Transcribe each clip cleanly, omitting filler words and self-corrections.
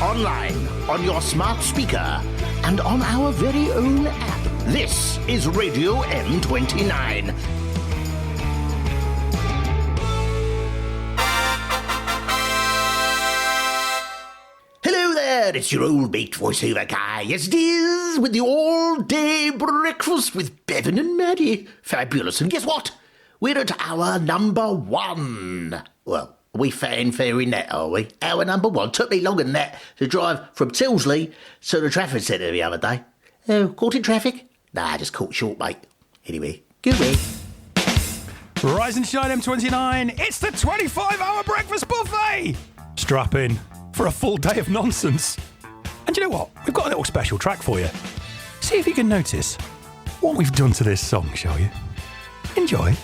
online, on your smart speaker, and on our very own app. This is Radio M29. Hello there, it's your old mate voiceover guy. Yes, it is, with the all-day breakfast with Bevan and Maddie. Fabulous. And guess what? We're at hour number 1. Well, are we fanfaring that, are we? Hour number 1. Took me longer than that to drive from Tilsley to the traffic centre the other day. Oh, caught in traffic? Nah, just caught short, mate. Anyway, good way. Rise and shine, M29. It's the 25-hour breakfast buffet. Strap in for a full day of nonsense. And you know what? We've got a little special track for you. See if you can notice what we've done to this song, shall you? Enjoy.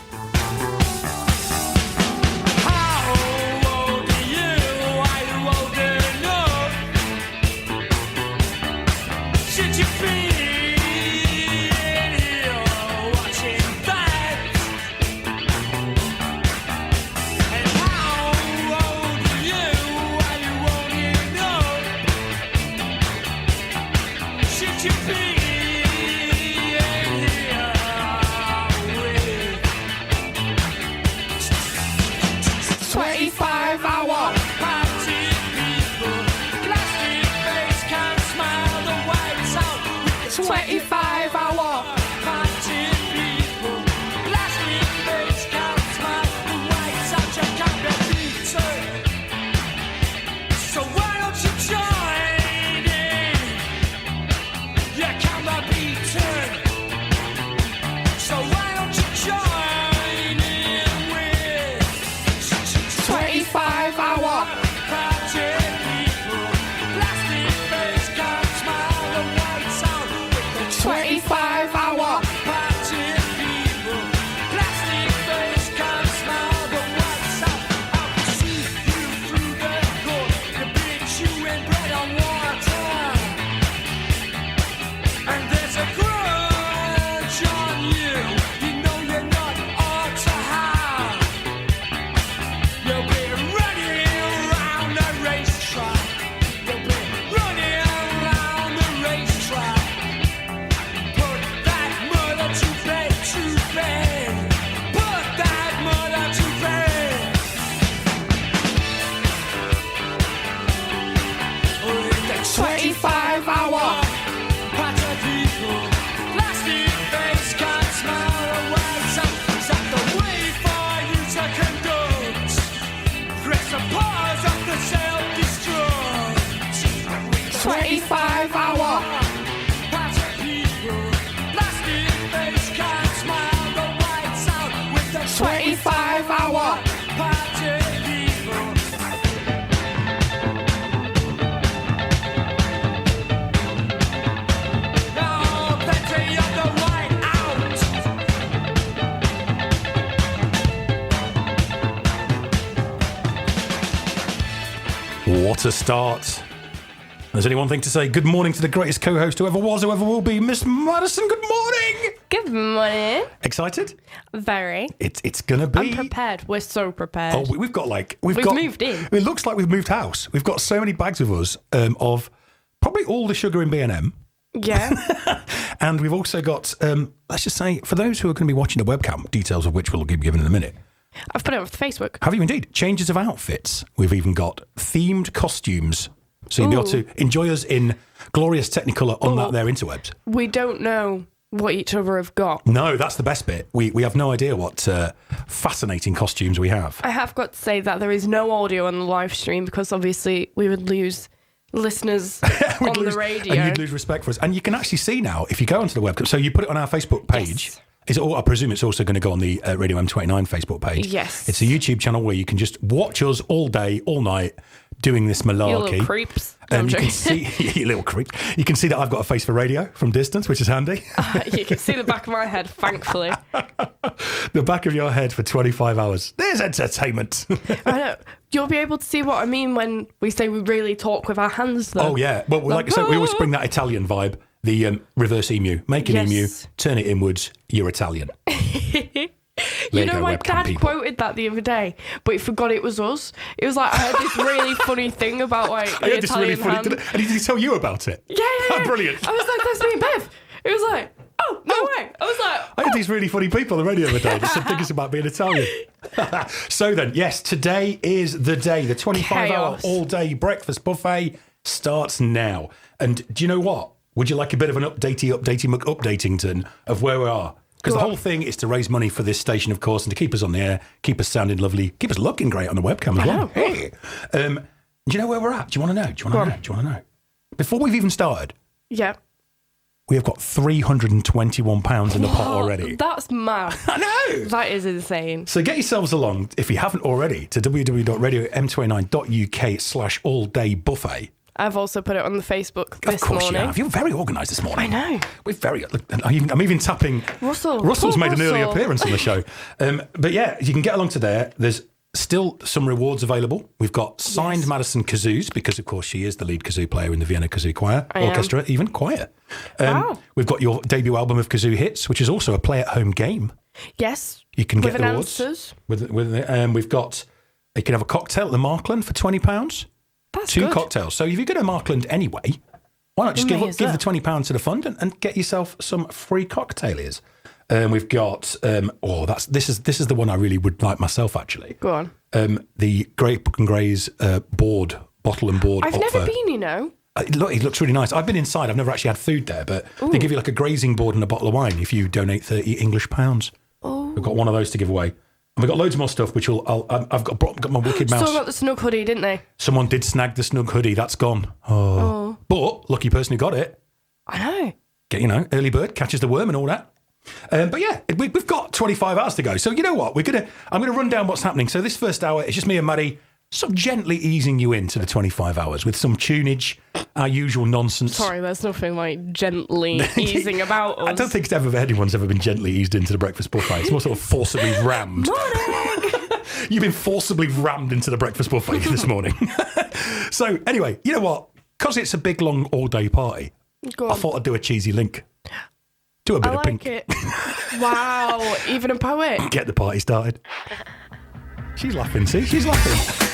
What a start. There's only one thing to say. Good morning to the greatest co-host who ever was, who ever will be, Miss Madison. Good morning. Good morning. Excited? Very. It's going to be... I'm prepared. We're so prepared. Oh, we've got We've moved in. It looks like we've moved house. We've got so many bags with us of probably all the sugar in B&M. Yeah. And we've also got, let's just say, for those who are going to be watching the webcam, details of which we'll be given in a minute. I've put it on Facebook. Have you indeed? Changes of outfits. We've even got themed costumes. So you'll be able to enjoy us in glorious Technicolor on that there interwebs. We don't know what each other have got. No, that's the best bit. We have no idea what fascinating costumes we have. I have got to say that there is no audio on the live stream because obviously we would lose listeners on the radio. And you'd lose respect for us. And you can actually see now, if you go onto the webcam, so you put it on our Facebook page. Yes. I presume it's also going to go on the Radio M29 Facebook page. Yes. It's a YouTube channel where you can just watch us all day, all night, doing this malarkey. You little creeps. And you can see, you little creep. You can see that I've got a face for radio from distance, which is handy. You can see the back of my head, thankfully. The back of your head for 25 hours. There's entertainment. I know. You'll be able to see what I mean when we say we really talk with our hands, though. Oh, yeah. Well, like I said, we always bring that Italian vibe. The reverse emu. Make an emu, turn it inwards, you're Italian. There You know, go, my webcam dad people. quoted that the other day, but he forgot it was us. It was like, I heard this really funny thing about like I the had this Italian really funny. hand. And did he tell you about it? Yeah. Brilliant. I was like, that's me and Bev. It was like, oh, no way. I was like, I had these really funny people on the radio the other day. Just thinking about being Italian. So then, yes, today is the day. The 25-hour Chaos. all-day breakfast buffet starts now. And do you know what? Would you like a bit of an updatington of where we are? Because the Go on. whole thing is to raise money for this station, of course, and to keep us on the air, keep us sounding lovely, keep us looking great on the webcam as well. know. Hey. Do you know where we're at? Do you want to know? Do you Go want on. to know? Before we've even started, yeah. we have got £321 in the pot already. That's mad. I know. That is insane. So get yourselves along, if you haven't already, to www.radio m29.uk/all-day-buffet. I've also put it on the Facebook this Of course morning. you have. You're very organised this morning. I know. We're very. Look, I'm even tapping. Russell's Russell's made an early Russell. appearance on the show. But yeah, you can get along to there. There's still some rewards available. We've got signed Madison kazoos because, of course, she is the lead kazoo player in the Vienna Kazoo Choir, Orchestra, even choir. Wow. We've got your debut album of kazoo hits, which is also a play-at-home game. Yes. You can With get the rewards. announcers. We've got. You can have a cocktail at the Markland for £20. That's Two good. cocktails. So if you're going to Markland anyway, why not just You give may as the well. £20 to the fund and get yourself some free cocktailiers? We've got this is the one I really would like myself actually. Go on. The Great Book and Gray's bottle and board. I've offer. never been, you know. It looks really nice. I've been inside. I've never actually had food there, but they give you like a grazing board and a bottle of wine if you donate 30 English pounds. Oh. We've got one of those to give away. And we've got loads more stuff, which I've got my wicked mouse. Still got the snug hoodie, didn't they? Someone did snag the snug hoodie. That's gone. Oh. But lucky person who got it. I know. Get, early bird catches the worm and all that. But yeah, we've got 25 hours to go. So you know what? I'm gonna run down what's happening. So this first hour, it's just me and Maddie sort of gently easing you into the 25 hours with some tunage, our usual nonsense. Sorry, there's nothing like gently easing about us. I don't think anyone's ever been gently eased into the breakfast buffet. It's more sort of forcibly rammed. Morning! You've been forcibly rammed into the breakfast buffet this morning. So anyway, you know what? Because it's a big, long, all-day party, Go I on. thought I'd do a cheesy link. Do a bit I of pink. like it. Wow, even a poet. Get the party started. She's laughing, see? She's laughing.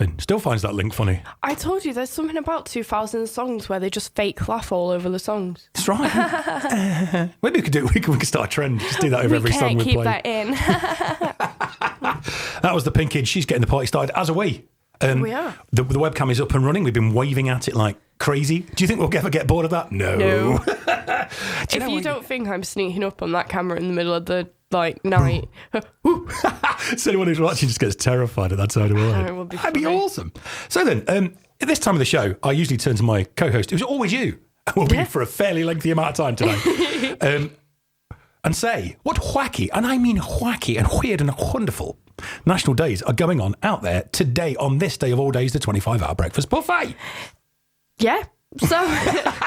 laughing. Still finds that link funny. I told you there's something about 2000 songs where they just fake laugh all over the songs. That's right. Maybe we could do. We could start a trend. Just do that over every song we play. We can't keep that in. That was the Pink Kid. She's getting the party started, as are we. We are. The webcam is up and running. We've been waving at it like crazy. Do you think we'll ever get bored of that? No. If you don't think I'm sneaking up on that camera in the middle of the night, so anyone who's watching just gets terrified at that side of the it world. would be That'd be funny. awesome. So then, at this time of the show, I usually turn to my co-host. It was always you. We'll be for a fairly lengthy amount of time today. And say what wacky, and I mean wacky and weird and wonderful national days are going on out there today on this day of all days, the 25-hour breakfast buffet. Yeah. So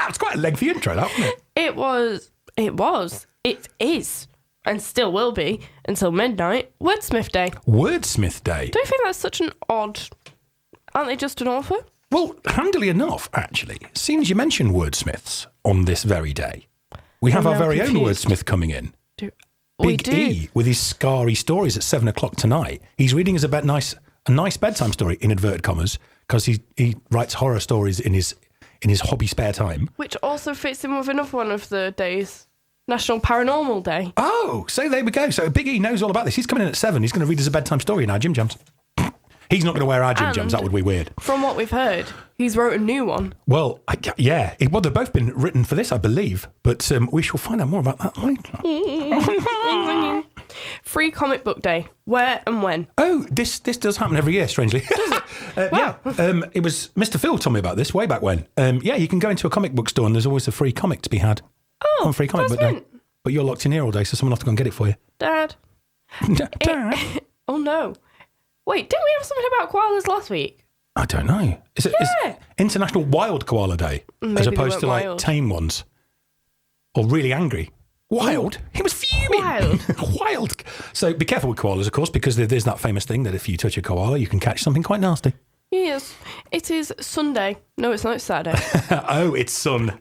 It's quite a lengthy intro, that, wasn't it? it is, and still will be until midnight. Wordsmith Day. Wordsmith Day. Don't you think that's such an odd? Aren't they just an author? Well, handily enough, actually, seeing as you mentioned wordsmiths on this very day, we have our now very confused. own wordsmith coming in. We Big do. E with his scary stories at 7 o'clock tonight. He's reading us a nice bedtime story in inverted commas because he writes horror stories in his hobby spare time. Which also fits in with another one of the days, National Paranormal Day. Oh, so there we go. So Big E knows all about this. He's coming in at 7. He's going to read us a bedtime story in our Jim Jams. He's not going to wear our Jim Jams. That would be weird. From what we've heard, he's wrote a new one. Well, yeah. Well, they've both been written for this, I believe. But we shall find out more about that later. Free Comic Book Day. Where and when? Oh, this does happen every year, strangely. Does it? Wow. Yeah. It was Mr. Phil told me about this way back when. Yeah, you can go into a comic book store and there's always a free comic to be had Oh, on Free Comic Book Day. mint. But you're locked in here all day, so someone will have to go and get it for you. Dad. Oh no. Wait, didn't we have something about koalas last week? I don't know. Is it Yeah. International Wild Koala Day Maybe as they opposed weren't to like wild. tame ones or really angry? Wild? He was fuming. Wild. Wild. So be careful with koalas, of course, because there's that famous thing that if you touch a koala, you can catch something quite nasty. Yes. It is Sunday. No, it's not. It's Saturday. Oh, it's Sunday.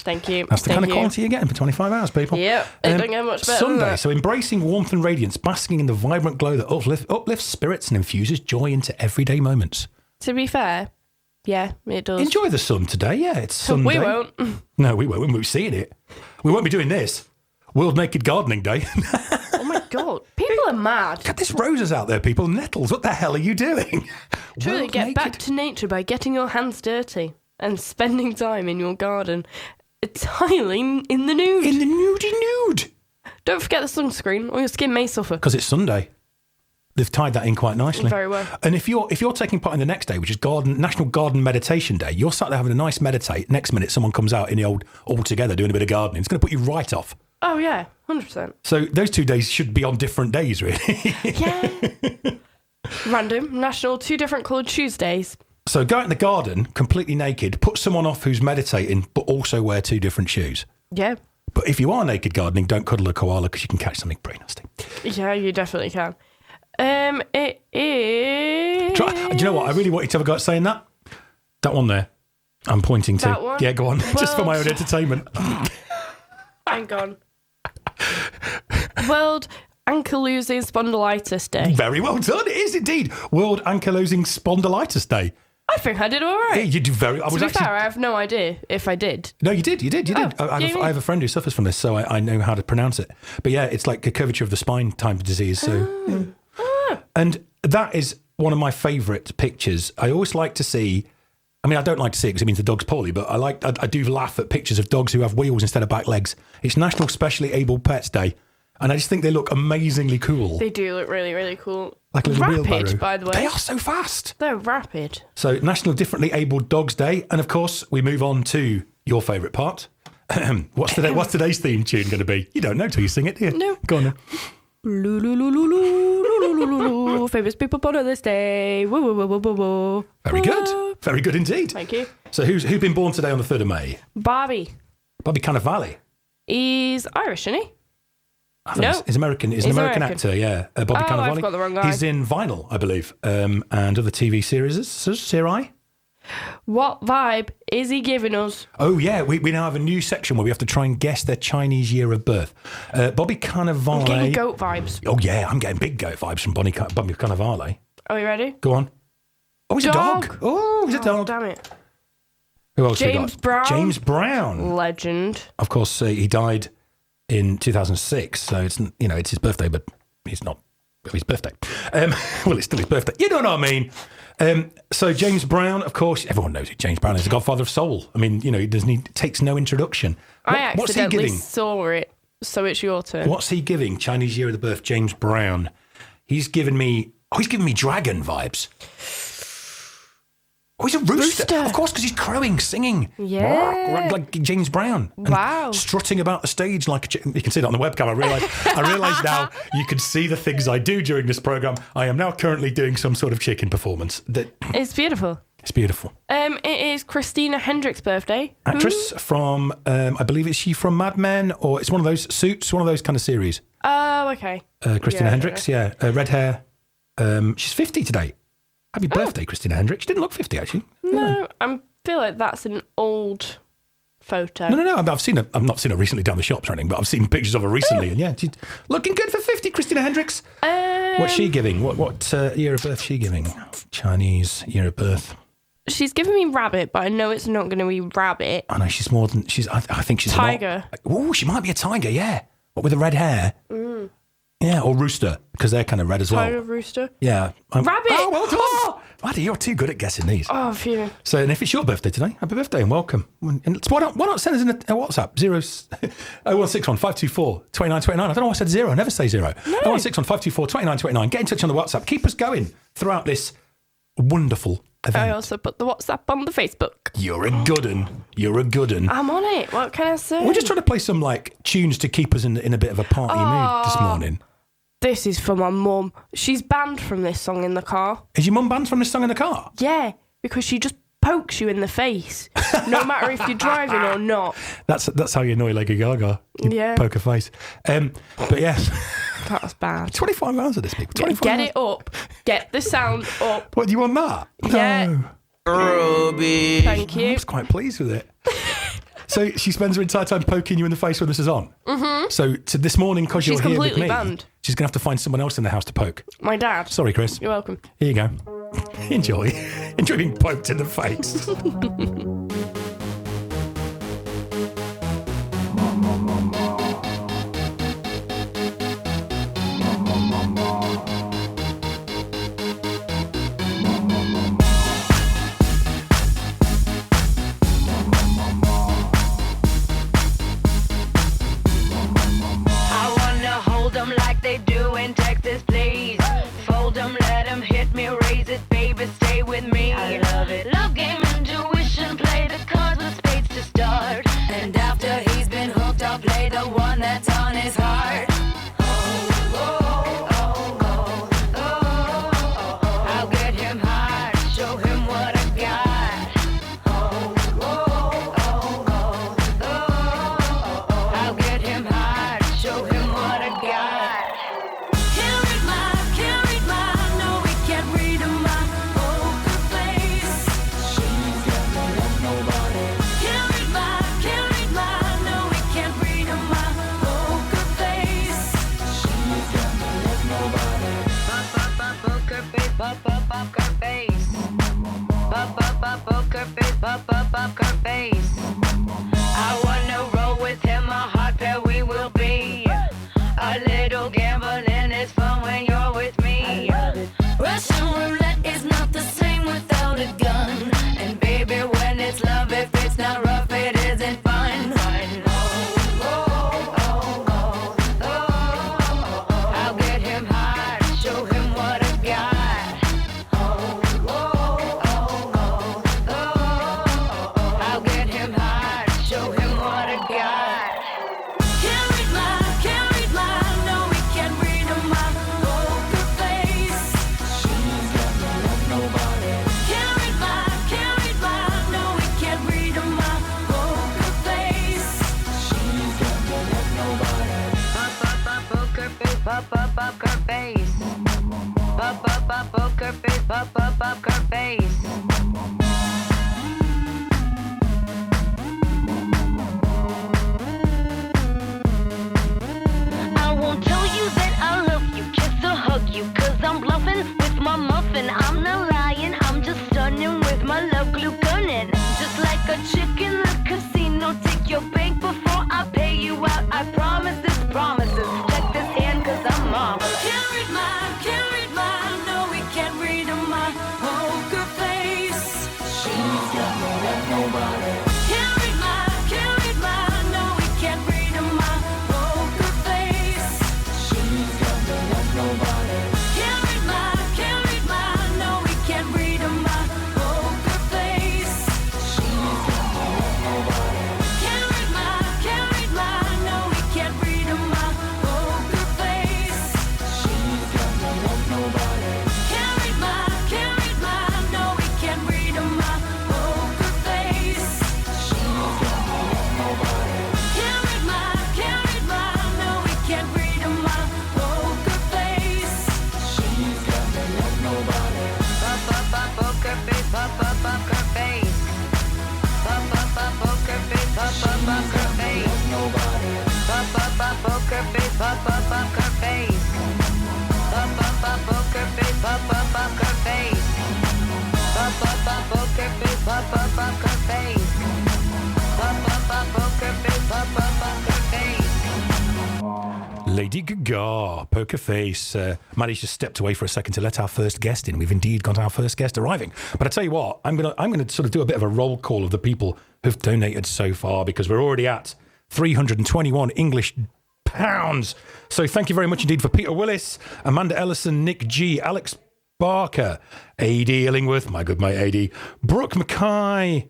Thank you. That's the Thank kind of you. quality you're getting for 25 hours, people. Yep, it don't get much better than Sunday, that. so embracing warmth and radiance, basking in the vibrant glow that uplifts spirits and infuses joy into everyday moments. To be fair, yeah, it does. Enjoy the sun today, yeah, it's Sunday. We won't. No, we won't. We won't be seeing it. We won't be doing this. World Naked Gardening Day. Oh my God. People are mad. God, there's roses out there, people. Nettles, what the hell are you doing? Truly World get Naked- back to nature by getting your hands dirty and spending time in your garden, tiling in the nude. In the nudie nude. Don't forget the sunscreen or your skin may suffer. Because it's Sunday. They've tied that in quite nicely. Very well. And if you're taking part in the next day, which is National Garden Meditation Day, you're sat there having a nice meditate. Next minute, someone comes out in the old all together doing a bit of gardening. It's going to put you right off. Oh yeah, 100%. So those 2 days should be on different days, really. Yeah. Random. National 2 different coloured Tuesdays. So go out in the garden completely naked, put someone off who's meditating, but also wear 2 different shoes. Yeah. But if you are naked gardening, don't cuddle a koala because you can catch something pretty nasty. Yeah, you definitely can. It is... Do you know what? I really want you to have a go at saying that. That one there. I'm pointing to. That one? Yeah, go on. Just for my own entertainment. Hang on. World Ankylosing Spondylitis Day. Very well done. It is indeed World Ankylosing Spondylitis Day. I think I did all right. Yeah, you do very. I To was be actually. fair, I have no idea if I did. No, you did. Oh, I yeah, have a friend who suffers from this, so I know how to pronounce it. But yeah, it's like a curvature of the spine type of disease. So, yeah. And that is one of my favourite pictures. I always like to see. I mean, I don't like to see it because it means the dog's poorly, but I do laugh at pictures of dogs who have wheels instead of back legs. It's National Specially Abled Pets Day, and I just think they look amazingly cool. They do look really, really cool. Like a little rapid, wheelbarrow. by the way. They are so fast. They're rapid. So, National Differently Abled Dogs Day, and of course, we move on to your favourite part. What's today's theme tune going to be? You don't know till you sing it, do you? No. Go on then. Famous people born on this day. Woo, woo, woo, woo, woo, woo. Very good. Very good indeed. Thank you. So, who's been born today on the 3rd of May? Bobby. Bobby Cannavale. He's Irish, isn't he? I think No. he's American. He's an He's American American. actor, yeah. Bobby Oh, Cannavale. I've got the wrong guy. He's in Vinyl, I believe, and other TV series. Series. What vibe is he giving us? Oh, yeah. We now have a new section where we have to try and guess their Chinese year of birth. Bobby Cannavale. I'm getting goat vibes. Oh, yeah. I'm getting big goat vibes from Bobby Cannavale. Are we ready? Go on. Oh, he's a dog. Oh, he's a dog. Damn it. Who else James we got? Brown. James Brown. Legend. Of course, he died in 2006, so it's his birthday, but he's not his birthday. Well, it's still his birthday. You know what I mean? So James Brown, of course, everyone knows who James Brown is, the godfather of soul. I mean, he takes no introduction. I What's he accidentally giving? saw it, so it's your turn. What's he giving? Chinese year of the birth, James Brown. He's giving me dragon vibes. Oh, he's a rooster. Of course, because he's crowing, singing. Yeah. Like James Brown. And Wow. strutting about the stage like you can see that on the webcam. I realise now you can see the things I do during this programme. I am now currently doing some sort of chicken performance. It's beautiful. It's beautiful. It is Christina Hendricks' birthday. Actress from, I believe, is she from Mad Men? Or it's one of those Suits, one of those kind of series. Oh, okay. Christina Yeah, Hendricks, yeah. Red hair. She's 50 today. Happy birthday, Christina Hendricks. She didn't look 50, actually. No, I feel like that's an old photo. No. I've seen her. I've not seen her recently down the shops or anything, but I've seen pictures of her recently. And yeah, she's looking good for 50, Christina Hendricks. What's she giving? What year of birth is she giving? Chinese year of birth. She's giving me rabbit, but I know it's not going to be rabbit. I know she's more than I think she's Tiger. Oh, she might be a tiger. Yeah, what with the red hair? Yeah, or rooster because they're kind of red as well. Tiger, rooster. Yeah, Rabbit! Oh, well done. Oh! Maddie, you're too good at guessing these. Oh, phew. So, and if it's your birthday today, happy birthday and welcome. And why not send us in a WhatsApp? 0161 524 2929. I don't know why I said zero. I never say zero. 0161 524 2929. Get in touch on the WhatsApp. Keep us going throughout this wonderful event. I also put the WhatsApp on the Facebook. You're a good un. You're a good un. I'm on it. What can I say? We're just trying to play some tunes to keep us in a bit of a party mood this morning. This is for my mum. She's banned from this song in the car. Is your mum banned from this song in the car? Yeah, because she just pokes you in the face, no matter if you're driving or not. That's how you annoy Lady Gaga. You poke her face. But yes. That was bad. 25 hours of this, people. Get it up. Get the sound up. What, do you want that? Yeah. No. Ruby. Thank I you. was quite pleased with it. So she spends her entire time poking you in the face when this is on. Mm-hmm. So this morning, because you're here with me, banned. she's going to have to find someone else in the house to poke. My dad. Sorry, Chris. You're welcome. Here you go. Enjoy. Enjoy being poked in the face. They do in Texas, please. Fold them, let them hit me, raise it, baby, stay with me. I love it. Love game, intuition, play the cards with spades to start. And after he's been hooked, I'll play the one that's on his heart. I'll get him hard, show him what I got. I'll get him hard, show him what I got. Poker face. I wanna roll with him, a hot pair we will be. A little gambling is fun when you're with me. Russian roulette is not the same without a gun. And baby, when it's love, if it's not rough, it isn't fun. I'll get him hard, show him what I got. I'll get him hard, show him what I got. Can't read my, no, we can't. a chick in the casino. Take your bank before I pay you out. I promise this promises. Check this hand, cause I'm marvelous. Can't read mine, no, we can't read my poker face. She's got me like nobody. Can't read mine, no, we can't read my poker face. She's got me like nobody. Can't read mine, no, we can't read my poker face. She's got me like nobody. Can't read mine, no, we can't read my poker face. She's got me like nobody. Can't read mine, no, we can't read my poker face. She's got me like nobody. Can't read mine, no, we can't read my poker face. She's got me like nobody. Poker face, poker face. Poker face, poker face. Nobody. Poker face, poker face. Poker face, poker face. Poker face. Lady Gaga, poker face. Maddie's just stepped away for a second to let our first guest in. We've indeed got our first guest arriving. But I tell you what, I'm gonna sort of do a bit of a roll call of the people who've donated so far, because we're already at 321 English pounds. So thank you very much indeed for Peter Willis, Amanda Ellison, Nick G, Alex Barker, A.D. Illingworth, my good mate A.D., Brooke Mackay,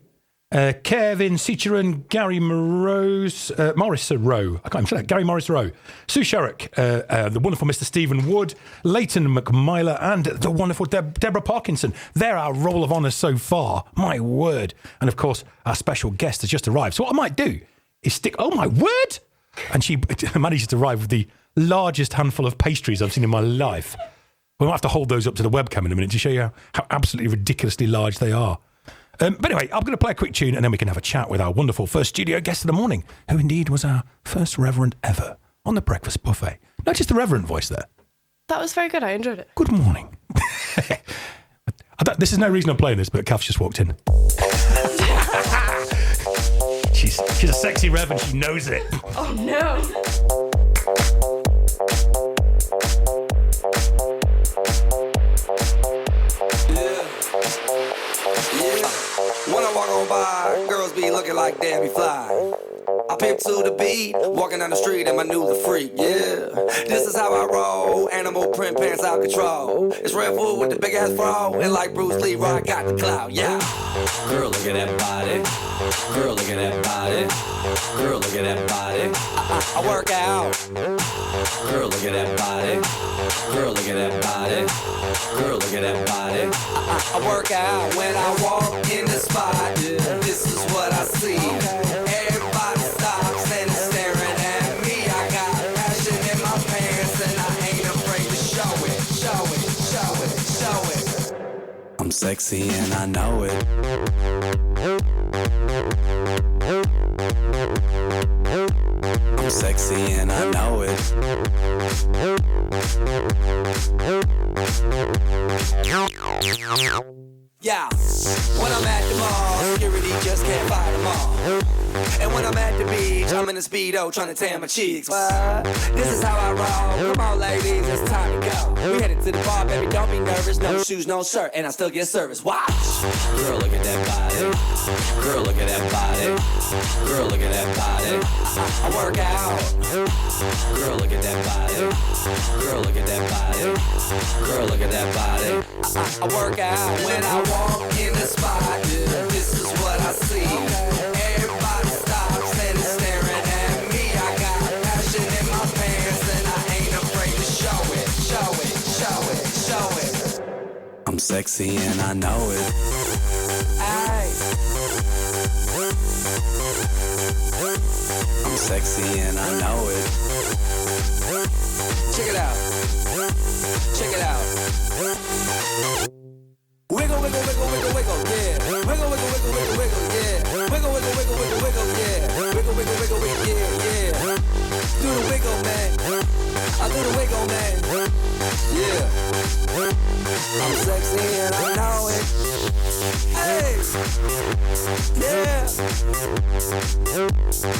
Kevin Ciceron, Gary Morris Rowe. I can't even say that. Gary Morris Rowe, Sue Sherrick, the wonderful Mr. Stephen Wood, Leighton McMyler, and the wonderful Deborah Parkinson. They're our roll of honour so far. My word. And of course, our special guest has just arrived. So what I might do is stick, oh my word! And she managed to arrive with the largest handful of pastries I've seen in my life. We'll have to hold those up to the webcam in a minute to show you how absolutely ridiculously large they are. But anyway, I'm going to play a quick tune and then we can have a chat with our wonderful first studio guest of the morning, who indeed was our first reverend ever on the breakfast buffet. Not just the reverend voice there. That was very good. I enjoyed it. Good morning. This is no reason I'm playing this, but Kath's just walked in. She's a sexy rev and she knows it. Oh, no. When I walk on by, girls be looking like Debbie Fly. I pimp to the beat, walking down the street and my new the freak, yeah. This is how I roll, animal print pants out control. It's Red Food with the big ass fro, and like Bruce Lee, I got the clout, yeah. Girl, look at that body. Girl, look at that body. Girl, look at that body. I work out. Girl, look at that body. Girl, look at that body. Girl, look at that body. I work out when I walk in the spot. This is what I see. Everybody stops and is staring at me. I got passion in my pants and I ain't afraid to show it. Show it, show it, show it. I'm sexy and I know it. I'm sexy and I know it. Yeah, when I'm at the mall, security just can't fight them all. And when I'm at the beach, I'm in a Speedo trying to tan my cheeks. What? This is how I roll. Come on, ladies, it's time to go. We headed to the bar, baby, don't be nervous. No shoes, no shirt, and I still get service. Watch. Girl, look at that body. Girl, look at that body. Girl, look at that body. I work out. Girl, look at that body. Girl, look at that body. Girl, look at that body. I work out when I walk in the spot. This is what I see. Everybody stops and is staring at me. I got passion in my pants and I ain't afraid to show it. Show it, show it, show it. I'm sexy and I know it. Aye. I'm sexy and I know it. Check it out. Check it out. Wiggle, wiggle, wiggle, wiggle, wiggle, yeah. Wiggle, wiggle, wiggle, wiggle, wiggle, yeah. Wiggle, wiggle, wiggle, wiggle, wiggle, yeah. Wiggle, wiggle, wiggle, wiggle, yeah, yeah. Do the wiggle, man. I do the wiggle, man. Yeah. I'm sexy and I know it. Hey. Yeah. look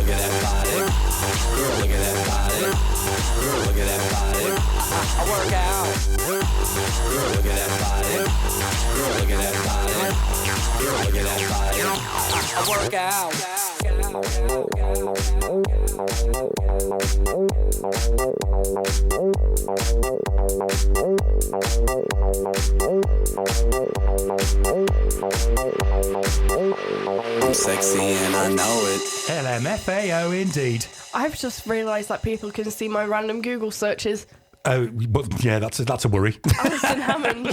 at that body. Girl, look at that body. Girl, look at that body. I work out. Girl, look at that body. Girl, look at that body. Girl, look at that body. I work out. I'm sexy and I know it. LMFAO indeed. I've just realised that people can see my random Google searches. Oh, but yeah, that's a worry. Alison Hammond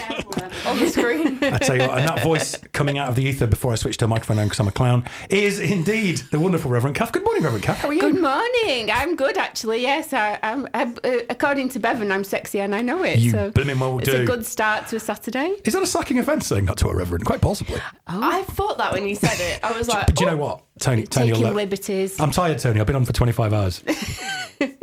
on the screen. I tell you what, and that voice coming out of the ether before I switched to a microphone on because I'm a clown is indeed the wonderful Reverend Kath. Good morning, Reverend Kath. How are you? Good morning. I'm good, actually. Yes, I'm according to Bevan, I'm sexy and I know it. You so blooming well it's do. a good start to a Saturday. Is that a sacking offence saying that to a Reverend? Quite possibly. I thought that when you said it. I was like, But do you know what? Tony, Taking you'll liberties. I'm tired, Tony. I've been on for 25 hours.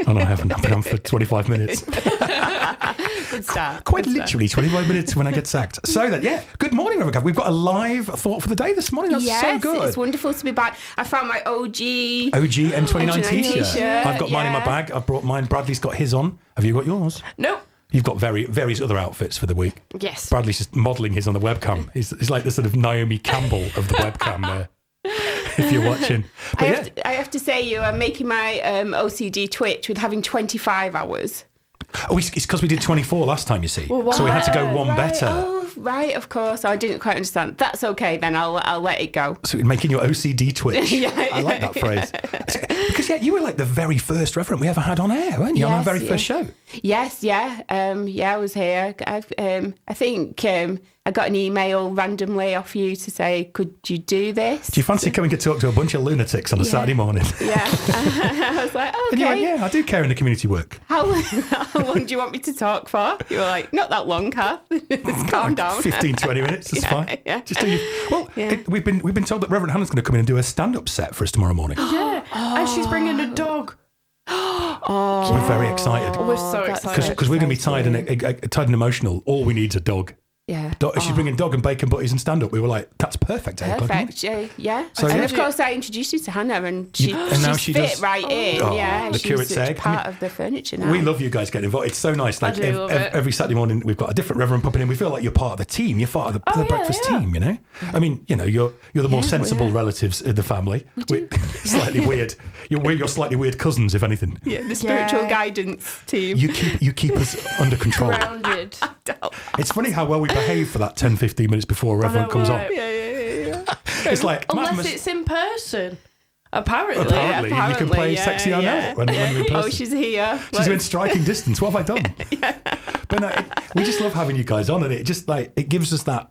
Oh, no, I haven't. I've been on for 25 minutes. Good start. Quite Good literally 25 minutes when I get sacked. So then, yeah, good morning, Reverend Kath. We've got a live thought for the day this morning. That's Yes, so good. it's wonderful to be back. I found my OG OG M29 t-shirt. t-shirt, I've got mine in my yeah. bag. I've brought mine. Bradley's got his on. Have you got yours? nope. You've got various other outfits for the week. Yes. Bradley's just modelling his on the webcam. He's like the sort of Naomi Campbell of the webcam there, if you're watching. But I have to say, you are making my OCD twitch with having 25 hours. Oh, it's because we did 24 last time, you see. Well, so we had to go one Right. better. Oh, right, of course. I didn't quite understand. That's okay, then I'll let it go. So making your OCD twitch. Yeah, I like that phrase. Because, yeah, you were like the very first Reverend we ever had on air, weren't you? On our Yes, very yeah. first show. Yes, yeah. I was here. I think I got an email randomly off you to say, could you do this? Do you fancy coming to talk to a bunch of lunatics on a Saturday morning? Yeah. I was like, And you went, okay. yeah, I do care in the community work. How long do you want me to talk for? You were like, not that long, Kath. Just calm down. 15, 20 minutes, that's fine. yeah. Just do you. Well, Yeah. we've been told that Reverend Hannah's going to come in and do a stand-up set for us tomorrow morning. Yeah. And she's bringing a dog. We're very excited. We're so that's excited. Because we're going to be tired and emotional. All we need is a dog. Yeah. She's bringing dog and bacon butties and stand-up. We were like, that's perfect. 8 o'clock in the morning. Perfect. Yeah. So, and yeah. of course, I introduced you to Hannah, and and now she's she fit does- right in. Oh, yeah. the she's curate's such egg. part of the furniture now. We love you guys getting involved. It's so nice. Like do love it. every Saturday morning, we've got a different Reverend popping in. We feel like you're part of the team. You're part of the yeah, breakfast yeah. team. You know. I mean, you know, you're the more sensible relatives in the family. We're slightly weird. You're slightly weird cousins, if anything. Yeah, the spiritual Yeah. guidance team. You keep us under control. Grounded. It's funny how well we behave for that 10, 15 minutes before Reverend comes on. right. It's like Unless Madam- it's in person. Apparently. Apparently, you can apparently, play yeah, sexy I know yeah. it when we're in person. Oh, she's here. She's in striking distance. What have I done? But no, we just love having you guys on, and it just like it gives us that,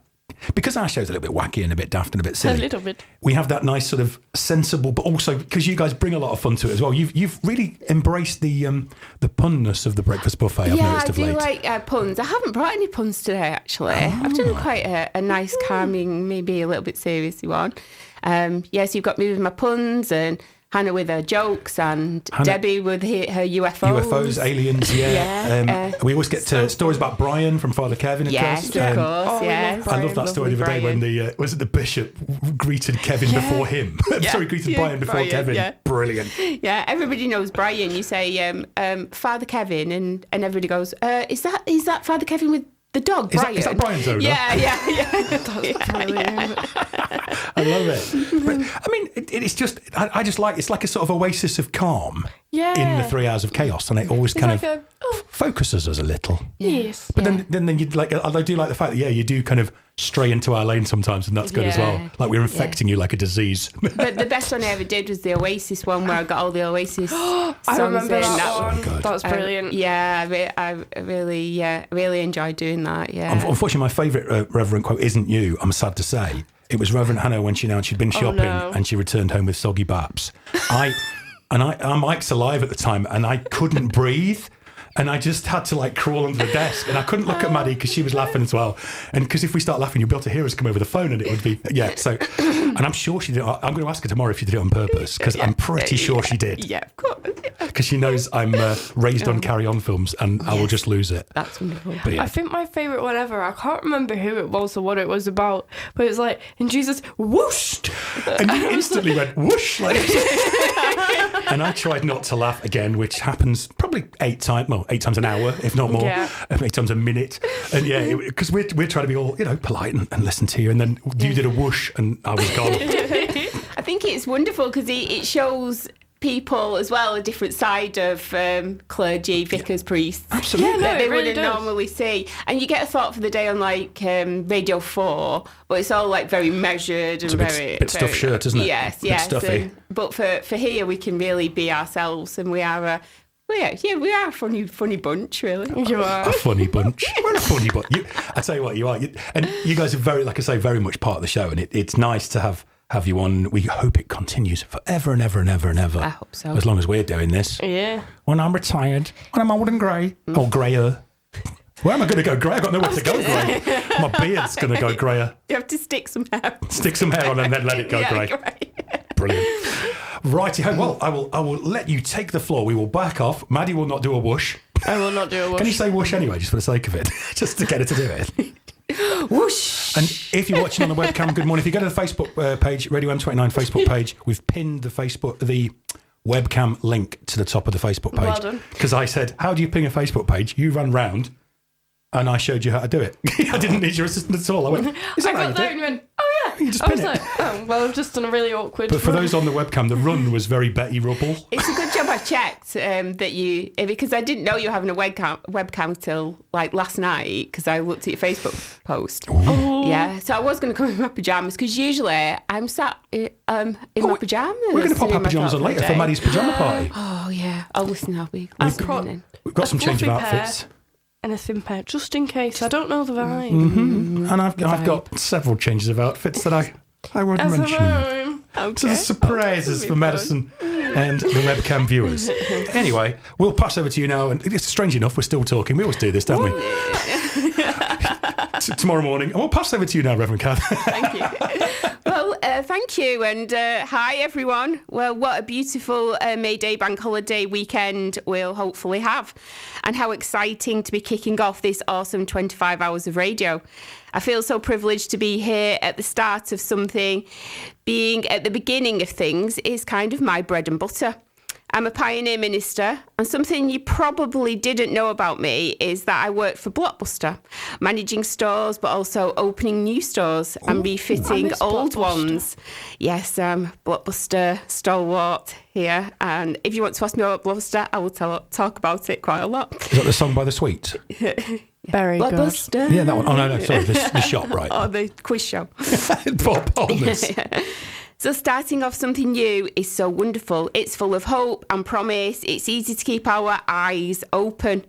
because our show's a little bit wacky and a bit daft and a bit silly. A little bit. We have that nice sort of sensible, but also because you guys bring a lot of fun to it as well. You've really embraced the punness of the breakfast buffet. I've Yeah, noticed I of do late. like puns. I haven't brought any puns today, actually. I've done quite a nice, calming, maybe a little bit seriously one. Yes, you've got me with my puns, and Hannah with her jokes, and Hannah- Debbie with her UFOs. UFOs, aliens, yeah. Yeah, We always get to stories about Brian from Father Kevin, of Yes, course. of course, Oh, we yes. love I love that story the other day when was it the bishop greeted Kevin before him? Sorry, greeted Brian before Brian, Kevin. yeah. Brilliant. Yeah, everybody knows Brian. You say Father Kevin, and everybody goes, is that Father Kevin with the dog, Is Brian? that Brian's owner? Yeah. That's brilliant. I love it. But I mean, it's just I just like it's like a sort of oasis of calm Yeah. in the 3 hours of chaos, and it always It's kind like of a, focuses us a little. yes. But then you'd like I do like the fact that you do kind of stray into our lane sometimes, and that's good as well. Yeah. Like we're infecting you like a disease. But the best one I ever did was the Oasis one, where I got all the Oasis songs I remember in. that one. good. That was brilliant. I really enjoyed doing that. Yeah. Unfortunately, my favourite Reverend quote isn't you. I'm sad to say. It was Reverend Hannah when she announced she'd been shopping no. and she returned home with soggy baps. Our mic's alive at the time, and I couldn't breathe. And I just had to like crawl under the desk, and I couldn't look at Maddie because she was laughing as well. And because if we start laughing, you'll be able to hear us come over the phone, and it would be So, and I'm sure she did. I'm going to ask her tomorrow if she did it on purpose, because I'm pretty sure she did. Yeah, of course. Because she knows I'm raised on Carry On films, and I will just lose it. That's wonderful. But yeah. I think my favourite one ever, I can't remember who it was or what it was about, but it was like, and Jesus whooshed. And you instantly went whoosh. Like, and I tried not to laugh again, which happens probably 8 times an hour, if not more, 8 times a minute. And because we're trying to be all, polite and listen to you. And then you did a whoosh and I was gone. I think it's wonderful because it shows people as well a different side of clergy, vicars, priests. Absolutely. That they it really wouldn't does. normally see. And you get a thought for the day on like Radio 4, but it's all like very measured and It's a bit stuffed shirt, isn't it? Yes, Bit yes. stuffy. But for here, we can really be ourselves, and we are we are a funny bunch, really. You are. A funny bunch. We're a funny bunch. I tell you what, you are. And you guys are very, like I say, very much part of the show. And it's nice to have you on. We hope it continues forever and ever and ever and ever. I hope so. As long as we're doing this. Yeah. When I'm retired, when I'm old and grey, or greyer. Where am I going to go grey? I've got nowhere to go grey. My beard's going to go greyer. You have to stick some hair. Stick some hair on and then let it go grey. Brilliant. Righty ho. Well, I will let you take the floor. We will back off. Maddie will not do a whoosh. I will not do a whoosh. Can you say whoosh anyway, just for the sake of it? Just to get her to do it. Whoosh. And if you're watching on the webcam, good morning. If you go to the Facebook page, Radio M29 Facebook page, we've pinned the webcam link to the top of the Facebook page. Well done. Because I said, how do you ping a Facebook page? You run round, and I showed you how to do it. I didn't need your assistance at all. I went, is that I how you got do there it? and you went, oh yeah. You just I pin was it. like, oh, well, I've just done a really awkward. But for those on the webcam, the run was very Betty Rubble. It's a good job I checked that you, because I didn't know you were having a webcam till like last night because I looked at your Facebook post. Oh. Yeah, so I was going to come in my pyjamas because usually I'm sat in my pyjamas. We're going to pop our doing my pyjamas on thought later day. for Maddie's pyjama party. Oh yeah, I'll listen. I'll be I've listening got- in. We've got some change of fluffy pair. outfits. And a thin pair, just in case. I don't know the vibe. And I've got several changes of outfits that I won't As a mention. rhyme. So there's surprises for Madison and the webcam viewers. Anyway, we'll pass over to you now. And it's strange enough, we're still talking. We always do this, don't we? Tomorrow morning. And we'll pass over to you now, Reverend Kath. Thank you. Well, thank you. And hi, everyone. Well, what a beautiful May Day bank holiday weekend we'll hopefully have. And how exciting to be kicking off this awesome 25 hours of radio. I feel so privileged to be here at the start of something. Being at the beginning of things is kind of my bread and butter. I'm a pioneer minister, and something you probably didn't know about me is that I worked for Blockbuster, managing stores, but also opening new stores and refitting old ones. Yes, Blockbuster stalwart here. And if you want to ask me about Blockbuster, I will talk about it quite a lot. Is that the song by The Sweets? Very good. Blockbuster. Yeah, that one. Oh, no, sorry, the shop, right. Oh, the quiz show. Bob Palmer's. So starting off something new is so wonderful. It's full of hope and promise. It's easy to keep our eyes open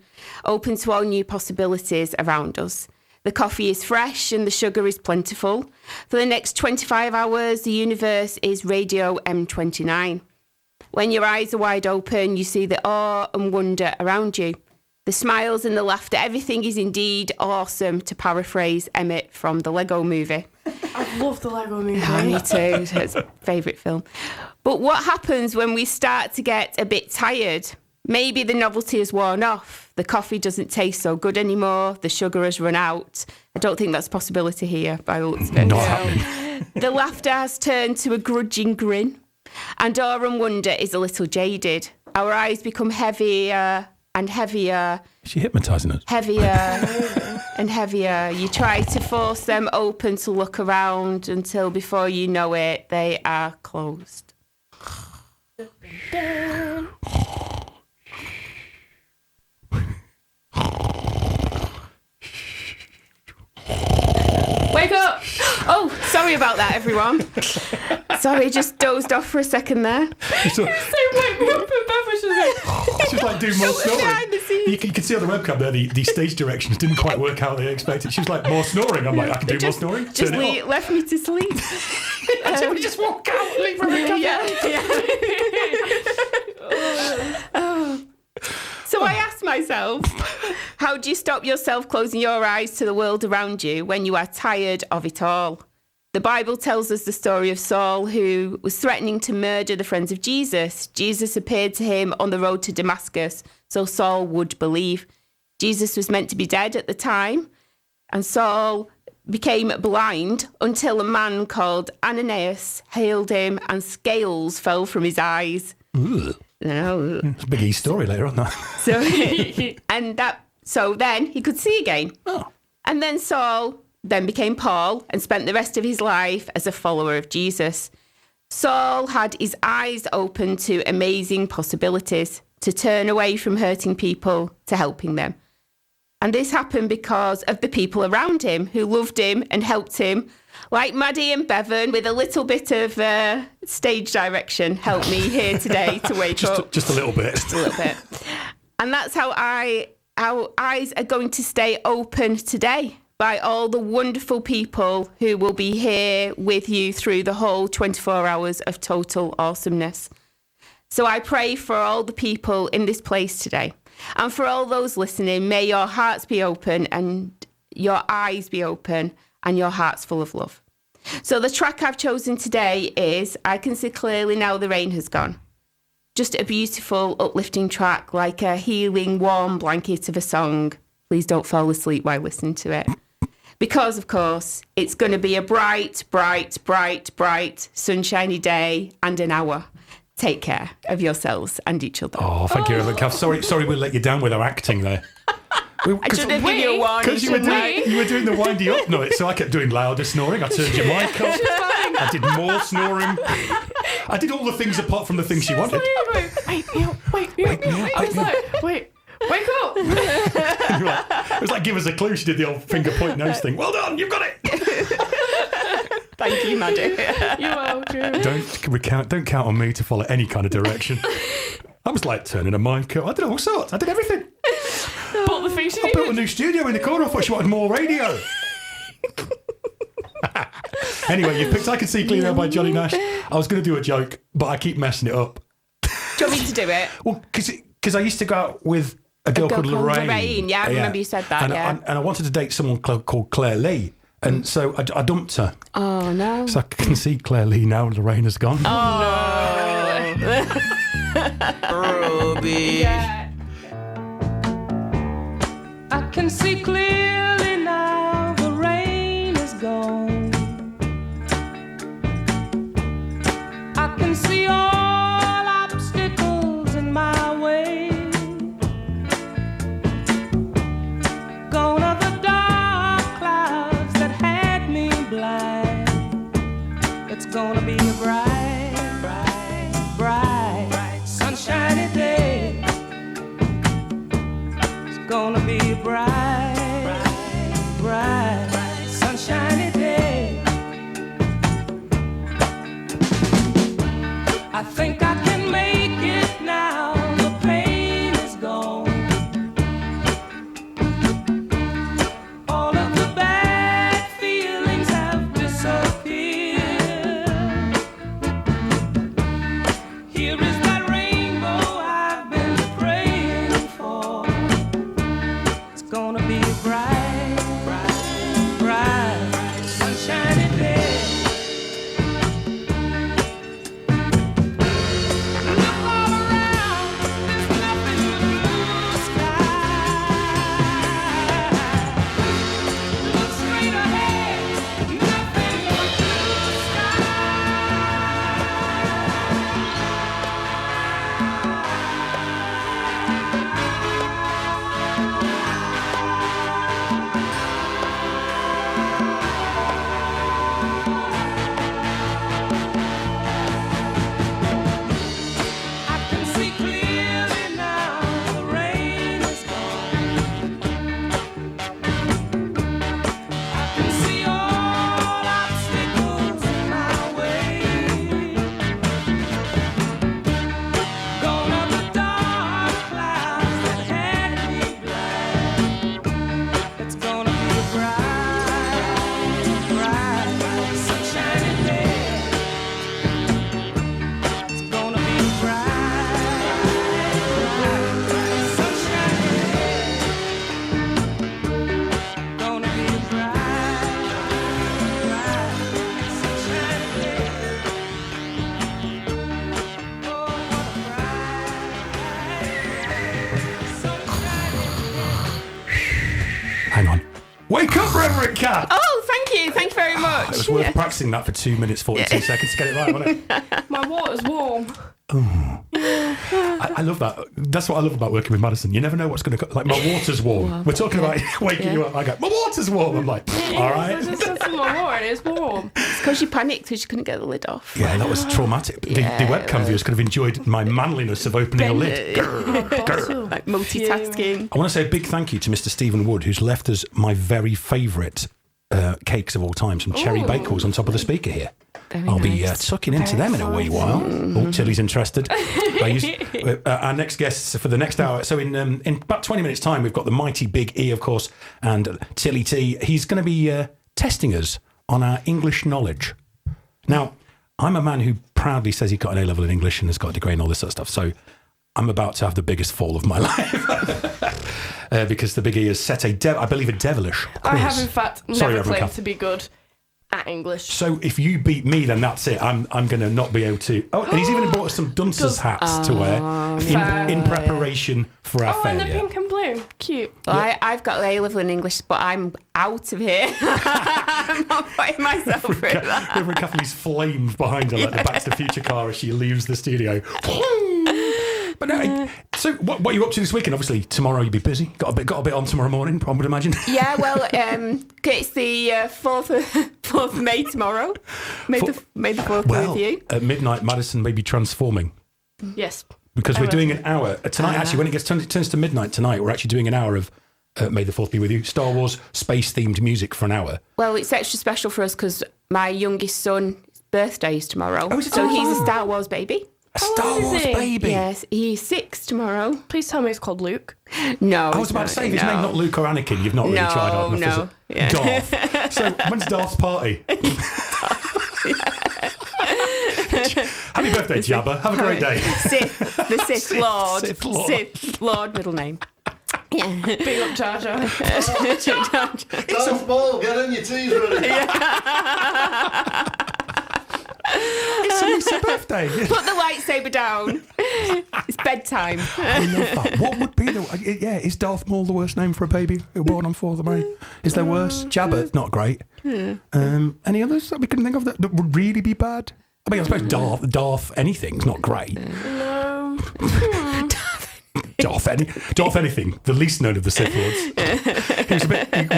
to all new possibilities around us. The coffee is fresh and the sugar is plentiful. For the next 25 hours, the universe is Radio M29. When your eyes are wide open, you see the awe and wonder around you. The smiles and the laughter, everything is indeed awesome, to paraphrase Emmett from the Lego Movie. I love the Lego movie. Oh, me too. It's a favourite film. But what happens when we start to get a bit tired? Maybe the novelty has worn off. The coffee doesn't taste so good anymore. The sugar has run out. I don't think that's a possibility here by the looks of it. Not happening. The laughter has turned to a grudging grin. And awe and wonder is a little jaded. Our eyes become heavier and heavier. Is she hypnotising us? Heavier and heavier. You try to force them open to look around until before you know it, they are closed. Wake up! Oh, sorry about that, everyone. Sorry, just dozed off for a second there. She's like, Wake me up and Bev was just like, she's like doing more behind the snoring. scenes. You can see on the webcam there, the stage directions didn't quite work out they expected. She was like, more snoring. I'm like, I can do more snoring. Just Turn it off. left me to sleep. We just walk out, leave her. Yeah. So I asked myself. How do you stop yourself closing your eyes to the world around you when you are tired of it all? The Bible tells us the story of Saul, who was threatening to murder the friends of Jesus. Jesus appeared to him on the road to Damascus, so Saul would believe. Jesus was meant to be dead at the time, and Saul became blind until a man called Ananias hailed him and scales fell from his eyes. Ooh. No. It's a big E story later on that. So then he could see again. Oh. And then Saul then became Paul and spent the rest of his life as a follower of Jesus. Saul had his eyes open to amazing possibilities, to turn away from hurting people to helping them. And this happened because of the people around him who loved him and helped him, like Maddie and Bevan, with a little bit of stage direction, helped me here today to wake up. Just a little bit. Just a little bit. And that's how our eyes are going to stay open today, by all the wonderful people who will be here with you through the whole 24 hours of total awesomeness. So I pray for all the people in this place today. And for all those listening, may your hearts be open and your eyes be open and your hearts full of love. So the track I've chosen today is I Can See Clearly Now the Rain Has Gone. Just a beautiful, uplifting track, like a healing, warm blanket of a song. Please don't fall asleep while listening to it. Because, of course, it's going to be a bright, bright, bright, bright, sunshiny day and an hour. Take care of yourselves and each other. Oh, thank you, Kath. Sorry we let you down with our acting there. I should have given you a warning. Because you were doing the windy up noise, so I kept doing louder snoring. I turned your mic up. I did more snoring. I did all the things apart from the things she wanted. Wait, wake up! It was like, give us a clue. She did the old finger point nose thing. Well done, you've got it. Thank you, Maddie. You're welcome. Don't count on me to follow any kind of direction. I was like turning a mic up. I did all sorts. I did everything. But the thing I built a new studio in the corner. I thought she wanted more radio. Anyway, you picked I Can See Clearly Now by Johnny Nash. I was going to do a joke, but I keep messing it up. Do you want me to do it? Well, because I used to go out with a girl called Lorraine. Yeah, I remember you said that, and yeah. I wanted to date someone called Claire Lee. And so I dumped her. Oh, no. So I can see Claire Lee now. Lorraine has gone. Oh, no. Ruby. Yeah. I can see clearly now the rain is gone. I can see all obstacles in my way. Gone are the dark clouds that had me blind. It's gonna be a bright, bright, bright, sunshiny day. It's gonna be a bright, bright, sunshiny day. I think I can make it now. The pain is gone. All of the bad feelings have disappeared. Here is that rainbow I've been praying for. It's gonna Wake up, Reverend Cat! Oh, thank you very much. It was worth practicing that for 2 minutes 42 seconds to get it right, wasn't it? My water's warm. I love that. That's what I love about working with Madison. You never know what's going to... Like, my water's warm. We're talking about waking you up. I go, my water's warm. I'm like, all right. I just said my water and it's warm. It's because you panicked because you couldn't get the lid off. Yeah, that was traumatic. The webcam viewers could have enjoyed my manliness of opening a lid. Like multitasking. I want to say a big thank you to Mr. Stephen Wood, who's left us my very favourite cakes of all time, some cherry bakewells on top of the speaker here. I'll be tucking into them in a wee while. Oh, Tilly's interested. Our next guests for the next hour. So in about 20 minutes' time, we've got the mighty Big E, of course, and Tilly T. He's going to be testing us on our English knowledge. Now, I'm a man who proudly says he got an A-level in English and has got a degree and all this sort of stuff. So I'm about to have the biggest fall of my life because the Big E has set I believe a devilish quiz. I have, in fact, Sorry, never Reverend claimed Kath. to be good at English. So if you beat me, then that's it. I'm going to not be able to... Oh, and he's even bought us some dunces hats to wear in preparation for our Oh, and the failure. pink and blue. Cute. Well, I've got A-level in English, but I'm out of here. I'm not putting myself through that. Reverend Kathleen's flamed behind her like the Back to the Future car as she leaves the studio. But no, so what are you up to this weekend? Obviously, tomorrow you'll be busy. Got a bit on tomorrow morning, I would imagine. Yeah, well, it's the 4th of May tomorrow. May the 4th be with you. At midnight, Madison may be transforming. Yes. Because we're doing an hour. Tonight, actually, when it turns to midnight tonight, we're actually doing an hour of May the 4th be with you. Star Wars space-themed music for an hour. Well, it's extra special for us because my youngest son's birthday is tomorrow. Oh, is it so tomorrow? he's a Star Wars baby. A Star old is Wars he? baby. Yes, he's 6 tomorrow. Please tell me it's called Luke. No. I was about to say, if his name's not Luke or Anakin, you've not really No, tried hard enough, no. is it? Yeah. Darth. So, when's Darth's party? Happy birthday, Jabba. Have a great day. The Sith Lord. Sith Lord. Sith Lord, middle name. Yeah. Big up Jar Jar. Darth Maul, get on your teeth ready. It's a birthday. Put the lightsaber down. It's bedtime. I love that. What would be is Darth Maul the worst name for a baby who was born on 4th of May? Is there worse? Jabba, not great. Any others that we can think of that would really be bad? I mean, I suppose Darth anything's not great. No. Darth anything, the least known of the Sith Lords. He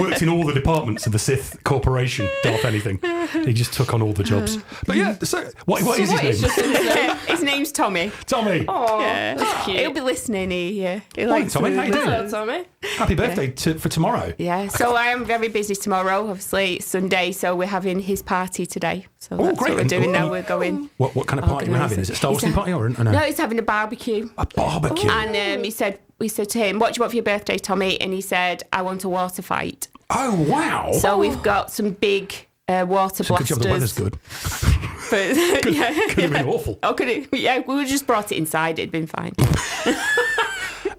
worked in all the departments of the Sith Corporation. Darth anything. He just took on all the jobs. But yeah, so what is his name? His name's Tommy. Tommy. Oh, Yeah. that's cute. He'll be listening. He Morning, likes Tommy. How you doing? Hello, Tommy. Happy birthday for tomorrow. Yeah, so I am very busy tomorrow. Obviously, it's Sunday, so we're having his party today. So that's great. what we're doing now. We're going. What kind of party are we having? Is it Star Wars He's party or no? No, he's having a barbecue. A barbecue. And we said to him, "What do you want for your birthday, Tommy?" And he said, "I want a water fight." Oh wow! So we've got some big water Good blasters. job the weather's good. But, Could have been awful. Oh, could it? Yeah, we would just brought it inside. It'd been fine.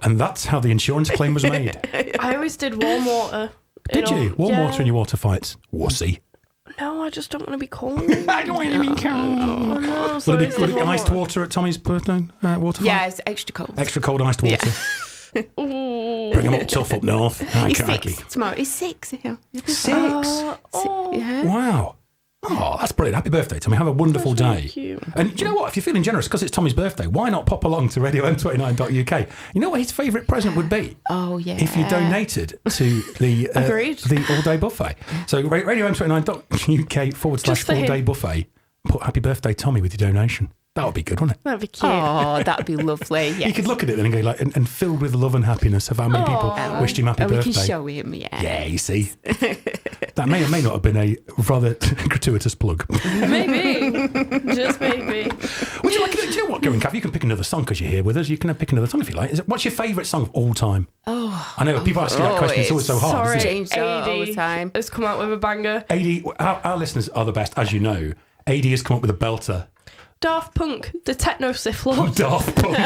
And that's how the insurance claim was made. I always did warm water. Did you? Warm water in your water fights? Wussy. No, I just don't want to be cold. I don't want to be cold. Oh, no, so Would I it just be did warm iced water at Tommy's birthday water Yeah, fight? it's extra cold. Extra cold iced water. Bring him up tough up north. He's Crikey. 6 tomorrow. He's 6. Yeah. 6? Yeah. Wow. Oh, that's brilliant. Happy birthday, Tommy. Have a wonderful day. cute. And do you know what? If you're feeling generous, because it's Tommy's birthday, why not pop along to radio.m29.uk? You know what his favourite present would be? Oh, yeah. If you donated to the all-day buffet. So radio.m29.uk/all-day Just for him. buffet. Put happy birthday, Tommy, with your donation. That would be good, wouldn't it? That'd be cute. Oh, that'd be lovely. Yeah. You could look at it then and go like, and filled with love and happiness of how many people wished him happy And we birthday. can show him, yeah. Yeah, you see. That may or may not have been a rather gratuitous plug. Maybe. Just maybe. Would you like? Do you know what, Gary and Kath? You can pick another song because you're here with us. You can pick another song if you like. What's your favourite song of all time? Oh. I know people ask you that question. It's always so hard, Sorry, isn't it? Change all the AD time. has come out with a banger. AD, our listeners are the best, as you know. AD has come up with a belter. Daft Punk, the techno Sith Lord. Daft Punk.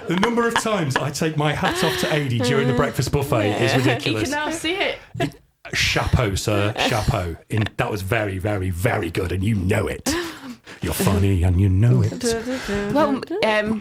The number of times I take my hat off to AD during the breakfast buffet is You ridiculous. can now see it. Chapeau, sir. Chapeau. That was very, very, very good, and you know it. You're funny and you know it. Well,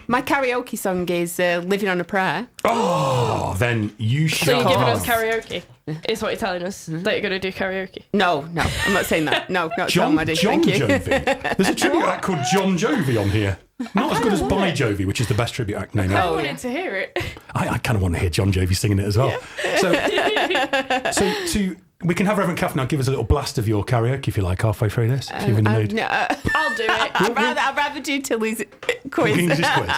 my karaoke song is Living on a Prayer. Oh, then you should. So you're giving us karaoke? Is what you're telling us that you're going to do karaoke? No, I'm not saying that. No, not John Maddie. Thank you. Jovi. There's a tribute act called John Jovi on here. Not as good as By Jovi, which is the best tribute act name. I ever. wanted to hear it. I kind of want to hear John Jovi singing it as well. Yeah. So we can have Reverend Kath now give us a little blast of your karaoke if you like halfway through this. If you're in the mood. No, I'll do it. I'd rather do Tilly's quiz. King's quiz.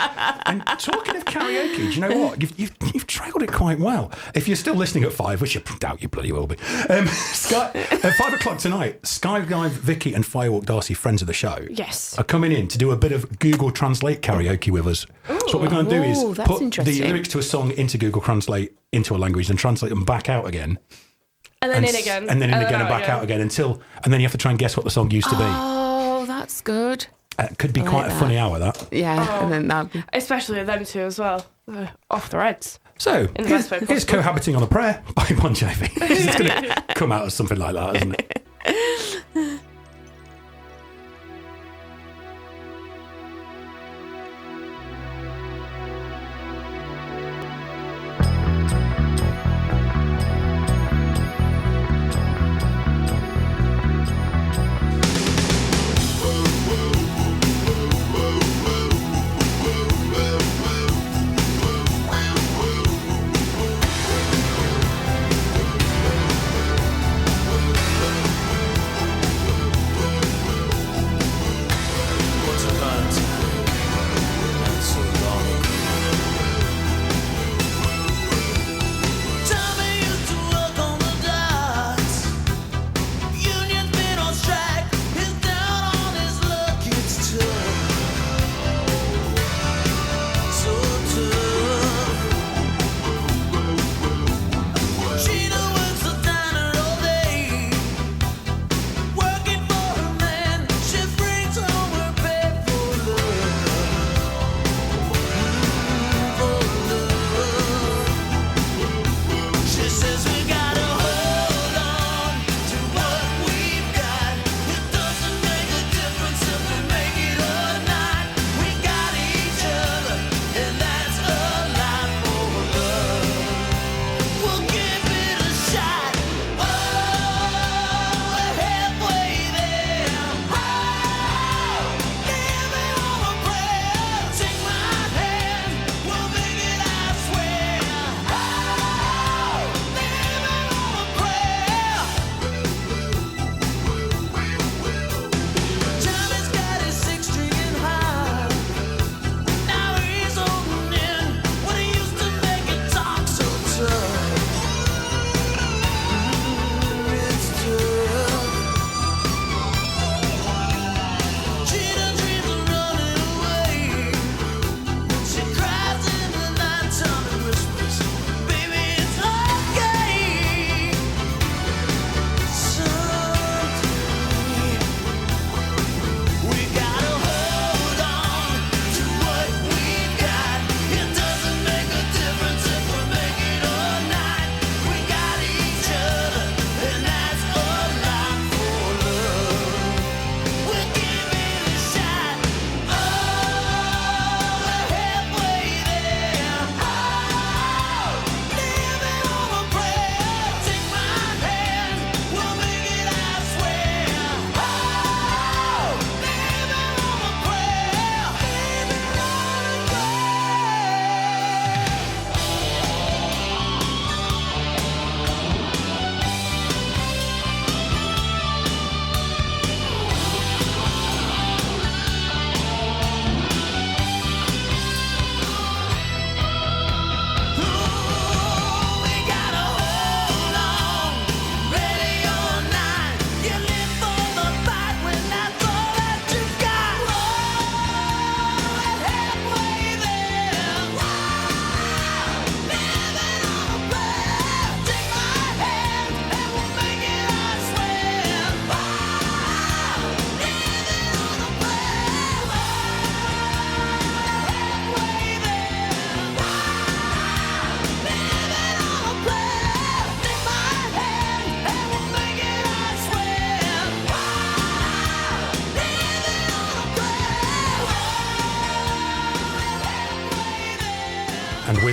And talking of karaoke, do you know what? You've trailed it quite well. If you're still listening at 5, which I doubt you bloody will be, at 5 o'clock tonight, Skydive Vicky and Firewalk Darcy, friends of the show, Yes. are coming in to do a bit of Google Translate karaoke with us. So what we're going to do is that's put the interesting. lyrics to a song into Google Translate into a language and translate them back out again. And then in again. And then in again and back out again and then you have to try and guess what the song used to be. Oh, that's good. It could be quite a funny hour, that. Yeah, and then that. Especially with them two as well. Off the reds. So, In the best way here's possible. Cohabiting on a Prayer by Bon Jovi. It's going to come out as something like that, isn't it?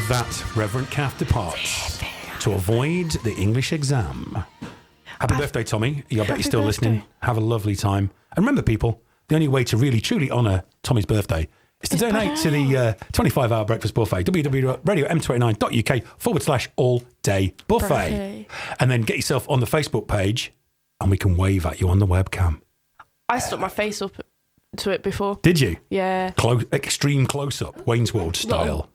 that, Reverend Calf departs to avoid the English exam. Happy birthday, Tommy. I bet you're still listening. Have a lovely time. And remember, people, the only way to really, truly honour Tommy's birthday is to donate to the 25-hour breakfast buffet, www.radio.m29.uk/all-day buffet. And then get yourself on the Facebook page and we can wave at you on the webcam. I stuck my face up to it before. Did you? Yeah. Extreme close-up, Wayne's World style.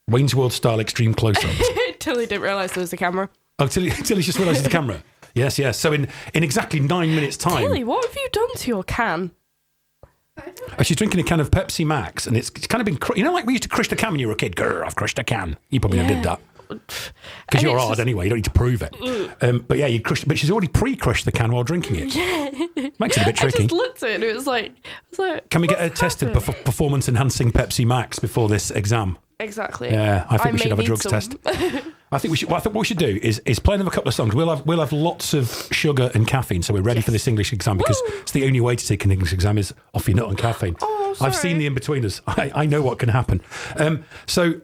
Wayne's World style extreme close-up. Till he didn't realise there was a camera. Oh, till he just realised the camera. Yes. So in exactly 9 minutes' time... Tilly, what have you done to your can? Oh, she's drinking a can of Pepsi Max, and it's kind of been... like we used to crush the can when you were a kid. Grr, I've crushed a can. You probably never did that. Because you're hard anyway. You don't need to prove it. But yeah, you crushed... But she's already pre-crushed the can while drinking it. Yeah. Makes it a bit tricky. I just looked at it and it was like... Can we get a tested performance-enhancing Pepsi Max before this exam? Exactly. Yeah, I think we should have a drugs test. I think what we should do is play them a couple of songs. We'll have lots of sugar and caffeine, so we're ready for this English exam because it's the only way to take an English exam is off your nut on caffeine. Oh, sorry. I've seen the in-betweeners. I know what can happen. So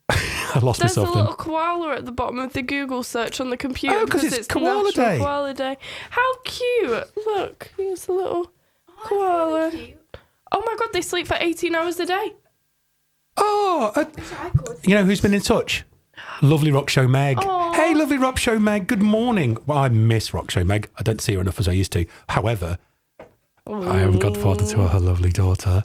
I lost There's myself a little koala at the bottom of the Google search on the computer. Oh, because it's Koala National Day. Koala Day. How cute. Look, here's a little koala. Oh my God, they sleep for 18 hours a day. Oh, you know who's been in touch? Lovely Rock Show Meg. Aww. Hey, Lovely Rock Show Meg. Good morning. Well, I miss Rock Show Meg. I don't see her enough as I used to. However, I am godfather to her lovely daughter.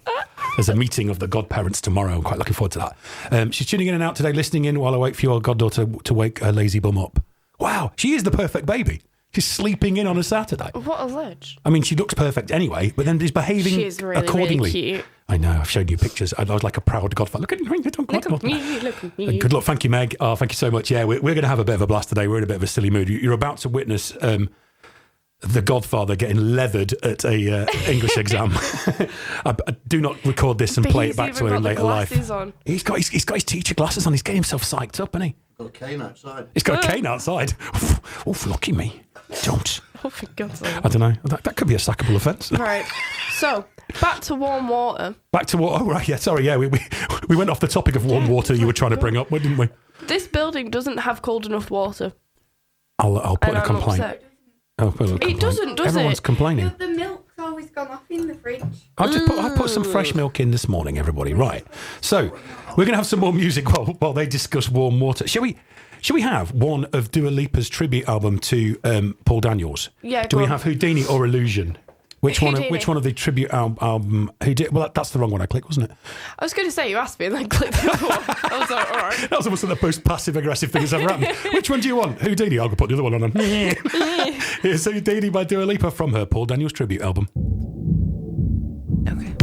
There's a meeting of the godparents tomorrow. I'm quite looking forward to that. She's tuning in and out today, listening in while I wait for your goddaughter to wake her lazy bum up. Wow, she is the perfect baby. She's sleeping in on a Saturday. What a ledge. I mean, she looks perfect anyway, but then she's behaving She's really, accordingly. really cute. I know, I've shown you pictures. I was like a proud godfather. Look at me, Look at me, look at me. Good luck. Thank you, Meg. Oh, thank you so much. Yeah, we're going to have a bit of a blast today. We're in a bit of a silly mood. You're about to witness the godfather getting leathered at a English exam. I do not record this and play it back to her in later life. On. He's got his teacher glasses on. He's getting himself psyched up, isn't he? Got a cane outside. He's got a cane outside. Oof, lucky me. Don't. Oh, for God's sake. I don't know. That could be a sackable offence. Right. So, back to warm water. Back to water. Oh, right. Yeah, sorry. Yeah, we went off the topic of warm water you were trying to bring up, didn't we? This building doesn't have cold enough water. I'll put in a I'm complaint. upset. Oh, put in a complaint. doesn't, does Everyone's it? complaining. The milk's always gone off in the fridge. I put some fresh milk in this morning, everybody. Right. So, we're going to have some more music while they discuss warm water. Shall we have one of Dua Lipa's tribute album to Paul Daniels? Yeah, Do go we on. have Houdini or Illusion? Which Houdini. one of the tribute album? Well, that's the wrong one I clicked, wasn't it? I was going to say, you asked me and then clicked the other one. I was like, all right. That was almost the most passive-aggressive thing that's ever happened. Which one do you want? Houdini? I'll go put the other one on. Here's Houdini by Dua Lipa from her Paul Daniels tribute album. Okay.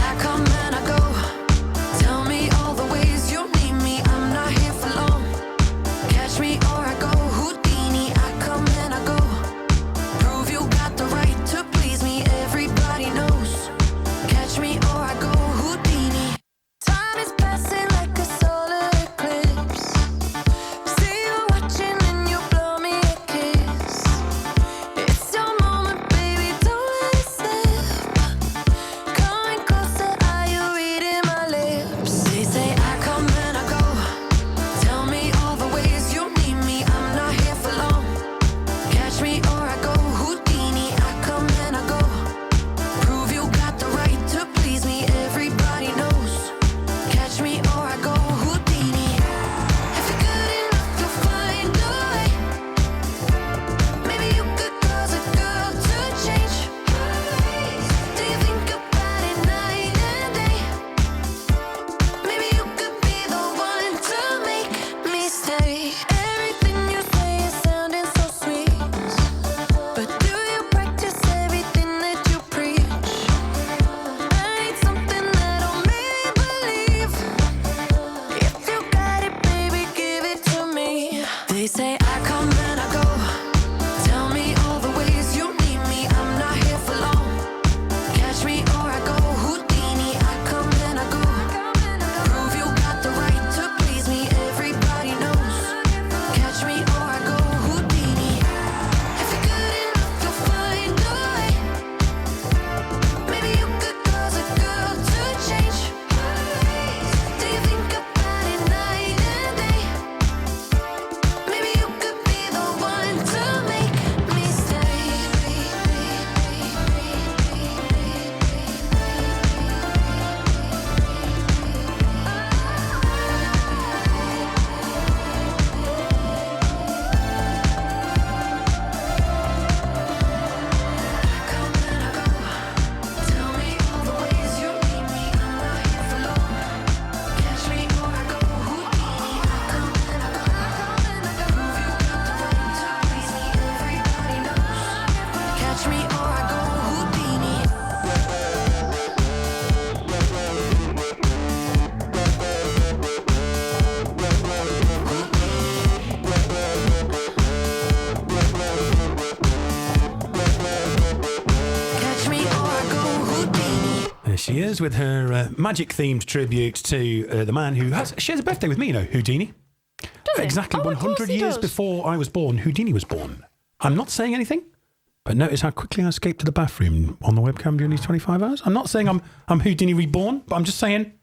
I come and I go. Tell me all the ways you need me. I'm not here for long. Catch me or I go. Houdini. I come and I go. Prove you got the right to years with her magic-themed tribute to the man who shares a birthday with me, you know, Houdini. Does he? Exactly Oh, of course 100 he years does. before I was born, Houdini was born. I'm not saying anything, but notice how quickly I escaped to the bathroom on the webcam during these 25 hours. I'm not saying I'm Houdini reborn, but I'm just saying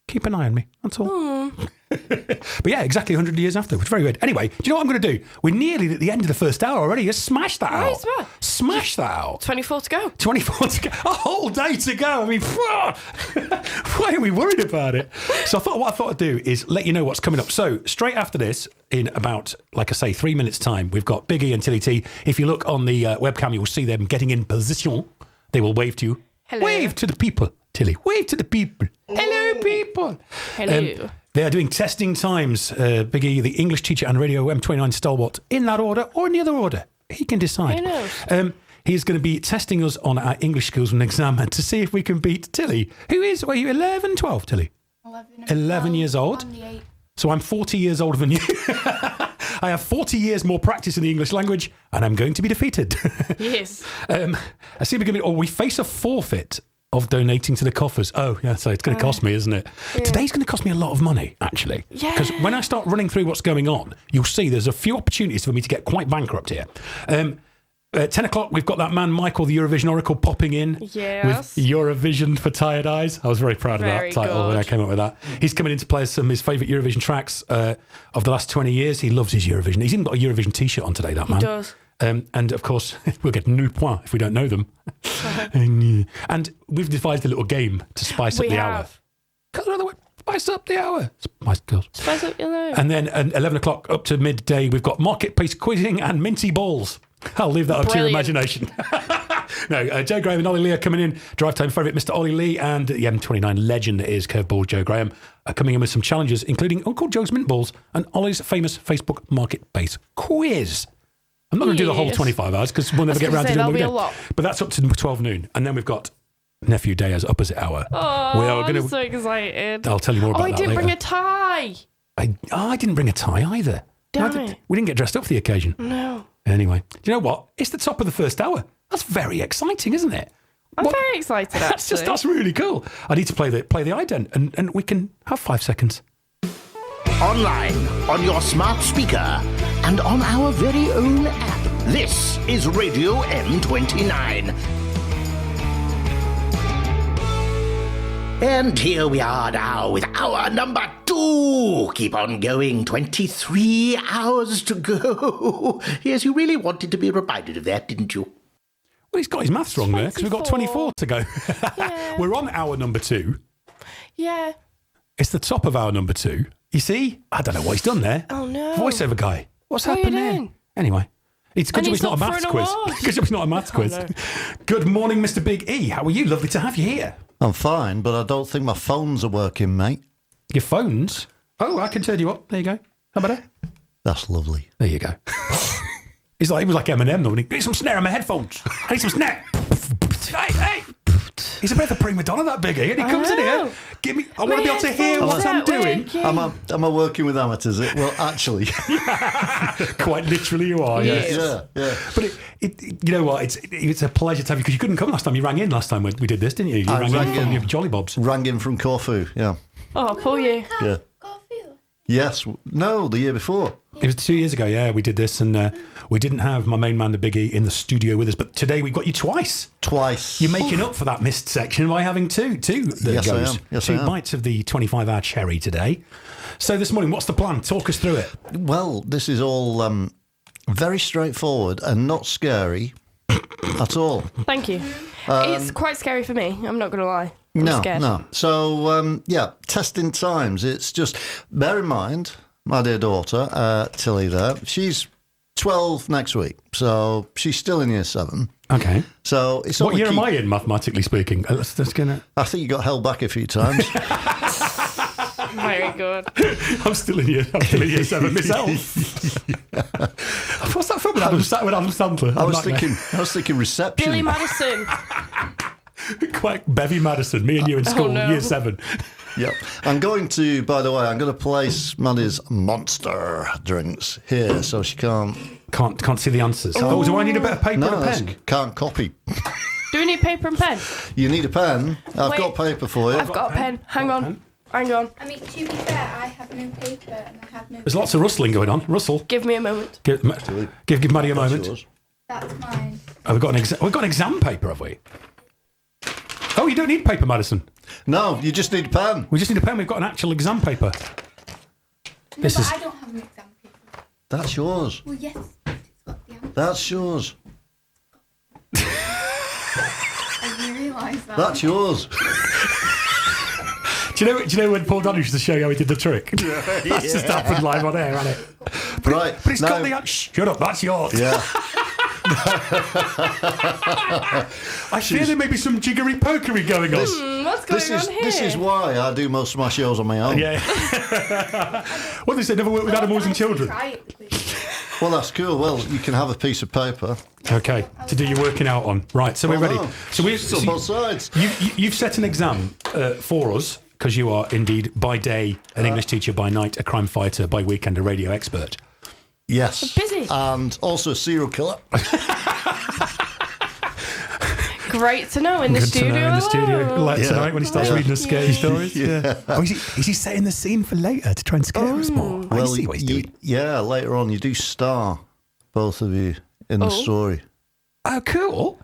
keep an eye on me. That's all. But yeah, exactly 100 years after, which is very weird. Anyway, do you know what I'm going to do? We're nearly at the end of the first hour already. Just smash that Right, out. well. Smash that out. 24 to go. 24 to go. A whole day to go. I mean, why are we worried about it? So what I thought I'd do is let you know what's coming up. So straight after this, in about, like I say, 3 minutes' time, we've got Big E and Tilly T. If you look on the webcam, you'll see them getting in position. They will wave to you. Hello. Wave to the people, Tilly. Wave to the people. Hello, people. Hello. They are doing testing times. Big E, the English teacher and radio M29 stalwart, in that order or in the other order. He can decide. Who knows? He's going to be testing us on our English skills with an exam to see if we can beat Tilly, who is, were you 11, 12, Tilly? 11 years old. So I'm 40 years older than you. I have 40 years more practice in the English language, and I'm going to be defeated. Yes. I see we face a forfeit of donating to the coffers. Oh, yeah, so it's going to cost me, isn't it? Yeah. Today's going to cost me a lot of money, actually. Yeah. Because when I start running through what's going on, you'll see there's a few opportunities for me to get quite bankrupt here. At 10 o'clock, we've got that man, Michael, the Eurovision Oracle, popping in Yes. with Eurovision for Tired Eyes. I was very proud of Very that title when good. I came up with that. He's coming in to play us some of his favourite Eurovision tracks of the last 20 years. He loves his Eurovision. He's even got a Eurovision T-shirt on today, that man. He does. And of course, we'll get new points if we don't know them. And we've devised a little game to spice up the hour. Spice up the hour. Spice girls. Spice up your life. And then at 11 o'clock up to midday, we've got marketplace quizzing and minty balls. I'll leave that up to your Brilliant. imagination. No, Joe Graham and Ollie Lee are coming in. Drive time favourite Mr. Ollie Lee and the M29 legend that is Curveball Joe Graham are coming in with some challenges, including Uncle Joe's Mint Balls and Ollie's famous Facebook Marketplace quiz. I'm not going to do the whole Yes. 25 hours because we'll never get around to doing that'll it be a again. lot. But that's up to 12 noon. And then we've got Nephew Day as opposite hour. Oh, We are I'm gonna- so excited. I'll tell you more about I that didn't later. bring a tie. I didn't bring a tie either. Damn No, it. we didn't get dressed up for the occasion. No. Anyway, do you know what? It's the top of the first hour. That's very exciting, isn't it? I'm very excited, actually. That's really cool. I need to play the ident and we can have 5 seconds. Online, on your smart speaker, and on our very own app. This is Radio M29. And here we are now with hour number 2. Keep on going. 23 hours to go. Yes, you really wanted to be reminded of that, didn't you? Well, he's got his maths wrong there because we've got 24 to go. Yeah. We're on hour number 2. Yeah. It's the top of hour number 2. You see? I don't know what he's done there. Oh, no. Voiceover guy. What's What are you happened there? doing? Anyway. It's good And job he's it's not a up for maths an quiz. award. Good job it's not a maths quiz. no. Good morning, Mr. Big E. How are you? Lovely to have you here. I'm fine, but I don't think my phones are working, mate. Your phones? Oh, I can turn you up. There you go. How about it? That's lovely. There you go. He was like Eminem, though. Need some snare in my headphones. I need some snare. Hey. He's a bit of a prima donna, that Big E. And he comes in here. Give me. I want to be able to hear what I'm doing. Am I working with amateurs? Well, actually, Quite literally, you are. Yes. yeah. But you know what? It's a pleasure to have you because you couldn't come last time. You rang in last time we did this, didn't you? You I rang rang in from in. your Jolly Bobs. Rang in from Corfu. Yeah. Oh, poor you. Yeah. Yes. No, the year before. It was 2 years ago, yeah, we did this, and we didn't have my main man, the Big E, in the studio with us. But today we've got you twice. You're making up for that missed section by having two that Yes, I goes. am. Yes, two I am. bites of the 25-hour cherry today. So this morning, what's the plan? Talk us through it. Well, this is all very straightforward and not scary at all. Thank you. It's quite scary for me. I'm not going to lie. I'm scared. No. So, testing times. It's just, bear in mind, my dear daughter, Tilly there, she's 12 next week. So she's still in year 7. Okay. So it's What only year am I in, mathematically speaking? Let's get it. I think you got held back a few times. Very good. I'm still in year 7 myself. What's that from with Adam Sandler? I was thinking reception. Billy Madison. Quite Bevy Madison, me and you in school, no. year 7. Yep. I'm going to place Maddie's monster drinks here so she can't Can't see the answers. Oh, do I need a bit of paper and a pen? can't copy. Do we need paper and pen? You need a pen. I've Wait. got paper for you. I've got a pen. Hang on. Hang on. I mean, to be fair, I have no paper and I have no. There's lots of rustling going on. Rustle. Give me a moment. Give Maddie a moment. Yours. That's mine. Oh, we've got an exam paper, have we? Oh, you don't need paper, Madison. No, you just need a pen. We just need a pen. We've got an actual exam paper. No, This but is- I don't have an exam paper. That's yours. Well, yes, but it's got the answer. That's yours. I didn't realise that. That's yours. Do you know when Paul Donner used to show you how he did the trick? That's just happened live on air, hasn't it? Right. But it's now- got the... Shut up, that's yours. Yeah. I fear there may be some jiggery-pokery going on. What's going on here? This is why I do most of my shows on my own. Yeah. What they say, never work with animals and children. Try it, please. Well, that's cool. Well, you can have a piece of paper. Okay, to do your working out on. Right, so we're ready. no. So It's on both sides. You've set an exam for us, because you are indeed, by day, an English teacher, by night, a crime fighter, by weekend, a radio expert. Yes. Busy. And also a serial killer. Great to know in the Good studio. to know in the studio. Hello. Like tonight when he starts reading us scary stories. Yeah. Oh, is he setting the scene for later to try and scare us more? I see what he's doing. Yeah, later on you do star, both of you, in the story. Oh, cool.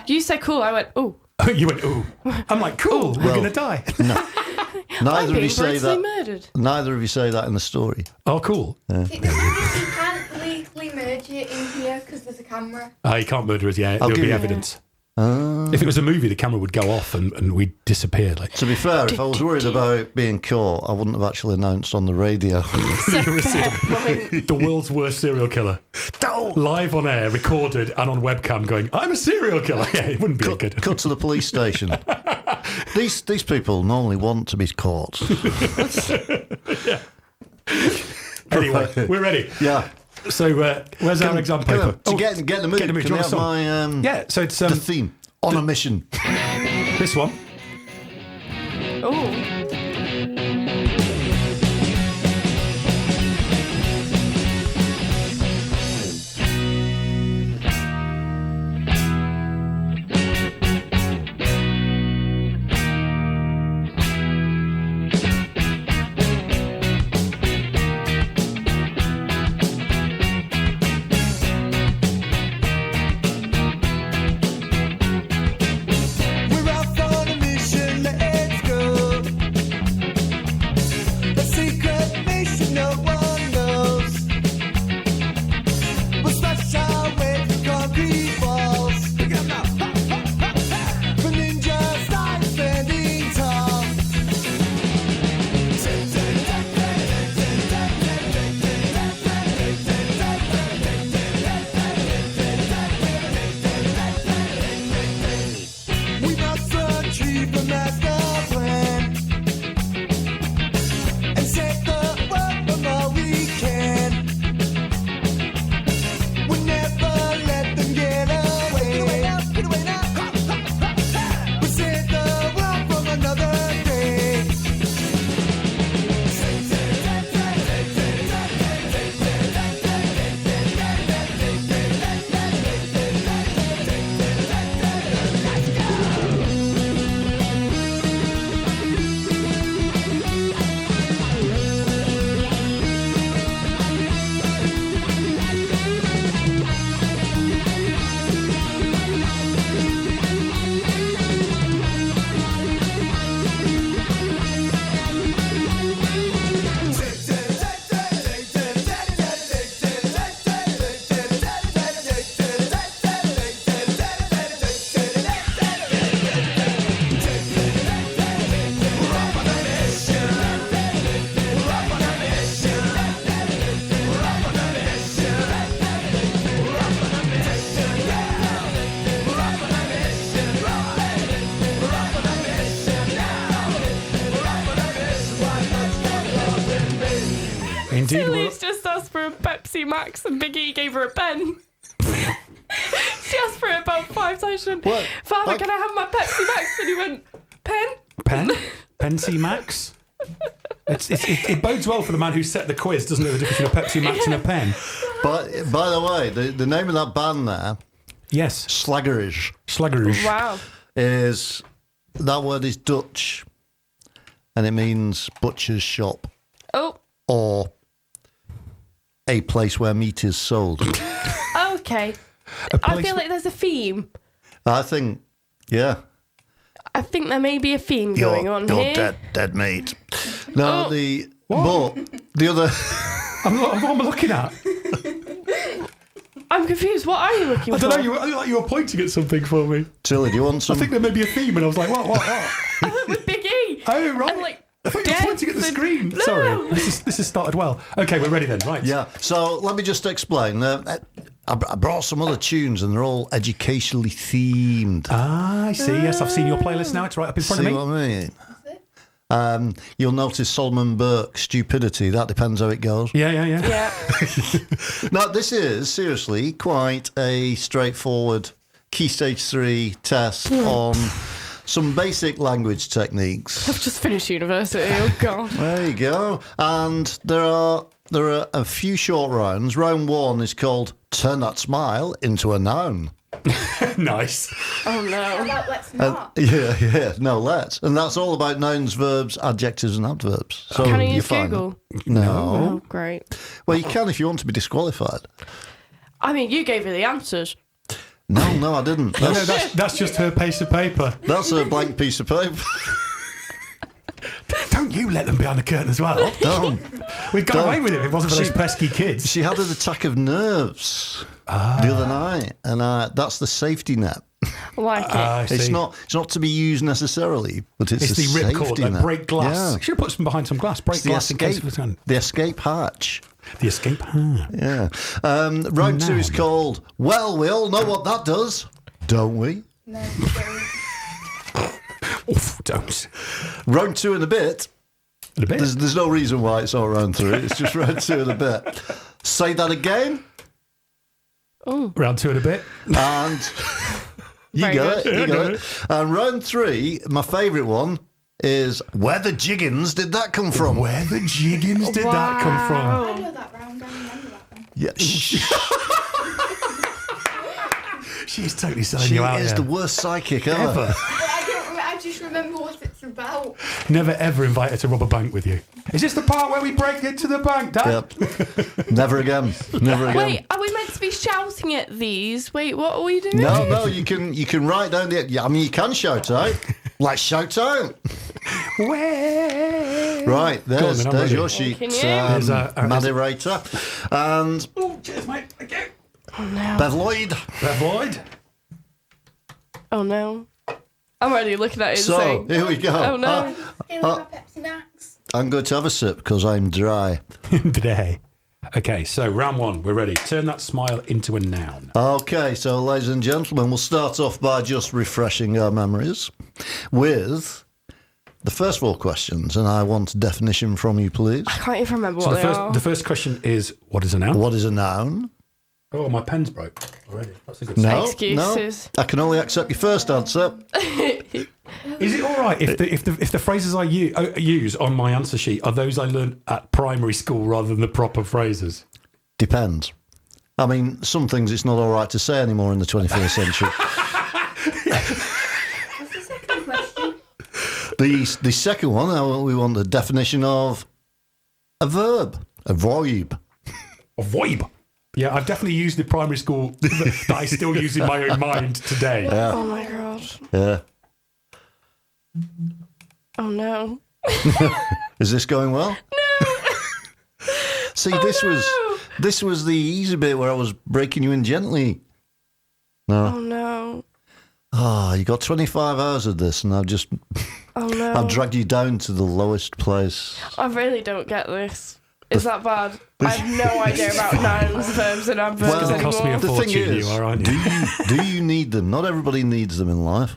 You said cool. I went, ooh. You went, ooh. I'm like, cool, we're going to die. I'm Neither of being you say brutally that. murdered. Neither of you say that in the story. Oh, cool. You can't legally merge it in here because there's a camera. You can't murder us, yeah. There I'll would give be you- evidence. If it was a movie, the camera would go off and we'd disappear. Like, To be fair, if I was worried about being caught, I wouldn't have actually announced on the radio. the world's worst serial killer. Live on air, recorded, and on webcam going, I'm a serial killer. Yeah, it wouldn't be good. Cut to the police station. These people normally want to be caught. Anyway, we're ready. Yeah. So, where's our exam paper? To get in the mood, get in the mood. can Do you I want have a song? my Yeah, so it's the theme? On a mission. this one. Ooh. We're off on a mission, let's go. A secret mission no one knows. We'll smash our way through concrete walls. Pick it up now. The ninja style standing tall. We must achieve the master plan and save the world from all we can. We'll never let them get away. Get away now, get away now. We'll save the world from another day. Indeed, Tilly's just asked for a Pepsi Max and Biggie gave her a pen. She asked for it about 5 times. She went, What? Father, What? can I have my Pepsi Max? And he went, pen? Pen? Pensy Max? It bodes well for the man who set the quiz, doesn't know the difference between a Pepsi Max and a pen. But by the way, the name of that band there Yes. Slaggerish. Slaggerish. Wow. That word is Dutch, and it means butcher's shop Oh, or a place where meat is sold. okay. A I place feel like there's a theme. I think, yeah. I think there may be a theme going on you're here. dead meat. No, Oh. the other. what am I looking at? I'm confused. What are you looking I for? don't know. You were pointing at something for me. Tilly, do you want I some? think there may be a theme, and I was like, what? I went with Big E. Oh, right. And like, I thought you were pointing at the death screen. and- Sorry. No. This has started well. Okay, we're ready then, right? Yeah. So let me just explain. I brought some other tunes, and they're all educationally themed. Ah, I see. Yes, I've seen your playlist now. It's right up in front See of me. what I mean? You'll notice Solomon Burke, Stupidity. That depends how it goes. Yeah. Yeah. Now, this is seriously quite a straightforward Key Stage 3 test on some basic language techniques. I've just finished university. Oh, God. There you go. And there are a few short rounds. Round 1 is called Turn That Smile into a Noun. Nice. Oh, no. About let's not. Yeah. No, let's. And that's all about nouns, verbs, adjectives, and adverbs. So Can I you're use fine. Google? No. Oh, great. Well, you can if you want to be disqualified. I mean, you gave her the answers. No, I didn't. No, that's just her piece of paper. That's a blank piece of paper. Don't you let them behind the curtain as well. Don't. We'd got Don't. away with it if it wasn't for those pesky kids. She had an attack of nerves the other night, and that's the safety net. Like it. I see. It's not to be used necessarily, but it's It's a the safety ripcord, like net. break glass. Yeah. Should have put some behind some glass. Break It's the glass in case escape, of the sun. the escape hatch. The escape. Ah. Yeah. Round 2 is called, well, we all know what that does, don't we? No, Oof, don't. Round 2 in a bit. In a bit. There's no reason why it's all round 3. It's just round 2 in a bit. Say that again, Round 2 in a bit. and you Very got good. it. You got it. And round 3, my favourite one, is where the jiggins did that come from? Where the jiggins did that come from? I know that round. I remember that one. Yeah. She's totally selling She you out is here. the worst psychic ever. Ever. But I just remember what it's about. Never ever invite her to rob a bank with you. Is this the part where we break into the bank, Dad? Yep. Never again. Never again. Wait, are we meant to be shouting at these? Wait, what are we doing? No, you can write down the. Yeah, I mean, you can shout out. Like shout out. Where? Right, Go on there's then, I'm ready. your sheet, Can you? There's a- moderator, and Oh, cheers, mate. Thank you. Oh, no. Bev Lloyd. Bev Lloyd. Oh, no. I'm already looking at it and So saying, here we go. oh, no. Here's my Pepsi Max. I'm going to have a sip because I'm dry. Today. Okay, so round 1, we're ready. Turn that smile into a noun. Okay, so ladies and gentlemen, we'll start off by just refreshing our memories with the first 4 questions, and I want a definition from you, please. I can't even remember So what they are. the first question is, what is a noun? What is a noun? Oh, my pen's broke already. That's a good No, Excuses. no. I can only accept your first answer. Is it all right if the phrases I use on my answer sheet are those I learned at primary school rather than the proper phrases? Depends. I mean, some things it's not all right to say anymore in the 21st century. What's the second question? The second one, we want the definition of a verb, a verb. A vibe. Yeah, I've definitely used the primary school that I still use in my own mind today. Oh, my God. Yeah. Oh, no. Is this going well? No. See, this was the easy bit where I was breaking you in gently. Oh, No. no. Oh, you got 25 hours of this, and I've just Oh, no. I've dragged you down to the lowest place. I really don't get this. Is that bad? I have no idea about nouns, verbs, and adverbs Well, It cost me a anymore. The thing fortune, is, you are, aren't you? do you need them? Not everybody needs them in life.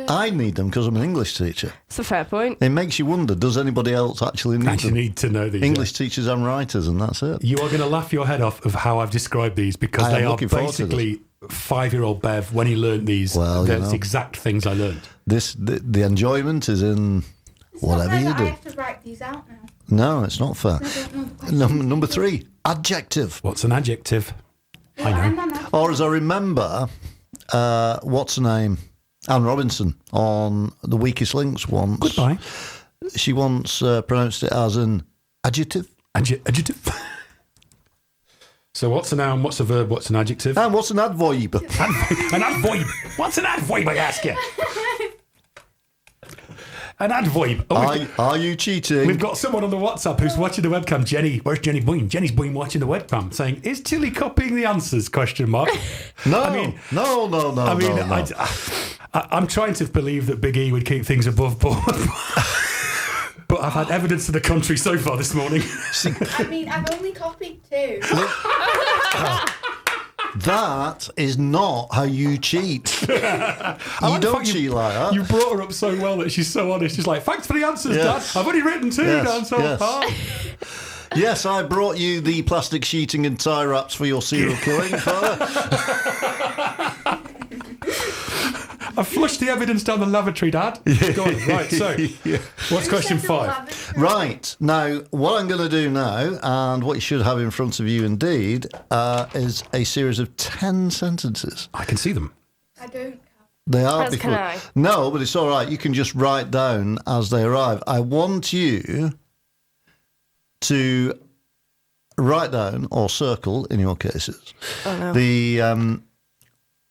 I need them because I'm an English teacher. It's a fair point. It makes you wonder, does anybody else actually need Actually them? need to know these. English teachers and writers, and that's it. You are going to laugh your head off of how I've described these because I am they are looking forward to basically 5-year-old Bev when he learned these. Well, you that's know. exact things I learned. The enjoyment is in It's whatever not you fair that I do. have to write these out now. No, it's not fair. I don't know the question. Number 3, adjective. What's an adjective? I know. I'm on that Or as I remember, what's her name? Anne Robinson on The Weakest Links once. Goodbye. She once pronounced it as an adjective. Adjective. So what's a noun, what's a verb, what's an adjective? And what's an adverb? An adverb. What's an adverb, I ask you? An adverb. Oh, Are you cheating? we've got someone on the WhatsApp who's watching the webcam. Jenny, where's Jenny Boyne? Jenny's Boyne watching the webcam saying, is Tilly copying the answers? Question mark. No, I mean, no. I mean, no. I'm trying to believe that Big E would keep things above board. But I've had evidence to the contrary so far this morning. I mean, I've only copied 2. That is not how you cheat. You don't cheat like that. You brought her up so well that she's so honest. She's like, thanks for the answers, Yes. Dad. I've only written 2 Yes, down so yes. far. Yes, I brought you the plastic sheeting and tie wraps for your serial killing, Father. I flushed the evidence down the lavatory, Dad. Go on. Right, so what's question 5? Right, now, what I'm going to do now, and what you should have in front of you indeed, is a series of 10 sentences. I can see them. I don't. They are As can I. No, but it's all right. You can just write down as they arrive. I want you to write down, or circle in your cases, the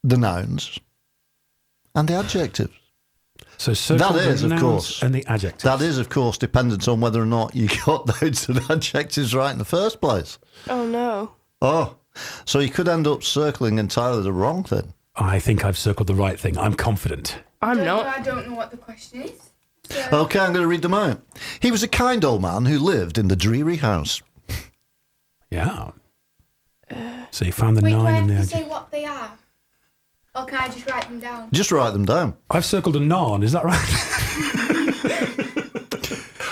nouns and the adjectives. So circle That is, the of nouns course. and the adjectives. That is, of course, dependent on whether or not you got those adjectives right in the first place. Oh, no. Oh, so you could end up circling entirely the wrong thing. I think I've circled the right thing. I'm confident. I'm I not. don't know what the question is. So, Okay, I'm going to read them out. He was a kind old man who lived in the dreary house. Yeah. So you found the wait, do I 9 have and the to adjective. say what they are? Or can I just write them down? Just write them down. I've circled a noun, is that right?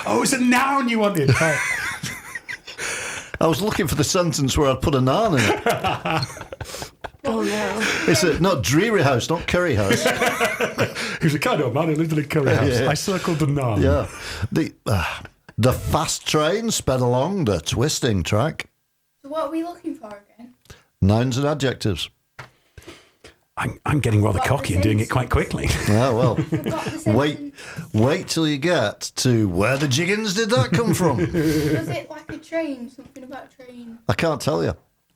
Oh, it's a noun you wanted. Right. I was looking for the sentence where I'd put a noun in it. Oh, no. It's not dreary house, not curry house. He was a kind of man who lived in a curry house. Yeah. I circled the noun. Yeah. The fast train sped along the twisting track. So what are we looking for again? Nouns and adjectives. I'm getting rather What cocky and doing it quite percentage? quickly. Yeah, well, Forgot the sentence. wait till you get to where the jiggins did that come from. Was it like a train? Something about a train? I can't tell you.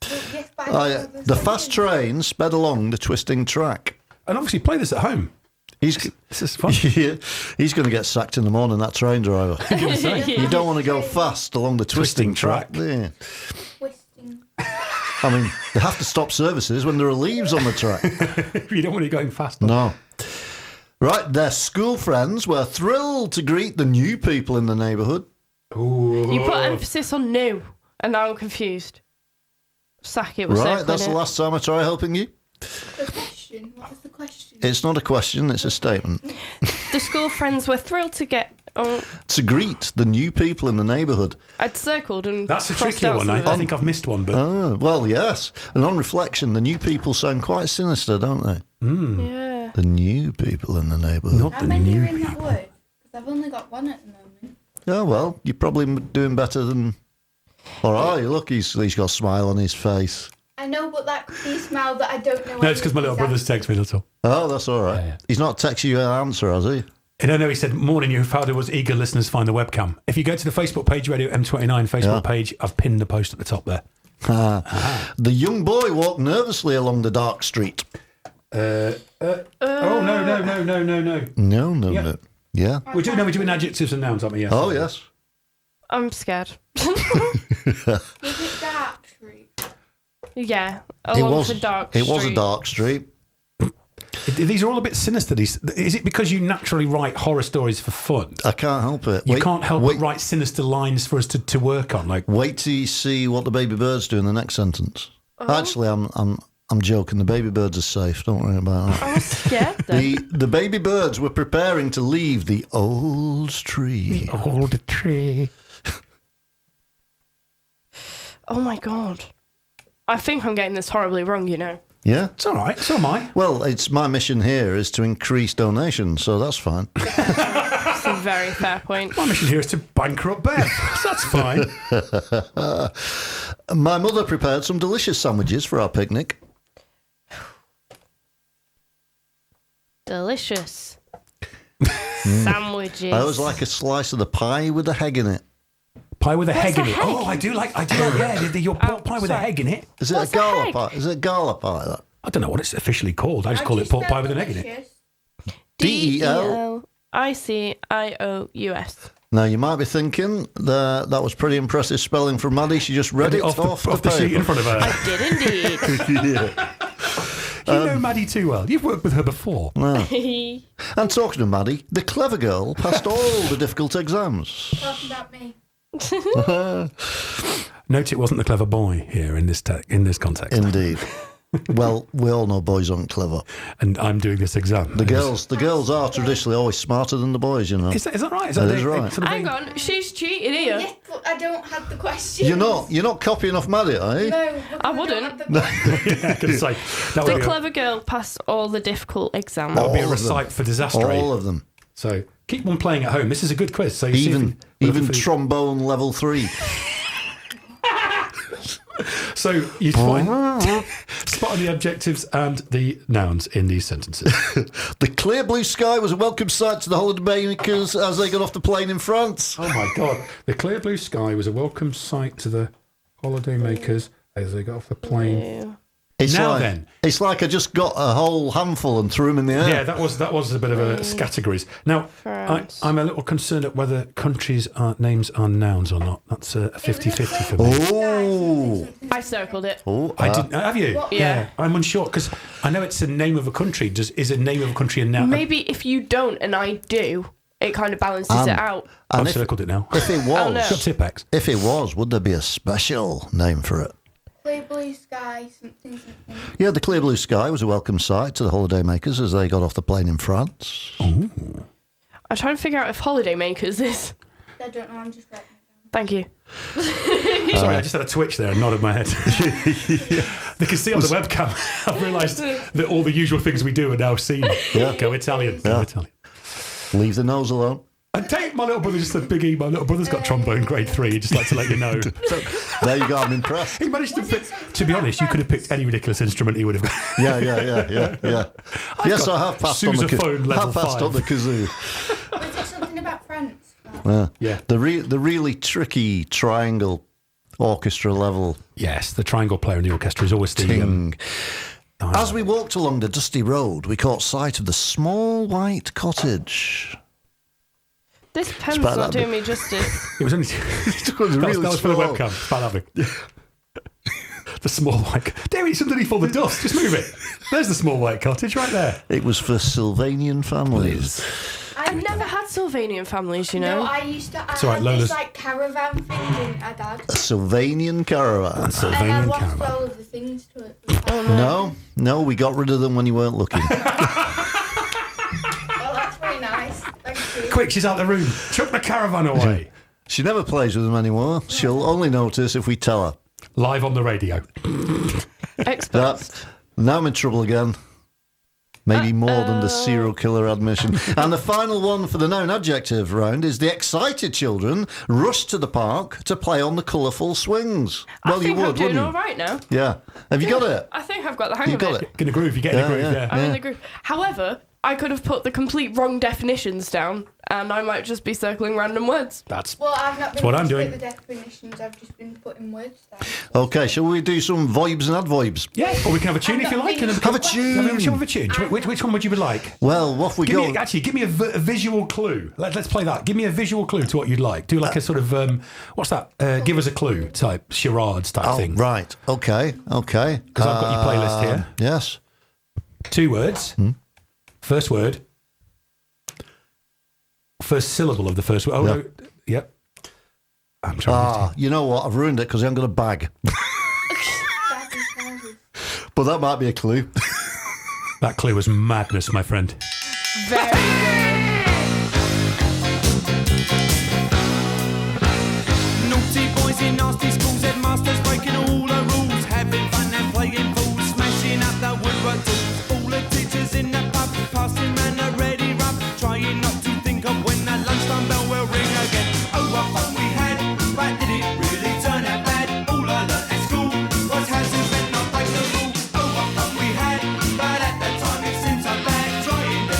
Well, yes, but I don't know The fast train sped along the twisting track. And obviously play this at home. This is fun. He's going to get sacked in the morning, that train driver. You don't want to go fast along the twisting track. do you? Twisting. I mean, they have to stop services when there are leaves on the track. You don't want to be going fast. No. Right, their school friends were thrilled to greet the new people in the neighbourhood. Ooh. You put emphasis on new, and now I'm confused. Sack it was Right, that's the last time I try helping you. The question. What was the question? It's not a question, it's a statement. The school friends were thrilled to get. Oh, To greet the new people in the neighbourhood. I'd circled and. That's a crossed trickier out one. some I of it. think I've missed one, but Oh, well, yes. And on reflection, the new people sound quite sinister, don't they? Yeah. The new people in the neighbourhood. not How the many new. are in that word? Because I've only got one at the moment. Oh, well, you're probably doing better than... All right, look, he's got a smile on his face. I know, but that could be a smile that I don't know. No, it's because my little brother's text me, that's all. Oh, that's all right. Yeah. He's not texting you an answer, has he? No, he said, morning, you found it was eager listeners find the webcam. If you go to the Facebook page, Radio M29 Facebook page, I've pinned the post at the top there. The young boy walked nervously along the dark street. Oh, no. No. Yeah. Yeah. We're doing adjectives and nouns, aren't we? Yes. Oh, yes. I'm scared. Was it dark street? Yeah. Along the dark It street. was a dark street. These are all a bit sinister. Is it because you naturally write horror stories for fun? I can't help it. You can't help but write sinister lines for us to work on. Like, wait till you see what the baby birds do in the next sentence. Actually, I'm joking. The baby birds are safe. Don't worry about that. I was scared then. The baby birds were preparing to leave the old tree. old tree. Oh my god. I think I'm getting this horribly wrong, you know. Yeah? It's all right. So am I. Well, it's my mission here is to increase donations, so that's fine. That's a very fair point. My mission here is to bankrupt Beth. So that's fine. My mother prepared some delicious sandwiches for our picnic. Delicious. Sandwiches. I always like a slice of the pie with the egg in it. Pie with a What's egg in a it. egg? Oh, I do like your pork pie with a egg in it. Is it What's a gala egg? pie? Is it a gala pie? That? I don't know what it's officially called. I just call it pork pie with an egg in it. DEL. DELICIOUS. Now, you might be thinking that was pretty impressive spelling from Maddie. She just read it off the sheet in front of her. I did indeed. Yeah. You know Maddie too well. You've worked with her before. And talking of Maddie, the clever girl passed all the difficult exams. Talking about me. Note it wasn't the clever boy here in this context. Indeed. Well, we all know boys aren't clever. And I'm doing this exam. The girls are traditionally always smarter than the boys, you know. Is that right? That is right. Hang on, she's cheated here. Yes, but I don't have the question. You're not copying off Maddie, are you? No, I wouldn't. Yeah, I can say that would The be clever girl passed all the difficult exams. that would be a All of them. recite for disaster. All of them. So keep one playing at home. This is a good quiz. So you see Even if you- trombone level 3. So you spot on the adjectives and the nouns in these sentences. The clear blue sky was a welcome sight to the holidaymakers as they got off the plane in France. Oh my God! The clear blue sky was a welcome sight to the holidaymakers as they got off the plane. It's Now like, then. it's like I just got a whole handful and threw them in the air. Yeah, that was a bit of a categories. Now, I'm a little concerned at whether countries' names are nouns or not. That's a 50-50 for me. Oh, I circled it. I didn't. Have you? Yeah. I'm unsure because I know it's the name of a country. Is a name of a country a noun? Maybe if you don't and I do, it kind of balances it out. I've circled it now. if it was, Oh, no. Got Tipex. if it was, would there be a special name for it? Clear blue sky, something. Yeah, the clear blue sky was a welcome sight to the holidaymakers as they got off the plane in France. Oh. I'm trying to figure out if holidaymakers is. I don't know, I'm just writing it down. Thank you. Sorry, I just had a twitch there and nodded my head. They can see on the webcam. I've realised that all the usual things we do are now seen. Yeah. Go Italian. Go Yeah. Italian. Leave the nose alone. And take my little brother, just a biggie. My little brother's got trombone grade 3. He'd just like to let you know. There you go, I'm impressed. He managed to pick, to be honest, you could have picked any ridiculous instrument he would have got. Yeah. Yes, got I have passed on sousaphone level 5. on the kazoo. Was it something about France? Yeah. The really tricky triangle orchestra level Yes, the triangle player in the orchestra is always the... ting. As we walked along the dusty road, we caught sight of the small white cottage. This pen's about not that doing me justice. It was only... It was that really was for the small. webcam. It's bad having. The small white... There, it's underneath all the dust. Just move it. There's the small white cottage right there. It was for Sylvanian families. I've never had Sylvanian families, you know. No, I used to. I all right, had Lola's- this like caravan thing, didn't I, Dad? A Sylvanian caravan. And I Sylvanian lost caravan. all of the things to it. No, we got rid of them when you weren't looking. Well, that's very nice. Thank you. Quick, she's out the room. Chuck the caravan away. She never plays with them anymore. She'll only notice if we tell her. Live on the radio. Experts. Now I'm in trouble again. Maybe more than the serial killer admission. And the final one for the noun adjective round is the excited children rushed to the park to play on the colourful swings. Well, I think you would, I'm doing wouldn't all you? right now. Yeah. Have you got it? I think I've got the hang You of got it. it. In a groove. You get in a groove, yeah. I'm in the groove. However, I could have put the complete wrong definitions down, and I might just be circling random words. That's Well, I've not been what I'm able to doing. get the definitions. I've just been putting words down. Okay, shall we do some vibes and adverbs? Yeah, or we can have a tune if you like. And Have a tune. Shall we have a tune? Which one would you like? Well, what we Give go... me, actually, give me a visual clue. Let's play that. Give me a visual clue to what you'd like. Do like a sort of, what's that? Give us a clue type, charades type thing. Right. Okay. Because I've got your playlist here. Yes. 2 words. First word. First syllable of the first word. Oh, no. Yep. I'm trying You know what? I've ruined it because I haven't got a bag. But that might be a clue. That clue was madness, my friend. Very good. Naughty boys in nasty schools, headmasters breaking all the rules, having fun and playing fools, smashing up the woodwork tools. All the teachers in the pub, passing round a ready rub, trying not to think of when that lunchtime bell will ring again. Oh, what fun we had, but did it really turn out bad? All I learnt at school was how to bend, not break the rule. Oh, what fun we had, but at that time it seemed so bad, trying to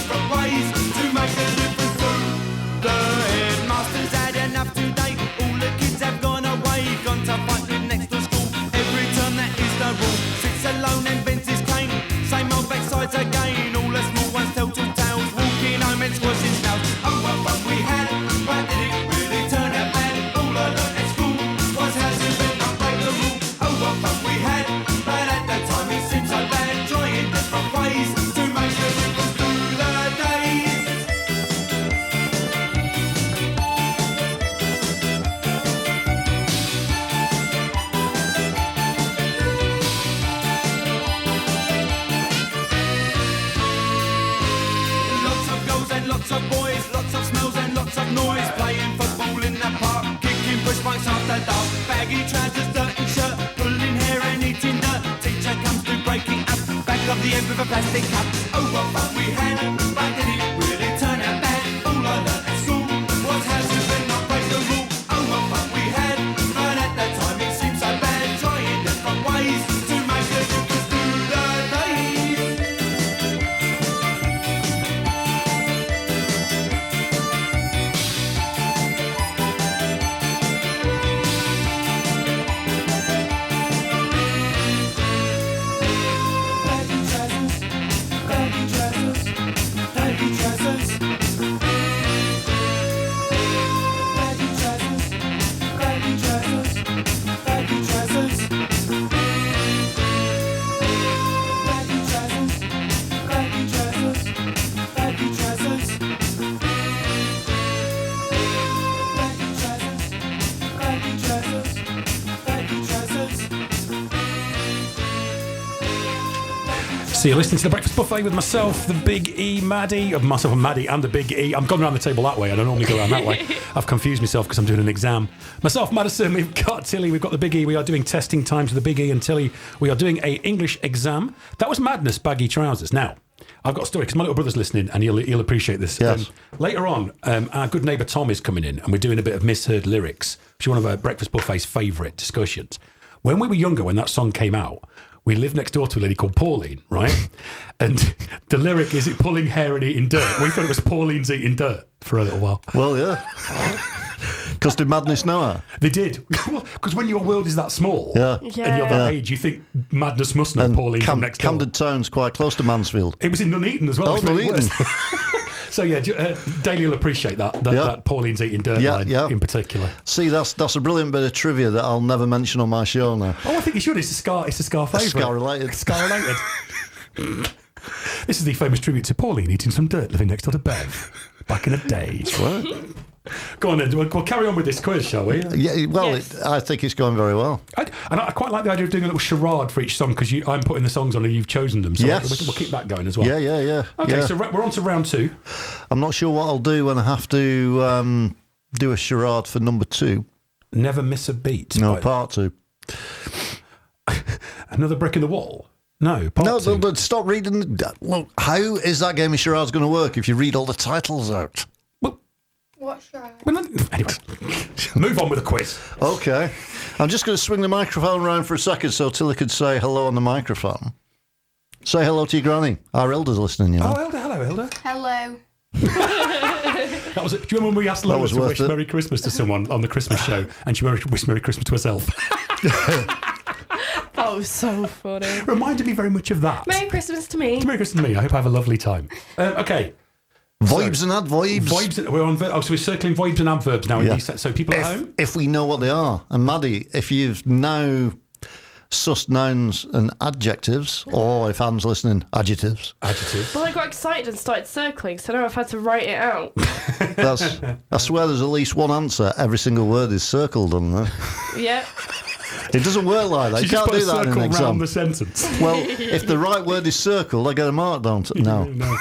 of the end with a plastic cup. Oh, what fun we had, but did it really turn out bad? All I learned at school was how to then not break the rule. Oh, what fun we had, but at that time it seemed so bad. Trying different ways to make the difference through the days. So you're listening to The Breakfast Buffet with myself, the Big E, Maddie, myself and Maddie and the Big E. I'm going around the table that way. I don't normally go around that way. I've confused myself because I'm doing an exam. Myself, Madison, we've got Tilly, we've got the Big E. We are doing testing times with the Big E and Tilly. We are doing a English exam. That was madness, baggy trousers. Now, I've got a story because my little brother's listening and he'll appreciate this. Yes. Later on, our good neighbour Tom is coming in and we're doing a bit of misheard lyrics, which is one of our Breakfast Buffet's favourite discussions. When we were younger, when that song came out, we lived next door to a lady called Pauline, right? And the lyric is it pulling hair and eating dirt. We thought it was Pauline's eating dirt for a little while. Well, yeah. Because did Madness know her? They did. Because when your world is that small Yeah. and you're that age, you think Madness must know Pauline from next door. Camden Town's quite close to Mansfield. It was in Nuneaton as well. Oh, which made it Nuneaton. worse. So yeah, Daly will appreciate that Pauline's eating dirt line in particular. See, that's a brilliant bit of trivia that I'll never mention on my show now. Oh, I think you should. It's a Scar favourite. Scar related. Scar related. This is the famous tribute to Pauline eating some dirt living next door to Bev back in the day. That's right. Go on then, we'll carry on with this quiz, shall we? Yeah, well, Yes. I think it's going very well. I quite like the idea of doing a little charade for each song because I'm putting the songs on and you've chosen them. So Yes. we'll keep that going as well. Yeah. Okay, yeah. so we're on to round 2. I'm not sure what I'll do when I have to do a charade for number 2. Never miss a beat. No, Right. part 2. Another brick in the wall. No, part 2. No, stop reading. Look, how is that game of charades going to work if you read all the titles out? What's your Anyway, move on with the quiz. Okay. I'm just going to swing the microphone around for a second so Tilly could say hello on the microphone. Say hello to your granny. Our Elder's listening, you know. Oh, Elder, hello, Elder. hello? That was it. Do you remember when we asked Lola was to worth wish it. Merry Christmas to someone on the Christmas show and she wished Merry Christmas to herself? That was so funny. Reminded me very much of that. Merry Christmas to me. Merry Christmas to me. I hope I have a lovely time. Okay. Voibs and adverbs. Voibs. We're on. So we're circling voibs and adverbs now. Yeah. So people at home. If we know what they are. And Maddie, if you've now sussed nouns and adjectives, or if Anne's listening, adjectives. Adjectives. Well, I got excited and started circling, so now I've had to write it out. I swear there's at least one answer. Every single word is circled on there. Yeah. It doesn't work like that. She You just can't put do a that in circle an round exam. the sentence. Well, if the right word is circled, I get a mark, don't I? No.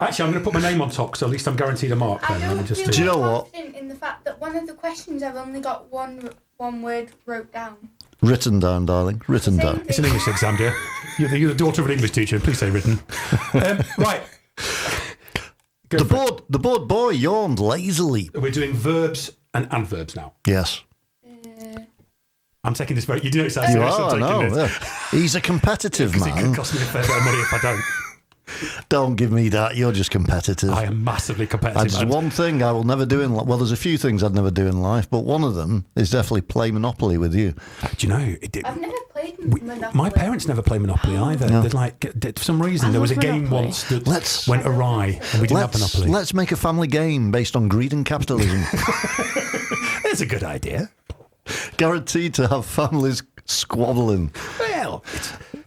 Actually, I'm going to put my name on top, so at least I'm guaranteed a mark. I Then. Let me don't just feel Do you know what? confident in the fact that one of the questions I've only got one word wrote down. Written down, darling. Written Same down. thing. It's an English exam, dear. You're the daughter of an English teacher. Please say written. Right. Go The for it. bored boy yawned lazily. We're doing verbs and adverbs now. Yes. I'm taking this very. You do know it sounds You serious. are, I'm I taking know. this. Yeah. He's a competitive Because it could man. cost me a fair bit of money if I don't. Don't give me that. You're just competitive. I am massively competitive. There's one thing I will never do in life. Well, there's a few things I'd never do in life, but one of them is definitely play Monopoly with you. Do you know? I've never played Monopoly. My parents never play Monopoly either. No. They're like, for some reason, there was a love game Monopoly. once that Let's- went awry and we didn't have Monopoly. Let's make a family game based on greed and capitalism. That's a good idea. Guaranteed to have families squabbling. Well,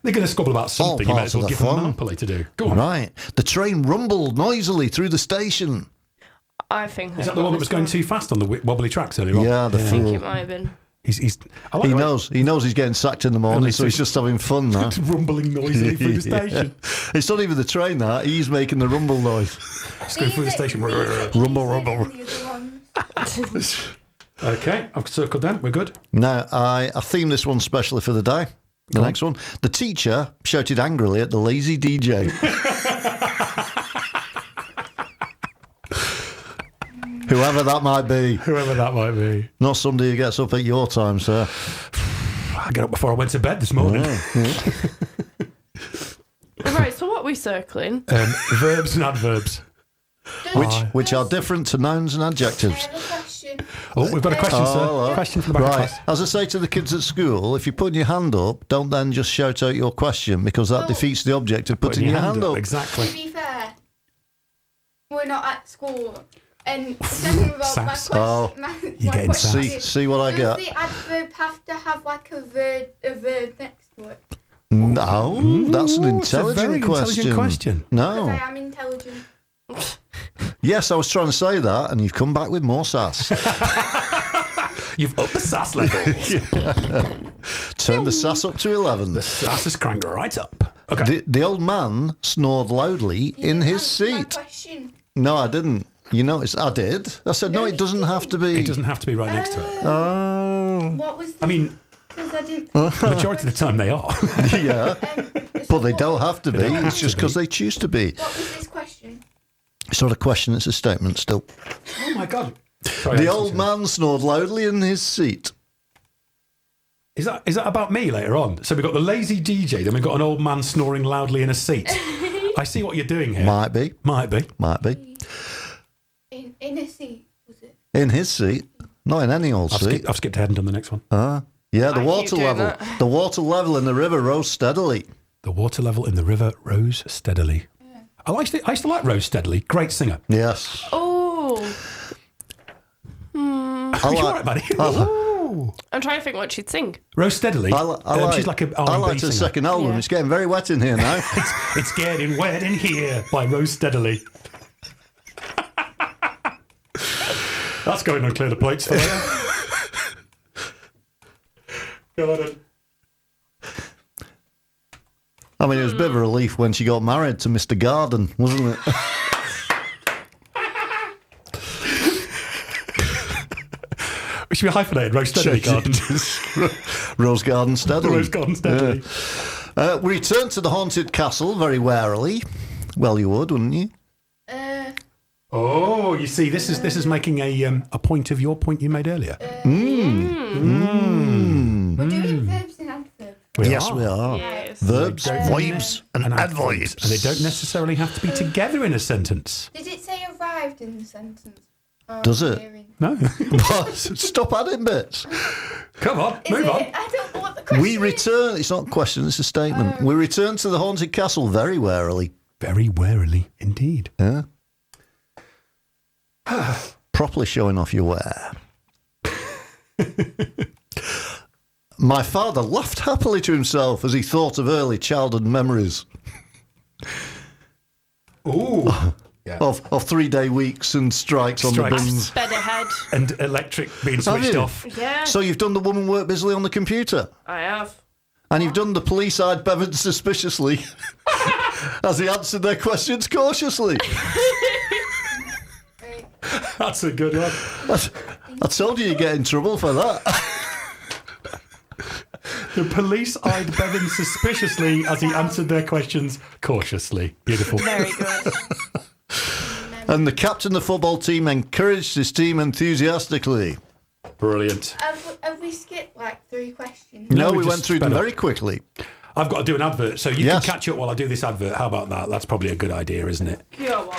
they're going to squabble about something. You might parts as well of the give them fun. Monopoly to do. Go on. Right. The train rumbled noisily through the station. I think. Is that the one that was going too fast on the wobbly tracks earlier on? Yeah, the I think fool. it might have been. I like He the way- knows. He knows he's getting sacked in the morning, Only so he's two- just having fun now. rumbling noisily through the Yeah. station. It's not even the train that. He's making the rumble noise. Just going through the station. Rumble, rumble. Okay, I've circled down. We're good. Now, I themed this one specially for the day. The next one. The teacher shouted angrily at the lazy DJ. Whoever that might be. Whoever that might be. Not somebody who gets up at your time, sir. I got up before I went to bed this morning. Right, so what are we circling? Verbs and adverbs. Which are different to nouns and adjectives. Oh, we've got a question, sir. hello. Question from the back of Right. class. As I say to the kids at school, if you're putting your hand up, don't then just shout out your question because that defeats the object of putting your hand up. Exactly. To be fair, we're not at school. And second of all, my Sass. question, my getting question sass. is, See what I does get? the adverb have to have like a verb next to it? No, that's an it's a intelligent very intelligent question. Because No. I am intelligent. Yes, I was trying to say that, and you've come back with more sass. You've upped the sass level. Turn the sass up to 11. Sass is cranked right up. Okay. The old man snored loudly in his Answer my seat. question. No, I didn't. You noticed I did. I said, no, it doesn't have to be. It doesn't have to be right next to it. Oh. What was the... I mean, Because I didn't... majority of the time they are. Yeah. But they don't have to be. don't have It's just to be. because they choose to be. What was this question? It's not a question, it's a statement still. Oh, my God. Sorry, The I old man snored loudly in his seat. Is that about me later on? So we've got the lazy DJ, then we've got an old man snoring loudly in a seat. I see what you're doing here. Might be. Might be. Might be. In a seat, was it? In his seat. Not in any old seat. I've skipped ahead and done the next one. Yeah, the I water keep doing level. that. The water level in the river rose steadily. The water level in the river rose steadily. I used to like Rose Steadily. Great singer. Yes. Oh, I You all like, right, buddy? I, Ooh. I'm trying to think what she'd sing. Rose Steadily. She's like a R&B I liked her singer. second album. Yeah. It's getting very wet in here now. It's getting wet in here by Rose Steadily. That's going on Clear the Plates for you. Go on then. I mean, it was a bit of a relief when she got married to Mr. Garden, wasn't it? We should be hyphenated. Rose Steadily Garden. Rose Garden steadily. Rose Garden Steadily. We returned to the haunted castle very warily. Well, you would, wouldn't you? Oh, you see, this is making a point of your point you made earlier. We're doing verbs and adverbs. Yes, we are. Yes. Verbs, They don't- vibes, and adverbs. And they don't necessarily have to be together in a sentence. Did it say arrived in the sentence? Oh, Does it? hearing. No. What? Stop adding bits. Come on, Is move it? on. I don't know what the question We is. return. It's not a question, it's a statement. We returned to the haunted castle very warily. Very warily indeed. Yeah. Properly showing off your wear. My father laughed happily to himself as he thought of early childhood memories Ooh. Yeah. of 3-day weeks and strikes on the Strikes. bins. Sped ahead. And electric being Have switched you? off. Yeah, So you've done the woman work busily on the computer, I have. and you've done the police eyed Bevan suspiciously as he answered their questions cautiously. That's a good one. I told you you'd get in trouble for that. The police eyed Bevan suspiciously as he answered their questions cautiously. Beautiful. Very good. And the captain of the football team encouraged his team enthusiastically. Brilliant. Have we skipped like 3 questions? No, we we just went through them sped up. very quickly. I've got to do an advert, so you Yes. can catch up while I do this advert. How about that? That's probably a good idea, isn't it? Go on.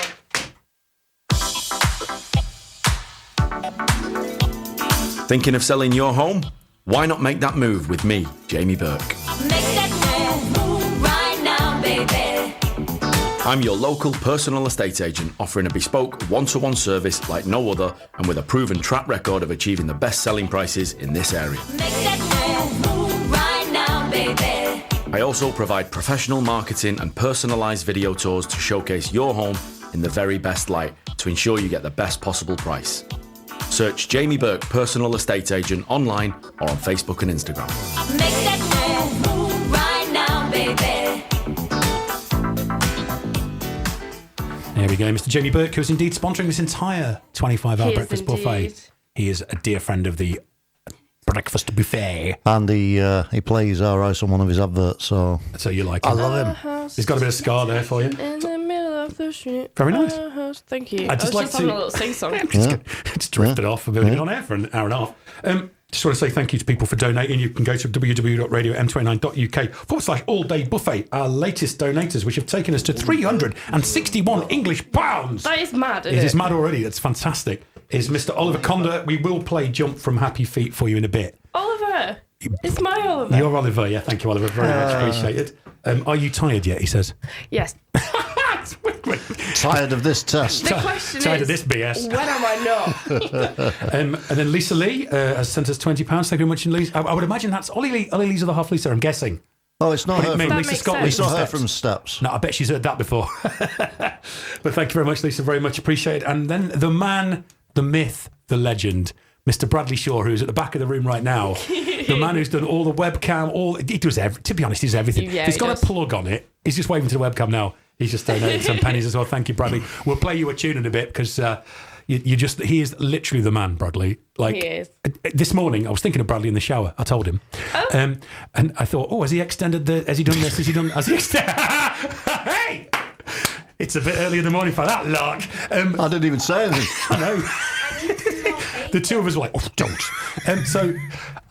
Thinking of selling your home? Why not make that move with me, Jamie Burke? Make that move right now, baby. I'm your local personal estate agent offering a bespoke one-to-one service like no other and with a proven track record of achieving the best selling prices in this area. Make that move right now, baby. I also provide professional marketing and personalised video tours to showcase your home in the very best light to ensure you get the best possible price. Search Jamie Burke Personal Estate Agent online or on Facebook and Instagram. Make that move right now, baby. There we go. Mr. Jamie Burke, who's indeed sponsoring this entire 25-hour He is breakfast buffet. indeed. He is a dear friend of the breakfast buffet. And he plays our house on one of his adverts, so you like him. I love him. He's got a bit of scar there for you. In the middle of the street. Very nice. Thank you. I'd just I like was just having to- a little sing-song. Just drifted off. We've been on air for an hour and a half. Just want to say thank you to people for donating. You can go to www.radio.m29.uk/all-day buffet. Our latest donators, which have taken us to £361 English pounds. That is mad, It isn't is mad already. That's fantastic. Is Mr. Oliver Conda. We will play Jump from Happy Feet for you in a bit. Oliver. It's my Oliver. You're Oliver, yeah. Thank you, Oliver. Very much appreciated. Are you tired yet? He says. Yes. Tired of this test. The question Tired is, of this BS. when am I not? And then Lisa Lee has sent us £20. Thank you very much, Lisa. I would imagine that's Ollie Lee. Ollie Lee's other half, Lisa, I'm guessing. Oh, it's not her. Maybe From, Lisa Scott. it's not her from Steps. No, I bet she's heard that before. But thank you very much, Lisa. Very much appreciated. And then the man, the myth, the legend, Mr. Bradley Shaw, who's at the back of the room right now. The man who's done all the webcam, he does to be honest, he does everything. Yeah, if he's he got does. a plug on it, he's just waving to the webcam now. He's just donated some pennies as well. Thank you, Bradley. We'll play you a tune in a bit because he is literally the man, Bradley. Like, He is. This morning, I was thinking of Bradley in the shower. I told him. And I thought, has he extended has he done this? Has he extended? Hey! It's a bit early in the morning for that lark. I didn't even say anything. I know. The two of us were like, don't. So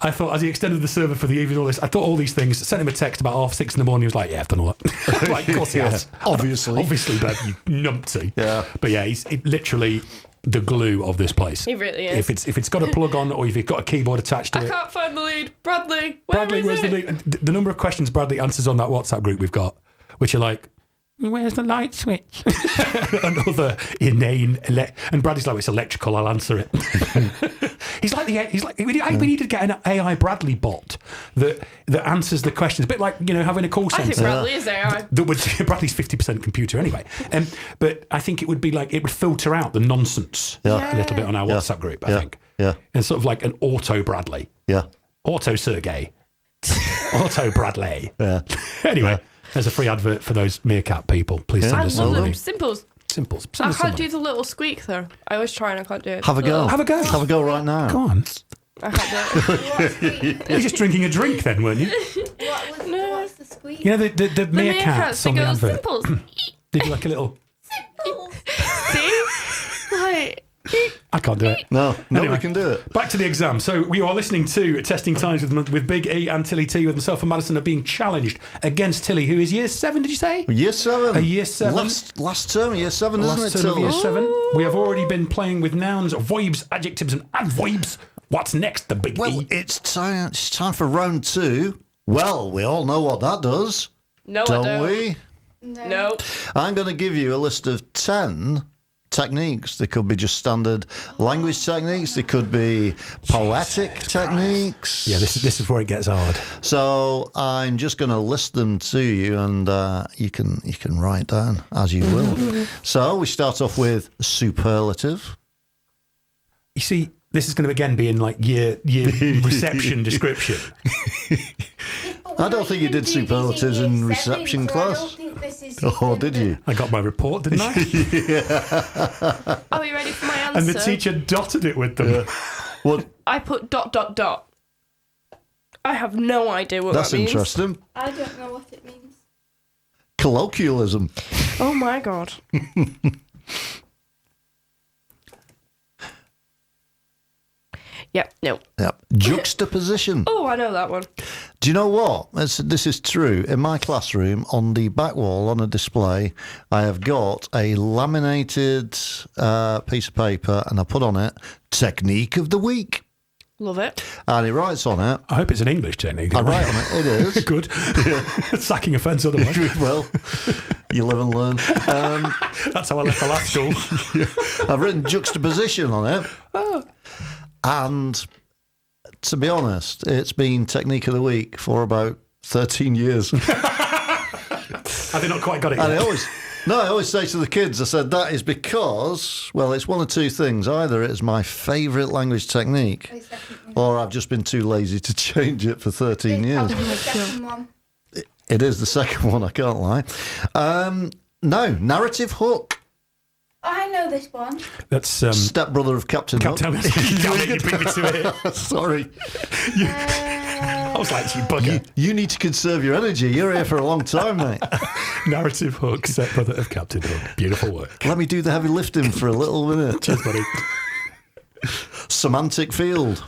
I thought, as he extended the server for the evening, all this, I thought all these things, sent him a text about 6:30 in the morning. He was like, yeah, I've done all that. Like, of course he has. Obviously, Dad, you numpty. Yeah. But yeah, he's literally the glue of this place. He really is. If it's got a plug on or if it's got a keyboard attached to I it. can't find the lead. Bradley, Bradley, where's the it? lead? And the number of questions Bradley answers on that WhatsApp group we've got, which are like, where's the light switch? Another inane. And Bradley's like, it's electrical, I'll answer it. He's like, we need to get an AI Bradley bot that answers the questions. A bit like, having a call I centre. think Bradley is AI. Bradley's 50% computer anyway. But I think it would be like, it would filter out the nonsense a little bit on our WhatsApp group, I think. Yeah. And sort of like an auto Bradley. Yeah. Auto Sergey. Auto Bradley. Yeah. Anyway, there's a free advert for those meerkat people. Please send I us love some. them. Simples. Simples. I can't do the little squeak though. I always try and I can't do it. Have a go. Have a go. Have a go right now. Go on. I can't do it. You were just drinking a drink then, weren't you? What's the squeak? You know the meerkats they on the go advert. simples. They do like a little. See? Like, I can't do it. No, nobody Anyway, can do it. Back to the exam. So we are listening to Testing Times with Big E and Tilly T, with myself and Madison are being challenged against Tilly, who is year 7, did you say? Year 7. A year 7. Last term, year 7, isn't Last it? term of year Till? 7. We have already been playing with nouns, verbs, adjectives and adverbs. What's next, the Big Well, E? it's time for round 2. Well, we all know what that does, no, I don't don't. we? No. I'm going to give you a list of 10 techniques. They could be just standard language techniques. They could be poetic techniques. Yeah, this is where it gets hard. So I'm just going to list them to you, and you can write down as you will. So we start off with superlative. You see, this is going to again be in like year reception description. I don't think you did superlatives in reception class. Oh, did you? I got my report, didn't I? Are you ready for my answer? And the teacher dotted it with them. What? I put ... I have no idea what That's that means. interesting. I don't know what it means. Colloquialism. Oh my god. Yep, no. Yep. Juxtaposition. Oh, I know that one. Do you know what? This is true. In my classroom, on the back wall, on a display, I have got a laminated piece of paper, and I put on it, Technique of the Week. Love it. And it writes on it. I hope it's an English technique. I write on it. It is. Good. Sacking offence otherwise. Well, you live and learn. That's how I left the last school. I've written juxtaposition on it. Oh. And to be honest, it's been Technique of the Week for about 13 years. Have they not quite got it yet? And I always say to the kids, I said, that is because, well, it's one of two things. Either it's my favourite language technique, or I've just been too lazy to change it for 13 years. The second one. It is the second one, I can't lie. No, narrative hook. I know this one. That's Stepbrother of Captain Hook. Damn it, you beat me to it. Sorry. I was like, you bugger. You need to conserve your energy. You're here for a long time, mate. Narrative Hook, Stepbrother of Captain Hook. Beautiful work. Let me do the heavy lifting for a little minute. Cheers, buddy. Semantic Field.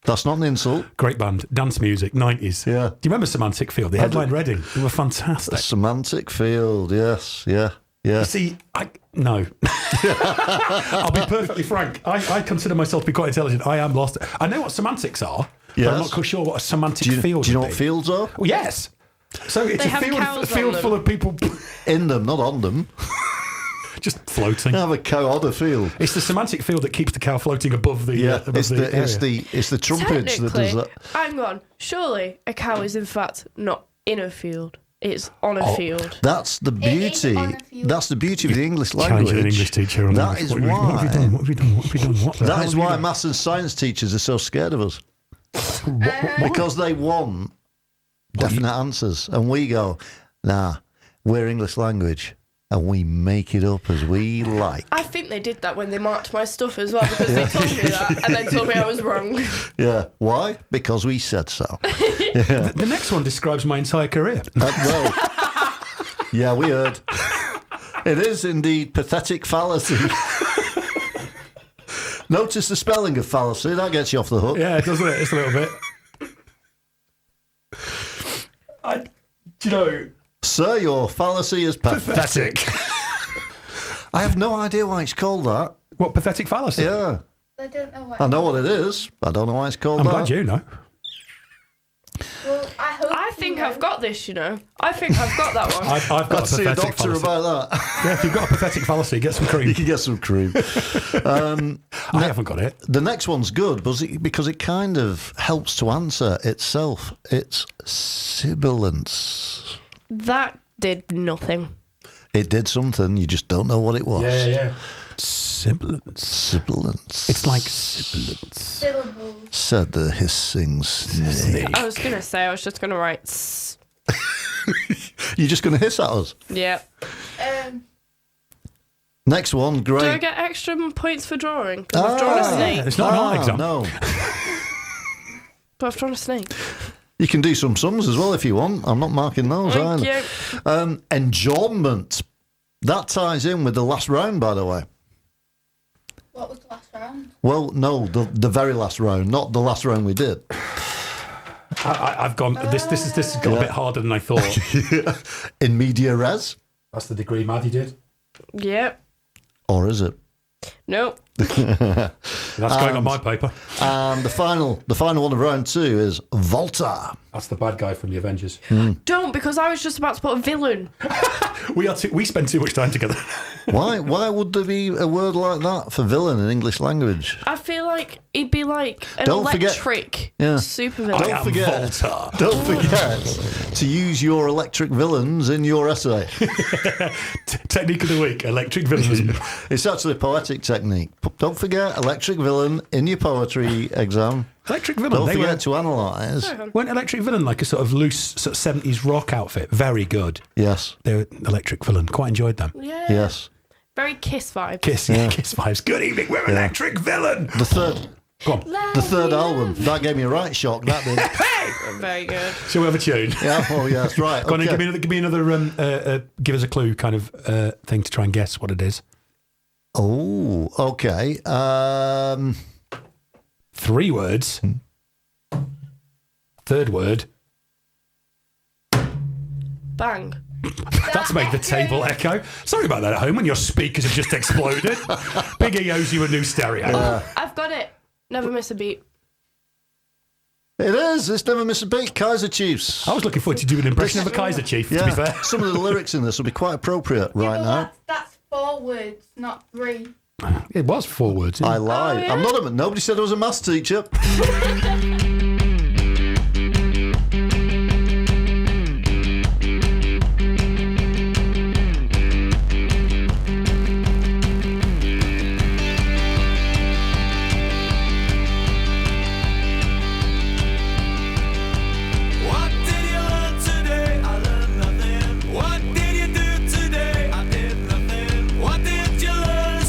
That's not an insult. Great band. Dance music, 90s. Yeah. Do you remember Semantic Field? They headlined Reading. They were fantastic. Semantic Field, yes. Yeah. You see, no. I'll be perfectly frank. I consider myself to be quite intelligent. I am lost. I know what semantics are, but I'm not quite sure what a semantic field is. Do you know what fields are? Well, yes. So it's a field full of people. In them, not on them. Just floating. Have a cow on a field. It's the semantic field that keeps the cow floating above the. It's the trumpets that does that. Hang on. Surely a cow is in fact not in a field. It's on a field. That's the beauty. That's the beauty of the English language. An English teacher. That is why. What have you done? What have you done? That is why maths and science teachers are so scared of us. Because they want definite answers, and we go, nah, we're English language. And we make it up as we like. I think they did that when they marked my stuff as well, because they told me that and then told me I was wrong. Yeah. Why? Because we said so. Yeah. The next one describes my entire career. Yeah, we heard. It is indeed pathetic fallacy. Notice the spelling of fallacy. That gets you off the hook. Yeah, doesn't it? It's a little bit. Do you know... Sir, your fallacy is pathetic. I have no idea why it's called that. What, pathetic fallacy? Yeah. I don't know what. I know what it is. I don't know why it's called that. I'm glad you know. Well, I think I've got this, you know. I think I've got that one. I've got I'd see a doctor about that. Yeah, if you've got a pathetic fallacy, get some cream. You can get some cream. I haven't got it. The next one's good because it kind of helps to answer itself. It's sibilance. That did nothing. It did something, you just don't know what it was. Yeah. Sibilance. It's like sibilance. Syllables. Said the hissing snake. I was going to say, I was just going to write You're just going to hiss at us? Yeah. Next one, great. Do I get extra points for drawing? 'Cause I've drawn a snake. It's not an art exam. No. But I've drawn a snake. You can do some sums as well if you want. I'm not marking those Thank either. you. Enjoyment. That ties in with the last round, by the way. What was the last round? Well, no, the very last round, not the last round we did. I've gone. This has got a bit harder than I thought. In media res, That's the degree Maddie did. Yep. or is it? Nope. That's going on my paper. And the final one of round two is Volta. That's the bad guy from the Avengers. Don't, because I was just about to put a villain. We spend too much time together. Why would there be a word like that for villain in English language? I feel like he'd be like an Don't forget- electric Yeah. super villain. I am Volta. Don't forget to use your electric villains in your essay. Technique of the week: electric villain. It's actually a poetic technique. Don't forget electric villain in your poetry exam. Electric villain. Don't They forget were, to analyse. weren't electric villain like a sort of loose sort of 70s rock outfit? Very good. Yes. They were electric villain. Quite enjoyed them. Yeah. Yes. Very Kiss vibe. Kiss vibes. Good evening. We're electric villain. The third. Go on. The third album. That gave me a right shock. That did. Very good. Shall we have a tune? Yeah. Oh, yes. Right. Go on, Okay. give me another. Give us a clue, kind of thing to try and guess what it is. Oh. Okay. 3 words. Third word. Bang. That's made the table echo. Sorry about that at home when your speakers have just exploded. Big E owes you a new stereo. I've got it. Never miss a beat. It is. It's Never Miss a Beat. Kaiser Chiefs. I was looking forward to doing an impression of a Kaiser Chief, to be fair. Some of the lyrics in this will be quite appropriate right now. That's 4 words, not 3. It was 4 words. I lied. Oh, yeah? I'm not nobody said I was a maths teacher. What did you learn today? I learned nothing. What did you do today? I did nothing. What did you learn?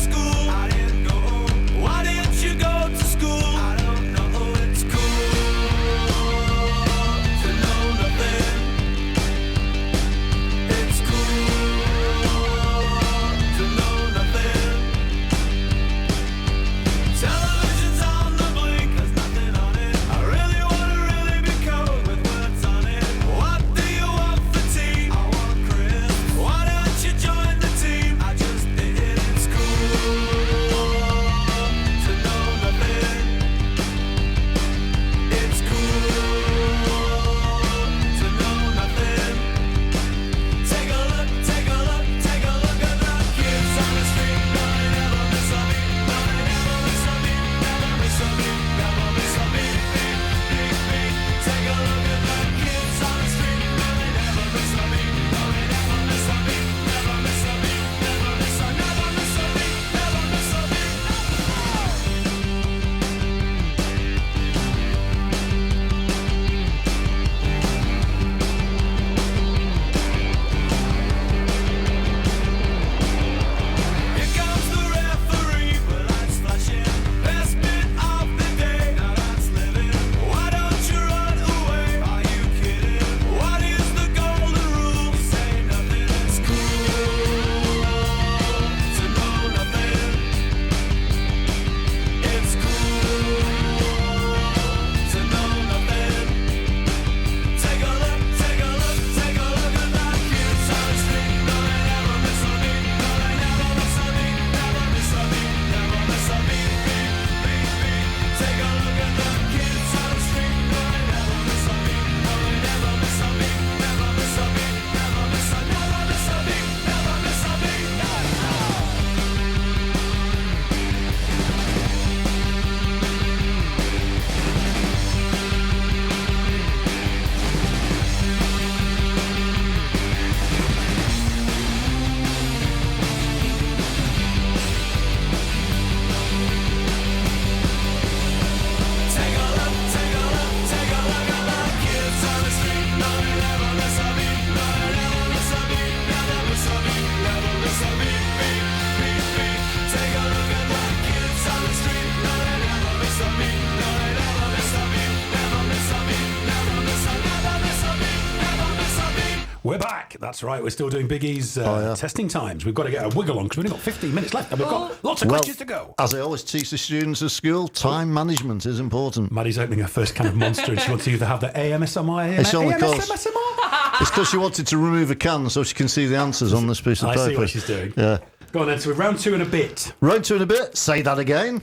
We're back. That's right. We're still doing Biggie's yeah. testing times. We've got to get a wiggle on because we've only got 15 minutes left and we've got lots of Well, questions to go. As I always teach the students at school, time management is important. Maddie's opening her first can of Monster and she wants to either have the AMSMI, It's only 'cause- AMSMR. It's because she wanted to remove a can so she can see the answers on this piece of I paper. see what she's doing. Yeah. Go on then. So we're round 2 and a bit. Round 2 in a bit. Say that again.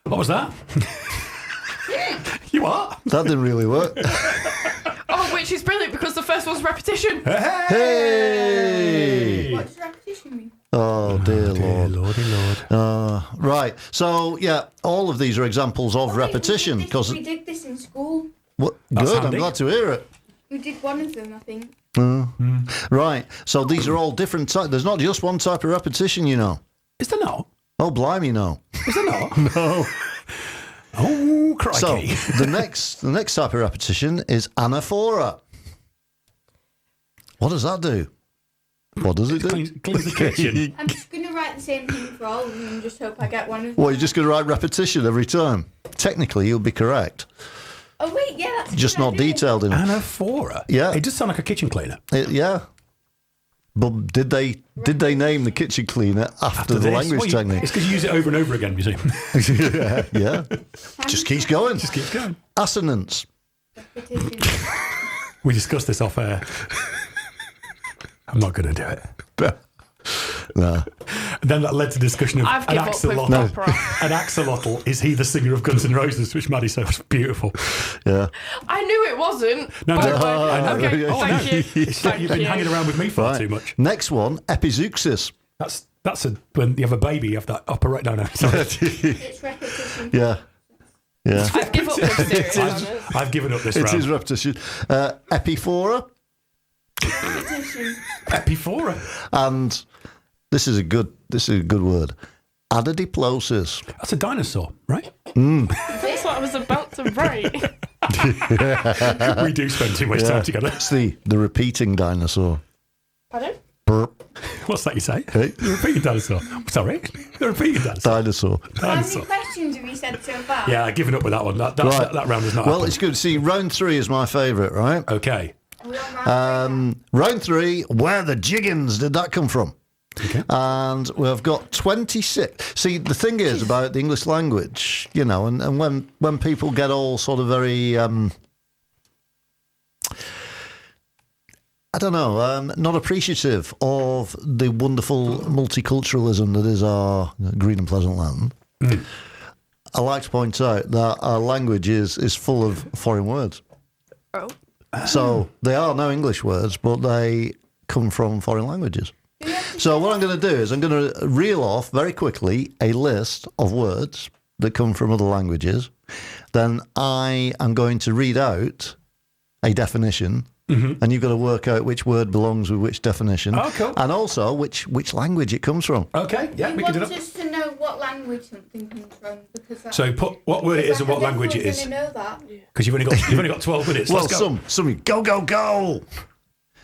What was that? You what? That didn't really work. Oh, which is brilliant because the first one's repetition. Hey! What does repetition mean? Oh, dear Lord. Lordy Lord. Right. So, yeah, all of these are examples of repetition. Because We did this in school. Good, That's I'm handy. glad to hear it. We did one of them, I think. Right. So these are all different types. There's not just one type of repetition, you know. Is there not? Oh, blimey, no. Is there not? No. Oh, So crikey. the next type of repetition is anaphora. What does that do? What does it do? Cleans the kitchen. I'm just going to write the same thing for all of them and just hope I get one of them. Well, you're just going to write repetition every time. Technically, you'll be correct. Oh, wait, yeah, that's a Just good not idea. detailed enough. Anaphora? Yeah. It does sound like a kitchen cleaner. Yeah. But did they name the kitchen cleaner after the this? language Well, technique? It's because you use it over and over again, you see. yeah. Just keeps going. Just keeps going. Assonance. Repetition. We discussed this off air. I'm not going to do it. No. And then that led to discussion of I've an given up with axolotl. opera. An axolotl, is he the singer of Guns N' Roses, which Maddie said was beautiful. Yeah. I knew it wasn't. No, but- I know. Okay, Oh, thank no. you. It's like you've been Thank hanging you. around with me far Right. too much. Next one, epizeuxis. That's when you have a baby, you have that upper right. No, sorry. It's repetition. Yeah. Yeah. I've given up with serious. I've given up this It round. is repetition. Epiphora. Repetition. Epiphora. And this is a good word. Adidiplosis. That's a dinosaur, right? That's what I was about to write. We do spend too much time together. It's the repeating dinosaur. Pardon? Burp. What's that you say? Hey. The repeating dinosaur. Sorry? The repeating dinosaur. Dinosaur. How many Dinosaur. questions have you said so far? Yeah, I've given up with that one. That Right. that round was not Well, happening. it's good. See, round 3 is my favourite, right? Okay. Are we on round Round 3, where the jiggins did that come from? Okay. And we've got 26. See, the thing is about the English language, you know, and when people get all sort of very, I don't know, not appreciative of the wonderful multiculturalism that is our green and pleasant land, I like to point out that our language is full of foreign words. Oh. So they are no English words, but they come from foreign languages. So what I'm going to do is I'm going to reel off very quickly a list of words that come from other languages. Then I am going to read out a definition, and you've got to work out which word belongs with which definition. Oh, cool. And also which language it comes from. Okay, yeah, You we can do want that. us to know what language something comes from because that, So put what word it is and what language it is. Going to know that. Because you've only got 12 minutes. Well, Let's go. some go.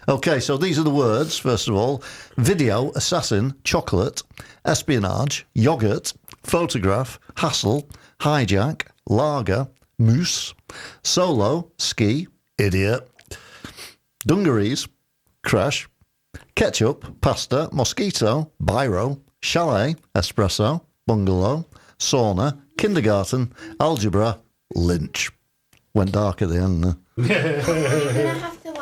Okay, so these are the words, first of all. Video, assassin, chocolate, espionage, yogurt, photograph, hassle, hijack, lager, moose, solo, ski, idiot, dungarees, crash, ketchup, pasta, mosquito, biro, chalet, espresso, bungalow, sauna, kindergarten, algebra, lynch. Went dark at the end there. You're going to have to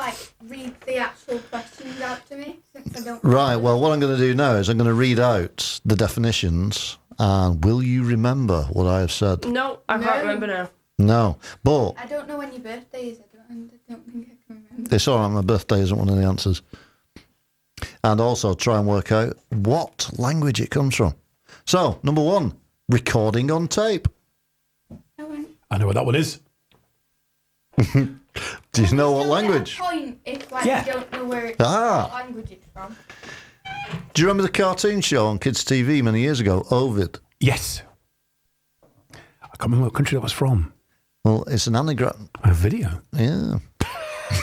read the actual questions out to me since I don't. Right, well, what I'm going to do now is I'm going to read out the definitions, and will you remember what I have said? No, I can't remember now. No, but I don't know when your birthday is. I don't think I can remember. it's all right, my birthday isn't one of the answers. And also try and work out what language it comes from. So, number 1, recording on tape. I know what that one is. Do you know what language? Point if Yeah. you don't know where it's Ah. what language it's from. Do you remember the cartoon show on Kids TV many years ago, Ovid? Yes. I can't remember what country that was from. Well, it's an anagram. A video. Yeah.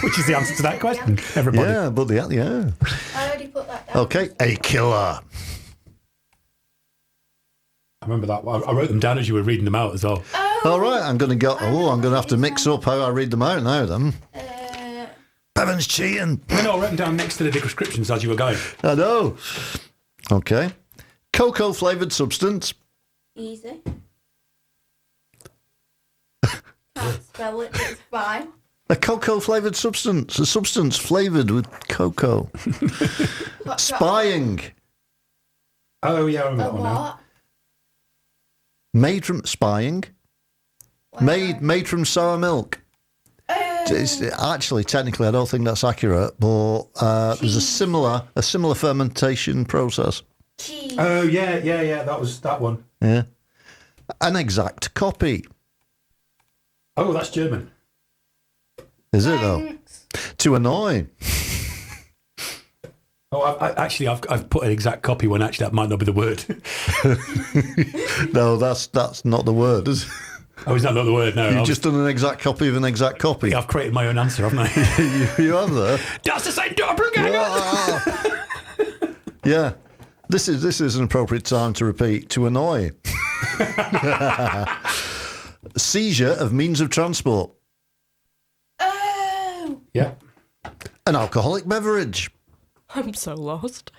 Which is the answer to that question, everybody. Yeah, but yeah. I already put that down. Okay, a killer. I remember that. I wrote them down as you were reading them out as well. All right, I'm going to have to mix up how I read them out now then. Bevan's cheating. I know, I wrote them down next to the descriptions as you were going. I know. Okay. Cocoa flavoured substance. Easy. Can't spell it, but it's fine. A cocoa flavoured substance. A substance flavoured with cocoa. Spying. Oh, yeah, I remember that A one now. what? Made from spying. Made from sour milk. Actually, technically, I don't think that's accurate, but there's a similar fermentation process. Cheese. Oh, yeah, that was that one. Yeah. An exact copy. Oh, that's German. Is it though? To annoy. Oh, I've put an exact copy when actually that might not be the word. No, that's not the word, is it? Oh, is that not the word? No. You've just done an exact copy of an exact copy. I've created my own answer, haven't I? you have there. That's the same doppelganger! Yeah. This is an appropriate time to repeat. To annoy. Seizure of means of transport. Oh! Yeah. An alcoholic beverage. I'm so lost.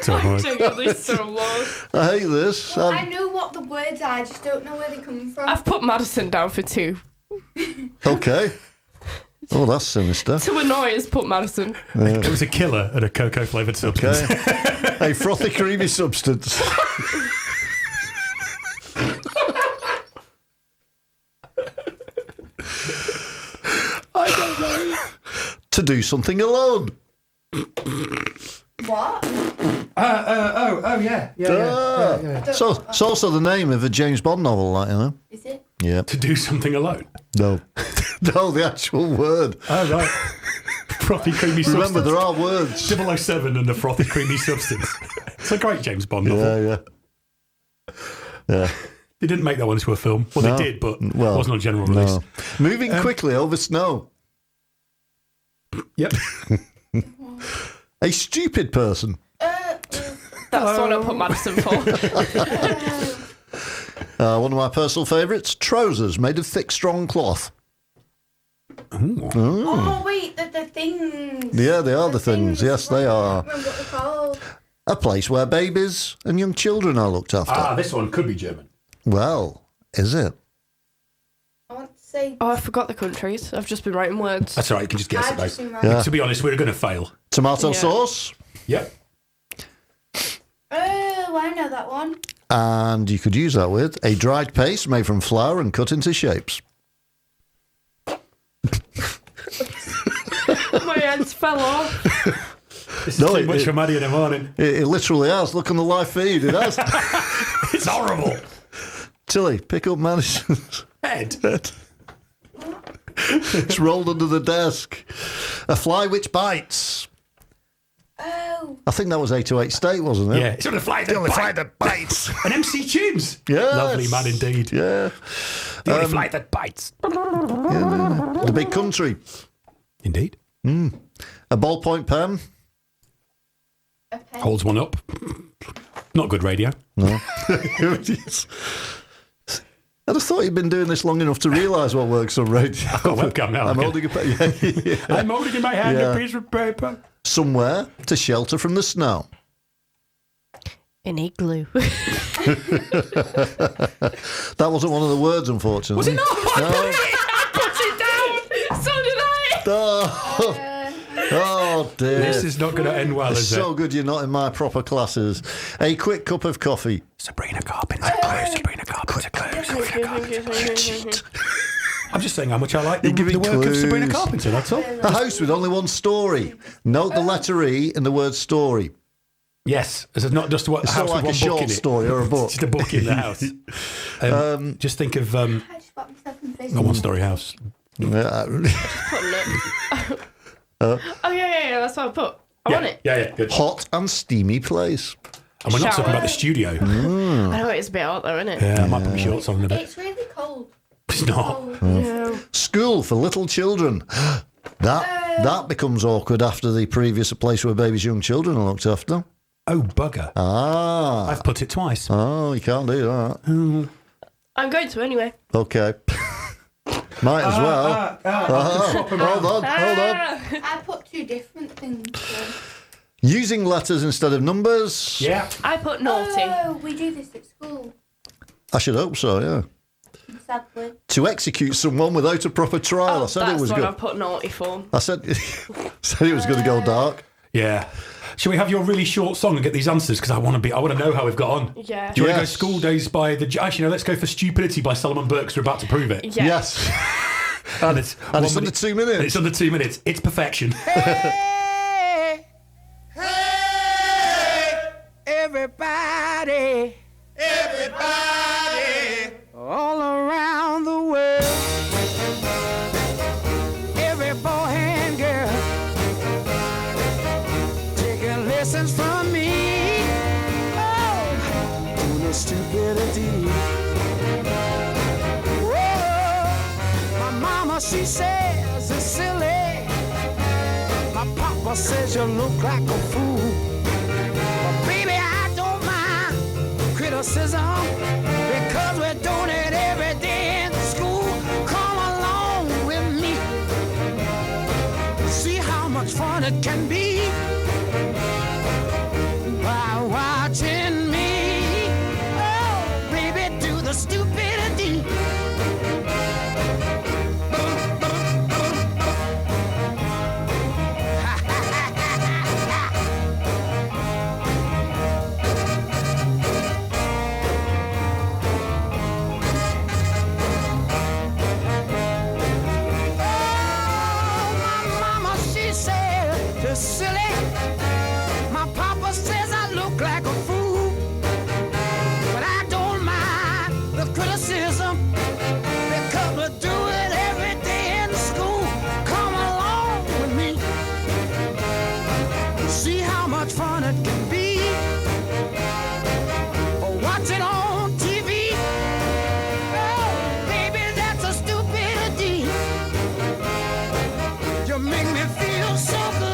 So I'm genuinely so lost. I hate this. Well, I know what the words are, I just don't know where they come from. I've put Madison down for 2. Okay. Oh, that's sinister. To annoy has put Madison. It was a killer and a cocoa flavoured substance. Okay. A frothy, creamy substance. I don't know. To do something alone. What? Yeah. So it's also the name of a James Bond novel, like, you know? Is it? Yeah. To do something alone. No. No, the actual word. Oh, right. Frothy, creamy substance. Remember, there are words. 007 and the frothy, creamy substance. It's a great James Bond novel. Yeah. They didn't make that one into a film. Well, No. they did, but it Well, wasn't on general release. No. Moving quickly over snow. Yep. A stupid person. That's what I put Madison for. One of my personal favourites, trousers made of thick, strong cloth. Oh, wait, the things. Yeah, they are the things. Yes, they are. I can't remember what they're called. A place where babies and young children are looked after. This one could be German. Well, is it? I want to say. Oh, I forgot the countries. I've just been writing words. That's all right, you can just guess I've it, just mate. been writing. Yeah. To be honest, we're going to fail. Tomato Yeah. sauce. Yep. Oh, I know that one. And you could use that with a dried paste made from flour and cut into shapes. My hands fell off. This is No, too much for Maddie in the morning. It literally has. Look on the live feed. It has. It's horrible. Tilly, pick up Madison's Head. head. It's rolled under the desk. A fly which bites. Oh. I think that was 828 State, wasn't it? Yeah. It's on the fly that The only fly bites. that bites. An MC Tunes. Yes. Lovely man indeed. Yeah. The only fly that bites. The big country. Indeed. A ballpoint pen. A pen. Holds one up. Not good radio. No. I'd have thought you'd been doing this long enough to realise what works on radio. I've got a webcam now. I'm holding a pen. Yeah. I'm holding in my hand Yeah. a piece of paper. Somewhere to shelter from the snow. An igloo. That wasn't one of the words, unfortunately. Was it not? No. I put it down. So did I. Oh dear. This is not going to end well, It's is so it? good you're not in my proper classes. A quick cup of coffee. Sabrina Carpenter. Sabrina Carpenter. I'm just saying how much I like the giving work of clues. Sabrina Carpenter, that's all. A house with only one story. Note the letter E in the word story. Yes, it's not just a It's house not like with a one book short in it. story or a book. It's just a book in the house. Just think of I just got myself in face. a one-story house. Yeah. Oh, yeah. That's what I put. I want it. Yeah, good. Hot and steamy place. And we're not Shower. talking about the studio. I know it's a bit hot though, isn't it? Yeah, I might put my shorts on in a bit. It's really cold. It's not. Cold. Yeah. School for little children. That becomes awkward after the previous place where babies, young children are looked after. Oh, bugger. Ah. I've put it twice. Oh, you can't do that. I'm going to anyway. Okay. Might as well. Hold on. I put two different things. Using letters instead of numbers. Yeah. I put naughty. Oh, we do this at school. I should hope so, yeah. Sadly. To execute someone without a proper trial. I said That's it was what good. I put naughty for. I said it was going to go dark. Yeah. Shall we have your really short song and get these answers? Because I want to know how we've got on. Yeah. Do you want to go School Days by the... Actually, no, let's go for Stupidity by Solomon Burke, because we're about to prove it. Yeah. Yes. And it's, And it's under 2 minutes. It's under 2 minutes. It's perfection. Everybody, all around the world, every boy and girl, taking lessons from me. Oh, doing the stupidity. Whoa, my mama, she says it's silly. My papa says you look like a fool. Baby, I don't mind criticism because we're doing it every day in school. Come along with me, see how much fun it can be by watching me. Oh, baby, do the stupidity. Silly. My papa says I look like a fool, but I don't mind the criticism because we do it every day in school. Come along with me, see how much fun it can be. Watch it on TV. Oh, baby, that's a stupidity. You make me feel so good.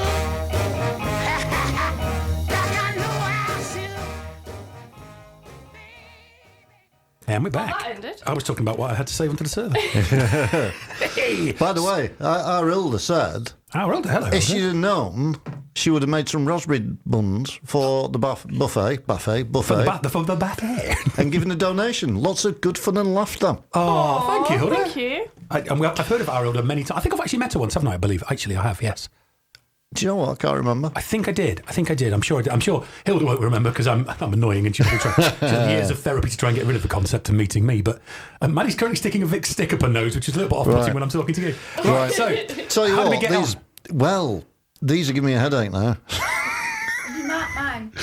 And we're back. that ended. I was talking about what I had to save onto the server. Hey. By the way, our Hilda said... Our Hilda, hello. If she'd have known, she would have made some raspberry buns for the buffet. For the buffet. And given a donation. Lots of good fun and laughter. Oh, thank you, Hilda. Thank you. I've heard of our Hilda many times. I think I've actually met her once, haven't I? I believe. Actually, I have, yes. Do you know what? I can't remember. I think I did. I'm sure I did. I'm sure Hilda won't remember because I'm annoying and she's had years of therapy to try and get rid of the concept of meeting me. But Maddie's currently sticking a Vic stick up her nose, which is a little bit off-putting when I'm talking to you. Right. So, Tell you how what, did we get these... on? Well, these are giving me a headache now. You mark mine.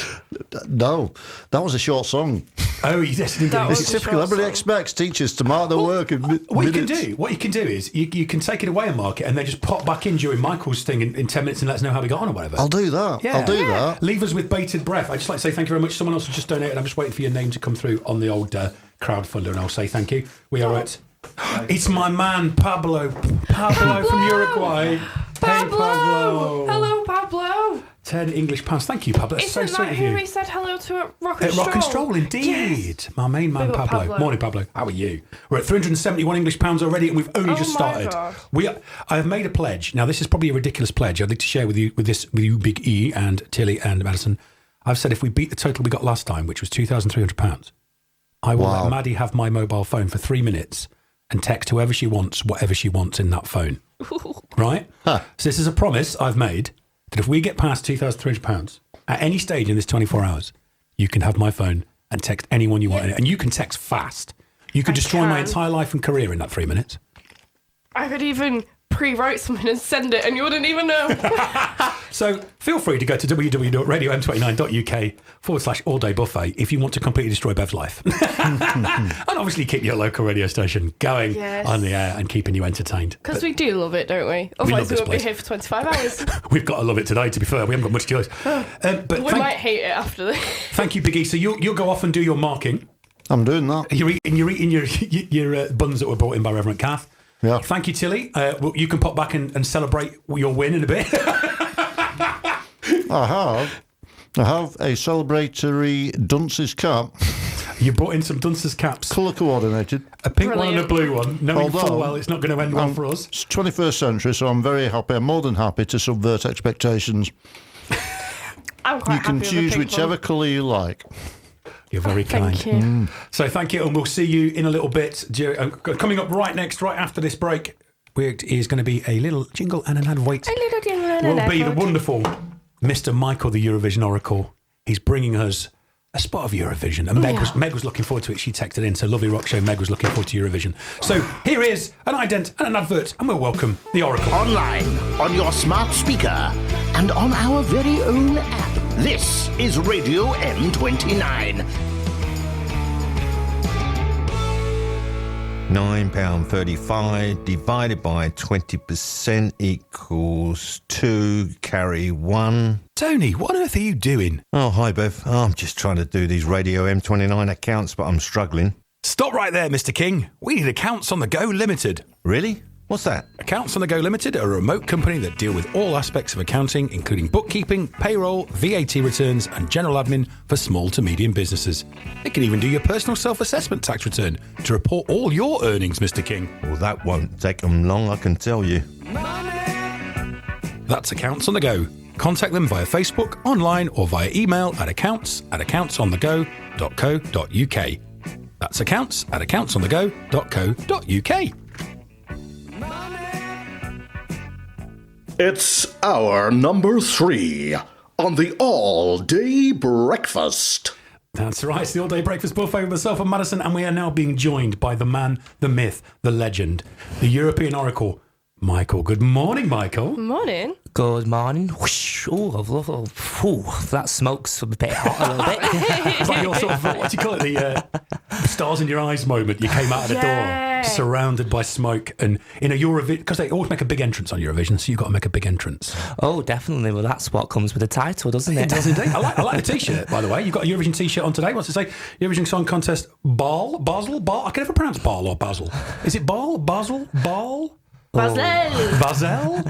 No, that was a short song. Oh, yes, didn't get It's typical. Everybody expects teachers to mark their work in What minutes. you can do is you can take it away and mark it, and then just pop back in during Michael's thing in 10 minutes and let us know how we got on or whatever. I'll do that. Yeah. I'll do that. Leave us with bated breath. I'd just like to say thank you very much. Someone else has just donated. I'm just waiting for your name to come through on the old crowdfunder, and I'll say thank you. We are at... It's my man, Pablo. Pablo from Uruguay. Hey, Pablo. Hello, Pablo. 10 English pounds. Thank you, Pablo. That's Isn't so sweet that of who you. we said hello to at Rock and Stroll? Rock and Stroll, indeed. Yes. My main man, Big up, Pablo. Pablo. Morning, Pablo. How are you? We're at 371 English pounds already, and we've only just my started. God. I have made a pledge. Now, this is probably a ridiculous pledge. I'd like to share with you, Big E and Tilly and Madison. I've said if we beat the total we got last time, which was £2,300, I will let Maddie have my mobile phone for 3 minutes and text whoever she wants, whatever she wants in that phone. Right? So this is a promise I've made that if we get past £2,300 at any stage in this 24 hours, you can have my phone and text anyone you want in it. And you can text fast. You could destroy my entire life and career in that 3 minutes. I could even pre-write something and send it and you wouldn't even know. So feel free to go to www.radio m29.uk/all-day-buffet if you want to completely destroy Bev's life. And obviously keep your local radio station going on the air and keeping you entertained. Because we do love it, don't we? Otherwise we won't be here for 25 hours. We've got to love it today, to be fair. We haven't got much choice. But we might hate it after this. Thank you, Big E. So you'll go off and do your marking. I'm doing that. You're eating your buns that were brought in by Reverend Kath. Yeah. Thank you, Tilly. You can pop back and celebrate your win in a bit. I have a celebratory dunce's cap. You brought in some duncer's caps. Colour coordinated. A pink one and a blue one, knowing Although, full well it's not going to end well for us. It's 21st century, so I'm very happy. I'm more than happy to subvert expectations. I'm quite You can happy with the choose pink whichever one. colour you like. You're very kind. Thank you. So thank you, and we'll see you in a little bit. Coming up right after this break, is going to be a little jingle and an ad. Wait. A little jingle and an Will ad. be the wonderful Mr. Michael, the Eurovision Oracle. He's bringing us a spot of Eurovision. And Meg was looking forward to it. She texted in. So lovely rock show. Meg was looking forward to Eurovision. So here is an ident and an advert, and we'll welcome the Oracle. Online, on your smart speaker, and on our very own app. This is Radio M29. £9.35 divided by 20% equals 2, carry 1. Tony, what on earth are you doing? Oh, hi, Bev. I'm just trying to do these Radio M29 accounts, but I'm struggling. Stop right there, Mr. King. We need Accounts on the Go Limited. Really? What's that? Accounts on the Go Limited are a remote company that deal with all aspects of accounting, including bookkeeping, payroll, VAT returns, and general admin for small to medium businesses. They can even do your personal self-assessment tax return to report all your earnings, Mr. King. Well, that won't take them long, I can tell you. That's Accounts on the Go. Contact them via Facebook, online, or via email at accounts@accountsonthego.co.uk. That's accounts@accountsonthego.co.uk. It's hour number 3 on the all-day breakfast. That's right, it's the all-day breakfast buffet with myself and Madison, and we are now being joined by the man, the myth, the legend, the European Oracle, Michael. Good morning, Michael. Morning. Good morning. Whoosh. That smoke's a bit hot a little bit. It's like your sort of, what do you call it, the stars in your eyes moment. You came out of the door, surrounded by smoke, and in a Eurovision, because they always make a big entrance on Eurovision, so you've got to make a big entrance. Oh, definitely. Well, that's what comes with the title, doesn't it? It does indeed. I like the T-shirt, by the way. You've got a Eurovision T-shirt on today. What's it say? Eurovision Song Contest, Basel? I can never pronounce Basel or Basel. Is it Basel? Basel. Basel?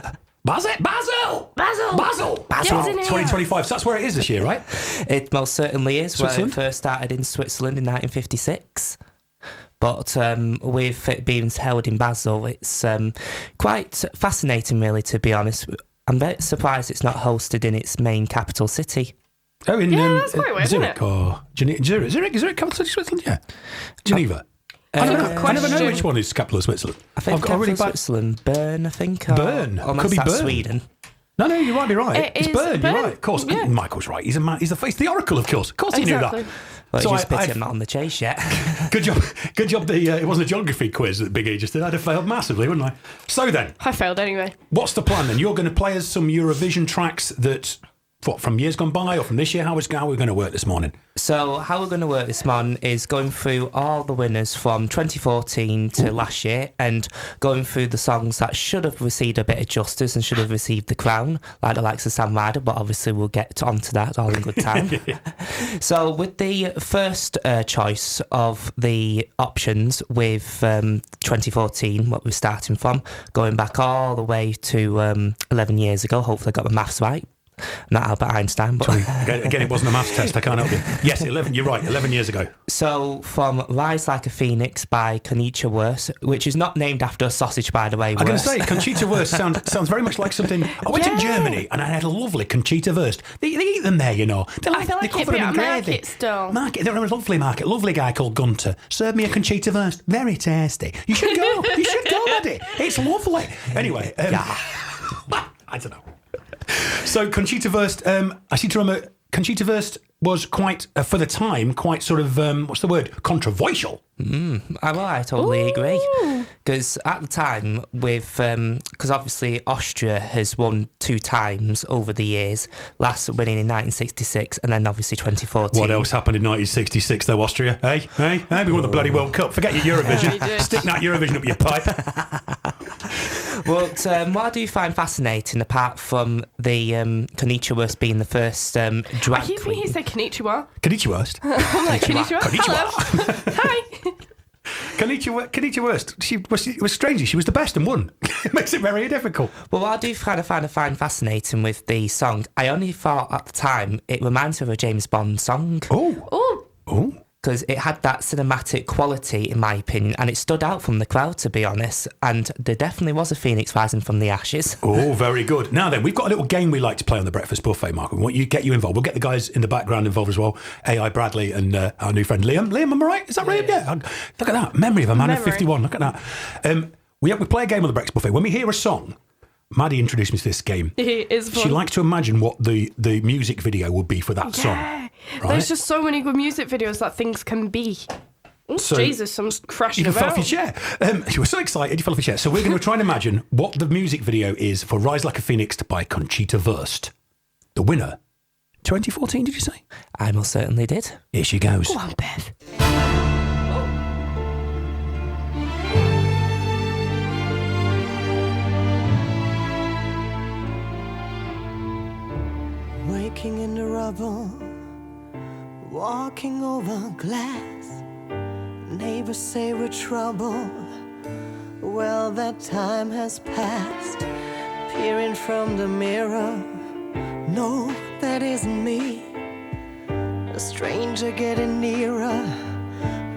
Basel 2025. So that's where it is this year, right? It most certainly is. Switzerland? Where it first started in Switzerland in 1956. But with it being held in Basel, it's quite fascinating, really, to be honest. I'm very surprised it's not hosted in its main capital city. Oh, in that's quite weird, isn't Zurich it? or Geneva? Zurich? Is Zurich capital city of Switzerland? Yeah. Geneva. I never know which one is capital of Switzerland. I think capital of Switzerland, Bern, I think. Bern? Unless Could be that's Bern. Sweden. No, you might be right. It It's is Bern, Bern. you're right. Of course, Yeah. Michael's right. He's the Oracle, of course. Of course he knew that. Exactly. Well, So just pity I've- I'm not on the chase yet. Good job. It wasn't a geography quiz that Big E just did. I'd have failed massively, wouldn't I? So then, I failed anyway. what's the plan then? You're going to play us some Eurovision tracks that, from years gone by or from this year? How are we going to work this morning? So how we're going to work this morning is going through all the winners from 2014 to last year and going through the songs that should have received a bit of justice and should have received the crown, like the likes of Sam Ryder, but obviously we'll get onto that all in good time. So with the first choice of the options with 2014, what we're starting from, going back all the way to 11 years ago, hopefully I got my maths right. Not Albert Einstein, but Again, it wasn't a maths test. I can't help you. Yes, 11. You're right. 11 years ago. So from Rise Like a Phoenix by Conchita Wurst, which is not named after a sausage, by the way. I'm going to say Conchita Wurst sounds very much like something. I went to Germany and I had a lovely Conchita Wurst. They eat them there, you know. I feel like it'd be at a market still. They're a lovely market. Lovely guy called Gunter served me a Conchita Wurst. Very tasty. You should go. You should go, Eddie. It's lovely. Anyway, I don't know. So Conchita Wurst, I seem to remember Conchita Wurst was quite, for the time, quite sort of, what's the word, controversial. I totally agree. Because at the time, because obviously Austria has won 2 times over the years, last winning in 1966 and then obviously 2014. What else happened in 1966 though, Austria? Hey, we won the bloody World Cup. Forget your Eurovision. Stick that Eurovision up your pipe. Well, what I do find fascinating, apart from the Conchita Wurst being the first drag I keep queen. thinking he said Konnichiwa. Conchita Wurst. I'm like, Konnichiwa. Konnichiwa. Hello. Hi. Conchita Wurst. She was strangely, she was the best and won. It makes it very difficult. Well, what I do find fascinating with the song, I only thought at the time it reminds me of a James Bond song. Oh. because it had that cinematic quality, in my opinion, and it stood out from the crowd, to be honest. And there definitely was a phoenix rising from the ashes. Oh, very good. Now then, we've got a little game we like to play on the Breakfast Buffet, Mark. We want you get you involved. We'll get the guys in the background involved as well. AI Bradley and our new friend Liam. Liam, am I right? Is that right? Yeah. Look at that. Memory of a man of 51. Look at that. We play a game on the Breakfast Buffet. When we hear a song, Maddie introduced me to this game. It is fun. She likes to imagine what the music video would be for that song. Yeah. Right? There's just so many good music videos that things can be. Oh, So- Jesus, someone's crashing You fell about. off your chair. You were so excited, you fell off your chair. So we're going to try and imagine what the music video is for Rise Like a Phoenix by Conchita Wurst. The winner, 2014, did you say? I most certainly did. Here she goes. Go on, Bev. Waking in the rubble, walking over glass. Neighbors say we're trouble. Well, that time has passed. Peering from the mirror, no, that isn't me. A stranger getting nearer.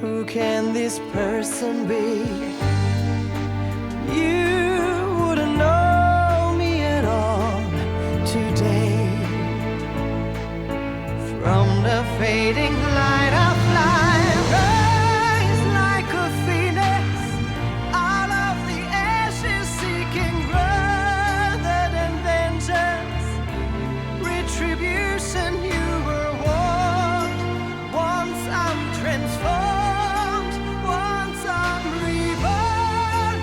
Who can this person be? You wouldn't know me at all today. From the fading light I fly, rise like a phoenix, out of the ashes, seeking rather than vengeance. Retribution you were warned. Once I'm transformed, once I'm reborn.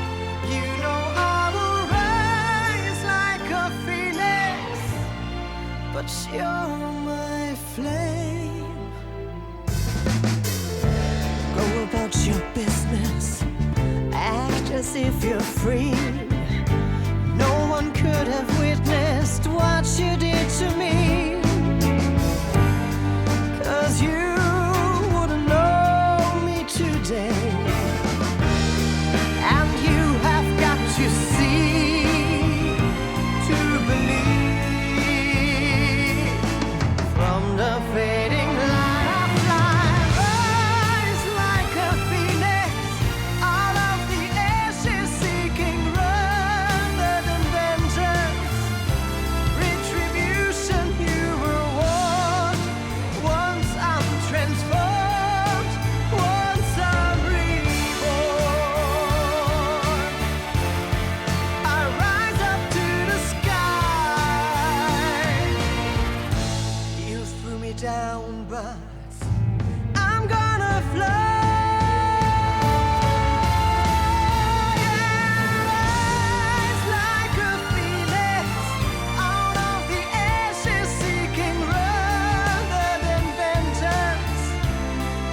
You know I will rise like a phoenix, but you're my flame. Go about your business, act as if you're free. No one could have witnessed what you did to me. 'Cause you wouldn't know me today. And you have got to see to believe. From the fading light I fly, rise like a phoenix, out of the ashes, seeking rather than vengeance. Retribution you were warned. Once I'm transformed, once I'm reborn. I rise up to the sky. You threw me down, but I'm gonna fly. Rise like a phoenix, out of the ashes, seeking rather than vengeance.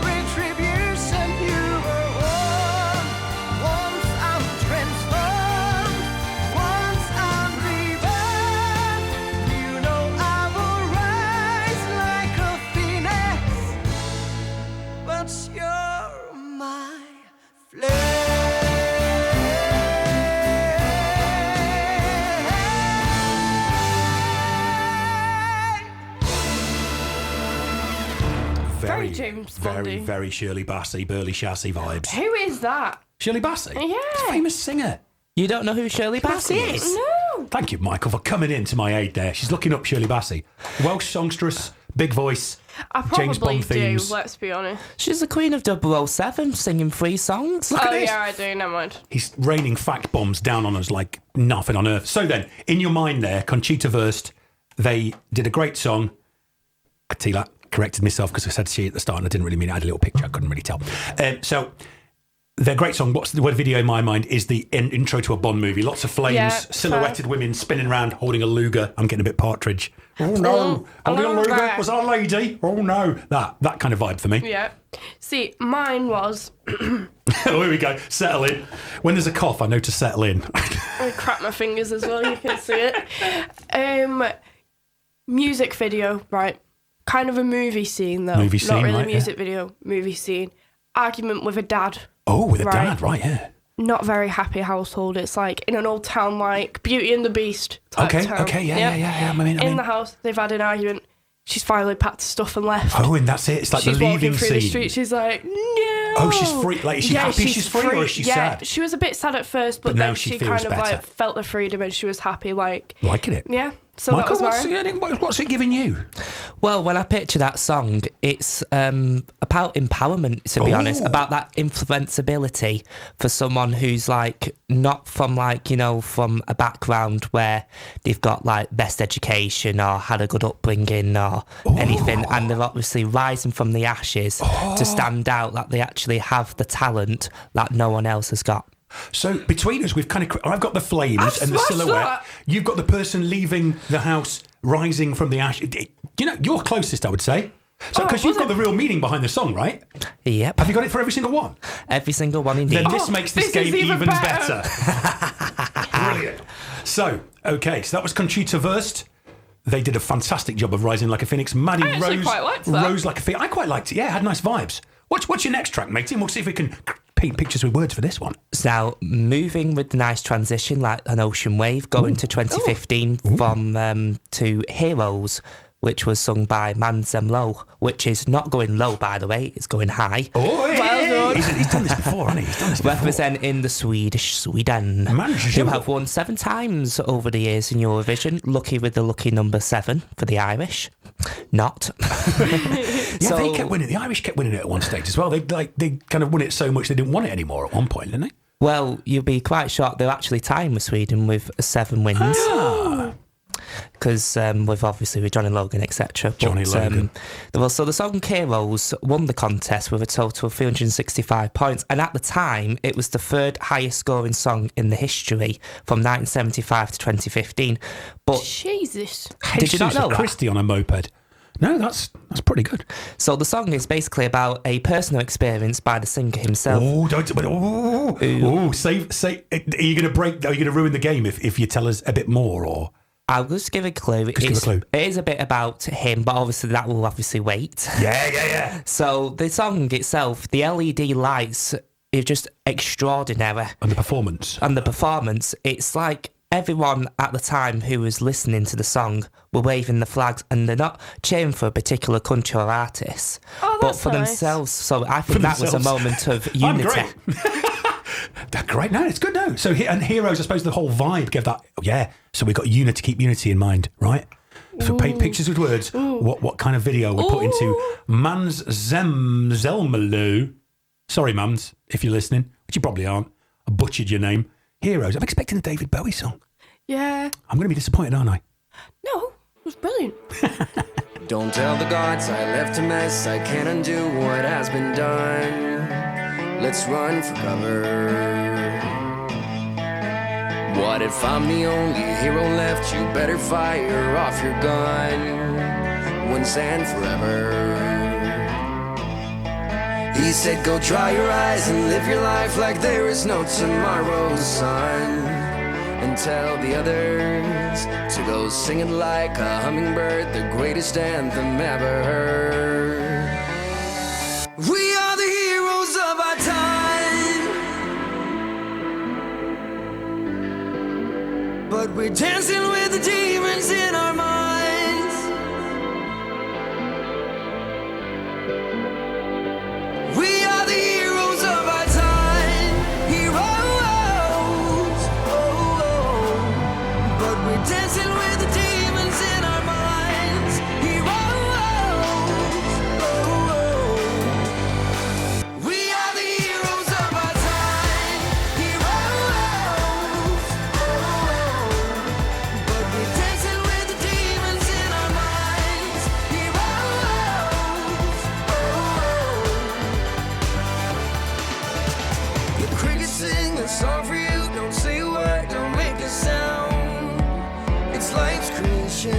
Retribution you were warned. Once I'm transformed, once I'm reborn. You know I will rise like a phoenix, but you're my Very James Very, Bondy. very Shirley Bassey, Burley Shassey vibes. Who is that? Shirley Bassey? Yeah. Famous singer. You don't know who Shirley Bassey is? No. Thank you, Michael, for coming in to my aid there. She's looking up Shirley Bassey. Welsh songstress, big voice, I James probably Bond do, themes. let's be honest. She's the queen of 007, singing 3 songs. Look at Oh, this. yeah, I do, never mind. He's raining fact bombs down on us like nothing on earth. So then, in your mind there, Conchita Wurst, they did a great song. I tell you that, corrected myself because I said she at the start and I didn't really mean it. I had a little picture, I couldn't really tell. So, their great song, what's the word video in my mind, is the intro to a Bond movie. Lots of flames, Yeah, silhouetted women spinning around, holding a Luger. I'm getting a bit Partridge. Oh no, holding a Luger, right. was that a lady? Oh no. That kind of vibe for me. Yeah. See, mine was... Oh, here we go, settle in. When there's a cough, I know to settle in. I crack my fingers as well, you can see it. Music video, right. Kind of a movie scene, though. Movie scene, Not really right, music video, movie scene. Argument with a dad. Oh, with a dad, right, yeah. Not very happy household. It's like in an old town like Beauty and the Beast type town. Okay, yeah. I'm in. In the house, they've had an argument. she's finally packed her stuff and left. Oh, and that's it. It's like she's the leaving walking through scene. the street. She's like, no. Oh, she's free. Like, is she happy she's free, or is she sad? She was a bit sad at first, but now then she she feels kind of better. like felt the freedom and she was happy. Like Liking it. Yeah. So Michael, that was what's it giving you? Well, when I picture that song, it's about empowerment, to be honest, about that influenceability for someone who's like not from like, you know, from a background where they've got like best education or had a good upbringing or anything, and they're obviously rising from the ashes to stand out, that they actually have the talent that no one else has got. So between us, we've kind of... I've got the flames and the silhouette. that. You've got the person leaving the house, rising from the ash. You know, you're closest, I would say. So because you've got the real meaning behind the song, right? Yep. Have you got it for every single one? Every single one, indeed. Then this makes this game even better. Brilliant. So, okay, so that was Conchita Wurst. They did a fantastic job of rising like a phoenix. Maddie I actually quite liked that. rose like a phoenix. I quite liked it. Yeah, it had nice vibes. What's your next track, matey? And we'll see if we can paint pictures with words for this one. So, moving with the nice transition, like an ocean wave, going to 2015 from to Heroes, which was sung by Manzem Low, which is not going low, by the way, it's going high. Oh, well done. He's done this before, hasn't he? He's done this before. Representing the Sweden, who have won 7 times over the years in Eurovision. Lucky with the lucky number 7 for the Irish. Not. Yeah, they kept winning. The Irish kept winning it at one stage as well. They kind of won it so much they didn't want it anymore at one point, didn't they? Well, you'll be quite shocked. They're actually tying with Sweden with 7 wins. Because with Johnny Logan, etc. Johnny Logan. So the song Heroes won the contest with a total of 365 points, and at the time it was the 3rd highest scoring song in the history from 1975 to 2015. But Jesus, did you not know Christie on a moped? No, that's pretty good. So the song is basically about a personal experience by the singer himself. Say, are you going to break? Are you going to ruin the game if you tell us a bit more, or? I'll just give a clue. It is a bit about him, but obviously that will wait. Yeah. So the song itself, the LED lights, is just extraordinary. And the performance. It's like everyone at the time who was listening to the song were waving the flags, and they're not cheering for a particular country or artist, but for themselves. So I think that was a moment of unity. That's great. No, it's good. No, so and Heroes, I suppose the whole vibe gave that. Yeah. So we got unity. Keep unity in mind, right? So paint pictures with words. What kind of video we put into Mans Zelmalu? Sorry, Mans, if you're listening, which you probably aren't. I butchered your name. Heroes. I'm expecting a David Bowie song. Yeah. I'm going to be disappointed, aren't I? No, it was brilliant. Don't tell the gods I left a mess. I can't undo what has been done. Let's run for cover. What if I'm the only hero left? You better fire off your gun once and forever. He said go dry your eyes and live your life like there is no tomorrow, son. And tell the others to go singing like a hummingbird, the greatest anthem ever heard. We are the heroes of our time, but we're dancing with the demons in our minds. We are the heroes of our time, heroes, but we're dancing with the demons in our minds, heroes. We are the heroes of our time, heroes, but we're dancing with the demons in our minds, heroes. The crickets sing a song for you. Don't say a word, don't make a sound. It's life's creation.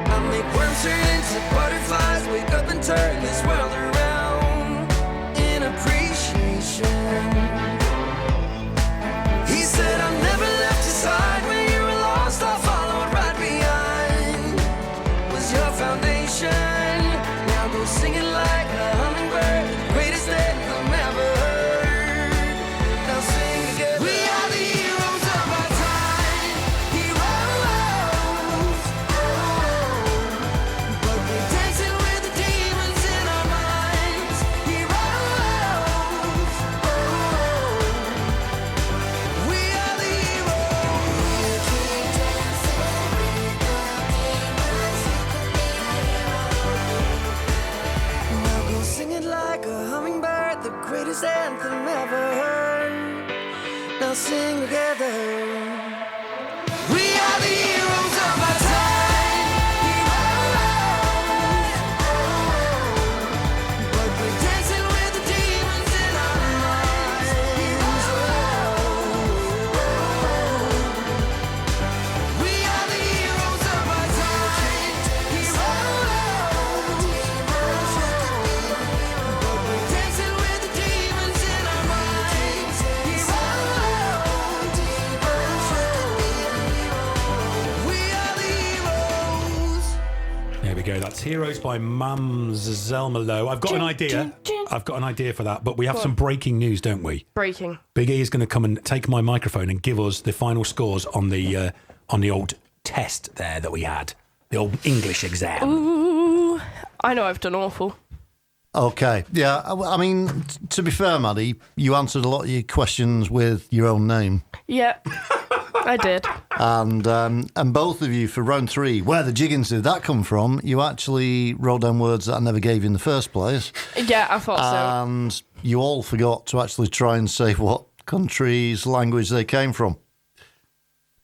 I make worms turn into butterflies. Wake up and turn this world around in appreciation. He said I never left your side when you were lost. I followed right behind. Was your foundation. Now go singing like a hummingbird, the greatest anthem ever heard. Now sing together. We are the heroes of our time, heroes. go. That's Heroes by Mums Zelmalo. I've got an idea. I've got an idea for that, but we have some breaking news, don't we? Breaking. Big E is going to come and take my microphone and give us the final scores on the old test there that we had, the old English exam. Ooh, I know I've done awful. Okay, yeah. I mean, to be fair, Maddie, you answered a lot of your questions with your own name. Yeah, I did. And both of you for round 3, where the jiggins did that come from? You actually wrote down words that I never gave you in the first place. Yeah, I thought so. And you all forgot to actually try and say what country's language they came from.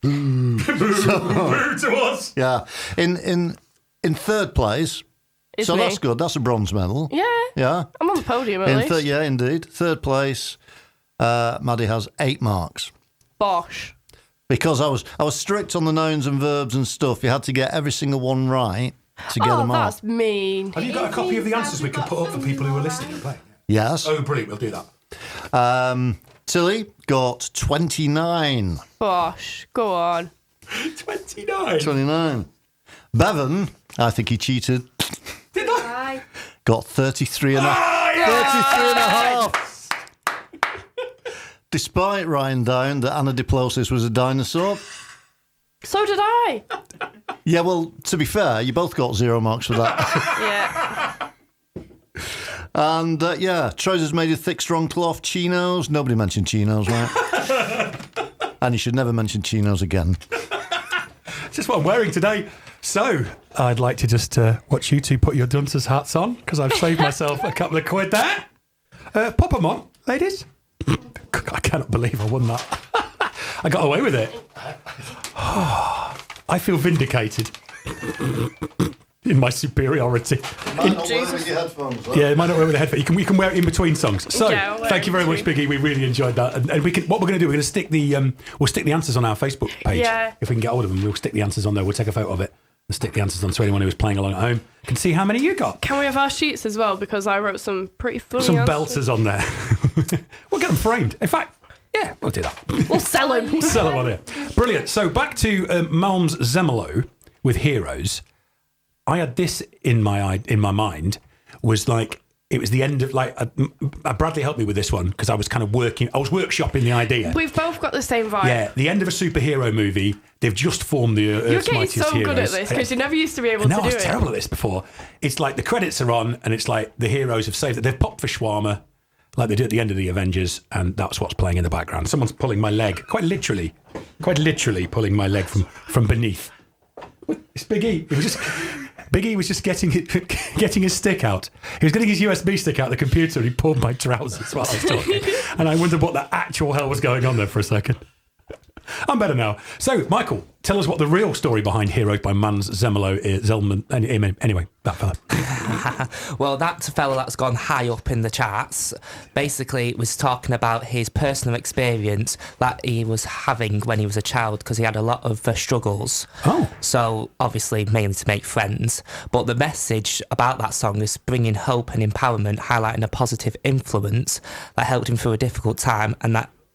Boo to us. Yeah, in third place. It's so me. that's good. That's a bronze medal. Yeah. Yeah. I'm on the podium at least. Yeah, indeed. Third place, Maddie has 8 marks. Bosh. Because I was strict on the nouns and verbs and stuff. You had to get every single one right to get them Oh, off. that's mean. Have you got a copy of the answers we could put up for people who are listening and playing? Yes. Oh, brilliant. We'll do that. Tilly got 29. Bosh. Go on. 29. 29. Bevan, I think he cheated. Did I? Got 33 and a half. Despite writing down that Anadiplosis was a dinosaur. So did I. Yeah, well, to be fair, you both got 0 marks for that. Yeah. And, trousers made of thick, strong cloth, chinos. Nobody mentioned chinos, right? And you should never mention chinos again. It's just what I'm wearing today. So, I'd like to just watch you two put your dunces hats on, because I've saved myself a couple of quid there. Pop them on, ladies. I cannot believe I won that. I got away with it. I feel vindicated in my superiority. You might not wear it with your headphones, though. Yeah, it might not wear it with a headphone. You can wear it in between songs. So, Yeah, I'll wear thank it you very in much, Biggie. We really enjoyed that. And we can. What we're going to do, we're going to stick the we'll stick the answers on our Facebook page. Yeah. If we can get hold of them, we'll stick the answers on there. We'll take a photo of it and stick the answers on so anyone who was playing along at home can see how many you got. Can we have our sheets as well? Because I wrote some pretty funny Some answers. belters on there. We'll get them framed. In fact, yeah, we'll do that. We'll sell them. We'll sell them on here. Brilliant. So back to Malm's Zemelo with Heroes. I had this in my mind, was like, it was the end of, like, Bradley helped me with this one because I was kind of workshopping the idea. We've both got the same vibe. Yeah, the end of a superhero movie. They've just formed the You're Earth's getting Mightiest so Heroes. good at this because you never used to be able to do I was it. terrible at this before. It's like the credits are on and it's like the heroes have saved it. They've popped for shawarma like they do at the end of the Avengers, and that's what's playing in the background. Someone's pulling my leg, quite literally pulling my leg from beneath. It's Big E. Big E was just getting his stick out. He was getting his USB stick out of the computer and he pulled my trousers while I was talking. And I wondered what the actual hell was going on there for a second. I'm better now. So, Michael, tell us what the real story behind Heroes by Mans Zemelo is. Anyway, that fella. Well, that fella that's gone high up in the charts basically was talking about his personal experience that he was having when he was a child because he had a lot of struggles. Oh. So, obviously, mainly to make friends. But the message about that song is bringing hope and empowerment, highlighting a positive influence that helped him through a difficult time,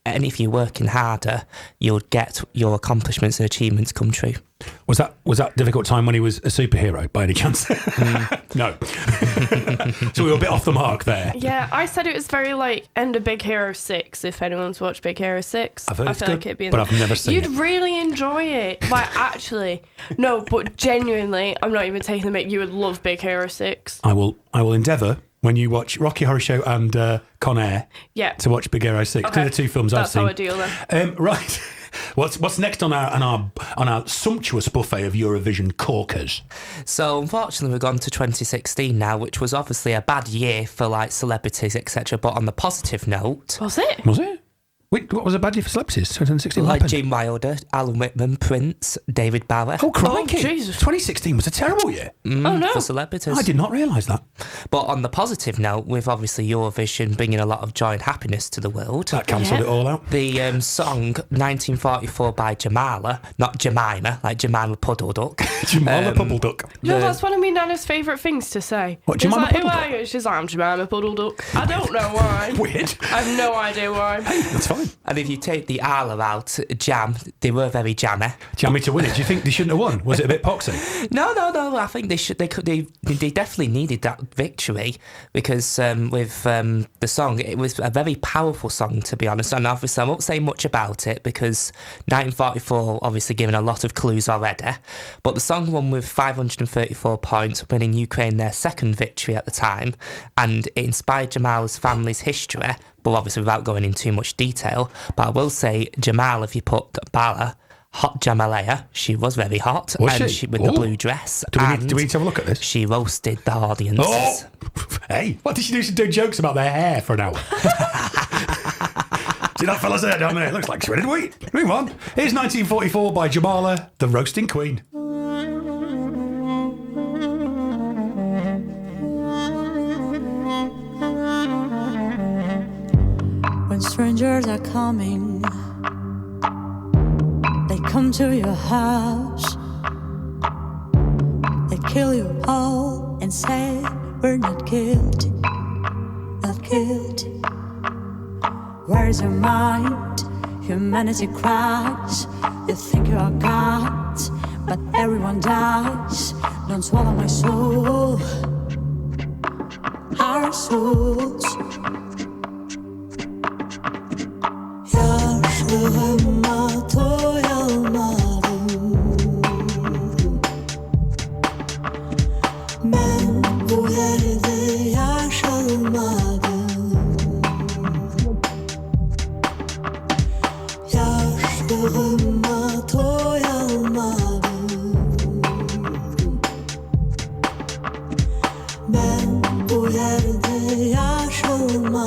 and if you're working harder, you'll get your accomplishments and achievements come true. Was that difficult time when he was a superhero, by any chance? No. So we were a bit off the mark there. Yeah, I said it was very like end of Big Hero 6, if anyone's watched Big Hero 6. I've heard I it's feel good, like it'd be but I've never seen You'd it. really enjoy it. Like, actually. No, but genuinely, I'm not even taking the mic, you would love Big Hero 6. I will endeavour, when you watch Rocky Horror Show and Con Air, Yeah. to watch Big Hero 6. Okay. They're the two films I've That's seen. how I deal then. Right. What's next on our sumptuous buffet of Eurovision corkers? So unfortunately we've gone to 2016 now, which was obviously a bad year for like celebrities, etc. But on the positive note, Was it? Was it? Wait, what was a bad year for celebrities? 2016. What like happened? Gene Wilder, Alan Whitman, Prince, David Bowie. Oh, crikey. Oh, Jesus. 2016 was a terrible year. Oh, no. For celebrities. I did not realise that. But on the positive note, with obviously Eurovision bringing a lot of joy and happiness to the world. That cancelled it all out. The song 1944 by Jamala, not Jemima, like Jemima Puddle Duck. Jemima Puddle Duck. No, that's one of me Nana's favourite things to say. What, It's Jemima like, Puddle who Duck? are you? She's like, I'm Jemima Puddle Duck. I don't know why. Weird. I have no idea why. That's fine. fine. And if you take the Arla out, Jam, they were very jammy. Jammy to win it. Do you think they shouldn't have won? Was it a bit poxy? No. I think they should. They definitely needed that victory because with the song, it was a very powerful song, to be honest. And obviously, I won't say much about it because 1944 obviously given a lot of clues already. But the song won with 534 points, winning Ukraine their second victory at the time, and it inspired Jamal's family's history. But obviously, without going into too much detail, but I will say Jamal, if you put Bala. Hot Jamalaya, she was very hot, was and she? with the blue dress. Do we need to have a look at this? She roasted the audience. Oh, hey, what did she do? She do jokes about their hair for an hour. See that fella's hair down there? It looks like shredded wheat. Move on. Here's 1944 by Jamala, the roasting queen. When strangers are coming, they come to your house, they kill you all and say we're not guilty, not guilty. Where's your mind? Humanity cries. You think you are God, but everyone dies. Don't swallow my soul, our souls. Yaşlığıma doyamadım. Ben bu yerde yaşamadım. Yaşlığıma doyamadım. Ben bu yerde yaşamadım.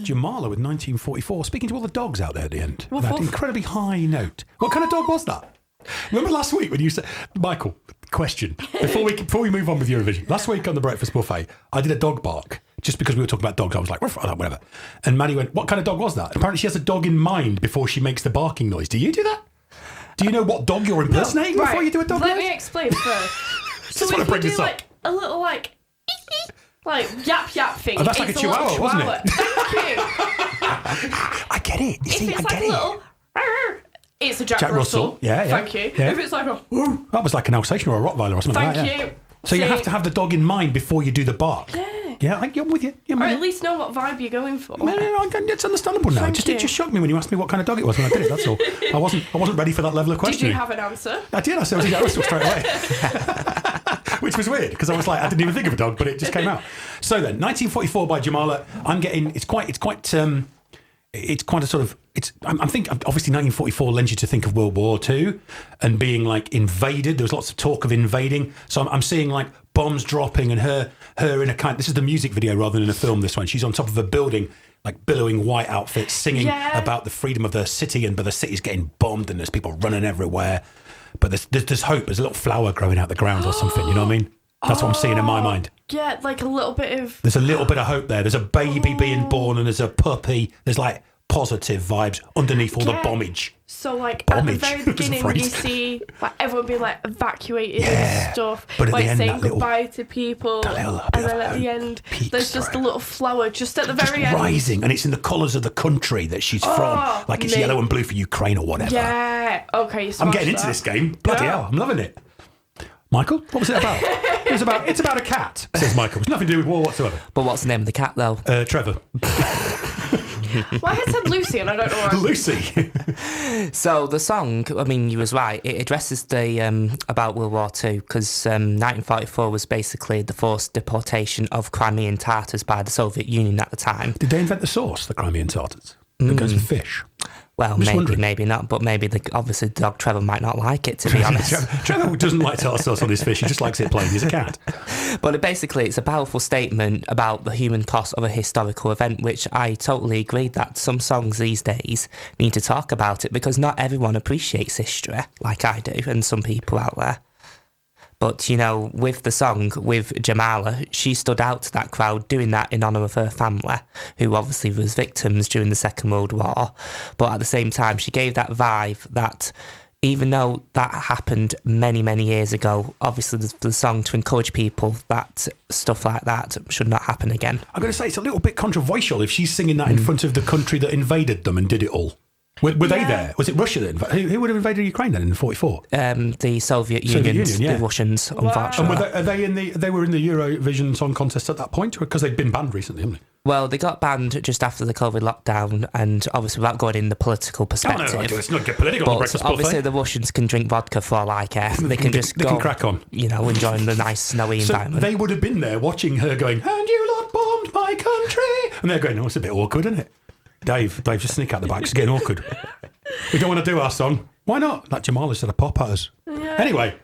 Jamala with 1944, speaking to all the dogs out there at the end. That incredibly high note. What kind of dog was that? Remember last week when you said, Michael, question, before we move on with Eurovision. Last week on the Breakfast Buffet, I did a dog bark, just because we were talking about dogs. I was like, whatever. And Maddie went, what kind of dog was that? Apparently she has a dog in mind before she makes the barking noise. Do you do that? Do you know what dog you're impersonating before you do a dog noise? Let me explain first. So if you do like a little like yap thing. Oh, that's like a chihuahua, wasn't it? Thank you. I get it. You see, if it's I get like it. a little, it's a Jack Russell. Yeah. Thank you. Yeah. If it's like a, that was like an Alsatian or a Rottweiler or something like that. Thank you. So you have to have the dog in mind before you do the bark. Yeah, I'm with you. Or at least know what vibe you're going for. No, it's understandable now. It just shocked me when you asked me what kind of dog it was when I did it. That's all. I wasn't ready for that level of questioning. Did you have an answer? I did. I said it was Jack Russell straight away, which was weird because I was like, I didn't even think of a dog, but it just came out. So then, 1944 by Jamala. I'm getting it's quite it's quite a sort of, I'm thinking, obviously 1944 lends you to think of World War II and being like invaded. There was lots of talk of invading. So I'm seeing like bombs dropping and her in a this is the music video rather than a film, this one. She's on top of a building, like billowing white outfits, singing about the freedom of the city, but the city's getting bombed and there's people running everywhere. But there's hope. There's a little flower growing out the ground or something, you know what I mean? That's what I'm seeing in my mind. Yeah, like a little bit of... There's a little bit of hope there. There's a baby being born and there's a puppy. There's like positive vibes underneath all the bombage. So like at the very beginning you see like everyone being like evacuated and stuff, but at like the end, saying goodbye to people, and then at the end there's just a little flower just at the very end. Rising, and it's in the colours of the country that she's from. Like it's yellow and blue for Ukraine or whatever. Yeah, okay. I'm getting into this game. Bloody hell, I'm loving it. Michael, what was it about? It's about a cat, says Michael. It's nothing to do with war whatsoever. But what's the name of the cat, though? Trevor. Well, I said Lucy, and I don't know why. Lucy. So the song, I mean, you was right. It addresses the about World War II because 1944 was basically the forced deportation of Crimean Tatars by the Soviet Union at the time. Did they invent the sauce, the Crimean Tatars? That goes with fish. Well, maybe not, but maybe obviously the dog Trevor might not like it, to be honest. Trevor doesn't like tartar sauce on his fish, he just likes it plain. He's a cat. But basically, it's a powerful statement about the human cost of a historical event, which I totally agree that some songs these days need to talk about it because not everyone appreciates history like I do and some people out there. But, you know, with the song, with Jamala, she stood out to that crowd doing that in honour of her family, who obviously was victims during the Second World War. But at the same time, she gave that vibe that even though that happened many, many years ago, obviously the song to encourage people that stuff like that should not happen again. I'm going to say it's a little bit controversial if she's singing that in front of the country that invaded them and did it all. Were they there? Was it Russia that invaded? Who would have invaded Ukraine then in 44? The Soviet Union, the Russians, unfortunately. And they were in the Eurovision Song Contest at that point? Because they've been banned recently, haven't they? Well, they got banned just after the COVID lockdown, and obviously without going in the political perspective. Oh, no, let's not get political on the breakfast buffet. Obviously the Russians can drink vodka for all I care. They can just they go, can crack on. You know, enjoying the nice snowy environment. They would have been there watching her going, and you lot bombed my country. And they're going, oh, it's a bit awkward, isn't it? Dave, just sneak out the back. It's getting awkward. We don't want to do our song. Why not? That Jamala said a pop at us. Yeah. Anyway,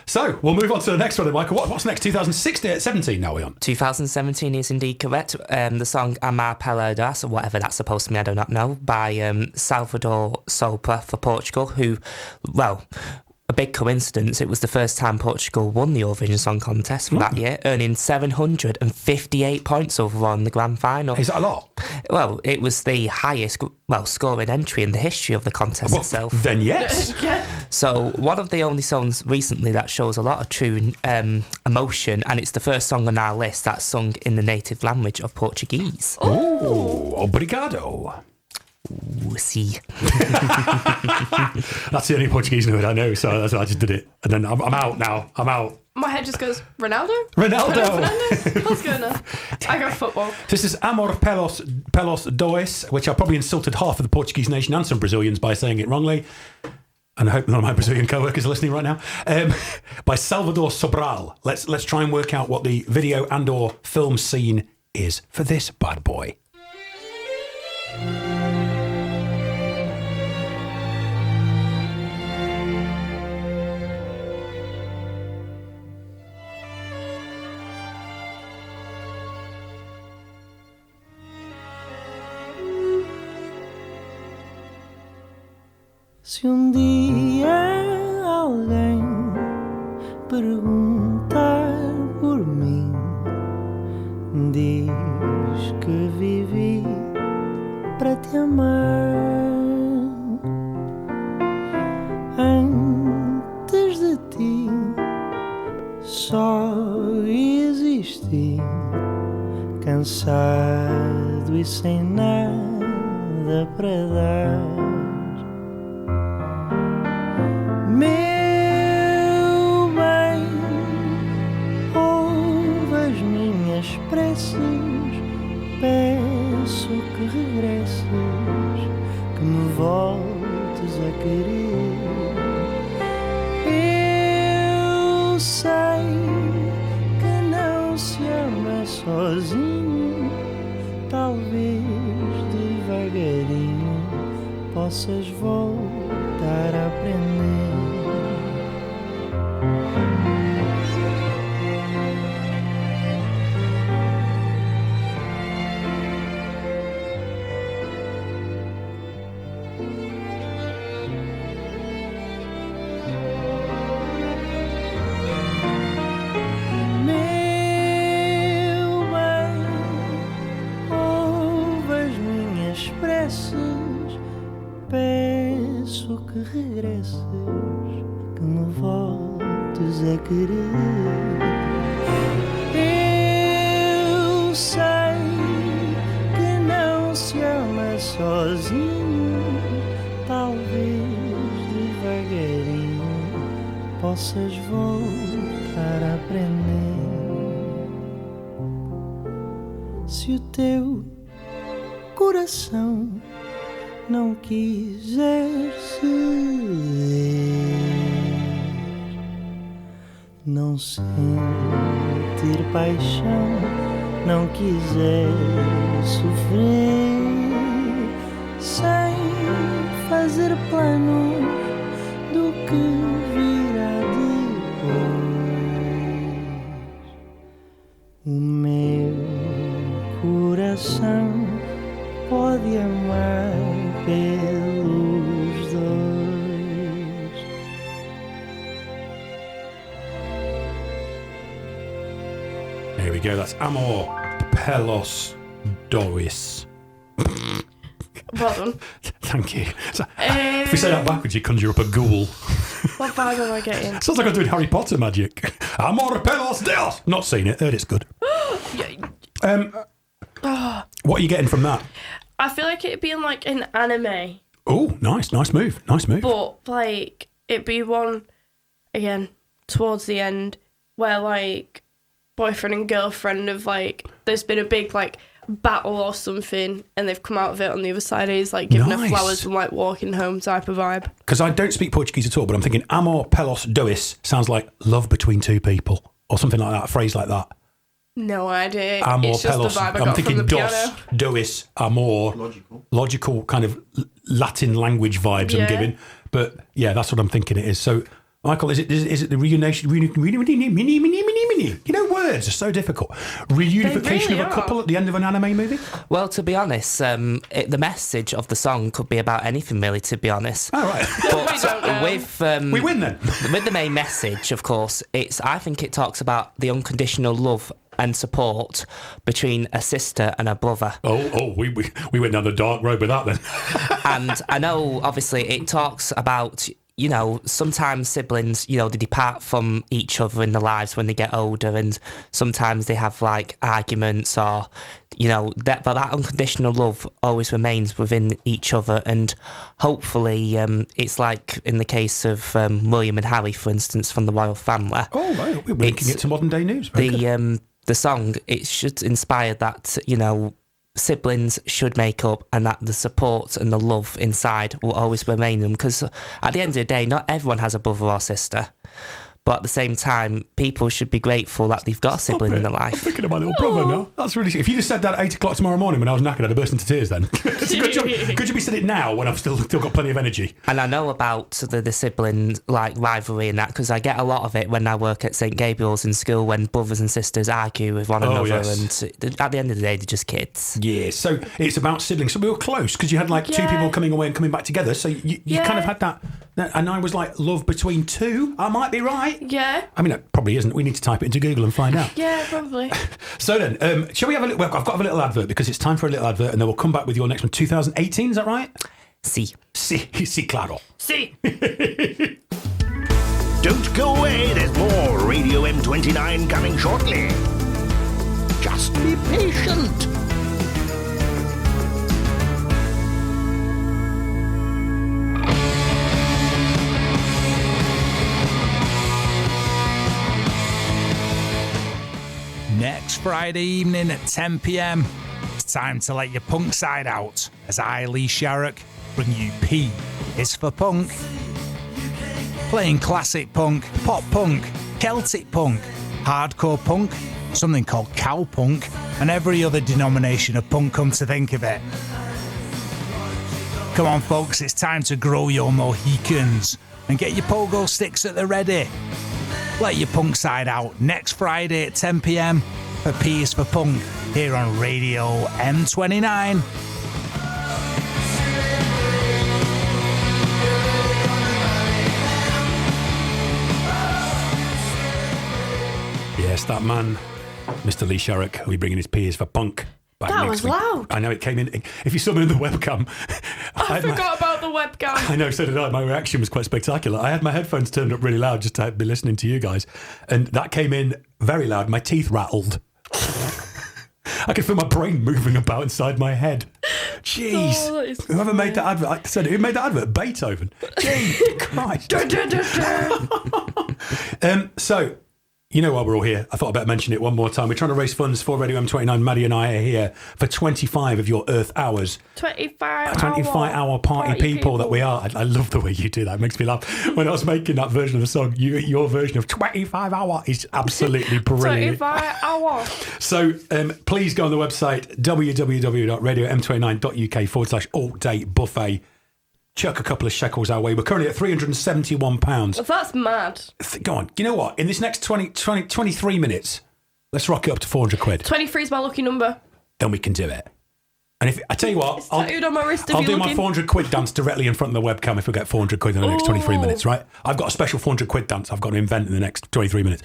so we'll move on to the next one then, Michael. What's next? 2017 now we're on? 2017 is indeed correct. The song Amar Peladas, or whatever that's supposed to mean, I do not know, by Salvador Sobral for Portugal, who, well, a big coincidence, it was the first time Portugal won the Eurovision Song Contest for that year, earning 758 points overall in the grand final. Is that a lot? Well, it was the highest scoring entry in the history of the contest itself. Then yes. So one of the only songs recently that shows a lot of true emotion, and it's the first song on our list that's sung in the native language of Portuguese. Oh, obrigado. See. That's the only Portuguese word I know, so that's why I just did it. And then I'm out now. I'm out. My head just goes, Ronaldo? Ronaldo! What's going on? I got football. This is Amor Pelos Dois, which I probably insulted half of the Portuguese nation and some Brazilians by saying it wrongly. And I hope none of my Brazilian co-workers are listening right now. By Salvador Sobral. Let's try and work out what the video and or film scene is for this bad boy. Se dia alguém perguntar por mim, diz que vivi para te amar. Antes de ti só existi, cansado e sem nada para dar. Meu bem, ouve as minhas preces, peço que regresses, que me voltes a querer. Eu sei que não se ama sozinho, talvez devagarinho possas voltar a aprender. Meu bem, ouve as minhas preces, peço que regresses, que me voltes a querer. Eu sei que não se ama sozinho, talvez devagarinho possas voltar a aprender. Se o teu coração não quiser ceder, não sentir paixão, não quiser sofrer, sem fazer planos do que virá depois. O meu coração pode amar pelos dois. There we go, that's Amor Pelos Dois. Well done. Thank you. So, if we say that backwards, you conjure up a ghoul. What bag am I getting? Sounds like I'm doing Harry Potter magic. Amor Pelos Deus! Not seen it, heard it's good. What are you getting from that? I feel like it'd be in like an anime, Oh, nice move. but like it'd be one again towards the end where like boyfriend and girlfriend have like there's been a big like battle or something and they've come out of it on the other side. He's like giving her flowers and like walking home type of vibe. Because I don't speak Portuguese at all, but I'm thinking Amor Pelos Dois sounds like love between two people or something like that, a phrase like that. No idea. Amor it's just Pelos. the vibe I I'm got thinking from the dos, piano. dois, amor. Logical kind of Latin language vibes I'm Yeah. giving. But yeah, that's what I'm thinking it is. So, Michael, is it the reunification? You know, words are so difficult. Reunification really of a couple at the end of an anime movie? Well, to be honest, the message of the song could be about anything, really, to be honest. All right. But with we win then. With the main message, of course, I think it talks about the unconditional love and support between a sister and a brother. We went down the dark road with that then. And I know, obviously, it talks about, you know, sometimes siblings, you know, they depart from each other in their lives when they get older, and sometimes they have like arguments or, you know, but that unconditional love always remains within each other. And hopefully it's like in the case of William and Harry, for instance, from the royal family. Oh, right. We're linking it to modern day news. Very good. The song, it should inspire that, you know, siblings should make up and that the support and the love inside will always remain them, because at the end of the day, not everyone has a brother or sister. But at the same time, people should be grateful that they've got a sibling in their life. I'm thinking of my little brother now. That's really... If you just said that at 8 o'clock tomorrow morning when I was knackered, I'd have burst into tears then. It's a good job. Could you be said it now when I've still got plenty of energy? And I know about the sibling like rivalry and that, because I get a lot of it when I work at St Gabriel's in school, when brothers and sisters argue with one another, yes. and at the end of the day, they're just kids. Yeah, so it's about siblings. So we were close because you had like two people coming away and coming back together. So you kind of had that, and I was like love between two. I might be right. Yeah. I mean, it probably isn't. We need to type it into Google and find out. Yeah, probably. So then, shall we have a little... Well, I've got a little advert because it's time for a little advert, and then we'll come back with your next one. 2018, is that right? Sí, claro. Sí. Don't go away, there's more Radio M29 coming shortly. Just be patient. Next Friday evening at 10 p.m, it's time to let your punk side out as I, Lee Sharrock, bring you P is for Punk. Playing classic punk, pop punk, Celtic punk, hardcore punk, something called cow punk, and every other denomination of punk, come to think of it. Come on, folks, it's time to grow your Mohicans and get your pogo sticks at the ready. Let your punk side out next Friday at 10 p.m. for P is for Punk here on Radio M29. Yes, that man, Mr. Lee Sharrock, will be bringing his P is for Punk back That next was week. loud. I know, it came in. If you saw me in the webcam, I forgot about the webcam. I know, so did I. My reaction was quite spectacular. I had my headphones turned up really loud just to be listening to you guys. And that came in very loud. My teeth rattled. I could feel my brain moving about inside my head. Jeez. Oh, Whoever made that advert, I said, who made that advert? Beethoven. Jesus Christ. So, you know why we're all here. I thought I'd better mention it one more time. We're trying to raise funds for Radio M29. Maddie and I are here for 25 of your Earth hours. 25-hour party people that we are. I love the way you do that. It makes me laugh. When I was making that version of the song, your version of 25-hour is absolutely brilliant. 25-hour. So please go on the website, www.radiom29.uk/all-day buffet. Chuck a couple of shekels our way. We're currently at £371. That's mad. Go on. You know what? In this next 23 minutes, let's rock it up to 400 quid. 23 is my lucky number. Then we can do it. And if I tell you what, It's tattooed on my wrist if I'll you're do my looking. 400 quid dance directly in front of the webcam if we get 400 quid in the next 23 minutes, right? I've got a special 400 quid dance I've got to invent in the next 23 minutes.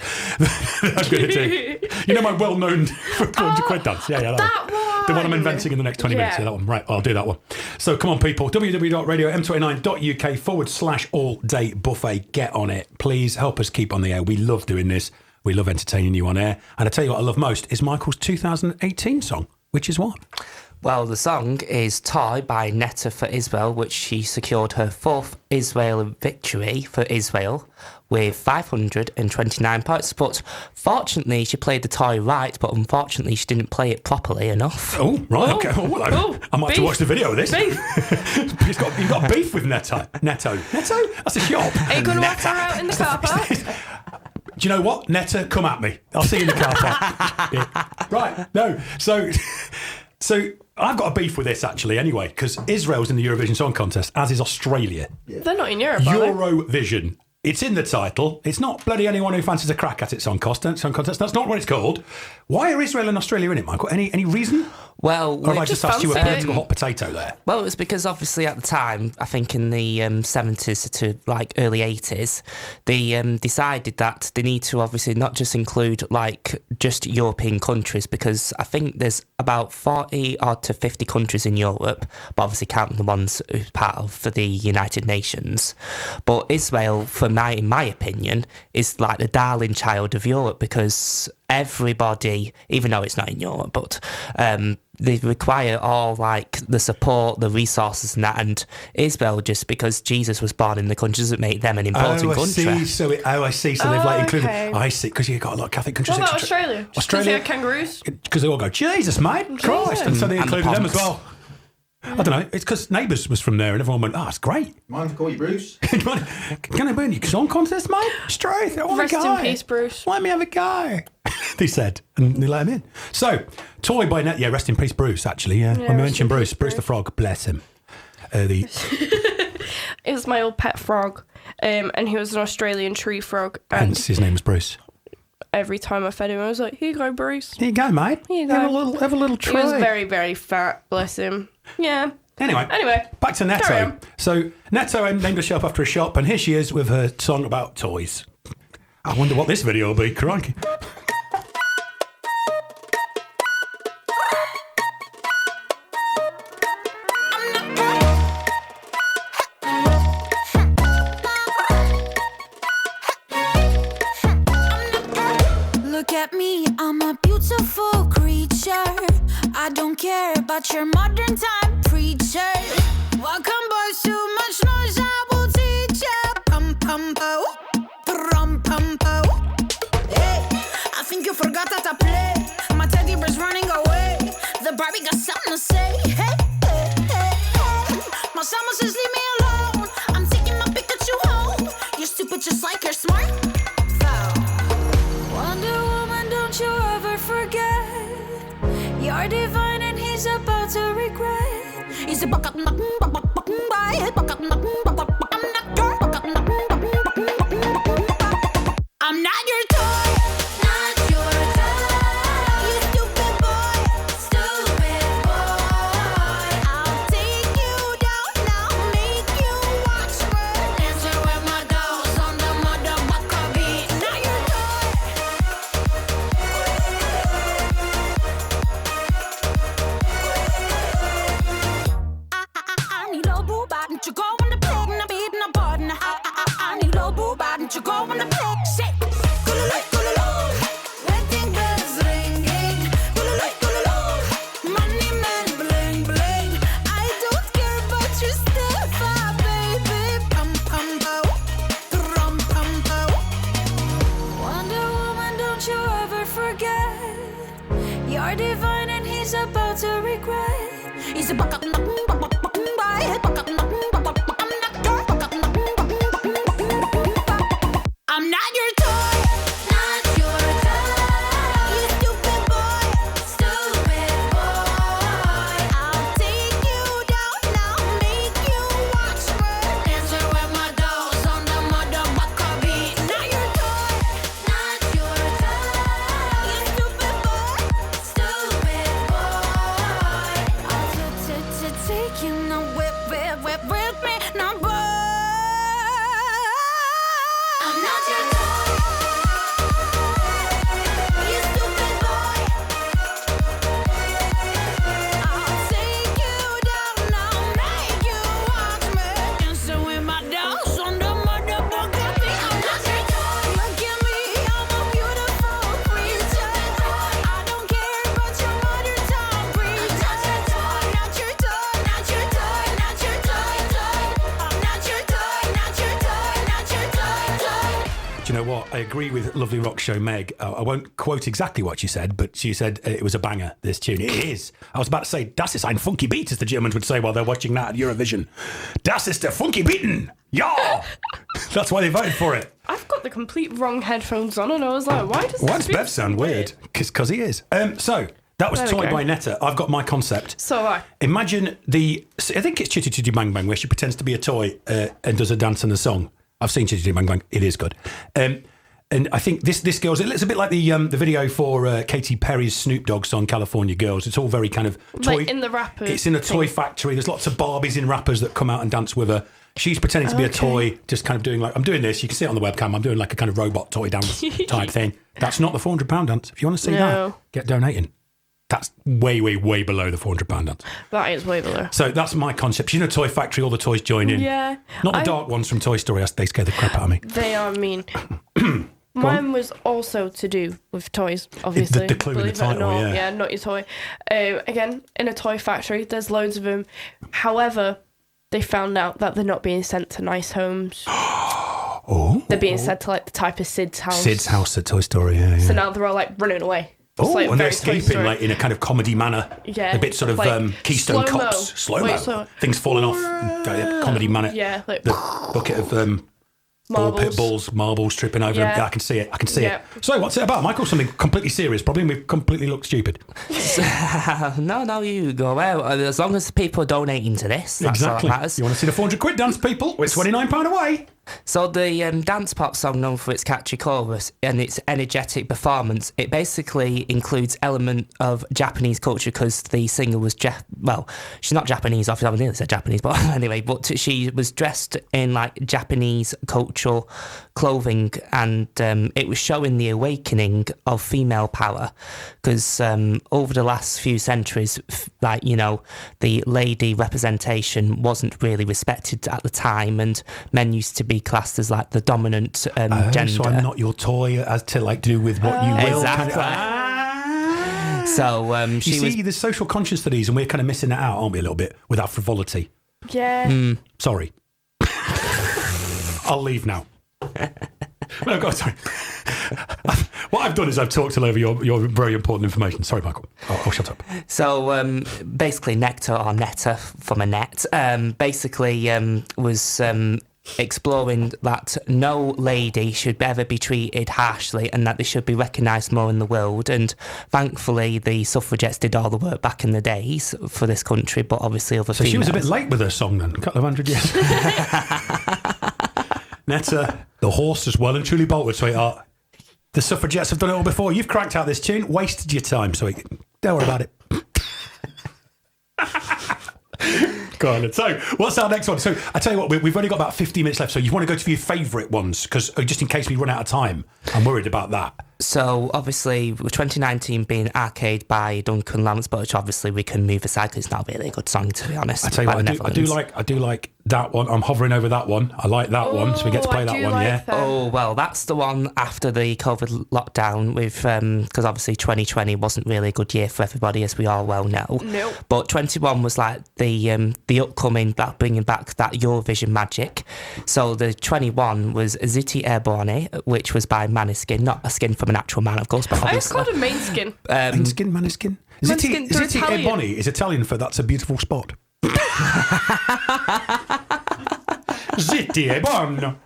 I'm going to do. You know my well-known 400 quid dance? Yeah, that one. The one I'm inventing in the next 20 minutes. Yeah, that one. Right, I'll do that one. So come on, people. www.radiom29.uk/all-day buffet. Get on it. Please help us keep on the air. We love doing this. We love entertaining you on air. And I tell you what I love most is Michael's 2018 song, which is what? Well, the song is Toy by Netta for Israel, which she secured her 4th Israel victory for Israel with 529 points. But fortunately, she played the toy right, but unfortunately, she didn't play it properly enough. Oh, right, okay. Oh, well, I might have to watch the video of this. Beef. You've got beef with Netto. Netto? That's a shop. Are you going to ask her out in the car park? Do you know what? Netta, come at me. I'll see you in the car park. Yeah. Right, no. So I've got a beef with this, actually, anyway, because Israel's in the Eurovision Song Contest, as is Australia. They're not in Europe, are they? Eurovision. It's in the title. It's not bloody anyone who fancies a crack at it song contest. That's not what it's called. Why are Israel and Australia in it, Michael? Any reason? Well, or have I just asked you a political hot potato there? Well, it was because obviously at the time, I think in the 70s to like early 80s, they decided that they need to obviously not just include like just European countries, because I think there's about 40 odd to 50 countries in Europe, but obviously counting the ones who's part of the United Nations. But Israel, in my opinion, is like the darling child of Europe, because everybody, even though it's not in Europe, but they require all like the support, the resources and that. And Israel, just because Jesus was born in the country doesn't make them an important country. I see. So they've like included. Okay. I see, because you've got a lot of Catholic countries. What about Australia? Because they had kangaroos. Because they all go, Jesus, mate, Christ, and so they included them as well. I don't know. It's because Neighbours was from there, and everyone went, "It's great." Mind if I call you Bruce? Can I burn your song contest, mate? Straight. I want Rest a guy. in peace, Bruce. Let me have a go. They said, and they let him in. So, Toy by Net. Yeah, rest in peace, Bruce. Actually, yeah. When we mentioned Bruce the Frog, bless him. It was my old pet frog, and he was an Australian tree frog. And hence his name was Bruce. every time I fed him, I was like, "Here you go, Bruce. Here you go, mate. Here you go. Have a little try." He was very, very fat. Bless him. Yeah. Anyway, back to Carry Netto. on. So Netto named a shop after a shop, and here she is with her song about toys. I wonder what this video will be. Crikey. Look at me, I'm a beautiful creature. I don't care about your modern time preacher. Welcome, boys, too much noise, I will teach ya. Pum pum po, pum pum po. Hey, I think you forgot how to play. My teddy bear's running away. The Barbie got something to say. Hey, hey, hey, hey. My summer says leave me alone. I'm taking my Pikachu home. You're stupid just like you're smart. Wonder Woman, don't you ever forget. You're divine and he's about to regret. He's a buck I'm not your toy, not your toy. You stupid boy, stupid boy. I'll take you down now, make you watch me. Dancing with my dolls on the motherfucker beat. Not your toy. I need a boo bot, don't you go on the pig, and I'm beating a button. I need a boo bot, don't you go on the pig, shit. Wedding bells ringing, money man bling bling. I don't care about your stuff, baby. Pum pum pow, rum pum pow. Wonder Woman, don't you ever forget, you're divine and he's about to regret. He's a buck up. I'm not your toy, not your toy. You stupid boy, stupid boy. I'll take you down now, make you watch me. Dancing with my dolls on the motherfucker beat. Not your toy, not your toy. You stupid boy, stupid boy. I'll take you now, whip me now, boy. I'm not your toy. You stupid boy. I'll take you down now, make you watch me. Dancing with my dolls on the motherfucker beat. I'm not your toy. Look at me, I'm a beautiful creature. I don't care about your mother tongue preacher. Not your toy, not your toy, not your toy, toy. I'm not your toy, not your toy, not your toy, toy. Do you know what? I agree with lovely rock show Meg. I won't quote exactly what she said, but she said it was a banger, this tune. It is. I was about to say, das ist ein funky Beat, as the Germans would say while they're watching that at Eurovision. Das ist der funky Beaten. Ja! That's why they voted for it. I've got the complete wrong headphones on, and I was like, why does Why this does Bev sound weird? Because he is. So, that was There we Toy go. by Netta. I've got my concept. So I. Imagine I think it's Chitty Chitty Bang Bang, where she pretends to be a toy and does a dance and a song. I've seen Chitty Chitty Bang Bang. It is good. And I think this girl's, it's a bit like the video for Katy Perry's Snoop Dogg song, California Girls. It's all very kind of toy. Like in the wrapper. It's in a toy factory. There's lots of Barbies in wrappers that come out and dance with her. She's pretending to be a toy, just kind of doing like, I'm doing this. You can see it on the webcam. I'm doing like a kind of robot toy dance type thing. That's not the £400 dance. If you want to see No. that, get donating. That's way, way, way below the £400 dance. That is way below. So that's my concept. She's in a toy factory. All the toys join in. Yeah. Not the dark ones from Toy Story. They scare the crap out of me. They are mean. Mine was also to do with toys, obviously. The clue in the Believe it or title, not. yeah. Yeah, not your toy. Again, in a toy factory, there's loads of them. However, they found out that they're not being sent to nice homes. They're being sent to like the type of Sid's house. Sid's house at Toy Story, yeah. So now they're all like running away. It's Oh, like and they're very Toy escaping Story. like in a kind of comedy manner. Yeah, A bit sort of like Keystone slow-mo. Cops. Slow-mo. Wait, slow-mo. Things falling off. Comedy manner. Yeah, like The bucket of ball Marbles. pit balls, marbles tripping over them. Yeah. Yeah, I can see it. I can see Yeah. it. So what's it about? Michael, something completely serious. Probably we completely look stupid. No, you go out. As long as people are donating to this, that's Exactly. all that matters. You want to see the £400 dance, people? It's £29 away. So the dance pop song, known for its catchy chorus and its energetic performance, it basically includes element of Japanese culture because the singer was well, she's not Japanese. Obviously, I nearly said Japanese, but anyway, but she was dressed in like Japanese cultural clothing, and it was showing the awakening of female power because over the last few centuries, like the lady representation wasn't really respected at the time, and men used to be classed as like the dominant gender. So I'm not your toy as to like do with what you will. Exactly. So she you see, there's social conscience to these, and we're kind of missing that out, aren't we, a little bit, with our frivolity. Yeah. Sorry. I'll leave now. No, God, sorry. What I've done is I've talked all over your very important information. Sorry, Michael. I'll shut up. So basically, Nectar or Netta from a net, basically was exploring that no lady should ever be treated harshly and that they should be recognised more in the world. And thankfully, the suffragettes did all the work back in the days for this country, but obviously other So females. she was a bit late with her song then, a couple of hundred years. Netta, the horse has well and truly bolted, sweetheart. The suffragettes have done it all before. You've cracked out this tune, wasted your time, so don't worry about it. Go on. So, what's our next one? So, I tell you what, we've only got about 15 minutes left, so you want to go to your favourite ones, because just in case we run out of time, I'm worried about that. So, obviously, with 2019 being Arcade by Duncan Lawrence, but obviously we can move aside because it's not really a good song, to be honest. I tell you what, I do like that one. I'm hovering over that one. I like that one, so we get to play that one, yeah? Oh, well, that's the one after the COVID lockdown, with because obviously 2020 wasn't really a good year for everybody, as we all well know. Nope. But 21 was like the upcoming, bringing back that Eurovision magic. So the 21 was Zitti Airborne, which was by Maneskin, not a skin from an actual man, of course, but I obviously. called him Mainskin. Maneskin? Maneskin, Zitti they're Italian. Airborne is Italian for that's a beautiful spot. Zitti Airborne.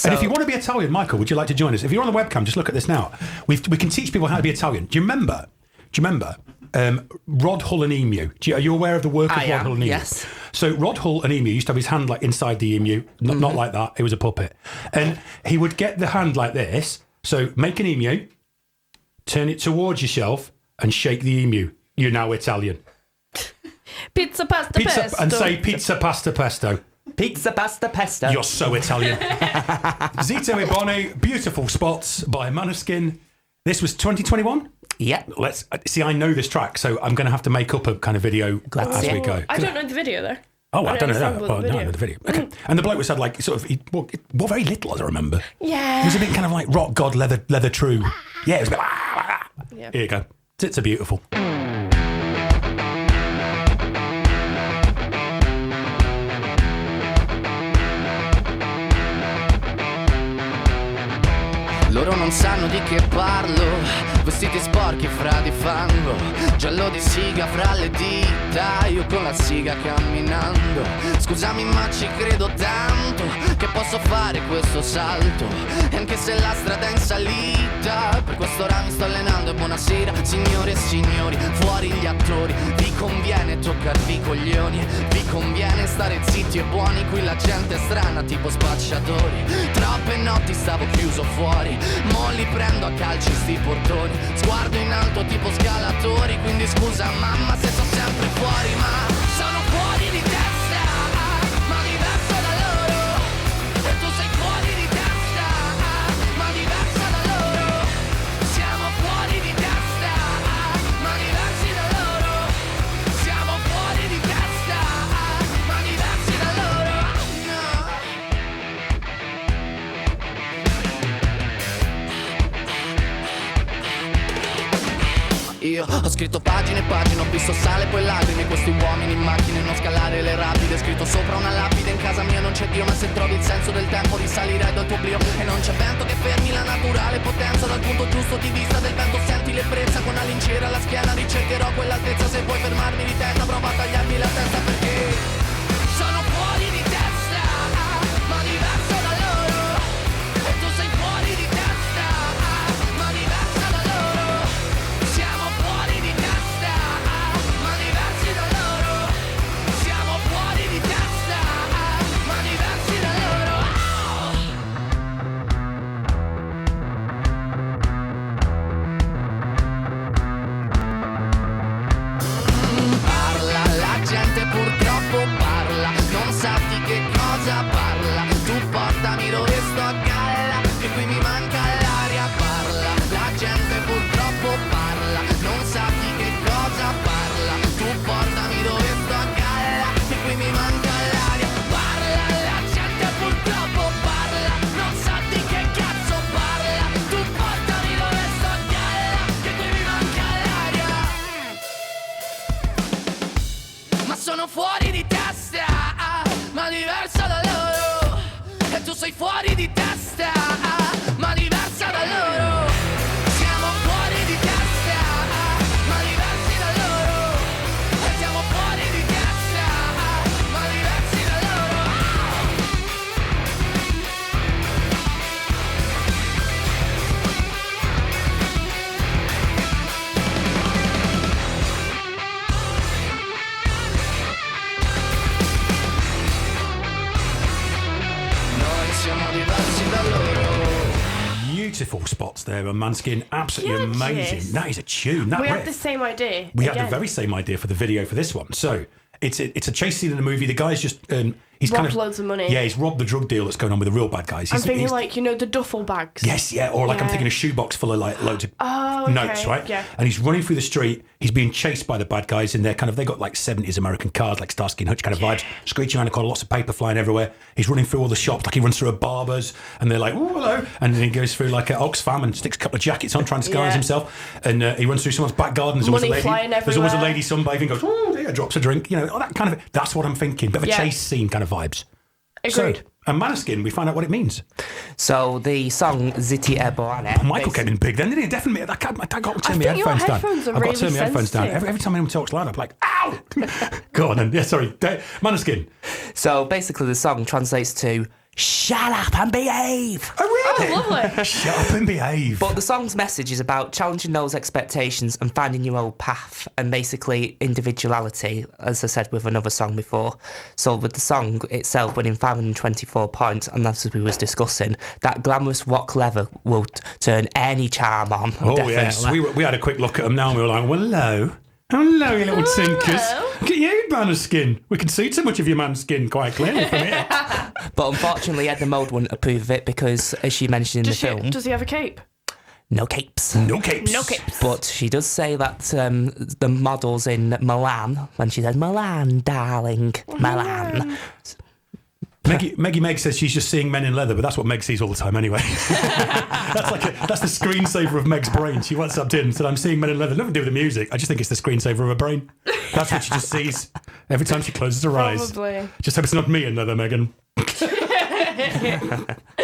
And if you want to be Italian, Michael, would you like to join us? If you're on the webcam, just look at this now. We can teach people how to be Italian. Do you remember Rod Hull and Emu? Are you aware of the work of Rod Hull and Emu? Yes. So Rod Hull and Emu used to have his hand like inside the emu, not like that. It was a puppet, and he would get the hand like this. So make an emu, turn it towards yourself, and shake the emu. You're now Italian. Pizza, pasta, pesto. And say pizza, pasta, pesto. Pizza, pasta, pesto. You're so Italian. Zito Ebone, Beautiful Spots by Maneskin. This was 2021? Yeah. Let's see, I know this track, so I'm going to have to make up a kind of video as we go. I don't know the video though. Oh, I don't know that. understand Well, no, I know the video. Okay. And the bloke was had like sort of, he wore very little, as I remember. Yeah. He was a bit kind of like rock god, leather true. Yeah, it was a bit. Yeah. Here you go. Tits are beautiful. Loro non sanno di che parlo, vestiti sporchi fra di fango, giallo di siga fra le dita, io con la siga camminando. Scusami ma ci credo tanto, che posso fare questo salto, e anche se la strada è in salita, per questo ora mi sto allenando e buonasera signore e signori, fuori gli attori, vi conviene toccarvi i coglioni, vi conviene stare zitti e buoni, qui la gente è strana tipo spacciatori, troppe notti stavo chiuso fuori, mo li prendo a calci sti portoni, sguardo in alto tipo scalatori, quindi scusa mamma se sto sempre fuori, ma sono fuori di testa, ma diverso da loro, e tu sei fuori di testa, ma diversa da loro, siamo fuori di testa, ma diversi da loro, siamo fuori di testa, ma diversi da loro, no. Io ho scritto pagine e pagine, ho visto sale poi lacrime, questi uomini in macchine, non scalare le rapide, scritto sopra una lapide, in casa mia non c'è Dio, ma se trovi il senso del tempo risalirai dal tuo oblio, e non c'è vento che fermi la naturale potenza, dal punto giusto di vista del vento senti l'ebbrezza, con una lincera alla schiena ricercherò quell'altezza, se vuoi fermarmi di testa prova a tagliarmi la testa perché sono fuori di testa, ma diverso da loro, e tu sei fuori di testa, ma diversa da loro, siamo fuori di testa, ma diversi da loro, siamo fuori di testa, ma diversi da loro. Parla, la gente purtroppo parla, non sa di che cosa parla, tu portami dove sto a galla, che qui mi manca l'aria, parla, la gente purtroppo parla, non sa di che cosa parla, tu portami dove sto a galla, che qui mi manca l'aria, parla, la gente purtroppo parla, non sa di che cazzo parla, tu portami dove sto a galla, che qui mi manca l'aria. Ma sono fuori di testa, ma diversa da loro, e tu sei fuori di testa, ma diversa da loro, siamo fuori di testa, ma diversi da loro, e siamo fuori di testa, ma diversi da loro. beautiful spots there on Manskin. Absolutely amazing. Yes. That is a tune. That We riff. had the same idea. We had again. the very same idea for the video for this one. So it's a chase scene in the movie. The guy's just he's Robbed kind of loads of money. Yeah, he's robbed the drug deal that's going on with the real bad guys. I'm He's, thinking he's- like, you know, the duffel bags. Yes, yeah, or like I'm Yeah. thinking a shoebox full of like loads of Oh, okay, notes, right? yeah. And he's running through the street. He's being chased by the bad guys, and they got like 70s American cars, like Starsky and Hutch kind of vibes, screeching around the corner, lots of paper flying everywhere. He's running through all the shops, like he runs through a barber's, and they're like, "Oh, hello!" And then he goes through like an Oxfam and sticks a couple of jackets on, trying to disguise Yeah. himself. And he runs through someone's back garden. There's always Money a lady. flying There's always a everywhere. lady sunbathing. Goes, "Oh, yeah," drops a drink. You know, all that kind of. That's what I'm thinking. Bit of a Yeah. chase scene kind of vibes. Agreed. So, and Maneskin, we find out what it means. So the song Ziti Eboane. Michael came in big then, didn't he? Definitely. I got to turn my think your headphones down. headphones are I've got to really turn my headphones down. sensitive. Every time anyone talks loud, I'm like, ow! Go on then. Yeah, sorry. Maneskin. So basically, the song translates to "Shut up and behave." Oh, really? Oh, lovely. Shut up and behave. But the song's message is about challenging those expectations and finding your own path, and basically individuality, as I said with another song before. So with the song itself winning 524 points, and that's as we was discussing, that glamorous rock lever will turn any charm on. Oh, definitely. yes. We had a quick look at them now and we were like, well, hello. Hello, you little tinkers. Look at you, Maneskin. We can see too much of your manskin quite clearly from here. But unfortunately, Edna Mode wouldn't approve of it because, as she mentioned in the film, Does he have a cape? no capes. No capes. No capes. But she does say that the models in Milan, when she says, "Milan, darling, Milan." Meg says she's just seeing men in leather, but that's what Meg sees all the time anyway. That's the screensaver of Meg's brain. She WhatsApped in and said, "I'm seeing men in leather." Nothing to do with the music. I just think it's the screensaver of her brain. That's what she just sees every time she closes her eyes. Probably. Just hope it's not me in leather, Megan.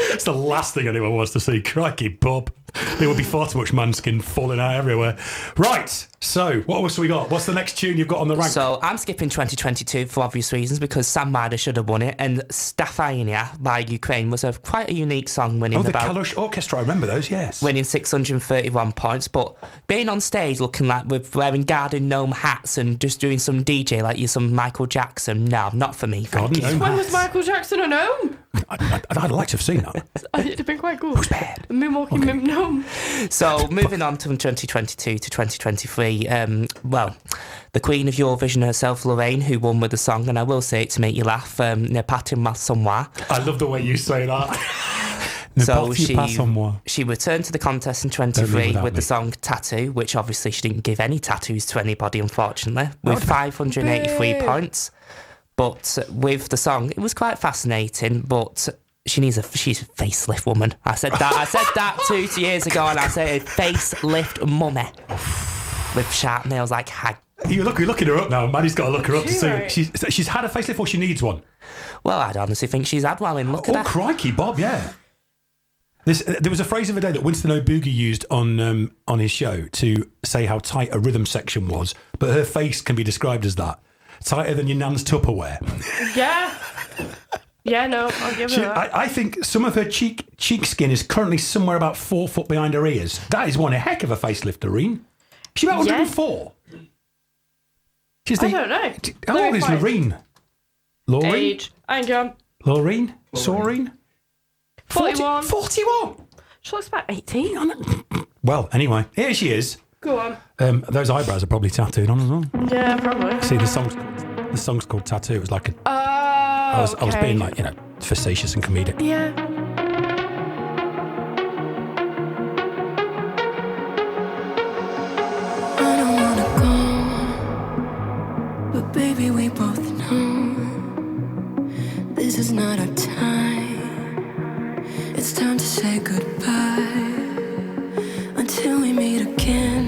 It's the last thing anyone wants to see. Crikey, Bob. There would be far too much manskin falling out everywhere. Right, so what else have we got? What's the next tune you've got on the rank? So I'm skipping 2022 for obvious reasons because Sam Ryder should have won it, and Stafania by Ukraine was quite a unique song, winning the about Kalush Orchestra, I remember those, yes. winning 631 points. But being on stage looking like with wearing garden gnome hats and just doing some DJ like you're some Michael Jackson, no, not for me. Garden gnome When was Michael Jackson a gnome? I'd like to have seen that. It'd have been quite cool. Who's bad? Moonwalking gnome. So moving on from 2022 to 2023, well, the Queen of Eurovision herself, Lorraine, who won with the song, and I will say it to make you laugh, Ne pas moi. I love the way you say that. So she returned to the contest in 23 with the song Tattoo, which obviously she didn't give any tattoos to anybody, unfortunately, with 583 points. But with the song, it was quite fascinating, but she's a facelift woman. I said that 2 years ago, and I said facelift mummy with sharp nails like hag. You're looking her up now. Maddie's got to look her up to see. Right. She's had a facelift or she needs one? Well, I'd honestly think she's had one. Look at Oh, that. crikey, Bob, yeah. There was a phrase of the day that Winston O'Boogie used on his show to say how tight a rhythm section was, but her face can be described as that. Tighter than your nan's Tupperware. Yeah. Yeah, no, I'll give her that. I think some of her cheek skin is currently somewhere about 4 foot behind her ears. That is one heck of a facelift, Doreen. She's about 104. I don't know. How old is Loreen? Laureen? Age. Hang on. Laureen? Saureen? 41. 41? She looks about 18. Well, anyway, here she is. Go on. Those eyebrows are probably tattooed on as well. Yeah, probably. See, the song's called Tattoo. It was like I was being like, facetious and comedic. Yeah. I don't wanna go, but baby, we both know this is not our time. It's time to say goodbye until we meet again.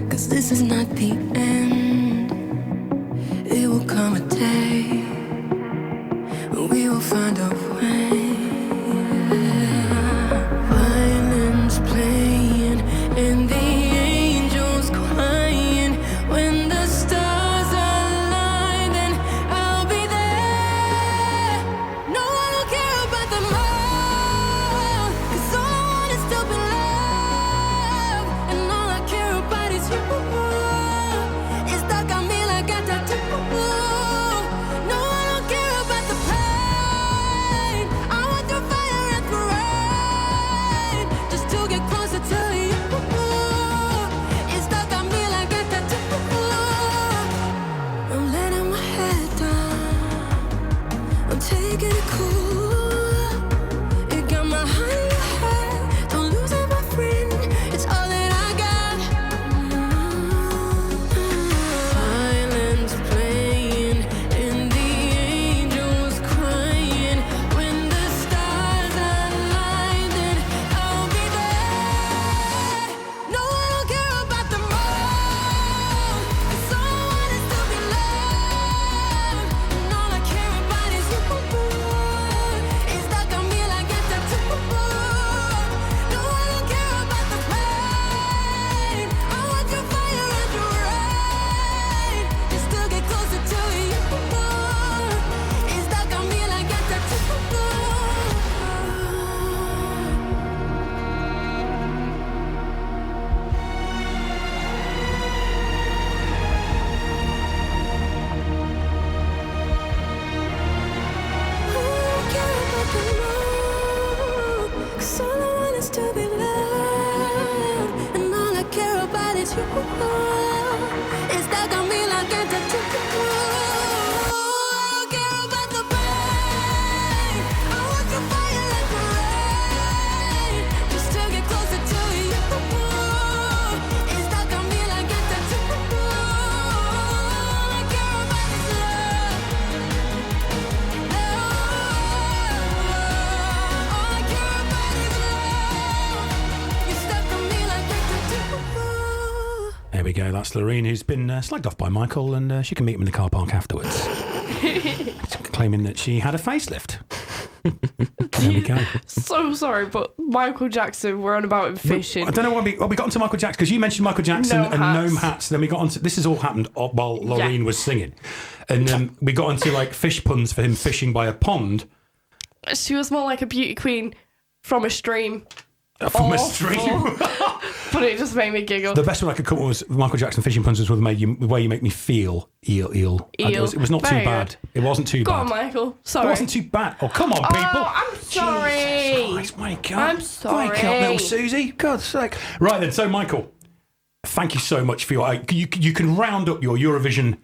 'Cause this is not the end. It will come a day when we will find a way. Violins playing and the angels crying. When the stars align, then I'll be there. No one will care about them all, 'cause all I want is to be loved, and all I care about is you. It's stuck on me like a tattoo. No on me like a tattoo. I don't care about the pain. I want your fire like the rain, just to get closer to you. It's stuck on me like a tattoo. All I care about is love. No, all I care about is love. You're stuck on me like a tattoo. There we go. That's Lorene, who's been slagged off by Michael, and she can meet him in the car park afterwards, claiming that she had a facelift. There we go. So sorry, but Michael Jackson, we're on about him fishing. I don't know why we got onto Michael Jackson, because you mentioned Michael Jackson and gnome hats. Then we got onto, this has all happened while Lorene was singing, and we got onto like fish puns for him fishing by a pond. She was more like a beauty queen from a stream. From a stream. But it just made me giggle. The best one I could come up with was Michael Jackson fishing puns was the way you make me feel. Eel. It was not Very too bad. good. It wasn't too Go bad. on, Michael. Sorry. It wasn't too bad. Oh, come on, people. Oh, I'm sorry. Jesus Christ, wake up. I'm sorry. Wake up, little Susie. God's sake. Right then, so Michael, thank you so much for your... You can round up your Eurovision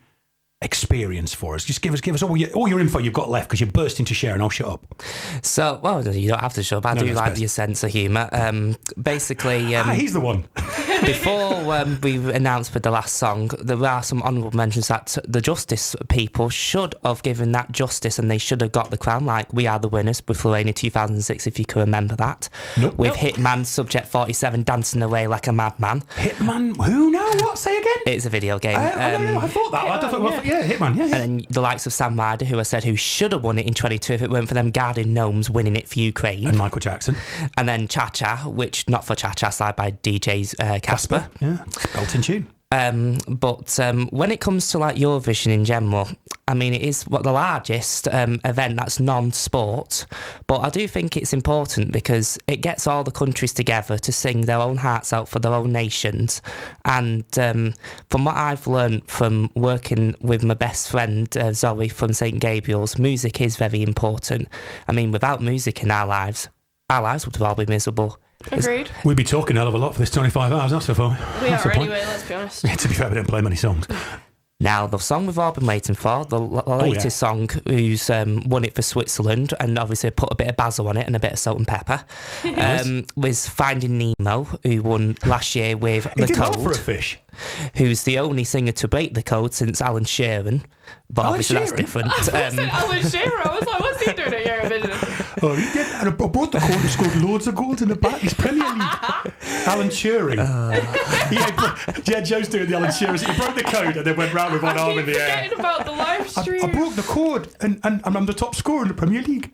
experience for us. Just give us all your info you've got left, because you're bursting to share, and I'll shut up. So, well, you don't have to shut up. I do like your sense of humour. Basically... he's the one. Before we announced with the last song, there are some honourable mentions that the Justice people should have given that justice, and they should have got the crown, like We Are the Winners with Lithuania 2006, if you can remember that. With Hitman Subject 47 dancing away like a madman. Hitman? Who? No, what? Say again? It's a video game. I thought that. Hitman. Yeah. And then the likes of Sam Ryder, who I said who should have won it in 22 if it weren't for them guarding gnomes winning it for Ukraine. And Michael Jackson. And then Cha Cha, which not for Cha Cha, side by DJ's Casper. Yeah, belting tune. But when it comes to like Eurovision in general, I mean, it is the largest event that's non-sport, but I do think it's important because it gets all the countries together to sing their own hearts out for their own nations. And from what I've learned from working with my best friend Zoe from St Gabriel's, music is very important. I mean, without music in our lives would all be miserable. Agreed. We'd be talking a hell of a lot for this 25 hours, that's so far. We are anyway, let's be honest. Yeah, to be fair, we don't play many songs. Now, the song we've all been waiting for, the latest song, who's won it for Switzerland, and obviously put a bit of basil on it and a bit of salt and pepper, was Finding Nemo, who won last year with The Code. Well for a fish. Who's the only singer to break the code since Alan Sheeran. But obviously that's different. Alan Shearer, I was like, what's he doing at Eurovision? Oh, he did. And I brought the code and scored loads of goals in the back. He's Premier League. Alan Turing. Yeah, Joe's doing the Alan Shearer. He broke the code and then went round with one arm in the air. Forgetting about the live stream. I broke the code and I'm the top scorer in the Premier League.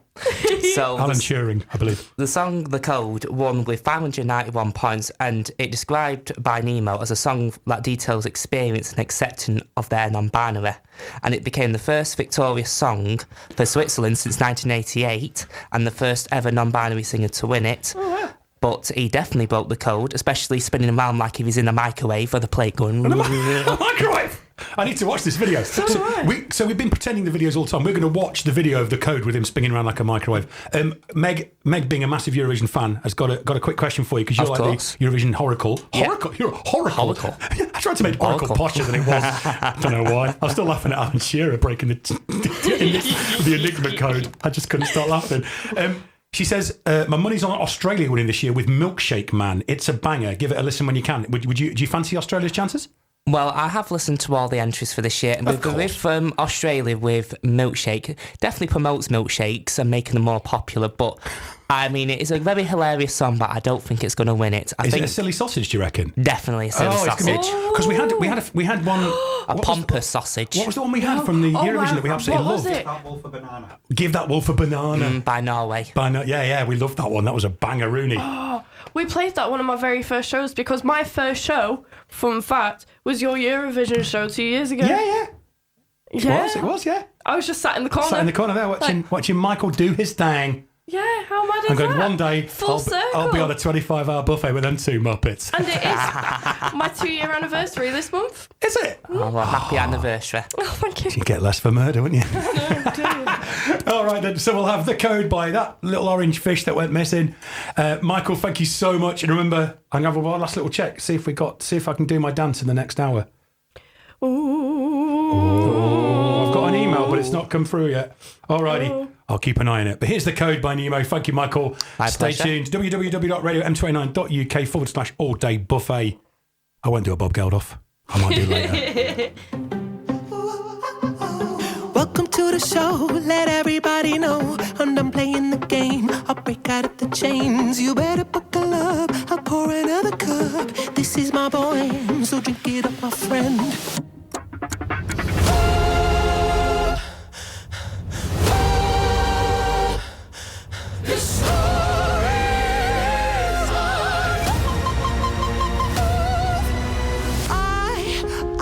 So Alan Turing, I believe. The song The Code won with 591 points, and it described by Nemo as a song that details experience and acceptance of their non-binary. And it became the first victorious song for Switzerland since 1988 and the first ever non-binary singer to win it. Oh, wow. But he definitely broke the code, especially spinning around like he was in a microwave or the plate going... A microwave? I need to watch this video. So we've been pretending the videos all the time. We're going to watch the video of The Code with him spinning around like a microwave. Meg, being a massive Eurovision fan, has got a quick question for you, because you're like the Eurovision oracle. Yeah. Oracle? You're a oracle. I tried to make oracle posher than it was. I don't know why. I was still laughing at Alan Shearer breaking the Enigma code. I just couldn't stop laughing. She says, my money's on Australia winning this year with Milkshake Man. It's a banger. Give it a listen when you can. Do you fancy Australia's chances? Well, I have listened to all the entries for this year, and with Australia with Milkshake, definitely promotes milkshakes and making them more popular, but I mean, it is a very hilarious song, but I don't think it's going to win it. Is it a silly sausage, do you reckon? Definitely a silly sausage. Because we had one... A pompous sausage. What was the one we had from the Eurovision that we absolutely loved? Give That Wolf a Banana. Give That Wolf a Banana. By Norway. Yeah, we loved that one. That was a banger, Rooney. We played that one of my very first shows, because my first show, fun fact, was your Eurovision show 2 years ago. Yeah. It was, yeah. I was just sat in the corner. Sat in the corner there watching Michael do his thing. Yeah, how mad is I'm going, that? one day, Full circle. I'll be on a 25-hour buffet with them two Muppets. And it is my 2-year anniversary this month. Is it? Oh, well, happy anniversary. Oh, thank you. You'd get less for murder, wouldn't you? All right, then. So we'll have The Code by that little orange fish that went missing. Michael, thank you so much. And remember, I'm going to have one last little check, see if I can do my dance in the next hour. Oh, I've got an email, but it's not come through yet. Alrighty, I'll keep an eye on it. But here's the code by Nemo. Thank you, Michael. Stay tuned. www.radio m29.uk/all-day buffet. I won't do a Bob Geldof. I might do later. Welcome to the show, let everybody know I'm done playing the game, I'll break out of the chains. You better buckle up, I'll pour another cup. This is my boy, so drink it up, my friend.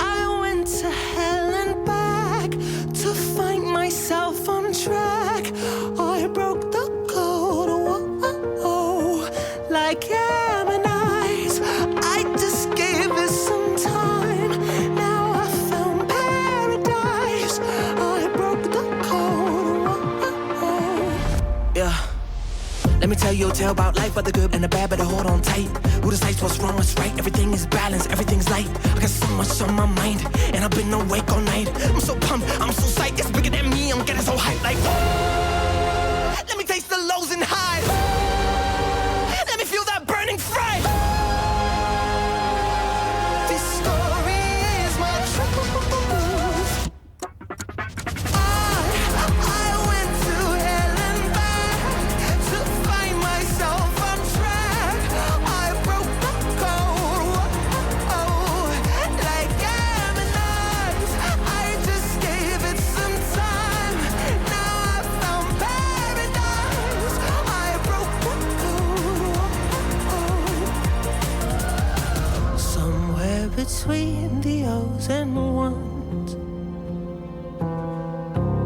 I went to hell and back to find myself on track. I broke the code, whoa, like M29. I just gave it some time. Now I found paradise. I broke the code, whoa. Yeah. Let me tell you a tale about life, but the good and the bad, better hold on tight. Who decides what's wrong, what's right? Everything is balanced, everything's light. I got so much on my mind, and I've been awake all night. I'm so pumped, I'm so psyched, it's bigger than me, I'm getting so hyped like, let me taste the lows and highs. Let me feel that burning fire. This story is my truth. I went to hell and back to find myself on track. I broke the code, like M&M's. I just gave it some time. Now I found paradise. I broke the code. Somewhere between the O's and ones.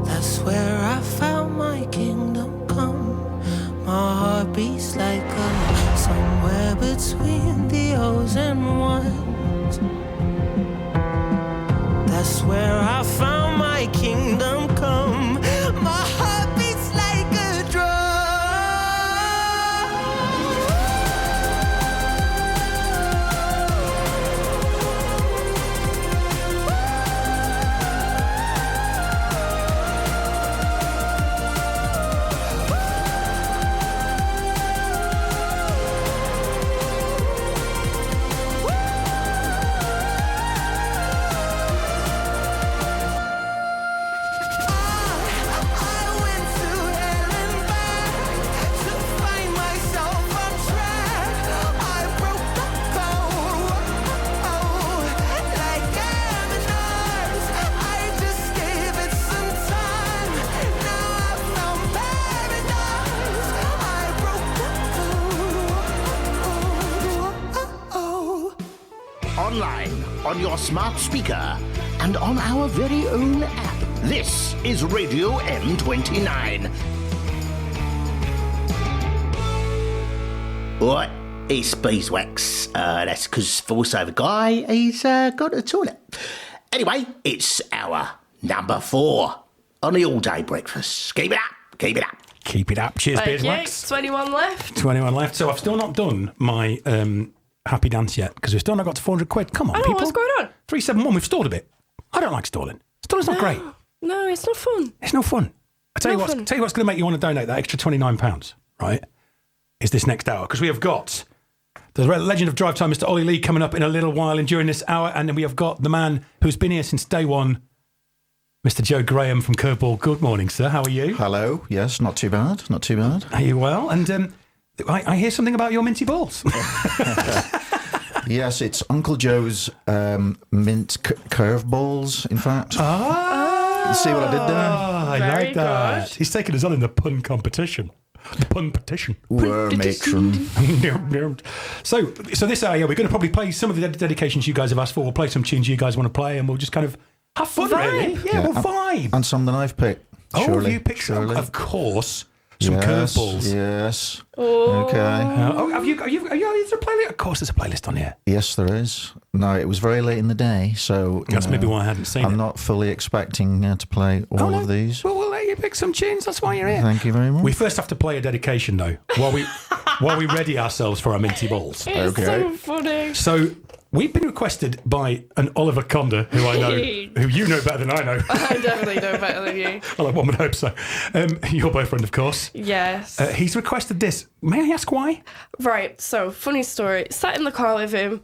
That's where I found my kingdom come. My heart beats like a somewhere between the O's and ones. That's where I found my kingdom come. My heart beats like a drum. Online, on your smart speaker, and on our very own app. This is Radio M29. Right, it's beeswax. That's because voiceover guy, he's got a toilet. Anyway, it's our number 4 on the all-day breakfast. Keep it up, keep it up. Keep it up. Cheers, Thank you. beeswax. 21 left. 21 left. So I've still not done my happy dance yet because we've still not got to 400 quid. Come on, I know, people. what's going on? 371. We've stalled a bit. I don't like stalling. Stalling's not great. No, it's not fun. It's no fun. I tell you what's going to make you want to donate that extra £29, right? Is this next hour because we have got the legend of Drive Time, Mr. Ollie Lee, coming up in a little while and during this hour, and then we have got the man who's been here since day one, Mr. Joe Graham from Curveball. Good morning, sir. How are you? Hello. Yes, not too bad. Not too bad. Are you well? And I hear something about your minty balls. Yes, it's Uncle Joe's mint curveballs, in fact. You see what I did there? I like that. He's taking us on in the pun competition. The pun petition. We're matron. So this hour, we're going to probably play some of the dedications you guys have asked for. We'll play some tunes you guys want to play, and we'll just kind of have fun, really. Yeah, we'll vibe. And some that I've picked. Surely, you picked some, of course. Some yes, curveballs. Yes. Oh. Okay. Are you is there a playlist? Of course, there's a playlist on here. Yes, there is. No, it was very late in the day, so that's maybe why I hadn't seen it. I'm not fully expecting to play all of these. Well, we'll let you pick some tunes. That's why you're here. Thank you very much. We first have to play a dedication though, while we ready ourselves for our minty balls. It's so funny. So We've been requested by an Oliver Conda, who I know, who you know better than I know. I definitely know better than you. Well, one would hope so. Your boyfriend, of course. Yes. He's requested this. May I ask why? Right, so funny story. Sat in the car with him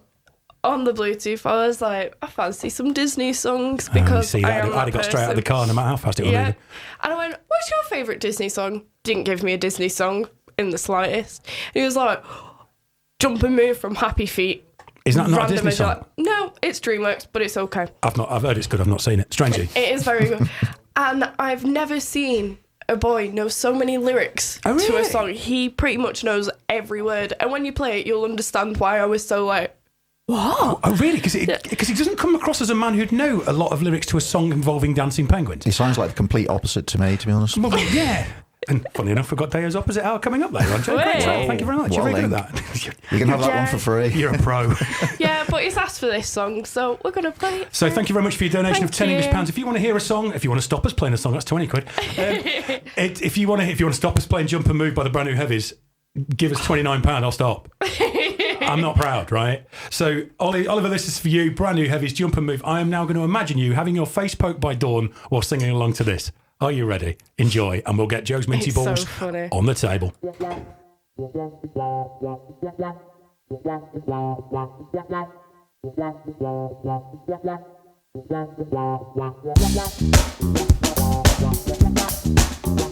on the Bluetooth. I was like, I fancy some Disney songs because I'd I have got straight out of the car no matter how fast it was moving. And I went, what's your favourite Disney song? Didn't give me a Disney song in the slightest. He was like, Jump and Move from Happy Feet. Is that not a Random Disney as song? like, no, it's DreamWorks, but it's okay. I've heard it's good. I've not seen it. Strangely. It is very good. And I've never seen a boy know so many lyrics to a song. He pretty much knows every word. And when you play it, you'll understand why I was so like, what? Oh, really? Because he doesn't come across as a man who'd know a lot of lyrics to a song involving dancing penguins. He sounds like the complete opposite to me, to be honest. Well, yeah. And funny enough, we've got Deo's opposite hour coming up later on. Great. Well, thank you very much. You're very good at that. You can have that one for free. You're a pro. Yeah, but he's asked for this song, so we're going to play it. So thank you very much for your donation of 10 Thank English you. pounds. If you want to hear a song, if you want to stop us playing a song, that's 20 quid. If you want to stop us playing Jump and Move by the Brand New Heavies, give us £29, I'll stop. I'm not proud, right? So, Oliver, this is for you. Brand New Heavies, Jump and Move. I am now going to imagine you having your face poked by Dawn while singing along to this. Are you ready? Enjoy, and we'll get Joe's Minty It's Balls so funny. on the table.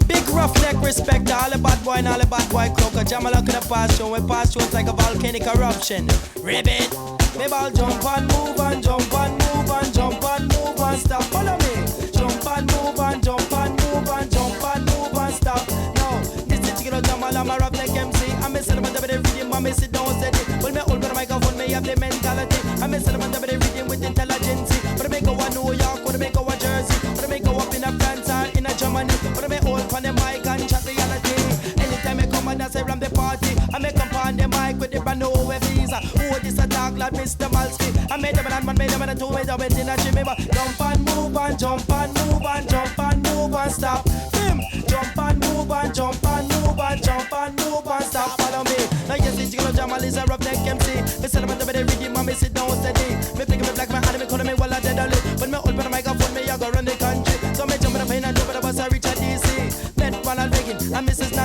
Big roughneck respect to all the bad boy and all the bad boy crook. A jam along in the past show, we pass shows like a volcanic eruption. Ribbit, maybe I'll jump and move and jump and move and jump and move and stop. Follow me. Jump and move and jump and move and jump and move and stop. No, this is chicken jam along my roughneck MC. I'm a cinnamon with the rhythm, I'm a sit down steady. When me hold the microphone, me have the mentality. I'm a cinnamon with the rhythm with intelligence. But I make go a New York, but I make go a Jersey, but I make go up in a France or in a Germany. But I make hold on the mic and chat reality. Anytime I come and I say I'm the party, I make come on the mic with the brand new visa. Oh, this a dog like Mr. Malski. I made them and man made them and I two made them in a chimney. Jump and move and jump and move and jump and move and stop. Bim, jump and move and jump and move and jump and move and stop. Follow me. Now you see Chicken Jamal is a roughneck MC. Me sit up and the rhythm and me sit down steady. Me pick me black my hand, me call me while I deadly. When me hold the microphone, me I go run the country. So me jump in the plane and jump in the bus, I reach a DC. Met Ronald Reagan and Mrs.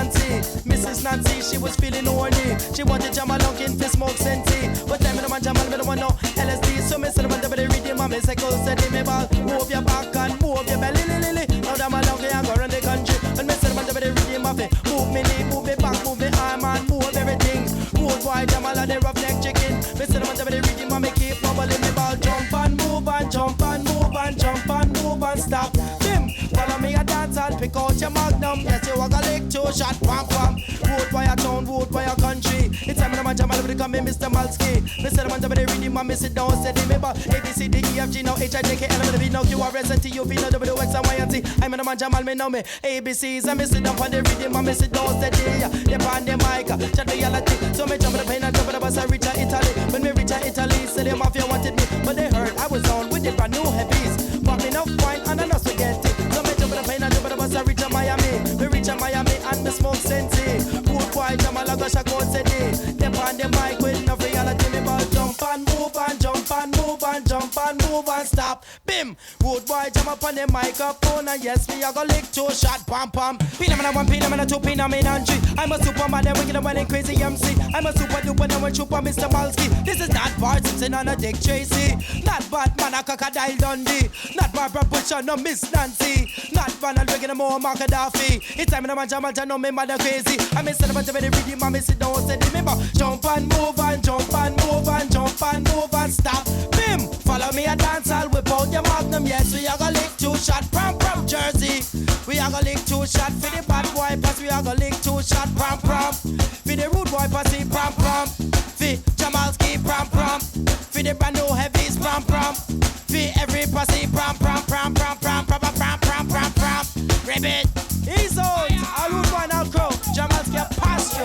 Nancy, she was feeling horny. She wanted Jamal Lunkin to smoke senti. But time me no man Jamal, me no want no LSD. So me sit up and the rhythm and me say go steady. Me ball, move your back and move your belly, lily. Now Jamal Lunkin I go run the country. When me sit up and the rhythm of it, move me knee, move me back, move me arm and move everything. Road boy Jamal and the roughneck chicken. Me sit up and the rhythm and me keep bubbling. Me ball, jump and move and jump and move and jump and move and stop. Bim, follow me a dance and pick out your magnum. Yes, you walk a lick, two shot, pam pam. Road boy a town, road boy a country. It's time I'm a Jamal, but come in Mr. Malski. Me sit up and the rhythm and me sit down steady. Me ball, A B C D E F G now H I J K L M N O P now Q R S T U V now W X and Y and Z. I'm in a man Jamal, me know me ABCs and me sit down on the rhythm and me sit down steady. They on the mic, chat reality. So me jump in the plane and jump in the bus and reach Italy. When me reach Italy, say the mafia wanted me, but they heard I was on with the brand new heavies. Popping up wine and I know spaghetti. So me jump in the plane and jump in the bus and reach Miami. Me reach Miami and me smoke senti. Good boy, Jamal, I go shake out steady. They on the mic with no reality. Me ball jump and move and jump and move and jump and move and stop. Bim, good boy, jump up on the microphone and yes, me I go lick two shot, pam pam. Phenomenon one, phenomenon two, phenomenon three. I'm a superman, then wicked and winning crazy MC. I'm a super duper, then we chupa Mr. Malski. This is not Bart Simpson on a Dick Tracy. Not Batman, a Crocodile Dundee. Not Barbara Bush, no Miss Nancy. Not Ronald Reagan, no more Mark Gaddafi. It's time in a man, Jamal, no me mother crazy. I'm a son of a very rhythm, I'm a sit down, steady. Remember, jump and move and jump and move and jump and move and stop. Bim, follow me a dance, I'll whip out your magnum. Yes, we are gonna lick two shot, pram pram Jersey. We are gonna lick two shot for the bad boy pass. We are gonna lick two shot, pram pram. For the rude boy passy, pram pram. For Jamalski, pram pram. For the brand new heavies, pram pram. For every passy, pram pram pram pram pram pram pram pram pram pram. Ribbit, he's out. All rude boy now crow. Jamalski a pass you.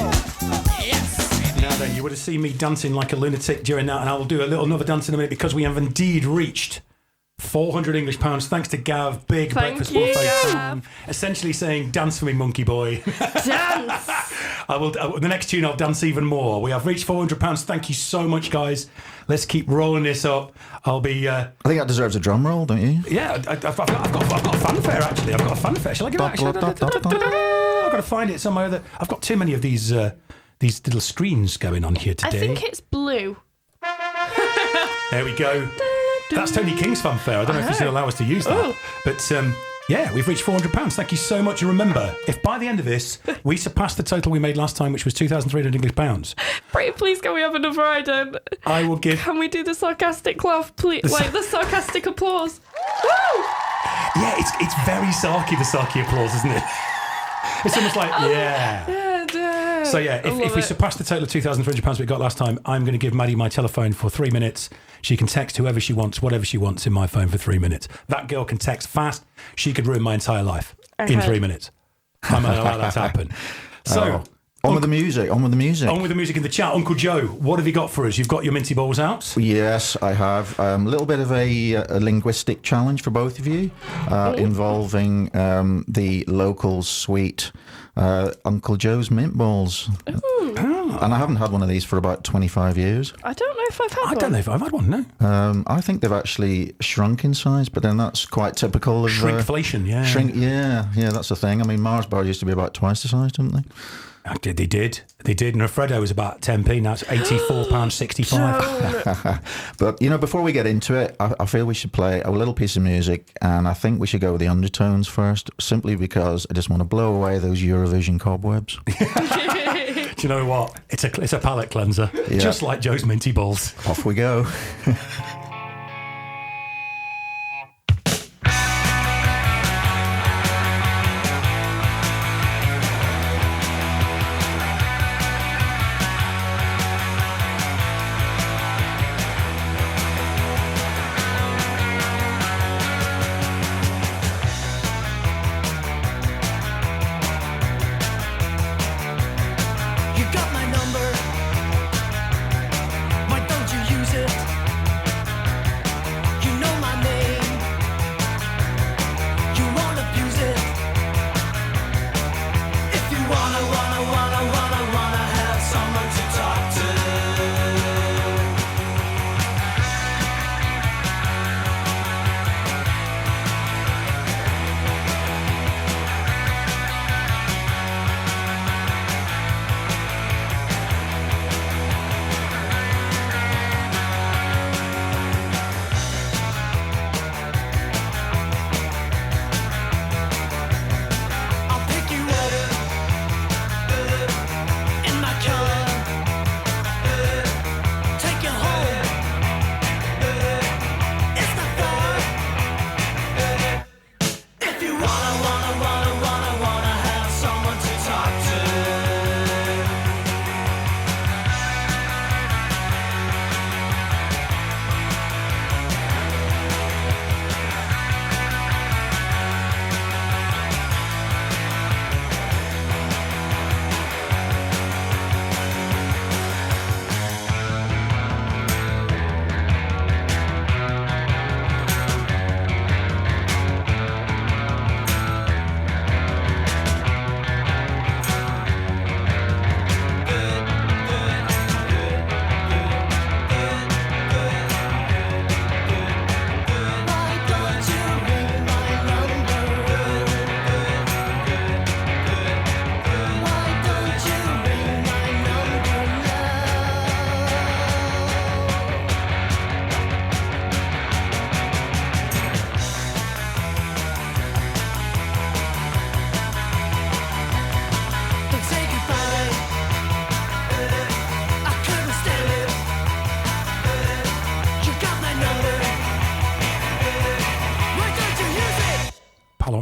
Yes. Now then, you would have seen me dancing like a lunatic during that, and I will do another dance in a minute because we have indeed reached £400 English. Thanks to Gav, big Thank breakfast you, buffet Gav. fan, essentially saying, "Dance for me, monkey boy." Dance. I will. The next tune, I'll dance even more. We have reached £400. Thank you so much, guys. Let's keep rolling this up. I'll be. I think that deserves a drum roll, don't you? Yeah, I've got a fanfare actually. I've got a fanfare. Shall I give it? I've got to find it somewhere. I've got too many of these little screens going on here today. I think it's blue. There we go. That's Tony King's fanfare. I don't know if he's going to allow us to use that. Oh. But yeah, we've reached £400. Thank you so much. And remember, if by the end of this, we surpass the total we made last time, which was £2,300 English, Pretty please, can we have another item? I will give... Can we do the sarcastic laugh, please? Like the sarcastic applause. Woo! Yeah, it's very sarky, the sarky applause, isn't it? It's almost like, yeah. So yeah, if we surpass the total of £2,300 we got last time, I'm going to give Maddie my telephone for 3 minutes. She can text whoever she wants, whatever she wants in my phone for 3 minutes. That girl can text fast. She could ruin my entire life in 3 minutes. I'm going to allow that to happen. So... On with the music. On with the music in the chat. Uncle Joe, what have you got for us? You've got your minty balls out? Yes, I have. A little bit of a linguistic challenge for both of you involving the local sweet Uncle Joe's mint balls. And I haven't had one of these for about 25 years. I don't know if I've had one. I don't know if I've had one, no. I think they've actually shrunk in size, but then that's quite typical of... Shrinkflation, yeah. Yeah, that's the thing. I mean, Mars bars used to be about twice the size, didn't they? They did. And a Freddo was about 10p. Now it's £84.65. But, before we get into it, I feel we should play a little piece of music, and I think we should go with the undertones first, simply because I just want to blow away those Eurovision cobwebs. Do you know what? It's a palate cleanser, just like Joe's minty balls. Off we go.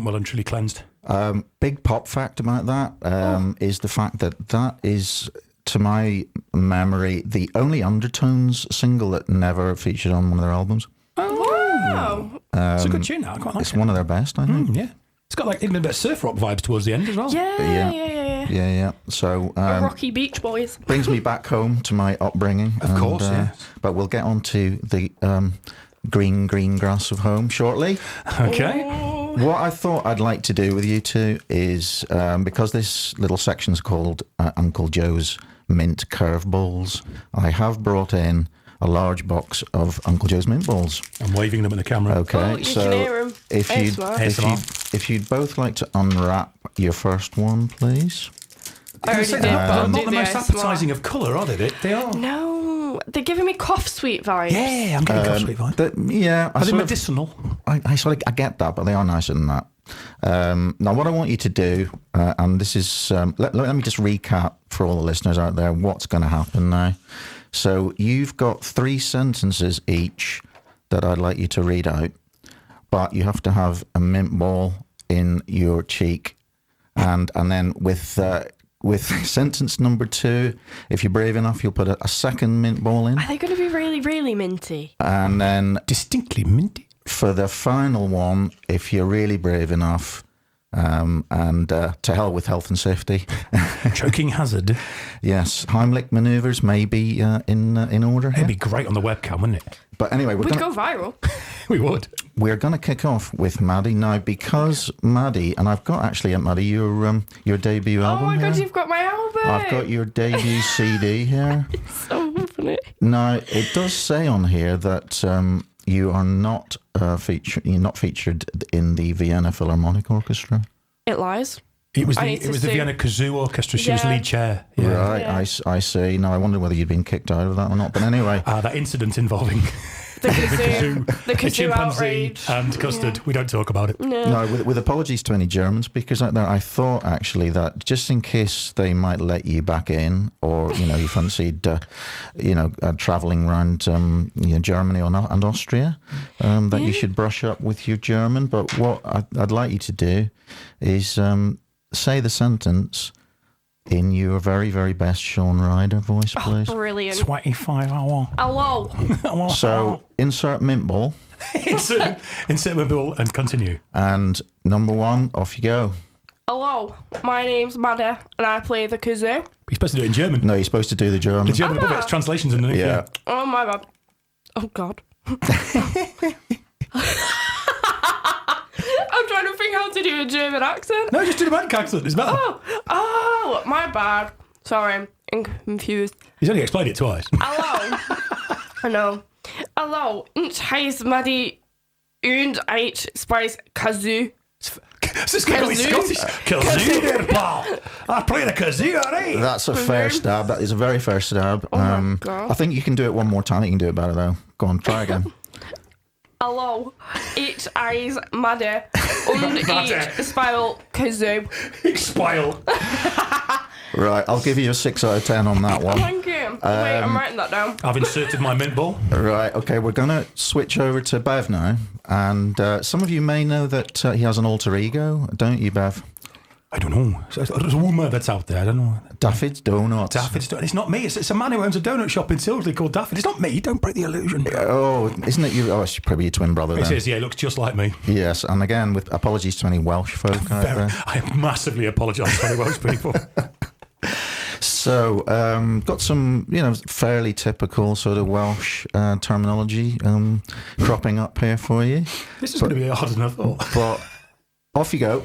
Well and truly cleansed. Big pop fact about that is the fact that is, to my memory, the only Undertones single that never featured on one of their albums. Oh, wow. It's a good tune. I quite like it. It's one of their best, I think. Yeah. It's got like even a bit of surf rock vibes towards the end as well. Yeah. So A Rocky Beach Boys. brings me back home to my upbringing. Of course, yes. But we'll get on to the green grass of home shortly. Okay. What I thought I'd like to do with you two is, because this little section's called Uncle Joe's Mint Curveballs, I have brought in a large box of Uncle Joe's mint balls. I'm waving them at the camera. Okay, you so can hear 'em. if you'd both like to unwrap your first one, please. I already did, but They're I'll not do the most ASMR. appetising of colour, are they? They are. No, they're giving me cough sweet vibes. Yeah, I'm getting cough sweet vibes. Yeah, Are they sort of- medicinal? I get that, but they are nicer than that. Now, what I want you to do, and this is, let me just recap for all the listeners out there what's going to happen now. So you've got 3 sentences each that I'd like you to read out, but you have to have a mint ball in your cheek, and then with sentence number 2, if you're brave enough, you'll put a second mint ball in, Are they going to be really, really minty? and then distinctly minty. For the final one, if you're really brave enough, and to hell with health and safety. Choking hazard. Yes, Heimlich manoeuvres may be in order here. It'd be great on the webcam, wouldn't it? But anyway, We'd go viral. We would. We're going to kick off with Maddie now, because Maddie, and I've got actually at Maddie your debut album. Oh my god, here. you've got my album. I've got your debut CD here. So funny. Now it does say on here that you are not you're not featured in the Vienna Philharmonic Orchestra. It lies. It was I the need to Vienna Kazoo Orchestra. She was Yeah. lead chair. Yeah. Right, I see. Now I wonder whether you'd been kicked out of that or not. But anyway, That incident involving The kazoo, the a kazoo chimpanzee outrage. and custard. We don't talk about it. no, with apologies to any German speakers out there, I thought actually that just in case they might let you back in, or you fancied, travelling around, Germany and Austria, that you should brush up with your German. But what I'd like you to do is say the sentence in your very, very best Sean Ryder voice, please. Brilliant. 25 hour. Hello. So insert mint ball. insert mint ball and continue. And number 1, off you go. Hello. My name's Maddie, and I play the kazoo. You're supposed to do it in German. No, you're supposed to do the German. The German above it, it's translations underneath. Yeah. Oh my god. Oh god. I'm trying to think how to do a German accent. No, just do the bank accent. It's better. Oh, my bad. Sorry, I'm confused. He's only explained it twice. Hello. I know. Hello, ich heiße Maddie und ich spice kazoo. This guy got his Scottish. Kazoo there, pal. I play the kazoo, alright? That's a fair stab. That is a very fair stab. Oh my God. I think you can do it one more time. You can do it better, though. Go on, try again. Hello, ich heiße Maddie und ich spice kazoo. Spile. Right, I'll give you a 6 out of 10 on that one. Thank you. Wait, I'm writing that down. I've inserted my mint ball. Right, okay, we're going to switch over to Bev now. And some of you may know that he has an alter ego, don't you, Bev? I don't know. There's a woman that's out there. I don't know. Daffod's Donuts. Daffod's Donuts. It's not me. It's a man who owns a donut shop in Silsley called Daffod. It's not me. Don't break the illusion. Oh, isn't it you? Oh, it's probably your twin brother It then. is, yeah. It looks just like me. Yes, and again, with apologies to any Welsh folk out there. I massively apologise to any Welsh people. So, got some, fairly typical sort of Welsh terminology cropping up here for you. This is going to be harder than I thought. But off you go.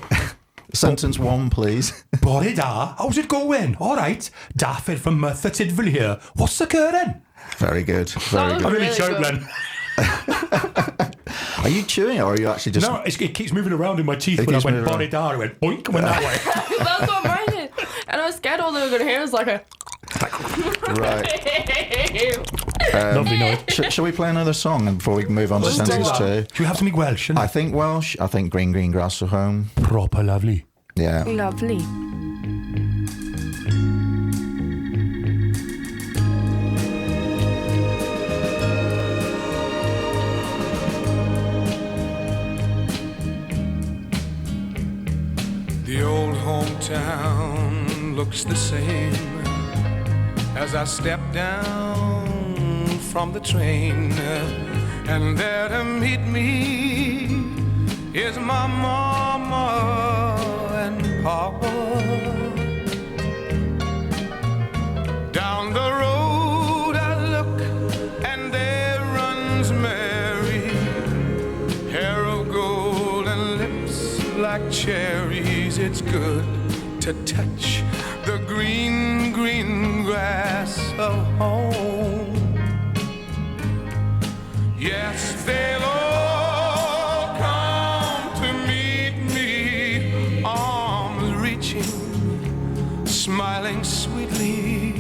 Sentence 1, please. Bore da. How's it going? All right. Daffod from Merthyr Tydfil here. What's occurring? Very good. Very good. I really choked then. Are you chewing or are you actually just... No, it keeps moving around in my teeth. It When I keeps went moving bore da, it went boink, went that way. That's what mine did. And I was scared all they were going to hear was like a... Right. Lovely noise. Shall we play another song before we move on to sentence 2? Should we have something Welsh? I think Welsh. I think Green Grass of Home. Proper lovely. Yeah. Lovely. The old hometown looks the same as I step down from the train, and there to meet me is my mama and papa. Down the road I look, and there runs Mary, like cherries. It's good to touch the green, green grass of home. Yes, they'll all come to meet me, arms reaching, smiling sweetly.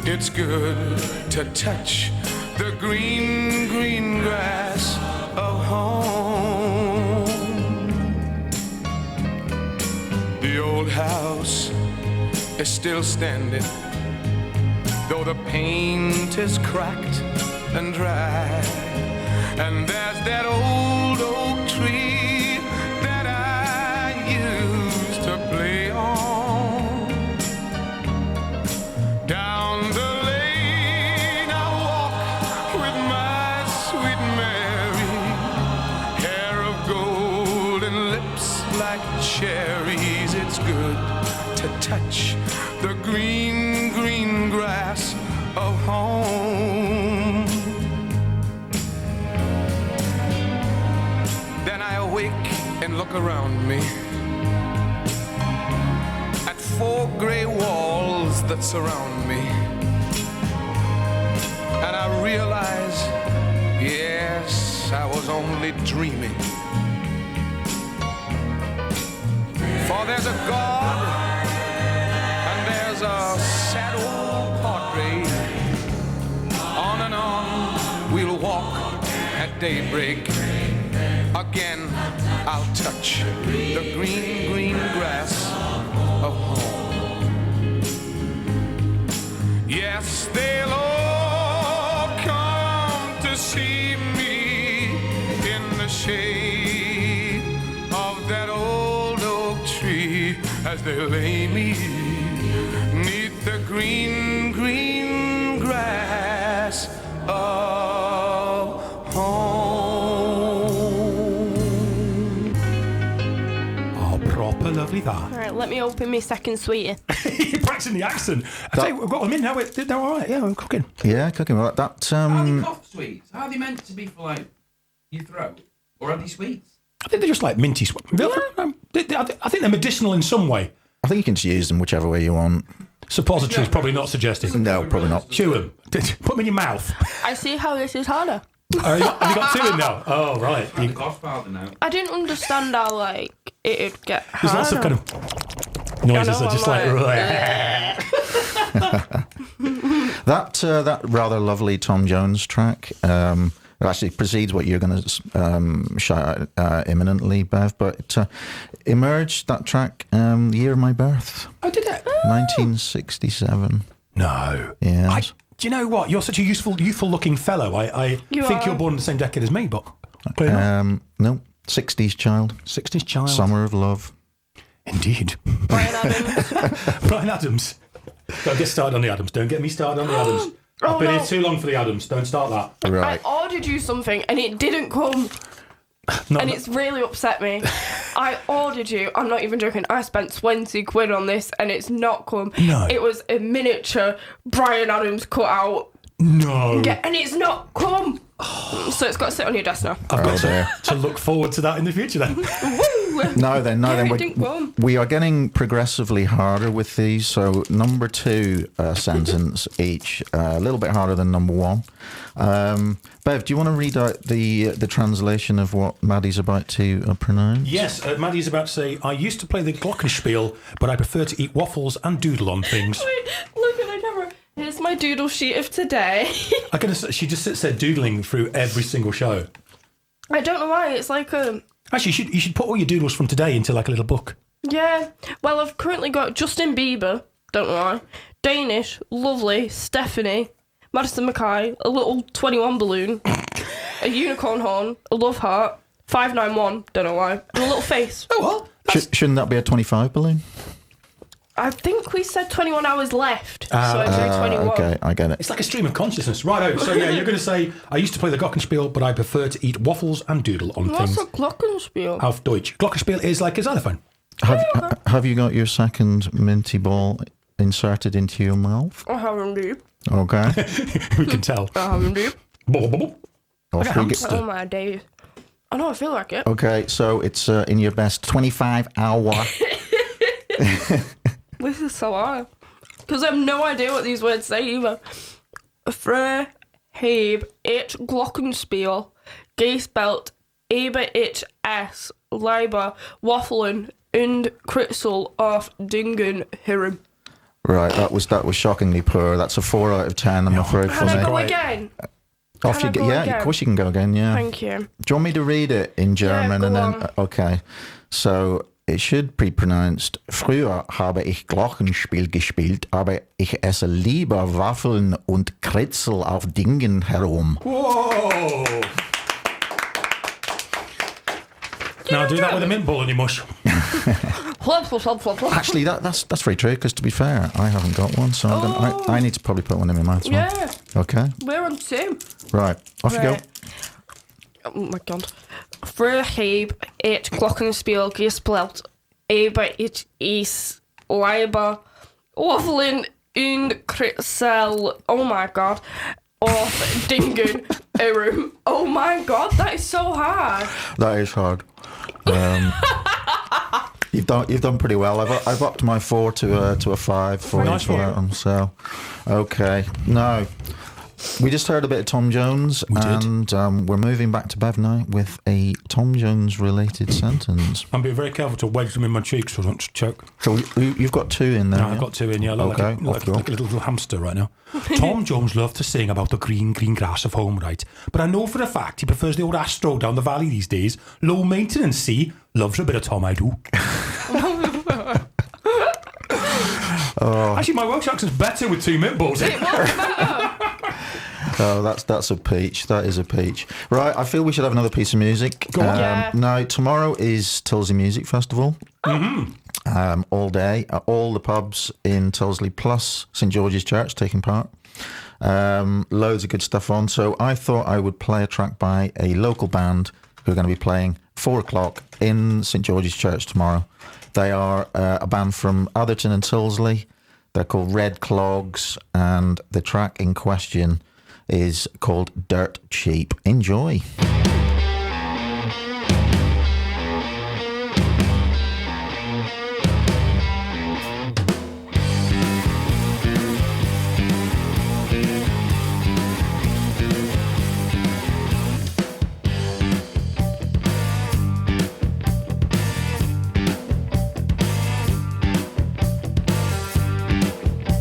It's good to touch the green, green grass of home. The old house is still standing, though the paint is cracked and dry. And there's that old oak tree that I used to play on. Down the lane I walk with my sweet Mary, hair of gold and lips like cherries. It's good to touch the green, green grass of home. Then I awake and look around me at 4 gray walls that surround me, and I realize, yes, I was only dreaming. For there's a God and there's a sad old portrait. On and on we'll walk at daybreak. Again I'll touch the green, green grass of home. Yes, they'll all come to see me in the shade of that old oak tree as they lay me neath the green, green grass of home. Oh, proper lovely that. All right, let me open my second sweetie. You're practicing the accent. I tell you, we've got them in now. They're all right. Yeah, we're cooking. Yeah, cooking. Well, that. Are they cough sweets? How are they meant to be for like your throat, or are they sweets? I think they're just like minty sweet. I think they're medicinal in some way. I think you can just use them whichever way you want. Suppository is probably not suggested. No, probably not. Chew them. Put them in your mouth. I see how this is harder. Have you got 2 in now? Oh, right. Cough powder now. I didn't understand how like it'd get harder. There's lots of kind of noises that just that rather lovely Tom Jones track it actually precedes what you're going to shout out imminently, Bev, but it emerged, that track, the year of my birth. Oh, did it? 1967. No. Yeah. Do you know what? You're such a youthful-looking fellow. I think you're born in the same decade as me, but clearly not. No, 60s child. 60s child. Summer of Love. Indeed. Brian Adams. Brian Adams. Don't get started on the Adams. Don't get me started on the Adams. I've been here too long for the Adams. Don't start that. Right. I ordered you something and it didn't come. It's really upset me. I ordered you, I'm not even joking, I spent 20 quid on this and it's not come. No. It was a miniature Brian Adams cut out. No. Yeah, and it's not come. So it's got to sit on your desk now. I've got to look forward to that in the future then. No, then. It didn't come. We are getting progressively harder with these. So number 2 sentence each, a little bit harder than number 1. Bev, do you want to read out the translation of what Maddie's about to pronounce? Yes, Maddie's about to say, I used to play the glockenspiel, but I prefer to eat waffles and doodle on things. Wait, look at the camera. Here's my doodle sheet of today. She just sits there doodling through every single show. I don't know why, it's like a... Actually, you should put all your doodles from today into like a little book. Yeah, well, I've currently got Justin Bieber, don't know why, Danish, Lovely, Stephanie, Madison Mackay, a little 21 balloon, a unicorn horn, a love heart, 591, don't know why, and a little face. Oh, what? Shouldn't that be a 25 balloon? I think we said 21 hours left, so I say 21. Okay, I get it. It's like a stream of consciousness. Right, so yeah, you're going to say, I used to play the glockenspiel, but I prefer to eat waffles and doodle on What's things. a glockenspiel? Auf Deutsch. Glockenspiel is like a xylophone. Have you got your second minty ball inserted into your mouth? I have indeed. Okay. We can tell. I have indeed. Bubble, bubble. Off we go. Oh my days. I know, I feel like it. Okay, so it's in your best 25 hour. This is so hard. Because I have no idea what these words say either. Frö, heb, it, glockenspiel, geespelt, eben it, s, leiber, waffelen, und kritzel, of dingen, hirum. Right, that was shockingly poor. That's a 4 out of 10, I'm afraid, for Can I me. go again? Off Can you I go. go Yeah, again? of course you can go again, yeah. Thank you. Do you want me to read it in German go and then on. okay. So it should be pronounced Früher habe ich Glockenspiel gespielt, aber ich esse lieber Waffeln und Kritzel auf Dingen herum. Whoa! Now do that with a mint ball in your mush. Actually, that's very true, because to be fair, I haven't got one, so I need to probably put one in my mouth. Yeah. Okay. We're on 2. Right, off you go. Oh my god. Früher heb it glockenspiel gespeeld, aber it is leiber waffelen und kritzel. Oh my god. Of dingen herum. Oh my god, that is so hard. That is hard. You've done pretty well. I've upped my 4 to a 5 for Nice for one. that one. So, okay. Now, we just heard a bit of Tom Jones, and we're moving back to Bev now with a Tom Jones related sentence. I'm being very careful to wedge them in my cheeks so I don't choke. So you've got 2 in there. No, yeah? I've got 2 in, yeah. I look Okay, like a little hamster right now. Tom Jones loved to sing about the green grass of home, right? But I know for a fact he prefers the old Astro down the valley these days. Low maintenance, see? Loves a bit of Tom, I do. Actually, my Welsh accent's better with 2 mint balls. Oh, that's a peach. That is a peach. Right, I feel we should have another piece of music. Go on. Yeah. Now, tomorrow is Tulsey Music Festival. All day. All the pubs in Tulsley plus St George's Church taking part. Loads of good stuff on. So I thought I would play a track by a local band who are going to be playing 4 o'clock in St George's Church tomorrow. They are a band from Atherton and Tulsley. They're called Red Clogs, and the track in question is called Dirt Cheap. Enjoy.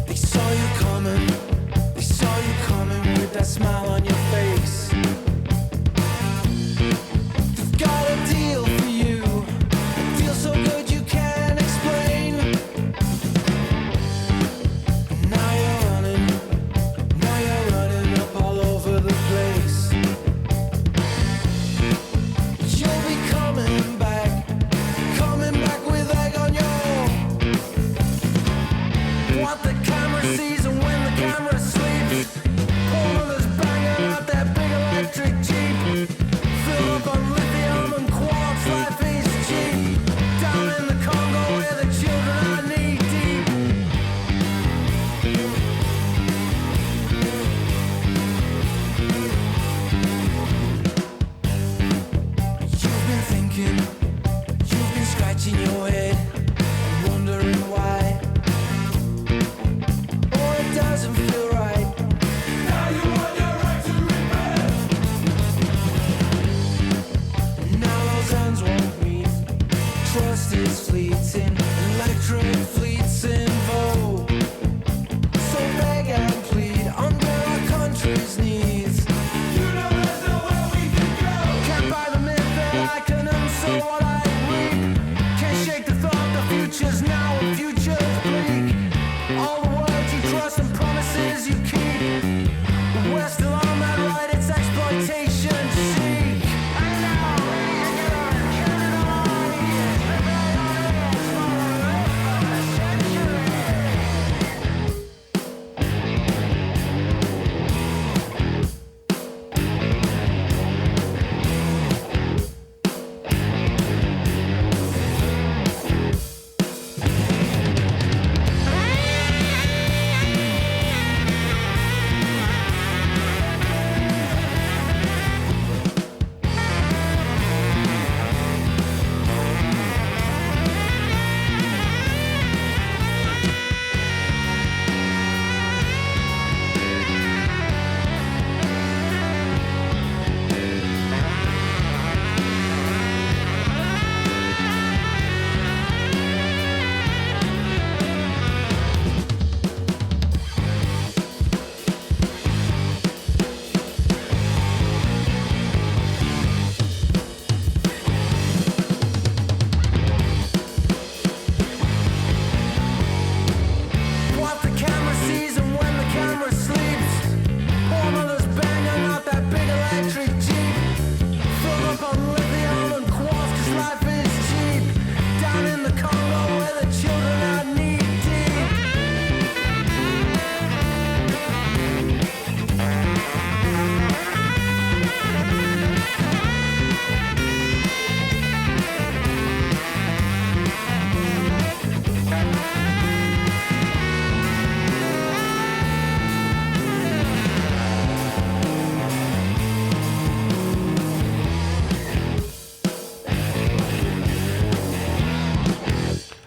They saw you coming with that smile on your face. They've got a deal for you, a deal so good you can't explain. Now you're running up all over the place. You'll be coming back with egg on your. What the camera sees and when the camera sleeps. Corners banging out that big electric Jeep. Fill up on lithium and quartz, life is cheap. Down in the Congo where the children are knee deep. You've been thinking, you've been scratching your head and wondering why. Oh, it doesn't feel right. Now you want your right to rebel. Now those hands won't meet. Trust is fleeting, electric fleets in vogue. So beg and plead under our country's needs. You know there's nowhere we can go. Can't buy the myth that I can own, so what I read. Can't shake the thought the future's now and future's bleak. All the words you trust and promises you keep. We're still on that ride, it's exploitation chic.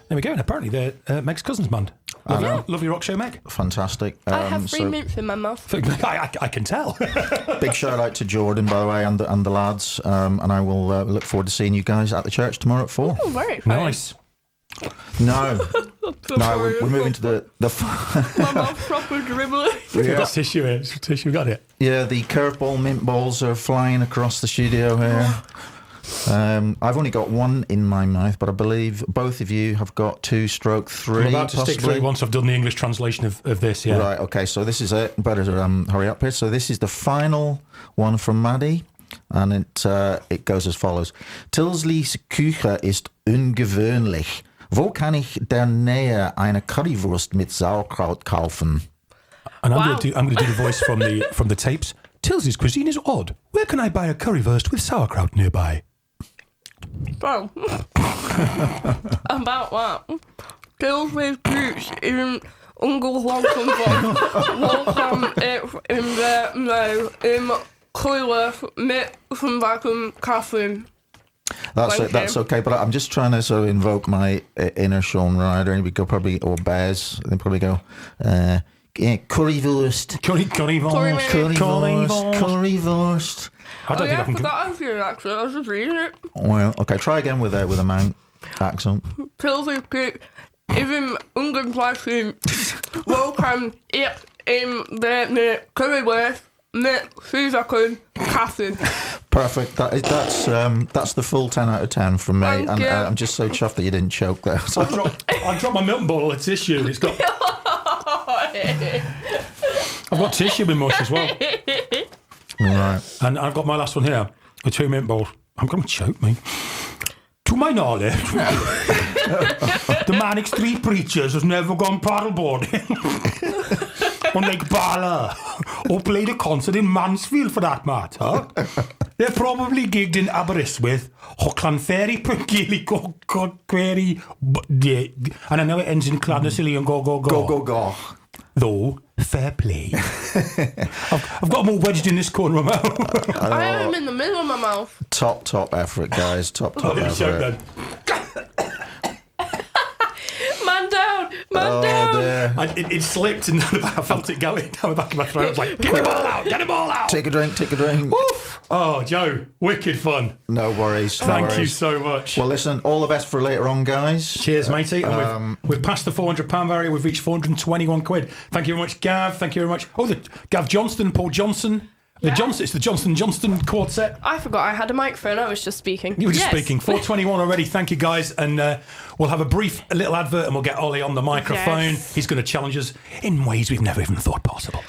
There we go. And apparently they're Meg's cousin's band. Lovely rock show, Meg. Fantastic. I have 3 mints in my mouth. I can tell. Big shout out to Jordan, by the way, and the lads. And I will look forward to seeing you guys at the church tomorrow at 4. Oh, very exciting. Nice. No, we're moving to the my mouth's proper dribbling. Yeah. Got tissue here. Tissue, got it. Yeah, the curveball mint balls are flying across the studio here. I've only got one in my mouth, but I believe both of you have got 2/3. I'm about to stick possibly. through once I've done the English translation of this, yeah. Right, okay, so this is it. Better hurry up here. So this is the final one from Maddie, and it goes as follows. Tilsley's Küche ist ungewöhnlich. Wo kann ich der Nähe eine Currywurst mit Sauerkraut kaufen? And I'm going to do the voice from the tapes. Tilsley's cuisine is odd. Where can I buy a currywurst with sauerkraut nearby? Well, about that. Tilsley's Küche ist ungewöhnlich. Wo kann ich in der Nähe im Currywurst mit zum Beispiel Kaffee? That's okay, but I'm just trying to sort of invoke my inner Sean Ryder, and we go probably, or Bez, they probably go, currywurst. Currywurst. I don't think I can. That was your accent. I was just reading it. Well, okay, try again with a man accent. Tilsley's Küche ist ungewöhnlich. Wo kann ich in der Nähe Currywurst mit Süßigkeiten Kaffee? Perfect. That's the full 10 out of 10 from me, Thank and you. I'm just so chuffed that you didn't choke there. So. I dropped my milk bottle of tissue. And it's got. I've got tissue in mush as well. Right. And I've got my last one here, the 2 mint balls. I'm going to choke me. To my knowledge, the Manic Street Preachers has never gone paddleboarding on Lake Bala or played a concert in Mansfield for that matter. They're probably gigged in Aberystwyth, Hochlandferry, Pungili, Query, and I know it ends in Cladnasilly and go. Go. Though, fair play. I've got them all wedged in this corner of my mouth. I have them in the middle of my mouth. Top effort, guys. Top effort. Man down! Oh, dear. It slipped and I felt it going down the back of my throat. I was like, get them all out! Take a drink. Woof. Oh, Joe, wicked fun. No worries. Thank you so much. Well, listen, all the best for later on, guys. Cheers, matey. And we've passed the £400 barrier. We've reached 421 quid. Thank you very much, Gav. Thank you very much. Oh, Gav Johnston, Paul Johnson. It's the Johnson quartet. I forgot I had a microphone. I was just speaking. You were just speaking. 421 already. Thank you, guys. And we'll have a little advert and we'll get Ollie on the microphone. Yes. He's going to challenge us in ways we've never even thought possible.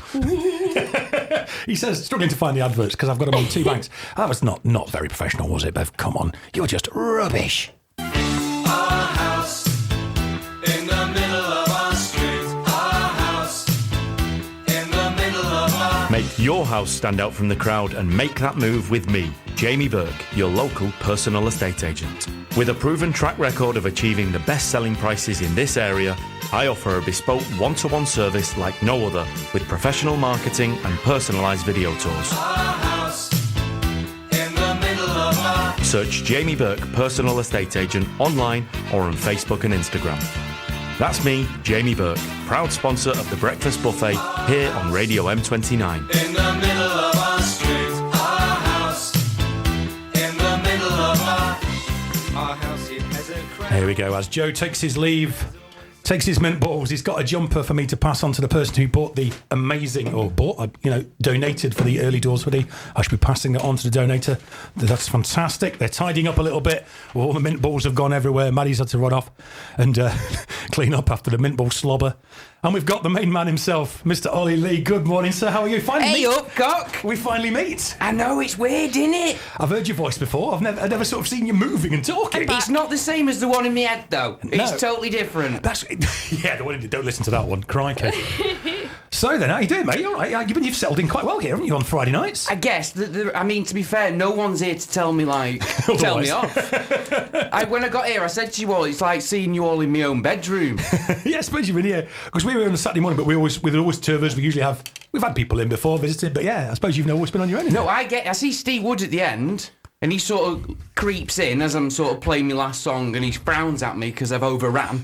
He says, struggling to find the adverts because I've got them on 2 banks. That was not very professional, was it, Bev? Come on. You're just rubbish. Our house in the middle of our street. Our house in the middle of our... Make your house stand out from the crowd and make that move with me, Jamie Burke, your local personal estate agent. With a proven track record of achieving the best selling prices in this area, I offer a bespoke one-to-one service like no other with professional marketing and personalised video tours. Our house in the middle of our... Search Jamie Burke Personal Estate Agent online or on Facebook and Instagram. That's me, Jamie Burke, proud sponsor of the Breakfast Buffet here on Radio M29. In the middle of our street. Our house in the middle of our house. It has a crack. Here we go. As Joe takes his leave, takes his mint balls, he's got a jumper for me to pass on to the person who bought the amazing, or donated for the early doors hoodie. I should be passing that on to the donator. That's fantastic. They're tidying up a little bit. All the mint balls have gone everywhere. Maddie's had to run off and clean up after the mint ball slobber. And we've got the main man himself, Mr. Ollie Lee. Good morning, sir. How are you? Hey up, Cock. We finally meet. I know, it's weird, isn't it? I've heard your voice before. I've never sort of seen you moving and talking. It's not the same as the one in my head, though. It's totally different. Yeah, the one. Don't listen to that one. Crikey. So then, how you doing, mate? You all right? You've settled in quite well here, haven't you, on Friday nights? I guess. I mean, to be fair, no one's here to tell me, tell me off. When I got here, I said to you all, it's like seeing you all in my own bedroom. Yeah, I suppose you've been here. Because we were on a Saturday morning, but with always tours, we've had people in before, visited, but yeah, I suppose you've always been on your own. No, I see Steve Wood at the end. And he sort of creeps in as I'm sort of playing my last song, and he frowns at me because I've overran.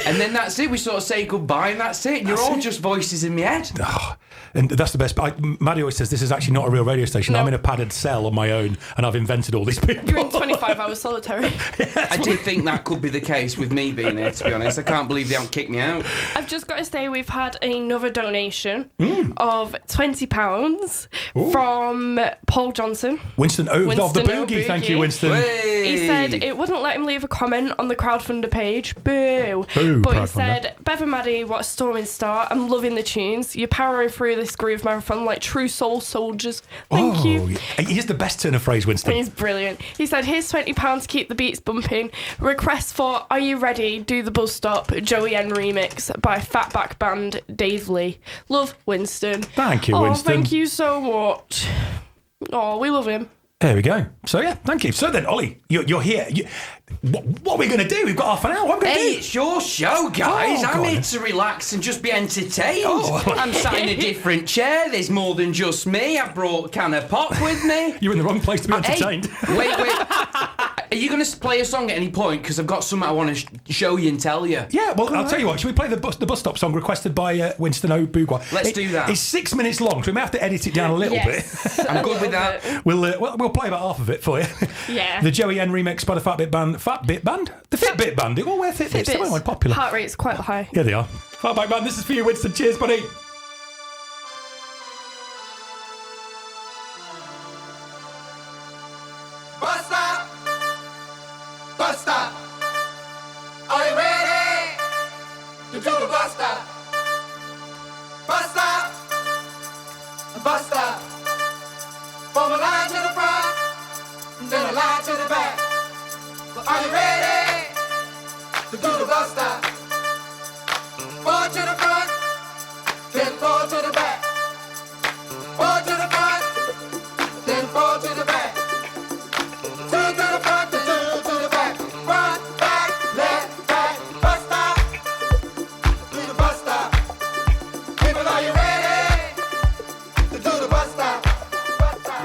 And then that's it. We sort of say goodbye, and that's it. And you're all just voices in my head. Oh, and that's the best. Maddie always says this is actually not a real radio station. No. I'm in a padded cell on my own, and I've invented all these people. You're in 25 hours solitary. I do think that could be the case with me being here, to be honest. I can't believe they haven't kicked me out. I've just got to say we've had another donation of £20 from Paul Johnson. Winston of the Boogie. Thank you, Winston. He said it wouldn't let him leave a comment on the crowdfunder page. Boo. Boo, But he crowdfunder. said, Bev and Maddie, what a storming start. I'm loving the tunes. You're powering through this groove marathon like true soul soldiers. Thank you. He's the best turn of phrase, Winston. He's brilliant. He said, here's £20 to keep the beats bumping. Request for Are You Ready? Do the Bus Stop Joey N remix by Fatback Band Dave Lee. Love, Winston. Thank you, Winston. Thank you so much. Oh, we love him. There we go. So, yeah, thank you. So then, Ollie, you're here. What are we going to do? We've got half an hour. What are we going to do? Hey, it's your show, guys. Oh, I'm God. here to relax and just be entertained. Oh. I'm sat in a different chair. There's more than just me. I brought a can of pop with me. You're in the wrong place to be entertained. Hey, wait. Are you going to play a song at any point? Because I've got something I want to show you and tell you. Yeah, well, I'll tell you what. Should we play the bus stop song requested by Winston O'Boogwa? Let's do that. It's 6 minutes long, so we may have to edit it down a little bit. I'm good with that. We'll play about half of it for you. Yeah. The Joey N remix by the Fitbit Band? The Fitbit Band. They all wear Fitbits. They're quite popular. Heart rate's quite high. Yeah, they are. Fatback Band, this is for you, Winston. Cheers, buddy. Bus stop! Bus stop! Are you ready to do the bus stop? Bus stop! Bus stop! From a line to the front, then a line to the back. But are you ready to do the bus stop? 4 to the front, then 4 to the back. 4 to the front, then 4 to the back. 2 to the front, then 2 to the back. Front, back, left, back. Bus stop. Do the bus stop. People, are you ready to do the bus stop? Bus stop.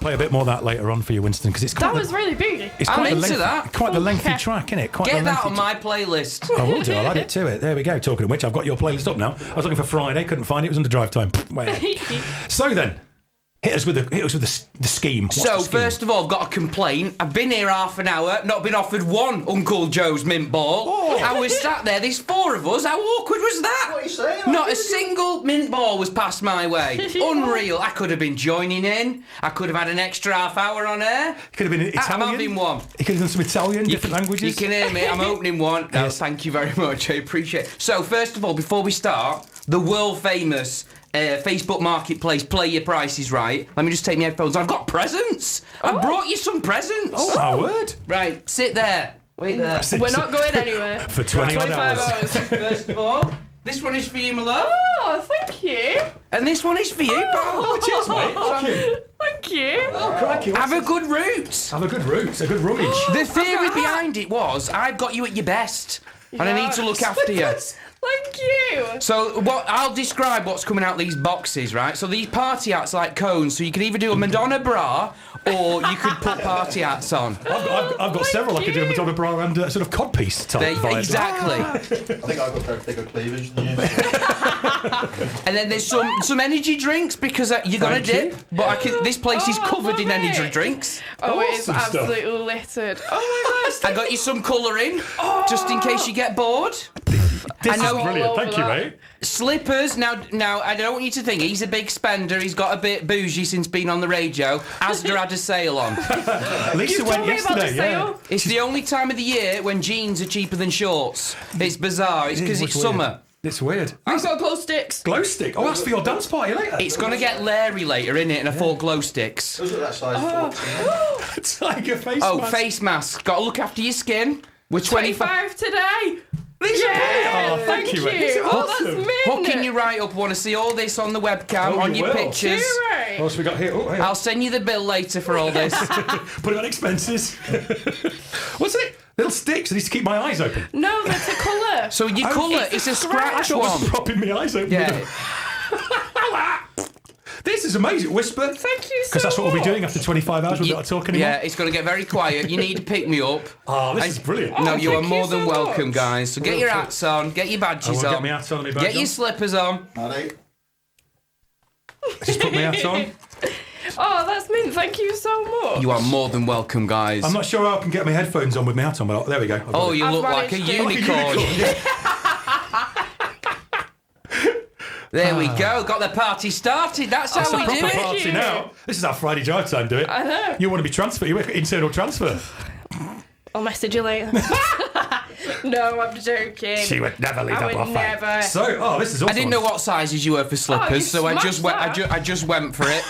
Play a bit more of that later on for you, Winston, because it's quite That was really boogie. It's I'm quite into the that. Quite the lengthy track, isn't it? Quite Get the that lengthy on my playlist. I will do. I'll add it to it. There we go. Talking of which, I've got your playlist up now. I was looking for Friday, couldn't find it. It was under drive time. Well. So then, Hit us with the scheme. What's So, the scheme? first of all, I've got a complaint. I've been here half an hour, not been offered one Uncle Joe's mint ball. Oh. I was sat there, there's 4 of us. How awkward was that? What are you saying? Not a single mint ball was passed my way. Unreal. I could have been joining in. I could have had an extra half hour on air. Could have been Italian. I'm having one. You could have done some Italian, different languages. You can hear me. I'm opening one. No, thank you very much. I appreciate it. So, first of all, before we start, the world famous Facebook Marketplace, play your prices right. Let me just take my headphones. I've got presents. I brought you some presents. Oh, my word. Right, sit there. Wait there. We're not going anywhere. For 25 hours. First of all, this one is for you, my love. Oh, thank you. And this one is for you, pal. Cheers, mate. Thank you. Thank you. Oh, crikey. Have a good root. Have a good root. A good rummage. The theory behind it was I've got you at your best, and I need to look after you. Thank you. So what I'll describe what's coming out these boxes, right? So these party hats are like cones, so you can either do a Madonna bra or you could put party hats on. I've got several. I could do a Madonna bra and sort of codpiece type vibe. Exactly. I think I've got thicker cleavage than you. And then there's some energy drinks because you're gonna dip. But this place is covered in energy drinks. Oh, it is Awesome stuff. absolutely littered. Oh my gosh. I got you some colouring, just in case you get bored. This I know is brilliant. all Thank over you, that. mate. Slippers. Now, I don't want you to think he's a big spender. He's got a bit bougie since being on the radio. Asda had a sale on. Lisa went yesterday, yeah. It's the only time of the year when jeans are cheaper than shorts. It's bizarre. It's because it's summer. It's weird. I've got glow sticks. Glow stick. Oh, that's for your dance party later. It's going to get Larry later, innit? And I thought glow sticks. Those are that size 14. Tiger face Oh, mask. face mask. Got to look after your skin. We're 25 today. Lisa, Yeah, oh, thank you, mate. you. This is Oh, that's awesome. mint. Hooking you right up. Want to see all this on the webcam, Oh, on you your will. pictures. Right. What else we got here? Oh, hey. I'll send you the bill later for all this. Put it on expenses. What's it? Little sticks. I need to keep my eyes open. No, that's a colour. So your colour, it's a scratch I was one. propping my eyes open. Yeah. This is amazing. Whisper. Thank you so Because that's what we'll be much. doing after 25 hours. We've got to talk anymore. Yeah, it's going to get very quiet. You need to pick me up. Oh, this is brilliant. No, Oh, you are thank more you than so welcome, much. guys. So get your hats on, get your badges I will on. get my hat on and my badge Get your on. slippers on. Just put my hat on. Oh, that's mint. Thank you so much. You are more than welcome, guys. I'm not sure how I can get my headphones on with my hat on, but there we go. I've got Oh, it. you I've look like a managed to. unicorn. There we go. Got the party started. That's It's how a we do proper it. party now. This is how Friday drive time do it. I know. You want to be transferred. You want internal transfer. I'll message you later. No, I'm joking. She would never leave I that would buffet. never. So, this is awesome. I didn't know what sizes you were for slippers, you so I just smashed went. that. I just went for it.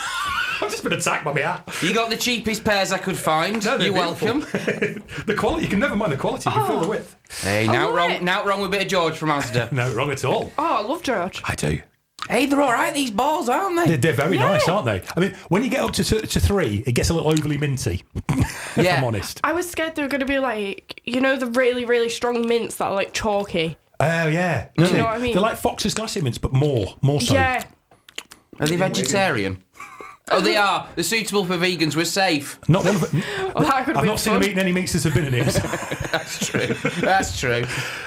I've just been attacked by my hat. You got the cheapest pairs I could find. No, they're You're welcome. beautiful. The quality, you can never mind the quality. You can feel the width. Hey, now wrong with a bit of George from Asda. No, wrong at all. Oh, I love George. I do. Hey, they're all right. These balls, aren't they? They're very nice, aren't they? I mean, when you get up to 3, it gets a little overly minty. If Yeah. I'm honest. I was scared they were going to be like, you know, the really, really strong mints that are like chalky. Oh yeah. Do you know what I mean? They're like Fox's glassy mints, but more so. Yeah. Are they vegetarian? Oh, they are. They're suitable for vegans. We're safe. Not one of them. Well, that could I've be not seen them fun. eating any meats that have been in it. That's true. That's true.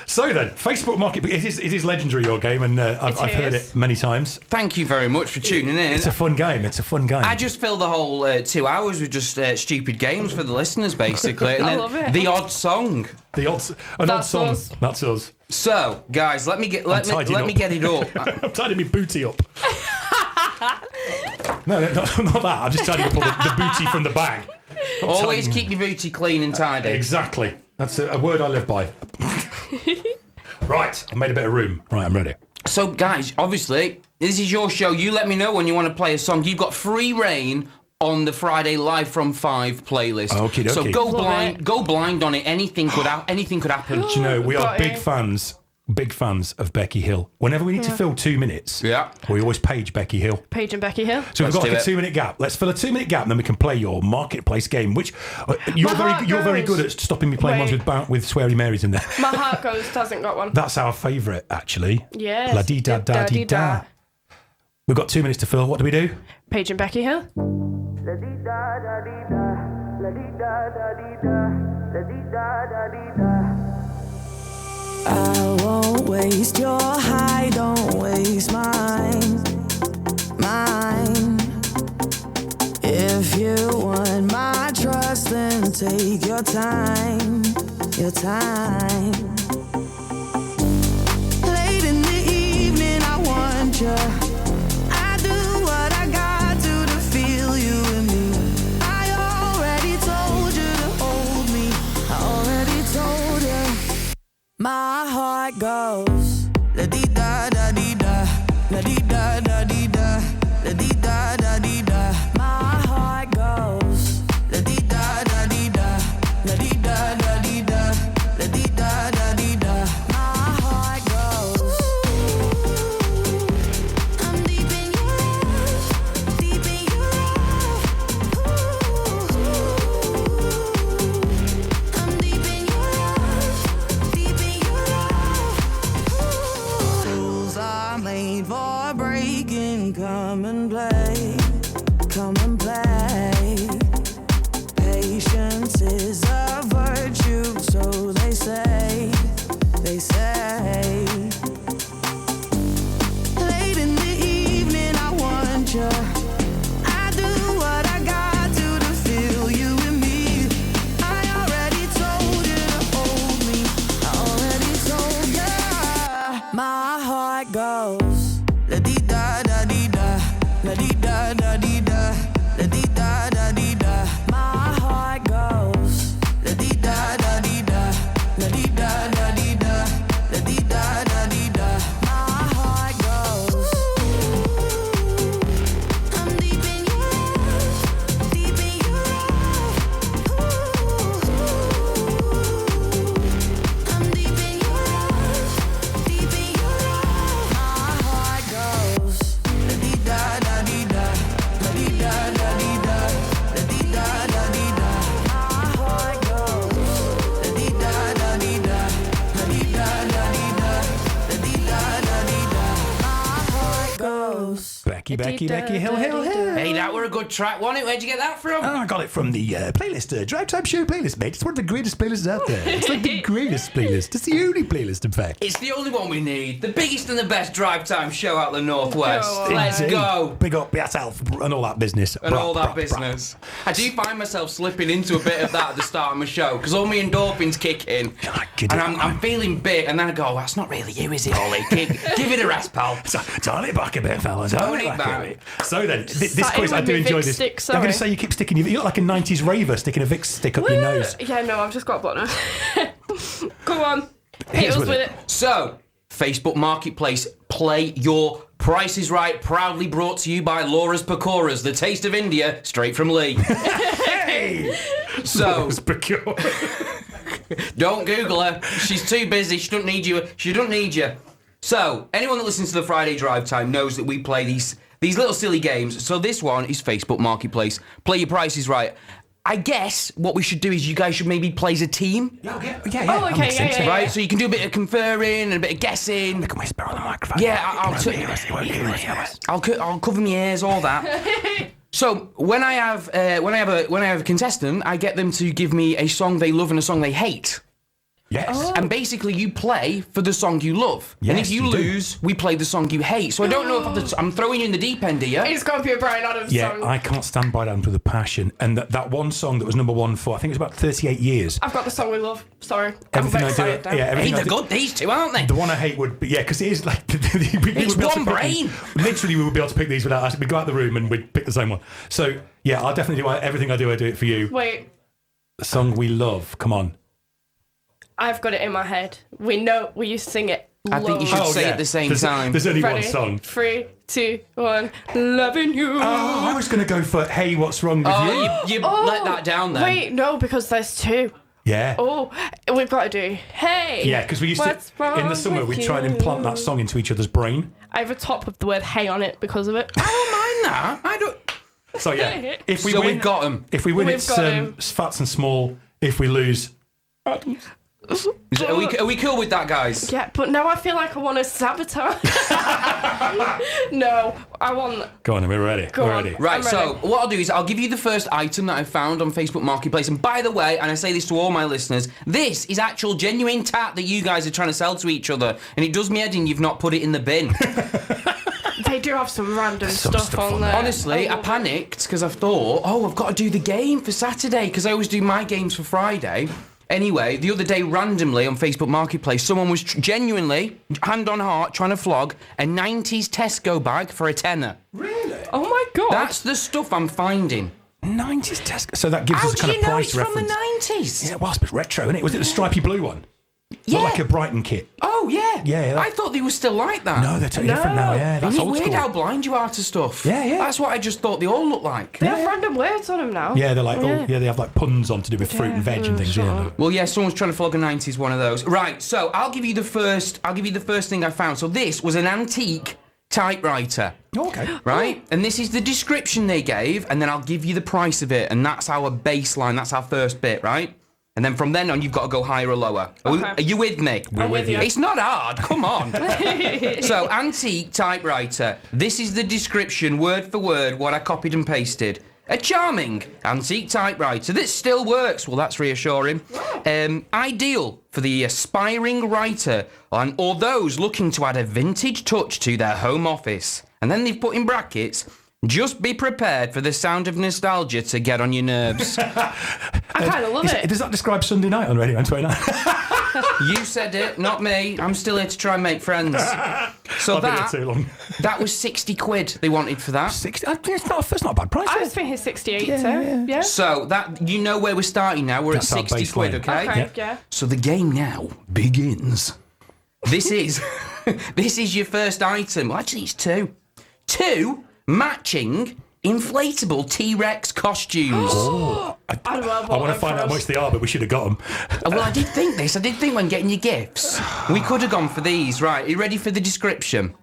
So then, Facebook Market, it is legendary, your game, and I've heard is. it many times. Thank you very much for tuning in. It's a fun game. It's a fun game. I just filled the whole 2 hours with just stupid games for the listeners, basically. And I then love it. the odd song. An odd That's song. us. That's us. So, guys, let me get it up. I'm tidying my booty up. No, not that. I'm just tidying up all the booty from the bag. I'm Always tidying- keep your booty clean and tidy. Exactly. That's a word I live by. Right, I've made a bit of room. Right, I'm ready. So, guys, obviously, this is your show. You let me know when you want to play a song. You've got free reign on the Friday Live from 5 playlist. Okie So dokie. go Love blind. it. Go blind on it. Anything could happen. Do you know, we are Got big it. fans of Becky Hill. Whenever we need to fill 2 minutes, we always page Becky Hill. Paige and Becky Hill. So we've got Let's like a do 2 minute gap. Let's fill a 2 minute gap, and then we can play your marketplace game. Which you're heart very goes- good at stopping me playing Wait. ones with sweary Marys in there. My heart ghost hasn't got one. That's our favourite, actually. Yes. La di da da di da. We've got 2 minutes to fill. What do we do? Paige and Becky Hill. I won't waste your high, don't waste mine. take your time, your time. Late in the evening, I want you. I do what I got to feel you and me. I already told you to hold me. I already told you. My heart goes la dee da da dee da, la dee da da dee da, la dee da da dee da. My heart goes la dee da da dee da, la dee da da dee da, la dee da da dee da. My heart goes. I'm deep in your love, deep in your love. I'm deep in your love, deep in your love. Rules are made for breaking. Come and play, come and play. Patience is a virtue, so they say, they say. Late in the evening, I want you. I do what I got to feel you and me. I already told you to hold me. I already told you. My heart goes la dee da da dee da, la dee da da dee da, la dee da da dee da. My heart goes la dee da da dee da, la dee da da dee da, la dee da da dee da. My heart goes. I'm deep in your love, deep in your love. I'm deep in your love, deep in your love. My heart goes la dee da da dee da, la dee da da dee da, la dee da da dee da. My heart goes la dee da da dee da, la dee da da dee da, la dee da da dee da. My heart goes. Becky, hill, hill, hill. Hey, that were a good track, wasn't it? Where'd you get that from? Oh, I got it from the playlist, Drive Time Show playlist, mate. It's one of the greatest playlists out there. It's like the greatest playlist. It's the only playlist, in fact. It's the only one we need. The biggest and the best drive time show out the Northwest. Let's Indeed. go. Big up yourself and all that business. And all that business. I do find myself slipping into a bit of that at the start of my show because all my endorphins kick in. And I'm feeling big, and then I go, well, that's not really you, is it, Ollie? Give it a rest, pal. Tone it back a bit, fellas. Tone it back. So then, this Starting quiz, I with do my enjoy Vic this. stick, I'm going sorry. to say you keep sticking you look like a 90s raver sticking a Vic stick up your nose. Yeah, no, I've just got a button. Go on. Hit us with it. So, Facebook Marketplace, play your prices right. Proudly brought to you by Laura's Pakoras, the taste of India, straight from Lee. Hey! So, Laura's Pakoras. Don't Google her. She's too busy. She doesn't need you. She doesn't need you. So, anyone that listens to the Friday Drive Time knows that we play these little silly games. So this one is Facebook Marketplace. Play your prices right. I guess what we should do is you guys should maybe play as a team. Oh, okay, yeah. Right, so you can do a bit of conferring and a bit of guessing. You can whisper on the microphone. Yeah, I'll cover my ears, all that. So when I have a contestant, I get them to give me a song they love and a song they hate. Yes. Oh. And basically, you play for the song you love. Yes, and if you you do. lose, we play the song you hate. So I don't know if I'm throwing you in the deep end here. It's got to be a Brian Adams Yeah, song. I can't stand Brian Adams with a passion. And that one song that was number one for, I think it was about 38 years. I've got the song we love. Sorry. Everything I'm I excited do, now. yeah, everything Hey, I they're do- good, these two, aren't they? The one I hate would be, yeah, because it is like... It's one brain. Literally, we would be able to pick these without us. We'd go out the room and we'd pick the same one. So, yeah, I'll definitely do everything I do it for you. Wait, The song we love, come on. I've got it in my head. We used to sing it. I think you should say it at the same time. There's only Ready? one song. 3, 2, 1. Loving you. Oh, I was going to go for Hey, What's Wrong With You? You let that down then. Wait, no, because there's two. Yeah. Oh, we've got to do Hey. Yeah, because we used what's to, in wrong the summer, with we'd try and you? implant that song into each other's brain. I have a top with the word hey on it because of it. I don't mind that. I don't. So, yeah, if we So win, we've got 'em. If we win, We've it's got 'em. fats and small. If we lose, Are we cool with that, guys? Yeah, but now I feel like I want to sabotage. No, I want... go on, we're ready. Go we're on. ready. Right, I'm so ready. what I'll do is I'll give you the first item that I found on Facebook Marketplace. And by the way, and I say this to all my listeners, this is actual genuine tat that you guys are trying to sell to each other. And it does me head in you've not put it in the bin. They do have some random stuff on there. Honestly, I panicked because I thought, oh, I've got to do the game for Saturday because I always do my games for Friday. Anyway, the other day, randomly on Facebook Marketplace, someone was genuinely, hand on heart, trying to flog a 90s Tesco bag for a tenner. Really? Oh my God. That's the stuff I'm finding. 90s Tesco. So that gives us a kind of price reference. How do you know it's from the 90s? Yeah, well, it's retro, isn't it? Was it the stripy blue one? Yeah. Like a Brighton kit. Oh, yeah. Yeah. I thought they were still like that. No, they're totally different now, yeah. That's Isn't it old weird school. how blind you are to stuff? Yeah. That's what I just thought they all looked like. They have random words on them now. Yeah, they're like, they have like puns on to do with fruit and veg and things. sure. Yeah. Well, yeah, someone's trying to flog a 90s one of those. Right, so I'll give you the first thing I found. So this was an antique typewriter. Okay. Right? And this is the description they gave, and then I'll give you the price of it, and that's our baseline, that's our first bit, right? And then from then on, you've got to go higher or lower. Are you with me? We're with you. It's not hard, come on. So, antique typewriter. This is the description, word for word, what I copied and pasted. A charming antique typewriter that still works. Well, that's reassuring. Ideal for the aspiring writer or those looking to add a vintage touch to their home office. And then they've put in brackets, just be prepared for the sound of nostalgia to get on your nerves. I kind of love it. Does that describe Sunday night on Radio M29? You said it, not me. I'm still here to try and make friends. So I've been here too long. that was 60 quid they wanted for that. 60? That's not a bad price. I was thinking 68 too. Yeah. So that you know where we're starting now. We're That's at our 60 quid, baseline. okay? Yeah. So the game now begins. This is this is your first item. Well, actually, it's two. Two matching inflatable T-Rex costumes. I want to find out how much they are, but we should have got them. Well, I did think this. I did think when getting your gifts, we could have gone for these. Right, are you ready for the description?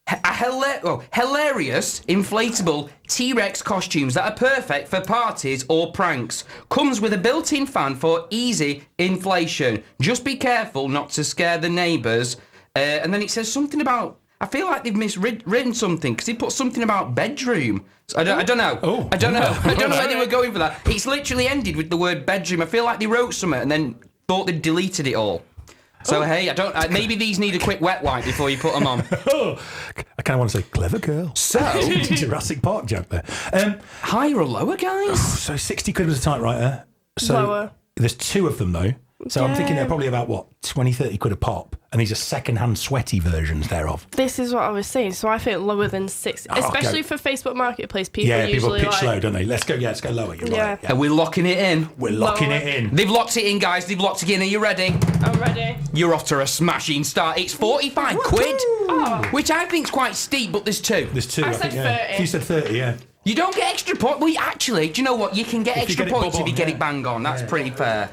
Hilarious inflatable T-Rex costumes that are perfect for parties or pranks. Comes with a built-in fan for easy inflation. Just be careful not to scare the neighbours. And then it says something about... I feel like they've miswritten something because they put something about bedroom. So I don't know. I don't know. I don't know where they were going for that. It's literally ended with the word bedroom. I feel like they wrote something and then thought they'd deleted it all. So hey, maybe these need a quick wet wipe before you put them on. I kind of want to say clever girl. So Jurassic Park joke there. Higher or lower, guys? So 60 quid was a typewriter. So Lower. There's two of them though. So I'm thinking they're probably about, 20, 30 quid a pop. And these are second-hand sweaty versions thereof. This is what I was saying. So I think lower than 60, especially for Facebook Marketplace. People usually pitch low, don't they? Let's go lower. You're right. Yeah. Are we locking it in? We're locking it in. They've locked it in, guys. They've locked it in. Are you ready? I'm ready. You're off to a smashing start. It's 45 quid, which I think's quite steep, but there's two. There's two, I said think, yeah. 30. You said 30, yeah. You don't get extra points. Well, actually, do you know what? You can get extra points if you get it bang on. That's pretty fair.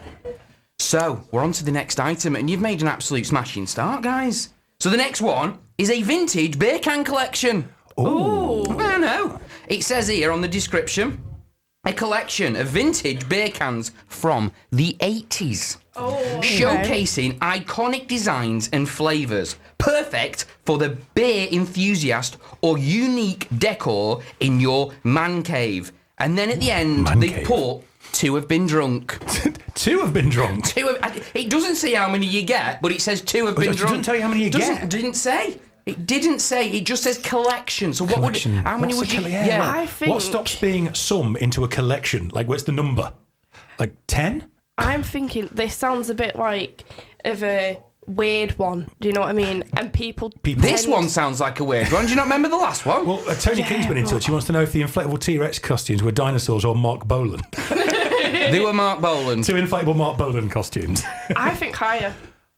So, we're on to the next item, and you've made an absolute smashing start, guys. So the next one is a vintage beer can collection. Ooh. I know. It says here on the description, a collection of vintage beer cans from the 80s. Showcasing iconic designs and flavours. Perfect for the beer enthusiast or unique decor in your man cave. And then at the end, they put... Two have been drunk. Two have been drunk? It doesn't say how many you get, but it says two have been drunk. It doesn't tell you how many you get? Didn't say. It didn't say. It just says collection. So how many would you... Yeah. I think... What stops being some into a collection? Like, what's the number? Like 10? I'm thinking this sounds a bit like of a weird one. Do you know what I mean? And people This one sounds like a weird one. Do you not remember the last one? Well, Tony King's been in touch. He wants to know if the inflatable T-Rex costumes were dinosaurs or Mark Bolan. They were Mark Bolan. Two inflatable Mark Bolan costumes. I think higher.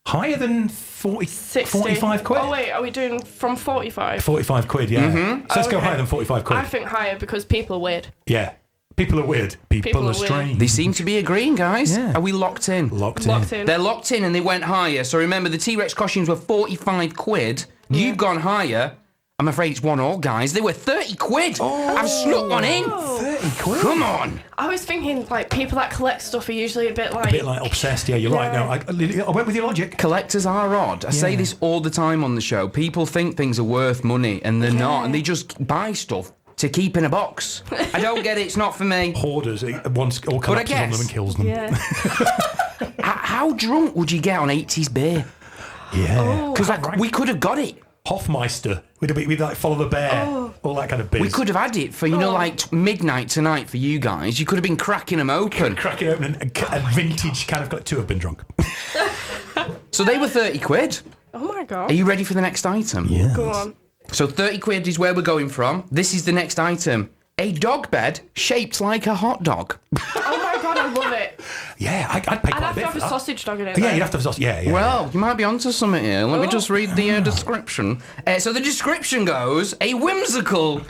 Higher than 45 quid? Oh, wait, are we doing from 45? 45 quid, yeah. So let's go higher than 45 quid. I think higher because people are weird. Yeah. People are weird. People are strange. They seem to be agreeing, guys. Yeah. Are we locked in? Locked in. They're locked in and they went higher. So remember, the T-Rex costumes were 45 quid. You've gone higher. I'm afraid it's 1-1, guys. They were 30 quid. I've snuck one in. 30 quid? Come on. I was thinking, like, people that collect stuff are usually a bit like... obsessed, yeah, you're right. No, I went with your logic. Collectors are odd. I say this all the time on the show. People think things are worth money and they're not. And they just buy stuff to keep in a box. I don't get it. It's not for me. Hoarders. Once all collapses on them and kills them. Yeah. How drunk would you get on 80s beer? Yeah. Because we could have got it. Hofmeister. We'd like Follow the Bear, all that kind of biz. We could have had it for, like midnight tonight for you guys. You could have been cracking them open. Cracking open and vintage kind of got to have been drunk. So they were 30 quid. Oh my god. Are you ready for the next item? Yeah. Go on. So 30 quid is where we're going from. This is the next item. A dog bed shaped like a hot dog. Oh my god, I love it. Yeah, I'd pay I'd quite a have bit to for have a that. sausage dog in it. Yeah, though. you'd have to have a sausage. Yeah. Well, you might be onto something here. Let me just read the description. So the description goes, a whimsical dog.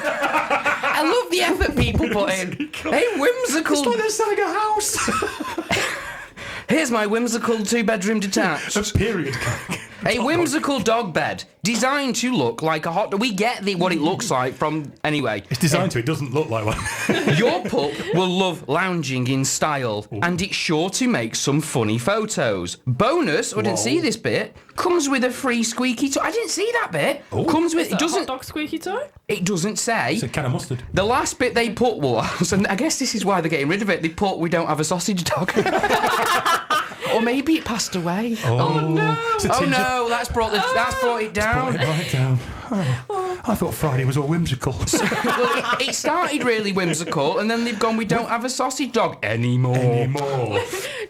I love the effort people put in. A whimsical... It's like they're selling a house. Here's my whimsical 2-bedroom detached. A period. A whimsical dog bed designed to look like a hot dog. We get what it looks like from... Anyway. It's designed to. It doesn't look like one. Your pup will love lounging in style, and it's sure to make some funny photos. Bonus, I didn't see this bit, comes with a free squeaky toy. I didn't see that bit. Comes with... Is that a hot dog squeaky toy? It doesn't say. It's a can of mustard. The last bit they put was, and I guess this is why they're getting rid of it, they put, we don't have a sausage dog. Or maybe it passed away. Oh no! Oh no, that's brought it down. Brought it right down. Oh, I thought Friday was all whimsical. Well, it started really whimsical, and then they've gone, we don't have a sausage dog anymore.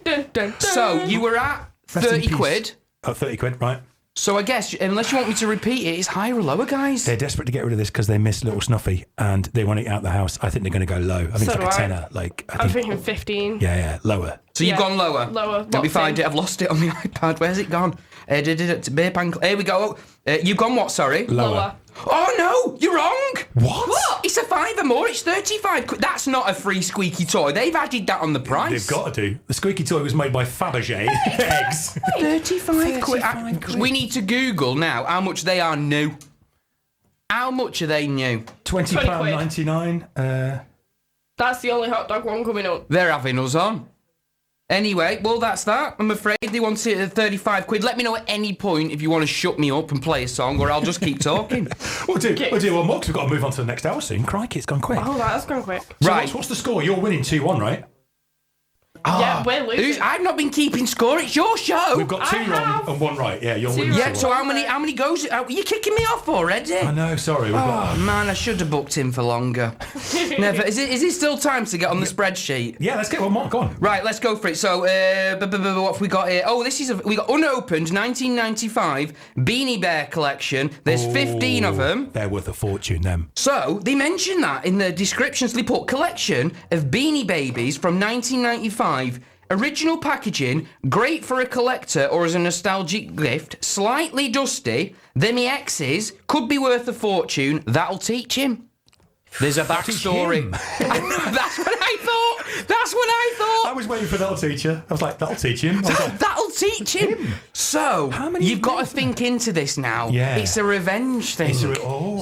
Dun, dun, dun. So you were at Rest in 30 peace. quid. Oh, 30 quid, right. So I guess, unless you want me to repeat it, it's higher or lower, guys? They're desperate to get rid of this because they miss Little Snuffy and they want it out the house. I think they're going to go low. I think So it's like a do I. tenner. Like, I'm thinking 15. Yeah, lower. So you've Yeah. gone lower? Lower. Let me find it. I've lost it on the iPad. Where's it gone? Beer pan. Here we go. You've gone what, sorry? Lower. Oh, no! You're wrong! What? It's a £5 more. It's 35 quid. That's not a free squeaky toy. They've added that on the price. They've got to do. The squeaky toy was made by Fabergé eggs. 35 quid. 35 quid. We need to Google now how much they are new. How much are they new? £20.99. That's the only hot dog one coming up. They're having us on. Anyway, well, that's that. I'm afraid they want it at 35 quid. Let me know at any point if you want to shut me up and play a song, or I'll just keep talking. We'll do one more because we've got to move on to the next hour soon. Crikey, it's gone quick. Oh, that's gone quick. So Right. what's the score? You're winning 2-1, right? Yeah, we're losing. I've not been keeping score. It's your show. We've got 2 wong and 1 right. Yeah, you're winning. Yeah, 2-1. so how many goes? Are you kicking me off already? I know, sorry. We've got... Oh man, I should have booked him for longer. Never. Is it still time to get on the spreadsheet? Yeah, let's get one more. Go on. Right, let's go for it. So, what have we got here? Oh, we got unopened 1995 Beanie Bear collection. There's 15 of them. They're worth a fortune, them. So they mention that in the descriptions. They put collection of Beanie Babies from 1995. Original packaging, great for a collector or as a nostalgic gift. Slightly dusty. They're my exes. Could be worth a fortune. That'll teach him. There's a backstory. That's what I thought. I was waiting for that'll teach you. I was like, that'll teach him. I was like, That'll teach him. So, you've got to think into this now. Yeah. It's a revenge thing.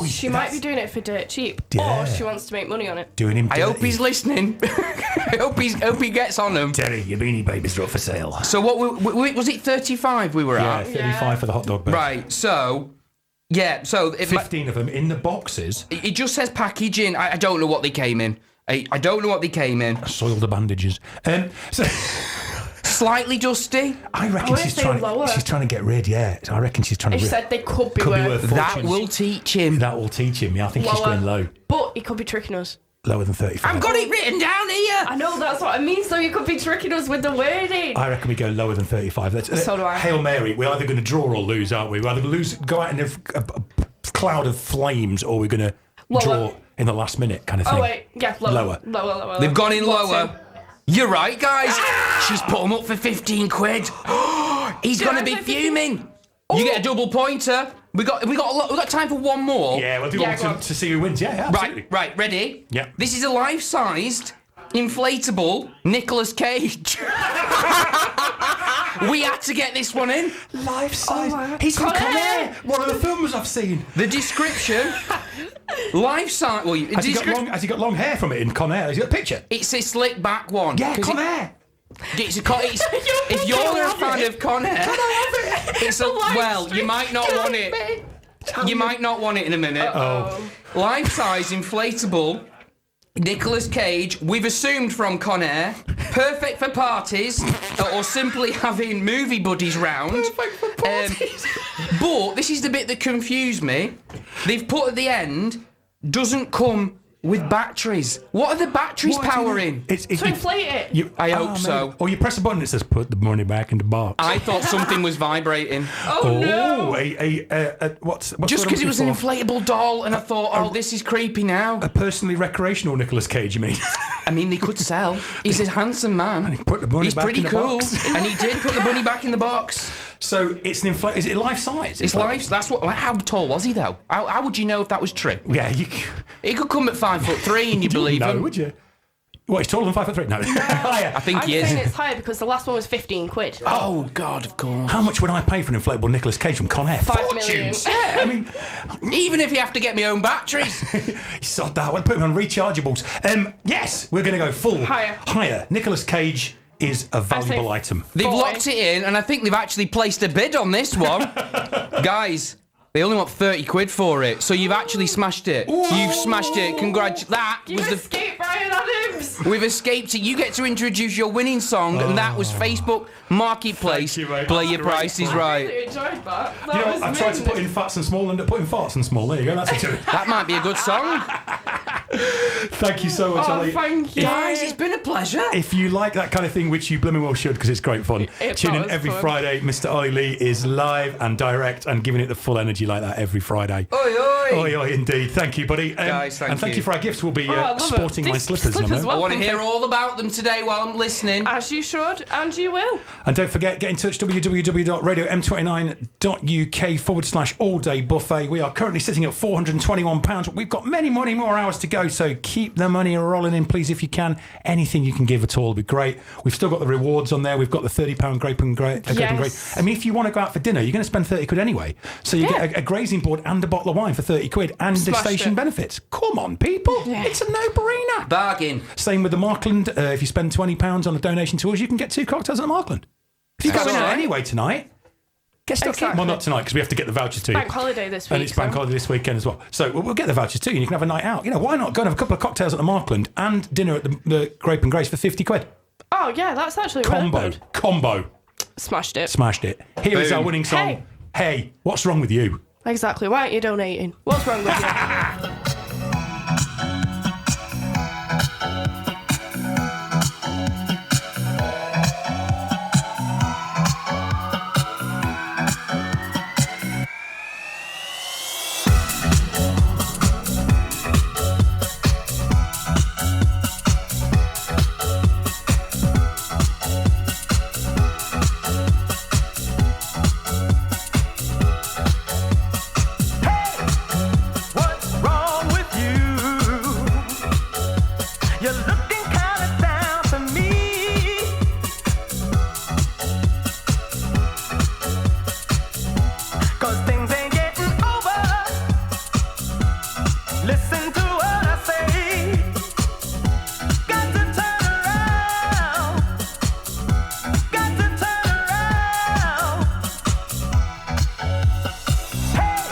She might be doing it for dirt cheap, Yeah. or she wants to make money on it. doing him I hope dirty. he's listening. I hope he gets on them. Terry, your Beanie Babies are up for sale. So what was it? 35 we were Yeah, at. 35 for the hot dog bed. Right. So, yeah. So 15 of them in the boxes. It just says packaging. I don't know what they came in. I don't know what they came in. Soiled the bandages. So Slightly dusty. I reckon wanna she's say trying. lower. She's trying to get rid. Yeah, I reckon she's trying He to. said they could be Could be worth worth That fortunes. will teach him. That will teach him. Yeah, I think she's lower. going low. But he could be tricking us. Lower than 35. I've got it written down here. I know, that's what I mean, so you could be tricking us with the wording. I reckon we go lower than 35. Let's, So do I. Hail Mary. We're either going to draw or lose, aren't we? We're either go out in a cloud of flames, or we're going to Lower. draw in the last minute kind of thing. Oh, wait. Yeah, lower. Lower. They've gone in Locked lower. in. You're right, guys. She's put them up for 15 quid. He's going to be fuming. You get a double pointer. We got time for one more. Yeah, we'll do one to see who wins. Yeah, absolutely. Right, ready? Yeah. This is a life-sized, inflatable Nicolas Cage. We had to get this one in. Life size. Oh, He's from Con Con Air. Air. One of the films I've seen. The description. Life size. Well, Has he got long hair from it in Con Air? Has he got a picture? It's a slick back one. Yeah, Con Air. If you're a fan of Con Air, it's well, you might not want it. You might not want it in a minute. Oh. Life-size inflatable Nicolas Cage, we've assumed from Con Air, perfect for parties or simply having movie buddies round. Perfect for parties. But this is the bit that confused me. They've put at the end, doesn't come with batteries. What are the batteries powering? To inflate it. I hope so. Or you press a button that says put the money back in the box. I thought something was vibrating. Oh no! What's just because it was an inflatable doll, and I thought, this is creepy now. A personally recreational Nicolas Cage, you mean? I mean, they could sell. He's a handsome man. And he put the bunny He's back pretty in the cool, box. and he did put the bunny back in the box. So it's an Is it life size? It's life. That's what. How tall was he though? How would you know if that was true? Yeah, he could come at 5'3", and you believe him. Would you? What, he's taller than 5'3"? No. Higher. I think I'm he is. saying it's higher because the last one was 15 quid. Oh God, of course. How much would I pay for an inflatable Nicolas Cage from Con Air? 5 million. Fortunes. Yeah, I mean, even if you have to get my own batteries. Sod that. We'll put him on rechargeables. Yes, we're going to go full higher. Nicolas Cage is a valuable item. They've locked it in, and I think they've actually placed a bid on this one. Guys, they only want 30 quid for it, so you've actually smashed it. Ooh. You've smashed it. You escaped Brian Adams. We've escaped it. You get to introduce your winning song, and that was Facebook Marketplace. Play your prices right. I really enjoyed that. You know what? I tried to put in fats and small and put in farts and small. There you go. That's it. That might be a good song. Thank you so much, Ali. Thank you. Guys, it's been a pleasure. If you like that kind of thing, which you blooming well should, because it's great fun, tune in was every fun. Friday. Mr. Ollie Lee is live and direct and giving it the full energy like that every Friday. Oi, oi. Oi, oi, indeed. Thank you, buddy. Guys, and thank you for our gifts. We'll be I love sporting it. my These slippers. slippers Mamo. I want to hear all about them today while I'm listening. As you should, and you will. And don't forget, get in touch, www.radio m29.uk/all-day-buffet. We are currently sitting at £421. We've got many more hours to go, so keep the money rolling in, please, if you can. Anything you can give at all would be great. We've still got the rewards on there. We've got the £30 grape and grape. Yes. I mean, if you want to go out for dinner, you're going to spend 30 quid anyway. So you get a grazing board and a bottle of wine for 30 quid and the Smashed station it. benefits. Come on, people. Yeah. It's a no-brainer. Bargain. Same with the Markland. If you spend £20 on a donation to us, you can get 2 cocktails at the Markland. If you go in Excellent. anyway tonight, get stuck in. Exactly. Well, not tonight, because we have to get the vouchers to you. Bank holiday this week. And it's bank holiday this weekend as well. So we'll get the vouchers to you, and you can have a night out. You know, why not go and have a couple of cocktails at the Markland and dinner at the Grape and Grace for 50 quid? Oh, yeah, that's actually really good. Combo. Smashed it. Smashed it. Here is Boom. our winning song. Hey, what's wrong with you? Exactly. Why aren't you donating? What's wrong with you? What's wrong with you? You're looking kinda down to me. 'Cause things ain't getting over. Listen to what I say. Got to turn around. Got to turn around. Hey!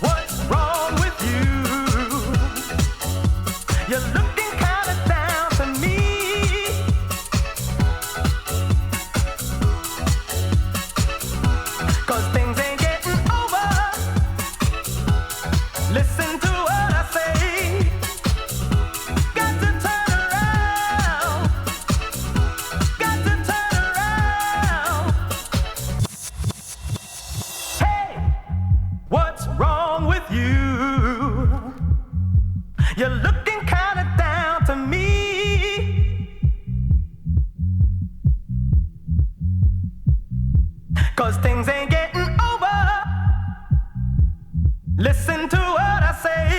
What's wrong with you? You're looking kinda down to me. 'Cause things ain't getting over. Listen to what I say. Got to turn around. Got to turn around. Hey! What's wrong with you? You're looking kinda down to me. 'Cause things ain't getting over. Listen to what I say.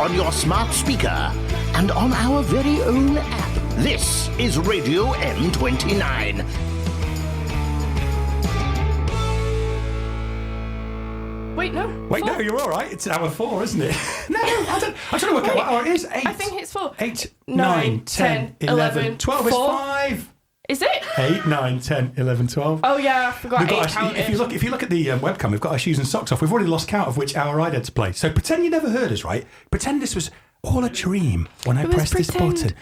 on your smart speaker and on our very own app. This is Radio M29. Wait, no. Wait, no, you're all right. It's hour 4, isn't it? No, I'm trying to work out what hour it is. 8. I think it's 4. 8, 9, 10, 11, 12 4. is 5. Is it? 8, 9, 10, 11, 12. Oh yeah, I forgot. We've 8 got counted. if you look at the webcam, we've got our shoes and socks off. We've already lost count of which hour I had to play. So pretend you never heard us, right? Pretend this was all a dream when I pressed this button.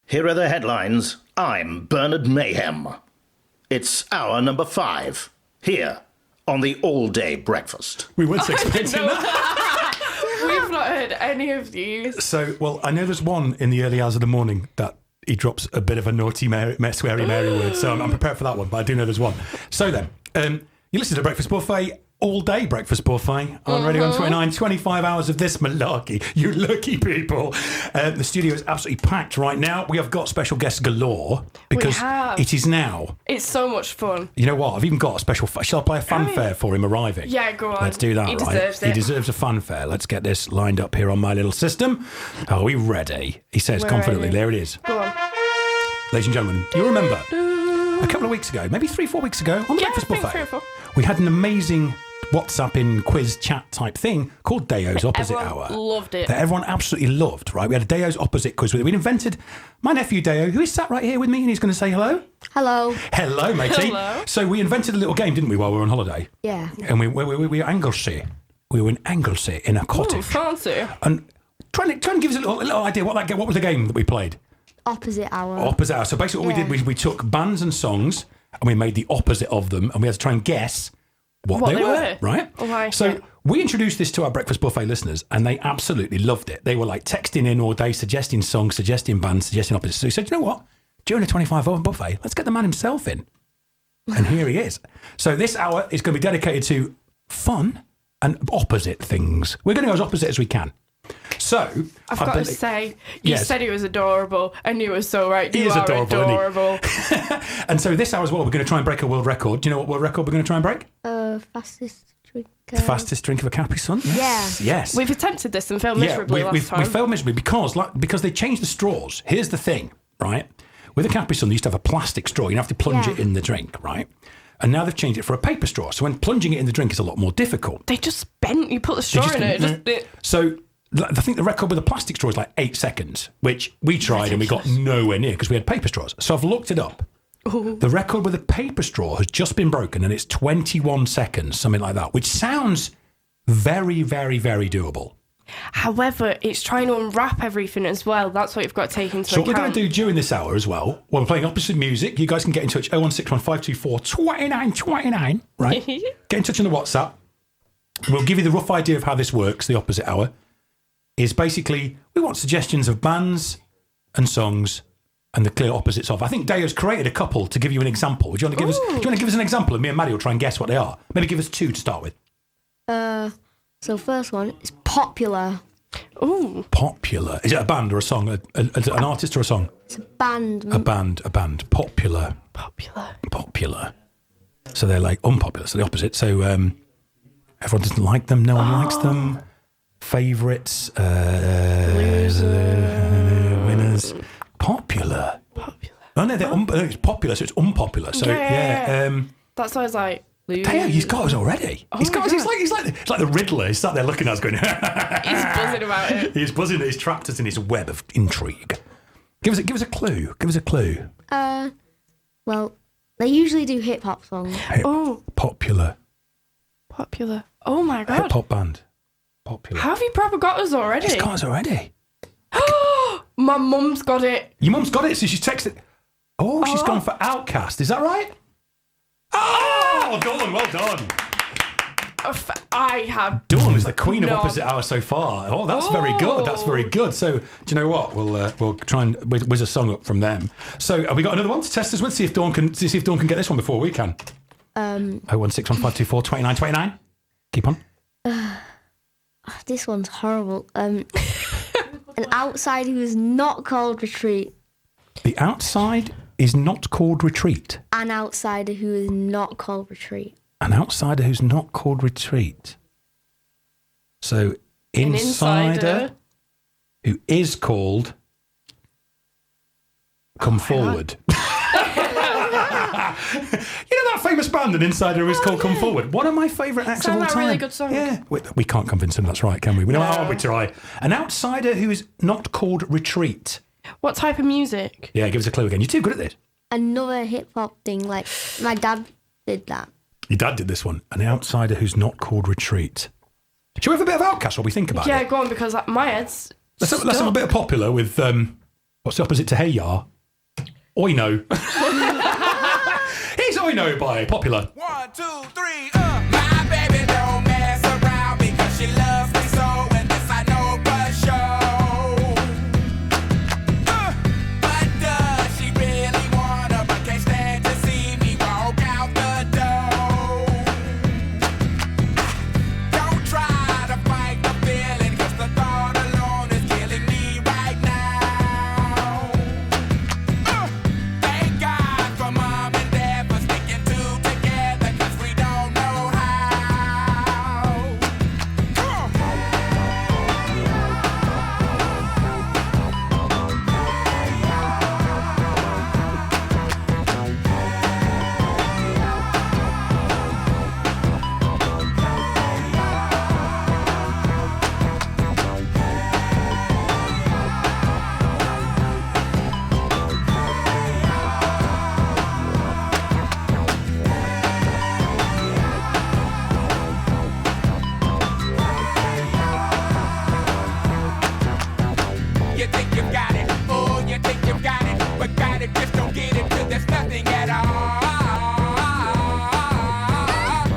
Here are the headlines. I'm Bernard Mayhem. It's hour number 5, here on the all-day breakfast. We weren't expecting that. We've not heard any of these. So, well, I know there's one in the early hours of the morning that he drops a bit of a naughty, sweary Mary word, so I'm prepared for that one, but I do know there's one. So then, you listen to Breakfast Buffet, all-day Breakfast Buffet on Radio M29, 25 hours of this malarkey, you lucky people. The studio is absolutely packed right now. We have got special guests galore because it is now. It's so much fun. You know what? I've even got a special... Shall I play a fanfare for him arriving? Yeah, go on. Let's do that, He right? deserves it. He deserves a fanfare. Let's get this lined up here on my little system. Are we ready? He says We're confidently. ready. There it is. Go on. Ladies and gentlemen, do you remember a couple of weeks ago, maybe 3-4 weeks ago, on the Breakfast I think Buffet, 3 or 4. we had an amazing WhatsApp-in quiz chat type thing called Deo's Opposite Everyone Hour. loved it. That everyone absolutely loved, right? We had a Deo's Opposite quiz with it. We'd invented my nephew Deo, who is sat right here with me, and he's going to say hello. Hello. Hello, matey. Hello. So we invented a little game, didn't we, while we were on holiday? Yeah. And we were Anglesey. We were in Anglesey in a cottage. Oh, fancy. And try and give us a little idea what was the game that we played? Opposite hour. Opposite hour. So basically what we did, we took bands and songs and we made the opposite of them and we had to try and guess what they were, right? Oh, I so see. we introduced this to our Breakfast Buffet listeners and they absolutely loved it. They were like texting in all day, suggesting songs, suggesting bands, suggesting opposites. So he said, you know what? During a 25-hour buffet, let's get the man himself in. And here he is. So this hour is going to be dedicated to fun and opposite things. We're going to go as opposite as we can. So I've got to say, you said he was adorable, and you were so right. He You is are adorable, And so this hour as well, we're going to try and break a world record. Do you know what world record we're going to try and break? Fastest drink. The fastest drink of a Capri Sun? Yes. Yes. We've attempted this and failed miserably last time. We failed miserably because they changed the straws. Here's the thing, right? With a Capri Sun, they used to have a plastic straw. You have to plunge it in the drink, right? And now they've changed it for a paper straw. So when plunging it in the drink is a lot more difficult. They just bent. You put the straw in it. So I think the record with a plastic straw is like 8 seconds, which we tried and we got nowhere near because we had paper straws. So I've looked it up. Ooh. The record with a paper straw has just been broken and it's 21 seconds, something like that, which sounds very, very, very doable. However, it's trying to unwrap everything as well. That's what you've got to take into So what account. we're going to do during this hour as well, while we're playing opposite music, you guys can get in touch 01615242929, right? Get in touch on the WhatsApp. We'll give you the rough idea of how this works, the opposite hour. Is basically, we want suggestions of bands and songs and the clear opposites of. I think Deo's created a couple to give you an example. Do you want to give us an example? And me and Maddie will try and guess what they are. Maybe give us 2 to start with. So first one is popular. Ooh. Popular. Is it a band or a song? An artist or a song? It's a band. A band. Popular. Popular. So they're like unpopular, so the opposite. So everyone doesn't like them, no one likes them. Favourites. Winners. Popular. Oh no, it's popular, so it's unpopular. So yeah. That's why I was like, Deo, he's got us already. Oh He's my got us. It's like the Riddler. He's sat there looking at us going. He's buzzing about it. He's buzzing. He's trapped us in his web of intrigue. Give us a clue. Well, they usually do hip hop songs. Popular. Oh my god. Hip hop band. Popular. Have you proper got us already? He's got us already. My mum's got it. Your mum's got it, so she's texted. Oh, she's gone for Outcast. Is that right? Oh, Dawn, well done. I have. Dawn is the queen of opposite hour so far. Oh, that's very good. That's very good. So, do you know what? We'll try and whiz a song up from them. So, have we got another one to test us with? See if Dawn can get this one before we can. 01615242929. Keep on. This one's horrible. An outside who is not called retreat. The outside is not called retreat. An outsider who is not called retreat. An outsider who's not called retreat. So, insider who is called come forward. You know that famous band, An Insider Who Is Called Come Forward? One of my favourite acts of all Sound time. that really good song. Yeah, we can't convince them that's right, can we? We know how we try. An outsider who is not called retreat. What type of music? Yeah, give us a clue again. You're too good at this. Another hip hop thing, like my dad did that. Your dad did this one. An outsider who's not called retreat. Shall we have a bit of Outcast while we think about Yeah, it? go on, because my head's Let's have a bit of Popular with, what's the opposite to Hey Ya? Oi No. Here's Oi No by Popular. 1, 2, 3, My baby don't mess around because she loves me so, and this I know for sure. But does she really wanna, but can't stand to see me walk out the door? Don't try to fight the feeling, cause the thought alone is killing me right now. Thank God for mom and dad for sticking two together, cause we don't know how. You think you got it, oh, you think you got it, but got it, just don't get it till there's nothing at all.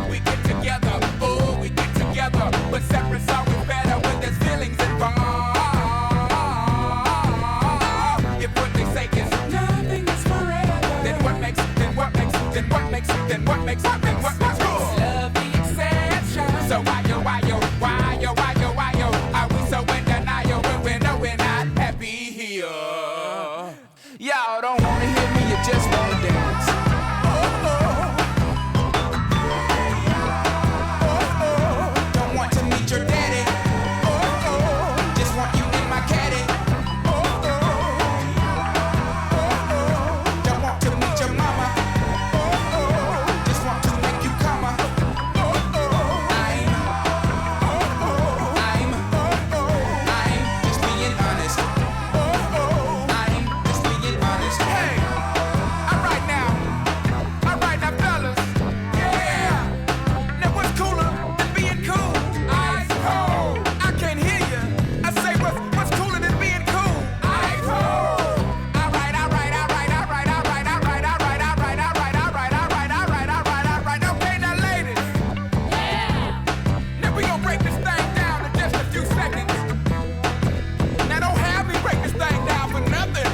We get together, oh, we get together, but separate's always better when there's feelings involved. If what they say is nothing is forever, then what makes good? Love the exception. So why yo, are we so in denial when we know we're not happy here? Y'all don't wanna hear me, you just wanna dance. Don't want to meet your daddy. Just want you in my caddy. Don't want to meet your mama. Just want to make you come. I'm just being honest. I'm just being honest. Hey, all right now, fellas. Yeah. Now what's cooler than being cool? Ice cold. I can't hear you. I say what's cooler than being cool? Ice cold. All right. Okay, now ladies. Now we gonna break this thing down in just a few seconds. Now don't have me break this thing down for nothing.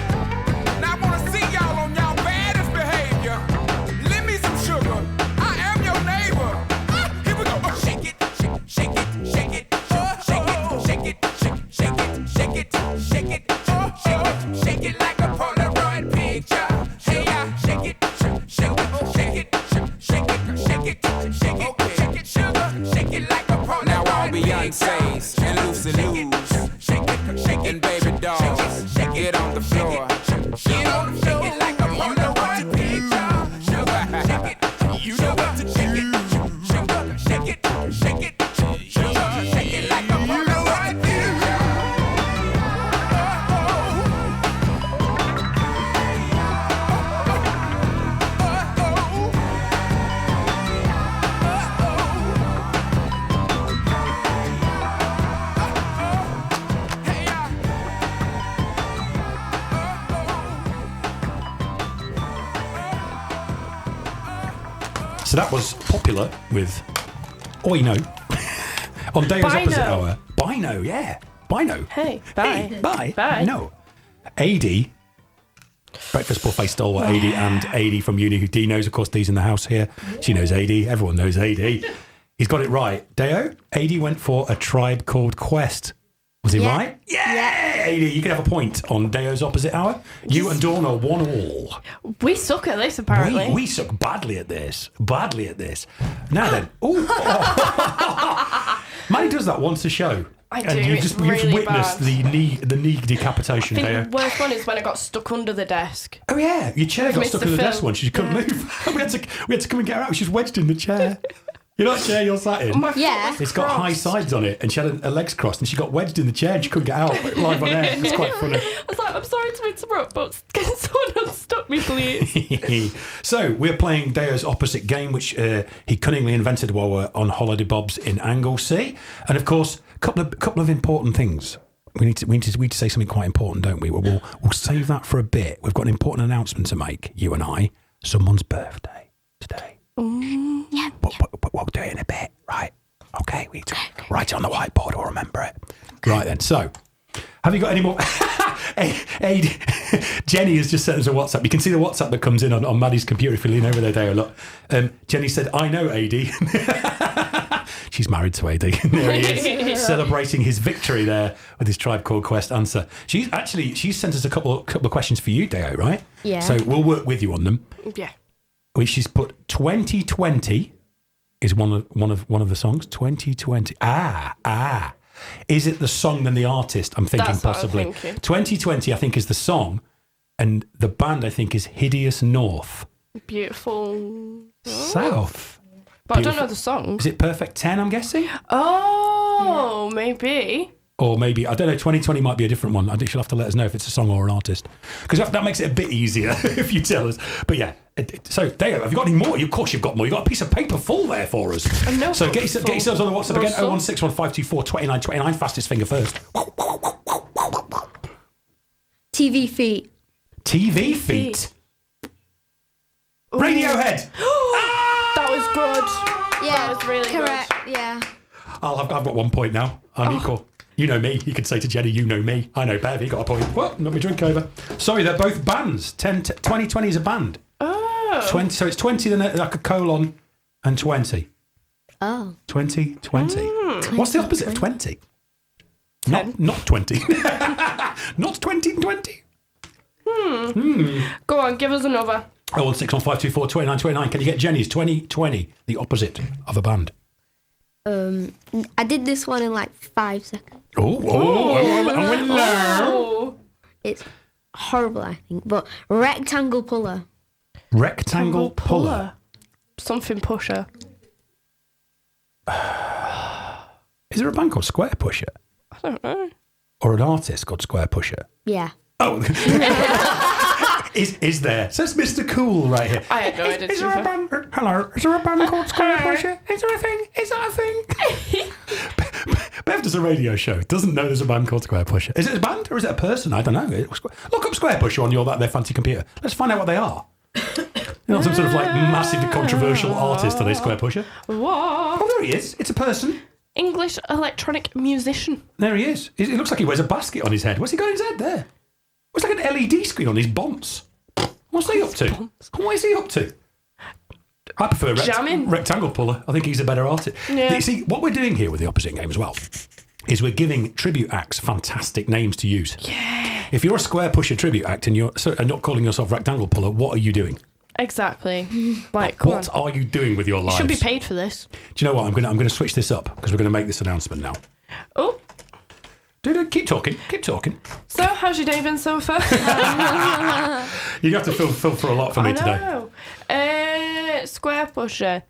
Now I wanna see y'all on y'all baddest behavior. Lend me some sugar. I am your neighbor. Here we go. Oh, shake it, shake it, shake it, shake it, shake it, shake it, shake it, shake it, shake it like a Polaroid picture. Hey, shake it, shake it, shake it, shake it, shake it, shake it, sugar, shake it like a Polaroid. Now all Beyonce's and Lucy Lou's and baby dolls, get on the floor. Get on the floor. Shake it like a Polaroid picture. Sugar, shake it. You know what to shake it. Sugar, shake it, shake it. Sugar, shake it like a Polaroid picture. So that was Popular with Oi No. On Dave's Bino. opposite hour. Bino, yeah. Bino. Hey, bye. Bye. No. AD. Breakfast buffet stalwart AD and AD from uni, who Dee knows. Of course, Dee's in the house here. She knows AD. Everyone knows AD. He's got it right. Deo, AD went for A Tribe Called Quest. Was he right? Yeah! AD, you can have a point on Deo's opposite hour. You and Dawn are 1-1. We suck at this, apparently. We suck badly at this. Badly at this. Now then. Maddie does that once a show. I and do. you've Really witnessed bad. the knee decapitation, I Deo. think the worst one is when I got stuck under the desk. Oh yeah, your chair got stuck in the Phil. desk once. She couldn't move. we had to come and get her out. She was wedged in the chair. You know that chair you're sat in? My foot was It's got high sides on it, and she had her legs crossed, and she got wedged in the chair, and she couldn't get out live on air. It's quite funny. I was like, I'm sorry to interrupt, but can someone unstuck me, please? So we're playing Deo's opposite game, which he cunningly invented while we're on holiday bobs in Anglesey, and of course, a couple of important things. We need to say something quite important, don't we? We'll save that for a bit. We've got an important announcement to make. You and I, someone's birthday today. Yeah. But we'll do it in a bit, right? Okay, we need to write it on the whiteboard or remember it. Okay. Right then, so, have you got any more? Hey, Jenny has just sent us a WhatsApp. You can see the WhatsApp that comes in on Maddie's computer if you lean over there, Dale. Look. Jenny said, I know AD. She's married to AD. There he is, celebrating his victory there with his Tribe Called Quest answer. She's sent us a couple of questions for you, Deo, right? Yeah. So we'll work with you on them. Yeah. Which she's put 2020 is one of the songs. 2020. Is it the song than the artist? I'm thinking That's what I'm possibly. thinking. 2020, I think, is the song, and the band I think is Hideous North. Beautiful South. But I don't know the song. Is it Perfect 10, I'm guessing? Oh, maybe. Or maybe, I don't know, 2020 might be a different one. I think she'll have to let us know if it's a song or an artist. Because that makes it a bit easier if you tell us. But yeah, so Deo, have you got any more? Of course you've got more. You've got a piece of paper full there for us. So get yourselves on the WhatsApp again, 01615242929, fastest finger first. TV feet. TV feet. Radiohead. That was good. Yeah, that was really correct. good. Yeah. I've got 1 point now. I'm equal. You know me. You can say to Jenny, you know me. I know Bev. He got a point. Well, not my drink over. Sorry, they're both bands. 2020 is a band. Oh. 20. So it's 20, then like a colon, and 20. Oh. 2020. What's the opposite of 20? Not 20. Not 2020. Go on, give us another. 01615242929. Can you get Jenny's 2020, the opposite of a band? I did this one in like 5 seconds. Oh. It's horrible, I think, but rectangle puller. Rectangle puller. Something pusher. Is there a band called Square Pusher? I don't know. Or an artist called Square Pusher? Yeah. Oh. Is there? Says Mr. Cool right here. I had no idea. Is there a band? Hello. Is there a band called Square Pusher? Is there a thing? Is that a thing? Bev does a radio show. Doesn't know there's a band called Square Pusher. Is it a band or is it a person? I don't know. Look up Square Pusher on your their fancy computer. Let's find out what they are. Some sort of like massive controversial artist. Are they Square Pusher? What? Oh, there he is. It's a person. English electronic musician. There he is. It looks like he wears a basket on his head. What's he got on his head there? It's like an LED screen on his bonce. What's he up to? What is he up to? I prefer rectangle puller. I think he's a better artist. Yeah. You see, what we're doing here with the opposite game as well is we're giving tribute acts fantastic names to use. Yeah. If you're a Square Pusher tribute act and you're not calling yourself rectangle puller, what are you doing? Exactly. Like, come What on. are you doing with your You lives? should be paid for this. Do you know what? I'm going to switch this up because we're going to make this announcement now. Oh. Keep talking. Keep talking. So, how's your day been so far? You have to fill for a lot for me today. Square Pusher.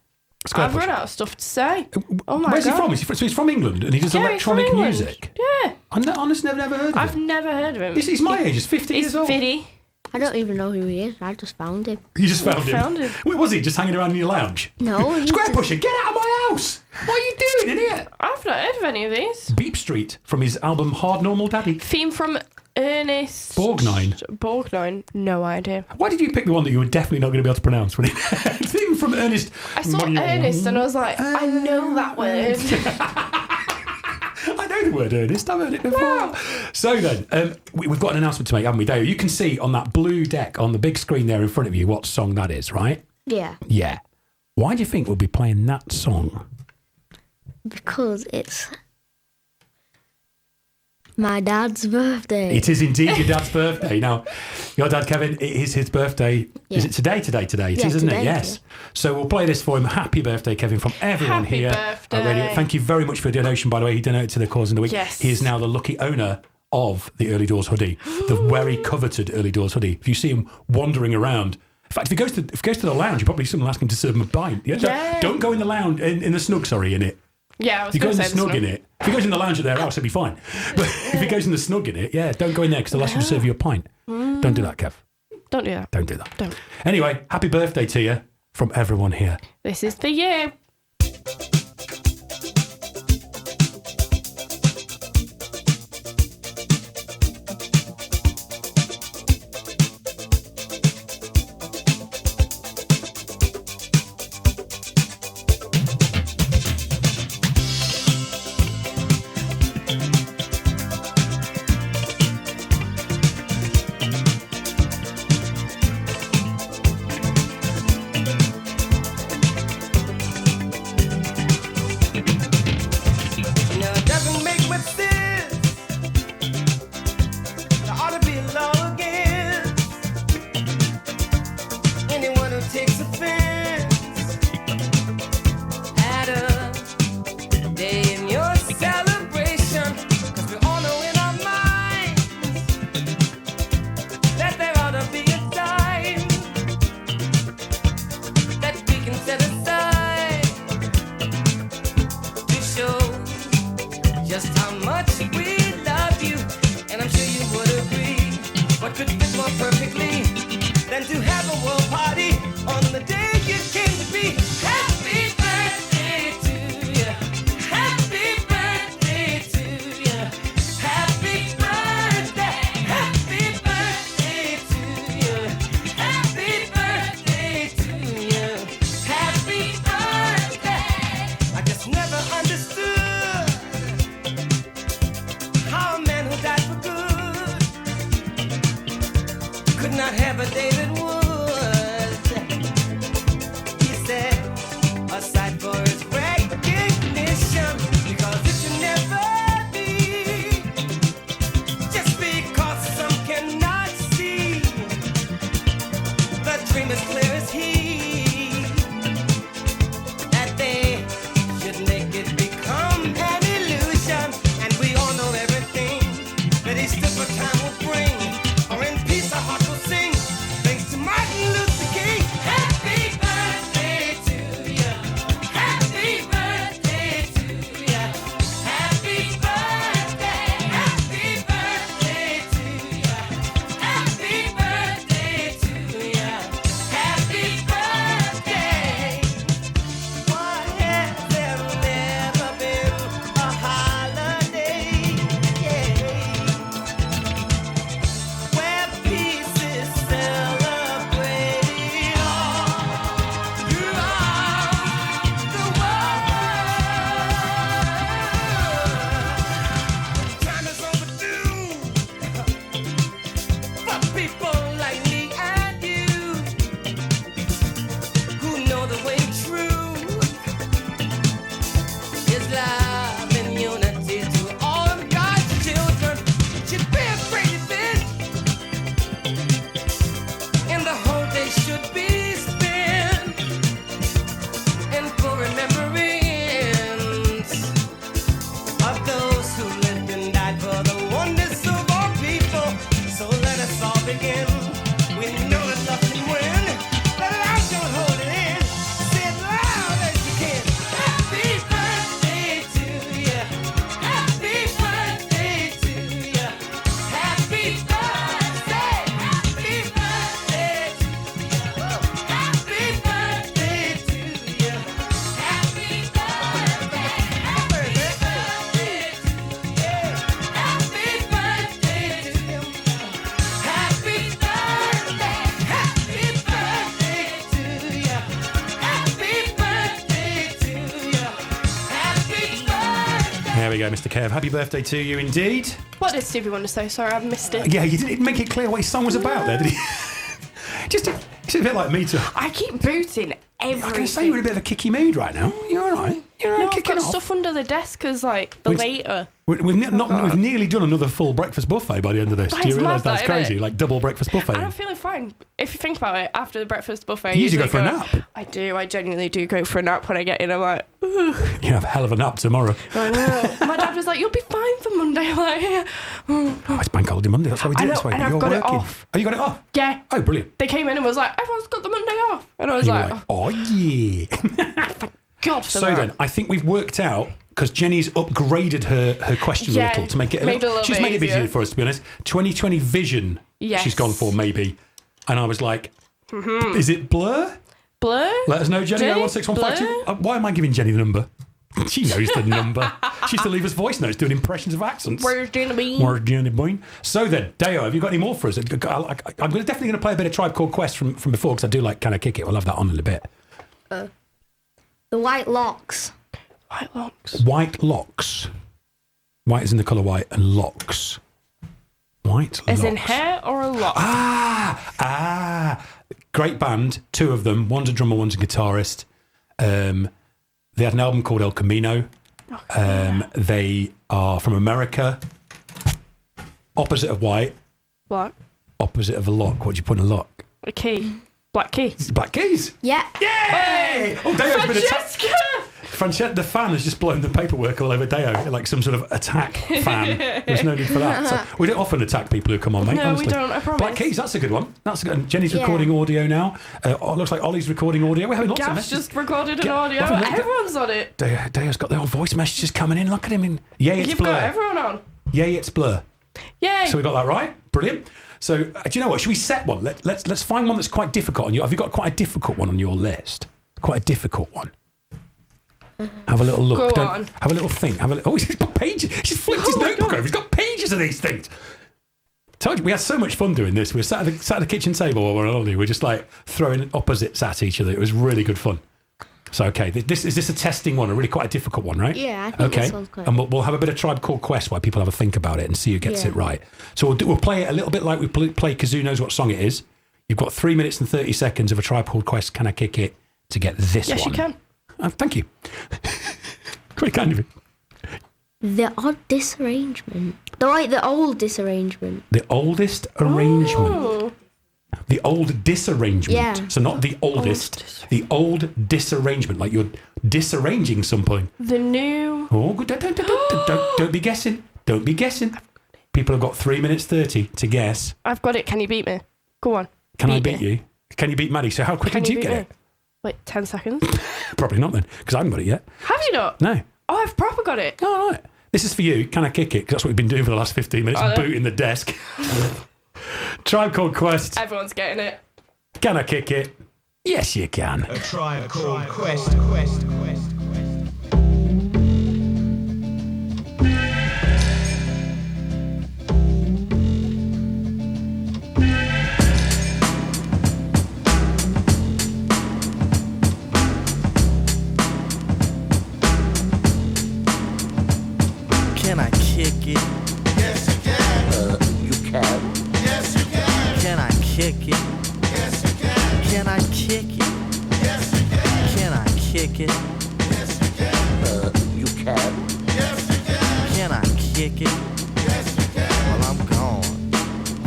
Square I've Pusher. run out of stuff to say. Oh my Where's god. he from? So he's from England and he does Yeah, he's electronic from England. music. Yeah. I've honestly never heard of I've him. never heard of him. He's my age. He's 50 years old. 50. I don't even know who he is. I just found him. You just found him. found him. Where was he? Just hanging around in your lounge? No. he Square just- Pusher, get out of my house! What are you doing, idiot? I've not heard of any of these. Beep Street from his album Hard Normal Daddy. Theme from Ernest Borgnine. Borgnine. No idea. Why did you pick the one that you were definitely not going to be able to pronounce? Theme from Ernest. I saw Ernest and I was like, I know that word. I know the word Ernest. I've heard it before. Wow. So then, we've got an announcement to make, haven't we, Dale? You can see on that blue deck on the big screen there in front of you what song that is, right? Yeah. Yeah. Why do you think we'll be playing that song Because it's my dad's birthday. It is indeed your dad's birthday. Now, your dad, Kevin, it is his birthday. Yeah. Is it today? It Yeah, is, isn't it? today, Yes. So we'll play this for him. Happy birthday, Kevin, from everyone Happy here birthday. at Radio. Thank you very much for your donation, by the way. He donated to the cause in the week. Yes. He is now the lucky owner of the Early Doors hoodie, the very coveted Early Doors hoodie. If you see him wandering around, in fact, if he goes to the lounge, you probably see someone ask him to serve him a pint. Yeah. So Yeah. don't go in the lounge in the snug. Sorry, in it. Yeah, I was If he going goes to in say the snug in it, if he goes in the lounge at their house, he'll be fine. But if he goes in the snug in it, yeah, don't go in there because they'll ask you to serve you a pint. Don't do that, Kev. Don't do that. Don't do that. Don't. Anyway, happy birthday to you from everyone here. This is for you. Now it doesn't make much sense. There ought to be a law against anyone who takes offense at a day in your celebration. 'Cause we all know in our minds that there ought to be a time that we can set aside to show just how much we love you, and I'm sure you would agree. What could fit more perfectly than to have a world party on the day you came to be? Happy birthday to you. Happy birthday to you. Happy birthday. Happy birthday to you. Happy birthday to you. Happy birthday. I just never understood how a man who died for good could not have a David Woods. He said, aside for his recognition, because it should never be just because some cannot see. The dream is clear as he, that they should make it become an illusion. And we all know everything that he stood for time will bring. Or in peace our heart will sing. Thanks to Martin Luther King. Happy birthday to you. Happy birthday to you. Happy birthday. Happy birthday to you. Happy birthday to you. Happy birthday. Why has there never been a holiday? Where peace is celebrated all throughout the world. Time is overdue for people like me and you who know the way true is love and unity to all of God's children. It should be a great event, and the whole day should be spent in full remembrance of those who lived and died for the oneness of all people. So let us all begin. We know that love can win. Let it out, don't hold it in. Say it loud as you can. Happy birthday to you. Happy birthday to you. Happy birthday. Happy birthday to you. Happy birthday to you. Happy birthday. Happy birthday to you. Happy birthday to you. Happy birthday. Happy birthday to you. Happy birthday to you. Happy birthday. There we go, Mr. Kev. Happy birthday to you indeed. What did Stevie Wonder say? Sorry, I've missed it. Yeah, you didn't make it clear what his song was about there, did he? It's a bit like me too. I keep booting I can say everything. you're in a bit of a kicky mood right now. You all right? kicking around, No, I've kicking got off. stuff under the desk because, like, the later. We've nearly done another full breakfast buffet by the end of this. That's Do you realise mad, that's that, innit? crazy? Like double breakfast buffet. And I'm feeling fine. If you think about it, after the breakfast buffet, You usually go for a nap. I do. I genuinely do go for a nap when I get in. I'm like, ooh. You have a hell of a nap tomorrow. I know. My dad was like, "You'll be fine for Monday." I'm like, yeah. Oh, it's bank holiday Monday. That's how we do I it. know, That's why and I've you're got it working. off. Oh, you got it off? Yeah. Oh, brilliant. They came in and was like, "Everyone's got the Monday off," and I was You were like, like, oh yeah. "God for So that." then, I think we've worked out, because Jenny's upgraded her question a Yeah, little to make it made it a little she's bit made it easier. easier for us, to be honest. 2020 vision. Yes. She's gone for maybe, and I was like, Mhm. is it blur? Blur? Let us know, Jenny. Jenny? 01615. Why am I giving Jenny the number? She knows the number. She used to leave us voice notes doing impressions of accents. Where's Jenny Bean? Where's Jenny Bean? So then, Deo, have you got any more for us? I'm definitely going to play a bit of Tribe Called Quest from before, because I do like Can I Kick It? We'll have that on in a bit. The White Locks. White Locks. White Locks. White is in the colour white, and locks. White As Locks. in hair or a lock? Great band, two of them. One's a drummer, one's a guitarist. They had an album called El Camino. They are from America. Opposite of white, Black. opposite of a lock. What do you put in a lock? A key. Black key. Black keys. Yeah. Yay! Oh, Deo's been attacked. Francesca! Francesca, the fan has just blown the paperwork all over Deo, like some sort of attack fan. There's no need for that. So we don't often attack people who come on, mate. No, honestly. we don't, I promise. Black Keys, that's a good one. That's a good. And Jenny's Yeah. recording audio now. Looks like Ollie's recording audio. We're having lots of Gav's messages. just recorded an Yeah, audio. we're having- Everyone's on it. Deo's got their old voice messages coming in. Look at him in. Yay, it's You've blur. got everyone on. Yay, it's blur. Yay! So we got that right. Brilliant. So do you know what? Should we set one? Let's find one that's quite difficult on you. Have you got quite a difficult one on your list? Quite a difficult one. Have a little look. Go on. Have a little think. Oh, he's got pages. He's flipped his notebook over. He's got pages of these things. Told you, we had so much fun doing this. We were sat at the kitchen table while we were on holiday. We were just like throwing opposites at each other. It was really good fun. So, okay, is this a testing one? A really quite a difficult one, right? Yeah, I think this one's quite- And we'll have a bit of Tribe Called Quest while people have a think about it and see who gets Yeah. it right. So we'll play it a little bit like we play Kazoo Knows What Song It Is. You've got 3 minutes and 30 seconds of a Tribe Called Quest, Can I Kick It, to get this one. Yes, you can. Thank you. Very kind of you. The Odd Disarrangement. The old disarrangement. The oldest arrangement. Oh. The old disarrangement. Yeah. So not the oldest. The old disarrangement. Like you're disarranging something. The new. Oh, good. Don't be guessing. Don't be guessing. People have got 3 minutes 30 to guess. I've got it. Can you beat me? Go on. Can I beat you? Can you beat Maddie? So how quickly Can do you beat get me? it? Like 10 seconds. Probably not then, because I haven't got it yet. Have you not? No. Oh, I've proper got it. All right. This is for you. Can I kick it? 'Cause that's what we've been doing for the last 15 minutes, I know. booting the desk. Tribe Called Quest. Everyone's getting it. Can I kick it? Yes, you can. A Tribe Called Quest. Can I kick it? Yes, you can. You can. Yes, you can. Can I kick it? Yes, you can. Can I kick it? Yes, you can. Can I kick it? Yes, you can. You can. Yes, you can. Can I kick it? Yes, you can. Well, I'm gone.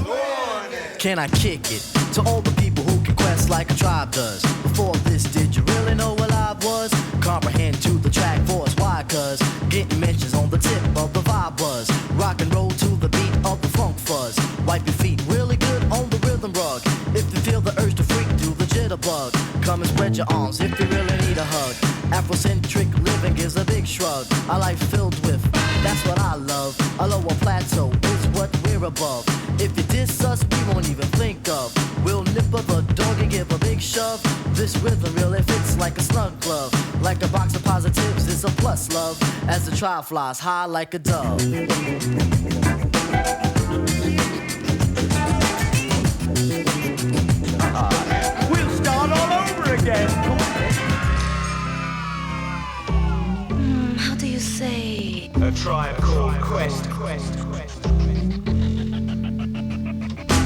Go on then. Can I kick it? To all the people who can quest like a tribe does. Before this, did you really know what live was? Comprehend to the track force. Why? Cause getting mentions on the tip of the vibe buzz. Rock and roll to the beat of the funk fuzz. Wipe your feet really good on the rhythm rug. If you feel the urge to freak, do the jitterbug. Come and spread your arms if you really need a hug. Afrocentric living gives a big shrug. A life filled with, that's what I love. A lower plateau is what we're above. If you diss us, we won't even think of. We'll nipper the dog and give a big shove. This rhythm really fits like a snug glove. Like a box of positives, it's a plus love. As the tribe flies high like a dove. We'll start all over again. How do you say? A Tribe Called Quest.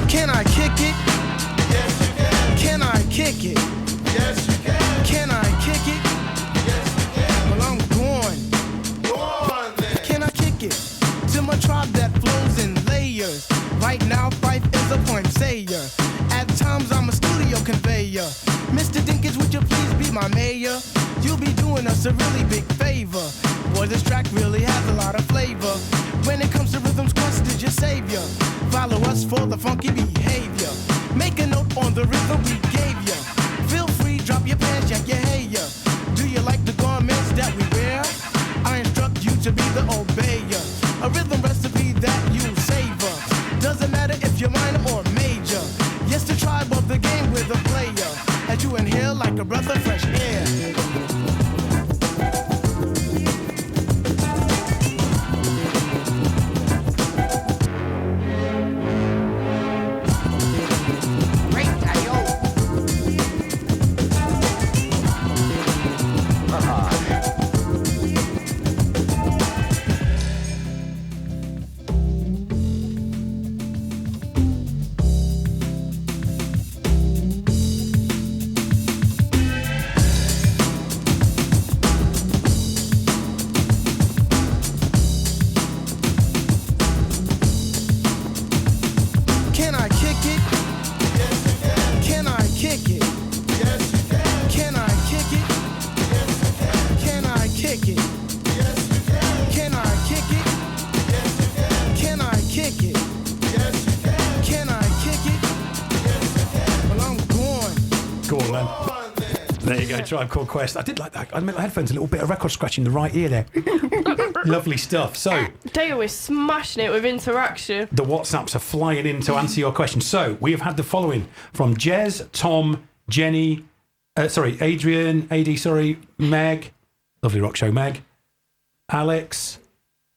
Can I kick it? Yes, you can. Can I kick it? Yes, you can. Can I kick it? Yes, you can. Well, I'm going. rhymes, I'm a studio conveyor. Mr. Dinkins, would you please be my mayor? You'll be doing us a really big favor. Boy, this track really has a lot of flavor. When it comes to rhythms, Quest is your savior. Follow us for the funky behavior. Make a note on the rhythm we gave ya. Feel free, drop your pants, jack your hair. Do you like the garments that we wear? I instruct you to be the obeyer. A rhythm recipe that you savor. Doesn't matter if you're minor or major. Yes, the tribe of the game with a player. As you inhale like a breath of fresh air. Tribe Called Quest. I did like that. I made my headphones a little bit of record scratching the right ear there. Lovely stuff. So, Dale is smashing it with interaction. The WhatsApps are flying in to answer your question. So, we have had the following from Jez, Tom, Jenny, Adrian, AD, Meg, lovely rock show, Meg, Alex,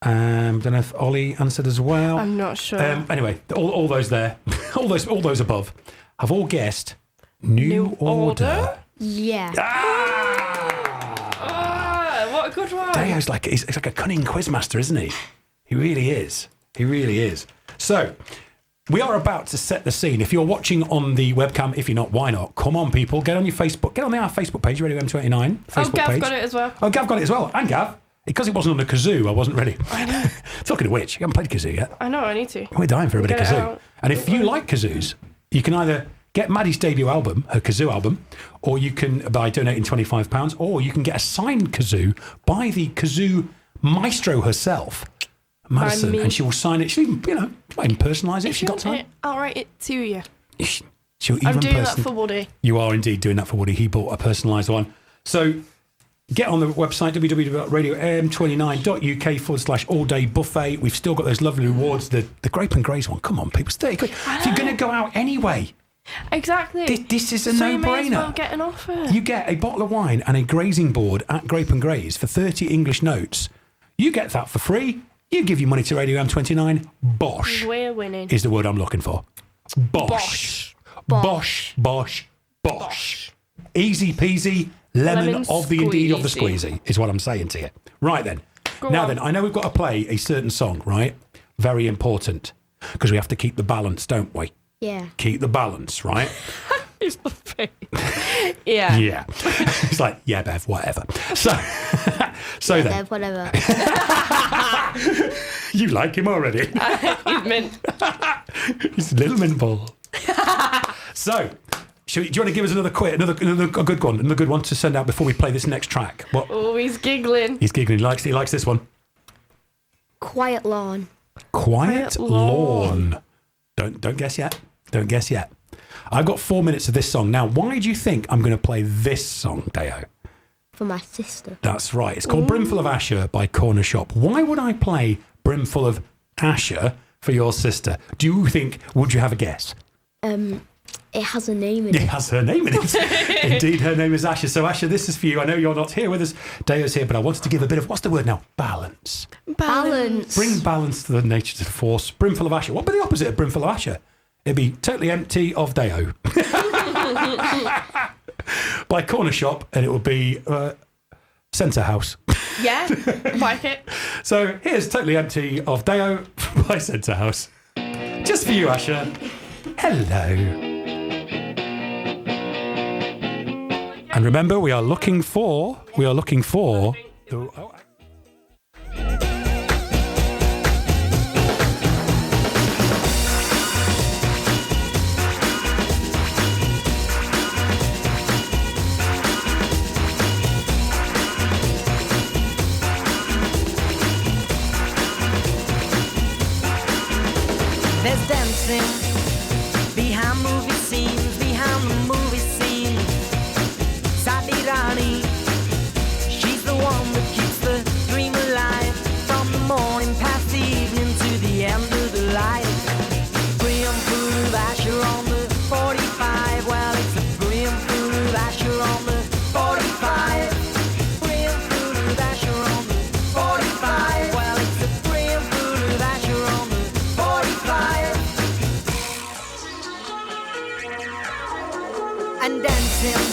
don't know if Ollie answered as well. I'm not sure. Anyway, all those there, all those above, have all guessed New Order. Yeah. What a good one. Dayo's he's like a cunning quizmaster, isn't he? He really is. He really is. So, we are about to set the scene. If you're watching on the webcam, if you're not, why not? Come on, people. Get on your Facebook. Get on our Facebook page, Radio M29. Facebook Gav page. got it as well. Oh, Gav got it as well. And Gav. Because it wasn't on the kazoo, I wasn't ready. I know. Talking of which, you haven't played kazoo yet. I know, I need to. We're dying for a bit of Get it kazoo. out. And if you like kazoos, you can either get Maddie's debut album, her kazoo album, or you can, by donating £25, or you can get a signed kazoo by the kazoo maestro herself, Madison, and she will sign it. She'll even, might even personalise it if she got time. I'll write it to you. She'll even I'm doing that for Woody. You are indeed doing that for Woody. He bought a personalised one. So get on the website, www.radiom29.uk/all-day buffet. We've still got those lovely rewards. The Grape and Grays one. Come on, people. It's 30 quid. If you're going to go out anyway. Exactly. This is a so you may no-brainer. as well get an offer. You get a bottle of wine and a grazing board at Grape and Grays for 30 English notes. You get that for free. You give your money to Radio M29. Bosh. We're winning. Is the word I'm looking for. Bosh. Bosh. Bosh. Bosh. Easy peasy. Lemon of the indeed of the squeezy is what I'm saying to you. Right then. Then, I know we've got to play a certain song, right? Very important. Because we have to keep the balance, don't we? Yeah. Keep the balance, right? It's the thing. Yeah. Yeah. It's like, yeah, Bev, whatever. So Yeah, then. Bev, whatever. You like him already. He's mint. He's a little mint ball. So, do you want to give us another good one to send out before we play this next track? What? Oh, he's giggling. He's giggling. He likes this one. Quiet Lawn. Quiet Lawn. Don't guess yet. Don't guess yet. I've got 4 minutes of this song. Now, why do you think I'm going to play this song, Deo? For my sister. That's right. It's called Brimful of Asher by Corner Shop. Why would I play Brimful of Asher for your sister? Would you have a guess? It has a name in it. It has her name in it. Indeed, her name is Asher. So, Asher, this is for you. I know you're not here with us. Deo's here, but I wanted to give a bit of, what's the word now? Balance. Balance. Bring balance to the nature, to the force. Brimful of Asher. What would be the opposite of Brimful of Asher? It'd be totally empty of Deo. By Corner Shop, and it would be Centre House. Yeah, like it. So here's Totally Empty of Deo by Centre House. Just for you, Asher. Hello. And remember, we are looking for dancing behind movie scenes, behind the movie scene. Sadi Rani, she's the one that keeps the dream alive from the morning past the evening to the end of the light. Graham Food Asher on the 45. Well, it's a Graham Food Asher on the 45. Graham Food Asher on the 45. Well, it's a Graham Food Asher on the 45. And dancing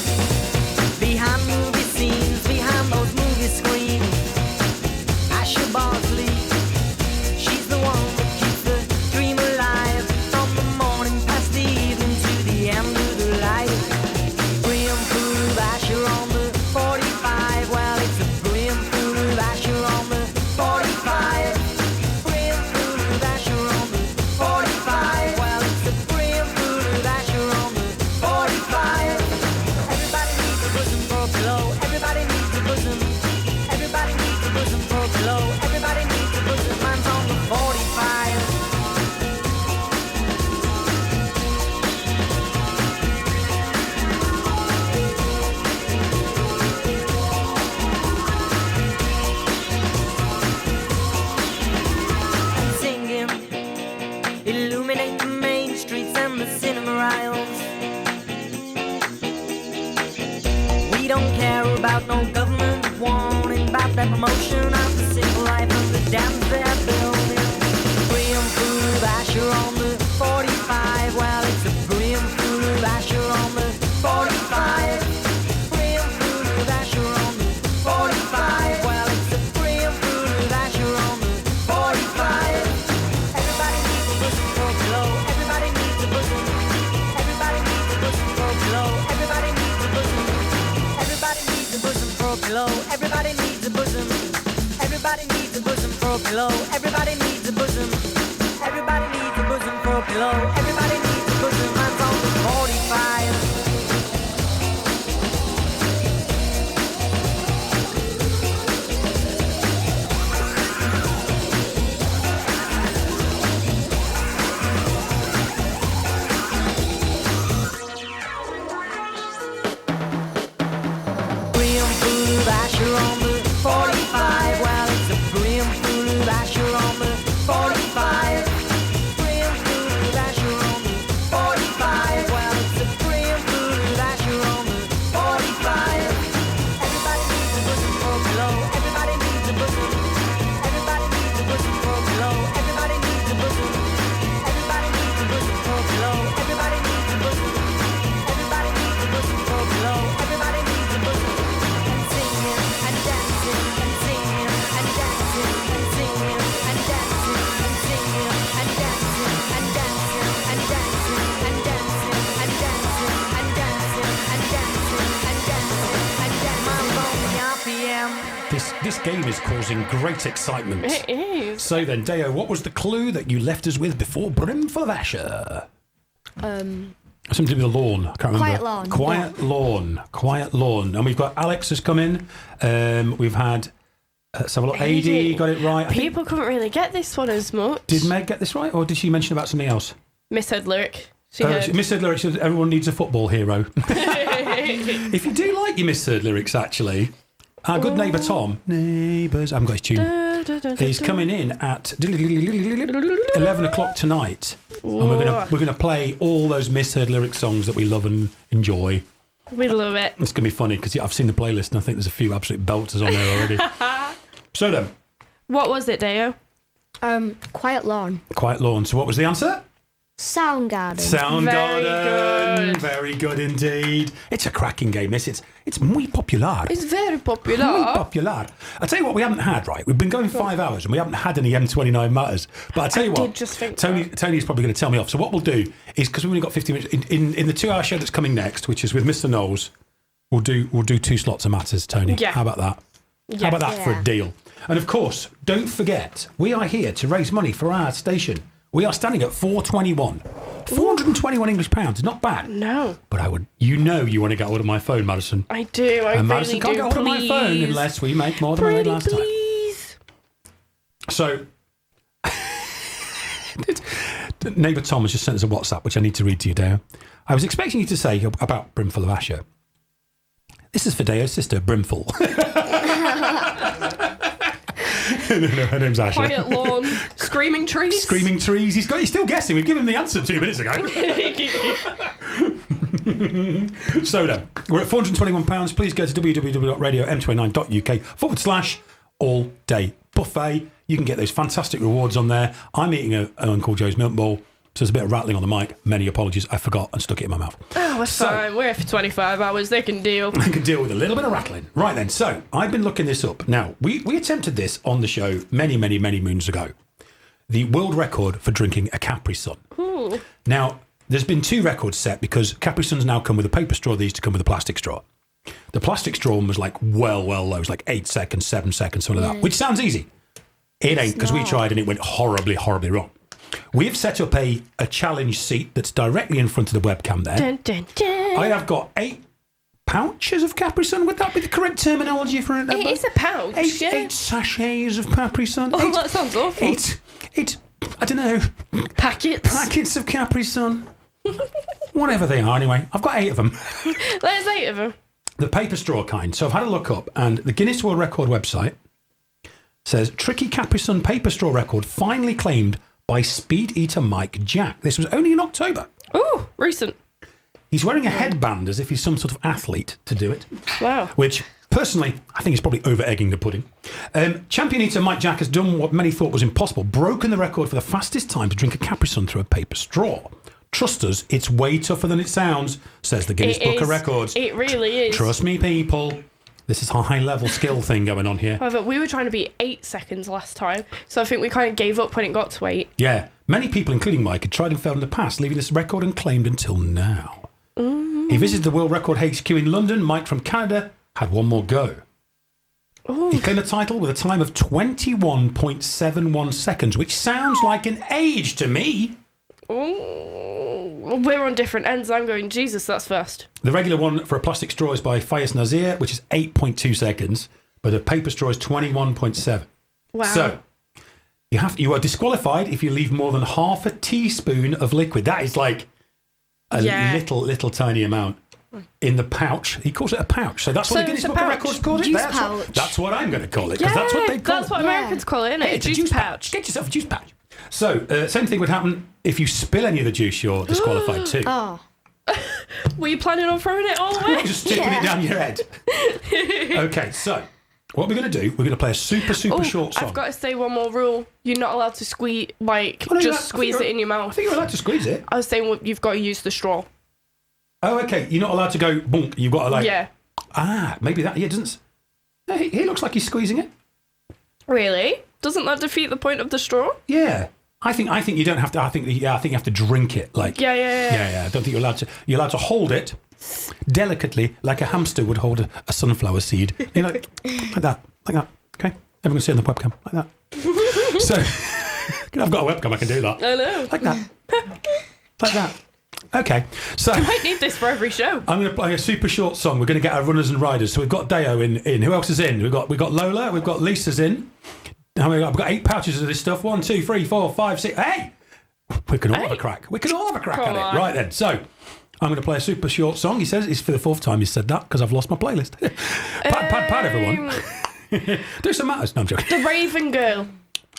behind movie scenes, behind those movie screens. Asher Bosley, she's the one that keeps the dream alive from the morning past the evening to the end of the light. Graham Food Asher on the 45. Well, it's a Graham Food Asher on the 45. Graham Food Asher on the 45. Well, it's a Graham Food Asher on the 45. Everybody needs a bosom for a pillow. Everybody needs a bosom. Everybody needs a bosom for a pillow. Everybody needs a bosom. Mine's on the 45. And singing, illuminate the main streets and the cinema aisles. We don't care about no government warning about that promotion of the simple life of the dams they're building. Graham Food Asher on the 45. Well, it's a Graham Food Asher on the 45. Graham Food Asher on the 45. Well, it's a Graham Food Asher on the 45. Everybody needs a bosom for a pillow. Everybody needs a bosom. Everybody needs a bosom for a pillow. Everybody needs a bosom. Everybody needs a bosom for a pillow. Everybody needs a bosom. Everybody needs a bosom for a pillow. Everybody needs a bosom. Everybody needs a bosom for a pillow. Everybody needs a bosom. Mine's on the 45. Graham Food Asher on the 45. Well, it's a Graham Food Asher on the 45. Graham Food Asher on the 45. Well, it's a Graham Food Asher on the 45. Everybody needs a bosom for a pillow. Everybody needs a bosom. Everybody needs a bosom for a pillow. Everybody needs a bosom. Everybody needs a bosom for a pillow. Everybody needs a bosom. Everybody needs a bosom for a pillow. Everybody needs a bosom. And singing and dancing and singing and dancing and singing and dancing and singing and dancing and dancing and dancing and dancing and dancing and dancing and dancing and dancing and dancing. Mine's on the RPM. This game is causing great excitement. It is. So then, Deo, what was the clue that you left us with before Brimful of Asher? Something to do with the lawn. I can't remember. Quiet lawn. Quiet lawn. Quiet lawn. And we've got Alex has come in. We've had, let's have a look. AD got it right. I think- People couldn't really get this one as much. Did Meg get this right, or did she mention about something else? Misheard lyric. She heard. Misheard lyrics. Everyone needs a football hero. If you do like your misheard lyrics, actually, our good neighbour Tom, neighbours, I haven't got his tune. He's coming in at 11 o'clock tonight, and we're gonna play all those misheard lyric songs that we love and enjoy. We love it. It's gonna be funny because I've seen the playlist and I think there's a few absolute belters on there already. So then, What was it, Deo? Quiet lawn. Quiet lawn. So what was the answer? Soundgarden. Soundgarden. Very good indeed. It's a cracking game, this. It's muy popular. It's very popular. Muy popular. I'll tell you what we haven't had, right? We've been going 5 hours and we haven't had any M29 matters. But I'll tell you what, did just think Tony's probably going to tell me off. So what we'll do is, because we've only got 50 minutes, in the 2-hour show that's coming next, which is with Mr. Knowles, we'll do 2 slots of matters, Tony. Yeah. How about that? Yeah. How about that for a deal? And of course, don't forget, we are here to raise money for our station. We are standing at 421. 421 English pounds. Not bad. No. But I would, you want to get hold of my phone, Madison. I do. I And really Madison can't do. get hold of my phone unless we make more than we made last time. Please. So, Neighbour Tom has just sent us a WhatsApp, which I need to read to you, Deo. I was expecting you to say about Brimful of Asher. This is for Deo's sister, Brimful. No, her name's Asher. Quiet lawn, screaming trees. Screaming trees. He's still guessing. We've given him the answer 2 minutes ago. So then, we're at £421. Please go to www.radio m29.uk/all-day buffet. You can get those fantastic rewards on there. I'm eating an Uncle Joe's milk bowl, so there's a bit of rattling on the mic. Many apologies. I forgot and stuck it in my mouth. Oh, we're fine. We're here for 25 hours. They can deal. They can deal with a little bit of rattling. Right then, so I've been looking this up. Now, we attempted this on the show many moons ago. The world record for drinking a Capri Sun. Ooh. Now, there's been 2 records set because Capri Suns now come with a paper straw. They used to come with a plastic straw. The plastic straw one was like well low. It was like 8 seconds, 7 seconds, something like that, which sounds easy. It ain't, because we tried and it went horribly wrong. We've set up a challenge seat that's directly in front of the webcam there. Dun, dun, dun. I have got 8 pouches of Capri Sun. Would that be the correct terminology for it? It is a pouch, 8 sachets of Capri Sun. Oh, that sounds awful. 8, I don't know. Packets of Capri Sun. Whatever they are, anyway. I've got 8 of them. There's 8 of them. The paper straw kind. So I've had a look up, and the Guinness World Record website says tricky Capri Sun paper straw record finally claimed by Speed Eater Mike Jack. This was only in October. Ooh, recent. He's wearing a headband as if he's some sort of athlete to do it. Wow. Which, personally, I think is probably over-egging the pudding. Champion eater Mike Jack has done what many thought was impossible, broken the record for the fastest time to drink a Capri Sun through a paper straw. Trust us, it's way tougher than it sounds, says the Guinness Book of Records. It really is. Trust me, people. This is a high-level skill thing going on here. However, we were trying to beat 8 seconds last time, so I think we kind of gave up when it got to 8. Yeah. Many people, including Mike, had tried and failed in the past, leaving this record unclaimed until now. He visited the World Record HQ in London. Mike from Canada had one more go. Ooh. He claimed the title with a time of 21.71 seconds, which sounds like an age to me. Ooh. We're on different ends. I'm going, Jesus, that's fast. The regular one for a plastic straw is by Fayez Nazir, which is 8.2 seconds, but a paper straw is 21.7. Wow. So, you are disqualified if you leave more than half a teaspoon of liquid. That is like a little tiny amount in the pouch. He calls it a pouch. So that's what the Guinness Book of Records called it. Juice pouch. That's what I'm going to call it, because that's what they call it. That's what Americans call it, isn't it? Hey, it's a juice pouch. Get yourself a juice pouch. So, same thing would happen if you spill any of the juice, you're disqualified too. Oh. Were you planning on throwing it all away? Just sticking it down your head. Okay, so what we're going to do, we're going to play a super short song. I've got to say one more rule. You're not allowed to squeeze, squeeze it in your mouth. I think you're allowed to squeeze it. I was saying you've got to use the straw. Oh, okay. You're not allowed to go bonk. You've got to Yeah. Maybe that. Yeah, doesn't. No, he looks like he's squeezing it. Really? Doesn't that defeat the point of the straw? Yeah. I think you don't have to. I think you have to drink it. Like yeah. I don't think you're allowed to. You're allowed to hold it delicately, like a hamster would hold a sunflower seed. You know, like that. Okay, everyone can see on the webcam like that. So I've got a webcam. I can do that. I know. Like that. Like that. Okay, so I might need this for every show. I'm going to play a super short song. We're going to get our runners and riders. So we've got Deo in. Who else is in? We've got Lola. We've got Lisa's in. How many? I've got 8 pouches of this stuff. 1, 2, 3, 4, 5, 6. Hey, we can all have a crack. We can all have a crack at it. Right then. So I'm going to play a super short song. He says it's for the 4th time he's said that because I've lost my playlist. Pad, everyone. Do some matters. No, I'm joking. The Raven Girl.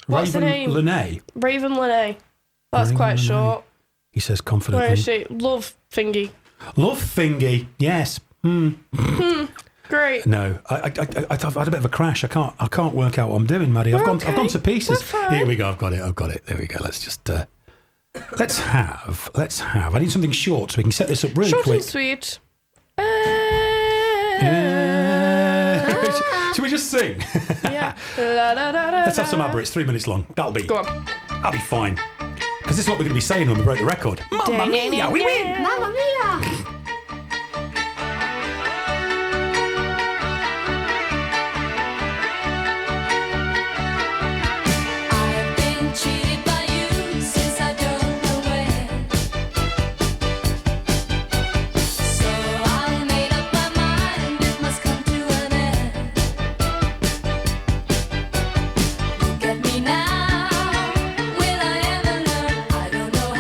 What's Raven her name? Lene. Raven Lene. That's Raven quite Lene. short. He says confidently. Where is she? Love Thingy. Love Thingy. Yes. Great. No, I've had a bit of a crash. I can't work out what I'm doing, Maddie. I've gone to pieces. Here we go. I've got it. There we go. Let's just let's have. I need something short so we can set this up really Short quick. and sweet. Should we just sing? Yeah. Let's have some ABBA. It's 3 minutes long. That'll be fine. Because this is what we're going to be saying when we break the record. Mamma mia, we win! Mamma mia! Get me now, will I ever learn? I don't know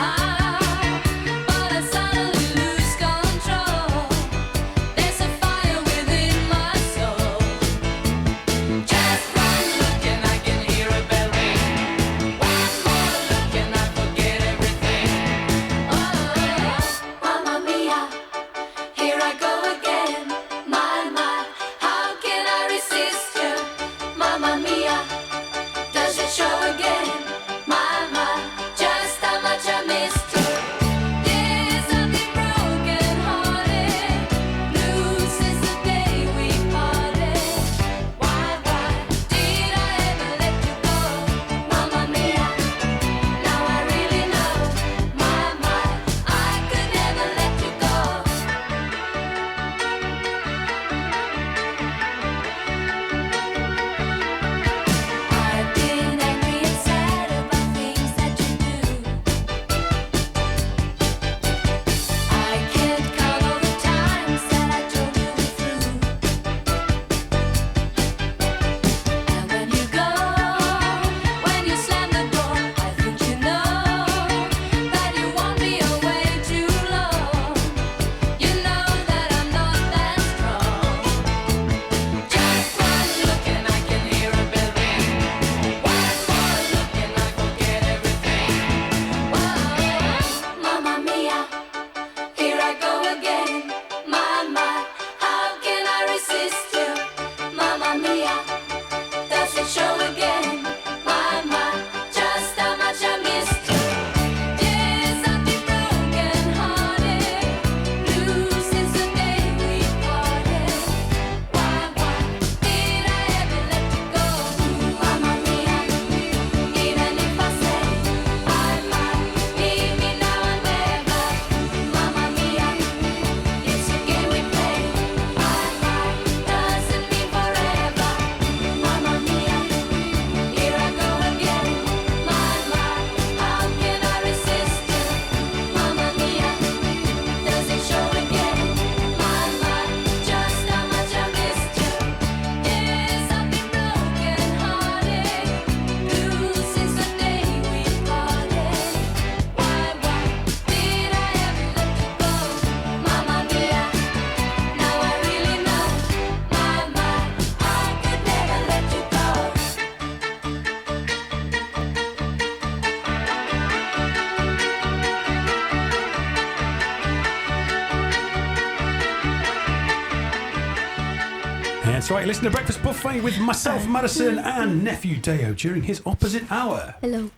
That's right, listen to Breakfast Buffet with myself, Madison, and nephew Deo during his opposite hour. Hello.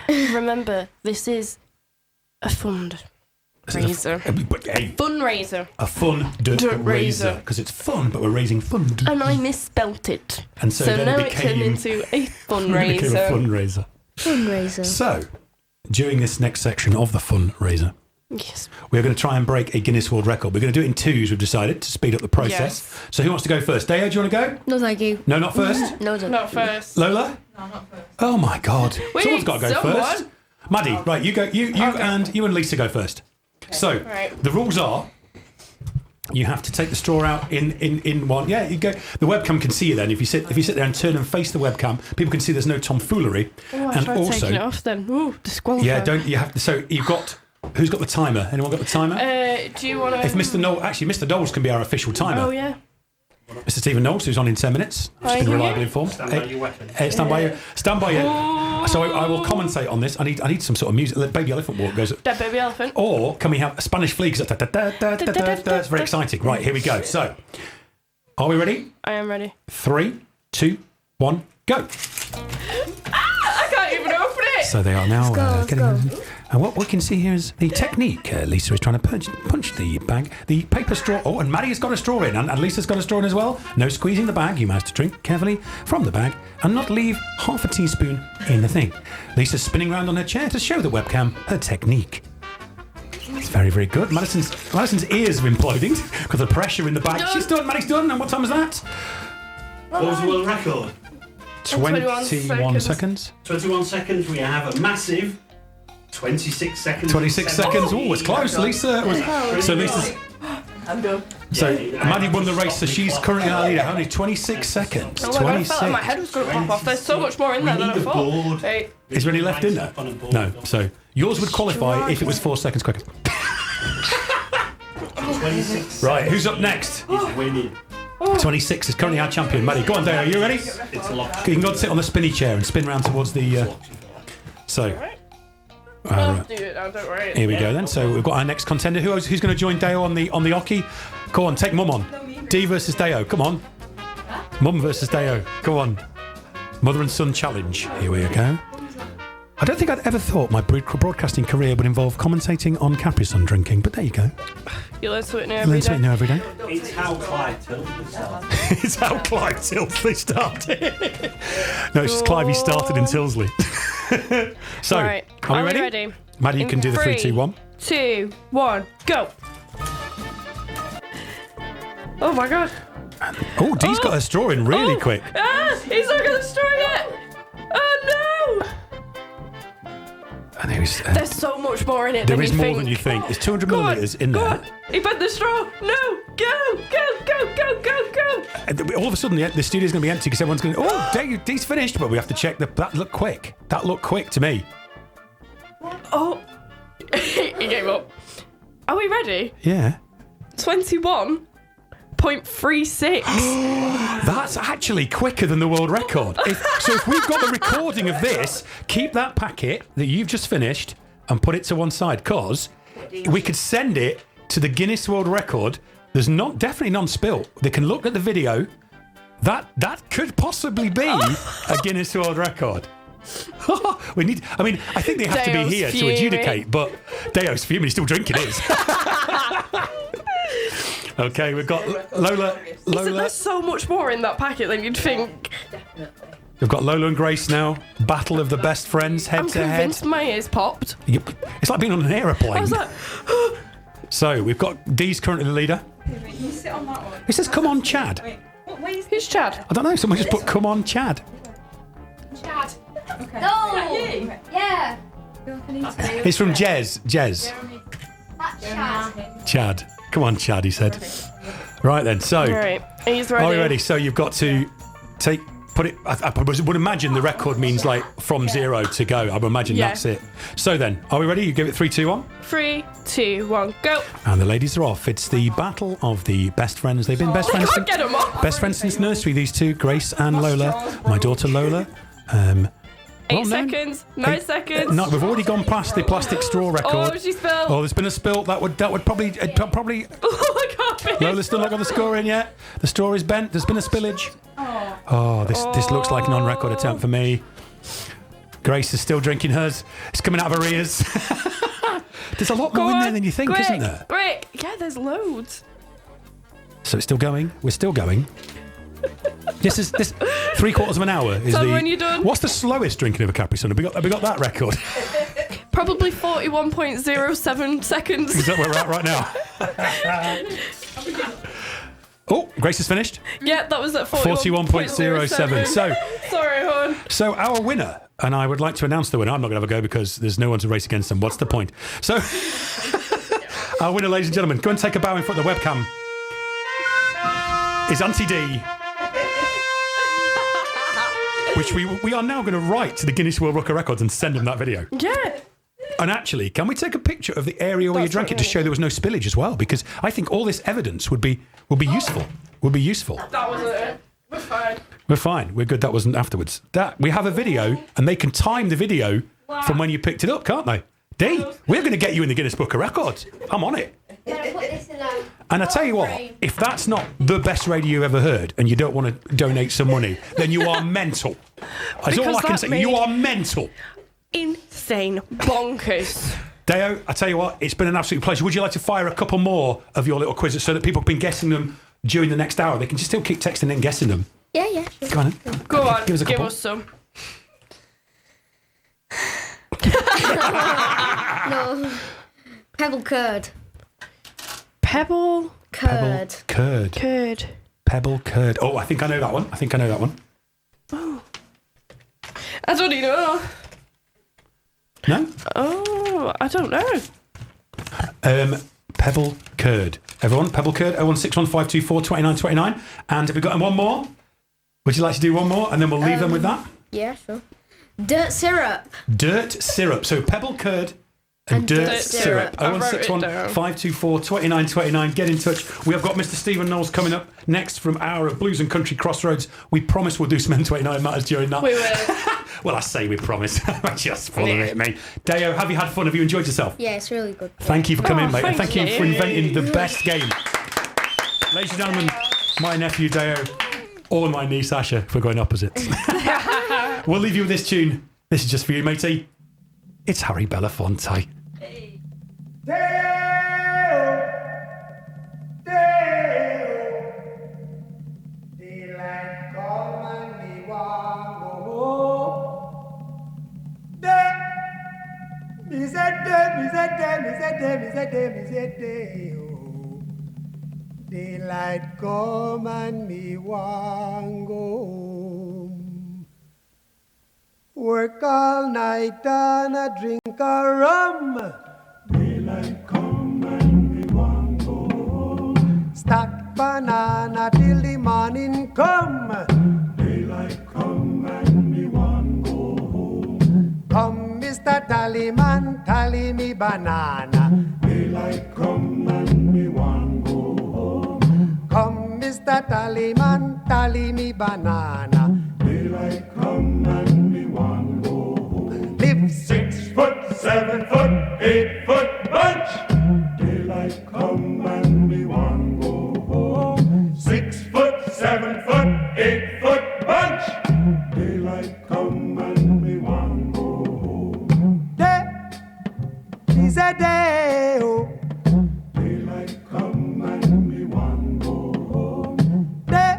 Remember, this is a fundraiser. Fundraiser. A fund-raiser. Because it's fun, but we're raising fund. And I misspelt it. And so then now it became turned into a fundraiser. It became a fundraiser. Fundraiser. So, during this next section of the fundraiser, yes, we're going to try and break a Guinness World Record. We're going to do it in twos, we've decided, to speed up the process. Yes. So who wants to go first? Deo, do you want to go? No, thank you. No, not first? No, not first. Lola? No, not first. Oh my God. We Someone's need got to go someone. first. Maddie, right, you go. You and Lisa go first. So, Right. the rules are you have to take the straw out in one. Yeah, you go. The webcam can see you then. If you sit there and turn and face the webcam, people can see there's no tomfoolery. Oh, I and tried also, taking it off then. Ooh, disqualified. yeah, don't you have? So you've got. Who's got the timer? Anyone got the timer? Do you want to... If Mr. Knowles, actually, Mr. Knowles can be our official timer. Oh, yeah. Mr. Stephen Knowles, who's on in 10 minutes. Just Thank been you. reliably informed. Stand by your weapon. Stand by your. Stand by your. So I will commentate on this. I need some sort of music. The baby elephant walk goes. That baby elephant. Or can we have a Spanish flea? Because it's very exciting. Right, here we go. So, are we ready? I am ready. 3, 2, 1, go. I can't even open it. So they are now Let's go. And what we can see here is the technique. Lisa is trying to punch the bag, the paper straw. Oh, and Maddie's got a straw in, and Lisa's got a straw in as well. No squeezing the bag. You must to drink carefully from the bag and not leave half a teaspoon in the thing. Lisa's spinning around on her chair to show the webcam her technique. It's very, very good. Madison's ears are imploding because of the pressure in the bag. She's done. Maddie's done. And what time is that? What was the world record? 21 seconds. 21 seconds. We have a massive 26 seconds. 26 seconds. Oh, it's close. Lisa. So Lisa's. I'm done. So Maddie won the race, so she's currently our leader. Only 26 seconds. Oh my God, I felt like my head was going to pop off. There's so much more in there than I thought. Hey. Is there any left in there? No. So yours would qualify if it was 4 seconds quicker. 26. Right, who's up next? He's winning. 26 is currently our champion. Maddie, go on, Dale. Are you ready? It's a lock. You can go and sit on the spinny chair and spin round towards the. So. I'll do it now, don't worry. Here we go then. So we've got our next contender. Who's going to join Deo on the Oki? Go on, take Mum on. D versus Deo. Come on. Mum versus Deo. Go on. Mother and son challenge. Here we go. I don't think I'd ever thought my broadcasting career would involve commentating on Capri Sun drinking, but there you go. You learn something new Learn every day. something new every day. It's how Clyde Tilsley started. It's how Clive Tilsley started. No, it's just Clive. He started in Tilsley. So, Right. are we ready? Maddie, you In can do the 3, 2, 1. 2, 1, go. Oh my God. Oh, Dee's got her straw in really quick. Ah, he's not going to destroy it. Oh no. And There's so much more in it there than is you more think. than you think. There's 200 Go on, millilitres in go there. on. He bent the straw. No. Go. And all of a sudden, the studio's going to be empty because everyone's going to. Oh, Dee's finished, but we have to check that looked quick. That looked quick to me. Oh. He gave up. Are we ready? Yeah. 21.36. That's actually quicker than the world record. So if we've got the recording of this, keep that packet that you've just finished and put it to one side, because we could send it to the Guinness World Record. There's definitely non-spilt. They can look at the video. That could possibly be a Guinness World Record. I think they have to be Deo's here fuming. to adjudicate, but Deo's fuming. He's still drinking his. Okay, we've got Lola. There's so much more in that packet than you'd think. We've got Lola and Grace now. Battle of the best friends, head I'm to head. convinced my ears popped. It's like being on an aeroplane. I was like, So we've got Dee's currently the leader. You sit on that one. It says, "Come on, Chad." Who's Chad? I don't know. Someone just put, "Come on, Chad." Chad. Okay. No. Yeah. It's from Jez. Jez. Chad. Come on, Chad. He said. Right then. So. Right. He's ready. Are we ready? So you've got to put it. I would imagine the record means like from 0 to go. I would imagine that's it. So then, are we ready? You give it 3, 2, 1. 3, 2, 1, go. And the ladies are off. It's the battle of the best friends. They've been best friends. I can't get 'em off. Best friends since nursery. These two, Grace and Lola. My daughter Lola. 8 seconds. 9 seconds. No, we've already gone past the plastic straw record. Oh, she spilled. Oh, there's been a spill. That would probably. Oh, I can't feel Lola's still not got the score in yet. The straw is bent. There's been a spillage. Oh, this looks like an on-record attempt for me. Grace is still drinking hers. It's coming out of her ears. There's a lot more in there than you think, isn't there? Quick. Yeah, there's loads. So it's still going. We're still going. This 3/4 of an hour is Tell me the. when you're done. What's the slowest drinking of a Capri Sun? Have we got that record? Probably 41.07 seconds. Is that where we're at right now? Oh, Grace is finished. Yeah, that was at 41.07. So, sorry, hon. So our winner, and I would like to announce the winner. I'm not going to have a go because there's no one to race against them. What's the point? So, our winner, ladies and gentlemen, go and take a bow in front of the webcam. Is Auntie D. Which we are now going to write to the Guinness World Record Records and send them that video. Yeah. And actually, can we take a picture of the area where you drank it to show there was no spillage as well? Because I think all this evidence would be useful. Would be useful. That was it. We're fine. We're fine. We're good. That wasn't afterwards. We have a video, and they can time the video from when you picked it up, can't they? D, we're going to get you in the Guinness Book of Records. I'm on it. And I tell you what, if that's not the best radio you've ever heard, and you don't want to donate some money, then you are mental. That's all I can say. You are mental. Insane. Bonkers. Deo, I tell you what, it's been an absolute pleasure. Would you like to fire a couple more of your little quizzes so that people have been guessing them during the next hour? They can just still keep texting in and guessing them. Yeah. Go on then. Go on. Give us a couple. Give us some. No. Pebble curd. Pebble curd. Curd. Pebble curd. Oh, I think I know that one. Oh. I don't even know. No? Oh, I don't know. Pebble curd. Everyone, pebble curd, 01615242929. And have we got one more? Would you like to do one more? And then we'll leave them with that? Yeah, sure. Dirt syrup. Dirt syrup. So pebble curd and dirt syrup. I wrote it down. 01615242929. Get in touch. We have got Mr. Stephen Knowles coming up next from Hour of Blues and Country Crossroads. We promise we'll do some M29 matters during that. We will. Well, I say we promise. I'm just full of it, mate. Deo, have you had fun? Have you enjoyed yourself? Yeah, it's really good. Thank you for coming, mate. And thank thank you for you. inventing the best game. Ladies and gentlemen, my nephew Deo or my niece Asha, if we're going opposites. We'll leave you with this tune. This is just for you, matey. It's Harry Belafonte. Daylight come and me want go home. Work all night and a drink a rum. Daylight come and me want go home. Stack banana till the morning come. Daylight come and me want go home. Come, Mr. Tallyman, tally me banana. Daylight come and me want go home. Come, Mr. Tallyman, tally me banana. Daylight come and me want go home. Live 6 foot, 7 foot, 8 foot bunch. Daylight come and me want go home. 6 foot, 7 foot, 8 foot bunch. Daylight come and me want go home. Day is a day, oh. Daylight come and me want go home. Day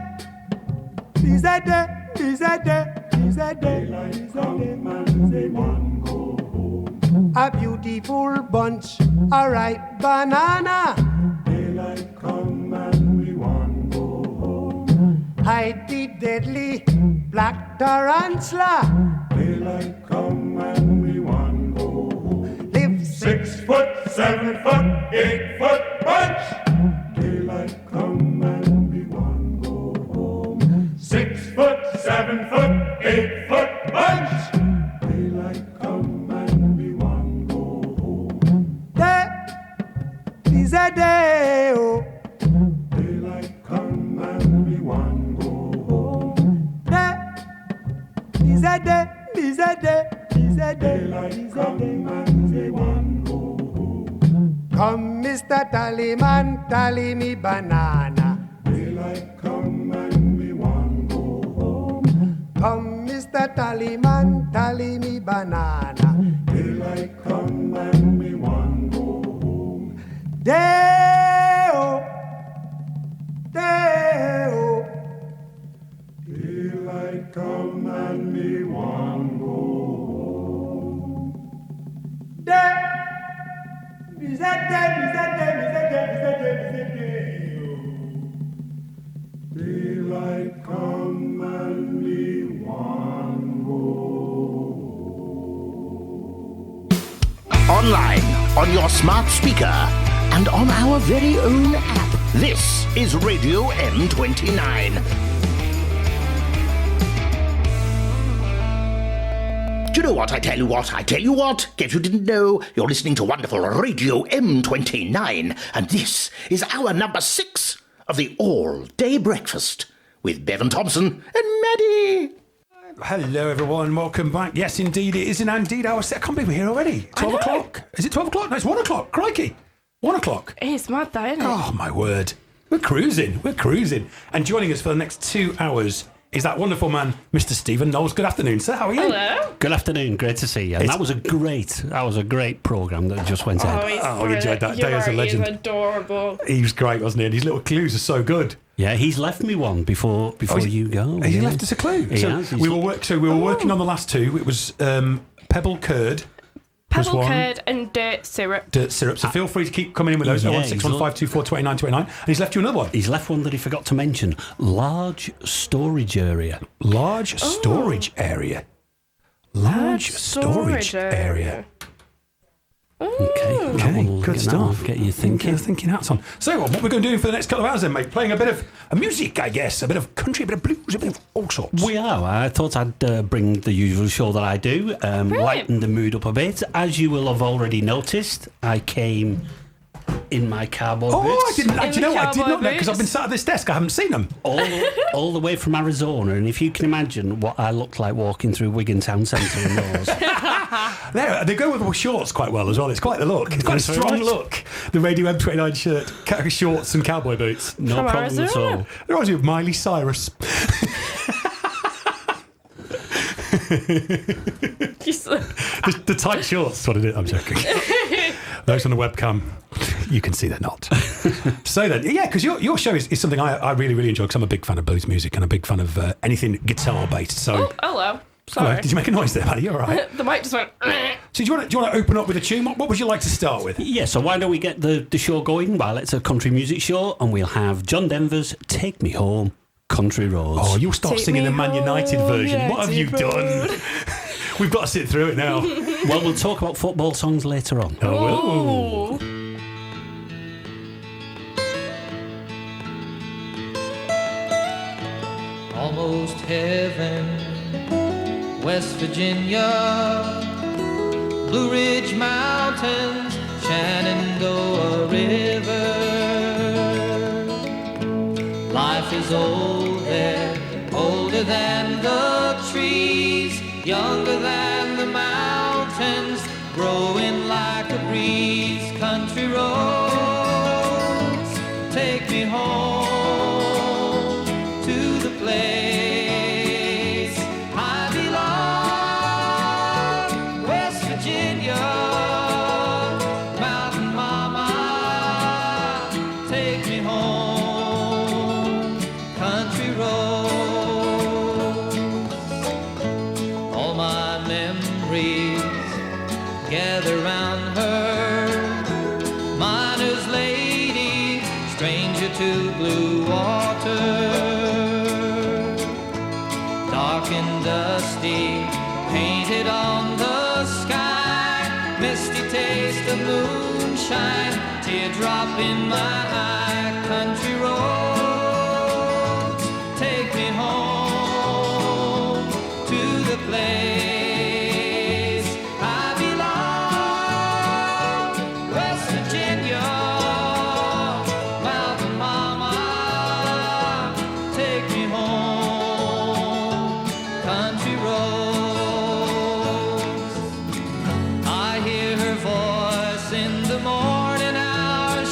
is a day, is a day, is a day. Daylight come and me want go home. A beautiful bunch, a ripe banana. Daylight come and we want go home. Hide the deadly black tarantula. Daylight come and we want go home. Live 6 foot, 7 foot, 8 foot bunch. Daylight come and we want go home. 6 foot, 7 foot, 8 foot bunch. Daylight come and we want go home. Day is a day, oh. Daylight come and we want go home. Day is a day, is a day, is a day. Daylight come and we want go home. Come, Mr. Tallyman, tally me banana. Daylight come and me want go home. Come, Mr. Tallyman, tally me banana. Daylight come and me want go home. Day-o, day-o. Daylight come and me want go home. Day. Daylight come and me want go. Online, on your smart speaker, and on our very own app. This is Radio M29. Do you know what? I tell you what. Guess you didn't know. You're listening to wonderful Radio M29, and this is hour number 6 of the all-day breakfast with Bevan Thompson and Maddie. Hello, everyone. Welcome back. Yes, indeed, it is indeed hour 6. I can't believe we're here already. 12 o'clock. Is it 12 o'clock? No, it's 1 o'clock. Crikey. 1 o'clock. It's mad, that, isn't it? Oh, my word. We're cruising. And joining us for the next 2 hours is that wonderful man, Mr. Stephen Knowles. Good afternoon, sir. How are you? Hello. Good afternoon. Great to see you. And that was a great programme that just went ahead. We enjoyed that. Day as a legend. He's adorable. He was great, wasn't he? And his little clues are so good. Yeah, he's left me one before you go. He left us a clue. He has. We were working on the last 2. It was Pebble Curd. Pebble curd and dirt syrup. So feel free to keep coming in with those. 01615242929. And he's left you another one. He's left one that he forgot to mention. Large storage area. Large storage area. Okay, good stuff. Get you thinking. Thinking hats on. So, what we're going to do for the next couple of hours then, mate? Playing a bit of music, I guess. A bit of country, a bit of blues, a bit of all sorts. We are. I thought I'd bring the usual show that I do, lighten the mood up a bit. As you will have already noticed, I came in my cowboy boots. Do you know what? I did not know, because I've been sat at this desk. I haven't seen them. All the way from Arizona, and if you can imagine what I looked like walking through Wigan Town Centre in those. They go with shorts quite well as well. It's quite the look. It's quite a strong look. The Radio M29 shirt, shorts and cowboy boots. No from problem Arizona. at all. It reminds me of Miley Cyrus. the tight shorts. What I did. I'm joking. Those on the webcam, you can see they're not. So then, yeah, because your show is something I really, really enjoy, because I'm a big fan of blues music and a big fan of anything guitar-based. So, hello. Sorry. Hello. Did you make a noise there, Maddie? You're all right. The mic just went... So do you want to open up with a tune? What would you like to start with? Yeah, so why don't we get the show going? Well, it's a country music show, and we'll have John Denver's Take Me Home, Country Roads. Oh, you'll start singing the Man United version. yeah, what have you done? We've got to sit through it now. Well, we'll talk about football songs later on. Oh, well. Almost heaven, West Virginia, Blue Ridge Mountains, Shenandoah River. Life is old there, older than the trees, younger than the mountains, growing like a breeze. Country roads, take me home to the place I belong. West Virginia, Mountain Mama, take me home. Country roads, all my memories gather round her. Miner's lady, stranger to blue water. Dark and dusty, painted on the sky. Misty taste of moonshine, teardrop in my eye. Country roads, take me home to the place I belong. West Virginia, Mountain Mama, take me home. Country roads, I hear her voice in the morning hours.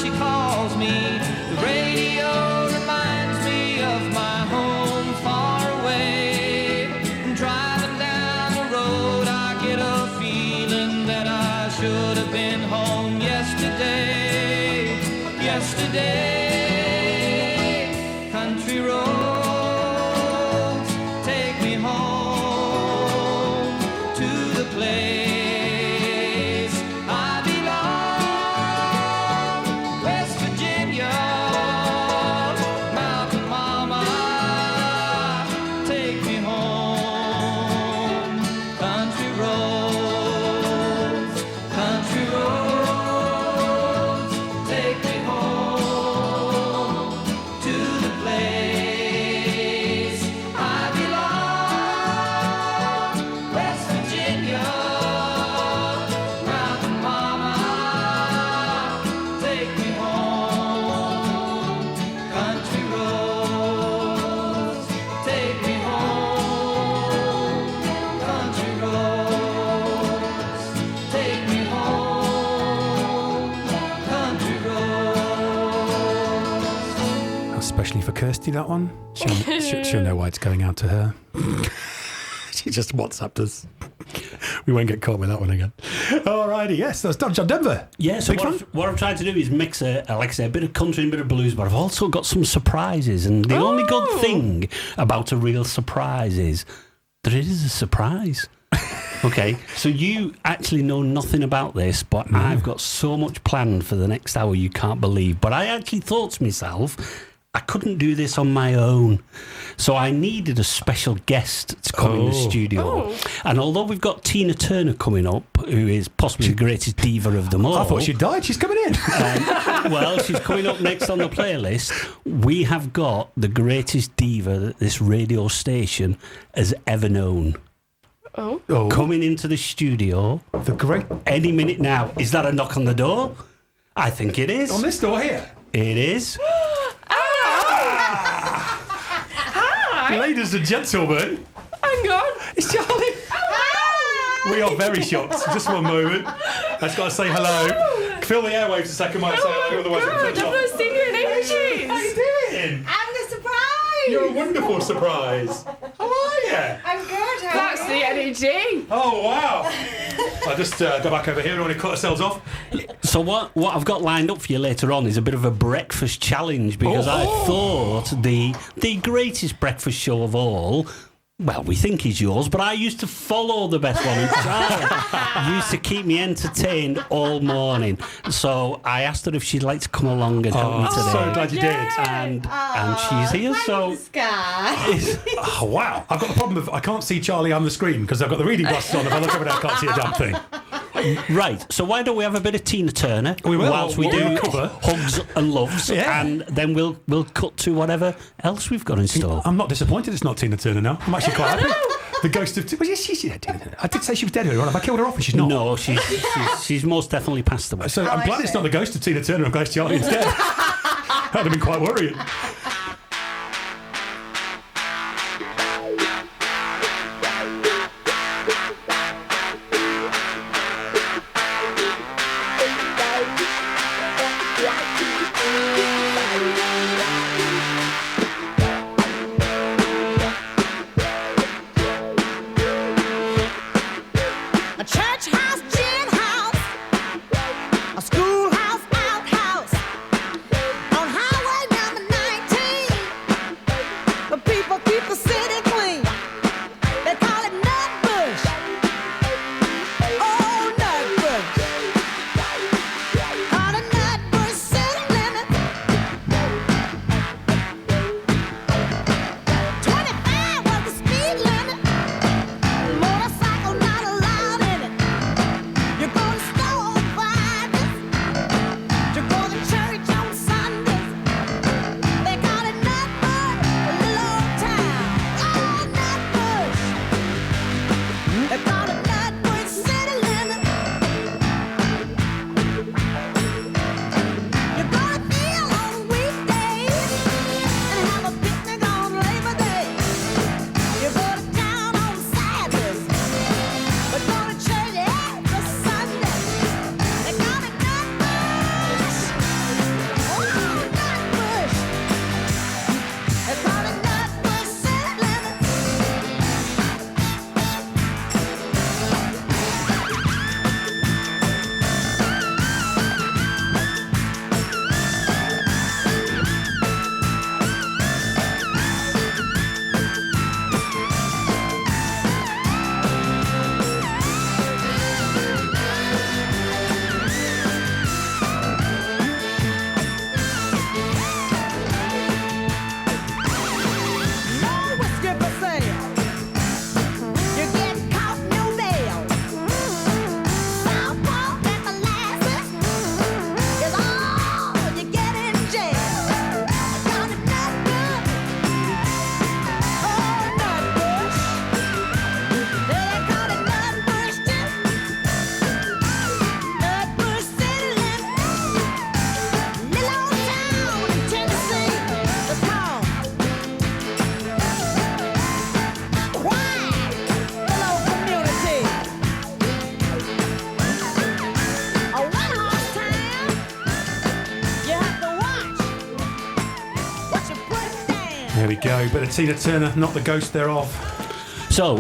Especially for Kirsty, that one. She'll know why it's going out to her. She just WhatsApped us. We won't get caught with that one again. Alrighty, yes, that's Dub Job Denver. Yeah, so what I'm trying to do is mix, like I say, a bit of country and a bit of blues, but I've also got some surprises. And the only good thing about a real surprise is that it is a surprise. Okay, so you actually know nothing about this, but I've got so much planned for the next hour you can't believe. But I actually thought to myself, I couldn't do this on my own. So I needed a special guest to come in the studio. And although we've got Tina Turner coming up, who is possibly the greatest diva of them all. I thought she died. She's coming in. Well, she's coming up next on the playlist. We have got the greatest diva that this radio station has ever known. Coming into the studio. The great. Any minute now. Is that a knock on the door? I think it is. On this door here? It is. Hi. Ladies and gentlemen. Hang on. It's Charlie. We are very shocked. Just one moment. I just got to say hello. Fill the airwaves a second, mate. Say hello. Otherwise God, I've not seen you in ages. How you doing? I'm the surprise. You're a wonderful surprise. How are you? I'm good. That's the energy. Oh, wow. I'll just go back over here and want to cut ourselves off. So what I've got lined up for you later on is a bit of a breakfast challenge, because I thought the greatest breakfast show of all, well, we think is yours, but I used to follow the best one in Charlie. Used to keep me entertained all morning. So I asked her if she'd like to come along and help me today. So glad you did. And she's here, so... Oh, wow. I've got the problem of I can't see Charlie on the screen because I've got the reading glasses on. If I look over there, I can't see a damn thing. Right, so why don't we have a bit of Tina Turner We will. whilst we We'll do cover. hugs and loves, Yeah. and then we'll cut to whatever else we've got in store. I'm not disappointed it's not Tina Turner now. I'm actually quite happy. The ghost of... Well, yes, she's dead, Tina Turner. I did say she was dead earlier on. Have I killed her off and she's not? No, she's most definitely passed away. So I'm glad it's not the ghost of Tina Turner. I'm glad it's Charlie instead. That would have been quite worrying. A church house, gin house, a schoolhouse, outhouse, on highway number 9. There we go. But Tina Turner, not the ghost thereof. So,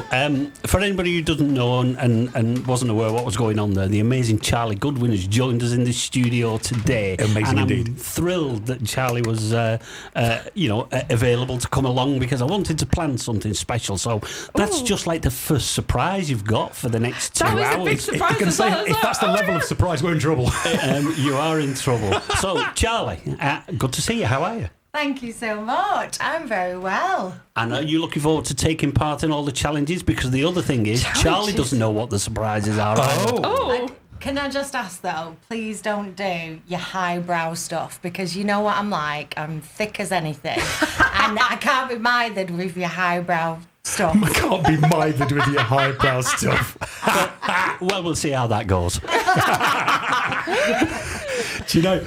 for anybody who doesn't know and wasn't aware what was going on there, the amazing Charlie Goodwin has joined us in the studio today. Amazing and indeed. I'm thrilled that Charlie was, available to come along because I wanted to plan something special. So that's just like the first surprise you've got for the next 2 That was hours. a big surprise as well. If that's the level of surprise, we're in trouble. You are in trouble. So, Charlie, good to see you. How are you? Thank you so much. I'm very well. And are you looking forward to taking part in all the challenges? Because the other thing is, Charlie doesn't know what the surprises are. Can I just ask though, please don't do your highbrow stuff because you know what I'm like. I'm thick as anything. And I can't be mithered with your highbrow stuff. I can't be mithered with your highbrow stuff. Well, we'll see how that goes. Do you know,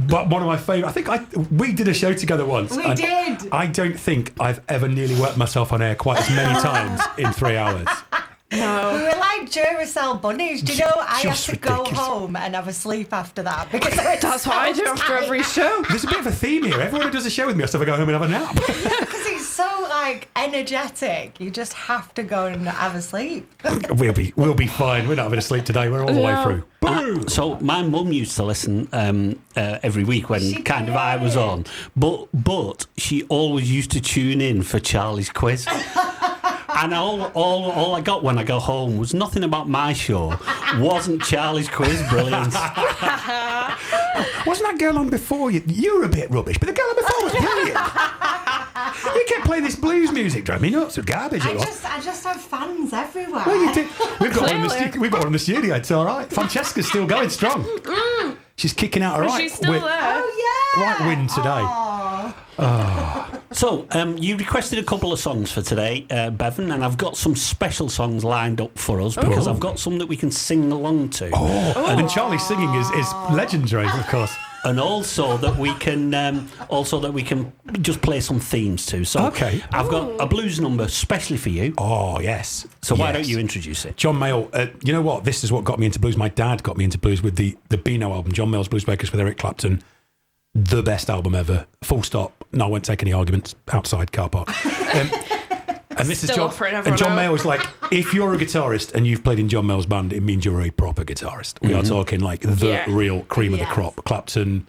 one of my favourite... we did a show together once. We and did. I don't think I've ever nearly worked myself on air quite as many times in 3 hours. No. We were like Duracell bunnies. Do you know, I had Just to go ridiculous. home and have a sleep after that because That's what I do after every show. There's a bit of a theme here. Everyone who does a show with me has to go home and have a nap. Because he's so like energetic. You just have to go and have a sleep. We'll be fine. We're not having a sleep today. We're all the way through. So my mum used to listen every week when I was on, but she always used to tune in for Charlie's quiz. And all I got when I got home was nothing about my show. Wasn't Charlie's quiz brilliant? Wasn't that girl on before you? You were a bit rubbish, but the girl on before was brilliant. You kept playing this blues music, drove me nuts with garbage. I just have fans everywhere. Well, you do. We've got one in the studio. It's all right. Francesca's still going strong. She's kicking out a She's still there. Oh yeah. right win today. So, you requested a couple of songs for today, Bevan, and I've got some special songs lined up for us because I've got some that we can sing along to. And Charlie's singing is legendary, of course. And also that we can just play some themes too. So I've got a blues number specially for you. Oh yes. So why don't you introduce it? John Mayall. You know what? This is what got me into blues. My dad got me into blues with the Beano album, John Mayall's Blues Breakers with Eric Clapton. The best album ever. Full stop. No, I won't take any arguments. Outside car park. And this is John. And John Mayall was like, if you're a guitarist and you've played in John Mayall's band, it means you're a proper guitarist. We are talking like the real cream of the crop. Clapton,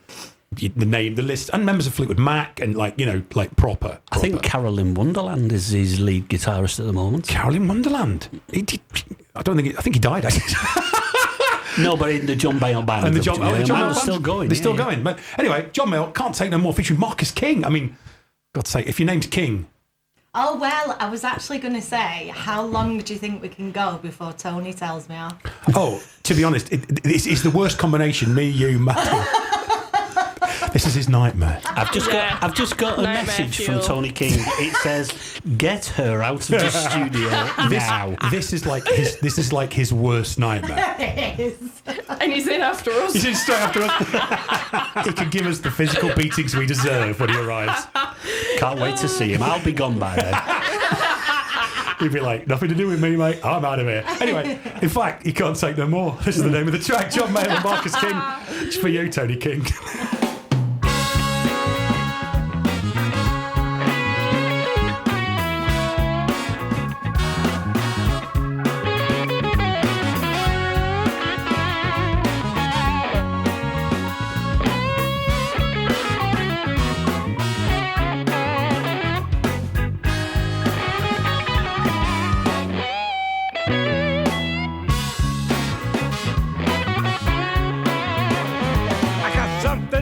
the name, the list, and members of Fleetwood Mac, and like proper. I think Carolyn Wonderland is his lead guitarist at the moment. Carolyn Wonderland. I think he died. No, but in the John Mayall band. And the John Mayall Mayall is still going. They're still going. But anyway, John Mayall, Can't Take No More, featuring Marcus King. I mean, God's sake, if your name's King. Oh, well, I was actually going to say, how long do you think we can go before Tony tells me off? Oh, to be honest, it's the worst combination, me, you, Matthew. This is his nightmare. I've just got a message from Tony King. It says, "Get her out of the studio now." This is like his worst nightmare. It is. And he's in after us. He's in straight after us. He can give us the physical beatings we deserve when he arrives. Can't wait to see him. I'll be gone by then. He'd be like, nothing to do with me, mate. I'm out of here. Anyway, in fact, he can't take no more. This is the name of the track. John Mayall and Marcus King. It's for you, Tony King.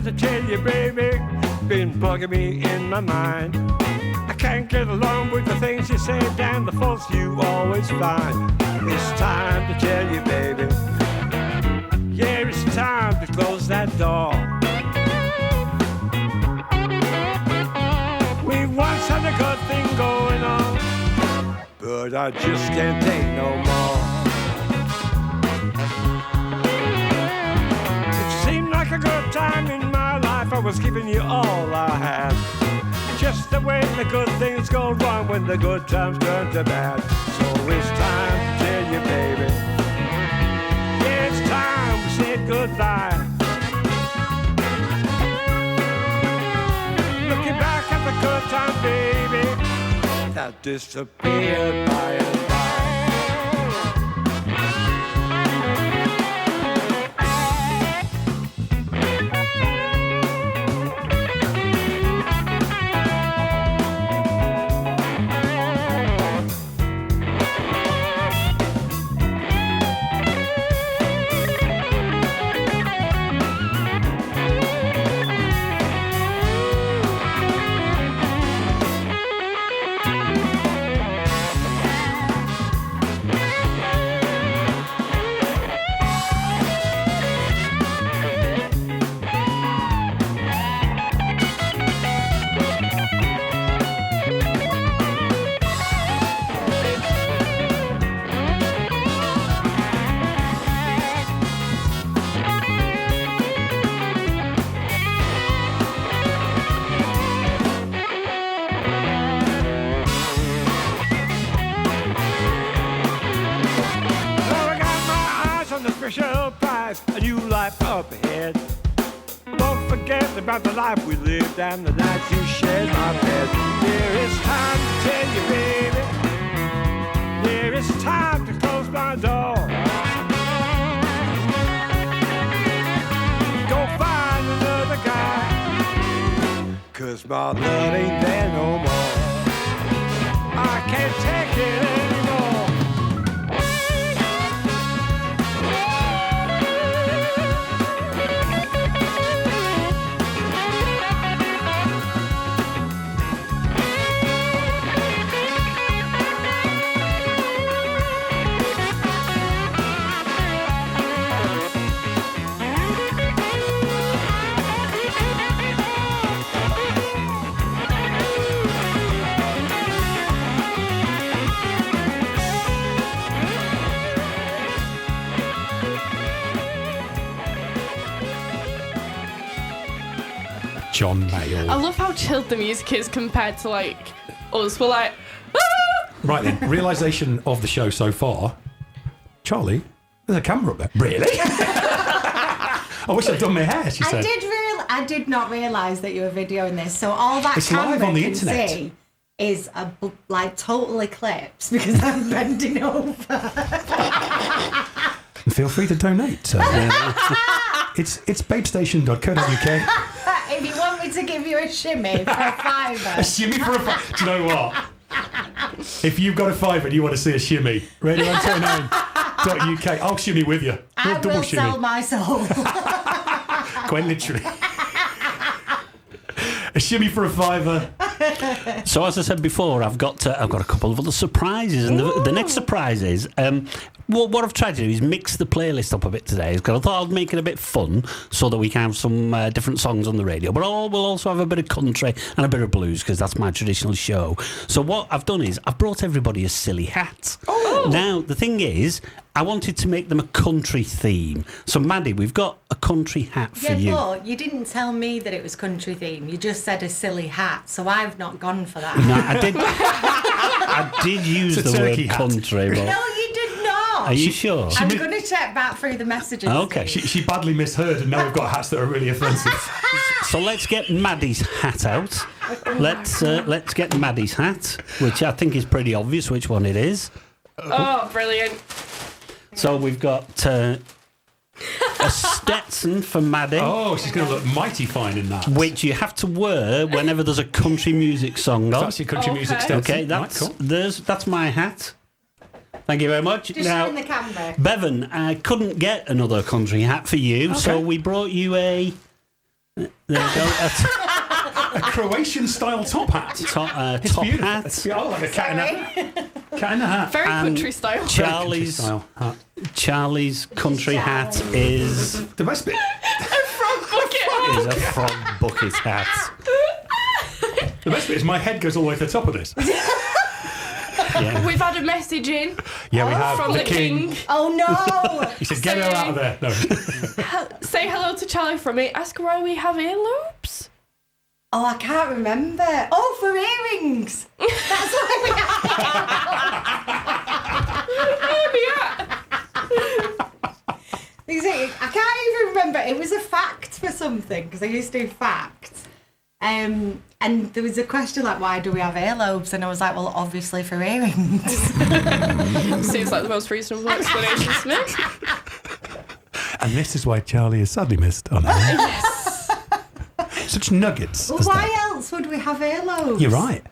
To tell you, baby, been bugging me in my mind. I can't get along with the things you say and the faults you always find. It's time to tell you, baby. Yeah, it's time to close that door. We once had a good thing going on, but I just can't take no more. It seemed like a good time in my life. I was giving you all I had. Just the way the good things go wrong when the good times turn to bad. So it's time to tell you, baby. Yeah, it's time we said goodbye. Looking back at the good time, baby, that disappeared by and by. Special prize, a new life up ahead. Don't forget about the life we lived and the nights you shared my bed. There is time to tell you, baby. There is time to close my door. Go find another guy, 'cause my love ain't there no more. I can't take it anymore. John Mayall. I love how chilled the music is compared to like us. We're like, ah! Right then, realisation of the show so far. Charlie, there's a camera up there. Really? I wish I'd done my hair, she said. I did not realise that you were videoing this. So all that It's camera live on the can internet. see is a like total eclipse because I'm bending over. Feel free to donate. It's babestation.co.uk. If you want me to give you a shimmy for a fiver. A shimmy for a fiver. Do you know what? If you've got a fiver and you want to see a shimmy, radio129.uk, I'll shimmy with you. I Double will shimmy. sell my soul. Quite literally. A shimmy for a fiver. So as I said before, I've got a couple of other surprises, and the next surprise is what I've tried to do is mix the playlist up a bit today. Because I thought I'd make it a bit fun, so that we can have some different songs on the radio. But we'll also have a bit of country and a bit of blues, because that's my traditional show. So what I've done is I've brought everybody a silly hat. Oh. Now the thing is, I wanted to make them a country theme. So Maddie, we've got a country hat for you. Yeah, but you didn't tell me that it was country theme. You just said a silly hat, so I've not gone for that. No, I did. I did use the word hat. country, but No, you did not. Are you sure? I'm going to check back through the messages. Okay. She badly misheard, and now we've got hats that are really offensive. So let's get Maddie's hat out. Let's get Maddie's hat, which I think is pretty obvious which one it is. Oh, brilliant. So we've got a Stetson for Maddie. Oh, she's going to look mighty fine in that. Which you have to wear whenever there's a country music song on. That's your country music Stetson. Okay, that's right, cool. That's my hat. Thank you very much. Just now, show the camera. Bevan, I couldn't get another country hat for you, so we brought you a... There you go. A Croatian-style top hat. Top hat. It's like a cat in a hat. Very And country style. Charlie's country hat is... The best bit. is a frog bucket hat. The best bit is my head goes all the way to the top of this. Yeah. We've had a message in. Yeah, we have. From the king. Oh no! He said, get her out of there. No. Say hello to Charlie for me. Ask her why we have earlobes. Oh, I can't remember. Oh, for earrings. That's why we have. I can't even remember. It was a fact for something because I used to do facts. And there was a question like, why do we have earlobes? And I was like, well, obviously for earrings. Seems like the most reasonable explanation to me. And this is why Charlie is sadly missed on air. Yes. Such nuggets. Well, as why that. else would we have earlobes? You're right.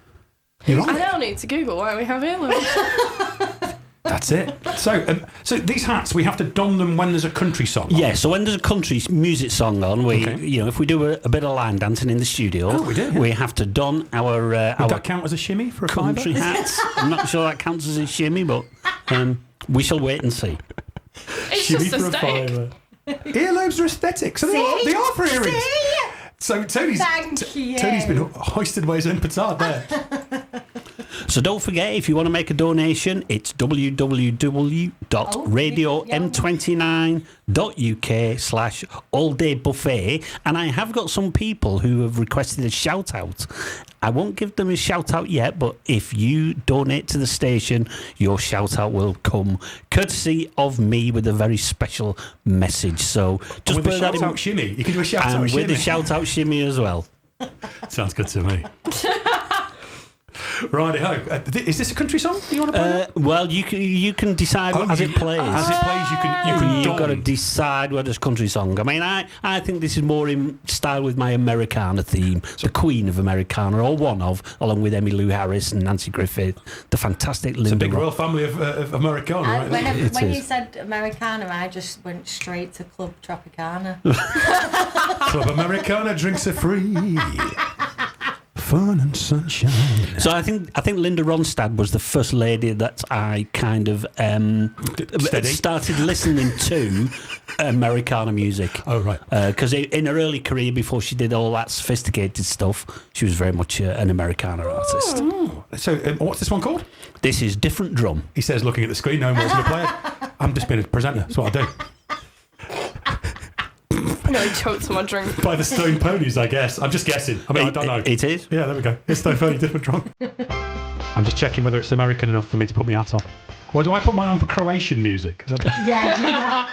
You're I right. now need to Google why we have earlobes. That's it. So these hats, we have to don them when there's a country song on. Yeah, so when there's a country music song on, if we do a bit of line dancing in the studio, we have to don our Would our that count as a shimmy for a country fiver? hats. I'm not sure that counts as a shimmy, but we shall wait and see. It's Shimmy just for a aesthetic. fiver. Earlobes are aesthetic, so they are for earrings. See? So Tony's you. Tony's been hoisted by his own petard there. So don't forget, if you want to make a donation, it's www.radio.m29.uk/all-day-buffet. And I have got some people who have requested a shout-out. I won't give them a shout-out yet, but if you donate to the station, your shout-out will come courtesy of me with a very special message. So just with a put that in. shout-out shimmy. You can do a shout-out and shimmy. with a shout-out shimmy as well. Sounds good to me. Righty-ho. Is this a country song you want to play? Well, you can decide as it plays. As it plays, you can You've got to don. decide whether it's country song. I mean, I think this is more in style with my Americana theme, the Queen of Americana, or one of, along with Emmylou Harris and Nancy Griffith, the fantastic Linda. It's a big Ross. royal family of Americana, right? When you said Americana, I just went straight to Club Tropicana. Club Americana drinks are free. Fun and sunshine. So I think Linda Ronstadt was the first lady that I kind of started listening to Americana music. Oh, right. Because in her early career, before she did all that sophisticated stuff, she was very much an Americana artist. So what's this one called? This is Different Drum. He says, looking at the screen, no one wants to play it. I'm just being a presenter. That's what I do. No, I choked on my drink. By the Stone Ponies, I guess. I'm just guessing. I mean, I don't know. It is? Yeah, there we go. It's Stone Pony, Different Drum. I'm just checking whether it's American enough for me to put my hat on. Or do I put mine on for Croatian music? Yeah.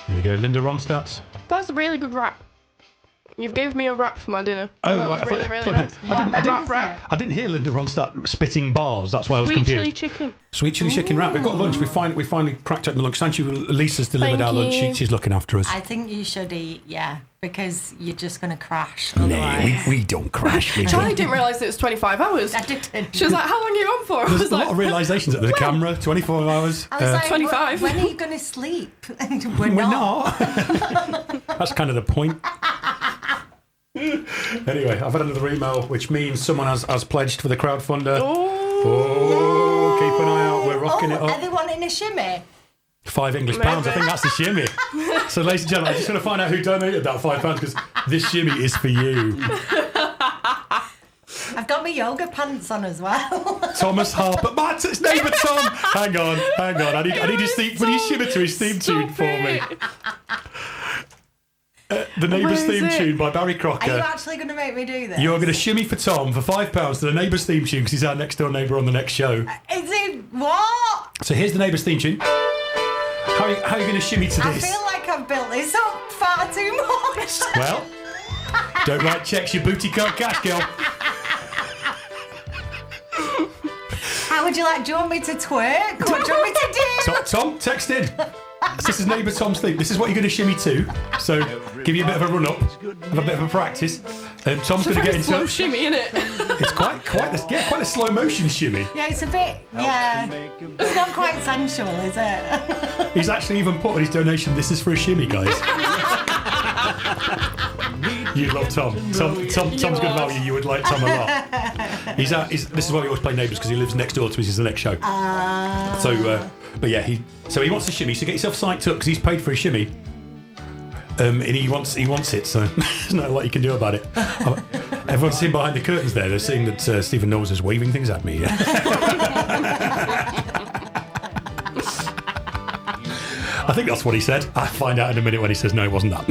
Here we go, Linda Ronstadt. That's a really good rap. You've gave me a wrap for my dinner. Oh, That was right. really, really nice. Wrap. I didn't hear Linda Ron start spitting bars. That's why I was Sweet confused. chili chicken. Sweet chili chicken wrap. We've got lunch. We finally cracked open the lunch. Thank you. Lisa's delivered Thank our lunch. you. She's looking after us. I think you should eat, because you're just going to crash. No, Otherwise. we don't crash. We Charlie don't. didn't realise it was 25 hours. I didn't. She was like, how long are you on for? I There's was a like, lot of realisations at the camera. 24 hours. I was like, 25. When are you going to sleep? And We're not. That's kind of the point. Anyway, I've had another email, which means someone has pledged for the crowdfunder. Oh, keep an eye out. We're rocking it Are up. they wanting a shimmy? £5 English. I think that's the shimmy. So, ladies and gentlemen, I'm just going to find out who donated that £5 because this shimmy is for you. I've got my yoga pants on as well. Thomas Harper. Matt, it's neighbour Tom. Hang on. I need his theme. Will you shimmer to his theme tune for me? The Neighbours theme tune by Barry Crocker. Are you actually going to make me do this? You're going to shimmy for Tom for £5 to the Neighbours theme tune because he's our next door neighbour on the next show. Is it what? So here's the Neighbours theme tune. How are you going to shimmy to I this? feel like I've built this up far too much. Well, don't write checks, your booty can't cash, girl. How would you like? Do you want me to twerk? What do you want me to do? Tom, text in. This is neighbour Tom's theme. This is what you're going to shimmy to. So give you a bit of a run up, have a bit of a practice. Tom's going to get into slow shimmy, innit? It's quite a slow motion shimmy. Yeah, it's a bit. Yeah, it's not quite sensual, is it? He's actually even put on his donation. This is for a shimmy, guys. You love Tom. Tom's going to value you would like Tom a lot. This is why we always play Neighbours because he lives next door to us. Is the next show. But yeah, he wants a shimmy. So get yourself psyched up because he's paid for a shimmy. And he wants it. So there's not a lot you can do about it. Everyone's sitting behind the curtains there. They're seeing that Stephen Knowles is waving things at me. I think that's what he said. I'll find out in a minute when he says no, it wasn't that.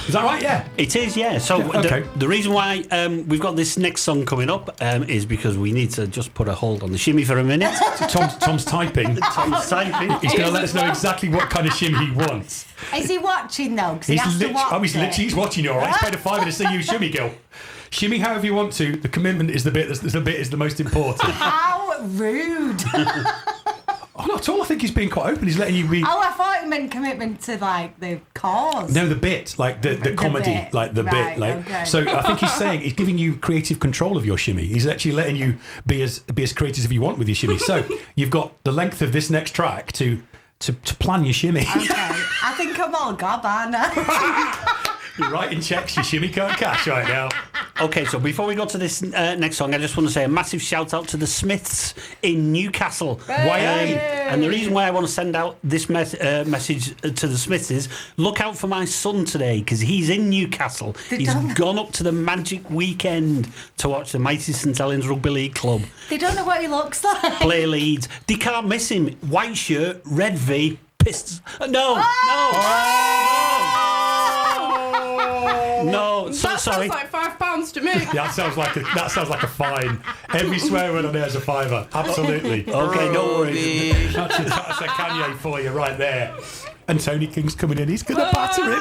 Is that right? Yeah. It is, yeah. So okay. The reason why we've got this next song coming up is because we need to just put a hold on the shimmy for a minute. Tom's typing. Tom's typing. He's going to let us know exactly what kind of shimmy he wants. Is he watching though? Because he has to watch he's watching you, all right? He's paid a £5 to see you shimmy, girl. Shimmy however you want to. The commitment is the bit is the most important. How rude. Oh, not at all. I think he's being quite open. He's letting you read. Oh, I thought it meant commitment to like the cause. No, the bit, like the comedy, bit. like the Right, bit, like. okay. So I think he's saying he's giving you creative control of your shimmy. He's actually letting you be as creative as you want with your shimmy. So you've got the length of this next track to plan your shimmy. Okay, I think I'm all gob, aren't I? You're writing checks, your shimmy can't cash right now. Okay, so before we go to this next song, I just want to say a massive shout out to the Smiths in Newcastle. And the reason why I want to send out this message to the Smiths is look out for my son today because he's in Newcastle. He's gone up to the Magic Weekend to watch the mighty St Helens Rugby League Club They don't know what he looks like. play Leeds. They can't miss him. White shirt, red V, pistols. No, so That sorry. sounds like £5 to me. Yeah, that sounds like a fine. Every swear word on there is a £5. Absolutely. Okay, no worries. That's a Kanye for you right there. And Tony King's coming in. He's going to batter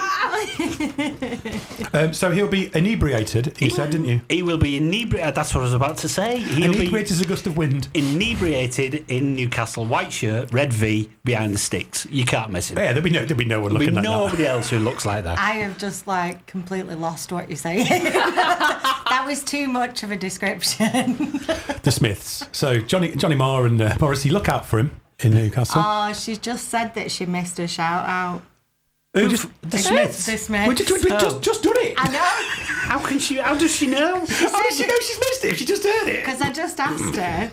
him. So he'll be inebriated, you said, didn't you? He will be inebriated. That's what I was about to say. He'll inebriated as a gust of wind. Inebriated in Newcastle. White shirt, red V, behind the sticks. You can't miss him. Yeah, there'll be no one looking like that. Nobody else who looks like that. I have just completely lost what you're saying. That was too much of a description. The Smiths. So Johnny Marr and Morrissey, look out for him in Newcastle. Oh, she just said that she missed a shout out. The Smiths. The Smiths. We just done it. I know. How does she know? How does she know she's missed it if she just heard it? Because I just asked her,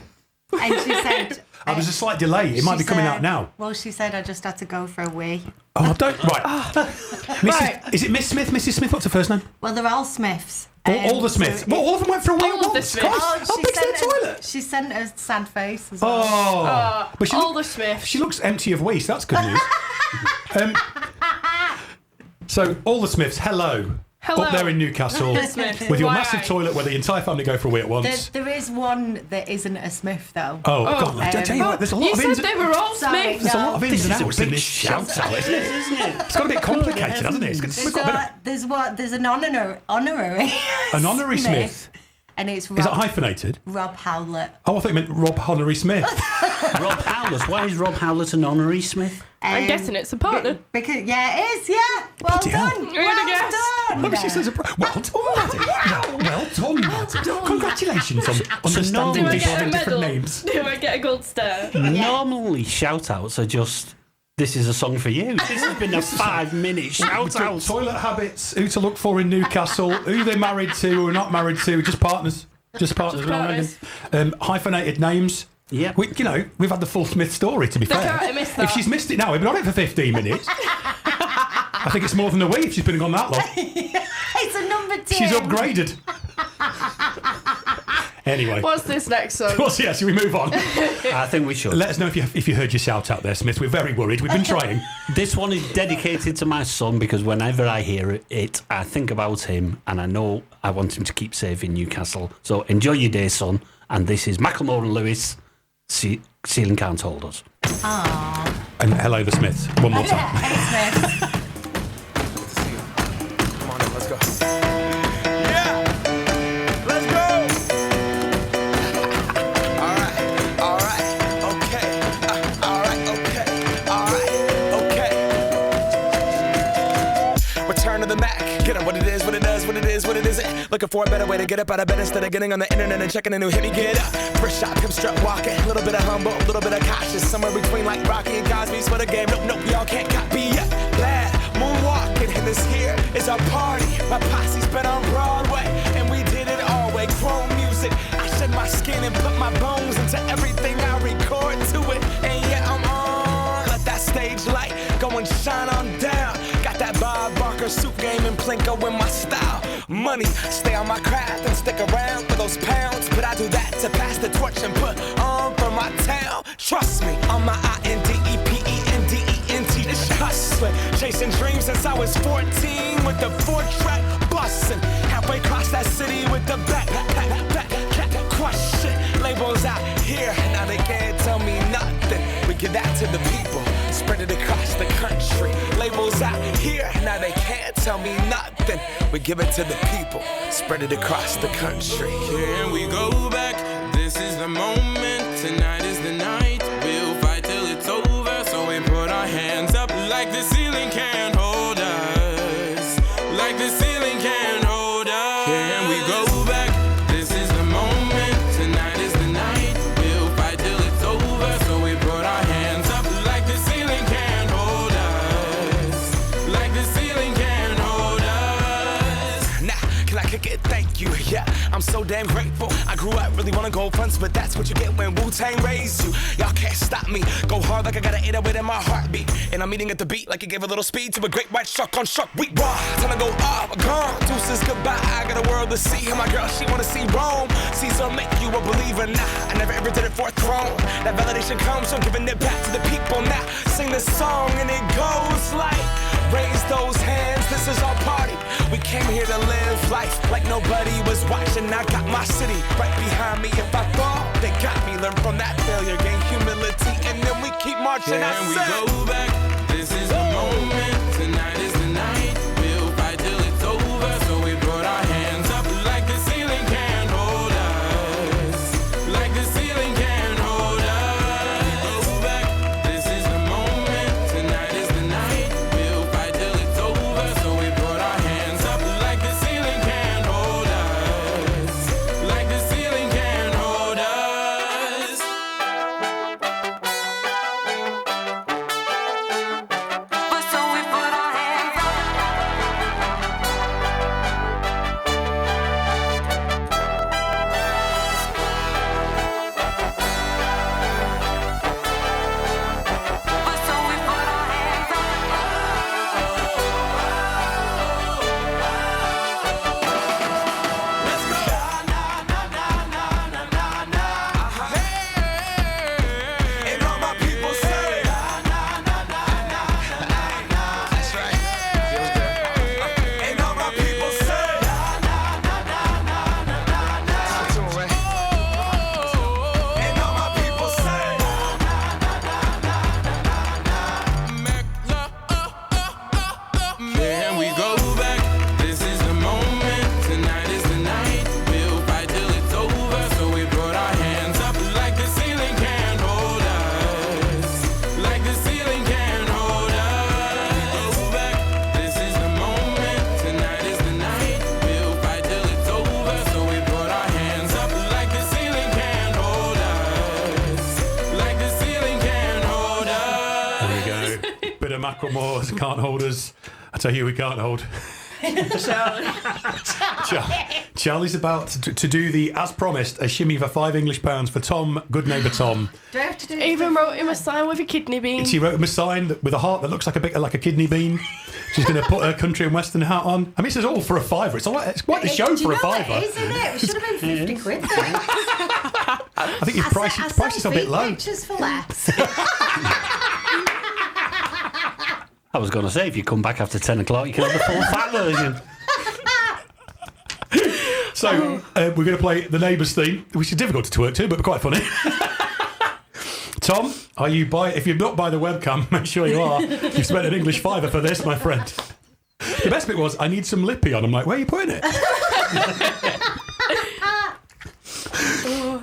and she said. Oh, there's a slight delay. It might be coming out now. Well, she said I just had to go for a wee. Oh, don't. Right. Is it Miss Smith, Mrs. Smith? What's her first name? Well, they're all Smiths. All the Smiths. Well, all of them went for a wee All of the once. Smiths. How big's their toilet? She sent a sad face as well. Oh. But all the Smiths. She looks empty of waste. That's good news. So, all the Smiths, hello. Hello. Up there in Newcastle Smith. with your Why? massive toilet where the entire family go for a wee at once. There is one that isn't a Smith, though. Oh, God, I tell you what, there's a lot You of said ins. they were all Sorry, Smiths. There's a lot of ins and This is a outs in big this shout out, isn't it? isn't it? It's got a bit complicated, hasn't it? We've got a bit of There's an honorary. an honorary Smith. And it's Is that Rob, hyphenated? Rob Howlett. Oh, I thought you meant Rob Honorary Smith. Rob Howlett. Why is Rob Howlett an honorary Smith? I'm guessing it's a partner. Because, yeah, it is, yeah. Well Bloody hell. done. You're gonna guess. Well Look, she done. says, well done, Maddie. Well done, Maddie. Congratulations on understanding normally- people Get a having different medal. names. Do I get a gold star? Normally, shout outs are just, this is a song for you. This has been a 5-minute shout out. Toilet habits, who to look for in Newcastle, who they're married to or not married to, just partners. Just partners. Just Hyphenated names. Yeah. We've had the full Smith story, to be They fair. can't miss that. If she's missed it now, we've been on it for 15 minutes. I think it's more than a week if she's been on that long. It's a number 2. She's upgraded. Anyway. What's this next song? Well, yeah, so we move on. I think we should. Let us know if you heard your shout out there, Smith. We're very worried. We've been trying. This one is dedicated to my son because whenever I hear it, I think about him and I know I want him to keep safe in Newcastle. So enjoy your day, son. And this is Macklemore and Lewis, Ceiling Can't Hold Us. Aww. And hello, the Smiths. One more time. Hey, Smith. Come on in, let's go. Yeah! Let's go! Alright, okay. Return to the Mac. Get up what it is, what it does, what it is, what it isn't. Looking for a better way to get up out of bed instead of getting on the internet and checking a new hit. Me get up. First shot, come strut walking. A little bit of humble, a little bit of cautious. Somewhere between like Rocky and Cosby's for the game. Nope, y'all can't copy yet. Bad moonwalking, and this here is our party. My posse's been on Broadway, and we did it all way. Chrome music. I shed my skin and put my bones into everything I record to it. And yeah, I'm on. Let that stage light go and shine on down. Got that Bob Barker suit game and Plinko in my style. Money, stay on my craft and stick around for those pounds. But I do that to pass the torch and put on for my town. Trust me, on my INDEPENDENT. It's hustling, chasing dreams since I was 14 with the 4-track bustin'. Halfway across that city with the back crush it. Labels out here, now they can't tell me nothing. We give that to the people, spread it across the country. Labels out here, now they can't tell me nothing. We give it to the people, spread it across the country. Here we go back, this is the moment, tonight is the night. We'll fight till it's over, so we put our hands up like the ceiling can't hold us. Like the ceiling can't hold us. Here we go back, this is the moment, tonight is the night. We'll fight till it's over, so we put our hands up like the ceiling can't hold us. Like the ceiling can't hold us. Nah, can I kick it? Thank you, yeah, I'm so damn grateful. I grew up really wanna go fronts, but that's what you get when Wu-Tang raised you. Y'all can't stop me, go hard like I got an 808 in my heartbeat. And I'm eating at the beat like it gave a little speed to a great white shark on shark week. Raw, time to go off, gone, deuces goodbye. I got a world to see, and my girl, she wanna see Rome. Caesar make you a believer, nah, I never ever did it for a throne. That validation comes from giving it back to the people. Now, sing this song and it goes like, raise those hands, this is our party. We came here to live life like nobody was watching. I got my city right behind me. If I fall, they got me. Learn from that failure, gain humility, and then we keep marching. Can we go back? This is the moment, tonight is the night. We'll fight till it's over, so we put our hands up like the ceiling can't hold us. Like the ceiling can't hold us. Go back, this is the moment, tonight is the night. We'll fight till it's over, so we put our hands up like the ceiling can't hold us. Like the ceiling can't hold us. know. Bit of Macklemore's can't hold us. I tell you, we can't hold. Charlie's about to do the, as promised, a shimmy for £5 for Tom, good neighbour Tom. Do I have to do Even wrote him a sign with a kidney bean. She wrote him a sign with a heart that looks like a bit like a kidney bean. She's going to put her country and western hat on. I mean, this is all for a £5. It's quite the show for a £5. It is, isn't it? It should have been 50 quid. I think you've priced yourself a bit low. Pictures for less. I was going to say, if you come back after 10 o'clock, you can have the full fat version. So, we're going to play the Neighbours theme, which is difficult to twerk to, but quite funny. Tom, are you if you're not by the webcam, make sure you are. You've spent an English £5 for this, my friend. The best bit was, I need some lippy on. I'm like, where are you putting it?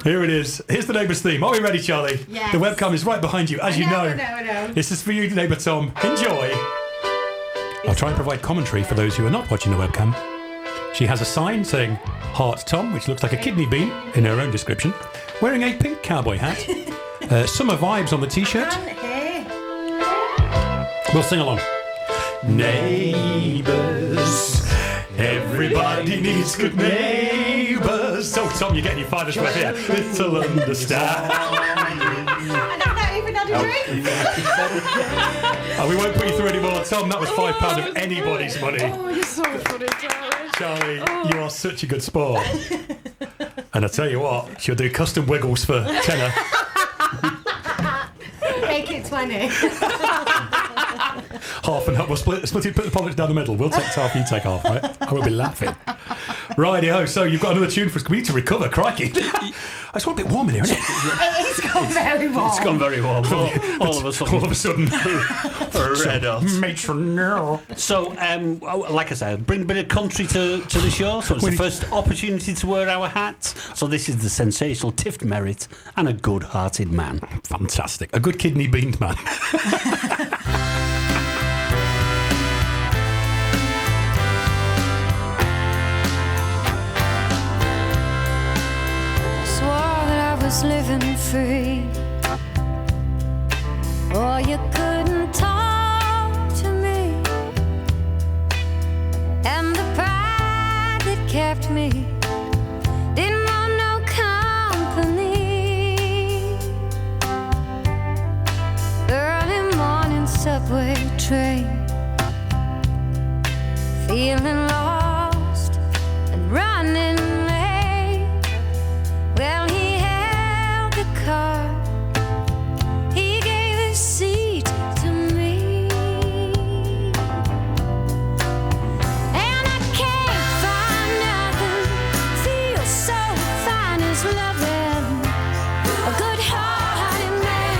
Here it is. Here's the Neighbours theme. Are we ready, Charlie? Yes. The webcam is right behind you, as you know. I know. This is for you, neighbour Tom. Enjoy. I'll try and provide commentary for those who are not watching the webcam. She has a sign saying Heart Tom, which looks like a kidney bean in her own description, wearing a pink cowboy hat, summer vibes on the t-shirt. We'll sing along. Neighbours, everybody needs good neighbours. So, Tom, you're getting your £5 for here. Little understand. I don't even had a drink. Oh, we won't put you through anymore. Tom, that was £5 of anybody's money. Oh, you're so funny, Charlie. Charlie, you are such a good sport. And I tell you what, she'll do custom wiggles for tenner. Make it 20. Half and half. We'll split it, put the politics down the middle. We'll take half, you take half, right? I will be laughing. Righty-ho, so you've got another tune for us. We need to recover, crikey. It's got a bit warm in here, isn't it? It's gone very warm. It's gone very warm. All of a sudden. All of a sudden. Red hot. Matron, no. So, like I said, bring a bit of country to the show. So it's the first opportunity to wear our hats. So this is the sensational Tift Merritt and a good-hearted man. Fantastic. A good kidney-beaned man. Was living free, or you couldn't talk to me, and the pride that kept me didn't want no company. Early morning subway train, feeling lost and running late. Well, he gave his seat to me, and I can't find nothing feels so fine as loving a good-hearted man.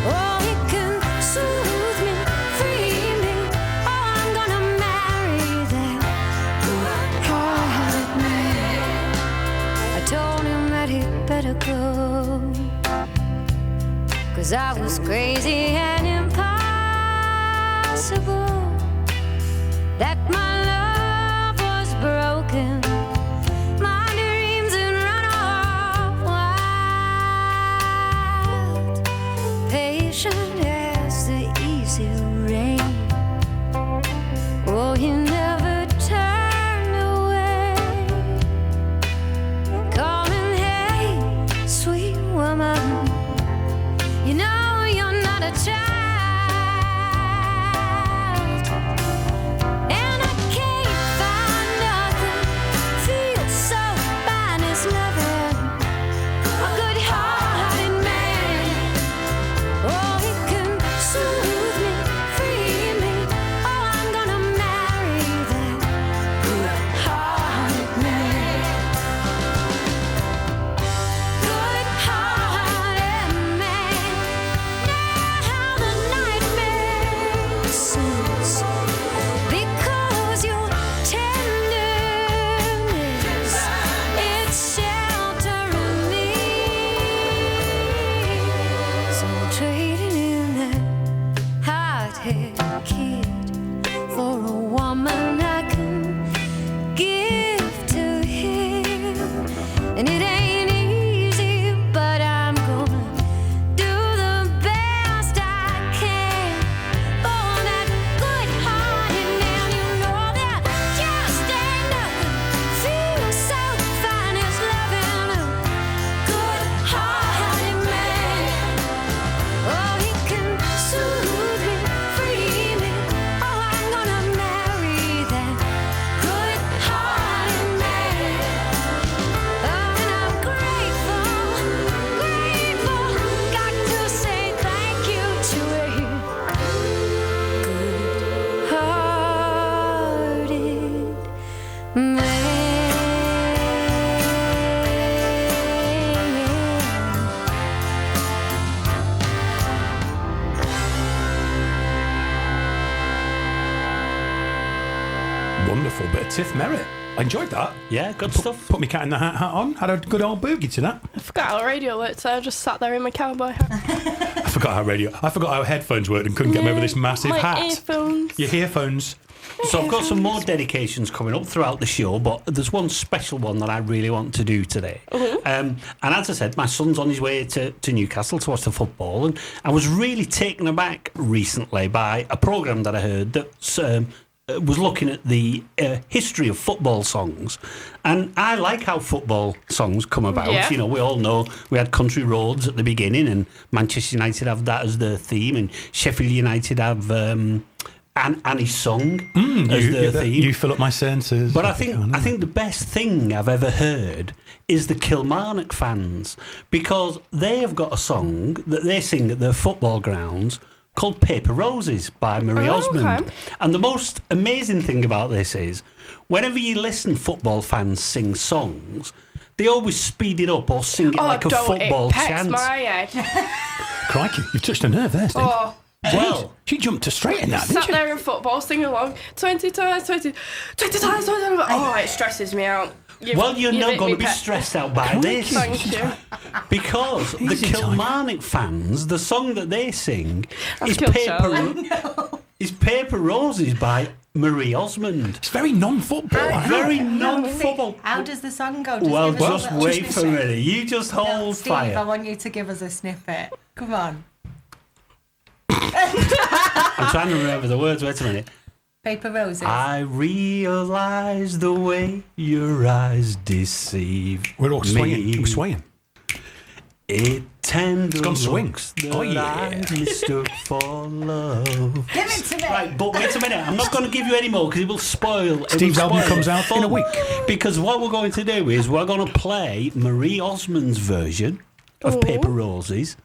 Oh, he can soothe me, free me. Oh, I'm gonna marry that good-hearted man. I told him that he'd better go, 'cause I was crazy and impossible, that my love was broken, my dreams had run off wild, patient as the easy rain. Oh, he never turned away, calling, hey, sweet woman, you know you're not a child, and I can't find nothing feels so fine as loving a good-hearted man. Oh, he can soothe me, free me. Oh, I'm gonna marry that good-hearted man. Good-hearted man. Now the nightmare soothes, because your tenderness, it's sheltering me. So I'm trading in that hot-headed kid for a woman I can give to him, and it ain't easy, but I'm gonna do the best I can. Wonderful bit of Tiff Merritt. I enjoyed that. Yeah, good stuff. Put my cat in the hat on. Had a good old boogie to that. I forgot how radio worked, so I just sat there in my cowboy hat. I forgot how headphones worked and couldn't get them over this massive my hat. earphones. Your earphones. So I've got some more dedications coming up throughout the show, but there's one special one that I really want to do today. And as I said, my son's on his way to Newcastle to watch the football, and I was really taken aback recently by a programme that I heard that was looking at the history of football songs. And I like how football songs come about. Yeah. You know, we all know we had Country Roads at the beginning, and Manchester United have that as their theme, and Sheffield United have Annie's Song as their theme. You fill up my senses. But I think the best thing I've ever heard is the Kilmarnock fans, because they have got a song that they sing at their football grounds called Paper Roses by Marie Osmond. Okay. And the most amazing thing about this is, whenever you listen football fans sing songs, they always speed it up or sing it like a football it pets chant. my head. Crikey, you've touched a nerve there, Steve. Oh. Well, she jumped to straight in that, didn't Sat she? there in football, singing along, 20 times, 20 times. Oh, it stresses me out. You're not going to be stressed out by this. Thank you. Because the Kilmarnock fans, the song that they sing is killed Paper Roses by Marie Osmond. It's very non-football. Very non-football. How does the song go? Well, give us a just little wait for a snippet. minute. You just hold Steve, I fire. want you to give us a snippet. Come on. I'm trying to remember the words. Wait a minute. Paper Roses. I realize the way your eyes deceive We're all swinging. me. We're swinging. It tender It's gone swing. looks that Oh, yeah. I mistook for love. Give it to me. Right, but wait a minute. I'm not going to give you any more because it will spoil. Steve's album comes out in a week. Because what we're going to do is we're going to play Marie Osmond's version of Paper Roses,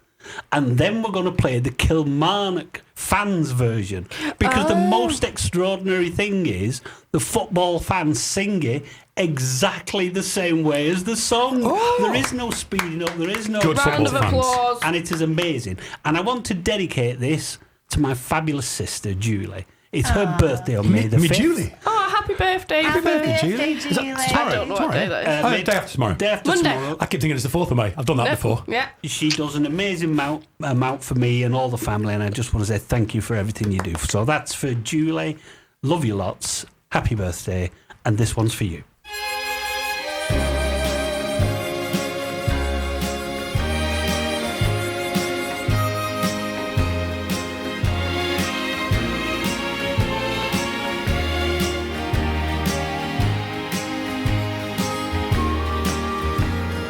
and then we're going to play the Kilmarnock fans version. Because the most extraordinary thing is the football fans sing it exactly the same way as the song. There is no speeding up. There is no Good Round football of fans. applause. and it is amazing. And I want to dedicate this to my fabulous sister, Julie. It's her birthday on May the 5th. Julie. Oh, happy birthday, Happy Julie. birthday, Is that Julie. tomorrow? I don't know what day that is. Day after tomorrow. Day after Monday. tomorrow. I keep thinking it's the 4th of May. I've done that before. Yeah. She does an amazing amount for me and all the family, and I just want to say thank you for everything you do. So that's for Julie. Love you lots. Happy birthday. And this one's for you.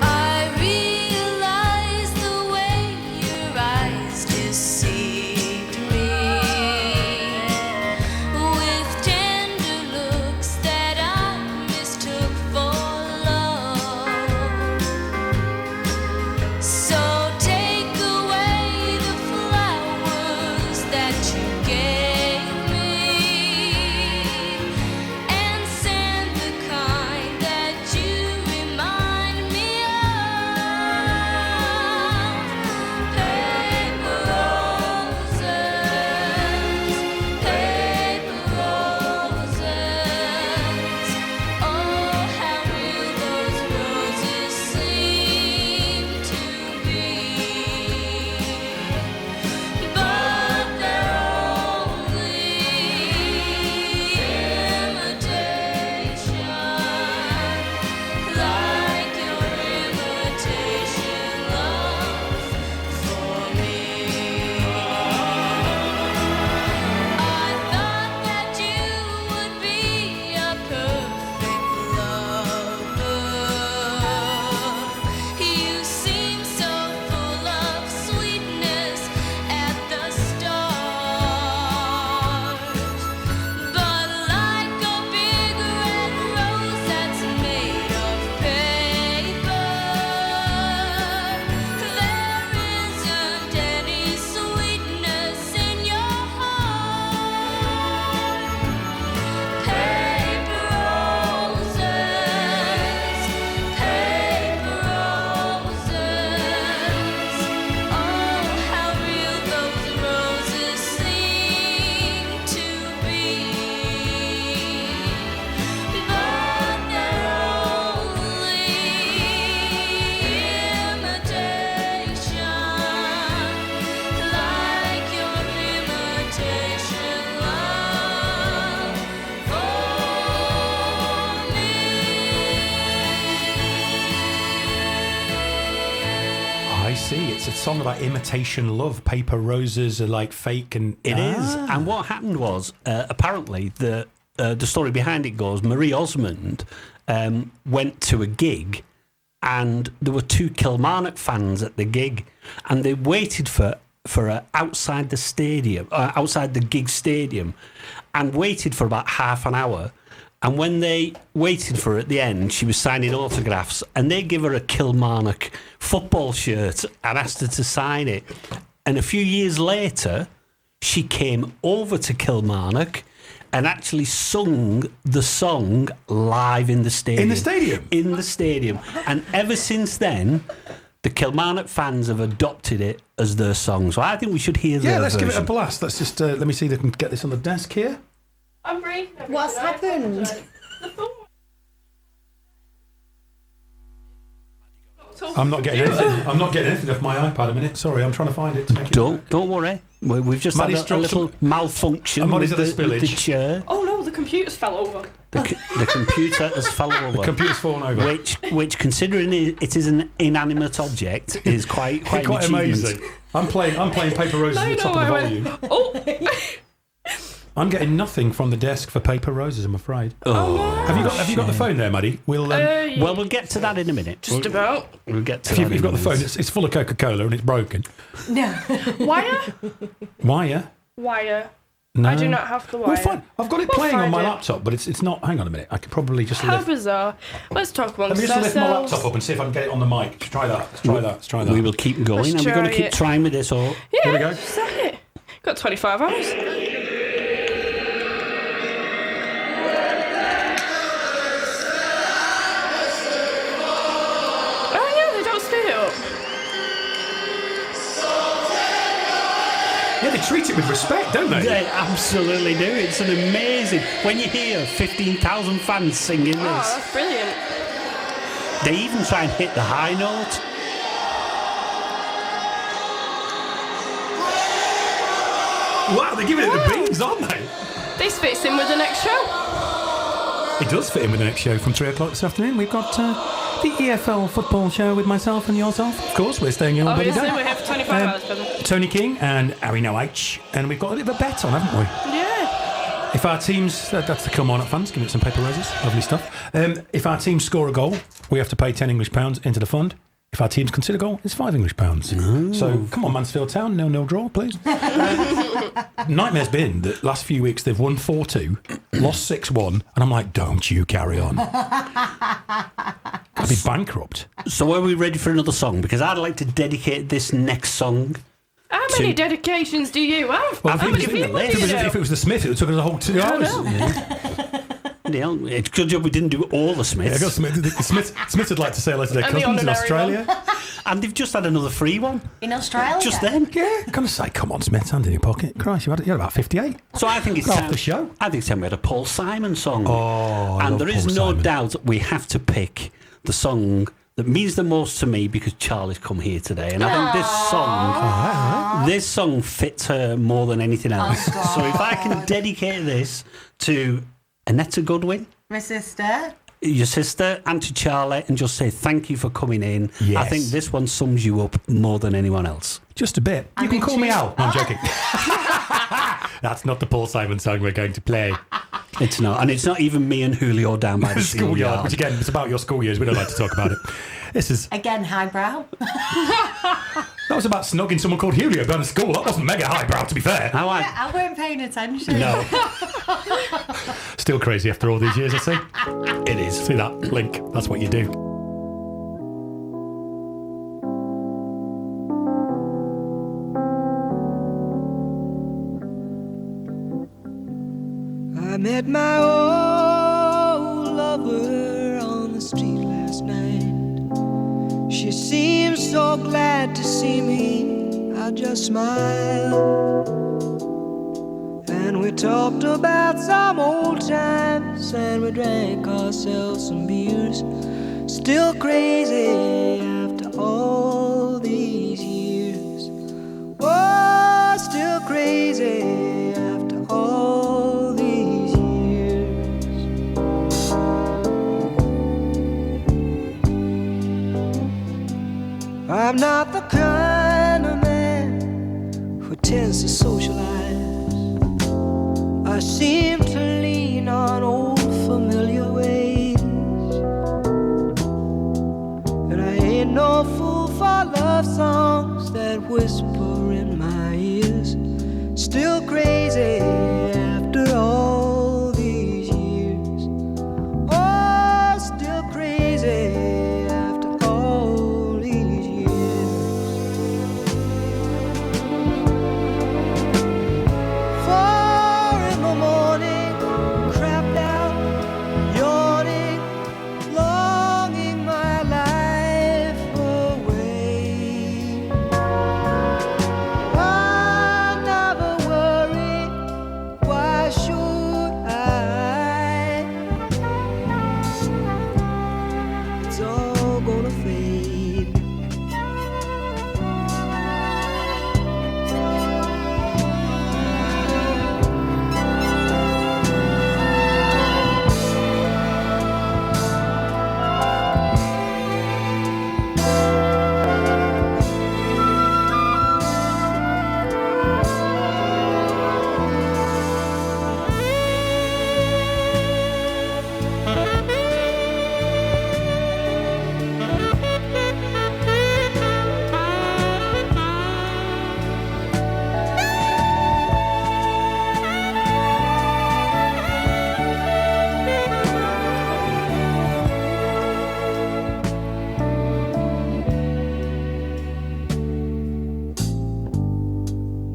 I realize the way your eyes deceived me with tender looks that I see. It's a song about imitation love. Paper roses are like fake, and It is. And what happened was, apparently, the story behind it goes, Marie Osmond went to a gig, and there were 2 Kilmarnock fans at the gig, and they waited for her outside the stadium, outside the gig stadium, and waited for about half an hour. And when they waited for her at the end, she was signing autographs, and they give her a Kilmarnock football shirt and asked her to sign it. And a few years later, she came over to Kilmarnock and actually sung the song live in the stadium. In the stadium? In the stadium. And ever since then, the Kilmarnock fans have adopted it as their song. So I think we should hear their Yeah, let's give it a version. blast. Let's just, let me see if I can get this on the desk here. I'm reading. What's happened? I'm not getting anything. I'm not getting anything off my iPad a minute. Sorry, I'm trying to find it. To make it Don't worry. We've just Maddie's had a dropped little malfunction Maddie's with had a the spillage. chair. Oh no, the computers fell over. The computer has fallen over. The computer's fallen over. Which, considering it is an inanimate object, is quite an achievement. amazing. I'm playing Paper Roses at the top of the volume. Oh. I'm getting nothing from the desk for Paper Roses, I'm afraid. Have you got the phone there, Maddie? Well, we'll get to that in a minute. Just about. We'll get to If that. you've got the phone, it's full of Coca-Cola and it's broken. No. Wire? Wire? Wire. No. I do not have the wire. Well, fine. I've got it We'll playing on find my it. laptop, but it's not. Hang on a minute. I could probably just How lift. bizarre. Let's talk Let amongst me just lift my ourselves. laptop up and see if I can get it on the mic. Let's try that. Let's try that. We will keep going, Let's and we're going to try keep it. trying with this all. Yeah, Here we go. just like it. Got 25 hours. Oh yeah, they don't stay up. Yeah, they treat it with respect, don't they? They absolutely do. It's an amazing. When you hear 15,000 fans singing Oh, this, that's brilliant. they even try and hit the high note. Wow, they're giving it the beans, aren't they? This fits in with the next show. It does fit in with the next show from 3 o'clock this afternoon. We've got the EFL football show with myself and yourself. Of course, we're staying here all bloody Obviously, day. we're here for 25 hours, brother. Tony King and Harry No H. And we've got a bit of a bet on, haven't we? Yeah. If our teams, that's the Kilmarnock fans, giving it some paper roses, lovely stuff. If our teams score a goal, we have to pay £10 English into the fund. If our teams concede a goal, it's £5 English. So come on, Mansfield Town, 0-0 draw, please. Nightmare's been that last few weeks they've won 4-2, lost 6-1, and I'm like, don't you carry on. I'd be bankrupt. So are we ready for another song? Because I'd like to dedicate this next song. How many dedications do you have? Well, How if many it was- people if do it was- you know? if it was the Smith, it would have took us a whole 2 hours. Neil, it's a good job we didn't do all the Smiths. Yeah, Smiths would like to say hello to their And the cousins in honorary Australia. And they've just had another free one. In Australia? Just then. Yeah, kind of say, come on, Smiths, hand in your pocket. Christ, you had about 58. So I think it's Half time. the show. I think it's time we had a Paul Simon song. Oh, I and love there is Paul no Simon. doubt that we have to pick the song that means the most to me because Charlie's come here today, and I think this song fits her more than anything else. So if I can dedicate this to Annetta Goodwin, My sister. your sister, and to Charlie, and just say thank you for coming in. Yes. I think this one sums you up more than anyone else. Just a bit. You can call me Al. No, I'm joking. That's not the Paul Simon song we're going to play. It's not, and it's not even me and Julio down by the Schoolyard, which again, it's about your school years. We don't like to talk about it. This is. Again, highbrow. That was about snogging someone called Julio down at school. That wasn't mega highbrow, to be fair. I weren't paying attention. No. Still crazy after all these years, I see. It is. See that link? That's what you do. I met my old lover on the street last night. She seemed so glad to see me. I just smiled. And we talked about some old times, and we drank ourselves some beers. Still crazy after all these years. Oh, still crazy after all these years. I'm not the kind seem to lean on old familiar ways. And I ain't no fool for love songs that whisper in my ears. Still crazy after all these years. Oh, still crazy after all these years. 4 in the morning, crapped out, yawning, longing my life away. I never worry, why should I? It's all gonna fade.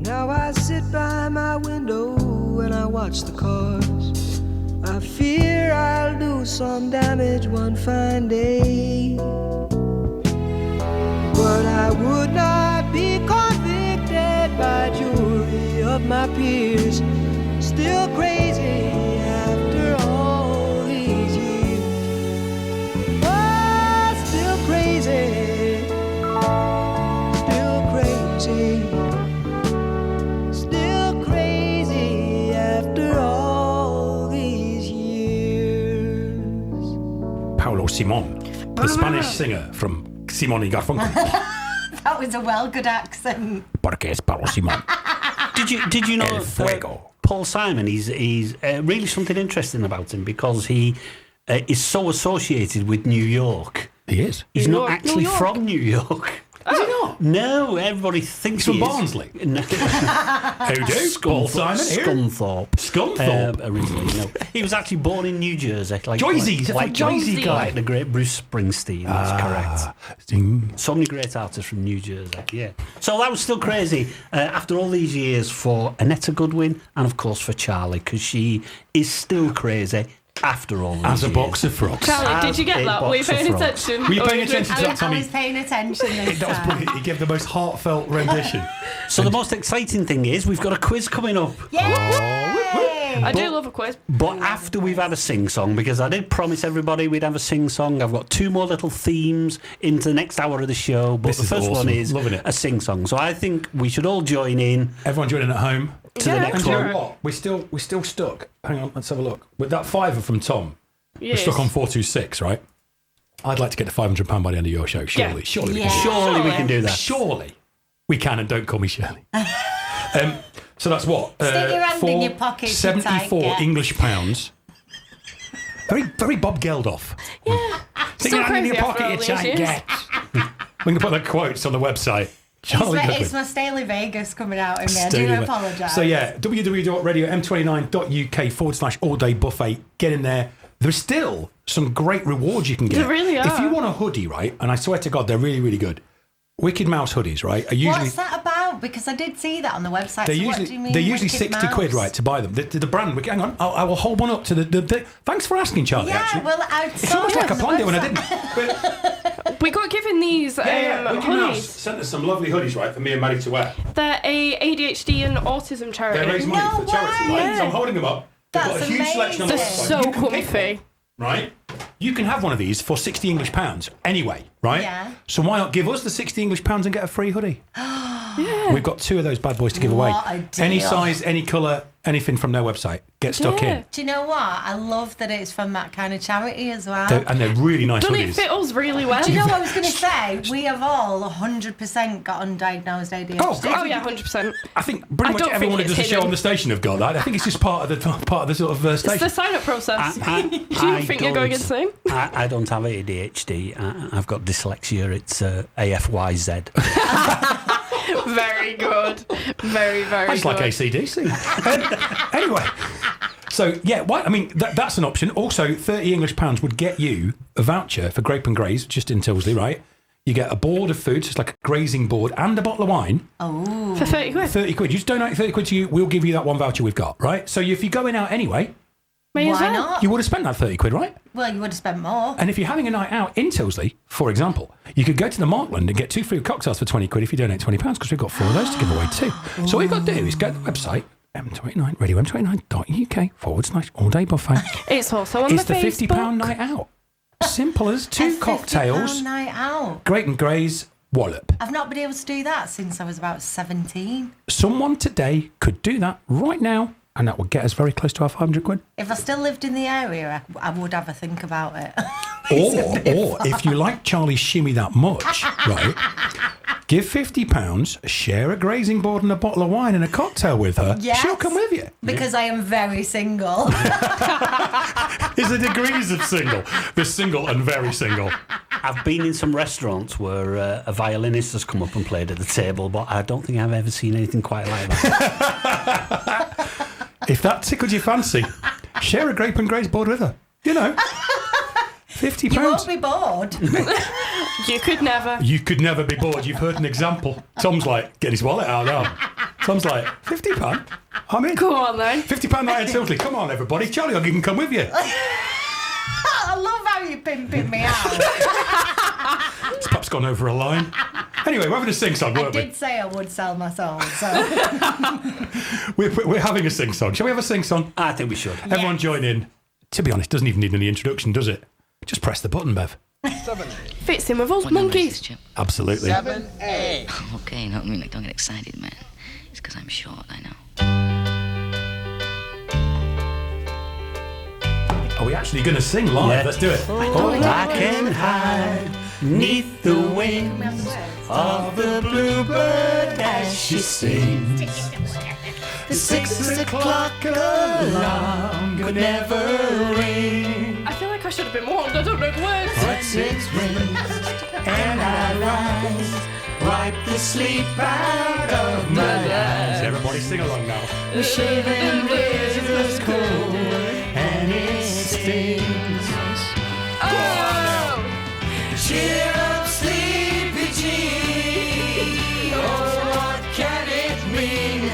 Now I sit by my window and I watch the cars. I fear I'll do some damage one fine day. But I would not be convicted by jury of my peers. Still crazy after all these years. Oh, still crazy. Still crazy. Still crazy after all these years. Paulo Simon, the Spanish singer from Simon y Garfunkel. That was a well good accent. Porque es Paulo Simon. Did you know El fuego. Paul Simon? He's really something interesting about him because he is so associated with New York. He is. He's New not York, actually New York. from New York. Is he not? No, everybody thinks He's he from is. Barnsley. No. Who do? Paul Simon here? Scunthorpe. Scunthorpe? Originally, no. He was actually born in New Jersey. Like Jersey, he's a like Jersey guy. Like the great Bruce Springsteen, that's correct. So many great artists from New Jersey, yeah. So that was still crazy after all these years for Annetta Goodwin and, of course, for Charlie, because she is still crazy after all these As a years. box of frogs. Charlie, did you get that? Were you paying attention? Were you Or paying you just- attention to that, I Tommy? was paying attention this That was time. brilliant. He gave the most heartfelt rendition. So the most exciting thing is we've got a quiz coming up. I do love a quiz. But after we've had a sing-song, because I did promise everybody we'd have a sing-song, I've got 2 more little themes into the next hour of the show, but This the is first one awesome. is Loving it. a sing-song. So I think we should all join in. Everyone joining at home. To the next And do you one. know what? We're still stuck. Hang on, let's have a look. With that fiver from Tom, we're Yes. stuck on 426, right? I'd like to get to £500 by the end of your show. Surely, Yeah. surely, we Yeah. can. Surely we can do that. Surely we can, and don't call me Shirley. So that's what? Stick your hand in your pocket, you 74 tight, yeah. English pounds. Very, very Bob Geldof. Yeah. Stick Still your hand in crazy your after pocket, all you these can't years. get. We can put the quotes on the website. Charlie It's Goodwin. my Staley Vegas coming out in me. I do Stadium. apologise. So yeah, www.radio m29.uk/all-day buffet. Get in there. There's still some great rewards you can get. There really If are. you want a hoodie, right, and I swear to God, they're really, really good. Wicked Mouse hoodies, right, are usually... What's that about? Because I did see that on the website. They're so what do you usually mean, they're usually Wicked 60 quid, Mouse? right, to buy them. The brand. Hang on, I will hold one up to the. Thanks for asking, Charlie. Yeah, actually, well, I it's saw almost it like I on the planned it when I website. didn't. We got given these Wicked Mouse hoodies. sent us some lovely hoodies, right, for me and Maddie to wear. They're a ADHD and autism charity. They raise money for charity, right? So I'm holding them up. They've got a That's huge selection on the They're website. so You can pick comfy. one, right? You can have one of these for 60 English pounds anyway, right? Yeah. So why not give us the 60 English pounds and get a free hoodie? Yeah. We've got 2 of those bad boys to give away. What a deal. Any size, any colour, anything from their website. Get stuck in. Do you know what? I love that it's from that kind of charity as well. And they're really nice Doesn't it hoodies. fit us really well? Do you know what I was going to say? We have all 100% got undiagnosed ADHD. Oh yeah, 100%. I think pretty much everyone who does a show on the station have got that. I think it's just part of the sort of It's station. the sign-up process. I Do you think you're going insane? I don't have ADHD. I've got dyslexia. It's AFYZ. Very good. Very, very It's good. like ACDC. Anyway, so yeah, I mean that's an option. Also, £30 would get you a voucher for Grape and Graze just in Tilsley, right? You get a board of food, just like a grazing board, and a bottle of wine. Oh. For 30 quid? 30 quid. You just donate 30 quid to you, we'll give you that one voucher we've got, right? So if you're going out anyway, Why not? you would have spent that 30 quid, right? Well, you would have spent more. And if you're having a night out in Tilsley, for example, you could go to the Markland and get 2 free cocktails for 20 quid if you donate £20, because we've got 4 of those to give away too. So all you've got to do is go to the website, M29, radio.m29.uk/ all day buffet. It's also on It's the the Facebook. £50 night out. Simple as 2 cocktails, £50 night out. Grape and Graze, wallop. I've not been able to do that since I was about 17. Someone today could do that right now, and that would get us very close to our 500 quid. If I still lived in the area, I would have a think about it. Or if you like Charlie's shimmy that much, right, give £50, share a grazing board and a bottle of wine and a cocktail with her. Yes. She'll come with you. Because I am very single. Is there degrees of single? There's single and very single. I've been in some restaurants where a violinist has come up and played at the table, but I don't think I've ever seen anything quite like that. If that tickled your fancy, share a Grape and Graze board with her. You know, £50. You won't be bored. You could never. You could never be bored. You've heard an example. Tom's like, get his wallet out now. Tom's like, £50? I'm in. Go on then. £50 night at Tilsley. Come on, everybody. Charlie, I can come with you. I love how you pimping me out. It's perhaps gone over a line. Anyway, we're having a sing-song, I weren't we? did say I would sell my soul, so. We're having a sing-song. Shall we have a sing-song? I think we should. Everyone join in. To be honest, doesn't even need any introduction, does it? Just press the button, Bev. Fits in with us monkeys. Absolutely. 7A. Okay, no, I mean, like, don't get excited, man. It's because I'm short, I know. Are we actually going to sing live? Yeah. Let's do it. Oh, I can hide neath the wings of the bluebird as she sings. The 6 o'clock alarm could never ring. I feel like I should have been warned. I don't know the words. But it rings, and I rise, wipe the sleep out of my eyes. Everybody sing along now. The shaving razor's cold, and it stings. Oh! Cheer up, sleepy Jean. Oh, what can it mean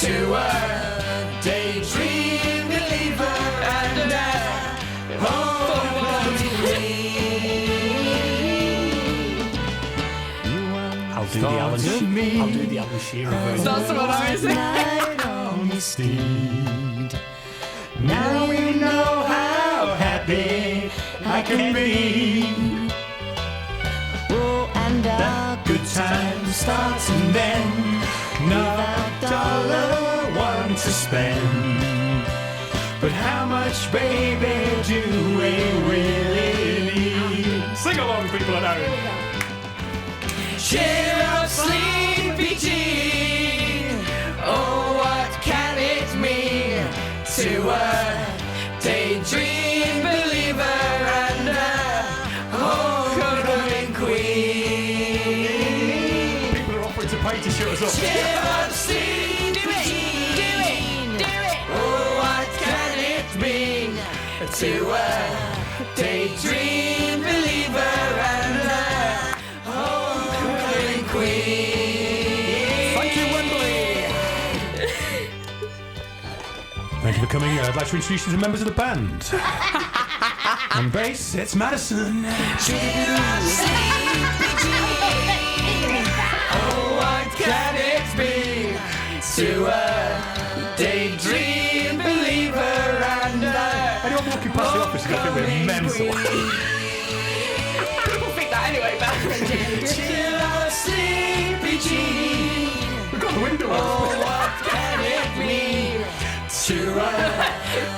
to a daydream believer and a homely queen? I'll do the Alan Shearer version. That's what I was saying. Now you know how happy I can be. Oh, and That good time starts and then not $1 to spend. But how much, baby, do we really need? Sing along, people at home. Cheer up, sleepy Jean. Oh, what can it mean to a daydream believer and a homecoming queen? People are offering to pay to shut us up. Cheer up, sleepy Jean. Oh, what can it mean to a daydream believer and a homecoming queen? Thank you, Wembley. Thank you for coming. I'd like to introduce you to members of the band. On bass, it's Madison. Oh, what can it be to a daydream believer and a Anyone walking past the office is going to think we're mental. People think that anyway, but Chill out, sleepy Jean. what can it mean to a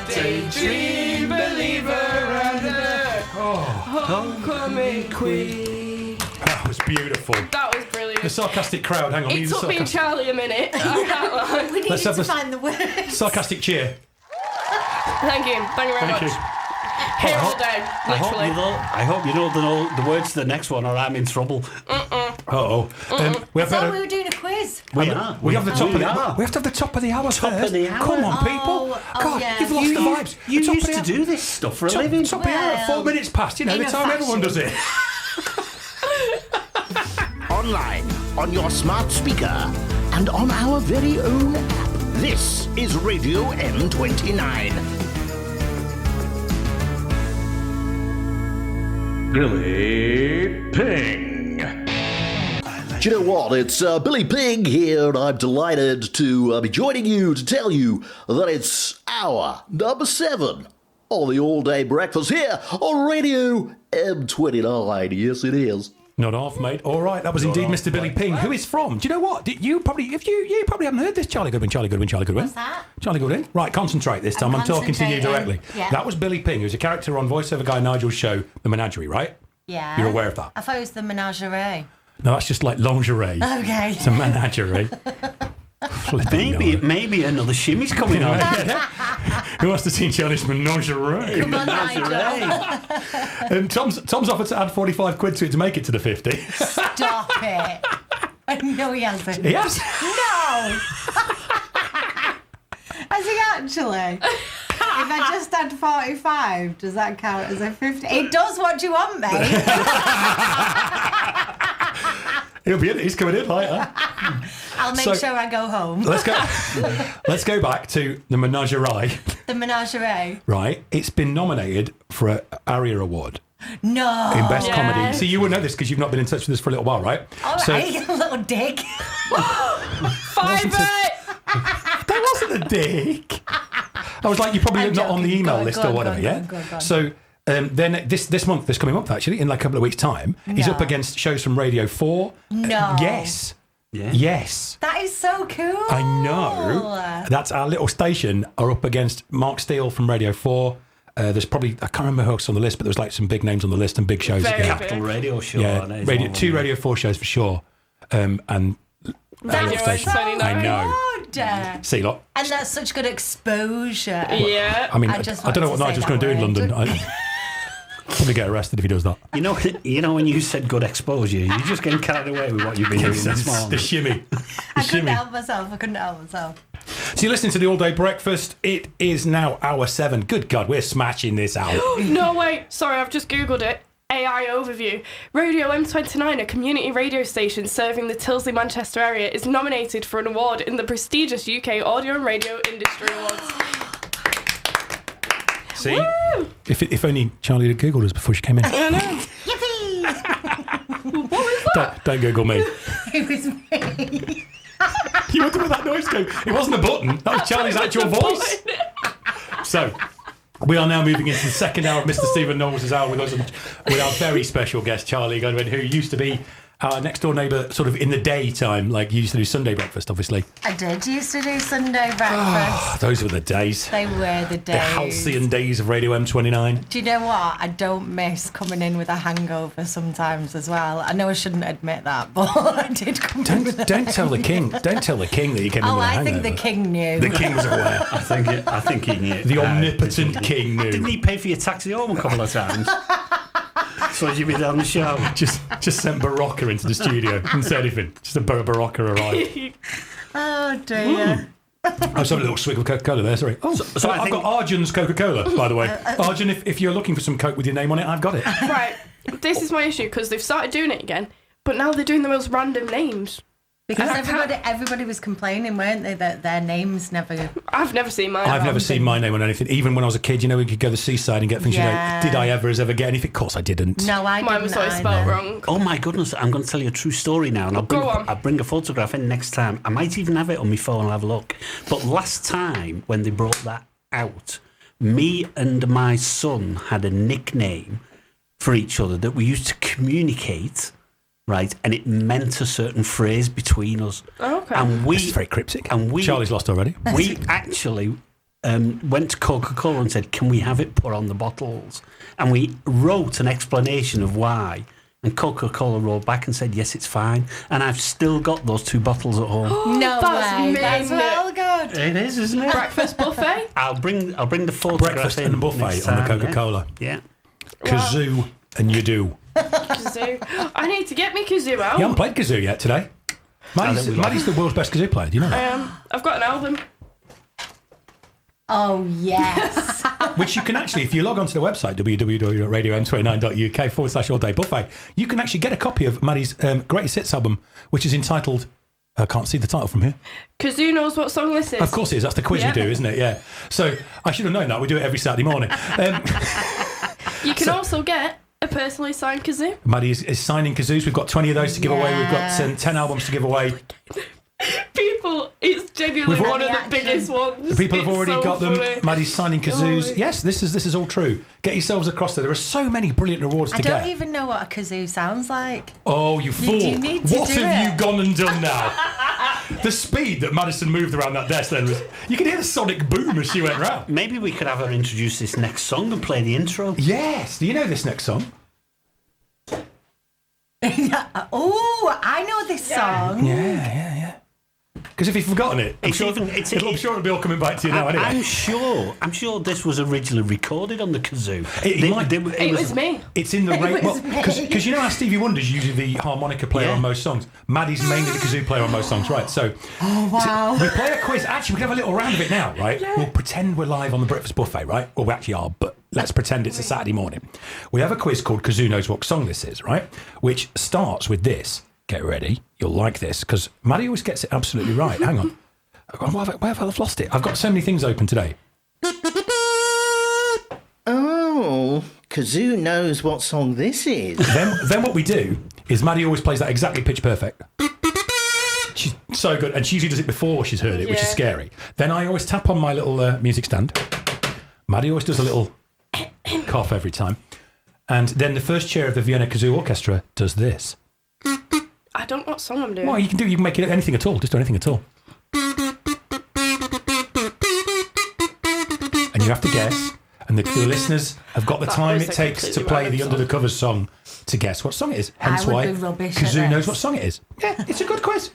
daydream believer and a homecoming queen? That was beautiful. That was brilliant. The sarcastic crowd. Hang on. It took me and Charlie a minute. I can't lie. We needed to find the words. Sarcastic cheer. Thank you very Thank much. you. Here all day, literally. I hope you know the words to the next one, or I'm in trouble. Uh-oh. We I thought we were doing a quiz. We have the top of the hour. We have to have the top of the hour Top first. of the hour. Come on, people. God, yeah. you've lost the vibes. You The top of used the to hour. do this stuff for a Top living. of the hour. 4 minutes past. You know, the in a time everyone does fashion. it. Online, on your smart speaker, and on our very own app. This is Radio M29. Billy Ping. Do you know what? It's Billy Ping here, and I'm delighted to be joining you to tell you that it's hour number 7 on the all-day breakfast here on Radio M29. Yes, it is. Not half, mate. All right, that was indeed Mr. Billy Ping. Who is from? Do you know what? You probably haven't heard this. Charlie Goodwin. What's that? Charlie Goodwin. Right, concentrate this time. I'm talking to you concentrating. directly. Yeah. That was Billy Ping, who's a character on voiceover guy Nigel's show, The Menagerie, right? Yeah. You're aware of that? I thought it was the menagerie. No, that's just like lingerie. Okay. It's a menagerie. Maybe another shimmy's coming on. Who wants to see Charlie's menagerie? Come on, Nigel. And Tom's offered to add 45 quid to it to make it to the 50. Stop it. No, he hasn't. He has? No. Has he actually? If I just had 45, does that count as a 50? It does what you want, mate. He'll be in. He's coming in later. I'll make sure I go home. Let's go back to the Menagerie. The menagerie. Right. It's been nominated for an ARIA Award. No. In Best Comedy. So you would know this because you've not been in touch with us for a little while, right? All right, a little dick. Five it! That wasn't a dick. I was like, you're probably not on the email list or whatever, yeah? Go on. So then this coming month, actually, in like a couple of weeks' time, he's up against shows from Radio 4. No. Yes. Yeah. Yes. That is so cool. I know. That's our little station are up against Mark Steele from Radio 4. There's probably, I can't remember who else on the list, but there was like some big names on the list and big shows. Very again. Capital Radio Show. Yeah, two Radio 4 shows for sure. And Radio station. M29. I know. Good. See, lot. And that's such good exposure. Yeah. I mean, I just don't know what wanted to Nigel's say going to do in that London. word. I'd probably get arrested if he does that. You know when you said good exposure, you're just getting carried away with what you've been doing this morning. The shimmy. I couldn't help myself. So you're listening to the All Day Breakfast. It is now hour 7. Good God, we're smashing this out. No, wait. Sorry, I've just Googled it. AI overview. Radio M29, a community radio station serving the Tilsley, Manchester area, is nominated for an award in the prestigious UK Audio and Radio Industry Awards. See? Woo! If only Charlie had Googled us before she came in. I know. Yippee! What was that? Don't Google me. It was me. You wonder where that noise came. It wasn't a button. That was Charlie's actual voice. So, we are now moving into the second hour of Mr. Stephen Knowles' hour with us, with our very special guest, Charlie Goodwin, who used to be our next door neighbour sort of in the daytime, like you used to do Sunday breakfast, obviously. I did used to do Sunday breakfast. Those were the days. They were the days. The halcyon days of Radio M29. Do you know what? I don't miss coming in with a hangover sometimes as well. I know I shouldn't admit that, but I did come in with a Don't tell the king. Don't tell the king that you came in with a hangover. I think the king knew. The king was aware. I think he knew. The omnipotent king knew. Didn't he pay for your taxi home a couple of times? So you'd be down the show. Just sent Barocca into the studio. Didn't say anything. Just a Barocca arrived. Oh dear. I was having a little swig of Coca-Cola there, sorry. Oh, so I've got Arjun's Coca-Cola, by the way. Arjun, if you're looking for some Coke with your name on it, I've got it. Right. This is my issue, because they've started doing it again, but now they're doing the most random names. Because everybody was complaining, weren't they, that their names never... I've never seen mine. I've never seen my name on anything. Even when I was a kid, you know, we could go to the seaside and get things. Yeah. You know, did I ever get anything? Of course I didn't. No, I didn't. Mine was always spelled wrong. Oh my goodness, I'm going to tell you a true story now, and I'll bring a photograph in next time. I might even have it on my phone, I'll have a look. But last time, when they brought that out, me and my son had a nickname for each other that we used to communicate, right? And it meant a certain phrase between us. Okay. Okay. And This is very cryptic. And Charlie's lost already. We actually went to Coca-Cola and said, can we have it put on the bottles? And we wrote an explanation of why. And Coca-Cola wrote back and said, yes, it's fine. And I've still got those 2 bottles at home. No way. That's mint. well good. It is, isn't it? Breakfast buffet. I'll bring the photograph Breakfast in and buffet next on the time, Coca-Cola. Yeah. Kazoo and you do. Kazoo. I need to get me kazoo out. You haven't played kazoo yet today. Maddie's the world's best kazoo player. Do you know that? I've got an album. Oh, yes. Which you can actually, if you log onto the website, www.radio-m29.uk/all-day-buffet, you can actually get a copy of Maddie's greatest hits album, which is entitled, I can't see the title from here. Kazoo knows what song this is. Of course it is. That's the quiz we do, isn't it? Yeah. So I should have known that. We do it every Saturday morning. You can also get a personally signed kazoo. Maddie is signing kazoos. We've got 20 of those to give away. We've got 10 albums to give away. People, it's genuinely one of the biggest ones. The people have It's already so got them. funny. Maddie's signing kazoos. Oh. Yes, this is all true. Get yourselves across there. There are so many brilliant rewards to I don't get. even know what a kazoo sounds like. Oh, you fool. You need to what do have it. you gone and done now? The speed that Madison moved around that desk then was... You could hear the sonic boom as she went round. Maybe we could have her introduce this next song and play the intro. Yes. Do you know this next song? Oh, I know this song. Yeah. Because if you've forgotten it, I'm sure it'll be all coming back to you now anyway. I'm sure this was originally recorded on the kazoo. It was me. It's in the because you know how Stevie Wonder's usually the harmonica player on most songs. Maddie's mainly the kazoo player on most songs, right? So, wow. We play a quiz. Actually, we can have a little round of it now, right? Yeah. We'll pretend we're live on the breakfast buffet, right? Well, we actually are, but let's pretend it's a Saturday morning. We have a quiz called Kazoo Knows What Song This Is, right? Which starts with this. Get ready. You'll like this because Maddie always gets it absolutely right. Hang on. Where have I lost it? I've got so many things open today. Oh, Kazoo knows what song this is. Then what we do is Maddie always plays that exactly pitch perfect. She's so good, and she usually does it before she's heard it, which is scary. Then I always tap on my little music stand. Maddie always does a little cough every time. And then the first chair of the Vienna Kazoo Orchestra does this. I don't know what song I'm doing. Well, you can make it anything at all. Just do anything at all. And you have to guess. And the listeners have got the time it takes to play the Under the Covers song to guess what song it is. Hence why Kazoo knows what song it is. Yeah, it's a good quiz.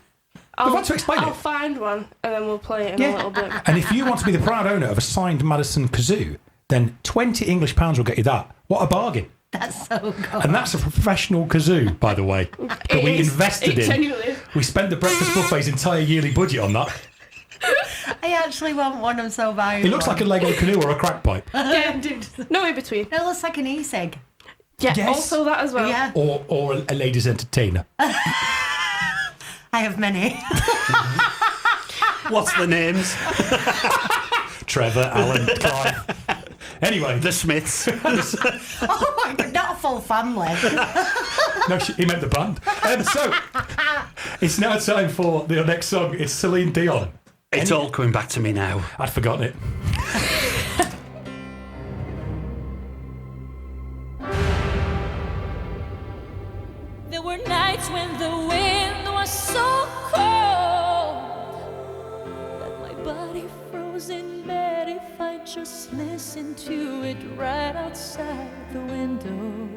We've had to explain I'll it. find one and then we'll play it in a little bit. And if you want to be the proud owner of a signed Madison Kazoo, then £20 English will get you that. What a bargain. That's so good. And that's a professional kazoo, by the way, that we invested in. Genuinely. We spent the breakfast buffet's entire yearly budget on that. I actually want one. I'm so valuable. It looks like a Lego canoe or a crack pipe. Yeah, no in between. It looks like an e-cig. Yeah, Yes. also that as well. Yeah. Or a ladies' entertainer. I have many. What's the names? Trevor, Alan, Clive. Anyway. The Smiths. Oh my god, not a full family. No, he meant the band. So, it's now time for the next song. It's Celine Dion. It's all coming back to me now. I'd forgotten it. There were nights when the wind was so cold that my body froze in bed if I just listened to it right outside the window.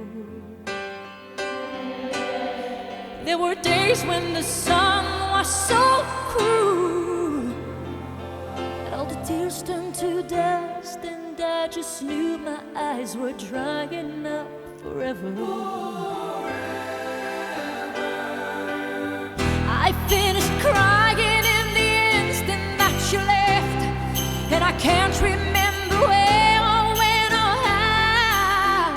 There were days when the sun was so cruel that all the tears turned to dust, and I just knew my eyes were drying up forever. I finished crying in the instant that you left, and I can't remember where or when or how,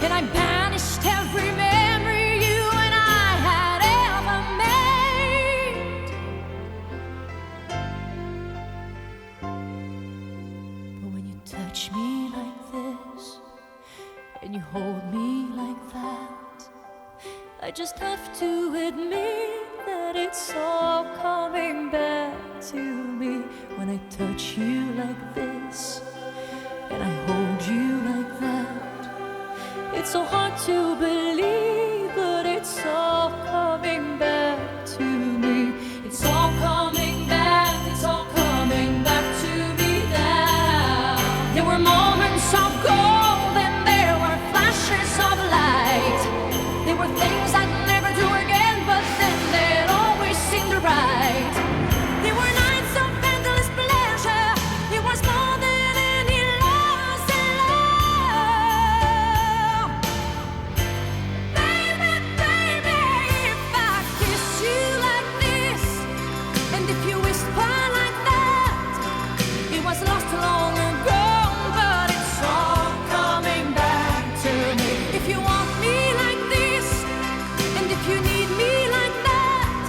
and I banished every memory you and I had ever made. But when you touch me like this, and you hold me like that, I just have to admit that it's all coming back to me. When I touch you like this and I hold you like that, it's so hard to believe, but it's all coming back to me. It's all There were moments of gold and there were flashes of light. There were things I'd never do again, but then they'd always seem right. There were nights of endless pleasure. It was more than any loss in love. Baby, baby, if I kiss you like this, and if you whisper like that, it was lost long ago, but it's all coming back to me. If you want me like this, and if you need me like that,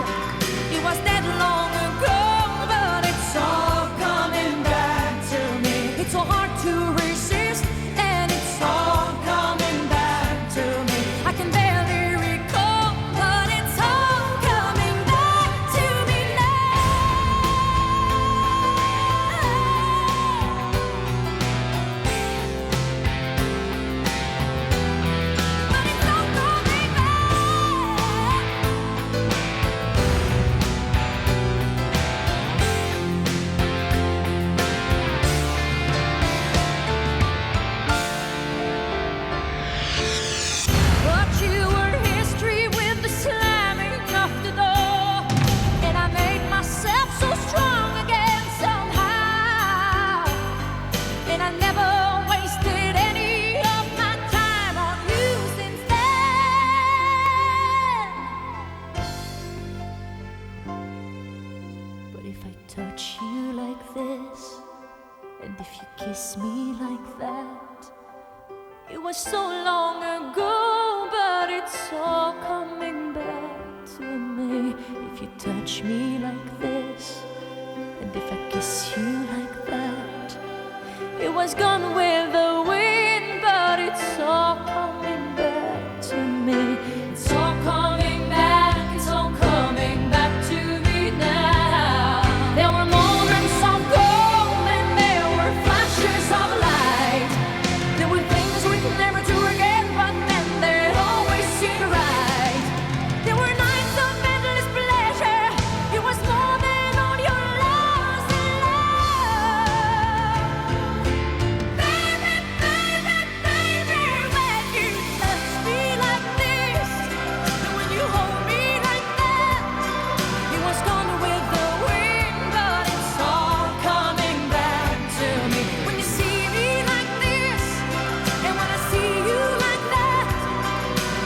it was dead long ago, but it's all coming back to me. It's so hard to resist, and it's all coming back to me. I can barely recall, but it's all coming back to me But you were history with the slamming of the door, and I made myself so strong again somehow. And I never wasted any of my time on you since then. But if I touch you like this, and if you kiss me like that, it was so long ago, but it's all coming back to me. If you touch me like this, and if I kiss you like that, it was gone with the wind, but it's all coming back to me. It's all coming back, it's all coming back to me now. There were moments of gold and there were flashes of light. There were things we'd never do again, but then they'd always seem right. There were nights of endless pleasure. It was more than all your lost in love. Baby, baby, baby, when you touch me like this, and when you hold me like that, it was gone with the wind, but it's all coming back to me. When you see me like this, and when I see you like that,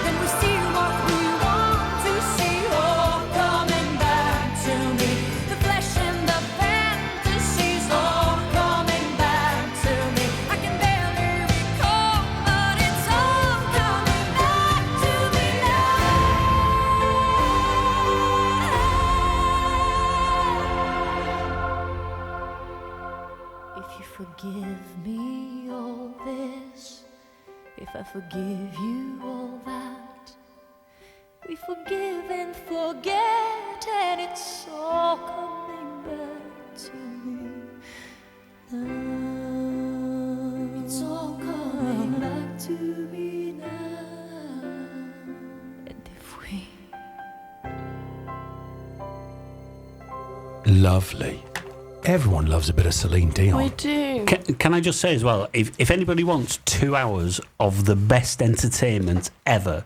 then we see what we want to see, all coming back to me. The flesh and the fantasies, all coming back to me. I can barely recall, but it's all coming back to me now. If you forgive me all this, if I forgive you all that, we forgive and forget, and it's all coming back to me now. It's all coming back to me now. And if we Lovely. Everyone loves a bit of Celine Dion. We do. Can I just say as well, if anybody wants 2 hours of the best entertainment ever,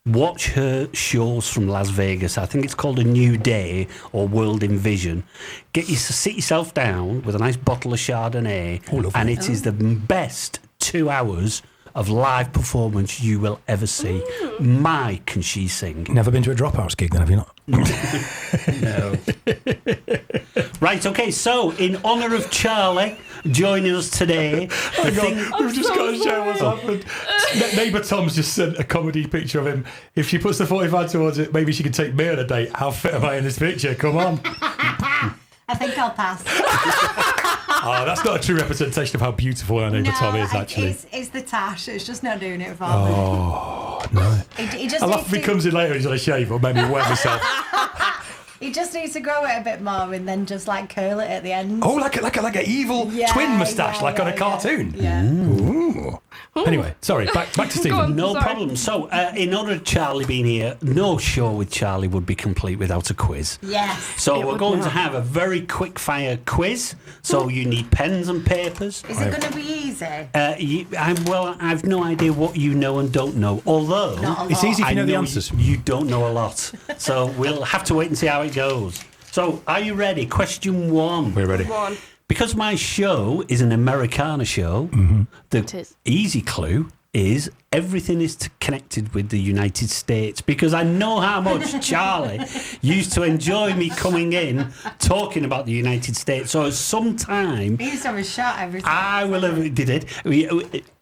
watch her shows from Las Vegas. I think it's called A New Day or World in Vision. Sit yourself down with a nice bottle of Chardonnay, and it is the best 2 hours of live performance you will ever see. My, can she sing? Never been to a Dropouts gig then, have you not? No. Right, okay, so in honour of Charlie joining us today... We've just got to share what's happened. Neighbour Tom's just sent a comedy picture of him. If she puts the 45 towards it, maybe she can take me on a date. How fit am I in this picture? Come on. I think I'll pass. Oh, that's not a true representation of how beautiful our neighbour Tom is, actually. It's the tash. It's just not doing it for me. Oh, no. He just I laugh if he comes in later and he's on a shave or maybe wet myself. He just needs to grow it a bit more and then just like curl it at the end. Oh, like an evil twin moustache, like on a cartoon. Yeah. Ooh. Anyway, sorry, back to Stephen. No problem. So, in honour of Charlie being here, no show with Charlie would be complete without a quiz. Yes. So we're going to have a very quick fire quiz. So you need pens and papers. Is it going to be easy? easy. I've no idea what you know and don't know. Although Not a It's lot. easy if you I know the answers. You don't know a lot, so we'll have to wait and see how it goes. So, are you ready? Question 1. We're ready. One. Because my show is an Americana show, the It is. easy clue is everything is connected with the United States, because I know how much Charlie used to enjoy me coming in talking about the United States. So sometime He used to have a shot every time. I will have did it.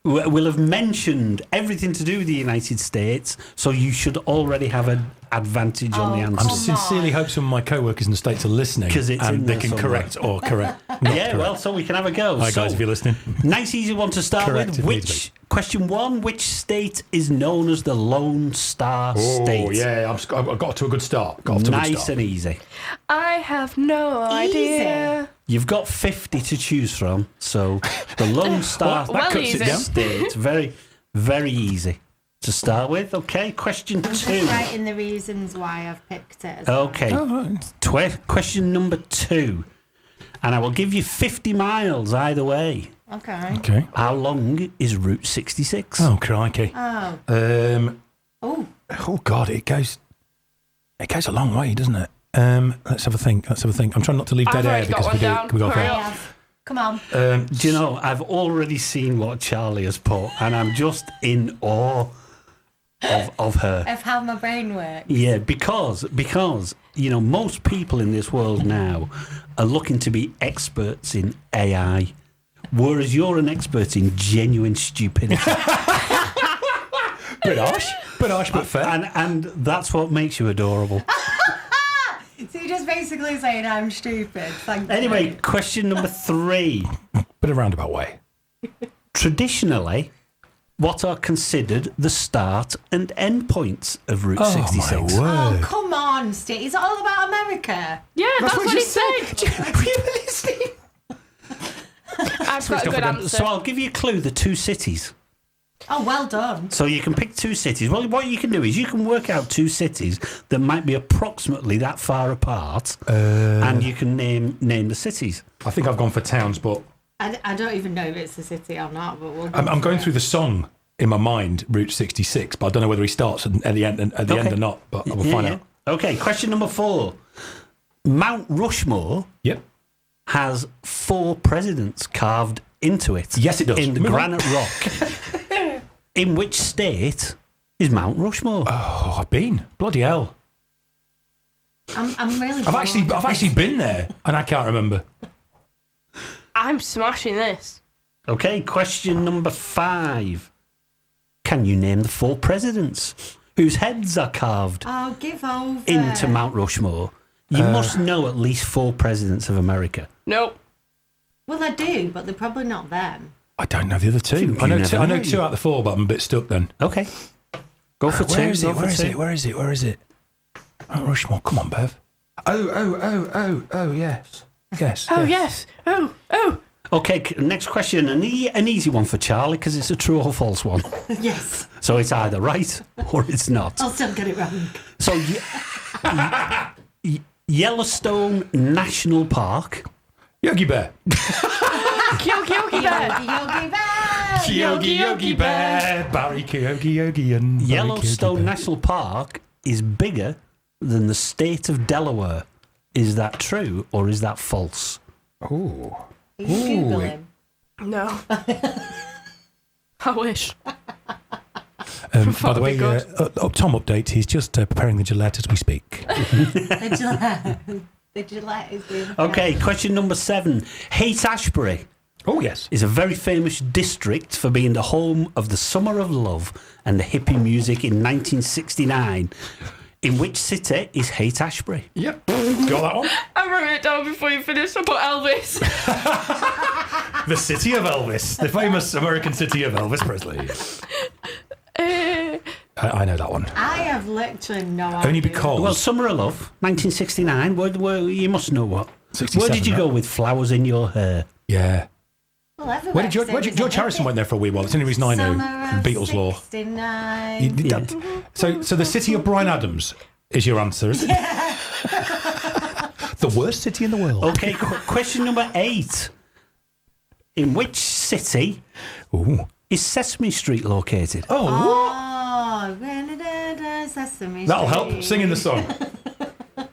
Will have mentioned everything to do with the United States, so you should already have an advantage on the I answer. sincerely hope some of my co-workers in the States are listening, 'Cause it's in and they there can somewhere. correct or correct. Not Yeah, correct. well, so we can have a go. Hi guys, So, if you're listening. nice easy one to start Correct with. if needs Which question 1? Which state is known as the Lone Star State? Oh yeah, I've got to a good start. Got off to a good Nice start. and easy. I have no idea. You've got 50 to choose from, so the Lone Star Well, easy. State, very, very easy to start with. Okay, question I'm just 2. writing the reasons why I've picked it. As well. Okay, question number 2, and I will give you 50 miles either way. Okay. Okay. How long is Route 66? Oh crikey. Oh. Oh God, it goes a long way, doesn't it? Let's have a think. I'm trying not to leave I've dead air already got because one we do. down. Can we go for Hurry it? up. Come on. Do you know, I've already seen what Charlie has put, and I'm just in awe of her. Of how my brain works. Yeah, because you know, most people in this world now are looking to be experts in AI, whereas you're an expert in genuine stupidity. Bit harsh, but fair. And that's what makes you adorable. So you're just basically saying I'm stupid. Thank Anyway, you. question number 3. Bit of roundabout way. Traditionally, what are considered the start and end points of Route 66? My Oh, word. come on, Steve. Is it all about America? Yeah, that's what he you said. Were you listening? I've got a good answer. So I'll give you a clue, the 2 cities. Oh, well done. So you can pick 2 cities. Well, what you can do is you can work out 2 cities that might be approximately that far apart, and you can name the cities. I think I've gone for towns, but I don't even know if it's a city or not, but we'll. I'm going through the song in my mind, Route 66, but I don't know whether he starts at the end or not. But I will find out. Okay, question number 4. Mount Rushmore Yep. has 4 presidents carved into it. Yes, it does. In the Move on. granite rock. In which state is Mount Rushmore? Oh, I've been. Bloody hell. I'm really. I've actually been there, and I can't remember. I'm smashing this. Okay, question number 5. Can you name the 4 presidents whose heads are carved Oh, give over. into Mount Rushmore? You must know at least 4 presidents of America. Nope. Well, I do, but they're probably not them. I don't know the other 2. I know never 2. I know know. 2 out of the 4, but I'm a bit stuck then. Okay. Go for 2. Where is go it? for Where is 2. it? Where is it? Where is it? Mount Rushmore. Come on, Bev. Oh, yes. Yes. Oh, yes. Oh. Okay, next question. An easy one for Charlie, because it's a true or false one. Yes. So it's either right or it's not. I'll still get it wrong. So Yellowstone National Park. Yogi Bear. Yogi Bear. Yogi Bear. Yogi Bear. Barry Yogi and Barry Yellowstone Kyogi Bear. National Park is bigger than the state of Delaware. Is that true or is that false? Oh. Are you Googling? No. I wish. By the way, Tom updates. He's just preparing the Gillette as we speak. The Gillette is doing. Okay, question number 7. Haight-Ashbury. Oh, yes. Is a very famous district for being the home of the Summer of Love and the hippie music in 1969. In which city is Haight-Ashbury? Yep. Got that one? I wrote it down before you finished. I put Elvis. The city of Elvis. The famous American city of Elvis Presley. I know that one. I have literally no idea. Only because... Well, Summer of Love, 1969. You must know what. 67, Where did you go right? with Flowers in Your Hair? Yeah. Well, everywhere. George Harrison went there for a wee while. It's the only reason I know. Beatles law. 69. So the city of Bryan Adams is your answer, isn't it? The worst city in the world. Okay, question number 8. In which city Ooh. is Sesame Street located? Oh, Sesame Street. That'll help. Singing the song.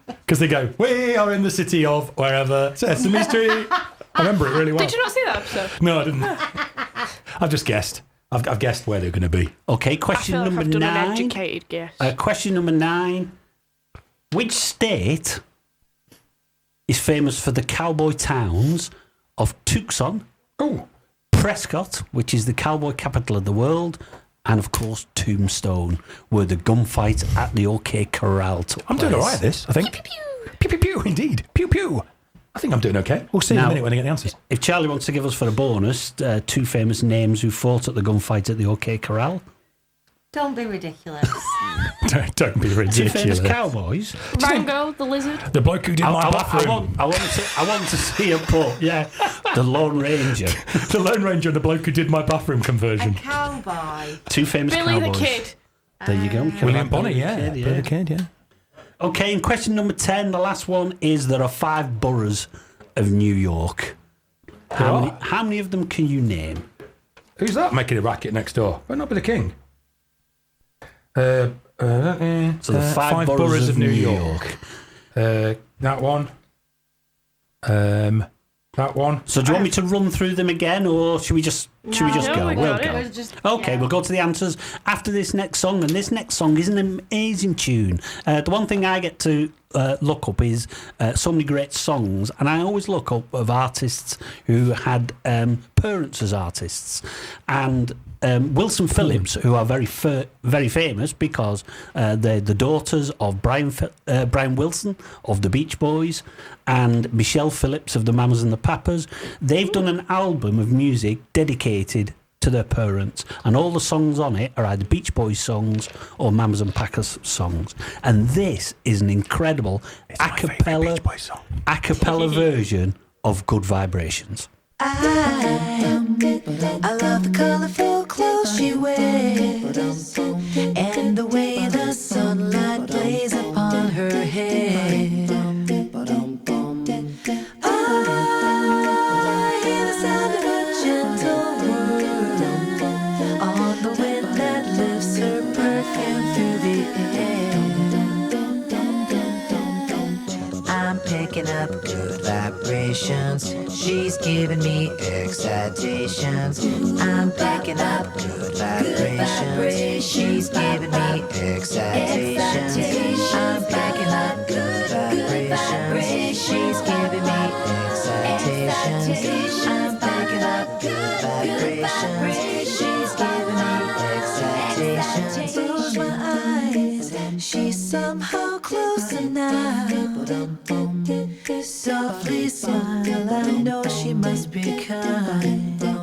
Because they go, we are in the city of wherever, Sesame Street. I remember it really well. Did you not see that episode? No, I didn't. I've just guessed. I've guessed where they're going to be. Okay, question I feel like number I've done 9. an educated guess. Question number 9. Which state is famous for the cowboy towns of Tucson, Prescott, which is the cowboy capital of the world, and of course Tombstone, where the gunfight at the OK Corral took I'm place? doing all right at this, I think. Pew, pew, pew. Pew, pew, pew, indeed. Pew, pew. I think I'm doing okay. We'll see in a minute when I get the answers. If Charlie wants to give us for a bonus 2 famous names who fought at the gunfight at the OK Corral. Don't be ridiculous. Don't be ridiculous. 2 famous cowboys. Rango, the lizard. The bloke who did my bathroom. I want to see a put. Yeah, the Lone Ranger. The Lone Ranger and the bloke who did my bathroom conversion. Cowboy. 2 famous Billy cowboys. the Kid. There you go. William Bonney, Billy yeah. the Kid, Billy the Kid, yeah. Okay, and question number 10, the last one, is there are 5 boroughs of New York. How many of them can you name? Who's that making a racket next door? Might not be the king. So the 5 boroughs of New York. That one. That one. So do you want me to run through them again, or should we just go? We'll go. Okay, we'll go to the answers after this next song, and this next song is an amazing tune. The one thing I get to look up is so many great songs, and I always look up of artists who had parents as artists, and Wilson Phillips, who are very famous because they're the daughters of Brian Wilson of the Beach Boys and Michelle Phillips of the Mamas and the Papas. They've done an album of music dedicated to their parents, and all the songs on it are either Beach Boys songs or Mamas and Papas songs. And this is an incredible a cappella version of Good Vibrations. I love the colorful clothes she wears and the way the sunlight plays upon her head. I hear the sound of a gentle word on the wind that lifts her perfume through the air. I'm picking up good vibrations. She's giving me excitations. I'm picking up good vibrations. She's giving me excitations. I'm picking up good vibrations. She's giving me excitations. I'm picking up good vibrations. She's giving me excitations. Close my eyes. She's somehow closer now. Softly smile, I know she must be kind. When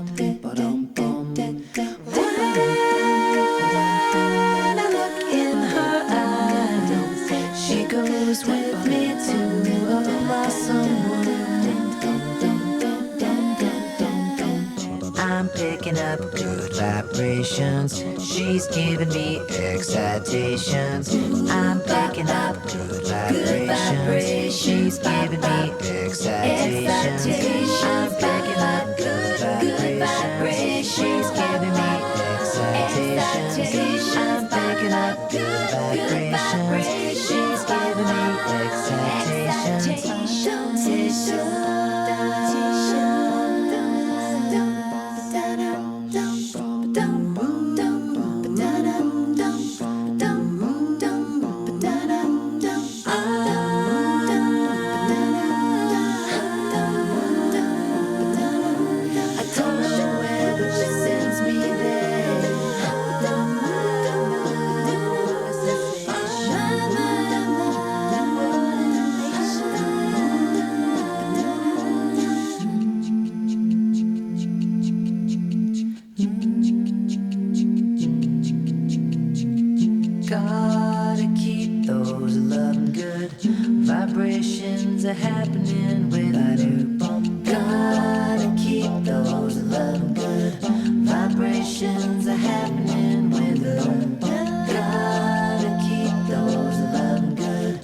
I look in her eyes, she goes with me to a blossom world. I'm picking up good vibrations. She's giving me excitations. I'm picking up good vibrations. She's giving me excitations. I'm picking up good vibrations. She's giving me excitations. I'm picking up good vibrations. She's giving me gotta keep those loving good vibrations are happening with her. Gotta keep those loving good vibrations are happening with her. Gotta keep those loving good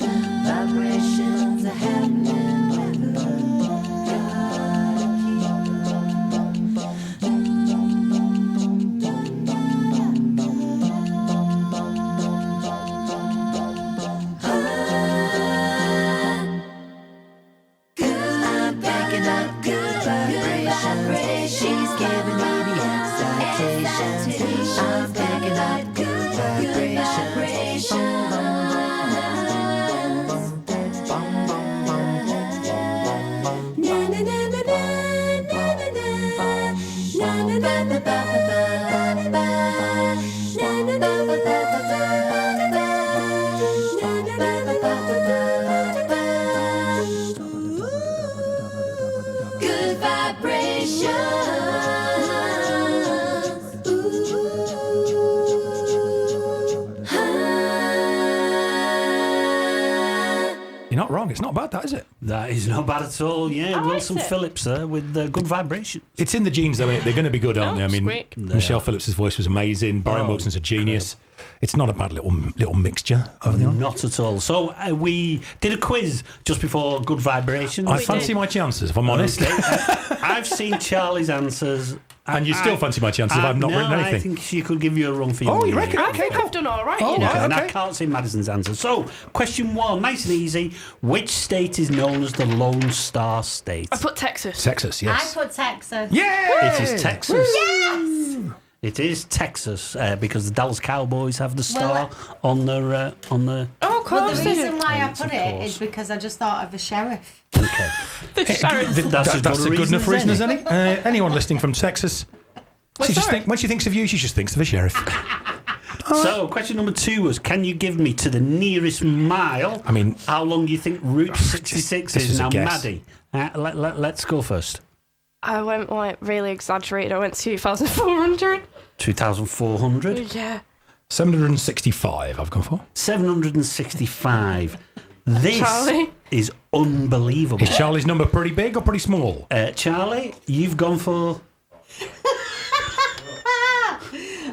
vibrations are happening with her. I'm picking up good vibrations. Good vibrations. You're not wrong. It's not bad, that, is it? That is not bad at all. Yeah, Wilson Phillips there with good vibration. It's in the genes, though, isn't it? They're going to be good, aren't they? I mean, squeak. Michelle Phillips' voice was amazing. Brian Wilson's a genius. It's not a bad little mixture. Not at all. So we did a quiz just before Good Vibration. I fancy my chances, if I'm honest. Okay. I've seen Charlie's answers. And you still fancy my chances if I've not written anything? I think she could give you a run for your Oh, you money. reckon? I think I've done all right, Oh, you know. okay. And I can't see Madison's answer. So, question 1, nice and easy. Which state is known as the Lone Star State? I put Texas. Texas, yes. I put Texas. It is Texas. Yes! It is Texas because the Dallas Cowboys have the star on their on the. Oh, of Well, course the they reason do. why I Yes, put of it course. is because I just thought of a sheriff. Okay. That's a good enough reason as any. Anyone listening from Texas, when she thinks of you, she just thinks of a sheriff. So, question number 2 was: can you give me to the nearest mile? I mean, how long do you think Route 66 this is? is a Now, guess. Maddie, let's go first. I went like really exaggerated. I went 2,400. 2,400. Yeah. 765, I've gone for. 765. This Charlie? is unbelievable. Is Charlie's number pretty big or pretty small? Charlie, you've gone for.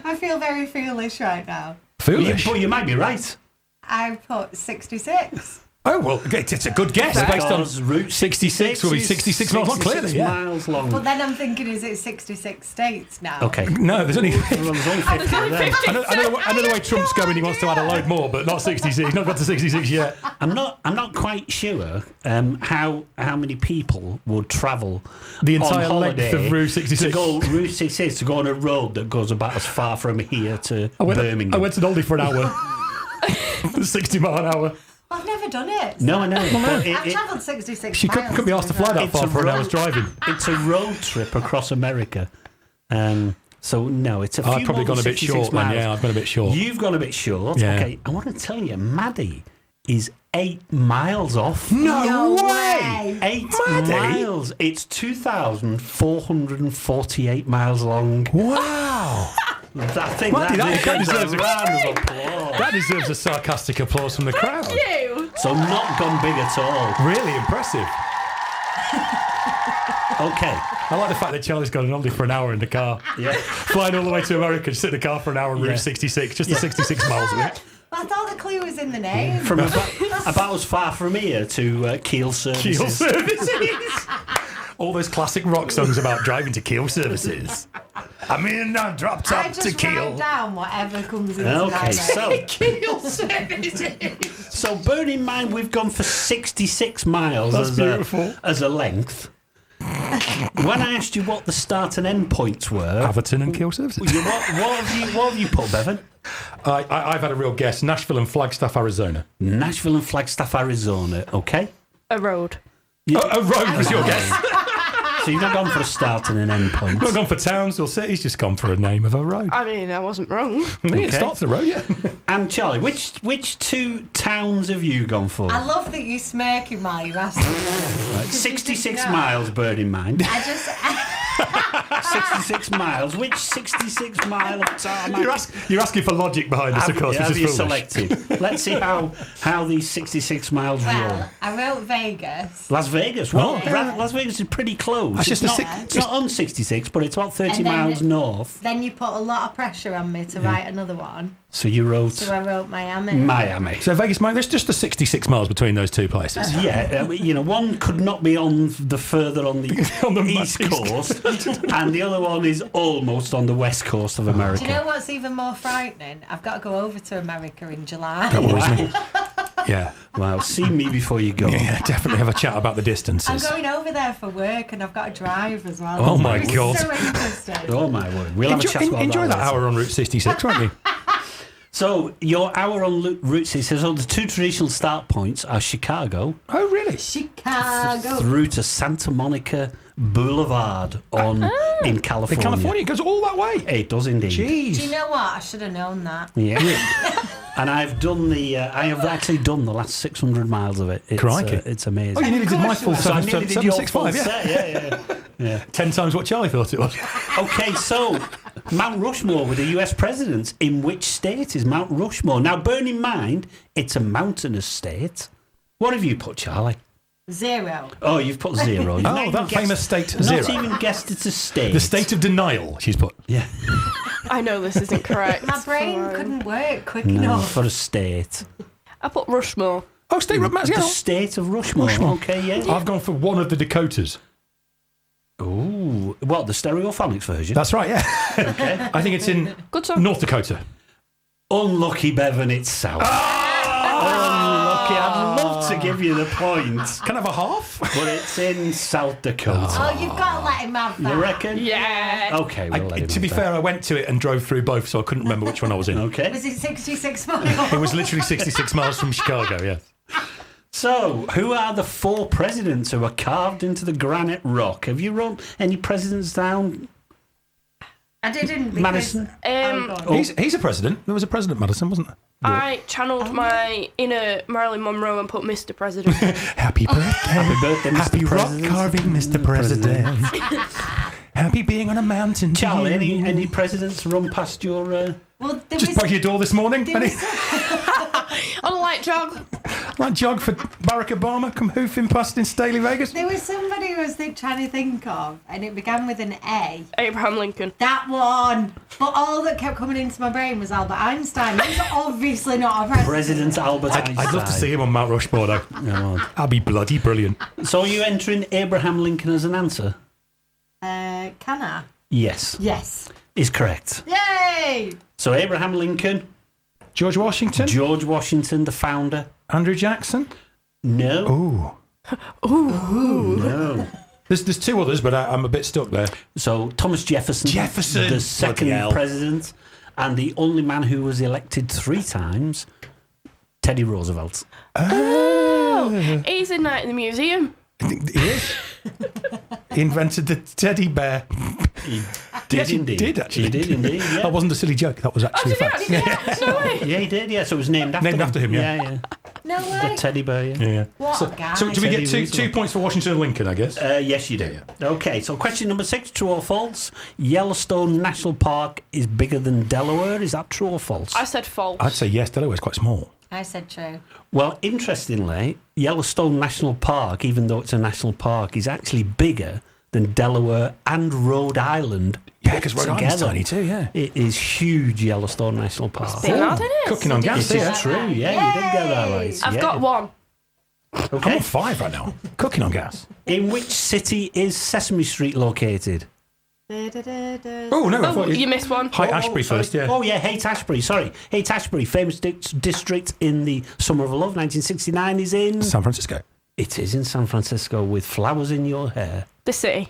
I feel very foolish right now. Foolish? But you might be right. I put 66. Oh, well, it's a good guess based on Route 66 will be 66 miles long, clearly. 66 Yeah. miles long. But then I'm thinking, is it 66 states now? Okay. No, there's only. There's only 50 there. I know the way Trump's going, he wants to add a load more, but not 66. He's not got to 66 yet. I'm not quite sure how many people would travel The entire on length holiday of Route 66. to go Route 66 to go on a road that goes about as far from here to Birmingham. I went to Aldi for an hour. 60 mile an hour. I've never done it. No, I know. But I've travelled 66 She miles. couldn't be asked to fly that It's far a for an road- hour's driving. It's a road trip across America. So no, it's a few I've probably more gone a than bit 66 short then, miles. yeah, I've gone a bit short. You've gone a bit short. Yeah. Okay, I want to tell you, Maddie is 8 miles off. No way! 8 Maddie? miles. It's 2,448 miles long. Wow! I think Maddie, that deserves a a round of applause. That deserves a sarcastic applause from the crowd. You. So not gone big at all. Really impressive. Okay. I like the fact that Charlie's gone an Aldi for an hour in the car. Yeah. Flying all the way to America, just sit in the car for an hour on Route 66, just the 66 miles of it. I thought the clue was in the name. From about as far from here to Kiel Services. Kiel Services. All those classic rock songs about driving to Kiel Services. I'm in a drop I top just to Kiel. write down whatever comes into Okay, my so Kiel Services. so bear in mind we've gone for 66 miles That's beautiful. as a length. When I asked you what the start and end points were, Atherton and Kiel Services. what have you put, Bevan? I've had a real guess. Nashville and Flagstaff, Arizona. Nashville and Flagstaff, Arizona. Okay. A road. A road was your guess. So you've not gone for a start and an end point. Not gone for towns or cities, just gone for a name of a road. I mean, I wasn't wrong. It starts the road, yeah. And Charlie, which 2 towns have you gone for? I love that you smirking while you ask me. 66 miles, bear in mind. I just. 66 miles. Which 66 mile of time? You're asking for logic behind this, of course. Have This you is foolish. selected? Let's see how these 66 miles roll. Well, I wrote Vegas. Las Vegas. Well, Yeah. Las Vegas is pretty close. That's It's just not, it's not on 66, but it's about 30 And then- miles north. Then you put a lot of pressure on me to write another one. So you wrote So I wrote Miami. Miami. So Vegas, mate, there's just the 66 miles between those two places. Yeah, one could not be on the further on the, east coast, and the other one is almost on the west coast of America. Do you know what's even more frightening? I've got to go over to America in July. That worries me. Yeah. Wow, see me before you go. Yeah, definitely have a chat about the I'm distances. going over there for work and I've got to drive as well. Oh my I'm God. so interested. Oh my word. We'll have a chat about Enjoy that later. hour on Route 66, won't you? So, your hour on Route 66, so the two traditional start points are Chicago Oh, really? Chicago. through to Santa Monica Boulevard in California. In California, it goes all that way. It does indeed. Jeez. Do you know what? I should have known that. Yeah. And I've done I have actually done the last 600 miles of it. It's, Crikey. It's amazing. Oh, you nearly did my full So I nearly did your full 765, yeah. set, yeah. 10 times what Charlie thought it was. Okay, so Mount Rushmore with the US presidents. In which state is Mount Rushmore? Now, bear in mind, it's a mountainous state. What have you put, Charlie? 0. Oh, you've put 0. You've not even that famous state Not 0. even guessed it's a state. The state of denial, she's put. Yeah. I know this isn't correct. My brain couldn't work quick No, enough. for a state. I put Rushmore. Oh, state The state of Rushmore. Okay, yeah. I've gone for one of the Dakotas. Ooh, what, the Stereophonics version? That's right, yeah. Okay. I think it's in Good song. North Dakota. Unlucky Bevan, it's south. Unlucky. I'd love to give you the point, Can I have a half? but it's in South Dakota. Oh, you've got to let him have that. You reckon? Yeah. Okay, we'll let him To be have fair, I went to it and drove through both, so I couldn't remember which one I was in. that. Okay. Was it 66 miles? It was literally 66 miles from Chicago, yeah. So, who are the 4 presidents who are carved into the granite rock? Have you wrote any presidents down? I didn't. Because, Madison? Oh, go on. He's a president. There was a President Madison, wasn't there? I channeled my inner Marilyn Monroe and put Mr. President. Happy birthday. Happy birthday, Mr. Happy rock President. carving, Mr. President. Happy being on a mountain. to Charlie, you. any presidents run past your... Well, there Just was, broke your door this morning. there was, On a light jog. Like jog for Barack Obama, come hoofing past in Staley, Vegas. there was somebody who I was trying to think of, and it began with an A. Abraham Lincoln. That one. But all that kept coming into my brain was Albert Einstein. He's obviously not a president. President Albert Einstein. I'd love to see him on Mount Rushmore, though. Oh. That'd be bloody brilliant. So are you entering Abraham Lincoln as an answer? Can I? Yes. Yes. Is correct. Yay! So Abraham Lincoln, George Washington? George Washington, the founder. Andrew Jackson? No. Ooh. No. There's 2 others, but I'm a bit stuck there. So Thomas Jefferson. Jefferson. The second Bloody hell. president. And the only man who was elected 3 times, Teddy Roosevelt. Oh, he's in Night in the Museum. He is. He invented the teddy bear. He Yes, he did, actually. He did indeed, yeah. That wasn't a silly joke. That was actually a fact. No way. Yeah, he did, yeah. So it was named after Named him. after him, yeah. Yeah. No The way. teddy bear, yeah. Yeah. What So, a guy. so do we Teddy get two Roosevelt. points for Washington and Lincoln, I guess? Yes, you do. Okay, so question number 6, true or false? Yellowstone National Park is bigger than Delaware. Is that true or false? I said false. I'd say yes. Delaware's quite small. I said true. Well, interestingly, Yellowstone National Park, even though it's a national park, is actually bigger than Delaware and Rhode Island. Yeah, because Rhode Island's together. tiny too, yeah. It is huge, Yellowstone National Park. Big mad, isn't it? Cooking on gas It here. is true, yeah, you did get that right. I've yeah. got 1. I'm Okay. on 5 right now. Cooking on gas. In which city is Sesame Street located? Oh, no, I Oh, thought you missed one. Haight-Ashbury sorry. first, yeah. Oh, yeah, Haight-Ashbury, sorry. Haight-Ashbury, famous district in the Summer of Love, 1969, is in... San Francisco. It is in San Francisco with flowers in your hair. The city.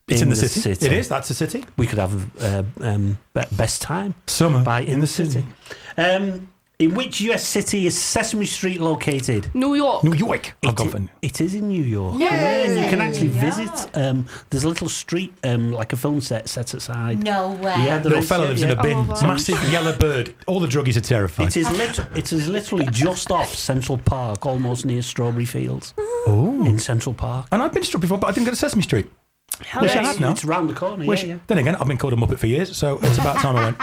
It's in the city. It is, that's a city. We could have best time. Summer by in the city. In which US city is Sesame Street located? New York. New York. I've gone for... It is in New York. Yay! Yeah, and you can actually Yeah. visit. There's a little street, like a film set aside. No way. Yeah, there Little is, fella lives in a yeah. bin. Oh, wow. Massive yellow bird. All the druggies are terrified. It is literally just off Central Park, almost near Strawberry Fields. Oh. In Central Park. And I've been struck before, but I didn't go to Sesame Street. Hell Wish I yeah. had now. It's round the corner. Wish- Yeah. Then again, I've been called a Muppet for years, so it's about time I went.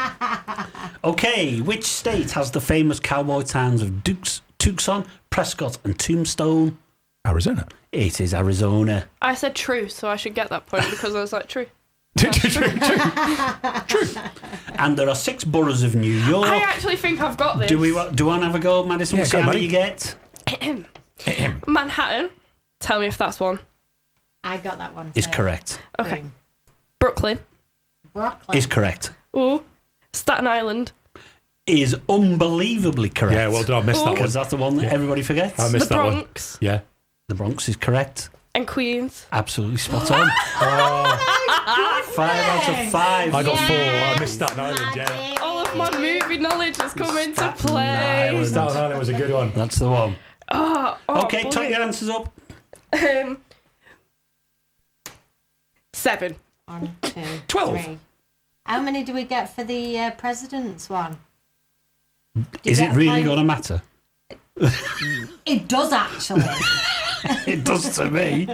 Okay, which state has the famous cowboy towns of Tucson, Prescott, and Tombstone? Arizona. It is Arizona. I said true, so I should get that point because I was like, true. True. And there are 6 boroughs of New York. I actually think I've got this. Do we want to have a go, Madison? Yeah, See go, how many buddy. you get? Manhattan. Tell me if that's one. I got that one. Is too. correct. Okay. Boom. Brooklyn. Brooklyn. Is correct. Ooh. Staten Island. is unbelievably correct. Yeah, well done. I missed that one. Because that's the one that everybody forgets. I missed The that Bronx. one. Yeah. The Bronx is correct. And Queens. Absolutely spot on. 5 out of 5. I got 4. I missed Staten Island, yeah. All of my movie knowledge has come into play. Staten Island was a good one. That's the one. Okay, brilliant. type your answers up. 7. 1, 2, 12. 3. How many do we get for the president's one? Is it really five? going to matter? It does actually. It does to me.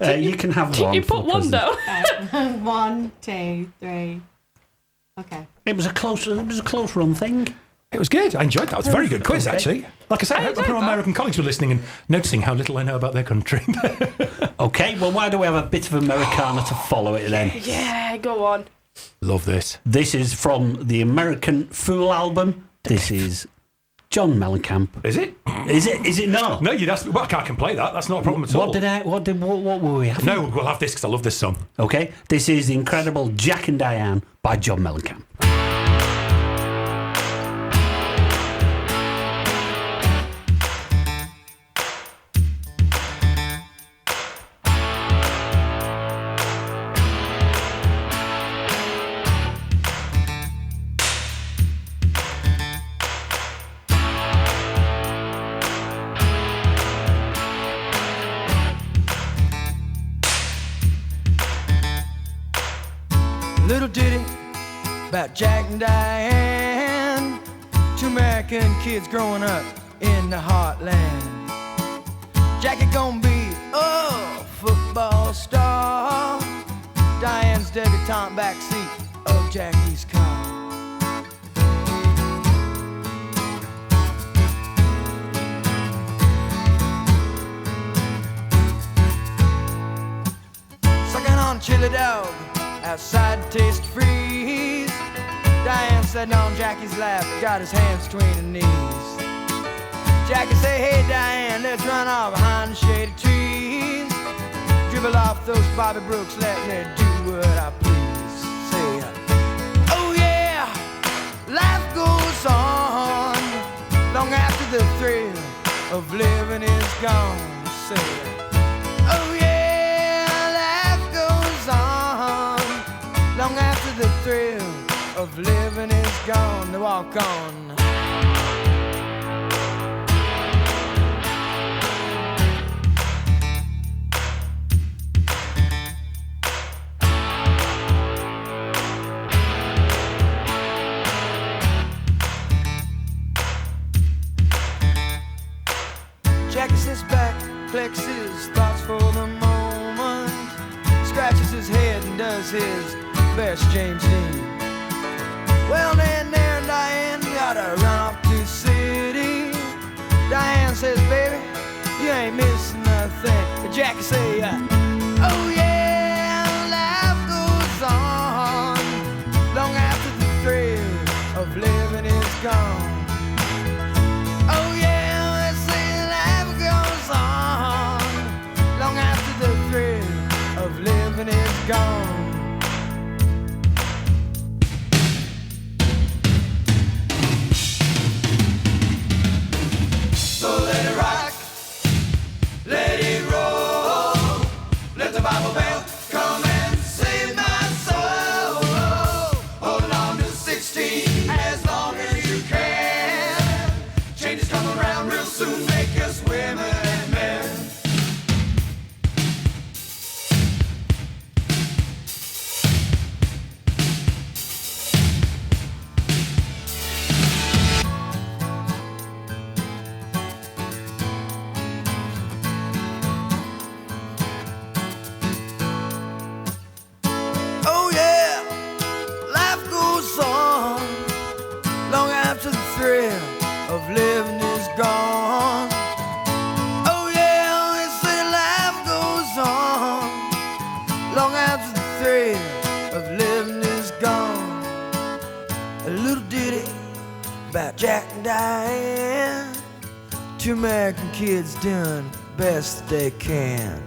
You can have one. You for put the one president. though. 1, 2, 3. Okay. It was a close run thing. It was good. I enjoyed that. It was a very good quiz, Okay. actually. Like I said, I hope our American colleagues were listening and noticing how little I know about their country. Okay, well, why don't we have a bit of Americana to follow it then? Yeah, go on. Love this. This is from the American Fool album. This is John Mellencamp. Is it? Is it not? No, you'd ask me. Well, I can play that. That's not a problem at all. What were we having? No, we'll have this because I love this song. Okay, this is the incredible Jack and Diane by John Mellencamp. Little ditty about Jack and Diane, 2 American kids growing up in the heartland. Jackie gonna be a football star, Diane's debutante backseat of Jackie's car. Sucking on chili dog outside to taste freeze. Diane sitting on Jackie's lap, got his hands between her knees. Jackie say, hey Diane, let's run off behind the shady trees. Dribble off those Bobby Brooks, let me do what I please. Say, oh yeah, life goes on long after the thrill of living is gone. Say, oh yeah, life goes on long after the thrill of living is gone. To walk on. Jackie sits back, collects his thoughts for the moment, scratches his head and does his best James Dean. Well, then there Diane gotta run off to the city. Diane says, baby, you ain't missing nothing. Jackie say, oh yeah, life goes on long after the thrill of living is gone. Oh yeah, they say life goes on long after the thrill of living is gone. So let it rock, let it roll, let the Bible belt come and save my soul. Holding on to 16 as long as you can. Changes come around real soon, make us women and men. Oh yeah, life goes on long after the thrill of living is gone. Oh yeah, they say life goes on long after the thrill of living is gone. A little ditty about Jack and Diane, 2 American kids doing best they can.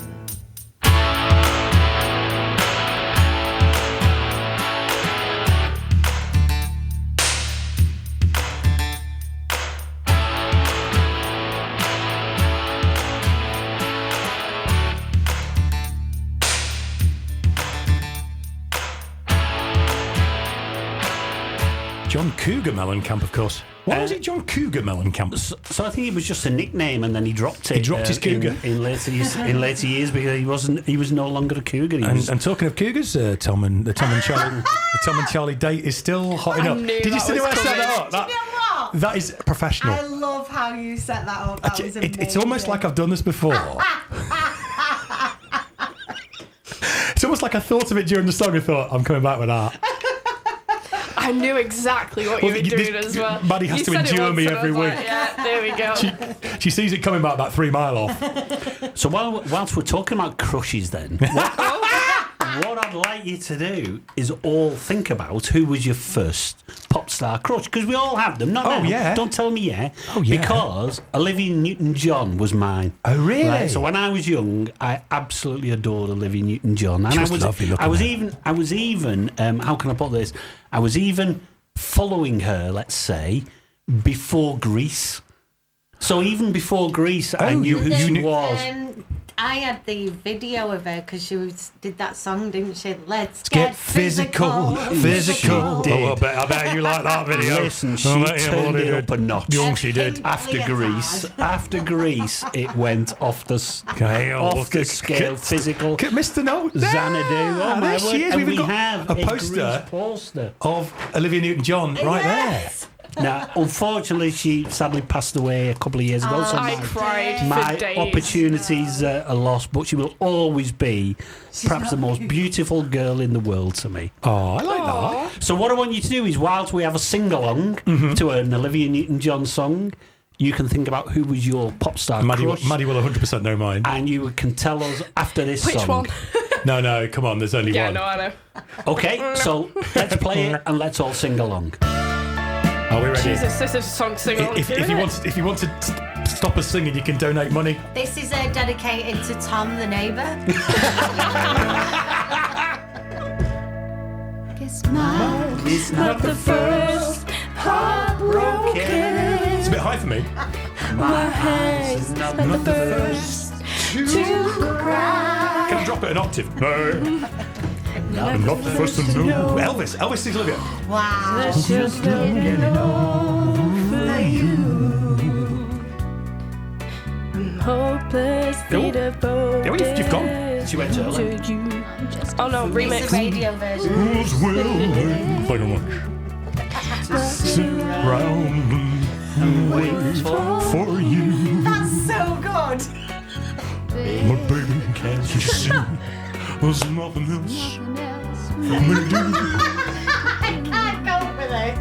John Cougar Mellencamp, of course. Why was it John Cougar Mellencamp? So I think it was just a nickname, and then he dropped it. He dropped his cougar in later years because he was no longer a cougar. And talking of cougars, Tom and Charlie date is still hotting up. Did you see the way I set that up? Do you know what? That is professional. I love how you set that up. That was amazing. It's almost like I've done this before. It's almost like I thought of it during the song and thought, I'm coming back with that. I knew exactly what you were doing as well. Maddie has to endure me every week. Yeah, there we go. She sees it coming back about 3 mile off. So whilst we're talking about crushes then, what I'd like you to do is all think about who was your first pop star crush, because we all have them. Not now. Yeah. Don't tell me yeah. Oh, yeah. Because Olivia Newton-John was mine. Oh, really? Right, so when I was young, I absolutely adored Olivia Newton-John. And She was lovely looking. I was even how can I put this? I was even following her, let's say, before Grease. So even before Grease, I knew who she was. I had the video of her because she did that song, didn't she? Let's Get physical. Physical. Oh, I bet you like that video. Listen, she turned it up a notch. Young she did. After Grease, it went off the scale. Physical. Mr. Note. Xanadu. Oh, my there she word. is. And We've we got have a poster of Olivia Newton-John right there. Now, unfortunately, she sadly passed away a couple of years ago. So I cried my for days. opportunities are lost, but she will always be perhaps the most beautiful girl in the world to me. Oh, I like that. So what I want you to do is, whilst we have a sing-along to an Olivia Newton-John song, you can think about who was your pop star crush. Maddie will 100% know mine. And you can tell us after this Which song. one? No, come on, there's only one. Yeah, no, I know. Okay, so let's play it and let's all sing along. Are we ready? Jesus, this is a song sing along. If you want to stop us singing, you can donate money. This is dedicated to Tom, the neighbour. Guess mine is not the first heartbroken. It's a bit high for me. My hands not the first to cry. Can I drop it an octave? No. Not the first to know. Elvis sings Olivia. Wow. Let's just get it over you. I'm hopelessly devoted. Yeah, you've gone. She went to you. Oh no, remix. It's a radio version. Who's willing for much? Sit round and wait for you. That's so good. But baby, can't you see? There's nothing else for me to do. I can't go with it.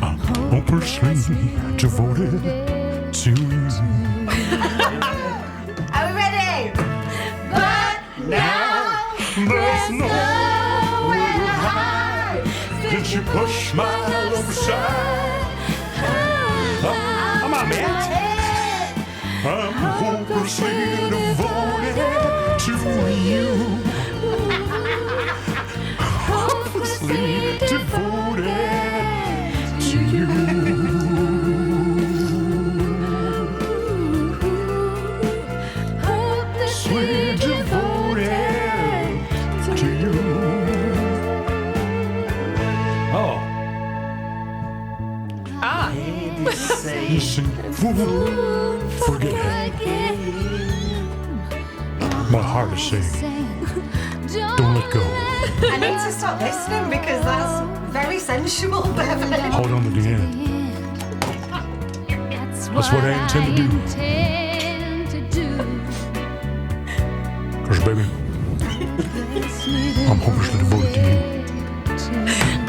I'm hopelessly devoted to you. Are we ready? But now There's nowhere to hide. Did you push my love aside? I'm out, man. I'm hopelessly devoted to you. Hopelessly devoted to you. Hopelessly devoted to you. Oh. Listen, fool, forget. My heart is saying, don't let go. I need to stop listening because that's very sensual, Bevan. Hold on to the end. That's what I intend to do. Because, baby, I'm hopelessly devoted to you.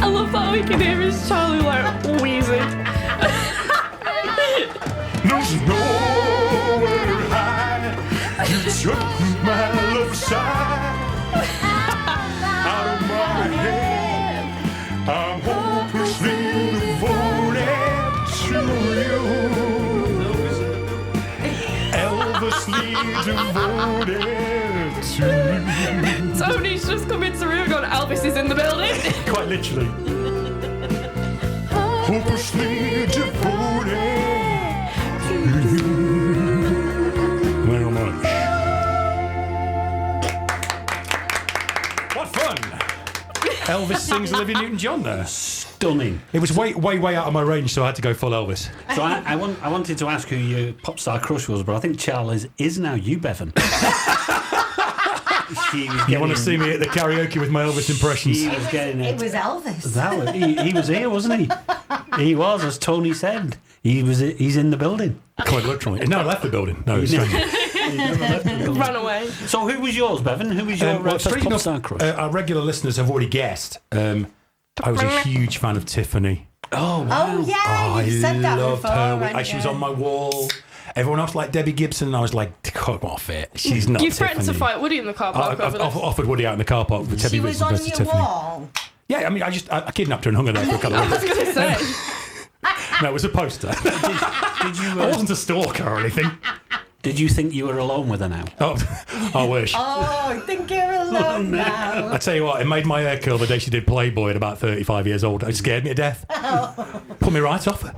I love how we can hear his Charlie like wheezing. There's nowhere to hide. You took my love side out of my head. I'm hopelessly devoted to you. Elvisly devoted to you. Tony's just come into the room and gone, Elvis is in the building. Quite literally. Hopelessly devoted to you. Very much. What fun! Elvis sings Olivia Newton-John there. Stunning. It was way out of my range, so I had to go full Elvis. So I wanted to ask who your pop star crush was, but I think Charles is now you, Bevan. You want to see me at the karaoke with my Elvis impressions? He was getting It was Elvis. He was here, wasn't he? He was, as Tony said. He's in the building. Quite literally. He's now left the building. No, he's Ran away. So who was yours, Bevan? Who was your first pop star crush? Our regular listeners have already guessed. I was a huge fan of Tiffany. Oh, wow. Oh, yeah, you said that loved before. her. hadn't She was you? on my wall. Everyone else liked Debbie Gibson, and I was like, come off it. She's not You Tiffany. threatened to fight Woody in the car park over I've this. offered Woody out in the car park with Debbie She was Gibson on versus your Tiffany. wall. Yeah, I mean, I kidnapped her and hung her there for a couple of I was weeks. going to say. No, it was a poster. Did you? I wasn't a stalker or anything. Did you think you were alone with her now? Oh, I wish. Oh, I think you're alone now. I tell you what, it made my hair curl the day she did Playboy at about 35 years old. It scared me to death. Put me right off her.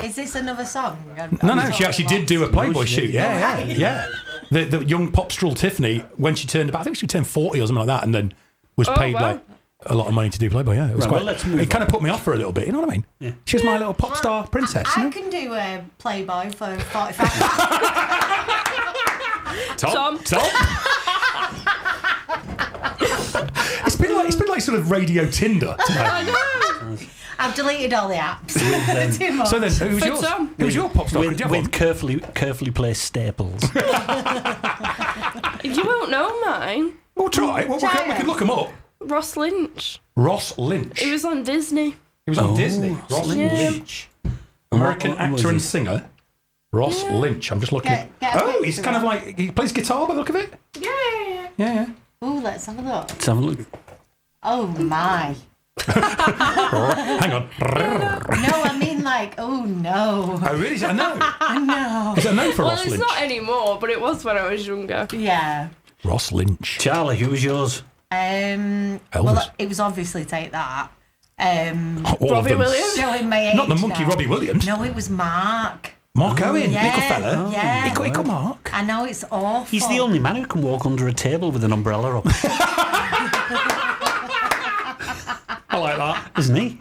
Is this another song? No, she actually did do a Playboy she shoot. did. Yeah. The young popstrel Tiffany, when she turned about, I think she turned 40 or something like that, and then was paid wow. like a lot of money to do Playboy. Yeah, it was Right, quite. well, let's move It kind of put me off her a little bit. You know what I mean? Yeah. She was my little pop star princess. You I know? can do a Playboy for 45. Tom. It's been like sort of radio Tinder today. I've deleted all the apps. Too much. So then, who was For yours? Tom. Who was your pop star? Could you have With one? carefully placed staples. You won't know mine. We'll try. We can look them up. Ross Lynch. Ross Lynch. He was on Disney. He was on Disney. Ross Yeah. Lynch. American What was actor and he? singer. Ross Lynch. I'm just looking. Get a Oh, he's picture kind of of like, he plays guitar by the look of it. Yeah. Yeah. Ooh, let's have a look. Let's have a look. Oh my. Hang on. No, I mean like, oh no. Oh, really? Is that a no? I know. Is that a no for Well, Ross it's Lynch? not anymore, but it was when I was younger. Yeah. Ross Lynch. Charlie, who was yours? Well, it was obviously Take That. All of Robbie them. Williams. Showing my age Not the monkey now. Robbie Williams. No, it was Mark. Mark Owen, Yeah, little fella. yeah. He got Mark. I know it's awful. He's the only man who can walk under a table with an umbrella up. I like that. Isn't he?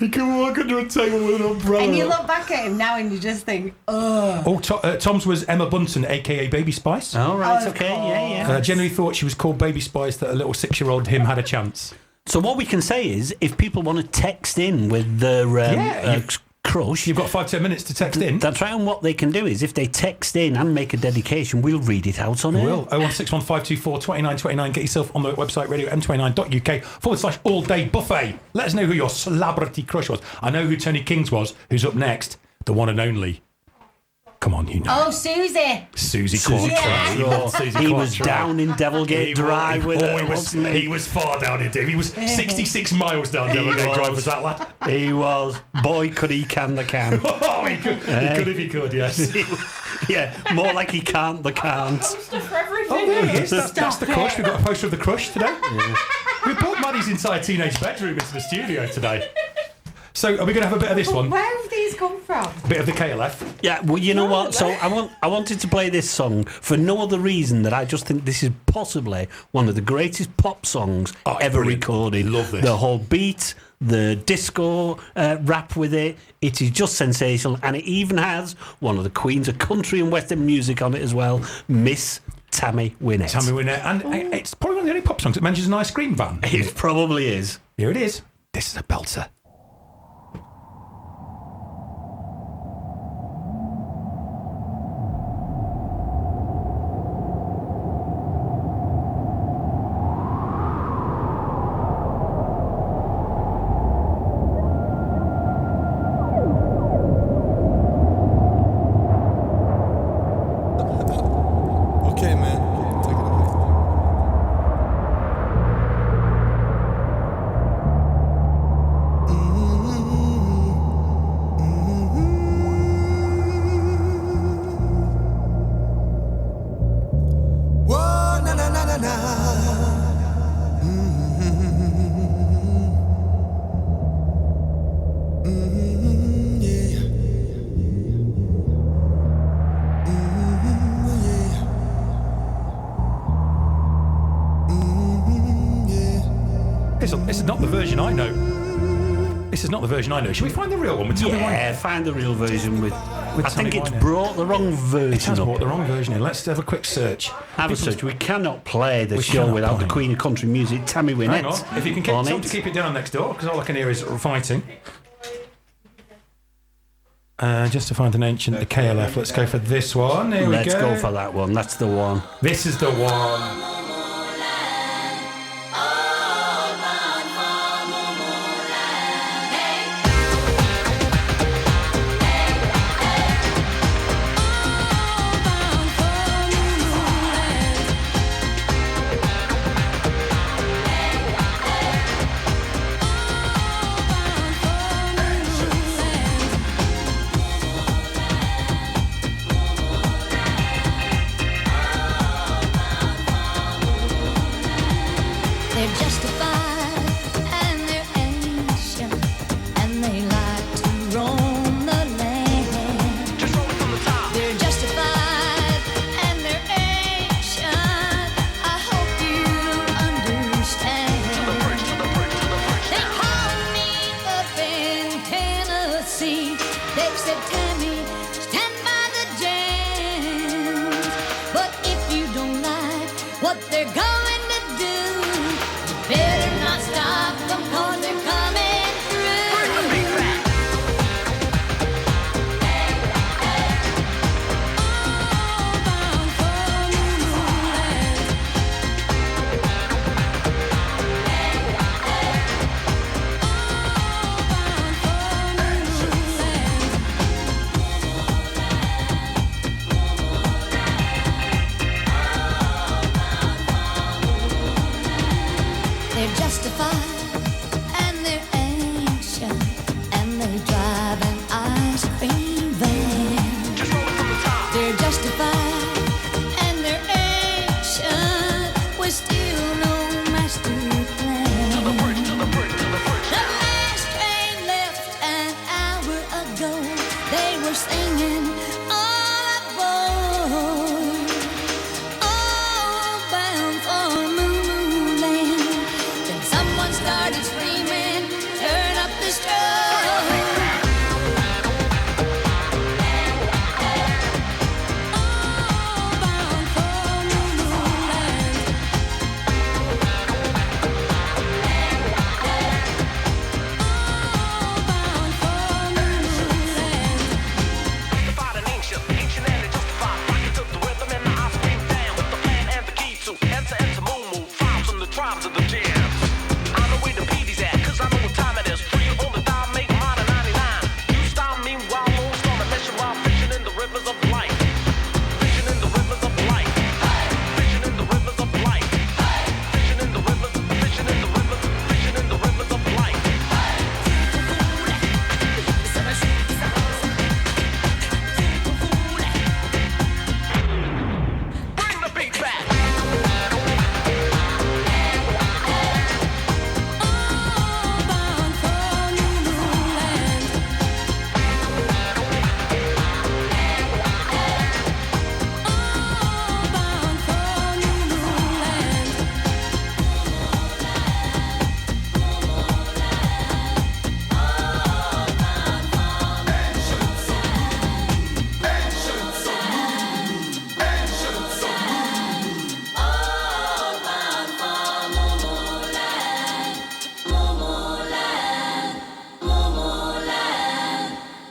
He can walk under a table with an umbrella. And you look back at him now and you just think, ugh. Oh, Tom's was Emma Bunton, a.k.a. Baby Spice. Oh, right, Of okay, yeah. Generally thought she was called Baby Spice, that a little 6-year-old him had a chance. So what we can say is, if people want to text in with their crush, You've got 5-10 minutes to text in. that's right. And what they can do is, if they text in and make a dedication, we'll read it out on We air. will. 01615242929. Get yourself on the website, radio m29.uk/all-day buffet. Let us know who your celebrity crush was. I know who Tony King's was, who's up next. The one and only. Come on, you know. Oh, Susie. Susie Susie Quattrone. Quattrone. He was down in Devilgate Drive with her, he wasn't he? He was far down in Devon. He was 66 miles down Devilgate Drive, was that lad? He was. Boy, could he can the can. Oh, he could if he could, yes. Yeah, more like he can't the can't. For everything. Oh, there he is. That's the crush. We've got a poster of the crush today. We brought Maddie's entire teenage bedroom into the studio today. So, are we going to have a bit of this one? Where have these come from? Bit of the KLF. Yeah, well, you know what? So I wanted to play this song for no other reason that I just think this is possibly one of the greatest pop songs ever recorded. Love this. The whole beat, the disco rap with it, it is just sensational. And it even has one of the queens of country and western music on it as well, Miss Tammy Wynette. Tammy Wynette. And it's probably one of the only pop songs that mentions an ice cream van. It probably is. Here it is. This is a belter. Okay, man. Take it away. This is not the version I know. This is not the version I know. Should we find the real one with Tommy Wine? Yeah, find the real version with I Tommy think it's Wine. brought the wrong version. It has up. brought the wrong version in. Let's have a quick search. Have a search. We cannot play the We show cannot without play. the Queen of Country Music, Tammy Wynette. Hang on. If you can on tell it. to keep it down next door, because all I can hear is fighting. Just to find an ancient, the KLF. Let's go for this one. Here Let's we go. go for that one. That's the one. This is the one. They're justified and they're ancient and they like to roam the land. Just roll it from the top. They're justified and they're ancient. I hope you understand. They call me up in Tennessee. They've said, Tammy, stand by the jams. But if you don't like what they're going to do, better not stop them 'cause they're coming through. Bring the beat back. They're justified and they're ancient and they drive an ice cream van. Just roll it from the top. They're justified and they're ancient with still no master plan. To the bridge, to the bridge, to the bridge. The last train left an hour ago. They were singing all aboard. All bound for Moo Land. Then someone started screaming, turn up the strobe. All bound for Moo Land. All bound for Moo Land. Justified and ancient, ancient and justified. Rocket took the rhythm and the ice cream down with the plan and the key to enter moo tribes from the tribes of the jams. I know where the PD's at, 'cause I know what time it is. Free on the dime, make mine at 99. You style me while moon's gonna let you while fishing in the rivers of life. Fishing in the rivers of life. Fishing in the rivers of life. Fishing in the rivers, fishing in the rivers, fishing in the rivers of life. Bring the beat back. All bound for Moo Land.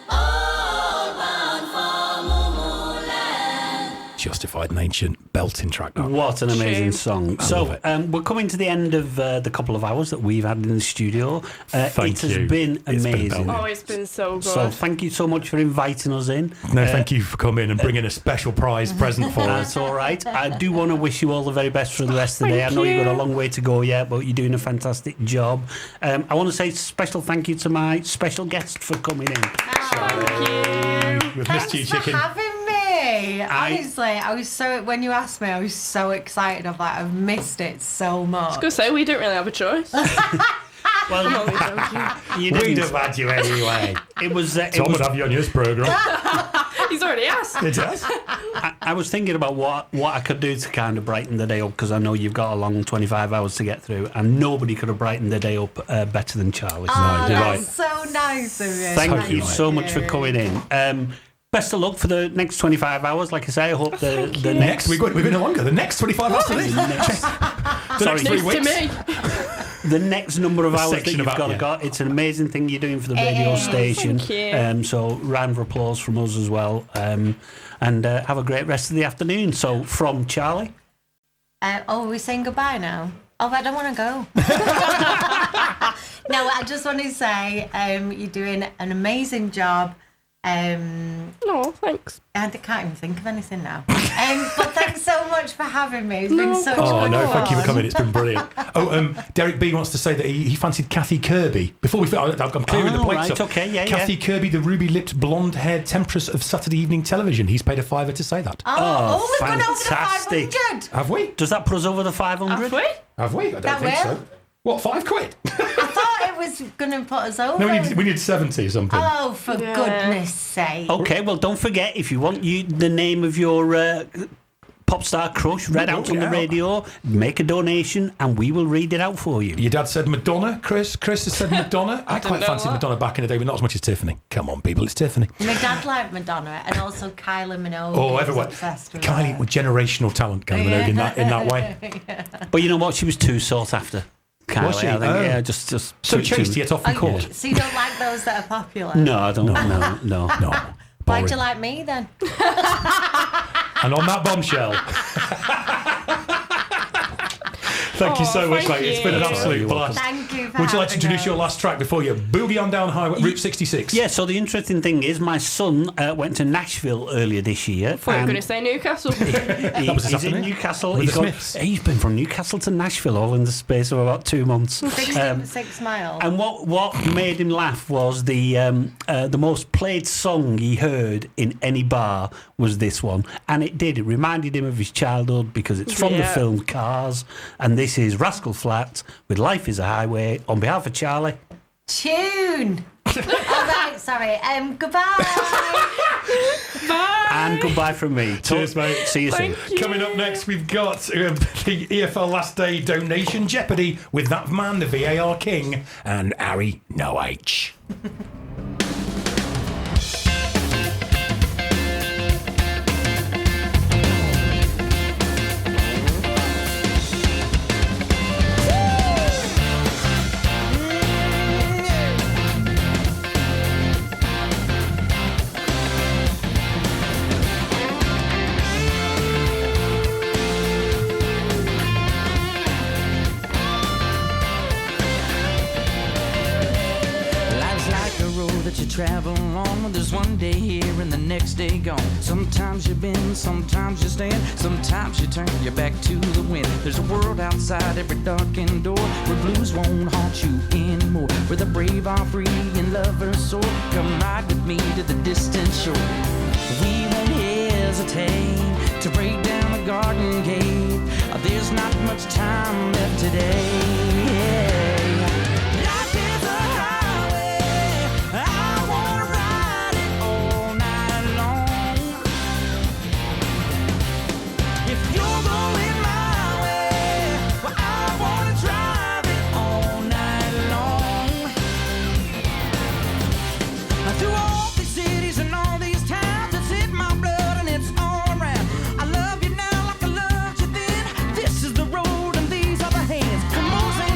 All bound for Moo Land. Justified and ancient belting track. That. What an amazing song. I So love it. we're coming to the end of the couple of hours that we've had in the studio. Thank it has you. been It's been amazing. Oh, it's been so good. So thank you so much for inviting us in. No, thank you for coming and bringing a special prize present for us. That's all right. I do want to wish you all the very best for the rest of the day. I know you've got a long way to go yet, but you're doing a fantastic job. I want to say special thank you to my special guest for coming in. We've missed you, Thanks for chicken. having me. Honestly, I was so, when you asked me, I was so excited. I'm like, I've missed it so much. I was going to say, we didn't really have a choice. Well, I'm only joking. You We'd didn't. have had you anyway. It was. Tom would have you on his programme. He's already asked. It does. I was thinking about what I could do to kind of brighten the day up, because I know you've got a long 25 hours to get through, and nobody could have brightened the day up better than Charlie. Oh, You're that's so nice of you. Thank you so much for coming in. Best of luck for the next 25 hours. Like I say, I hope the next... We're going longer. The next 25 hours to this. The next 3 weeks. The next number of hours that section you've about got. It's an amazing thing you're doing for the radio station. Thank you. So round of applause from us as well. And have a great rest of the afternoon. So from Charlie. We're saying goodbye now. Oh, I don't want to go. No, I just want to say you're doing an amazing job. No, thanks. I can't even think of anything now. But thanks so much for having me. It's been such Oh, good no, fun. thank you for coming. It's been brilliant. Derek B wants to say that he fancied Kathy Kirby. Before we I'm clearing the plates right, up. okay, yeah, Kathy Kirby, the ruby-lipped, blonde-haired temptress of Saturday evening television. He's paid a $5 to say that. Oh, we've gone over the fantastic. 500. Have we? Does that put us over the 500? Have we? Have we? I don't That think will? so. What, £5? I thought it was going to put us over. No, we need 70 or something. Oh, for goodness sake. Okay, well, don't forget, if you want the name of your pop star crush read out on the radio, make a donation and we will read it out for you. Your dad said Madonna, Chris. Chris has said Madonna. I quite fancied Madonna back in the day, but not as much as Tiffany. Come on, people, it's Tiffany. My dad liked Madonna and also Kylie Minogue. Oh, was everyone. obsessed with Kylie with generational talent, Kylie Minogue, in that way. But you know what? She was too sought after. Kylie, Was she? I think, Oh. yeah, just So too- chased too- yet often caught. So you don't like those that are popular? No, I don't. No. Why'd you like me then? And on that bombshell. Thank you so much, mate. It's been an absolute blast. Thank you for Would you like to having introduce your last track before you boogie on down Route 66? Yeah, so the interesting thing is my son went to Nashville earlier this year. I thought you were going to say Newcastle. He's in Newcastle. With He's the Smiths. He's been from Newcastle to Nashville all in the space of about 2 months. 6 miles. And what made him laugh was the most played song he heard in any bar was this one, and it did. It reminded him of his childhood because it's from the film Cars, and this is Rascal Flatts with "Life Is a Highway." On behalf of Charlie, Tune. All right, sorry. Goodbye. Bye. and goodbye from me. Cheers, mate. See you soon. Coming up next, we've got the EFL Last Day Donation Jeopardy with that man, the VAR King, and Harry No H. Life's like a road that you travel on. There's one day here and the next day gone. Sometimes you bend, sometimes you stand, sometimes you turn your back to the wind. There's a world outside every darkened door where blues won't haunt you anymore, where the brave are free and lovers soar. Come ride with me to the distant shore. We won't hesitate to break down the garden gate. There's not much time left today. Life is a highway. I wanna ride it all night long. If you're going my way, well, I wanna drive it all night long. Through all these cities and all these towns, it's in my blood and it's all around. I love you now like I loved you then. This is the road and these are the hands. Come on, say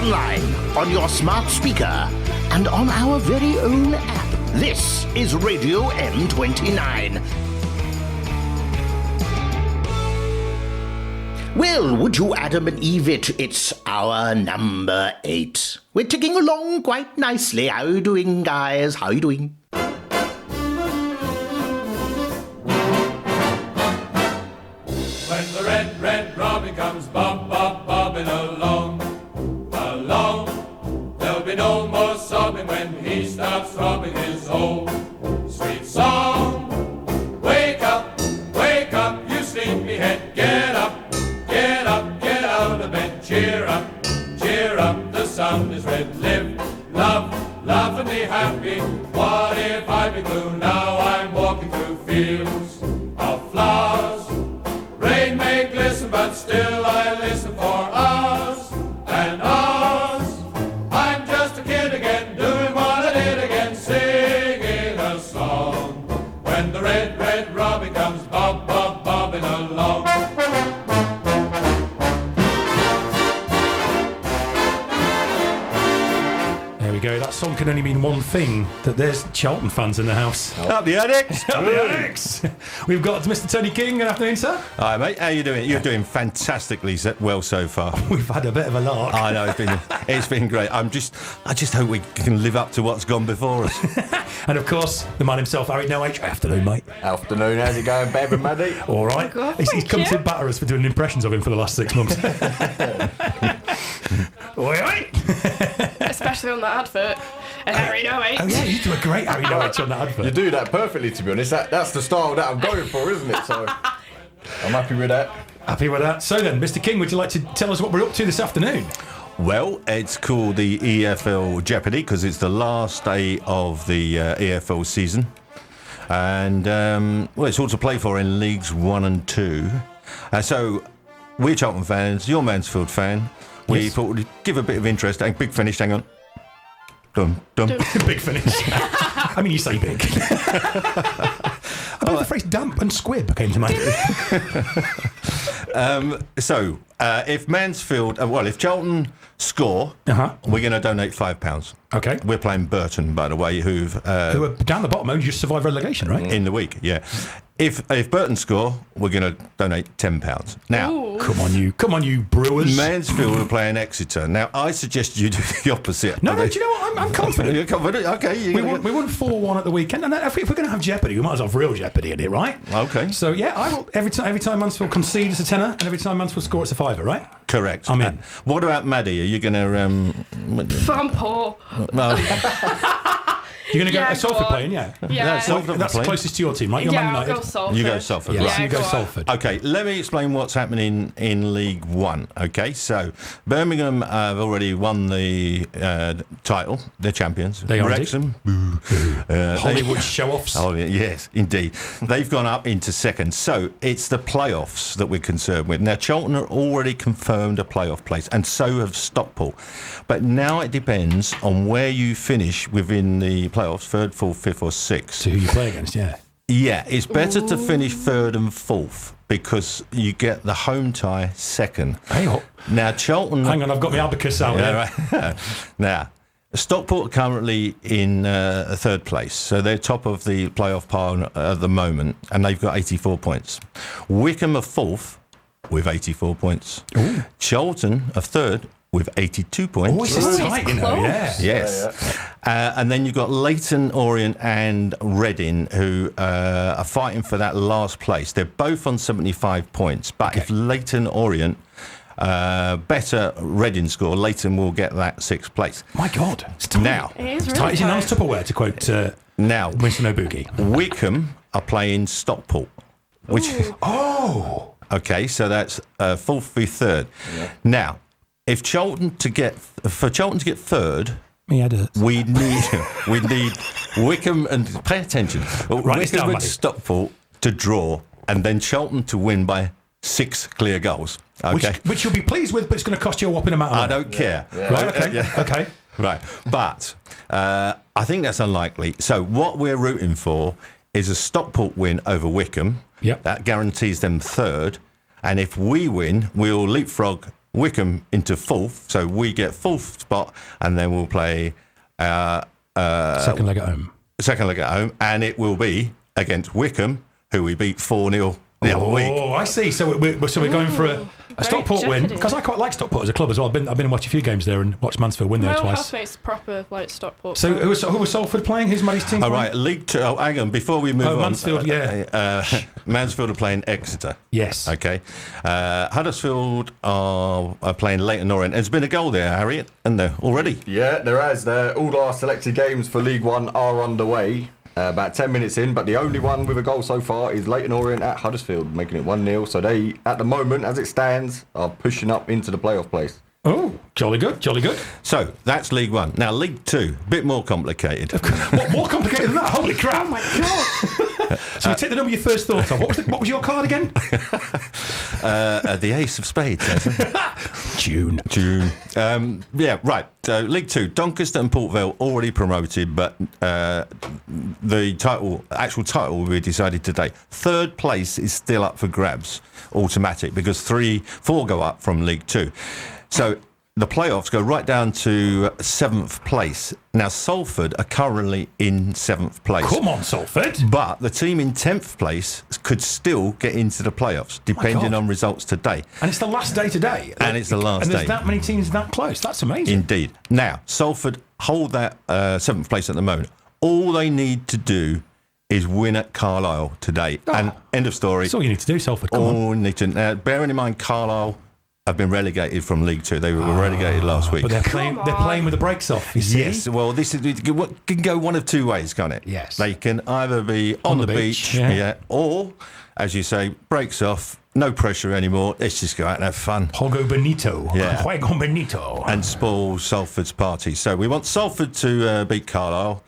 online, on your smart speaker, and on our very own app. This is Radio M29. Well, would you, Adam and Eve it? It's our number 8. We're ticking along quite nicely. How you doing, guys? How you doing? When the red, red robin comes bobbing along, there'll be no more sobbing when he starts throbbing his old sweet song. Wake up, you sleepyhead, get up, get out of bed, cheer up, the sun is red, live, love and be happy. What if I be blue? Now I'm walking through fields of flowers. Rain may glisten, but still I listen for us and ours. I'm just a kid again, doing what I did again, singing a song. When the red, red robin comes bobbing along. There we go. That song can only mean one thing, that there's Charlton fans in the house. Up the attics! Up the attics! We've got Mr. Tony King. Good afternoon, sir. Hi, mate. How you doing? You're doing fantastically well so far. We've had a bit of a lark. I know, it's been great. I just hope we can live up to what's gone before us. And of course, the man himself, Harry Noah. Afternoon, mate. Afternoon. How's it going, Bev and Maddie? All right. God, He's come to batter us for doing impressions of him for the last 6 months. Oi, oi. Especially on that advert. And Harry Noah. Oh, yeah, you do a great Harry Noah on that advert. You do that perfectly, to be honest. That's the style that I'm going for, isn't it? So I'm happy with that. Happy with that. So then, Mr. King, would you like to tell us what we're up to this afternoon? Well, it's called the EFL Jeopardy because it's the last day of the EFL season. And, well, it's all to play for in Leagues 1 and 2. So, we're Charlton fans, you're Mansfield fan. We thought we'd give a bit of interest. Big finish, hang on. Dum. Big finish. I mean, you say big. I believe the phrase damp and squib came to mind. If Mansfield, if Charlton score, we're going to donate £5. Okay. We're playing Burton, by the way, who are down the bottom, only just survived relegation, right? In the week, yeah. If Burton score, we're going to donate £10. Now, come on, you Brewers. Mansfield are playing Exeter. Now, I suggest you do the opposite. No, do you know what? I'm confident. You're confident? Okay. We won 4-1 at the weekend, and if we're going to have Jeopardy, we might as well have real Jeopardy in it, right? Okay. So yeah, I will. Every time Mansfield concede, it's a tenner, and every time Mansfield score, it's a fiver, right? Correct. I'm in. What about Maddie? Are you going to? I'm poor. You're going to go Yeah, Salford go on. playing, yeah? Yeah. That's closest to your team, right? You're Man I'll United. go Salford. You go Salford. Yeah, right. so you go go on. Salford. Okay, let me explain what's happening in League 1. Okay, so Birmingham have already won the title. They're champions. They are Wrexham. Hollywood show-offs. Oh, yes, indeed. They've gone up into second. So it's the playoffs that we're concerned with. Now, Charlton are already confirmed a playoff place, and so have Stockport. But now it depends on where you finish within the playoffs, third, fourth, fifth or sixth. So who you play against, yeah. Yeah, it's better to finish third and fourth because you get the home tie second. Hang on. Now, Charlton... Hang on, I've got my abacus out there. Right. Now, Stockport are currently in third place, so they're top of the playoff pile at the moment, and they've got 84 points. Wickham are fourth with 84 points. Ooh. Charlton are third with 82 points. Oh, it's tight, you know, yeah. Yes. And then you've got Leyton Orient and Reading who are fighting for that last place. They're both on 75 points, but if Leyton Orient better Reading score, Leyton will get that sixth place. My God. It's tight. Now, It is it's really tight as your tight. nan's Tupperware, to quote now Winston O'Boogie. Wickham are playing Stockport, which okay, so that's fourth v third. Yeah. Now, if Charlton to get third, we need Wickham and pay attention. Wickham and Stockport to draw, and then Charlton to win by 6 clear goals. Okay, Which you'll be pleased with, but it's going to cost you a whopping amount of I money. don't care. Right, okay. Okay. Right, but I think that's unlikely. So what we're rooting for is a Stockport win over Wickham. Yep. That guarantees them third, and if we win, we'll leapfrog Wickham into 4th, so we get 4th spot, and then we'll play second leg at home. Second leg at home, and it will be against Wickham, who we beat 4-0 the other week. Oh, I see. So we're going for a Stockport win, because I quite like Stockport as a club as well. I've been and watched a few games there and watched Mansfield win there My twice. housemate's proper like Stockport. So who was Salford playing? Who's Muddy's team? All playing? right, League Two. Oh, hang on. Before we move on, Mansfield, Mansfield are playing Exeter. Yes. Okay. Huddersfield are playing Leyton Orient. There's been a goal there, Harriet, isn't there already? Yeah, there has. All our selected games for League One are underway. About 10 minutes in, but the only one with a goal so far is Leyton Orient at Huddersfield, making it 1-0. So they, at the moment, as it stands, are pushing up into the playoff place. Oh, jolly good, jolly good. So that's League One. Now League Two, a bit more complicated. What more complicated than that? Holy crap! Oh my god! So we take the number you first thought of. What was your card again? The Ace of Spades. June. Yeah, right. So League Two, Doncaster and Port Vale already promoted, but the actual title will be decided today. Third place is still up for grabs, automatic, because 4 go up from League Two. So the playoffs go right down to 7th place. Now, Salford are currently in 7th place. Come on, Salford. But the team in 10th place could still get into the playoffs, depending on results today. And it's the last day today. And it's the last and there's day. that many teams that close. That's amazing. Indeed. Now, Salford hold that 7th place at the moment. All they need to do is win at Carlisle today. And end of story. That's all you need to do, Salford. Come on. All you need to, bearing in mind, Carlisle have been relegated from League Two. They were relegated last week. But they're playing with the brakes off, you see? Yes, well, this can go one of two ways, can't it? Yes. They can either be on the beach, or, as you say, brakes off, no pressure anymore. Let's just go out and have fun. Juego Bonito. Yeah. Juego Bonito. And spoil Salford's party. So we want Salford to beat Carlisle,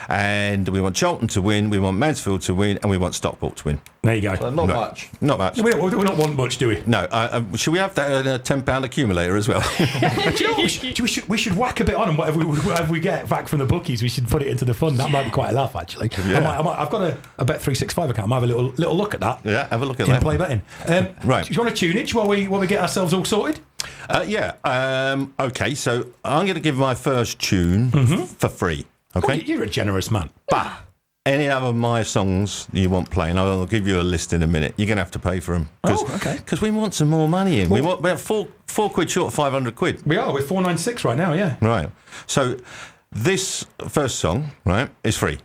and we want Charlton to win, we want Mansfield to win, and we want Stockport to win. There you go. So not much. Not much. We don't want much, do we? No. Should we have that £10 accumulator as well? Do you know what? We should whack a bit on, and whatever we get back from the bookies, we should put it into the fund. That might be quite a laugh, actually. Yeah. I've got a Bet365 account. I might have a little look at that. Yeah, have a look at in that. Play betting. Right. Do you want to tune it while we get ourselves all sorted? Okay, so I'm going to give my first tune for free. Okay. Oh, you're a generous man. But any other my songs you want playing, I'll give you a list in a minute. You're going to have to pay for them. Because we want some more money in. We're about four quid short of 500 quid. We are. We're 496 right now, yeah. Right. So this first song, right, is free.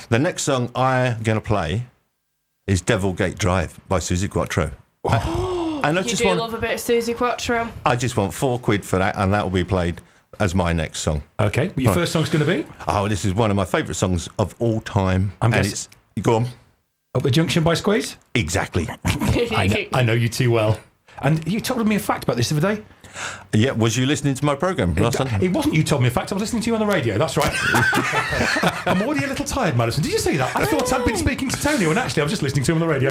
The next song I'm going to play is Devil Gate Drive by Susie Quattro. And I You do love a bit of Susie Quattro. I just want 4 quid for that, and that will be played as my next song. Okay, what your first song's going to be? Oh, this is one of my favourite songs of all time. Go on. Up the Junction by Squeeze? Exactly. I know you too well. And you told me a fact about this the other day. Yeah, was you listening to my programme last time? It wasn't you told me a fact, I was listening to you on the radio, that's right. I'm already a little tired, Madison. Did you see that? I thought I'd been speaking to Tony when actually I was just listening to him on the radio.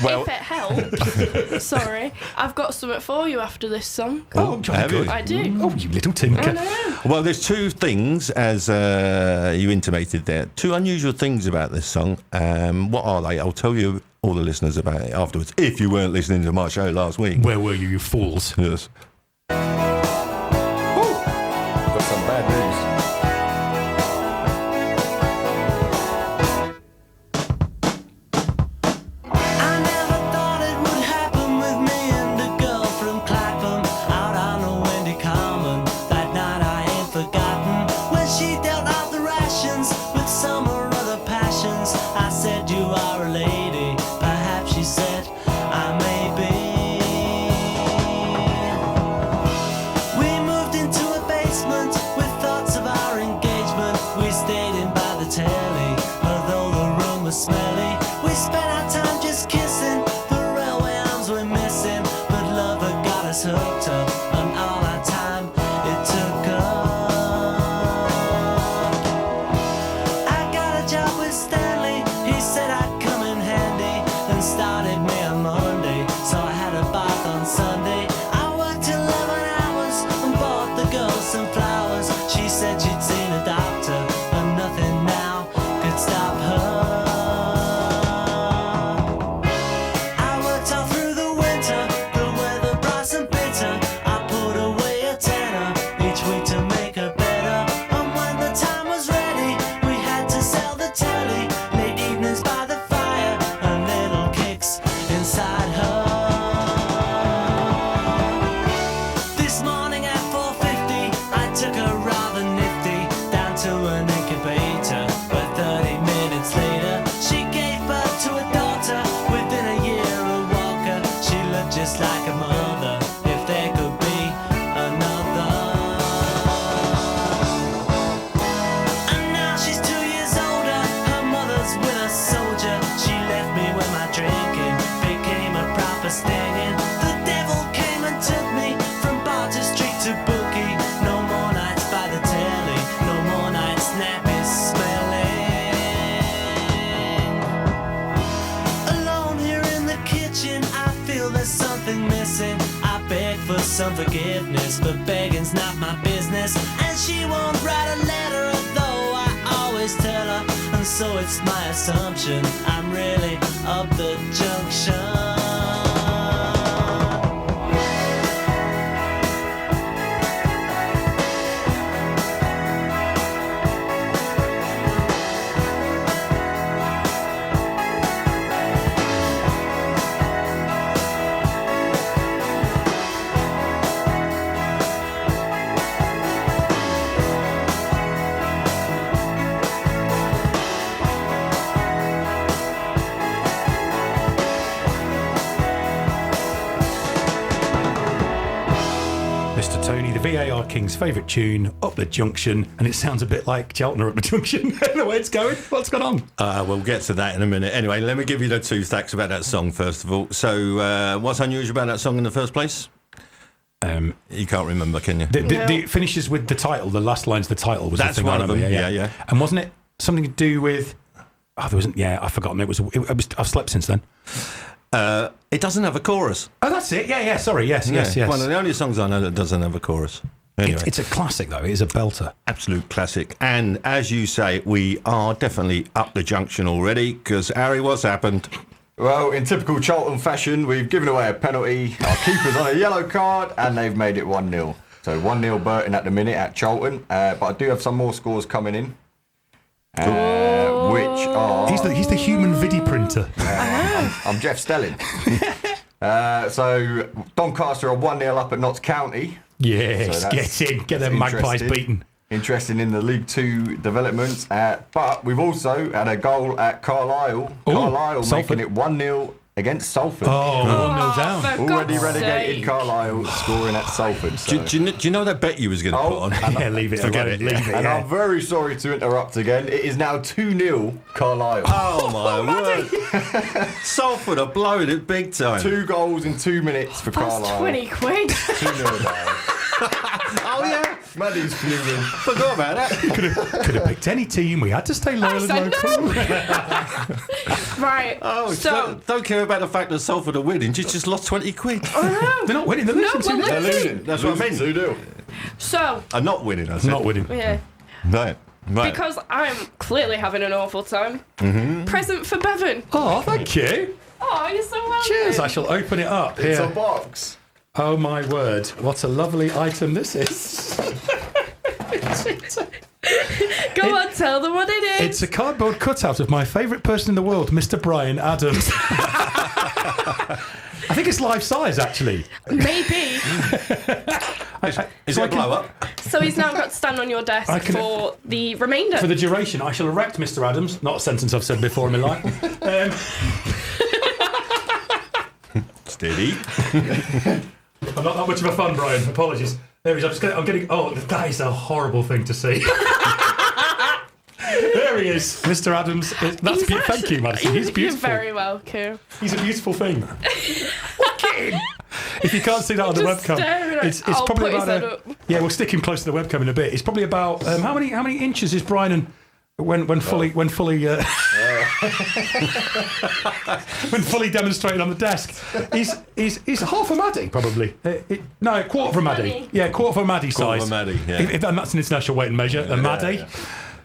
Well, if it helps. Sorry, I've got something for you after this song. Oh, good. I do. Oh, you little tinker. I know. Well, there's 2 things, as you intimated there. 2 unusual things about this song. What are they? I'll tell you all the listeners about it afterwards, if you weren't listening to my show last week. Where were you fools? Yes. Got some bad news. I never thought it would happen with me and a girl from Clapham out on a windy common. That night I ain't forgotten when she dealt out the rations with some or other passions. I said, you are a lady. Perhaps she said, I may be. We moved into a basement with thoughts of our engagement. We stayed in by the telly, although the room was smelly. We spent our time just kissing. The railway arms were missing, but love had got us hooked up, and all our time it took us. to an incubator. But 30 minutes later, she gave birth to a daughter. Within a year, a walker. She looked just like a mother. If there could be another. And now she's 2 years older. Her mother's with a soldier. She left me when my drinking became a proper stinging. The devil came and took me from bar to street to bookie. No more nights by the telly. No more nights nappy smelling. Alone here in the kitchen, I feel there's something missing. I beg for some forgiveness, but begging's not my business. And she won't write a letter, although I always tell her. And so it's my assumption I'm really up the junction. Mr. Tony, the VAR King's favourite tune, Up the Junction, and it sounds a bit like Cheltenham Up the Junction. The way it's going. What's going on? We'll get to that in a minute. Anyway, let me give you the two facts about that song first of all. So, what's unusual about that song in the first place? You can't remember, can you? It finishes with the title. The last line's the title. Was That's the thing one I of them. remember. Yeah. And wasn't it something to do with? Oh, there wasn't. Yeah, I've forgotten. It was. I've slept since then. It doesn't have a chorus. Oh, that's it. Yeah. Sorry. Yes. One of the only songs I know that doesn't have a chorus. Anyway. It's a classic, though. It is a belter. Absolute classic. And as you say, we are definitely up the junction already, because, Harry, what's happened? Well, in typical Charlton fashion, we've given away a penalty. Our keeper's on a yellow card, and they've made it 1-0. So 1-0 Burton at the minute at Charlton. But I do have some more scores coming in, which are... He's the human vidi printer. I'm Jeff Stelling. So Doncaster are 1-0 up at Notts County. Yes, get in. Get them Magpies beaten. Interesting in the League Two developments. But we've also had a goal at Carlisle. Ooh, Carlisle Salford. making it 1-0 against Salford. Oh, 1-0 down. Already relegated Carlisle scoring at Salford. So. Do you know that bet you was going to put on? Yeah, leave it. Forget it. Leave it. And I'm very sorry to interrupt again. It is now 2-0 Carlisle. Oh, my word. Salford are blowing it big time. 2 goals in 2 minutes for That's Carlisle. 20 quid. 2-0 down. Oh, yeah. Maddie's fuming. Forgot about that. Could have picked any team. We had to stay loyal I and said local. Right. Oh, so don't care about the fact that Salford are winning. You just lost 20 quid. They're not winning. They're losing. we're They're losing. losing. That's what I mean. 2-0. So Are not winning, I said. Not winning. yeah, Right. because I'm clearly having an awful time. Present for Bevan. Oh, thank you. Oh, you're so welcome. Cheers. I shall open it up. It's Here. a box. Oh my word! What a lovely item this is. Go on, tell them what it is. It's a cardboard cutout of my favourite person in the world, Mr. Brian Adams. I think it's life size, actually. Maybe. Is it a blow up? So he's now got to stand on your desk for the remainder. For the duration, I shall erect Mr. Adams. Not a sentence I've said before in my life. Steady. I'm not that much of a fan, Brian. Apologies. There he is. I'm getting. Oh, that is a horrible thing to see. There he is, Mr. Adams. That's thank you, Madison. He's beautiful. You're very welcome. He's a beautiful thing. Look at him. If you can't see that on the Just webcam, staring at- it's I'll probably put his about head up. Yeah, we'll stick him close to the webcam in a bit. It's probably about how many inches is Brian and when fully when fully demonstrated on the desk? He's half a Maddie probably. No, quarter of a Maddie. Yeah, quarter of a Maddie size. Quarter of a Maddie, yeah. And that's an international weight and measure. A Maddie. Yeah.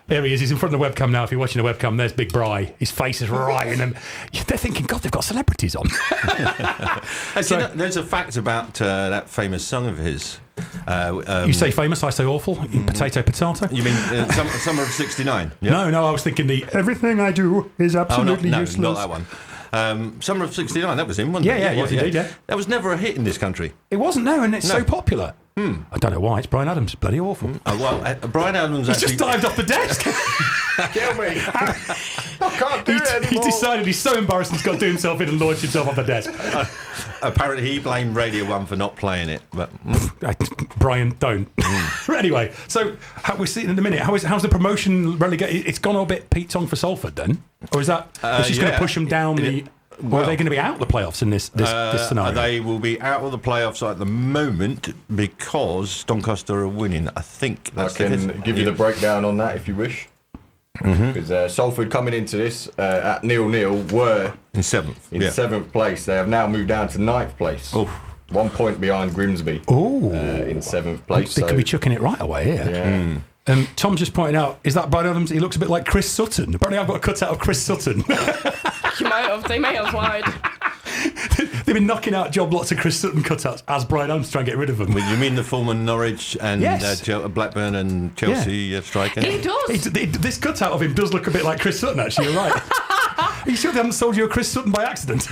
There he is. He's in front of the webcam now. If you're watching the webcam, there's Big Bri. His face is right in them. They're thinking, God, they've got celebrities on. There's a fact about that famous song of his. You say famous, I say awful. Potato, potato. You mean Summer of '69? Yeah? No, I was thinking the everything I do is absolutely useless. Not that one. Summer of '69, that was him, wasn't it? Yeah, it was indeed, yeah. That was never a hit in this country. It wasn't, no, and it's so popular. I don't know why. It's Brian Adams. Bloody awful. Oh, well, Brian Adams He's actually... just dived off the desk. Kill me. I can't do it He anymore. decided he's so embarrassed he's got to do himself in and launch himself off the desk. Apparently he blamed Radio 1 for not playing it. But Brian, don't. Anyway, so how we're sitting in a minute. How's the promotion relegated? It's gone a bit Pete Tong for Salford then? Or is that it's just going to push them down the... Or are they going to be out of the playoffs in this scenario? They will be out of the playoffs at the moment because Doncaster are winning. I think that's I can give you the breakdown on that if you wish. Because Salford coming into this at 0-0 were in seventh place. They have now moved down to 9th place. 1 point behind Grimsby. In 7th place. They could be chucking it right away here. Yeah. Tom just pointed out, is that Brian Adams? He looks a bit like Chris Sutton. Apparently I've got a cutout of Chris Sutton. You might have. They may have lied. They've been knocking out job lots of Chris Sutton cutouts as Brian Adams trying to get rid of them. You mean the former Norwich and Blackburn and Chelsea striker? He does. This cutout of him does look a bit like Chris Sutton, actually. You're right. Are you sure they haven't sold you a Chris Sutton by accident?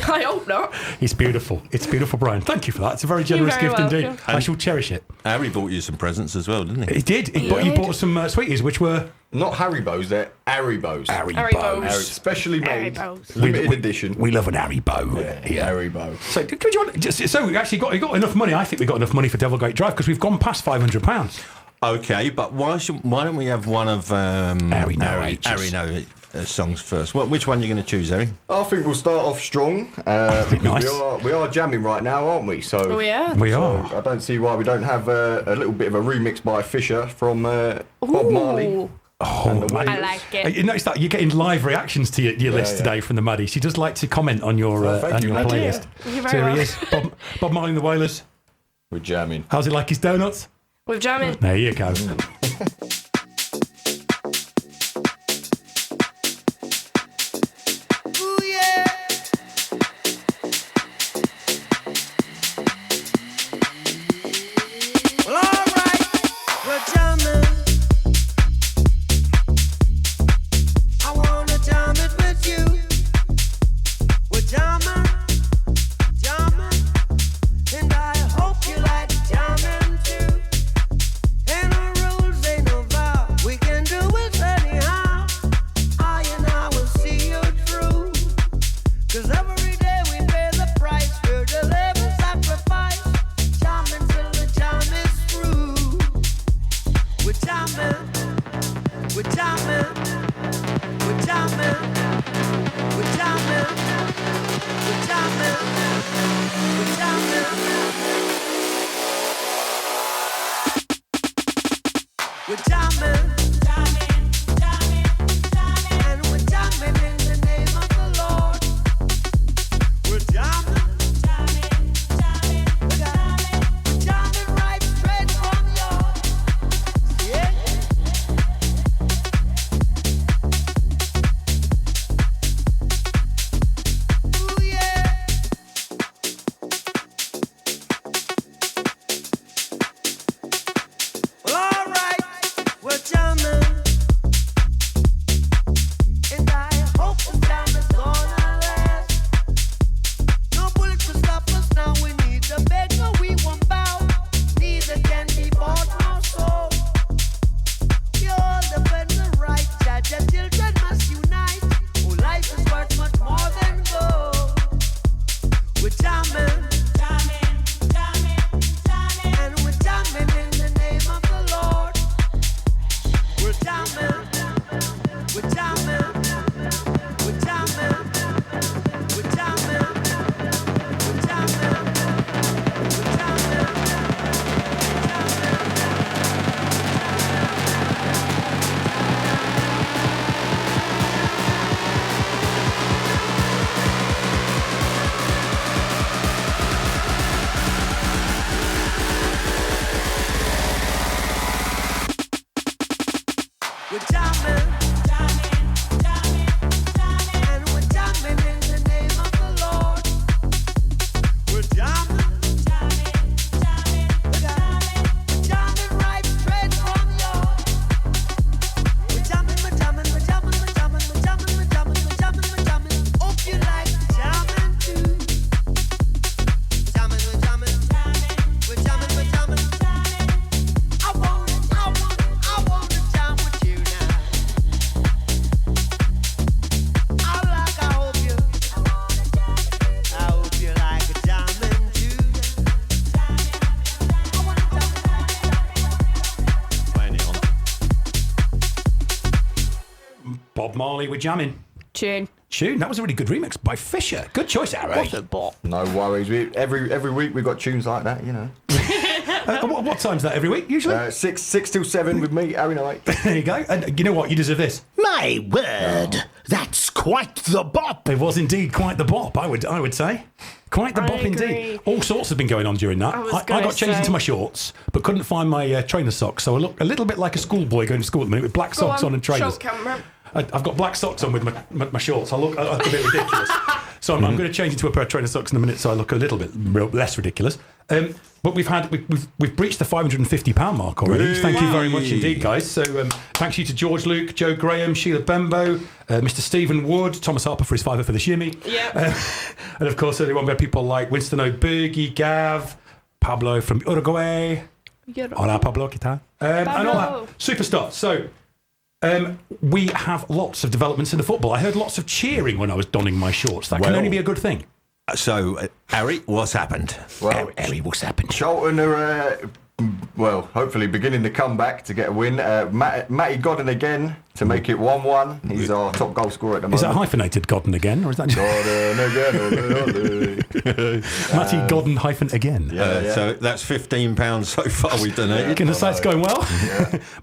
I hope not. It's beautiful. It's beautiful, Brian. Thank you for that. It's a very generous very gift indeed. welcome. I shall cherish it. Harry bought you some presents as well, didn't he? He did. He bought some sweeties, which were... Not Haribo's, they're Haribos. Haribos. Specially made. Haribos. Limited edition. We love an Haribo. Yeah. Haribo. So, could you want, so we actually got enough money. I think we got enough money for Devilgate Drive because we've gone past £500. Okay, but why don't we have one of Harry No songs first? Which one are you going to choose, Harry? I think we'll start off strong. Because nice. we are jamming right now, aren't we? So Oh, yeah. We so are. I don't see why we don't have a little bit of a remix by Fisher from Bob Marley. Oh, I like it. You notice that you're getting live reactions to your list yeah. today from the Maddie. She does like to comment on your thank you. playlist. Thank you very So here he much. is, Bob Marley and the Wailers. We're jamming. How's it like his donuts? We're jamming. There you go. Ooh, yeah. Well, all right, we're jamming. I wanna jam it with you. We're jamming, jamming, and I hope you like jamming too. Ain't no rules, ain't no vow. We can do it anyhow. I and I will see you through. 'Cause every day we pay the price. We're delivering sacrifice. Jamming till the jam is through. We're jamming, we're jamming, we're jamming, we're jamming, we're jamming, we're jamming. We're jamming, and we're jamming in the name of the Lord. We're jamming, we're jamming right straight from your, yeah. Ooh, yeah. Well, all right, we're jamming, and I hope the jam is gonna last. No bullet to stop us now. We need the bed, no, we won't bow. Neither can be bought nor sold. We all defend the right. Judge and children must unite. Oh, life is worth much more than gold. We're jamming, and we're jamming in the name of the Lord. We're jamming, we're jamming, we're jamming, we're jamming, we're jamming, we're jamming. We're jamming, and we're jamming in the name of the Lord. We're jamming, we're jamming right straight from your. We're jamming, we're jamming, we're jamming, we're jamming, we're jamming, we're jamming, we're jamming, we're jamming. Hope you like jamming too. Jamming, we're jamming, we're jamming, we're Bob Marley with Jamming. Tune. That was a really good remix by Fisher. Good choice, Harry. What a bop. No worries. Every week we got tunes like that, you know. What time's that every week, usually? 6 till 7 with me, Harry Knight. There you go. And you know what? You deserve this. My word, that's quite the bop. It was indeed quite the bop, I would say. Quite the bop indeed. All sorts have been going on during that. I got changed into my shorts, but couldn't find my trainer socks, so I look a little bit like a schoolboy going to school at the minute with black socks on and trainers. Show camera. I've got black socks on with my shorts. I look a bit ridiculous. So I'm going to change into a pair of trainer socks in a minute, so I look a little bit less ridiculous. But we've breached the £550 mark already. Yay. Thank you very much indeed, guys. So thanks you to George Luke, Joe Graham, Sheila Bembo, Mr. Stephen Wood, Thomas Harper for his £5 for the shimmy. Yeah. And of course, everyone, we have people like Winston O'Bergie, Gav, Pablo from Uruguay. Hola, Pablo, ¿qué tal? And all that. Superstar. So we have lots of developments in the football. I heard lots of cheering when I was donning my shorts. That can only be a good thing. So, Harry, what's happened? Well, Harry, what's happened? Charlton are, hopefully beginning to come back to get a win. Matty Godden again to make it 1-1. He's our top goal scorer at the moment. Is that hyphenated Godden again, or is that Godden again? Matty Godden hyphen again? Yeah. So that's £15 so far we've donated. Can I say it's going well?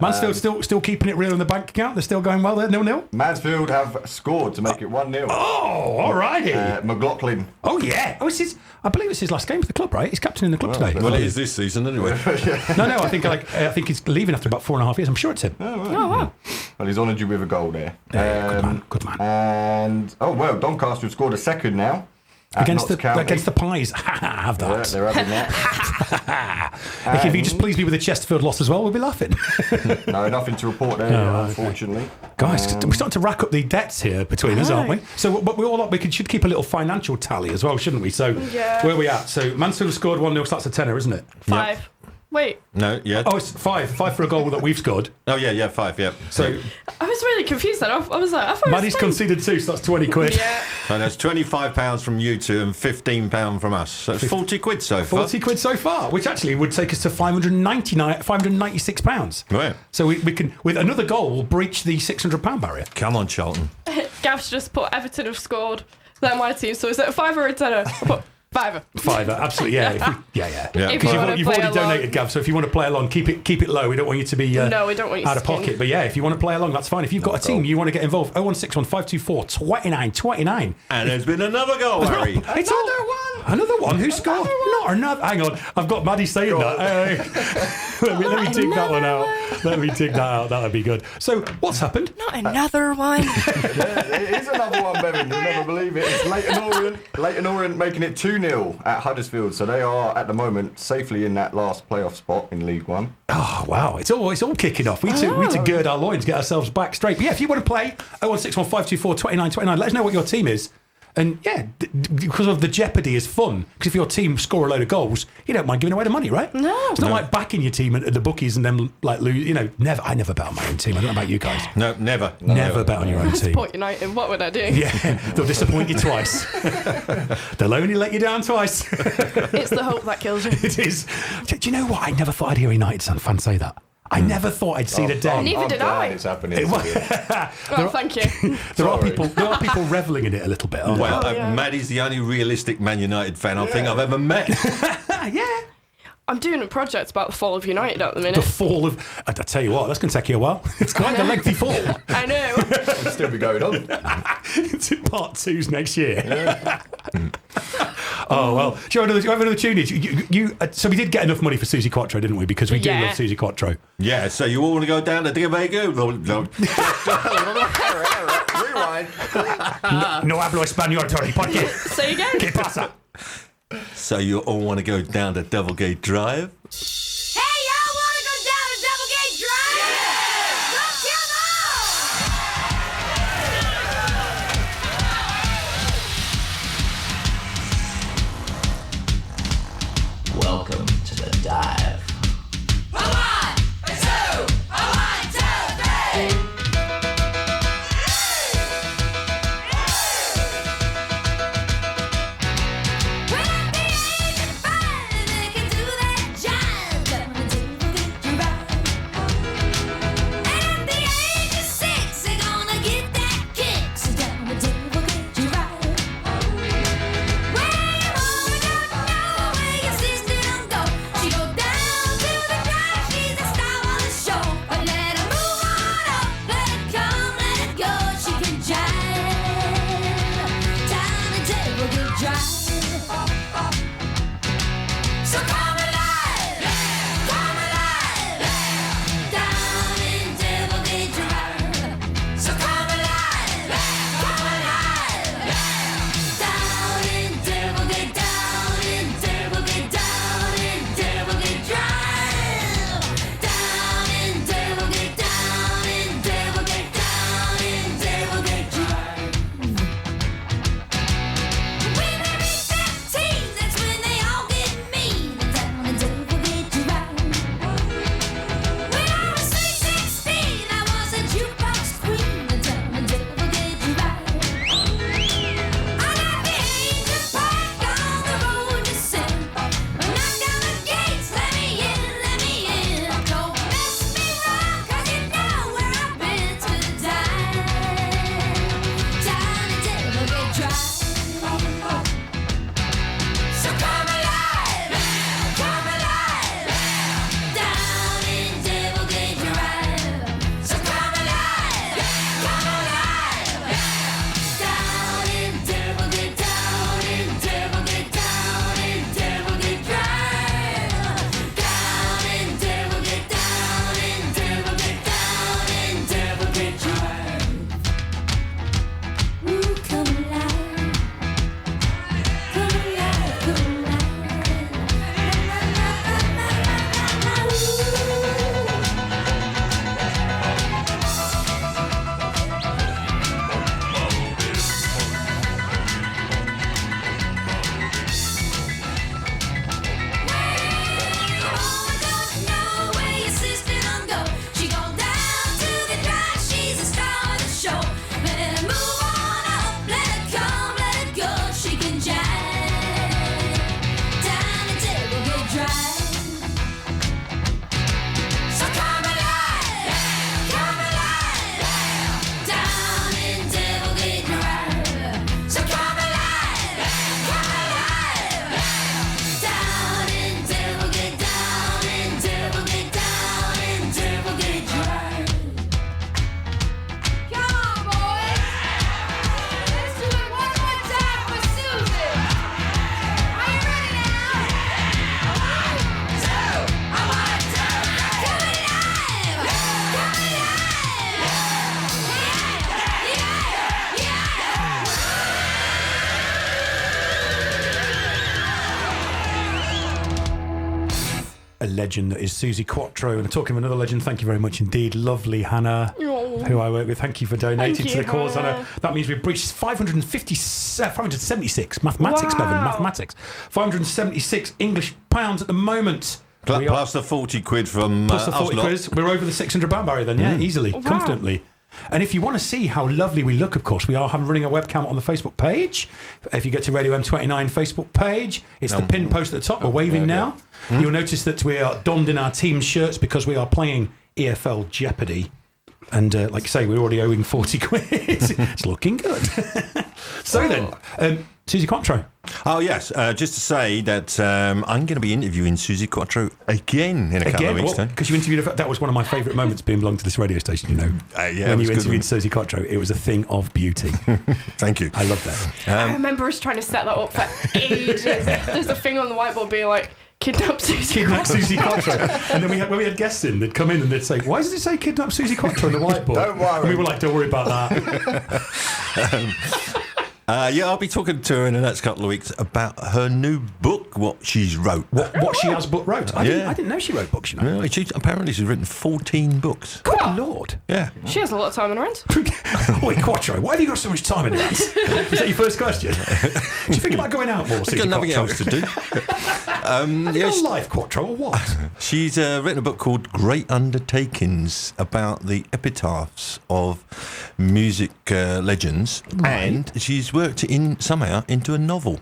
Mansfield still keeping it real in the bank account. They're still going well there, 0-0. Mansfield have scored to make it 1-0. Oh, alrighty. McLaughlin. Oh yeah. I believe it's his last game for the club, right? He's captain in the club today. Well, it is this season anyway. No, I think he's leaving after about 4.5 years. I'm sure it's him. Oh, right. Oh, wow. Well, he's honoured you with a goal there. Good man. And Doncaster have scored a second now against the Pies. Have that. Yeah, they're having that. If you just please me with the Chesterfield loss as well, we'll be laughing. No, nothing to report there, unfortunately. Guys, we're starting to rack up the debts here between us, aren't we? So, but we should keep a little financial tally as well, shouldn't we? So, where are we at? So, Mansfield have scored 1-0, so that's a tenner, isn't it? 5. Yep. Wait. No, yeah. Oh, it's 5. 5 for a goal that we've scored. Oh, yeah, 5, yeah. So I was really confused then. I was like, I thought Maddie's conceded 2, so that's 20 quid. Yeah. So that's £25 from you two and £15 from us. So it's 40 quid so far. 40 quid so far, which actually would take us to £596. Right. So we can, with another goal, we'll breach the £600 barrier. Come on, Charlton. Gav's just put Everton have scored. They're my team. So is it a 5 or a tenner? I put 5. 5, absolutely, yeah. Yeah. If Because you've already along. donated, Gav. So if you want to play along, keep it low. We don't want you to be no, we don't want you out of skin. pocket. But yeah, if you want to play along, that's fine. If you've got a team, you want to get involved. 0161 524 2929. And there's been another goal, Harry. Another one? Who scored? Not another. Hang on, I've got Maddie saying that. Let me dig that one out. Let me dig that out. That would be good. So what's happened? Not another one. It is another one, Bevan. You'll never believe it. It's Leyton Orient making it 2-0 at Huddersfield. So they are at the moment safely in that last playoff spot in League One. Oh wow, it's all kicking off. We need to gird our loins, get ourselves back straight. But yeah, if you want to play 0161 524 2929, let us know what your team is. And yeah, because of the jeopardy is fun. Because if your team score a load of goals, you don't mind giving away the money, right? No. It's not like backing your team at the bookies and then like lose. Never. I never bet on my own team. I don't know about you guys. No, never. Never bet on your own team. Support United. What would I do? Yeah, they'll disappoint you twice. They'll only let you down twice. It's the hope that kills you. It is. Do you know what? I never thought I'd hear a United fan say that. I never thought I'd see the day. Neither did I. It's happening. Oh, thank you. There are people revelling in it a little bit. Aren't Well, there? Maddie's the only realistic Man United fan I think I've ever met. Yeah. I'm doing a project about the fall of United at the minute. The fall of... I tell you what, that's going to take you a while. It's quite a lengthy fall. I know. It'll still be going on. It's in part 2's next year. Yeah. Oh, well. Do you have another tune? So we did get enough money for Susie Quattro, didn't we? Because we do love Susie Quattro. Yeah, so you all want to go down to Diabago? No. Rewind. No hablo español, Tony. ¿Por qué? Say again. ¿Qué pasa? So you all want to go down to Doublegate Drive? Hey, y'all wanna go down to Doublegate Drive? Yeah! Come Welcome to the dive. a legend that is Susie Quattro. And talking of another legend, thank you very much indeed. Lovely Hannah, who I work with. Thank you for donating to the cause, Hannah. That means we've breached 576 mathematics, Bevan, mathematics. 576 English pounds at the moment. Plus the 40 quid from plus the 40 quid. We're over the £600 barrier then, easily, confidently. And if you want to see how lovely we look, of course, we are running a webcam on the Facebook page. If you get to Radio M29 Facebook page, it's the pin post at the top. We're waving now. You'll notice that we are donned in our team shirts because we are playing EFL Jeopardy. And like I say, we're already owing 40 quid. It's looking good. So then, Susie Quattro. Oh, yes. Just to say that I'm going to be interviewing Susie Quattro again in a couple of weeks' time. Because you interviewed her, that was one of my favourite moments being belonged to this radio station, you know. When you interviewed Susie Quattro, it was a thing of beauty. Thank you. I love that. I remember us trying to set that up for ages. There's a thing on the whiteboard being like, kidnap Susie Quattro. And then when we had guests in, they'd come in and they'd say, why does it say kidnap Susie Quattro on the whiteboard? Don't worry. And we were like, don't worry about that. I'll be talking to her in the next couple of weeks about her new book, what she's wrote. What she has wrote? I didn't know she wrote books, you know. No, apparently she's written 14 books. Good Lord. Yeah. She has a lot of time on her hands. Wait, Quattro, why have you got so much time in your hands? Is that your first question? Do you think about going out more, Susie I've got nothing Quattro? else to do. Have you got a life, Quattro, or what? She's written a book called Great Undertakings about the epitaphs of music legends, and she's worked it somehow into a novel.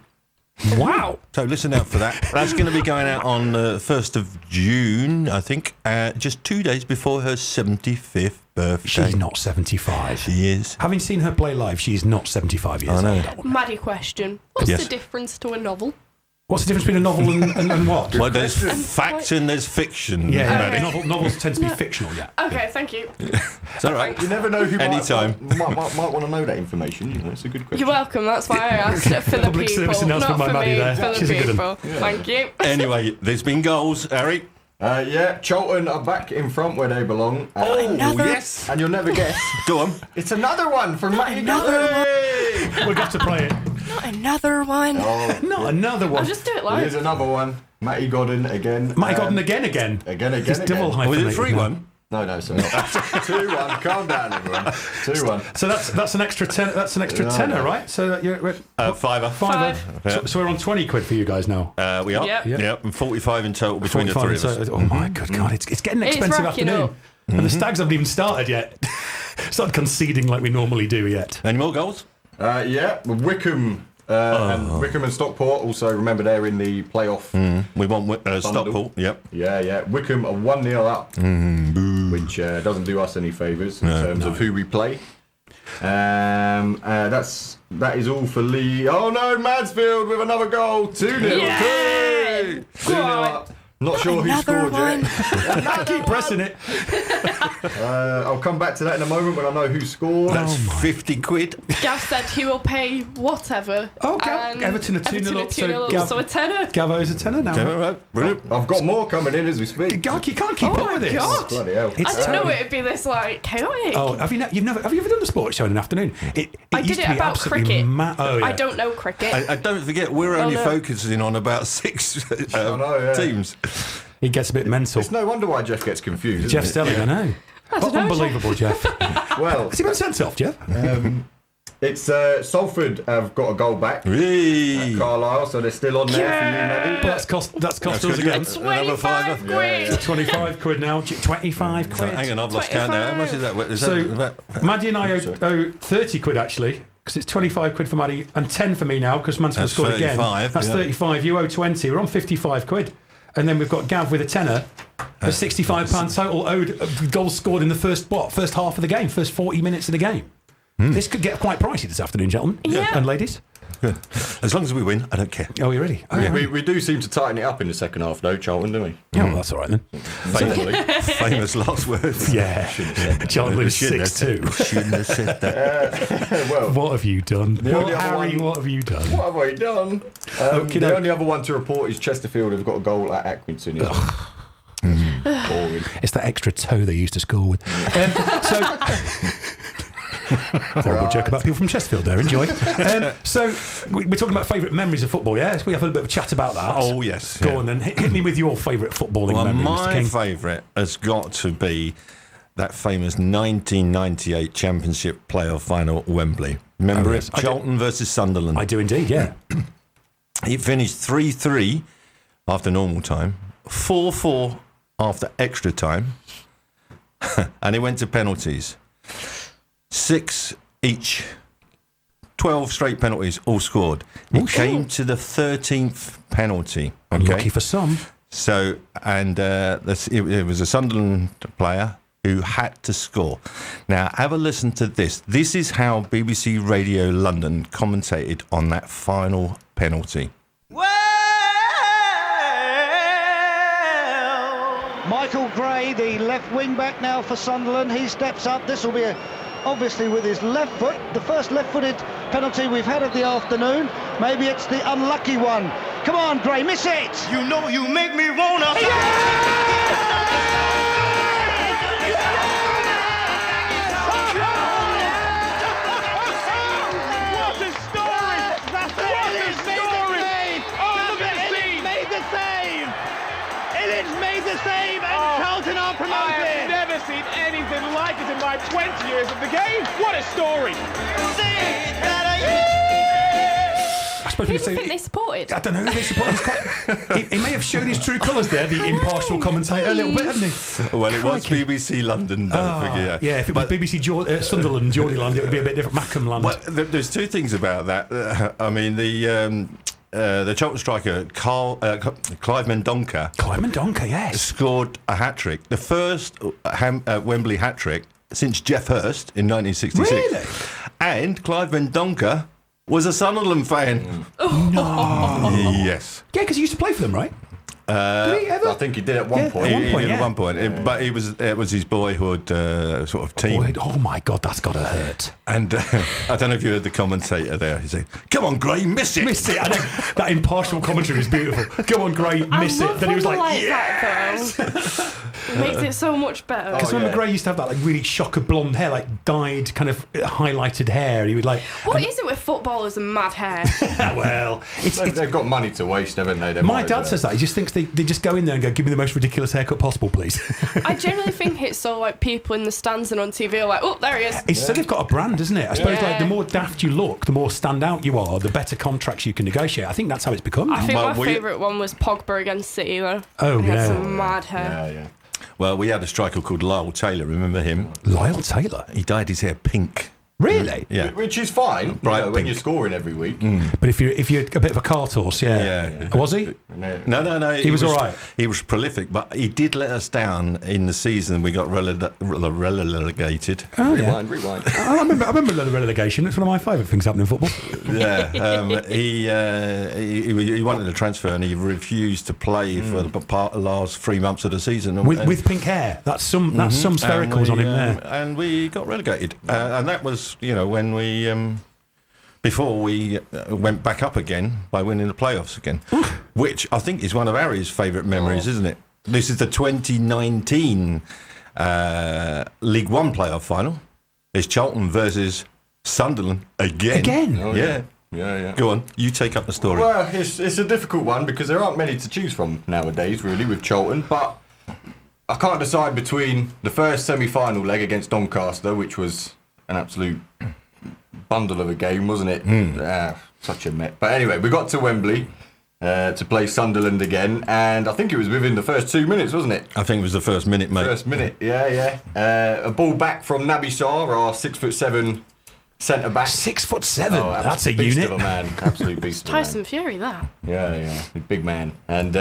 Wow. So listen out for that. That's going to be going out on the 1st of June, I think, just 2 days before her 75th birthday. She's not 75. She is. Having seen her play live, she's not 75 years old. Maddie question. What's Yes. the difference to a novel? What's the difference between a novel and what? Well, there's fact and there's fiction. Yeah, Okay. novels tend to be fictional, yeah. Okay, thank you. It's all right. You never know who Anytime. might want to know that information. You know, it's a good question. You're welcome. That's why I asked it for the Public people, service announcement not by for Maddie me, there. for She's the a good people. one. Thank you. Anyway, there's been goals, Harry. Yeah, Charlton are back in front where they belong. Yes. And you'll never guess. Go on. It's another one from Matty Another one. We'll have to play it. Not another one. Oh, Not another one. I'll just do it here's live. another one. Matty Godden again. Matty Godden again. Again. It's double hyphenated. Was it 3-1? No, it's not. 2-1. Calm down, everyone. 2-1. So that's an extra tenner, right? So you're Fiver. Five. So we're on 20 quid for you guys now. We are. Yep. Yep. And 45 in total between the 45 three of us. Oh my good God, it's getting an It's expensive racking afternoon. up. And the Stags haven't even started yet. Started conceding like we normally do yet. Any more goals? Yeah, Wickham. And Wickham and Stockport also, remember, they're in the playoff. We want Stockport. Yep. Yeah. Wickham are 1-0 up, which doesn't do us any favours in terms of who we play. That is all for Lee. Oh no, Mansfield with another goal. 2-0. Yay! 2-0 up. Not sure who Another scored one. yet. Keep pressing it. I'll come back to that in a moment when I know who scored. That's 50 quid. Gav said he will pay whatever. Oh, Everton are 2-0 up, so Gav- so a tenner. Gavo's a tenner now. All right. Brilliant. I've got more coming in as we speak. God, you can't keep Oh up my with this. God. Bloody hell. I It's didn't know terrible. it'd be this like chaotic. Oh, have you ever done the sports show in an afternoon? It I used did to it be about absolutely cricket. Oh, yeah. I don't know cricket. I don't forget, we're only no. focusing on about 6 teams. He gets a bit mental. It's no wonder why Jeff gets confused. Jeff isn't Stelling, I know. don't know, Unbelievable, Jeff. it? Well, Has he been sent off, Jeff? it's Salford have got a goal back. Hey. At Carlisle, so they're still on there for you, Maddie. But that's cost us good, again. yeah. Another 25 fiver. quid. 25 quid now. 25 quid. Hang on, I've lost count now. How much is that? Is So, that Maddie and I owe 30 quid actually, because it's 25 quid for Maddie and 10 for me now, because Mansfield That's scored again. 35, That's yeah. 35. You owe 20. We're on 55 quid. And then we've got Gav with a tenner. For £65 total owed, goals scored in the first half of the game, first 40 minutes of the game. This could get quite pricey this afternoon, gentlemen and ladies. As long as we win, I don't care. Oh, you ready? Oh, yeah. We do seem to tighten it up in the second half, though, Charlton, don't we? Yeah, well, that's all right then. Famous last words. Yeah. Charlton lose Shouldn't have 6-2. Shouldn't have said that. Well, What have you done? The only other Harry, one- what have you done? what have I done? Okey-doke. The only other one to report is Chesterfield have got a goal at Accrington. Boring. It's that extra toe they used to score with. Horrible joke about people from Chesterfield there. Enjoy. So we're talking about favourite memories of football, yeah? So we have a little bit of a chat about that. Oh, yes. Go yeah. on then. Hit me with your favourite footballing Well, memory, Mr. my King. favourite has got to be that famous 1998 Championship playoff final at Wembley. Remember Oh, it? yes. I do. Charlton versus Sunderland. I do indeed, yeah. It finished 3-3 after normal time, 4-4 after extra time, and it went to penalties. 6 each. 12 straight penalties, all scored. It came to the 13th penalty. Okay? Lucky for some. So, and it was a Sunderland player who had to score. Now, have a listen to this. This is how BBC Radio London commentated on that final penalty. Michael Gray, the left wing back now for Sunderland. He steps up. This will be obviously with his left foot. The first left-footed penalty we've had of the afternoon. Maybe it's the unlucky one. Come on, Gray, miss it. You know you make me wanna. What a story! That's what a story! Oh, look at the scene! Made the save! It made the save, and Charlton are promoted! I have never seen anything like it in my 20 years of the game! What a story! I suppose Who we do could you say. think they supported? I don't know who they supported. He may have shown his true colours there, the impartial commentator, a little bit, hadn't he? Well, it was Crikey. BBC London, don't forget. Yeah, if it was BBC Sunderland, Geordieland, it would be a bit different. Macamland. Well, there's two things about that. I mean, the Charlton striker, Clive Mendonca. Clive Mendonca, yes. Scored a hat-trick. The first Wembley hat-trick since Jeff Hurst in 1966. Really? And Clive Mendonca was a Sunderland fan. No. Yes. Yeah, because he used to play for them, right? Did he ever? I think he did at one point. He did at one point. But it was his boyhood sort of team. Oh my God, that's got to hurt. And I don't know if you heard the commentator there. He said, "Come on, Gray, miss it." Miss it. I know, that impartial commentary is beautiful. Come on, Gray, miss it. Then he was like, yes. That, though. It makes it so much better. Because remember, Gray used to have that like really shock of blonde hair, like dyed kind of highlighted hair. And he would like. What is it with footballers and mad hair? Well, they've got money to waste, haven't they? My dad says that. He just thinks they just go in there and go, "Give me the most ridiculous haircut possible, please." I generally think it's so like people in the stands and on TV are like, oh, there he is. It's so they've got a brand, isn't it? I suppose like the more daft you look, the more stand out you are, the better contracts you can negotiate. I think that's how it's become. I think my favourite one was Pogba against City, though. Oh, he had yeah. some mad hair. Yeah. Well, we had a striker called Lyle Taylor. Remember him? Lyle Taylor? He dyed his hair pink. Really? Yeah. Which is fine, Bright when pink. you're scoring every week. But if you're a bit of a cart horse, yeah. Was he? No. He was all right. He was prolific, but he did let us down in the season. We got relegated. Oh, yeah. Rewind. I remember the relegation. It's one of my favourite things happening in football. Yeah, he wanted a transfer and he refused to play for the last 3 months of the season. With pink hair. That's some sphericals on him there. And we got relegated. And that was, when we... before we went back up again by winning the playoffs again, which I think is one of Harry's favourite memories, isn't it? This is the 2019 League One playoff final. It's Charlton versus Sunderland again. Oh, yeah. Go on, you take up the story. Well, it's a difficult one because there aren't many to choose from nowadays, really, with Charlton. But I can't decide between the first semi-final leg against Doncaster, which was an absolute bundle of a game, wasn't it? Such a met. But anyway, we got to Wembley to play Sunderland again, and I think it was within the first 2 minutes, wasn't it? I think it was the first minute, mate. First minute, yeah. A ball back from Naby Sarr, our 6'7" centre back. 6'7"? That's a beast unit. of a man, absolute beast of a man. Tyson Fury, that. Yeah, big man. And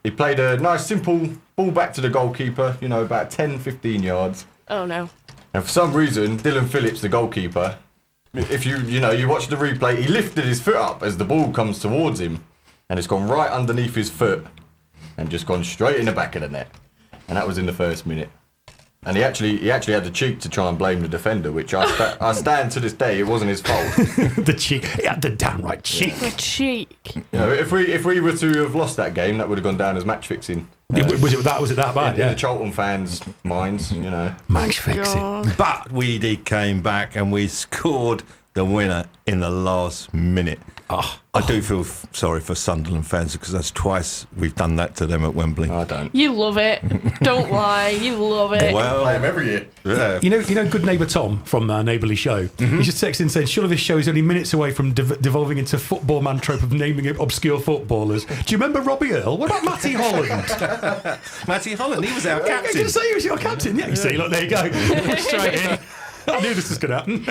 he played a nice, simple ball back to the goalkeeper, about 10-15 yards. Oh, no. And for some reason, Dylan Phillips, the goalkeeper, if you watch the replay, he lifted his foot up as the ball comes towards him, and it's gone right underneath his foot and just gone straight in the back of the net. And that was in the first minute. And he actually had the cheek to try and blame the defender, which I stand to this day. It wasn't his fault. The cheek, he had the downright cheek. The cheek. If we were to have lost that game, that would have gone down as match fixing. Was it that bad? In the Charlton fans' minds, you know. Match fixing. But we came back and we scored the winner in the last minute. I do feel sorry for Sunderland fans because that's twice we've done that to them at Wembley. I don't. You love it. Don't lie. You love it. Well, play them every year. Yeah. You know, good neighbour Tom from our Neighbourly Show. He just texted and said, "Surely this show is only minutes away from devolving into football man trope of naming obscure footballers." Do you remember Robbie Earle? What about Matty Holland? Matty Holland, he was our I was captain. going to say he was your captain. Yeah, you see, look, there you go. Straight in. I knew this was going to happen.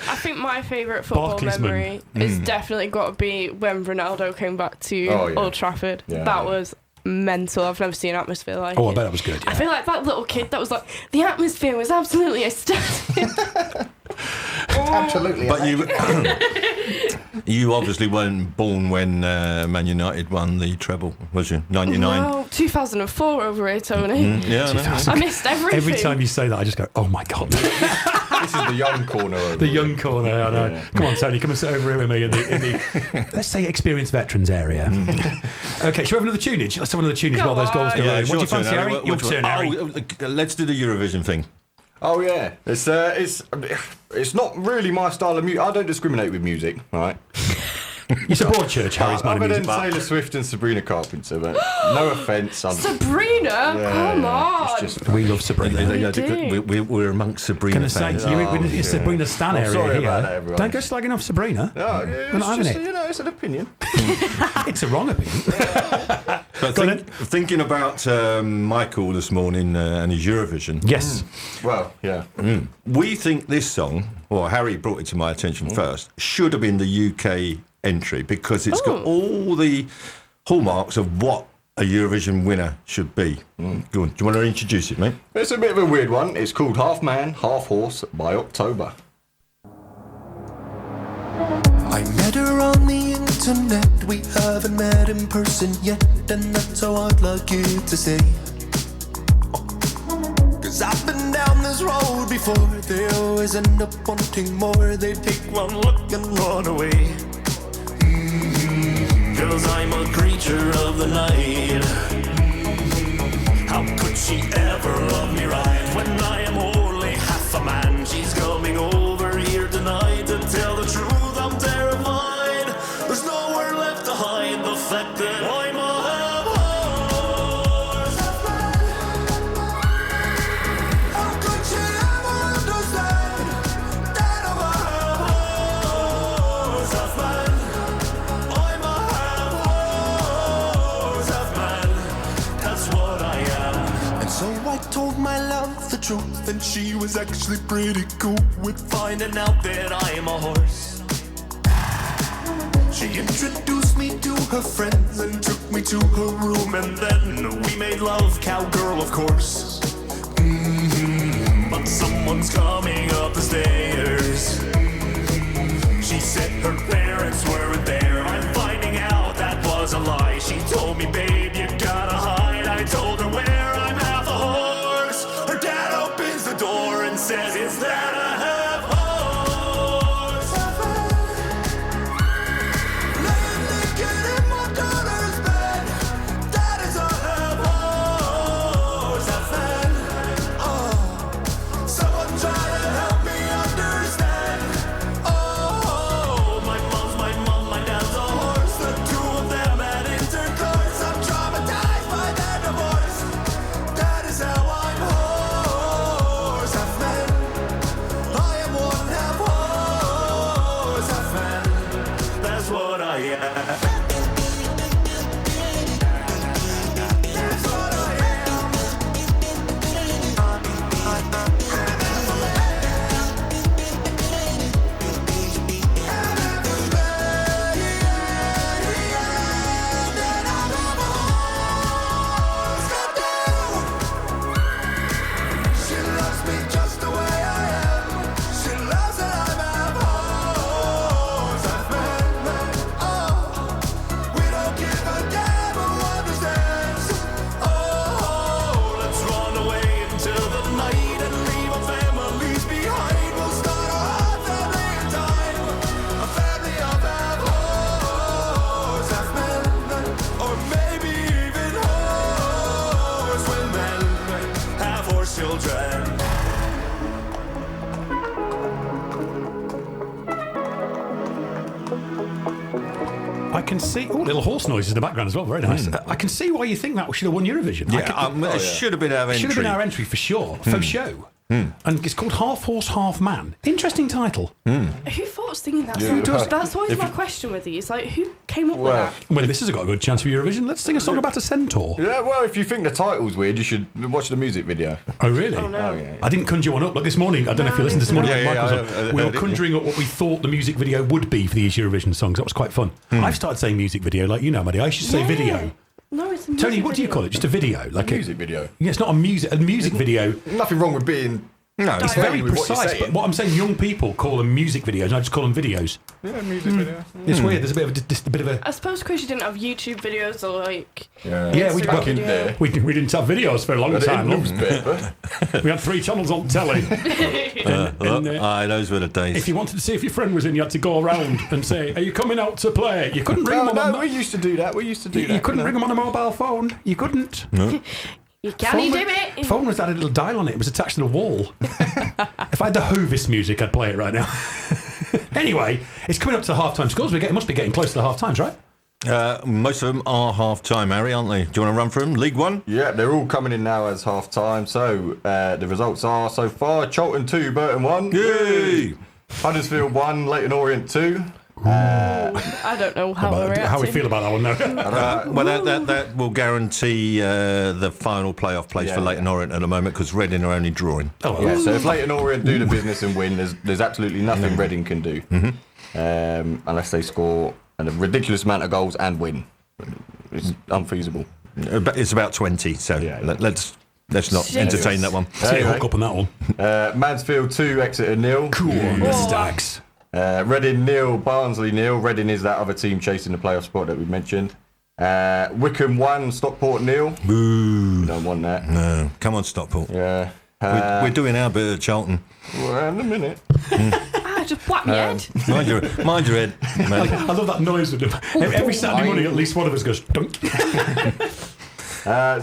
I think my favourite football Barclaysman. memory is definitely got to be when Ronaldo came back to Old Trafford. Yeah, that was mental. I've never seen an atmosphere like Oh, I it. bet that was good. I feel like that little kid that was like, the atmosphere was absolutely ecstatic. Absolutely. But you obviously weren't born when Man United won the treble, was you? 99? No, 2004 over here, Tony. Yeah, I know. I missed everything. Every time you say that, I just go, "Oh my god!" This is the young corner. The young corner. I know. Yeah. Come on, Tony, come and sit over here with me in the let's say experienced veterans area. Okay, shall we have another tunage? Let's have another tunage while those goals go in. What do you fancy, Harry? Your turn, Harry. Let's do the Eurovision thing. Oh yeah, it's not really my style of music. I don't discriminate with music, right? You support Church, Harry's man of Other music. than Taylor Swift and Sabrina Carpenter, but no offence. Sabrina, come on. We love Sabrina. We're amongst Sabrina Can I say, fans. it's Sabrina Stan area sorry here. about that, everyone. Don't go slagging off Sabrina. No, We're not having just, it. you know, it's an opinion. It's a wrong opinion. But thinking about Michael this morning and his Eurovision. Yes. Well, yeah. We think this song, well, Harry brought it to my attention first, should have been the UK entry because it's got all the hallmarks of what a Eurovision winner should be. Go on. Do you want to introduce it, mate? It's a bit of a weird one. It's called Half Man, Half Horse by October. I met her on the internet, we haven't met in person yet, and that's how I'd like it to say. Cause I've been down this road before, they always end up wanting more, they take one look and run away. Cause I'm a creature of the night. How could she ever love me right when I am only half a man? She's coming over here tonight to tell the truth. I'm terrified. There's nowhere left to hide the fact that I'm a half horse. How could she ever understand that I'm a half horse, half man? I'm a half horse, half man. That's what I am. And so I told my love the truth, and she was actually pretty cool with finding out that I am a horse. She introduced me to her friends and took me to her room, and then we made love, cowgirl, of course. But someone's coming up the stairs. She said her parents weren't there. I'm finding out that was a lie. She told me, babe, you gotta hide. I told her where I'm half a horse. Her dad opens the door and says, is that a half horse? Laying naked in my daughter's bed. That is a half horse, half man. Oh, someone try to help me understand. Oh, my mom's my mom, my dad's a horse. The two of them had intercourse. I'm traumatized by their divorce. I can see. Oh, little horse noises in the background as well. Very nice. I can see why you think that should have won Eurovision. Yeah, it should have been our entry. Should have been our entry for sure. Faux show. And it's called Half Horse, Half Man. Interesting title. Who thought of singing that song? That's always my question with these. Like, who came up with that? Well, if this has got a good chance for Eurovision, let's sing a song about a centaur. Yeah, well, if you think the title's weird, you should watch the music video. Oh, really? Oh, no. yeah. I didn't conjure one up. Like this morning, I don't know if you listened this morning. Yeah, we were conjuring up what we thought the music video would be for these Eurovision songs. That was quite fun. I've started saying music video, like you know, Maddie. I should say video. No, it's a music Tony, what do you call it? Just a video, like a music video. Yeah, it's not a music video. Nothing wrong with being. No, It's very precise, but what I'm saying, young people call them music videos, and I just call them videos. Yeah, music video. It's weird. There's a bit of a. I suppose because you didn't have YouTube videos or like. Yeah, we didn't have videos for a long time. We had 3 channels on telly. Those were the days. If you wanted to see if your friend was in, you had to go around and say, "Are you coming out to play?" You couldn't ring them on. We used to do that. You couldn't ring them on a mobile phone. You couldn't. No. You can't do it. Phone had a little dial on it. It was attached to the wall. If I had the Hovis music, I'd play it right now. Anyway, it's coming up to half-time scores. Must be getting close to the half-times, right? Most of them are half-time, Harry, aren't they? Do you want to run through them? League One? Yeah, they're all coming in now as half-time. So the results are so far: Charlton 2, Burton 1. Yay! Huddersfield 1, Leyton Orient 2. I don't know how we feel about that one, though. Well, that will guarantee the final playoff place for Leyton Orient at the moment because Reading are only drawing. So if Leyton Orient do the business and win, there's absolutely nothing Reading can do unless they score a ridiculous amount of goals and win. It's unfeasible. It's about 20, so let's not entertain that one. Hook up on that one. Mansfield 2, Exeter 0. Cool on the Stags. Reading 0, Barnsley 0. Reading is that other team chasing the playoff spot that we mentioned. Wickham 1, Stockport 0. Boo. Don't want that. No, come on, Stockport. Yeah. We're doing our bit at Charlton. Well, in a minute. Just whack me head. Mind your head. I love that noise. Every Saturday morning, at least one of us goes dunk.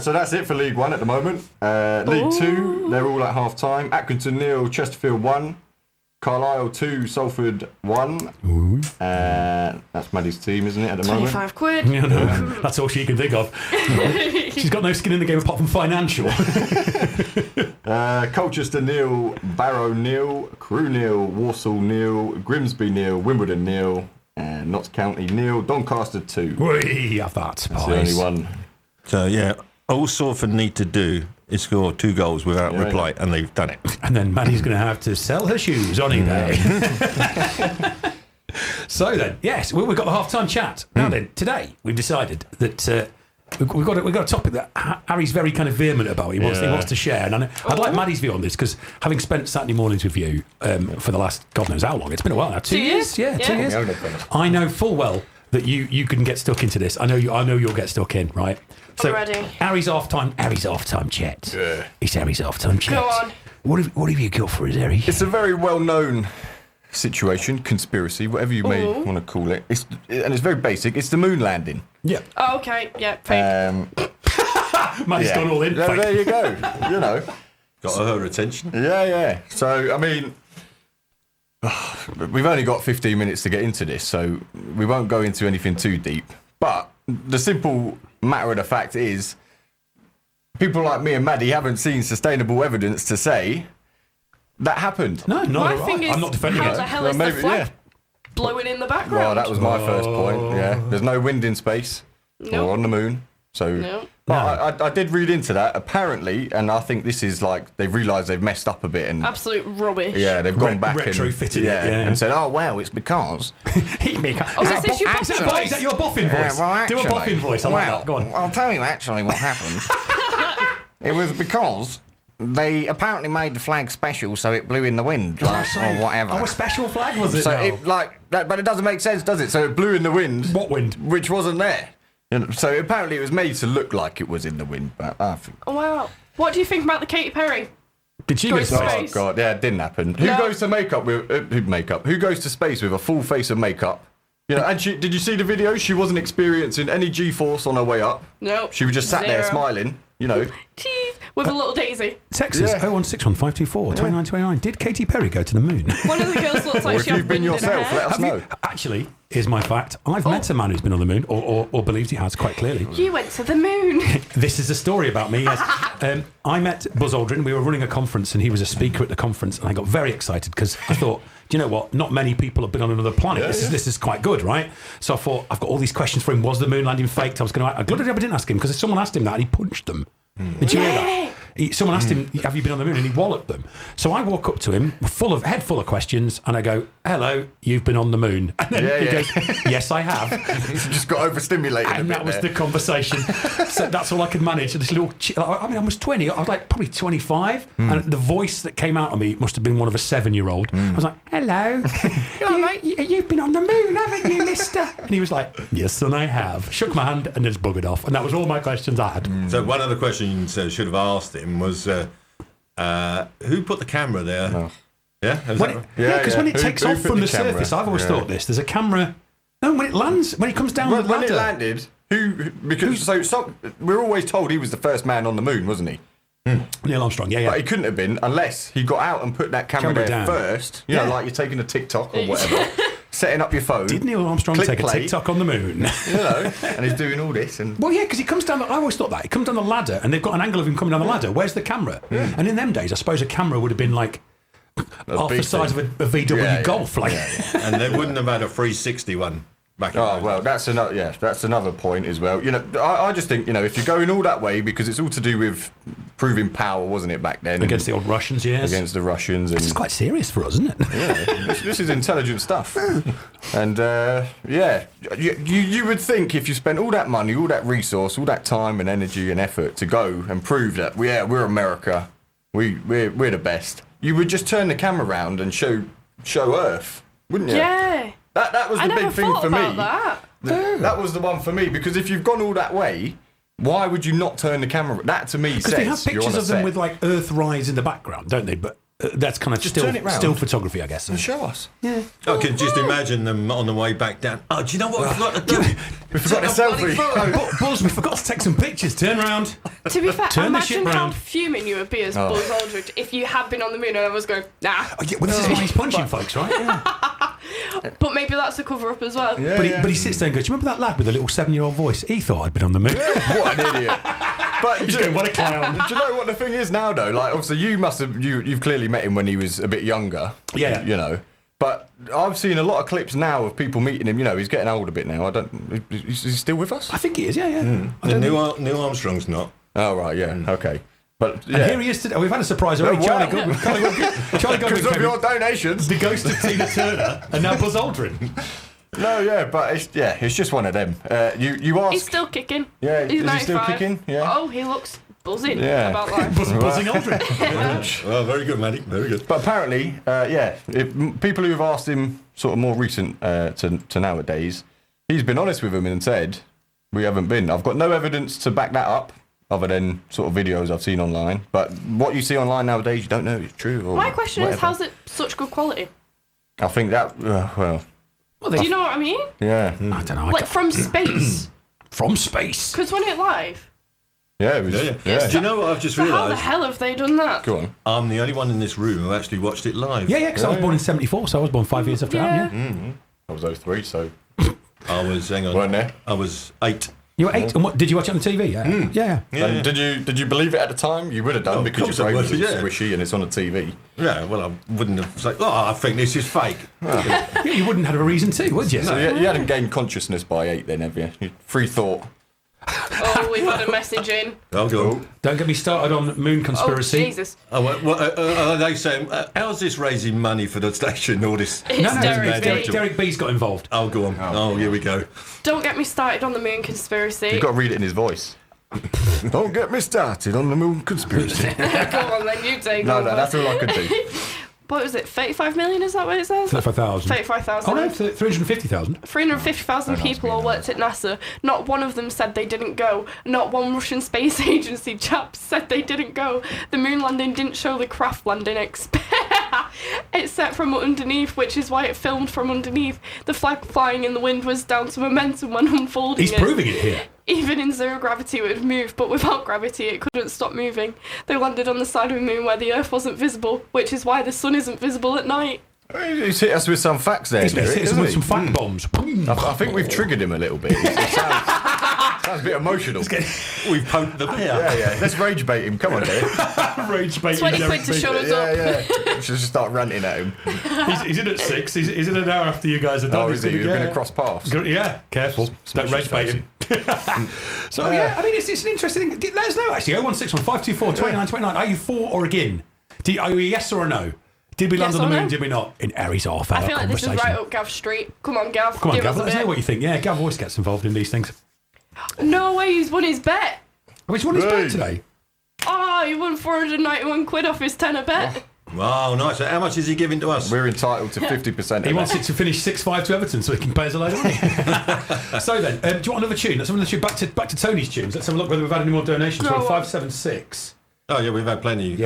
So that's it for League One at the moment. League Two, they're all at half time. Accrington 0, Chesterfield 1. Carlisle 2, Salford 1. That's Maddie's team, isn't it, at the moment? 25 quid. Yeah, no, that's all she can think of. She's got no skin in the game apart from financial. Colchester 0, Barrow 0, Crewe 0, Walsall 0, Grimsby 0, Wimbledon 0, Notts County 0, Doncaster 2. We have that. That's the only one. So, yeah, all Salford need to do is score 2 goals without reply, and they've done it. And then Maddie's going to have to sell her shoes on eBay. So then, yes, we've got the half-time chat. Now then, today we've decided that we've got a topic that Harry's very kind of vehement about. He wants to share, and I'd like Maddie's view on this because having spent Saturday mornings with you for the last God knows how long, it's been a while now. 2 years, 2 years. I know full well that you can get stuck into this. I know you'll get stuck in, right? So I'm ready. Harry's half-time chat. Yeah. It's Harry's half-time chat. Go on. What have you got for us, Harry? It's a very well-known situation, conspiracy, whatever you may want to call it. It's very basic. It's the moon landing. Yeah. Oh, okay. Yeah. Fake. Maddie's gone all in. There you go. You know. Got her attention. Yeah. So, I mean, we've only got 15 minutes to get into this, so we won't go into anything too deep. But the simple matter of the fact is, people like me and Maddie haven't seen sustainable evidence to say that happened. No, My thing is, I'm not defending how it. the hell is the flag blowing in the background? Well, that was my first point. Yeah, there's no wind in space or on the moon. So, but I did read into that apparently, and I think this is like they've realised they've messed up a bit and absolute rubbish. yeah, they've gone back retrofitted and, it, and said, oh well, it's because. Is that your boffin voice? Do a boffin voice. I like that. Go on. I'll tell you actually what happened. It was because they apparently made the flag special, so it blew in the wind, or whatever. Oh, a special flag was it? So now? it like that, but it doesn't make sense, does it? So it blew in the wind. What wind? Which wasn't there. So apparently it was made to look like it was in the wind, but I think. Oh wow! What do you think about the Katy Perry? Did she go to space? Oh god, yeah, it didn't happen. Who goes to makeup with Who goes to space with a full face of makeup? You know, and did you see the video? She wasn't experiencing any G-force on her way up. No. She was just sat there smiling. You know. Cheese with a little daisy. Texas 0161524 2929. Did Katy Perry go to the moon? One of the girls looks like Or if she had you've been wind in her yourself, hair. let us know. Actually, Here's my fact. I've met a man who's been on the moon, or believes he has, quite clearly. You went to the moon. This is a story about me, yes. I met Buzz Aldrin. We were running a conference, and he was a speaker at the conference, and I got very excited because I thought, do you know what? Not many people have been on another planet. This is quite good, right? So I thought, I've got all these questions for him. Was the moon landing faked? I'm glad I didn't ask him, because someone asked him that, and he punched them. Did you hear that? Someone asked him, have you been on the moon? And he walloped them. So I walk up to him, head full of questions, and I go, hello, you've been on the moon. And then he goes, yes, I have. He's just got overstimulated. And that was the conversation. So that's all I could manage. This little, I was 20. I was like probably 25. And the voice that came out of me must have been one of a 7-year-old. I was like, hello. You've been on the moon, haven't you, mister? And he was like, yes, and I have. Shook my hand and just buggered off. And that was all my questions I had. So one of the questions I should have asked him was, who put the camera there? Oh. Yeah? Because when it takes off from the surface, I've always thought this, there's a camra. No, when it lands, when it comes down the ladder. When it landed, we're always told he was the first man on the moon, wasn't he? Neil Armstrong, yeah. But he couldn't have been unless he got out and put that camera there down first. You know, like you're taking a TikTok or whatever, setting up your phone. Did Neil Armstrong take a TikTok on the moon? You know, and he's doing all this. And well, yeah, because he comes down. I always thought that he comes down the ladder, and they've got an angle of him coming down the ladder. Where's the camera? And in them days, I suppose a camera would have been like half the size of a VW Golf, like. And they wouldn't have had a 360 one. That's another point as well. You know, I just think, you know, if you're going all that way, because it's all to do with proving power, wasn't it, back then? Against the old Russians, yes. Against the Russians. This is quite serious for us, isn't it? Yeah, this is intelligent stuff. And, you would think if you spent all that money, all that resource, all that time and energy and effort to go and prove that, we're America, we're the best, you would just turn the camera around and show Earth, wouldn't you? Yeah. That was the big thing for me. That was the one for me, because if you've gone all that way, why would you not turn the camera? That to me says because they have you're on pictures a of them set. with like Earthrise in the background, don't they? But that's kind of Just turn it round. still photography, I guess. And show us. Yeah. I can just imagine them on the way back down. Oh, do you know what we forgot to do? We forgot a selfie. Buzz, we forgot to take some pictures. Turn around. To be fair, Turn the ship imagine how round. fuming you would be as Buzz Aldrin if you had been on the moon and I was going, nah. Oh, yeah, well, this is why he's punching folks, right? Yeah. But maybe that's a cover up as well. But he sits there and goes, do you remember that lad with the little 7-year-old voice? He thought I'd been on the moon. What an idiot. But He's going, what a clown. Do you know what the thing is now, though? Like, obviously, you've clearly met him when he was a bit younger. Yeah. You know. But I've seen a lot of clips now of people meeting him. You know, he's getting old a bit now. Is he still with us? I think he is, yeah. And Neil Armstrong's not. Oh, right, yeah. Okay. But And here he is today. We've had a surprise already. wow. Charlie Goodwin Because of came your in, donations. the ghost of Tina Turner, and now Buzz Aldrin. No, yeah, but it's just one of them. You ask. He's still kicking. Yeah, He's is he still 95. kicking? Yeah. Oh, he looks buzzing Yeah. about life. Buzzing Aldrin. Well, very good, Maddie. Very good. But apparently, people who have asked him sort of more recent to nowadays, he's been honest with them and said, we haven't been. I've got no evidence to back that up, other than sort of videos I've seen online. But what you see online nowadays, you don't know if it's true or My question whatever. is, how's it such good quality? I think that, Do you know what I mean? yeah. I don't know. Like from space. From space. Because when it live, Yeah, it was, Yeah. Do you know what I've just so how the realised? hell have they done that? Go on. I'm the only one in this room who actually watched it live. Yeah, because I was born in 74, so I was born 5 years after that, yeah. I was 03, so I was, hang on. weren't there. I was 8. You were 8, and what, did you watch it on the TV? Yeah. And did you believe it at the time? You would have done Oh, because of your course I brain was would, yeah. squishy and it's on the TV. Yeah, well, I wouldn't have said, I think this is fake. Yeah, you wouldn't have a reason to, would you? So you hadn't gained consciousness by 8 then, have you? Free thought. Oh, we've had a message in. I'll go. Don't get me started on moon Oh, conspiracy. Jesus. Oh, are they saying, how's this raising money for the station? All this. It's Derek B. Derek B's got involved. Oh, go on. Oh, here we go. Don't get me started on the moon conspiracy. You've got to read it in his voice. Don't get me started on the moon conspiracy. Go on then, you take No, over. that's all I could do. What was it, 35 million, is that what it says? 35,000. 35,000. Oh no, 350,000. 350,000 people all worked at NASA. Not one of them said they didn't go. Not one Russian space agency chap said they didn't go. The moon landing didn't show the craft landing It's set from underneath, which is why it filmed from underneath. The flag flying in the wind was down to momentum when unfolding. He's proving it here. Even in zero gravity it would move, but without gravity it couldn't stop moving. They landed on the side of the moon where the Earth wasn't visible, which is why the sun isn't visible at night. He's hit us with some facts there. He's Derek, hit us isn't with he? some fact bombs. I think we've triggered him a little bit. It sounds a bit emotional. We've poked the bear. Yeah. Let's rage bait him. Come on, Derek. Rage bait. 20 quid to shut us up. Yeah. Let's just start ranting at him. He's in at 6. He's in an hour after you guys are done. Oh, is he? You're going to cross paths. Yeah, careful. Don't rage bait him. So, yeah, I mean, it's an interesting thing. Let us know, actually. 0161 524 2929. Are you for or again? Are you a yes or a no? Did we land Yes on the or moon? no? Did we not? In Harry's half-hour I feel like this conversation. is right up Gav's street. Come on, Gav. Come on, give Gav. us a Let us know bit. what you think. Yeah, Gav always gets involved in these things. No way, he's won his bet. Which one is bet today? Oh, he won 491 quid off his tenner bet. Wow, nice. So how much is he giving to us? We're entitled to 50%. He wants it to finish 6-5 to Everton so he can pay us a load of money. So then, do you want another tune? Let's have another tune. Back to Tony's tunes. Let's have a look whether we've had any more donations. No, We're on 576. Oh, yeah, we've had plenty.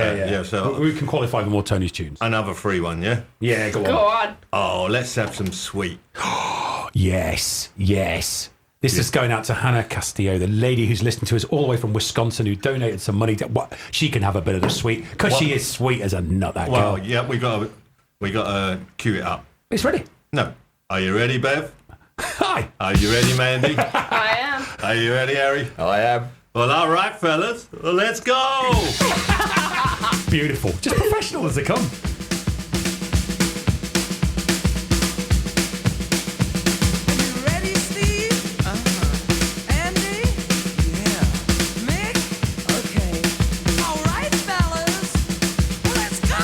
So we can qualify for more Tony's tunes. Another free one, yeah? Yeah, go on. Go on. Oh, let's have some sweet. Yes. This is going out to Hannah Castillo, the lady who's listening to us all the way from Wisconsin, who donated some money. She can have a bit of the sweet because she is sweet as a nut. That Well, girl. yeah, we got to cue it up. It's ready. No. Are you ready, Bev? Hi. Are you ready, Mandy? I am. Are you ready, Harry? I am. Well, all right, fellas. Well, let's go. Beautiful. Just professional as they come. Ready, Steve? Andy? Yeah. Mick? Okay. All right, fellas. Let's go!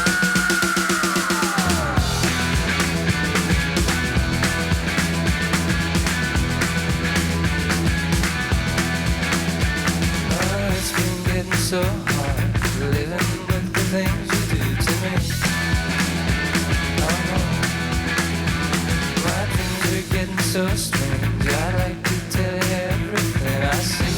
Oh, it's been getting so hard living with the things you do to me. Oh no, my dreams are getting so strange. I'd like to tell you everything I see.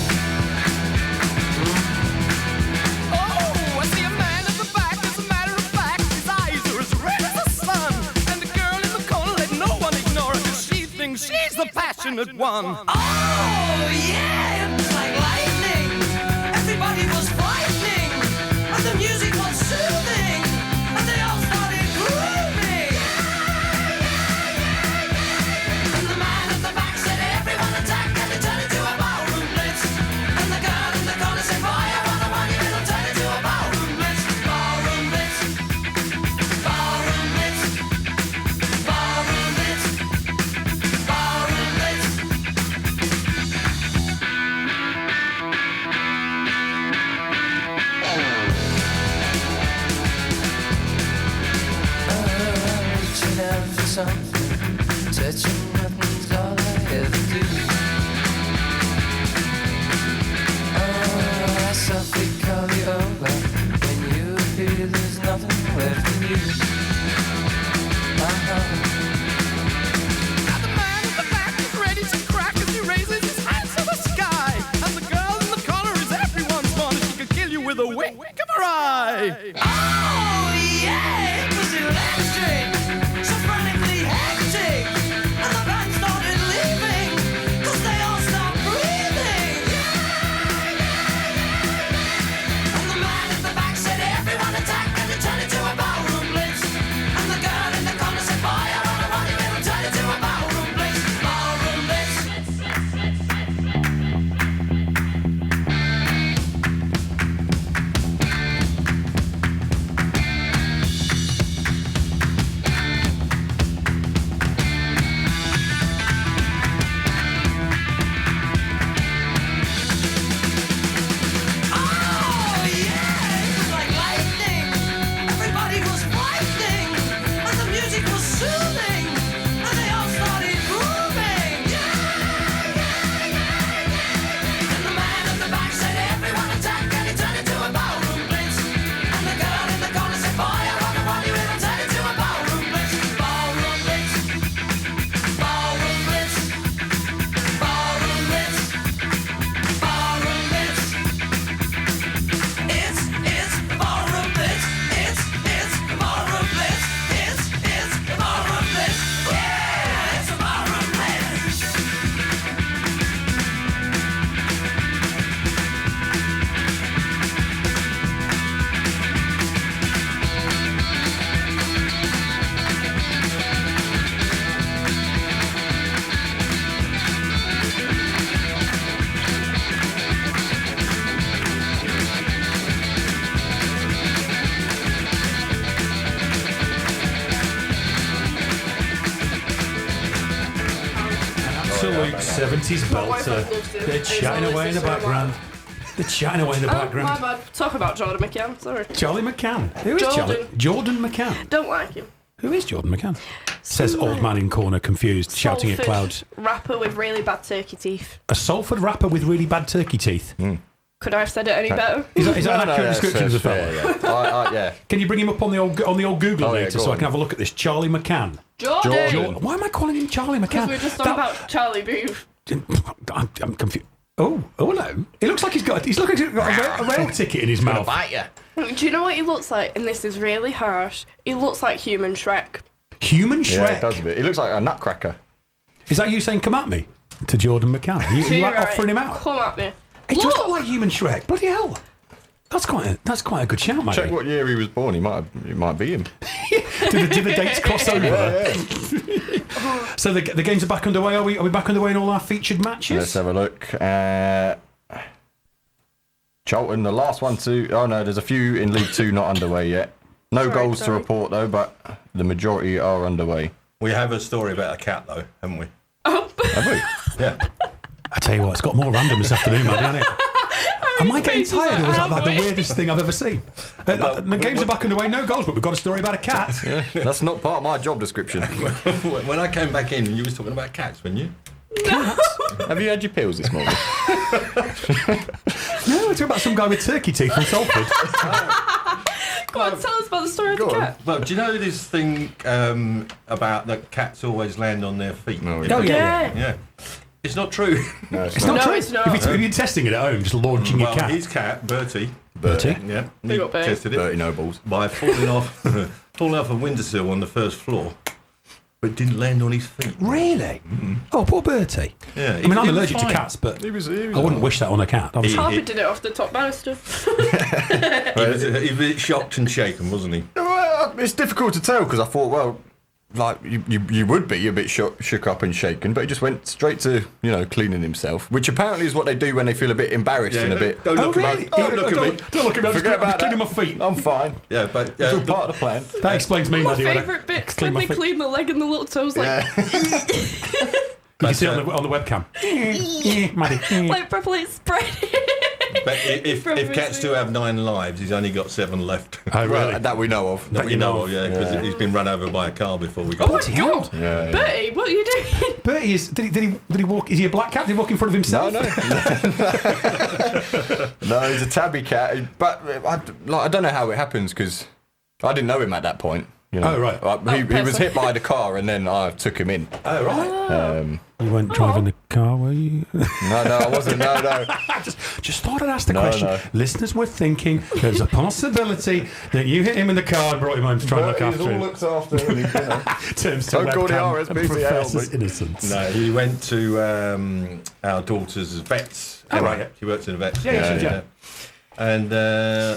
Oh, I see a man at the back. As a matter of fact, his eyes are as red as the sun. And the girl in the corner, let no one ignore her, 'cause she thinks she's the passionate one. Oh, yeah, it was like lightning. Everybody was frightening. And the music was soothing. And they all started grooving. And the man at the back said, everyone attack. And it turned into a ballroom blitz. And the girl in the corner said, boy, I wanna want you. It'll turn into a ballroom blitz. Ballroom blitz. Ballroom blitz. Ballroom blitz. Ballroom blitz. Reaching out for something, touching nothing's all I ever do. Oh, I softly call you over. When you appear, there's nothing left of you. Now the man at the back is ready to crack as he raises his hands to the sky. And the girl in the corner is everyone's fun. She could kill you with a wink of her eye. Oh, yeah, it was electric. So frantically hectic. And the absolute 70s belter. They're chatting away in the background. They're chatting away in the background. My bad. Talk about Jordan McCann. Sorry. Charlie McCann. Who is Charlie? Jordan McCann. Don't like him. Who is Jordan McCann? Says old man in corner, confused, shouting at clouds. Rapper with really bad turkey teeth. A Salford rapper with really bad turkey teeth. Could I have said it any better? Is that an accurate description of the fella? Yeah. Can you bring him up on the old Google later so I can have a look at this? Charlie McCann. Jordan. Why am I calling him Charlie McCann? Because we were just talking about Charlie Booth. I'm confused. Oh, hello. He looks like he's got a rail ticket in his mouth. Do you know what he looks like? And this is really harsh. He looks like Human Shrek. Human Shrek? Yeah, it does a bit. He looks like a nutcracker. Is that you saying come at me to Jordan McCann? You like offering him out? Come at me. He does look like Human Shrek. Bloody hell. That's quite a good shout, mate. Check what year he was born. It might be him. Did the dates cross over? Yeah. So the games are back underway. Are we back underway in all our featured matches? Let's have a look. Charlton, the last one to... Oh, no, there's a few in League 2 not underway yet. No goals to report, though, but the majority are underway. We have a story about a cat, though, haven't we? Have we? Yeah. I tell you what, it's got more random this afternoon, man, hasn't it? Am I getting tired, or was that like the weirdest thing I've ever seen? The games are back underway, no goals, but we've got a story about a cat. Yeah, that's not part of my job description. When I came back in, you was talking about cats, weren't you? Cats? Have you had your pills this morning? No, we're talking about some guy with turkey teeth from Salford. Go on, tell us about the story of the cat. Well, do you know this thing about that cats always land on their feet? Oh, yeah. Yeah. It's not true. No, It's not true. It's not. If you're testing it at home, just launching your cat. His cat, Bertie. Bertie? Yeah. Who got Bertie? Tested it. Bertie Nobles. By falling off a windowsill on the first floor, but it didn't land on his feet. Really? Oh, poor Bertie. Yeah. I mean, I'm allergic to cats, but He was I wouldn't wish that on a cat. Harvey did it off the top banister. He was a bit shocked and shaken, wasn't he? Well, it's difficult to tell because I thought, well, like you would be a bit shook up and shaken, but he just went straight to cleaning himself, which apparently is what they do when they feel a bit embarrassed and a bit. Don't look at me. Don't look at me. Don't look at me. Forget about cleaning that. my feet. I'm fine. Yeah, but It's all part of the plan. That explains me, My Maddie. when I favourite bit's clean when my they feet. clean the leg and the little toes, like, You can see it on the webcam. Maddie. like properly spread. But if cats do have 9 lives, he's only got 7 left. Oh, really? Well, that we know of. That you know of, yeah, because he's been run over by a car before we Oh got my god! Yeah. Bertie, what are you doing? Bertie is. Did he walk? Is he a black cat? Did he walk in front of himself? No. No, he's a tabby cat. But I don't know how it happens because I didn't know him at that point. Oh, right. He was hit by the car and then I took him in. Oh, right. You weren't driving the car, were you? No, I wasn't. No. Just thought I'd ask the question. No. Listeners were thinking there's a possibility that you hit him in the car and brought him home to try and look after him. looked after. Terms to Don't call the webcam and RSPCA, professes help me. innocence. No, he went to our daughter's vets. Oh, right. She works in a vet. Yeah. And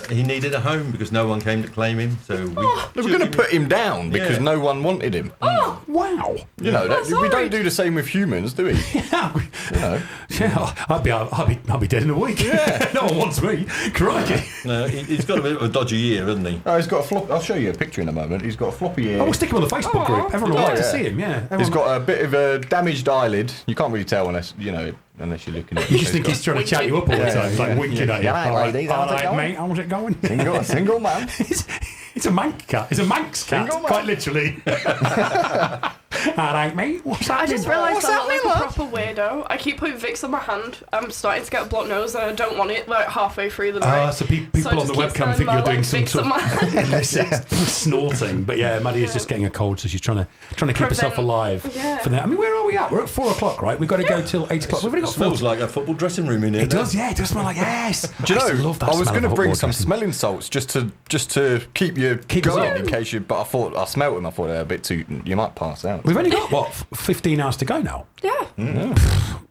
he needed a home because no one came to claim him. So They were going to put him down because no one wanted him. Oh, wow. We don't do the same with humans, do we? Yeah, I'll be dead in a week. Yeah. No one wants me. Crikey. No, he's got a bit of a dodgy ear, hasn't he? Oh, he's got a flop. I'll show you a picture in a moment. He's got a floppy ear. Oh, we'll stick him on the Facebook group. Everyone will like to see him. Yeah. He's got a bit of a damaged eyelid. You can't really tell unless unless you're looking at. You just think he's trying to chat you up all the time, like winking at you. Yeah, ladies, how's it going? Mate, how's it going? Single man. It's a Manx cat. It's a Manx cat, Single man. quite literally. Alright, mate. What's that? I just realised I look like a proper weirdo. I keep putting Vicks on my hand. I'm starting to get a blocked nose and I don't want it like halfway through the night. So people I on the just keep webcam think throwing you're my, doing some Vicks sort on my hand. of illicit snorting. But yeah, Maddie is just getting a cold, so she's trying to keep herself alive Yeah. for that. I mean, where are we at? We're at 4 o'clock, right? We've got to go till 8 o'clock. We've only It got smells like a football dressing room in here. It does, yeah. It does smell like yes. Do you I used to know? love that I was smell going of to bring football some dressing. smelling salts just to keep you Keep us going on. in case you. But I thought I smelt them. I thought they were a bit too. You might pass out. We've only got 15 hours to go now. Yeah.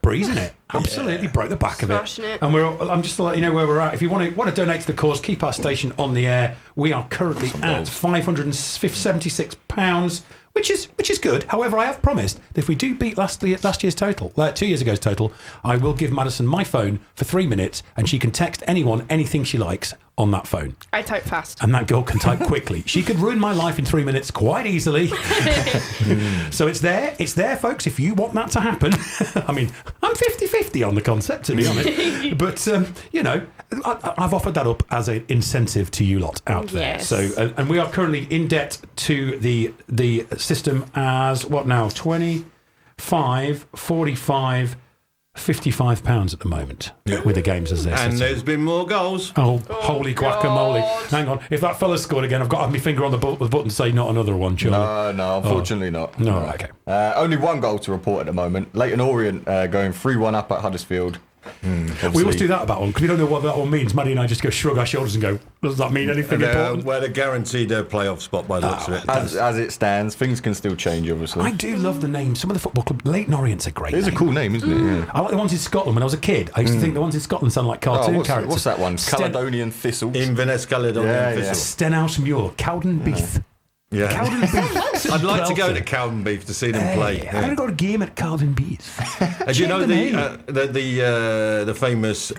breezing it. Absolutely broke the back of it. Smashing it. And I'm just to let you know where we're at. If you want to donate to the cause, keep our station on the air. We are currently at £576, which is good. However, I have promised that if we do beat last year's total, 2 years ago's total, I will give Madison my phone for 3 minutes, and she can text anyone anything she likes on that phone. I type fast. And that girl can type quickly. She could ruin my life in 3 minutes quite easily. So it's there, folks, if you want that to happen. I mean, I'm 50-50 on the concept, to be honest. But, I've offered that up as an incentive to you lot out there. Yes. So, and we are currently in debt to the system as, what now, 25, 45... £55 at the moment with the games as they're And sitting. there's been more goals. Oh, holy guacamole. Hang on. If that fella's scored again, I've got to have my finger on the button to say not another one, surely. No, unfortunately not. No, okay. Only one goal to report at the moment. Leighton Orient going 3-1 up at Huddersfield. We always do that about one because we don't know what that one means. Maddie and I just go shrug our shoulders and go, does that mean anything important? Well, they're guaranteed a playoff spot by the looks of it. As it stands, things can still change, obviously. I do love the name. Some of the football clubs, Leighton Orient's a great name. It's a cool name, isn't it? Yeah. I like the ones in Scotland. When I was a kid, I used to think the ones in Scotland sound like cartoon characters. What's that one? Caledonian Thistles. Inverness Caledonian Thistles. Stenhouse Muir, Cowden Beath. Yeah. Cowden Beath. I'd like to go to Cowden Beath to see them play. I'm going to go to a game at Cowden Beath. Do you know the famous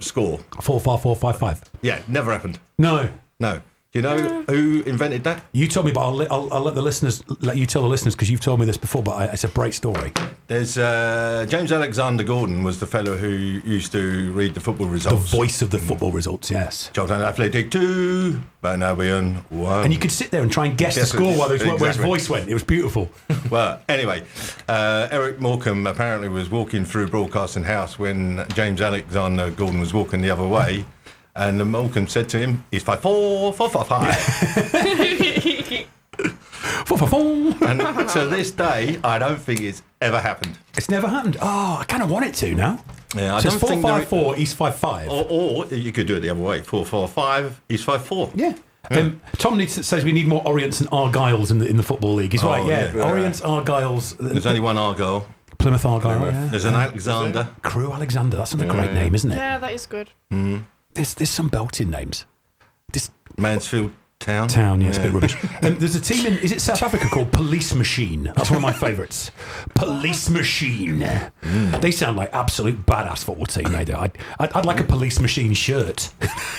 score? 4-5-4-5-5. Yeah, never happened. No. Do you know who invented that? You told me, but I'll let you tell the listeners because you've told me this before. But it's a great story. There's James Alexander Gordon was the fellow who used to read the football results. The voice of the football results, yes. Charlton Athletic 2, Albion 1. And you could sit there and try and guess the score where his voice went. It was beautiful. Well, anyway, Eric Morecambe apparently was walking through Broadcasting House when James Alexander Gordon was walking the other way. And Morecambe said to him, "It's 5-4, 4-5-5." 4-4-4. And to this day, I don't think it's ever happened. It's never happened. Oh, I kind of want it to now. Yeah, I so don't it's think 4-5-4, East 5-5. Or you could do it the other way: 4-4-5, East 5-4. Yeah. Tom says we need more Orients and Argyles in the football league. He's right. Yeah, Orients, Argyles. There's only one Argyle. Plymouth Argyle. Yeah. There's an Alexander. Crew Alexander. That's a great name, isn't it? Yeah, that is good. There's some belting names. Mansfield Town. Yeah, it's a bit rubbish. There's a team in, is it South Africa, called Police Machine? That's one of my favourites. Police Machine. They sound like absolute badass football team, they do. I'd like a Police Machine shirt.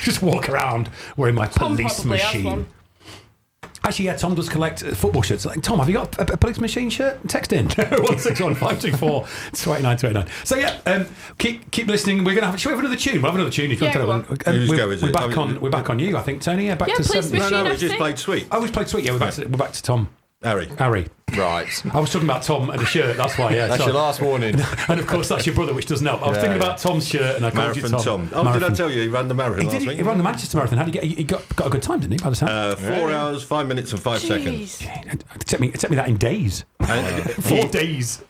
Just walk around wearing my Police Machine. Actually, yeah, Tom does collect football shirts. Like, Tom, have you got a Police Machine shirt? Text in 161-524-2929. So yeah, keep listening. We're gonna should we have another tune? We'll have another tune if you want to. We're back on you, I think, Tony. Yeah, back to Police 70. Machine. No, we just played Sweet. Oh, we played Sweet. Yeah, we're back to Tom. Harry. Right. I was talking about Tom and the shirt. That's why. Yeah, that's your last warning. And of course, that's your brother, which doesn't help. I was thinking about Tom's shirt, and I called you Tom. Oh, Marathon. did I tell you he ran the marathon last week? He ran the Manchester Marathon. How did he get? He got a good time, didn't he? By the sound. 4 hours, 5 minutes, and 5 seconds. It took me that in days. 4 days.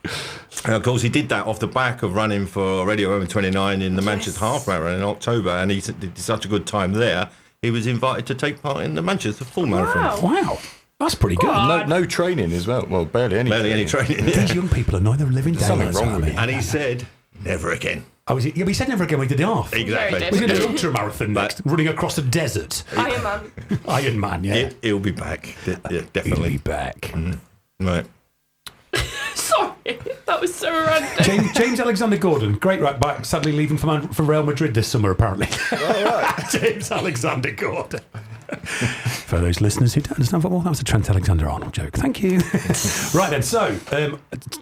And of course, he did that off the back of running for Radio M29 in the Manchester Half Marathon in October, and he did such a good time there. He was invited to take part in the Manchester Full Marathon. Wow. That's pretty good. No training as well. Well, barely any. Barely any training. These young people are neither living something wrong with it. And he said, "Never again." Oh, is it? Yeah, but he said never again when he did the half. Exactly. We're going to do an ultra marathon next, running across a desert. Iron Man. Iron Man, yeah. He'll be back. Yeah, definitely. He'll be back. Right. Sorry, that was so random. James Alexander Gordon, great right back, sadly leaving for Real Madrid this summer, apparently. James Alexander Gordon. For those listeners who don't understand football, that was a Trent Alexander-Arnold joke. Thank you. Right then, so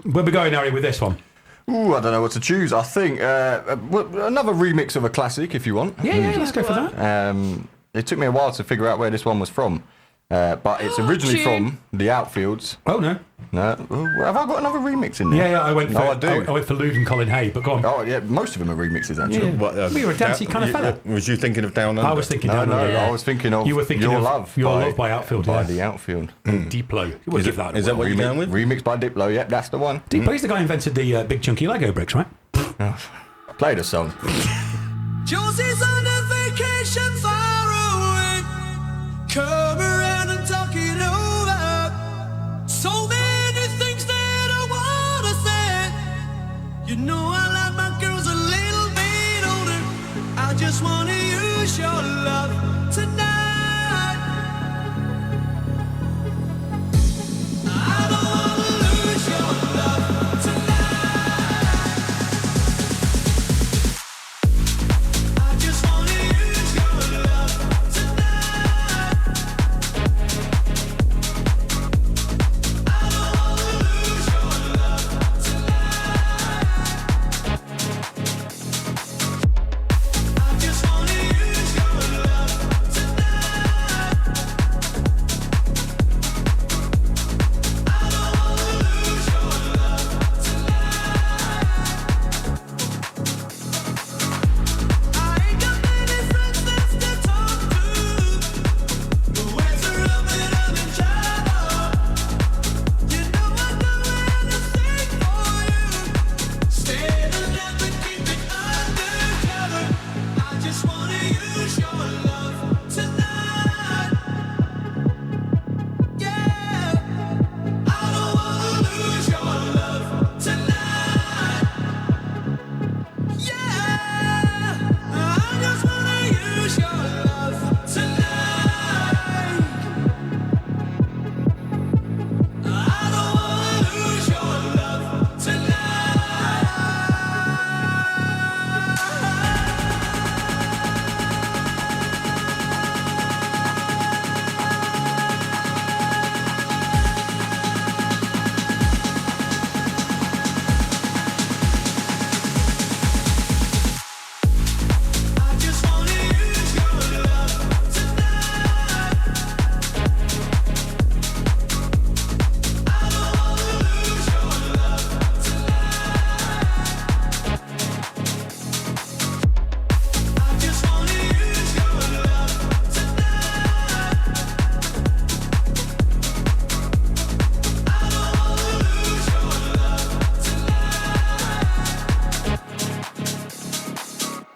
where we going, Harry, with this one? Ooh, I don't know what to choose. I think another remix of a classic, if you want. Yeah, let's go for that. It took me a while to figure out where this one was from. But it's originally from the Outfields. Oh, no. No. Have I got another remix in there? Yeah, I went for I do. I went for Lude and Colin Hay, but go on. Oh, yeah, most of them are remixes, actually. Yeah. What, you were a dancey kind of fella. Was you thinking of Down Under? I was thinking Down Under. I was thinking of You were thinking Your of Love. Your Love by Outfield. By the Outfield. Diplo. You would give that. Is that what you're going with? Remixed by Diplo, yep, that's the one. Diplo's the guy who invented the big chunky Lego bricks, right? Play the song. Josie's on a vacation far away. Come around and talk it over. So many things that I wanna say. You know I like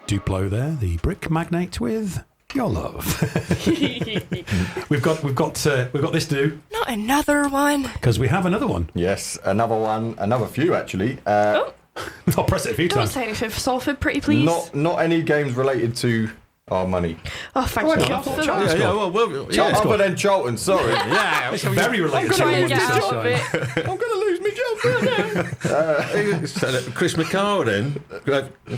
Duplo there, the brick magnate with your love. We've got this to do Not another one. because we have another one. Yes, another one, another few actually. Oh. I'll press it a few Don't times. say anything for Salford, pretty please. Not any games related to our money. Oh, thank you for that. Other than Charlton, sorry. Yeah, it's very related Try to and get out of it. I'm going to lose my job. Chris McCall then.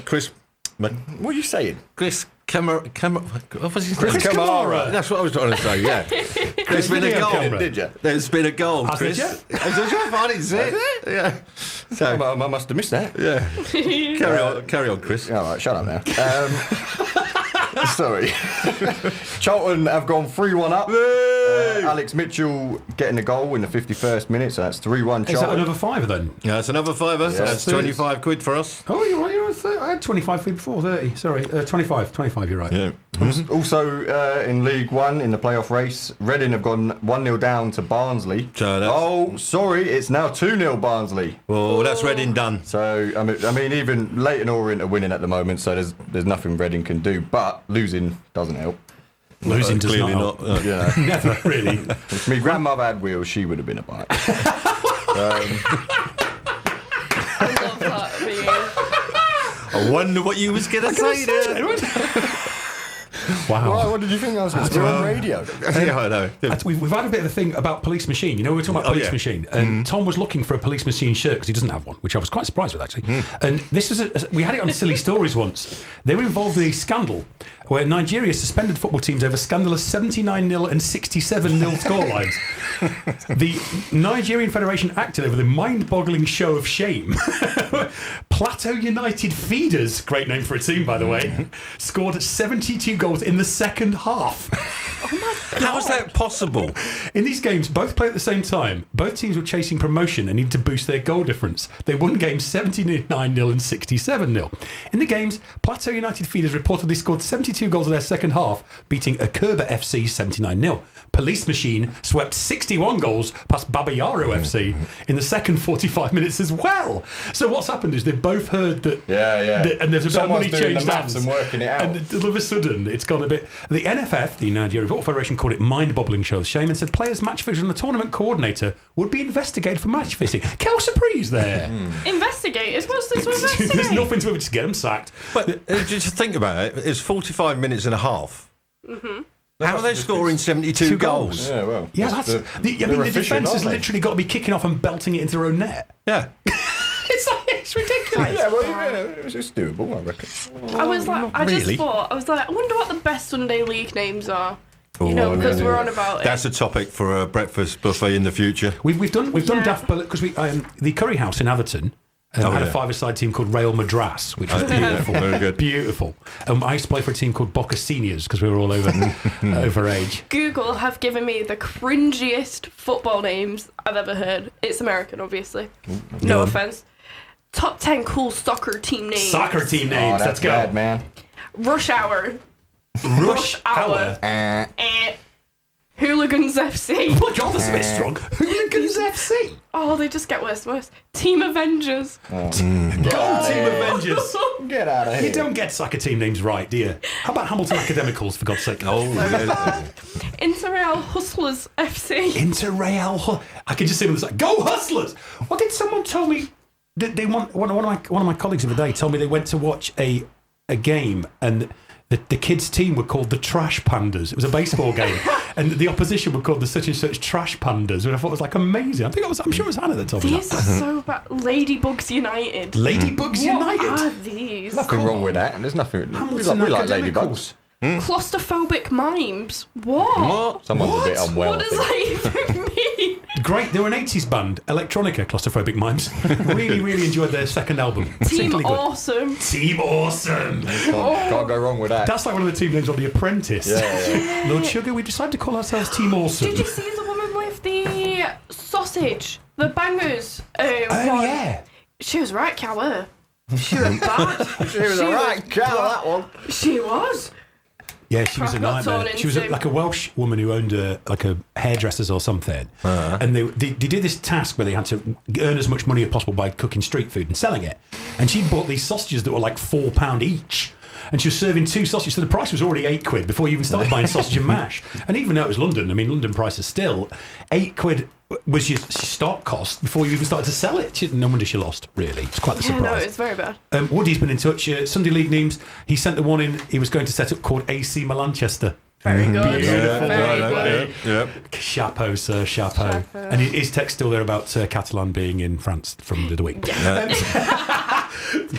Chris. What are you saying? Chris What was his Chris name? Kamara. That's what I was trying to say, yeah. There's been a goal. Did you? There's been a goal, Chris. Did you? I didn't it. Yeah. So, I must have missed that. Yeah. Carry on, Chris. All right, shut up now. Sorry. Charlton have gone 3-1 up. Alex Mitchell getting a goal in the 51st minute, so that's 3-1 Charlton. Is that another fiver then? Yeah, that's another fiver. Yes. That's 25 quid for us. Oh, you're right. I had 25 quid before, 30. Sorry, 25. 25, you're right. Yeah. Also in League One, in the playoff race, Reading have gone 1-0 down to Barnsley. So sorry, it's now 2-0 Barnsley. Well, that's Reading done. So, I mean, even Leighton Orient are winning at the moment, so there's nothing Reading can do, but losing doesn't help. Losing does clearly not help. Yeah. Never, really. If my grandmother had wheels, she would have been a bike. I love that for you. I wonder what you was going to say there. Wow. Right, what did you think I was going to do on radio? Yeah, I know. We've had a bit of a thing about Police Machine. You know, we were talking about Police Machine. And Tom was looking for a Police Machine shirt because he doesn't have one, which I was quite surprised with, actually. And this was we had it on Silly Stories once. They were involved in a scandal where Nigeria suspended football teams over scandalous 79-0 and 67-0 scorelines. The Nigerian Federation acted over the mind-boggling show of shame. Plateau United Feeders, great name for a team, by the way, scored 72 goals in the second half. Oh my God. How is that possible? In these games, both played at the same time. Both teams were chasing promotion and needed to boost their goal difference. They won games 79-0 and 67-0. In the games, Plateau United Feeders reportedly scored 72 goals in their second half, beating Akurba FC 79-0. Police Machine swept 61 goals past Babayaro FC in the second 45 minutes as well. So what's happened is they've both heard that... Yeah. And there's a bit of money Someone's doing changed the maths hands. and working it out. And all of a sudden, it's gone a bit... The NFF, the Nigeria Football Federation, called it mind-boggling show of shame and said players' match fixing and the tournament coordinator would be investigated for match fixing. Quelle surprise there. Investigators? What's this to investigate? There's nothing to it, just get them sacked. But just think about it. It's 45 minutes and a half. Mm-hmm. How are they scoring 72 goals? Yeah, well. Yeah, the defence has literally got to be kicking off and belting it into their own net. Yeah. It's ridiculous. Yeah, well, it's doable, I reckon. I was like, I really. wonder what the best Sunday league names are. Oh, You know, because yeah. we're on about it. That's a topic for a breakfast buffet in the future. We've done Daft Bullet because the Curry House in Atherton had a five-a-side team called Rail Madras, which was beautiful. Very good. Beautiful. I used to play for a team called Boca Seniors because we were all over age. Google have given me the cringiest football names I've ever heard. It's American, obviously. No offense. Top 10 cool soccer team names. Soccer team names. Let's go. Bad, man. Rush Hour. Rush Hour. Hooligans FC. Oh, God, that's a bit strong. Hooligans FC. Oh, they just get worse and worse. Team Avengers. Go Team Avengers. Get out of here. You don't get soccer team names right, do you? How about Hamilton Academicals, for God's sake? Oh, Interrail Hustlers FC. Interrail. I can just see them like, go Hustlers. What did someone tell me? They want one of my colleagues the other day told me they went to watch a game and the kids' team were called the Trash Pandas. It was a baseball game, and the opposition were called the such and such Trash Pandas. And I thought it was like amazing. I'm sure it was Hannah that told me These that. are so bad. Ladybugs United. Ladybugs United. What are these? Nothing wrong with that, and there's nothing. We Hamilton like Academicals. ladybugs. Claustrophobic mimes. What? Someone's a bit unwell. What does that even mean? Great. They were an 80s band, Electronica, Claustrophobic Mimes. Really enjoyed their second album. Team Particularly good. Awesome. Team Awesome. Can't go wrong with that. That's like one of the team names on The Apprentice. Yeah. Lord Sugar, we decided to call ourselves Team Awesome. Did you see the woman with the sausage? The bangers. Oh, one? yeah. She was right, cow. She was bad. She was a right cow, that one. She was. Yeah, she was a Proper nightmare. torn She was into. like a Welsh woman who owned a hairdressers or something. And they did this task where they had to earn as much money as possible by cooking street food and selling it. And she bought these sausages that were like £4 each. and she was serving 2 sausages. So the price was already £8 before you even started buying sausage and mash. And even though it was London, I mean, London prices still £8 was your stock cost before you even started to sell it. No wonder she lost. Really, it's quite the surprise. No, it's very bad. Woody's been in touch. Sunday League News. He sent the one in. He was going to set up called AC Manchester. Very good. Beautiful. Very good. Chapeau, sir, chapeau. And his text still there about Catalan being in France from the week.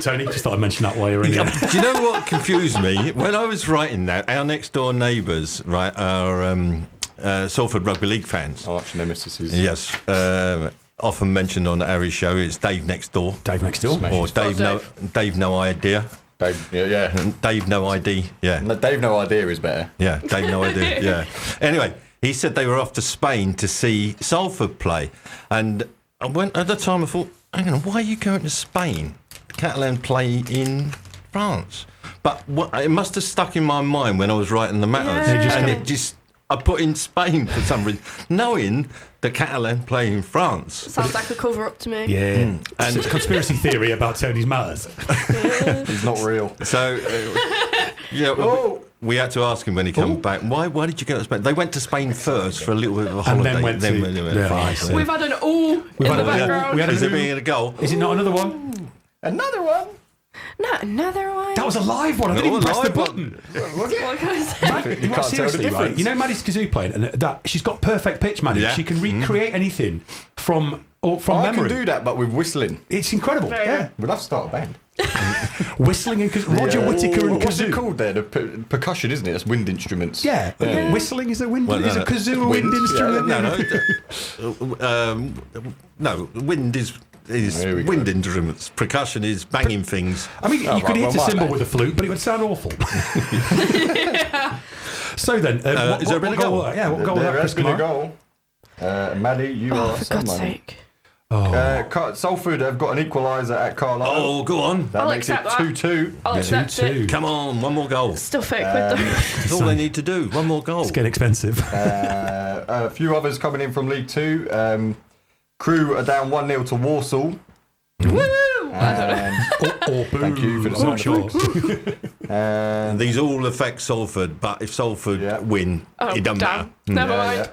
Tony, just thought I'd mention that while you're in. Do you know what confused me? When I was writing that, our next door neighbours, right, are Salford Rugby League fans. Arch nemesis. Yes. Often mentioned on Harry's show, it's Dave Next Door. Dave Next Door. Or Dave No Idea. Dave, yeah. Dave No ID, yeah. No, Dave No Idea is better. Yeah, Dave No Idea, yeah. Anyway, he said they were off to Spain to see Salford play. And I went at the time, I thought, hang on, why are you going to Spain? Catalan play in France. But it must have stuck in my mind when I was writing the matters. I put in Spain for some reason, knowing the Catalan play in France. Sounds like a cover-up to me. Yeah. And it's a conspiracy theory about Tony's matters. He's not real. So, we had to ask him when he came back, why did you go to Spain? They went to Spain first for a little bit of a holiday. And then went to France. We've had an in the background. Is it being a goal? Is it not another one? Another one? Not another one. That was a live one. I didn't even press the button. What can I say? You can't tell the difference. You know Maddie's kazoo playing, and that she's got perfect pitch, Maddie. Yeah. She can recreate anything from I memory. can do that, but with whistling. It's incredible. Very Yeah. We'll have to start a band. Whistling and Roger Whittaker and What's kazoo. it called there? The percussion, isn't it? That's wind instruments. Yeah. Whistling is a wind. Is a kazoo a wind instrument? No, wind is wind instruments. Percussion is banging things. I mean, you could hit a cymbal with a flute, but it would sound awful. So then, is there a bit of goal? Yeah, what goal There has has been a goal. Maddie, you are For God's someone. sake. Salford have got an equaliser at Carlisle. Oh, go on. That I'll makes it accept that. 2-2. I'll accept it. Come on, one more goal. Stuff it with them. That's all they need to do. One more goal. It's getting expensive. A few others coming in from League Two. Crew are down 1-0 to Walsall. Woo! I don't know. Or boo. Thank you for the I'm sound sure. effects. These all affect Salford, but if Salford win, it doesn't matter. Never mind.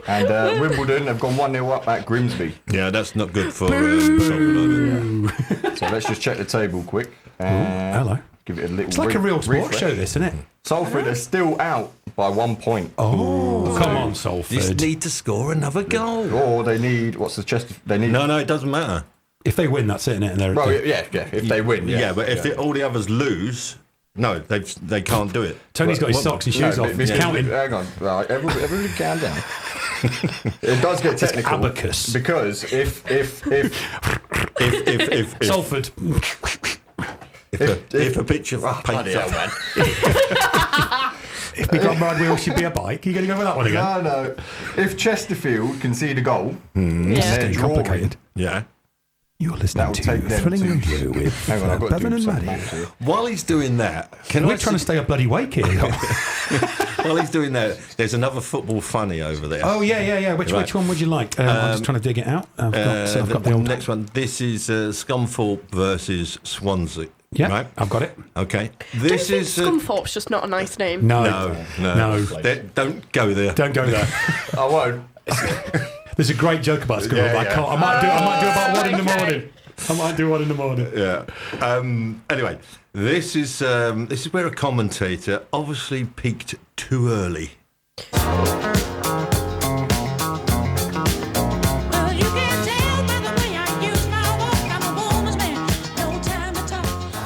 And Wimbledon have gone 1-0 up at Grimsby. Yeah, that's not good for Salford. So let's just check the table quick. Hello. Give it a little. It's like a real sports refresh. show, this, isn't it? Salford are still out by 1 point. Oh, come on, You Salford. just need to score another goal. Or they need what's the chest? They need. No, it doesn't matter. If they win, that's it, isn't it? And they're, Well, yeah. If they win, Yeah, but if all the others lose, no, they can't do it. Tony's got his socks and shoes off. He's counting. Hang on, right? Everybody calm down. It does get technical. Abacus. Because if Salford. If a picture bloody hell, man. If we got ride wheel should be a bike, are you going to go with that one again? No. If Chesterfield concede a goal, This is getting drawing. complicated. Yeah. You're listening That'll to take them Thrilling to- Radio with Hang on, I've got to Bevan do and something Maddie. here. While he's doing that, We're trying to stay up bloody awake here. While he's doing that, there's another football funny over there. Oh, yeah. Which one would you like? I'm just trying to dig it out. I've got the old... next one. This is Scunthorpe versus Swansea. Yeah, right? I've got it. Okay. This do you think Scunthorpe's just not a nice name? No. Don't go there. Don't go there. I won't. There's a great joke about Scunthorpe. I can't. I might do about 1 in the morning. I might do 1 in the morning. Yeah. Anyway, this is where a commentator obviously peaked too early.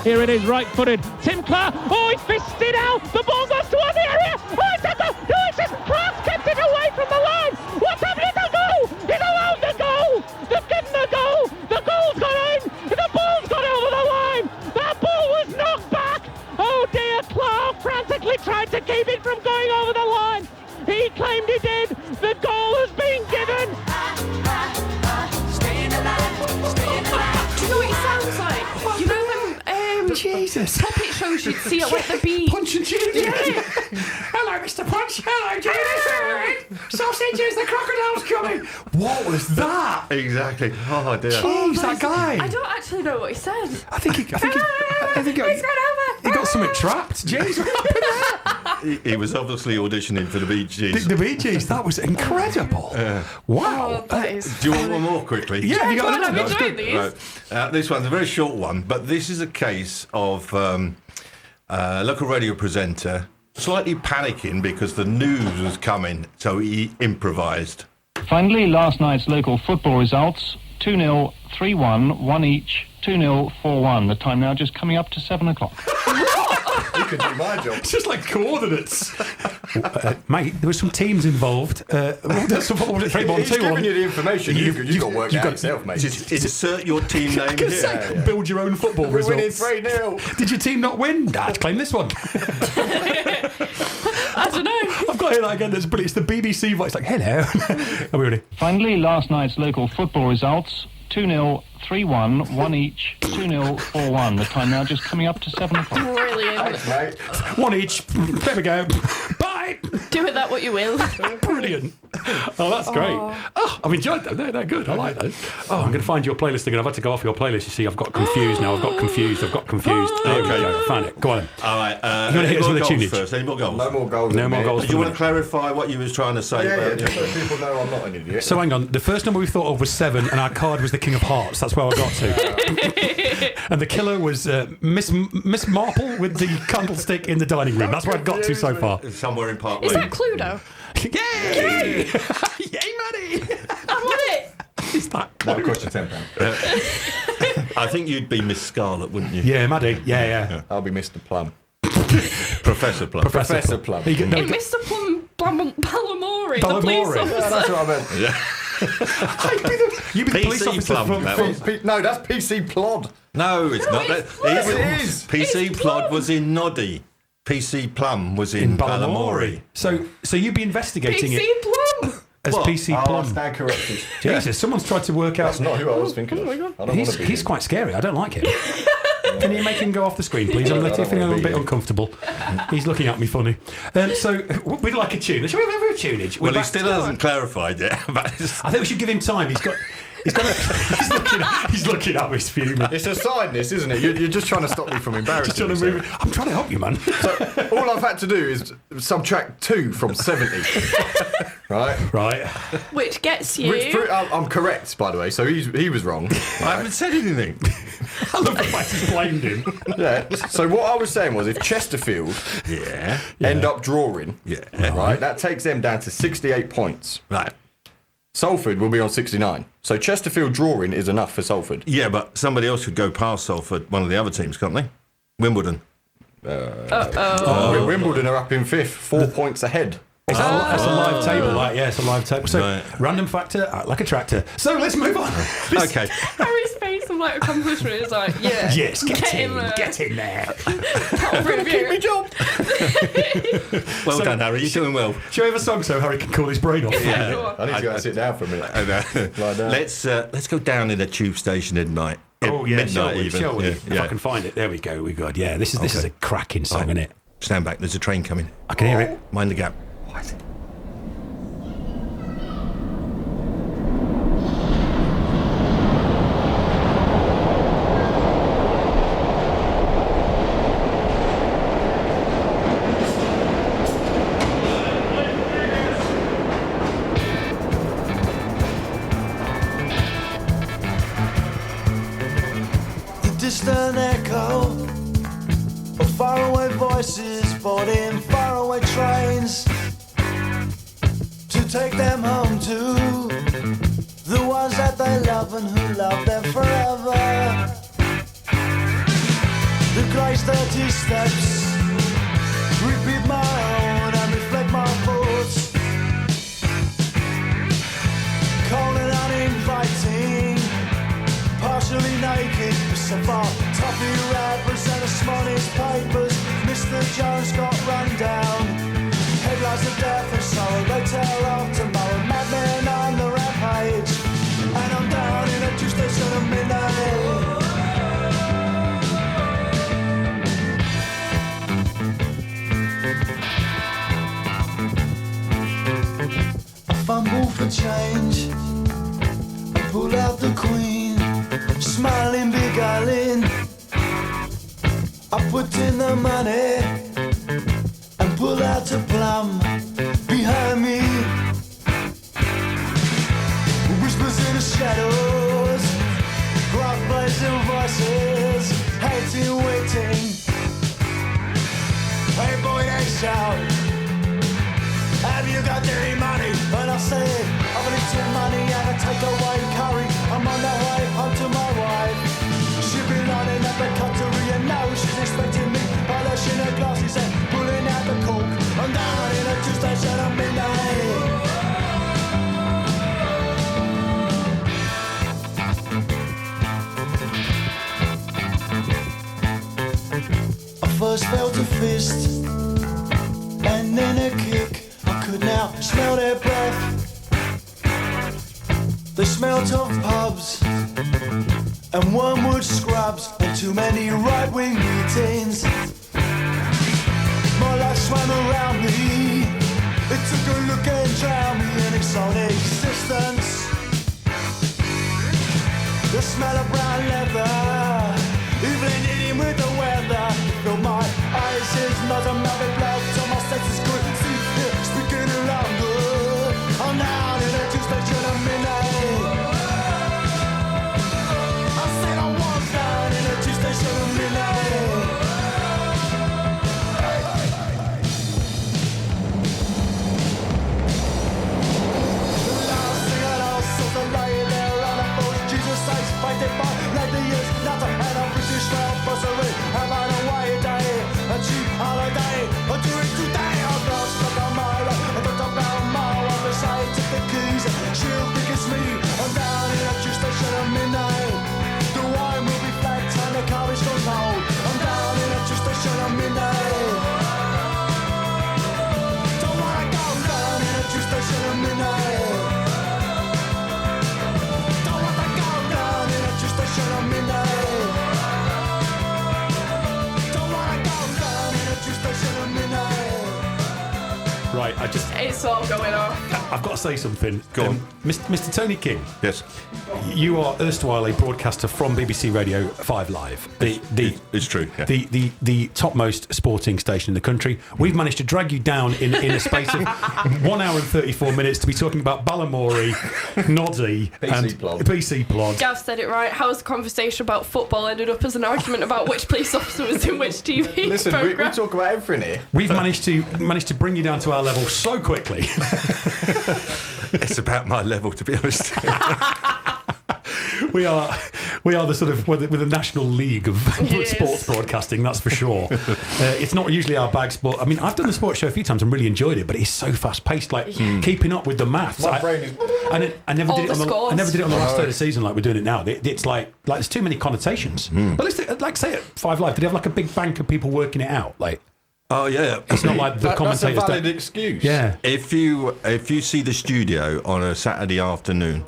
Here it is, right-footed. Tim Clark. Oh, he's fisted out. The ball goes towards the area. Oh, it's a goal. No, it's just Clark's kept it away from the line. What's happening to the goal? He's allowed the goal. They've given the goal. The goal's gone in. The ball's gone over the line. That ball was knocked back. Oh, dear. Clark frantically tried to keep it from going over the line. He claimed he did. The goal has been given. Do you know what he sounds like? You know them Jesus. puppet shows you'd see at like the beach? Punch and Judy. Yeah. Hello, Mr. Punch. Hello, Judy. Sausages, the crocodile's coming. What was that? Exactly. Oh dear. Jeez, that guy. I don't actually know what he said. I think he got He's gone over. got something trapped. Jeez, what happened there? He was obviously auditioning for the Bee Gees. The Bee Gees, that was incredible. Wow. Do you want one more quickly? Yeah, you got I'm another. enjoying these. Right. This one's a very short one, but this is a case of local radio presenter slightly panicking because the news was coming, so he improvised. Finally, last night's local football results: 2-0, 3-1, 1 each, 2-0, 4-1. The time now just coming up to 7 o'clock. You could do my job. It's just like coordinates. Mate, there were some teams involved. What was it, 3-1-2? He's giving you the information. You've got to work it out yourself, mate. Just insert your team name here. Build your own football We're winning results. 3-0. Did your team not win? I'd claim this one. I don't know. I've got to hear that again. But it's the BBC voice. Like, hello. Are we ready? Finally, last night's local football results: 2-0, 3-1, 1 each, 2-0, 4-1. The time now just coming up to 7 o'clock. Brilliant. Mate. 1 each. There we go. Bye. Do with that what you will. Brilliant. Oh, that's great. Oh, I've enjoyed them. They're good. I like those. Oh, I'm going to find your playlist again. I've had to go off your playlist. You see, I've got confused now. I've got confused. There we go. Found it. Go on. All right. You want to hit us with a goals tunage? first? Any more goals? No more goals. No more goals. Do you want to clarify what you was trying to say? Yeah, just so people know I'm not an idiot. So hang on. The first number we thought of was 7, and our card was the King of Hearts. That's where I got to. And the killer was Miss Marple with the candlestick in the dining room. That's where I got to so far. Somewhere in Park Is Lane. that Cluedo? Yay! Yay, Maddie! I'm on it. Is that Might cost you £10. I think you'd be Miss Scarlet, wouldn't you? Yeah, Maddie. Yeah. I'll be Mr. Plum. Professor Plum. Professor Plum. You get, no, In Mr. Plum Palomori, the Palomori. police Yeah, officer. that's what I meant. you'd be the police PC officer Plum, that was. No, that's PC Plod. No, it's not. it's That- Plum. It is. PC It's Plod Plum. was in Noddy. PC Plum was in Palomori. So you'd be investigating PC it Plum. as What? PC I Plum. stand corrected. Jesus, someone's tried to work out. That's not who I was thinking of. I don't want to be He's him. quite scary. I don't like him. Can you make him go off the screen, please? I'm I don't feeling a wanna little be bit him. uncomfortable. He's looking at me funny. So we'd like a tune. Shall we have a tunage? Well, he still hasn't clarified yet. But I think we should give him time. He's looking at me, he's fuming. It's a sign, isn't it? You're just trying to stop me from embarrassing Just trying to myself. move. I'm trying to help you, man. So all I've had to do is subtract 2 from 70. Right? Which gets you. I'm correct, by the way, so he was wrong. I haven't said anything. I love the fact he's blamed him. Yeah. So what I was saying was if Chesterfield end up drawing, right, that takes them down to 68 points. Right. Salford will be on 69. So Chesterfield drawing is enough for Salford. Yeah, but somebody else could go past Salford, one of the other teams, can't they? Wimbledon. Wimbledon are up in 5th, 4 points ahead. It's a live table, right? Yeah, it's a live table. So, Right. random factor, like a tractor. So, let's move on. Okay. Harry's face of like accomplishment is like, yeah. Yes, get in there. there. I'm gonna keep my job. Well done, Harry. You're doing well. Shall we have a song so Harry can cool his brain off? Yeah. I need to go and sit down for a minute. Lie down. Let's go down in a tube station at night. Oh, yeah, shall midnight we? even. Shall we? Yeah, If yeah. I can find it. There we go. We're good. Yeah, this is a cracking song, Right. isn't it? Stand back. There's a train coming. I can hear it. Mind the gap. The distant echo of faraway voices boarding faraway trains to take them home to the ones that they love and who love them forever. The grey 30 steps repeat my own and reflect my thoughts. Cold and uninviting, partially naked, so far toffee wrappers and the smallest papers. Mr. Jones got run down. Headlines of death and sorrow, they tell of tomorrow. Madmen on the rampage, and I'm down in a Tuesday at midnight. I fumble for change, I pull out the queen, smiling, beguiling. I put in the money and pull out a plum behind me. Whispers in the shadows, crowd blazing voices, hating, waiting. Hey boy, they shout, have you got any money? And I say, I've got little money and I take away curry. I'm on the way home to my wife. She's been lining up a cutlery and now she's expecting me. Polishing her glasses and pulling out the cork. I'm down in a Tuesday station at midnight. I first felt a fist and then a kick. I could now smell their breath. They smelt of pubs and wormwood scrubs and too many right-wing meetings. My life swam around me. It took a look and drowned me in its own existence. The smell of brown leather, even eating with the weather. Filled my eyes, his nose, and mouth with blood till my senses could see it speaking longer. I'm down in a Tuesday station at midnight. I said I was down in a Tuesday station at midnight. The last thing I know, so I lay there on a boat. Jesus says, fighting by like the years, not to have a British rail bursary. Have an away day, a cheap holiday. I'll do it today. I'll go stuck a mile. I got about a mile on the side. Took the keys. She'll think it's me. I'm down in a Tuesday station at midnight. The wine will be flat and the car is gone cold. I'm down in a Tuesday station at midnight. Don't wanna go down in a Tuesday station at midnight. Don't wanna go down in a Tuesday station at midnight. Don't wanna go down in a Tuesday station at midnight. Right, It's all going on. I've got to say something. Go on. Mr. Tony King. Yes. You are erstwhile a broadcaster from BBC Radio 5 Live. It's true. Yeah. The topmost sporting station in the country. We've managed to drag you down in a space of 1 hour and 34 minutes to be talking about Balamory, Noddy, and PC Plod. Gav said it right. How's the conversation about football ended up as an argument about which police officer was in which TV Listen, we programme? talk about everything here. We've managed to bring you down to our level so quickly. It's about my level, to be honest. We are the sort of with the National League of sports broadcasting, that's for sure. It's not usually our bag sport. I mean, I've done the sports show a few times and really enjoyed it, but it's so fast paced, like keeping up with the maths. My brain is. I never did it on the last third of the season like we're doing it now. It's like there's too many connotations. But let's like say at 5 Live, did they have like a big bank of people working it out? Like, oh yeah, it's not like the commentators. That's a valid excuse. Yeah. If you see the studio on a Saturday afternoon,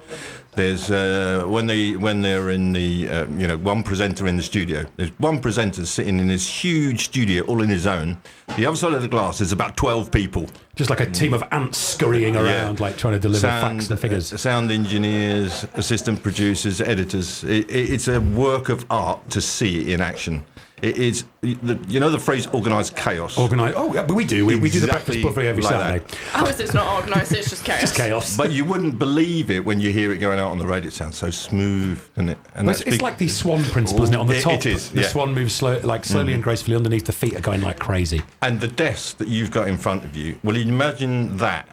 there's when they're in the one presenter in the studio. There's one presenter sitting in this huge studio all in his own. The other side of the glass is about 12 people. Just like a team of ants scurrying around, like trying to deliver facts and figures. Sound engineers, assistant producers, editors. It's a work of art to see it in action. It is, the phrase organised chaos. Organised. Oh, yeah, but we do. We do the breakfast Exactly buffet every like Saturday. How is this not organised? It's just chaos. Just chaos. But you wouldn't believe it when you hear it going out on the radio. It sounds so smooth, doesn't it? And Well, it's like the swan principle, isn't it? On the top, it is. the Yeah. swan moves slowly and gracefully underneath. The feet are going like crazy. And the desk that you've got in front of you, well, imagine that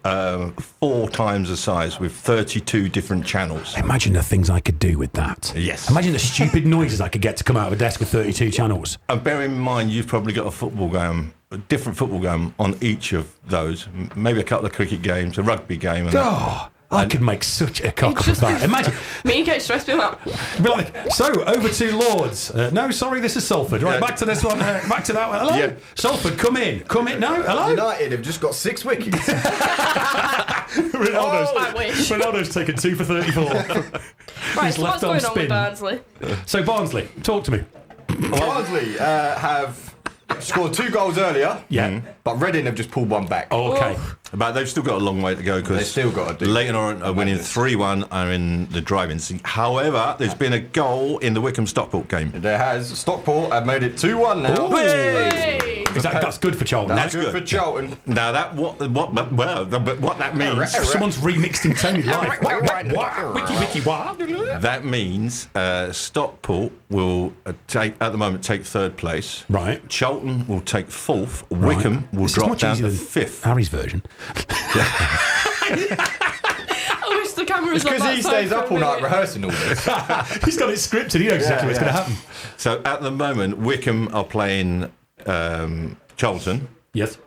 4 times the size with 32 different channels. Imagine the things I could do with that. Yes. Imagine the stupid noises I could get to come out of a desk with 32 channels. And bear in mind, you've probably got a different football game on each of those. Maybe a couple of cricket games, a rugby game. And I could make such a cock up of that. Imagine. Me get stressed me out. Be like, so over to Lords. No, sorry, this is Salford. Right, back to this one. Back to that one. Hello, Yeah. Salford. Come in. No, hello. United have just got 6 wickets. Ronaldo's taken 2 for 34. Right, His so left what's arm going on with spin. Barnsley? So Barnsley, talk to me. Barnsley have scored 2 goals earlier. Yeah. But Reading have just pulled one back. Oh, okay. But they've still got a long way to go because They've still got to do. Leighton Orient are winning 3-1 are in the driving seat. However, there's been a goal in the Wycombe-Stockport game. There has. Stockport have made it 2-1 now. That's good for Charlton. That's good for Charlton. Now what that means? Someone's remixed in Tony live. Wiki, what? That means Stockport will take 3rd place. Right. Charlton will take 4th. Wickham will This is drop much down easier to than 5th. Harry's version. I wish the camera was It's on because that he side stays for up a all night minute. rehearsing all this. He's got it scripted. He knows exactly what's going to happen. So at the moment, Wickham are playing Charlton. Yes.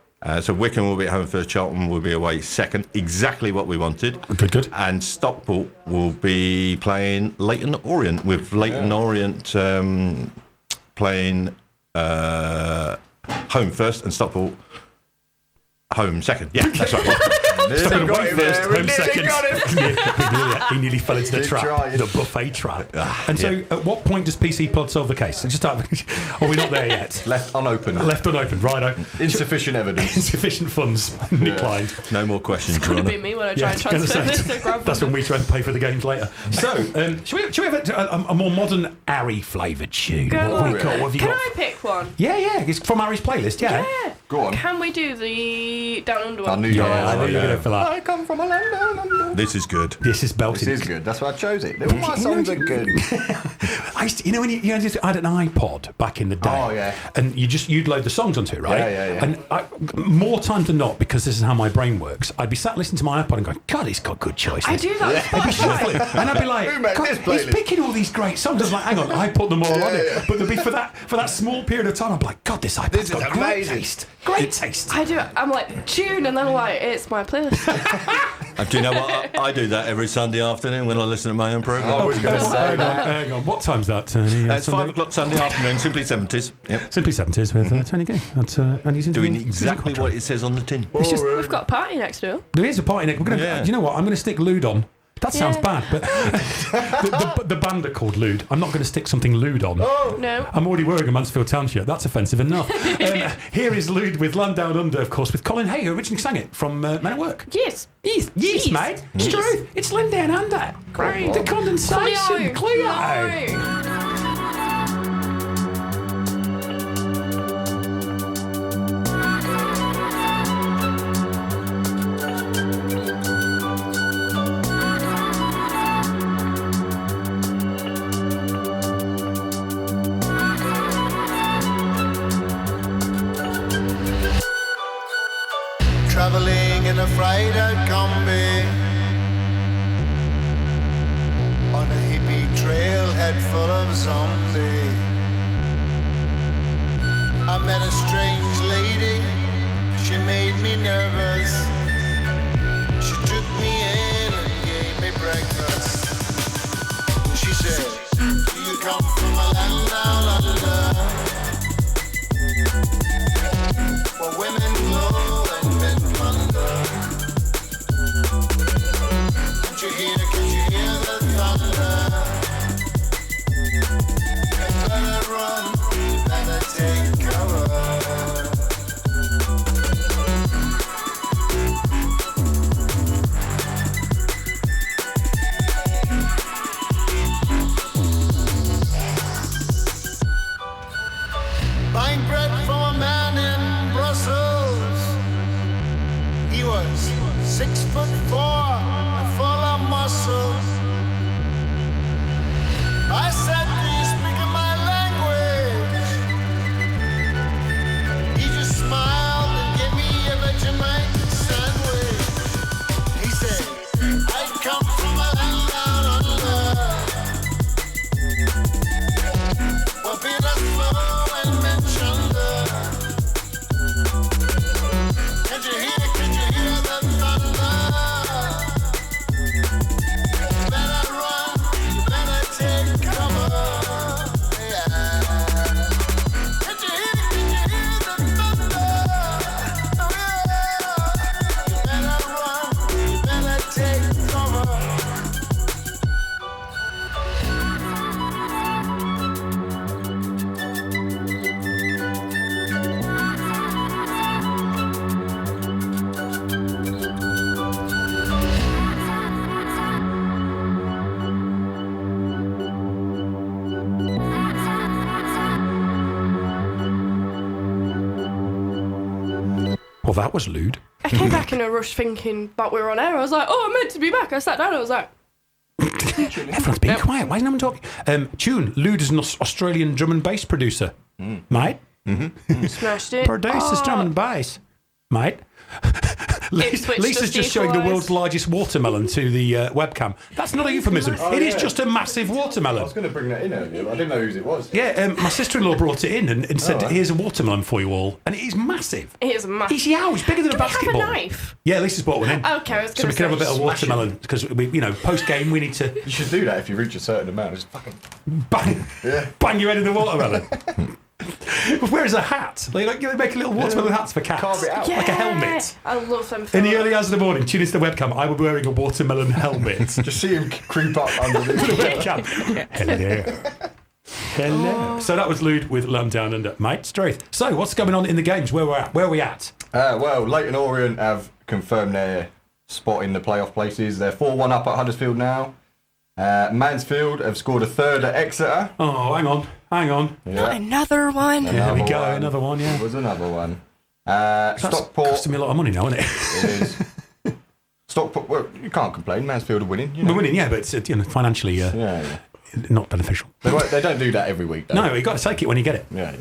So Wickham will be at home first, Charlton will be away second. Exactly what we wanted. Good. And Stockport will be playing Leighton Orient, with Leighton Orient playing home first and Stockport home second. Yeah, that's right. Stockport away first, home nearly second. got him. He nearly fell into the Keep trap, trying. the buffet trap. And so, at what point does PC Pod solve the case? Are we not there yet? Left unopened. Left unopened, righto. Insufficient evidence. Insufficient funds declined. No more questions, It's going to Your be Honour. me when I try and I was transfer gonna this say, to Grab. that's when we try and pay for the games later. So, should we have a more modern Harry flavoured tune? Go What have on. we got? What have you Can got? I pick one? Yeah, it's from Harry's playlist, yeah. Yeah. Go on. Can we do the Down Under I one? knew you were I knew you were going yeah. for that. I come from a land down under. This is good. This is belted. This is good. That's why I chose it. All my songs are good. I used to, when you just had an iPod back in the day. Oh, yeah. And you'd load the songs onto it, right? Yeah. And more times than not, because this is how my brain works, I'd be sat listening to my iPod and going, God, it's got good choices. I do that. I'd be shuffling, and I'd be like, Who made God, this he's playlist? picking all these great songs. I was like, hang on, I put them all on it. But there'd be for that small period of time, I'd be like, God, this iPod's This is got great amazing. taste. Great taste. I do it. I'm like, tune, and then I'm like, it's my playlist. Do you know what? I do that every Sunday afternoon when I listen to my own programme. I was going to say that. Hang on, what time's that, Tony? It's 5 o'clock Sunday afternoon, Simply 70s. Yep. Simply 70s with Tony King. And he's Doing exactly what it says on the tin. It's just, We've got a party next door. there is a party next. We're gonna. Yeah. Do you know what? I'm going to stick Lude on. That sounds Yeah. bad, but the band are called Lude. I'm not going to stick something lewd on. No. I'm already wearing a Mansfield Town shirt. That's offensive enough. Here is Lude with Land Down Under, of course, with Colin Hay, who originally sang it from Men at Work. Yes. Yes, Yes. mate. It's true. It's Land Down Under. Great. The condensation. Cleo. Travelling in a freighter combi on a hippie trailhead full of zombies. I met a strange lady, she made me nervous. She took me in and gave me breakfast. She said, do you come from a land down under, where women glow and men wonder? Can't you hear the thunder? Better run, better take cover. Well, that was lewd. I came back in a rush thinking that we were on air. I was like, oh, I'm meant to be back. I sat down and I was like... Everyone's being quiet. Why isn't no one talking? Tune, lewd is an Australian drum and bass producer. Mate? Smashed it. Produces drum and bass. Mate? Lisa's just showing the world's largest watermelon to the webcam. That's not a euphemism. It is just a massive watermelon. I was going to bring that in earlier, but I didn't know whose it was. Yeah, my sister-in-law brought it in and said, here's a watermelon for you all. And it is massive. It is massive. It's huge, bigger than a basketball. Have a knife? Yeah, Lisa's bought one in. Okay, I was So going we to can have a bit of watermelon, because, post-game we need to... You should do that if you reach a certain amount. Just fucking... Bang your head in the watermelon. Where's a hat? They make little watermelon hats for cats. Carve it out. Like a helmet. I love them. In the early hours of the morning, tune into the webcam, I will be wearing a watermelon helmet. Just see him creep up under the webcam. Hello. Hello. So that was Lude with Lum Down Under. Mate, Straith. So what's going on in the games? Where are we at? Well, Leyton Orient have confirmed their spot in the playoff places. They're 4-1 up at Huddersfield now. Mansfield have scored a third at Exeter. Oh, hang on. Yeah. Another one. There we go, another one, yeah. There was another one. That's Stockport. costing me a lot of money now, isn't it? It is. Stockport, well, you can't complain. Mansfield are winning. We're winning, yeah, but it's financially not beneficial. They don't do that every week, though. No, you've got to take it when you get it. Yeah.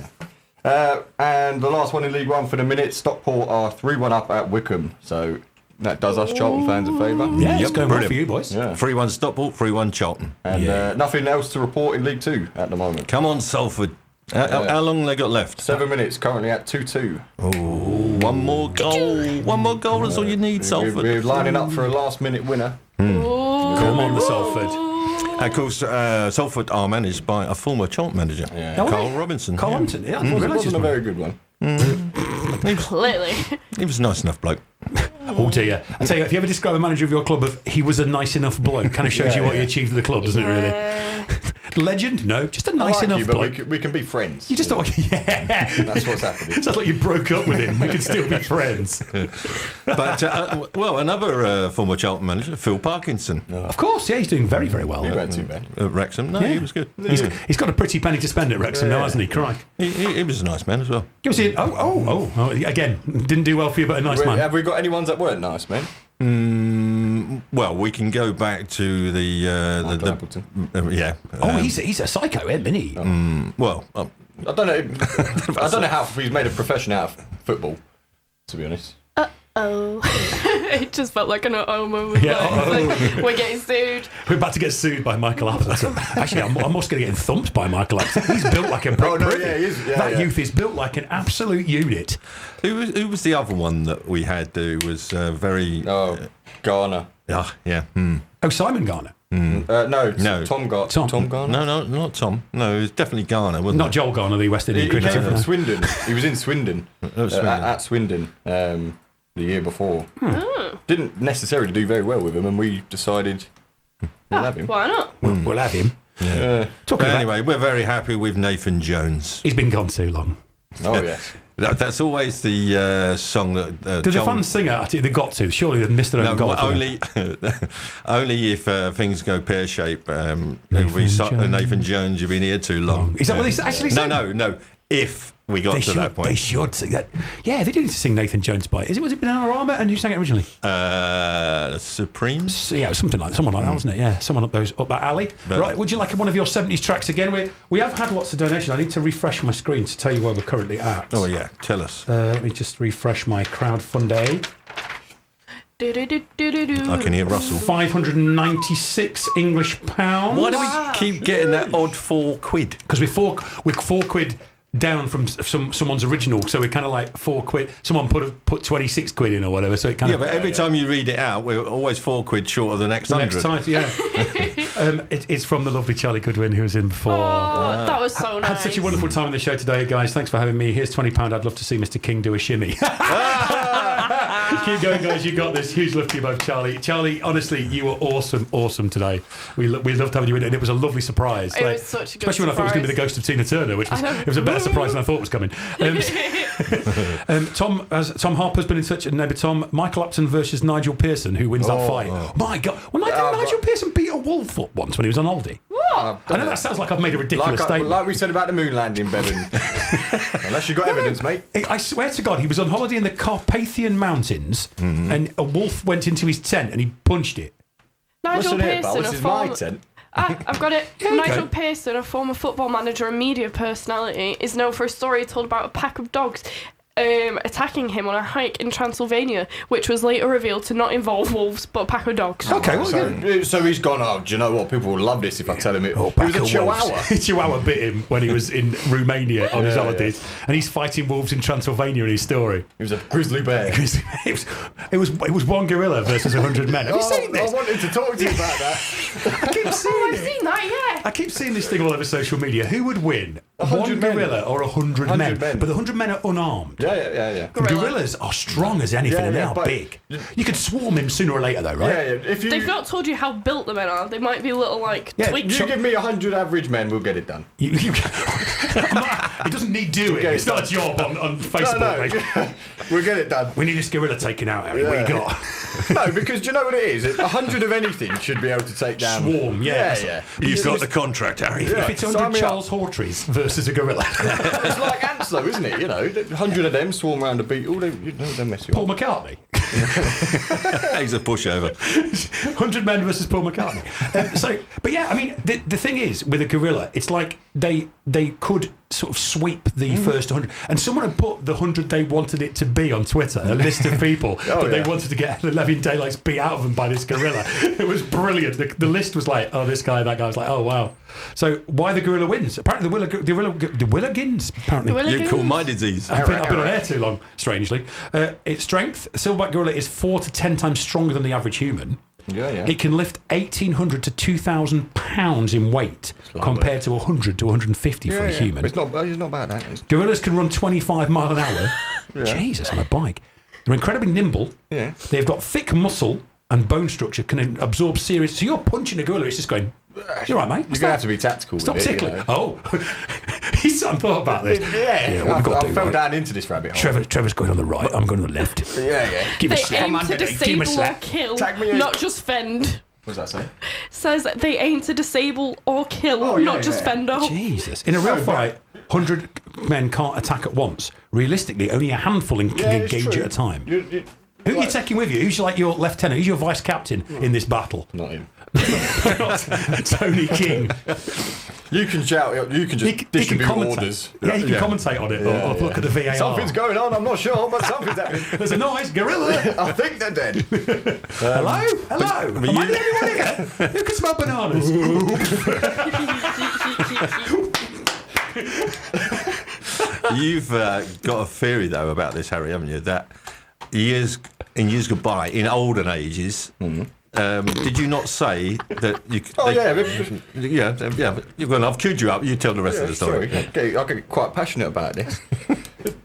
And the last one in League One for the minute, Stockport are 3-1 up at Wickham. So that does us Charlton fans a favour. Yeah, it's going well for you, boys. Yeah. 3-1 Stockport, 3-1 Charlton. And nothing else to report in League 2 at the moment. Come on, Salford. How long they got left? 7 minutes, currently at 2-2. Oh, one more goal. One more goal is all you need, Salford. We're lining up for a last-minute winner. Come on, the Salford. And of course, Salford are managed by a former Charlton manager, Carl Robinson. Carl Robinson, yeah. It wasn't a very good one. Clearly. He was a nice enough bloke. Oh dear. I tell you, if you ever describe a manager of your club of he was a nice enough bloke, kind of shows you what he achieved with the club, doesn't it, really? Legend? No, just a nice enough bloke. We can be friends. You just thought, That's what's happening. Sounds like you broke up with him. We can still be friends. But, another former Charlton manager, Phil Parkinson. Of course, yeah, he's doing very, very well. He weren't too bad. At Wrexham, no, he was good. He's got a pretty penny to spend at Wrexham now, hasn't he? Crike. He was a nice man as well. Give us again, didn't do well for you, but a nice man. Have we got any ones that weren't nice, man? Well, we can go back to the Appleton. He's a psycho, isn't he? Well, I don't know. I don't know how he's made a profession out of football. To be honest. It just felt like an moment. Yeah, like, we're getting sued. We're about to get sued by Michael Appleton. Actually, I'm almost going to get thumped by Michael Appleton. He's built like a brick. He is. That youth is built like an absolute unit. Who was the other one that we had who was very... Garner. Yeah. Oh, Simon Garner. No, Tom Garner. Tom Garner? No, not Tom. No, it was definitely Garner, wasn't Not it? Joel Garner, the West Indian He came cricketer. from Swindon. He was in Swindon. Swindon. At Swindon the year before. Didn't necessarily do very well with him, and we decided we'll have him. Why not? We'll have him. Yeah. Anyway, we're very happy with Nathan Jones. He's been gone too long. Oh, yes. That's always the song that... Did the fans sing it? They got to. Surely they've missed their own goal. Only if things go pear-shaped. Nathan Jones, you've been here too long. Is that what they actually say? No. If we got to that point. They should sing that. Yeah, they do need to sing Nathan Jones by. Was it Bananarama? And who sang it originally? Supremes? Yeah, someone like that, wasn't it? Yeah, someone up that alley. Right, would you like one of your 70s tracks again? We have had lots of donations. I need to refresh my screen to tell you where we're currently at. Oh, yeah, tell us. Let me just refresh my crowdfunding. I can hear Russell. 596 English pounds. Why do we keep getting that odd £4? Because we're £4 down from someone's original, so we're kind of like £4. Someone put 26 quid in or whatever, so it kind of... but every time you read it out, we're always £4 short of the next 100. Next time, yeah. It's from the lovely Charlie Goodwin, who was in before. Oh, that was so nice. Had such a wonderful time on the show today, guys. Thanks for having me. Here's £20. I'd love to see Mr. King do a shimmy. Keep going, guys. You got this. Huge love to you both, Charlie. Charlie, honestly, you were awesome today. We loved having you in, and it was a lovely surprise. It was such a good especially when I thought it was going to be the ghost of Tina Turner, which was a better surprise than I thought was coming. Tom Harper's been in touch, and neighbour Tom. Michael Upton versus Nigel Pearson, who wins that fight? My God! Well, Nigel Pearson beat a Wolf once when he was on Oldie. What? What? I know that sounds like I've made a ridiculous statement. Like we said about the moon landing, Bevan. Unless you've got evidence, mate. I swear to God, he was on holiday in the Carpathian Mountains, and a wolf went into his tent and he punched it. Nigel Listen here, pal, Pearson, this a is my former... tent. I've got it. Yeah, Nigel okay. Pearson, a former football manager and media personality, is known for a story told about a pack of dogs attacking him on a hike in Transylvania, which was later revealed to not involve wolves but a pack of dogs. Okay, well, So he's gone, oh, do you know what? People will love this if I tell him it. Oh, It was a chihuahua. Chihuahua bit him when he was in Romania on his Yeah, holidays, and he's fighting wolves in Transylvania in his story. It was a grizzly bear. It was one gorilla versus 100 men. Have you seen this? I wanted to talk to you about that. I keep seeing I've seen that, yeah. I keep seeing this thing all over social media. Who would win? 100 One men. gorilla or 100 men? 100 men. But the 100 men are unarmed. Yeah. Gorillas are strong as anything, and they are but- big. You could swarm him sooner or later, though, right? Yeah. If you, They've not told you how built the men are. They might be little, like, Yeah, twigs. you give me 100 average men, we'll get it done. It doesn't need doing. get It's it not a job on Facebook. No. Mate. We'll get it done. We need this gorilla taken out, Harry. What you got? No, because do you know what it is? 100 of anything should be able to take down. Swarm, yeah. Yeah. You've got the contract, Harry. Yeah. If it's Sign 100 me up. Charles Hawtreys versus a gorilla. It's like ants, though, isn't it? You know, 100 of them swarm around a beetle. They mess you Paul up. McCartney. He's a pushover. 100 men versus Paul McCartney. But yeah, I mean, the thing is, with a gorilla, it's like they could sort of sweep the first 100. And someone had put the 100 they wanted it to be on Twitter, a list of people that they wanted to get 11 daylights beat out of them by this gorilla. It was brilliant. The list was like, oh, this guy, that guy. I was like, oh, wow. So why the gorilla wins? Apparently the Willigins, apparently. You call my disease. I've been on air too long, strangely. Its strength, a silverback gorilla is 4 to 10 times stronger than the average human. Yeah. It can lift 1,800 to 2,000 pounds in weight compared to 100 to 150 for a human. It's not bad, that. Gorillas can run 25 mile an hour. Jesus, on a bike. They're incredibly nimble. Yeah. They've got thick muscle and bone structure, can absorb serious... So you're punching a gorilla, it's just going... You're right, mate. You're going to have to be tactical Stop with it. tickling. You know. Oh. He's thought about this. Yeah, what we got to I do, fell right? down into this rabbit hole. Trevor's going on the right, I'm going on the left. Yeah. Give me a They slap. aim to disable or kill, Tag me in. not just fend. What does that say? Says that they aim to disable or kill, not just fend off. Jesus. In a real fight, 100 men can't attack at once. Realistically, only a handful can engage at a time. Who are you taking with you? Who's like your lieutenant? Who's your vice captain in this battle? Not him. Tony King. You can shout. You can just distribute orders. Yeah, you can commentate on it or look at the VAR. Something's going on. I'm not sure, but something's happening. There's a noise, gorilla. I think they're dead. Hello? Am I the only one here? Who can smell bananas? You've got a theory, though, about this, Harry, haven't you? That years goodbye, in olden ages, did you not say that you... Well, I've queued you up. You tell the rest of the story. Sorry. I get quite passionate about this.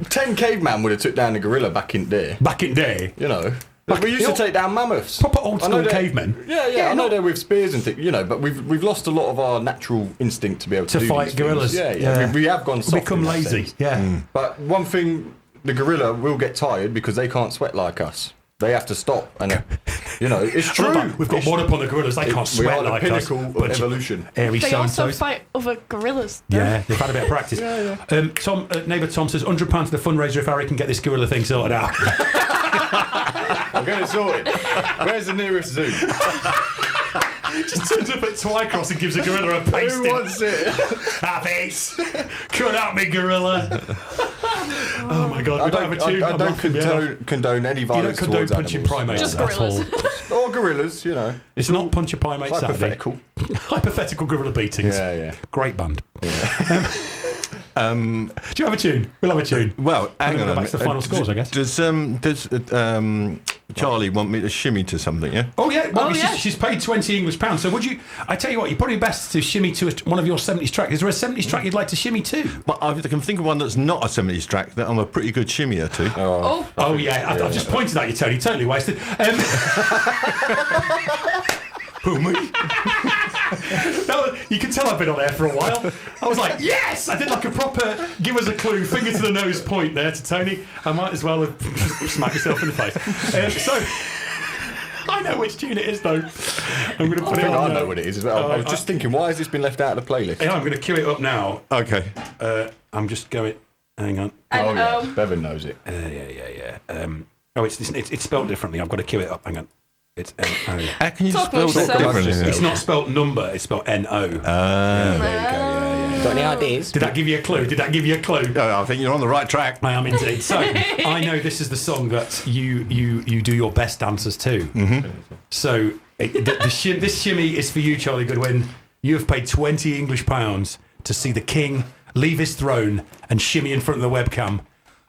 10 caveman would have took down a gorilla back in there. Back in there? You know. We used to take down mammoths. Proper old school cavemen. Yeah, I know they're with spears and things, you know, but we've lost a lot of our natural instinct to be able to do fight these gorillas. things. Yeah. We have gone soft. Become in that lazy. sense. Yeah. But one thing, the gorilla will get tired because they can't sweat like us. They have to stop, and you know it's I love true. that. We've got one up on the gorillas. They can't We sweat are the like us. pinnacle of Bunch evolution. Airy They also so-and-sos. fight other gorillas. though. Yeah, they've had a bit of practice. Tom, neighbour Tom says £100 to the fundraiser if Harry can get this gorilla thing sorted out. I'll get it sorted. Where's the nearest zoo? Just turns up at Twycross and gives a gorilla a pasting. Who wants it? Habits. Cut out me gorilla. Oh my God, we don't have a tune. I I'm don't laughing me off. condone any You violence don't condone towards punching animals. primates Just at all. gorillas. Or gorillas, you know. It's not punch a primate Saturday. Hypothetical. Hypothetical gorilla beatings. Yeah. Great band. Do you have a tune? We'll have a tune. Well, hang on. Back to the final scores, I guess. Does Charlie want me to shimmy to something? Yeah. Oh yeah, well, yeah. She's paid £20 So would you? I tell you what, you're probably best to shimmy to one of your 70s tracks. Is there a 70s track you'd like to shimmy to? But I can think of one that's not a 70s track that I'm a pretty good shimmier to. Oh yeah, I've just pointed at you, Tony. Totally wasted. Who, me? No, you can tell I've been on air for a while. I was like, yes! I did like a proper give us a clue, finger to the nose point there to Tony. I might as well have smacked myself in the face. So, I know which tune it is, though. I'm going to I put think it on. I know what it is as well. I was just thinking, why has this been left out of the playlist? Yeah, I'm going to cue it up now. Okay. I'm just going. Hang on. Oh, yeah. Bevan knows it. Yeah. It's spelled differently. I've got to cue it up. Hang on. It's N-O. How can you Talk spell about that yourself. differently? It's not spelled number, it's spelled N-O. Ah. There you go, yeah. Got any ideas? Did that give you a clue? I think you're on the right track. I am indeed. So, I know this is the song that you do your best dances to. Mm-hmm. So, this shimmy is for you, Charlie Goodwin. You have paid £20 English to see the king leave his throne and shimmy in front of the webcam.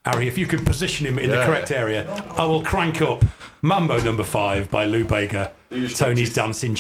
Harry, if you could position him in the correct area, I will crank up Mambo number 5 by Lou Baker, Tony's Dancing.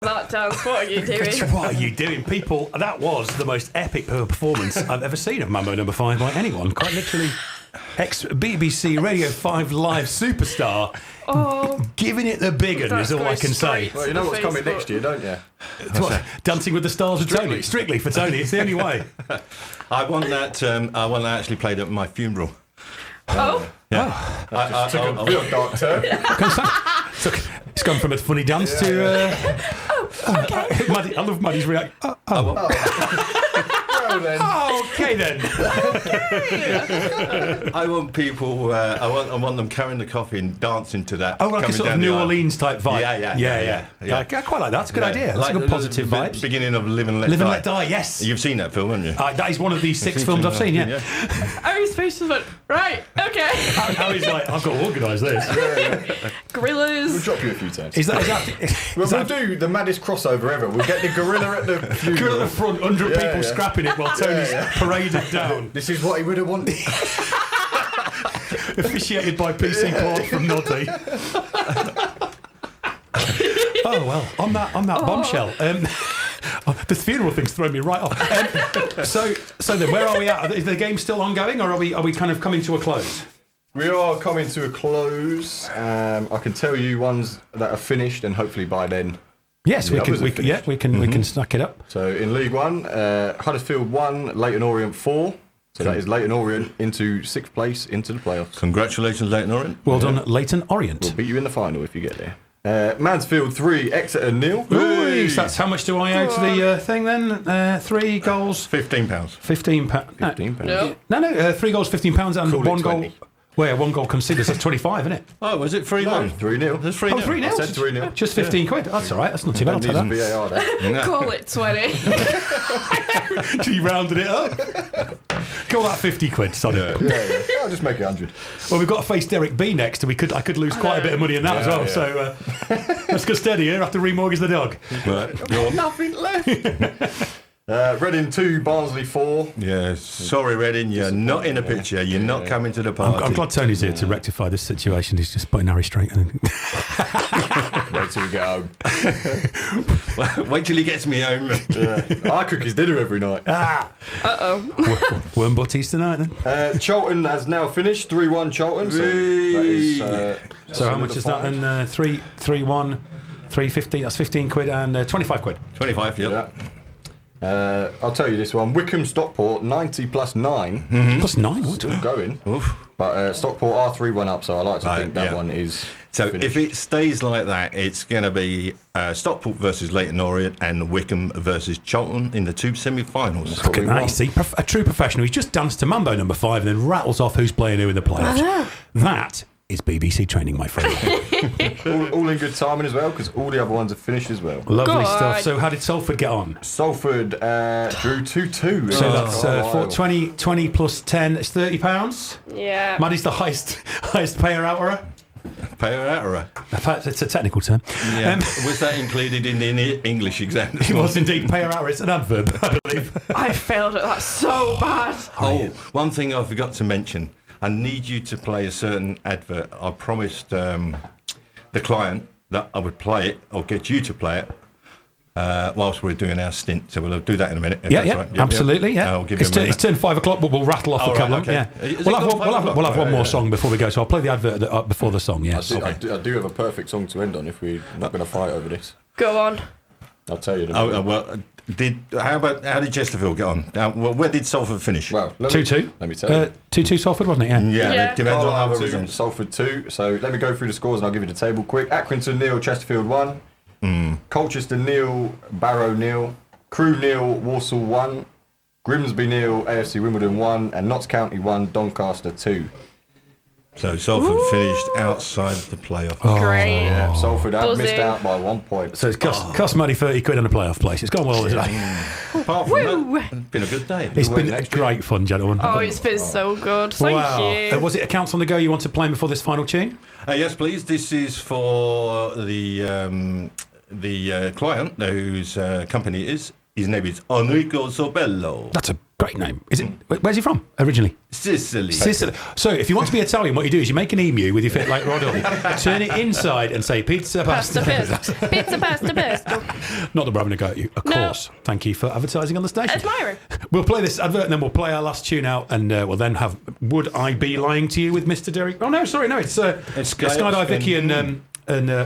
That dance, what are you doing? What are you doing? People, that was the most epic performance I've ever seen of Mambo number 5 by anyone. Quite literally, ex-BBC Radio 5 live superstar. Giving it the big one is all I can say. Well, you know what's coming next year, don't you? Dancing with the Stars of Tony. Strictly for Tony. It's the only way. I want that. I want that actually played at my funeral. Oh. Yeah. Took a real dark turn. It's gone from a funny dance to. Okay. Maddie, I love Maddie's reaction. Well then. Oh, okay then. I want people. I want them carrying the coffee and dancing to that. Oh, like a coming sort of down the New aisle. Orleans type vibe. Yeah. I quite like that. It's a good idea. That's Like a good positive the vibes. Beginning of Live and Let Live Die. and Let Die, yes. You've seen that film, haven't you? That is one of the 6 films I've seen, yeah. Harry's face just went, right, okay. Harry's like, I've got to organise this. Gorillas. We'll drop you a few times. Is that We'll do the maddest crossover ever. We'll get the gorilla at the funeral. Gorilla at the front, 100 people scrapping it while Tony's paraded down. This is what he would have wanted. Officiated by PC Port from Noddy. Oh well, on that bombshell. The funeral thing's thrown me right off. So then, where are we at? Is the game still ongoing, or are we kind of coming to a close? We are coming to a close. I can tell you ones that are finished, and hopefully by then. Yes, the we others can. are finished. We can snack it up. So in League One, Huddersfield 1, Leyton Orient 4. So that is Leyton Orient into 6th place into the playoffs. Congratulations, Leyton Orient. Well done, Leyton Orient. We'll beat you in the final if you get there. Mansfield 3, Exeter 0. Ooh, so that's how much do I owe to the thing then? 3 goals. £15. £15. No. 3 goals, £15, and Call it 1 goal. 20. Well, 1 goal conceded, so that's 25, isn't it? Oh, was it 3-0? No, 3-0. There's 3-0. Oh, 3-0. I said 3-0. Just 15 quid. That's all right. That's not too bad. I'll take Needs that. VAR there. Call it 20. You rounded it up. Call that 50 quid, son. Yeah. I'll just make it 100. Well, we've got to face Derek B next, and I could lose quite a bit of money in that as well. Yeah. So let's go steady here. Have to remortgage the dog. Right, go on. Nothing left. Reading 2, Barnsley 4. Yeah, sorry, Reading, you're not in the picture. You're not coming to the party. I'm glad Tony's here to rectify this situation. He's just putting Harry straight. Wait till we get home. Wait till he gets me home. I cook his dinner every night. Worm butties tonight then. Charlton has now finished 3-1 Charlton. So, that is, So how much is that then? 3-1, 3.50. That's 15 quid and 25 quid. 25, yeah. I'll tell you this one. Wycombe Stockport 90 plus 9. Plus 9? What? Still going. Oof. But Stockport are 3-1 up, so I like to think that one is. So finished. if it stays like that, it's going to be Stockport versus Leyton Orient and Wycombe versus Charlton in the 2 semi-finals. Look at that, you see, a true professional. He's just danced to Mambo number 5 and then rattles off who's playing who in the playoffs. That is BBC training, my friend. all in good timing as well, because all the other ones have finished as well. Lovely stuff. So how did Salford get on? Salford drew 2-2. So that's 20 plus 10. It's £30. Yeah. Maddie's the highest payer outer. Payer outer. It's a technical term. Yeah. Was that included in the English exam? It was indeed payer outer. It's an adverb, I believe. I failed at that so bad. Oh, one thing I forgot to mention. I need you to play a certain advert. I promised the client that I would play it, or get you to play it, whilst we're doing our stint. So we'll do that in a minute. if Yeah, that's yeah, right. absolutely, yeah. I'll give you a It's minute. turned 5 o'clock, but we'll rattle off a couple. okay. Yeah, Is it we'll gone 5 have o'clock? one more Yeah. song before we go. So I'll play the advert before the song. Yes. I do have a perfect song to end on if we're not going to fight over this. Go on. I'll tell you. Well, how did Chesterfield get on? Where did Salford finish? Well, 2-2. Let me tell you. 2-2 Salford, wasn't it? Yeah. Yeah. Depends on Carlisle other 2, results. Salford 2. So let me go through the scores and I'll give you the table quick. Accrington 0, Chesterfield 1. Colchester 0, Barrow 0. Crewe 0, Walsall 1. Grimsby 0, AFC Wimbledon 1. And Notts County 1, Doncaster 2. So Salford finished outside the playoff. Great. Yeah, Salford have Buzzing. missed out by 1 point. So it's cost Maddie 30 quid on a playoff place. It's gone well, isn't it? Apart from that, it's been a good day. It's been great fun, gentlemen. Oh, it's been so good. Thank you. Was it Accounts on the Go you want to play before this final tune? Yes, please. This is for the client whose company it is. His name is Enrico Sobello. That's a great name. Is it? Where's he from originally? Sicily. Sicily. So if you want to be Italian, what you do is you make an emu with your feet like Rod, turn it inside and say pizza pasta. Pizza pasta pesto. Not that we're having a go at you, of course. Thank you for advertising on the station. Admiring. We'll play this advert and then we'll play our last tune out, and we'll then have Would I Be Lying to You with Mr. Derek? Oh no, sorry, no, it's Skydive Vicky and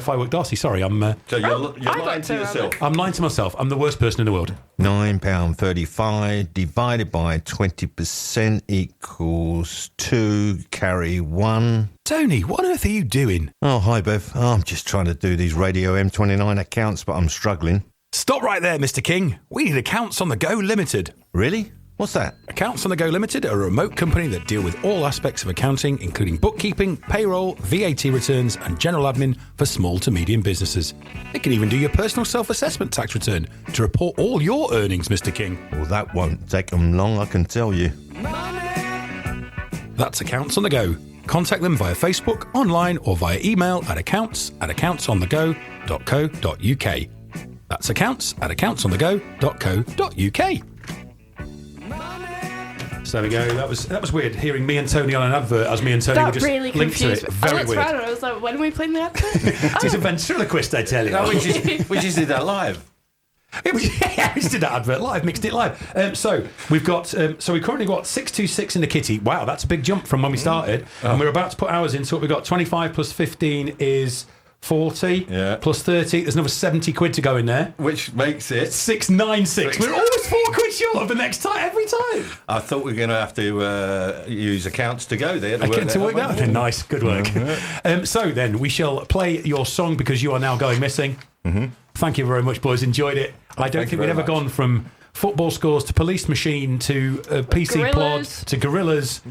Firework Darcy. Sorry, I'm. So you're lying to yourself. I'm lying to myself. I'm the worst person in the world. £9.35 divided by 20% equals 2, carry 1. Tony, what on earth are you doing? Oh, hi, Bev. I'm just trying to do these Radio M29 accounts, but I'm struggling. Stop right there, Mr. King. We need Accounts on the Go Limited. Really? What's that? Accounts on the Go Limited are a remote company that deal with all aspects of accounting, including bookkeeping, payroll, VAT returns, and general admin for small to medium businesses. They can even do your personal self-assessment tax return to report all your earnings, Mr. King. Well, that won't take them long, I can tell you. That's Accounts on the Go. Contact them via Facebook, online, or via email at accounts@accountsonthego.co.uk. That's accounts@accountsonthego.co.uk. So there we go. That was weird hearing me and Tony on an advert as me and Tony were That just really linked to confused it. me. Very I looked weird. around and I was like, when are we playing the advert? It's a ventriloquist, I tell you. No, we just did that live. We just did that advert live, mixed it live. So we've got, so we currently got 626 in the kitty. Wow, that's a big jump from when we started. And we're about to put ours in. So we've got 25 plus 15 is 40. Yeah. Plus 30. There's another 70 quid to go in there. Which makes it 696. We're always 4 quid short of the next time every time. I thought we were going to have to use Accounts to Go there. To work that out. Nice, good work. So then we shall play your song because you are now going missing. Mm-hmm. Thank you very much, boys. Enjoyed it. I don't think we'd ever gone from football scores to Police Machine to PC Plod to Gorillas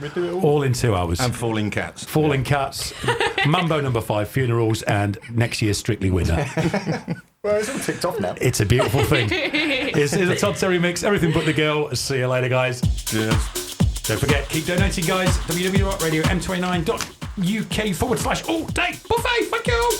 all in 2 hours. And Falling Cats. Falling Cats, Mambo number 5, Funerals, and next year's Strictly Winner. Well, it's all ticked off now. It's a beautiful thing. It's a Todd Terry mix, everything but the girl. See you later, guys. Cheers. Don't forget, keep donating, guys. www.radio m29.uk/all-day buffet. Thank you.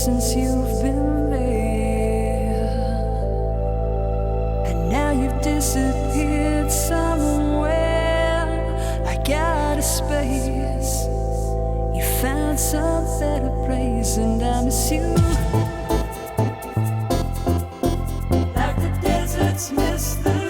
since you've been there, and now you've disappeared somewhere like out of space. You found some better place, and I miss you like the deserts miss the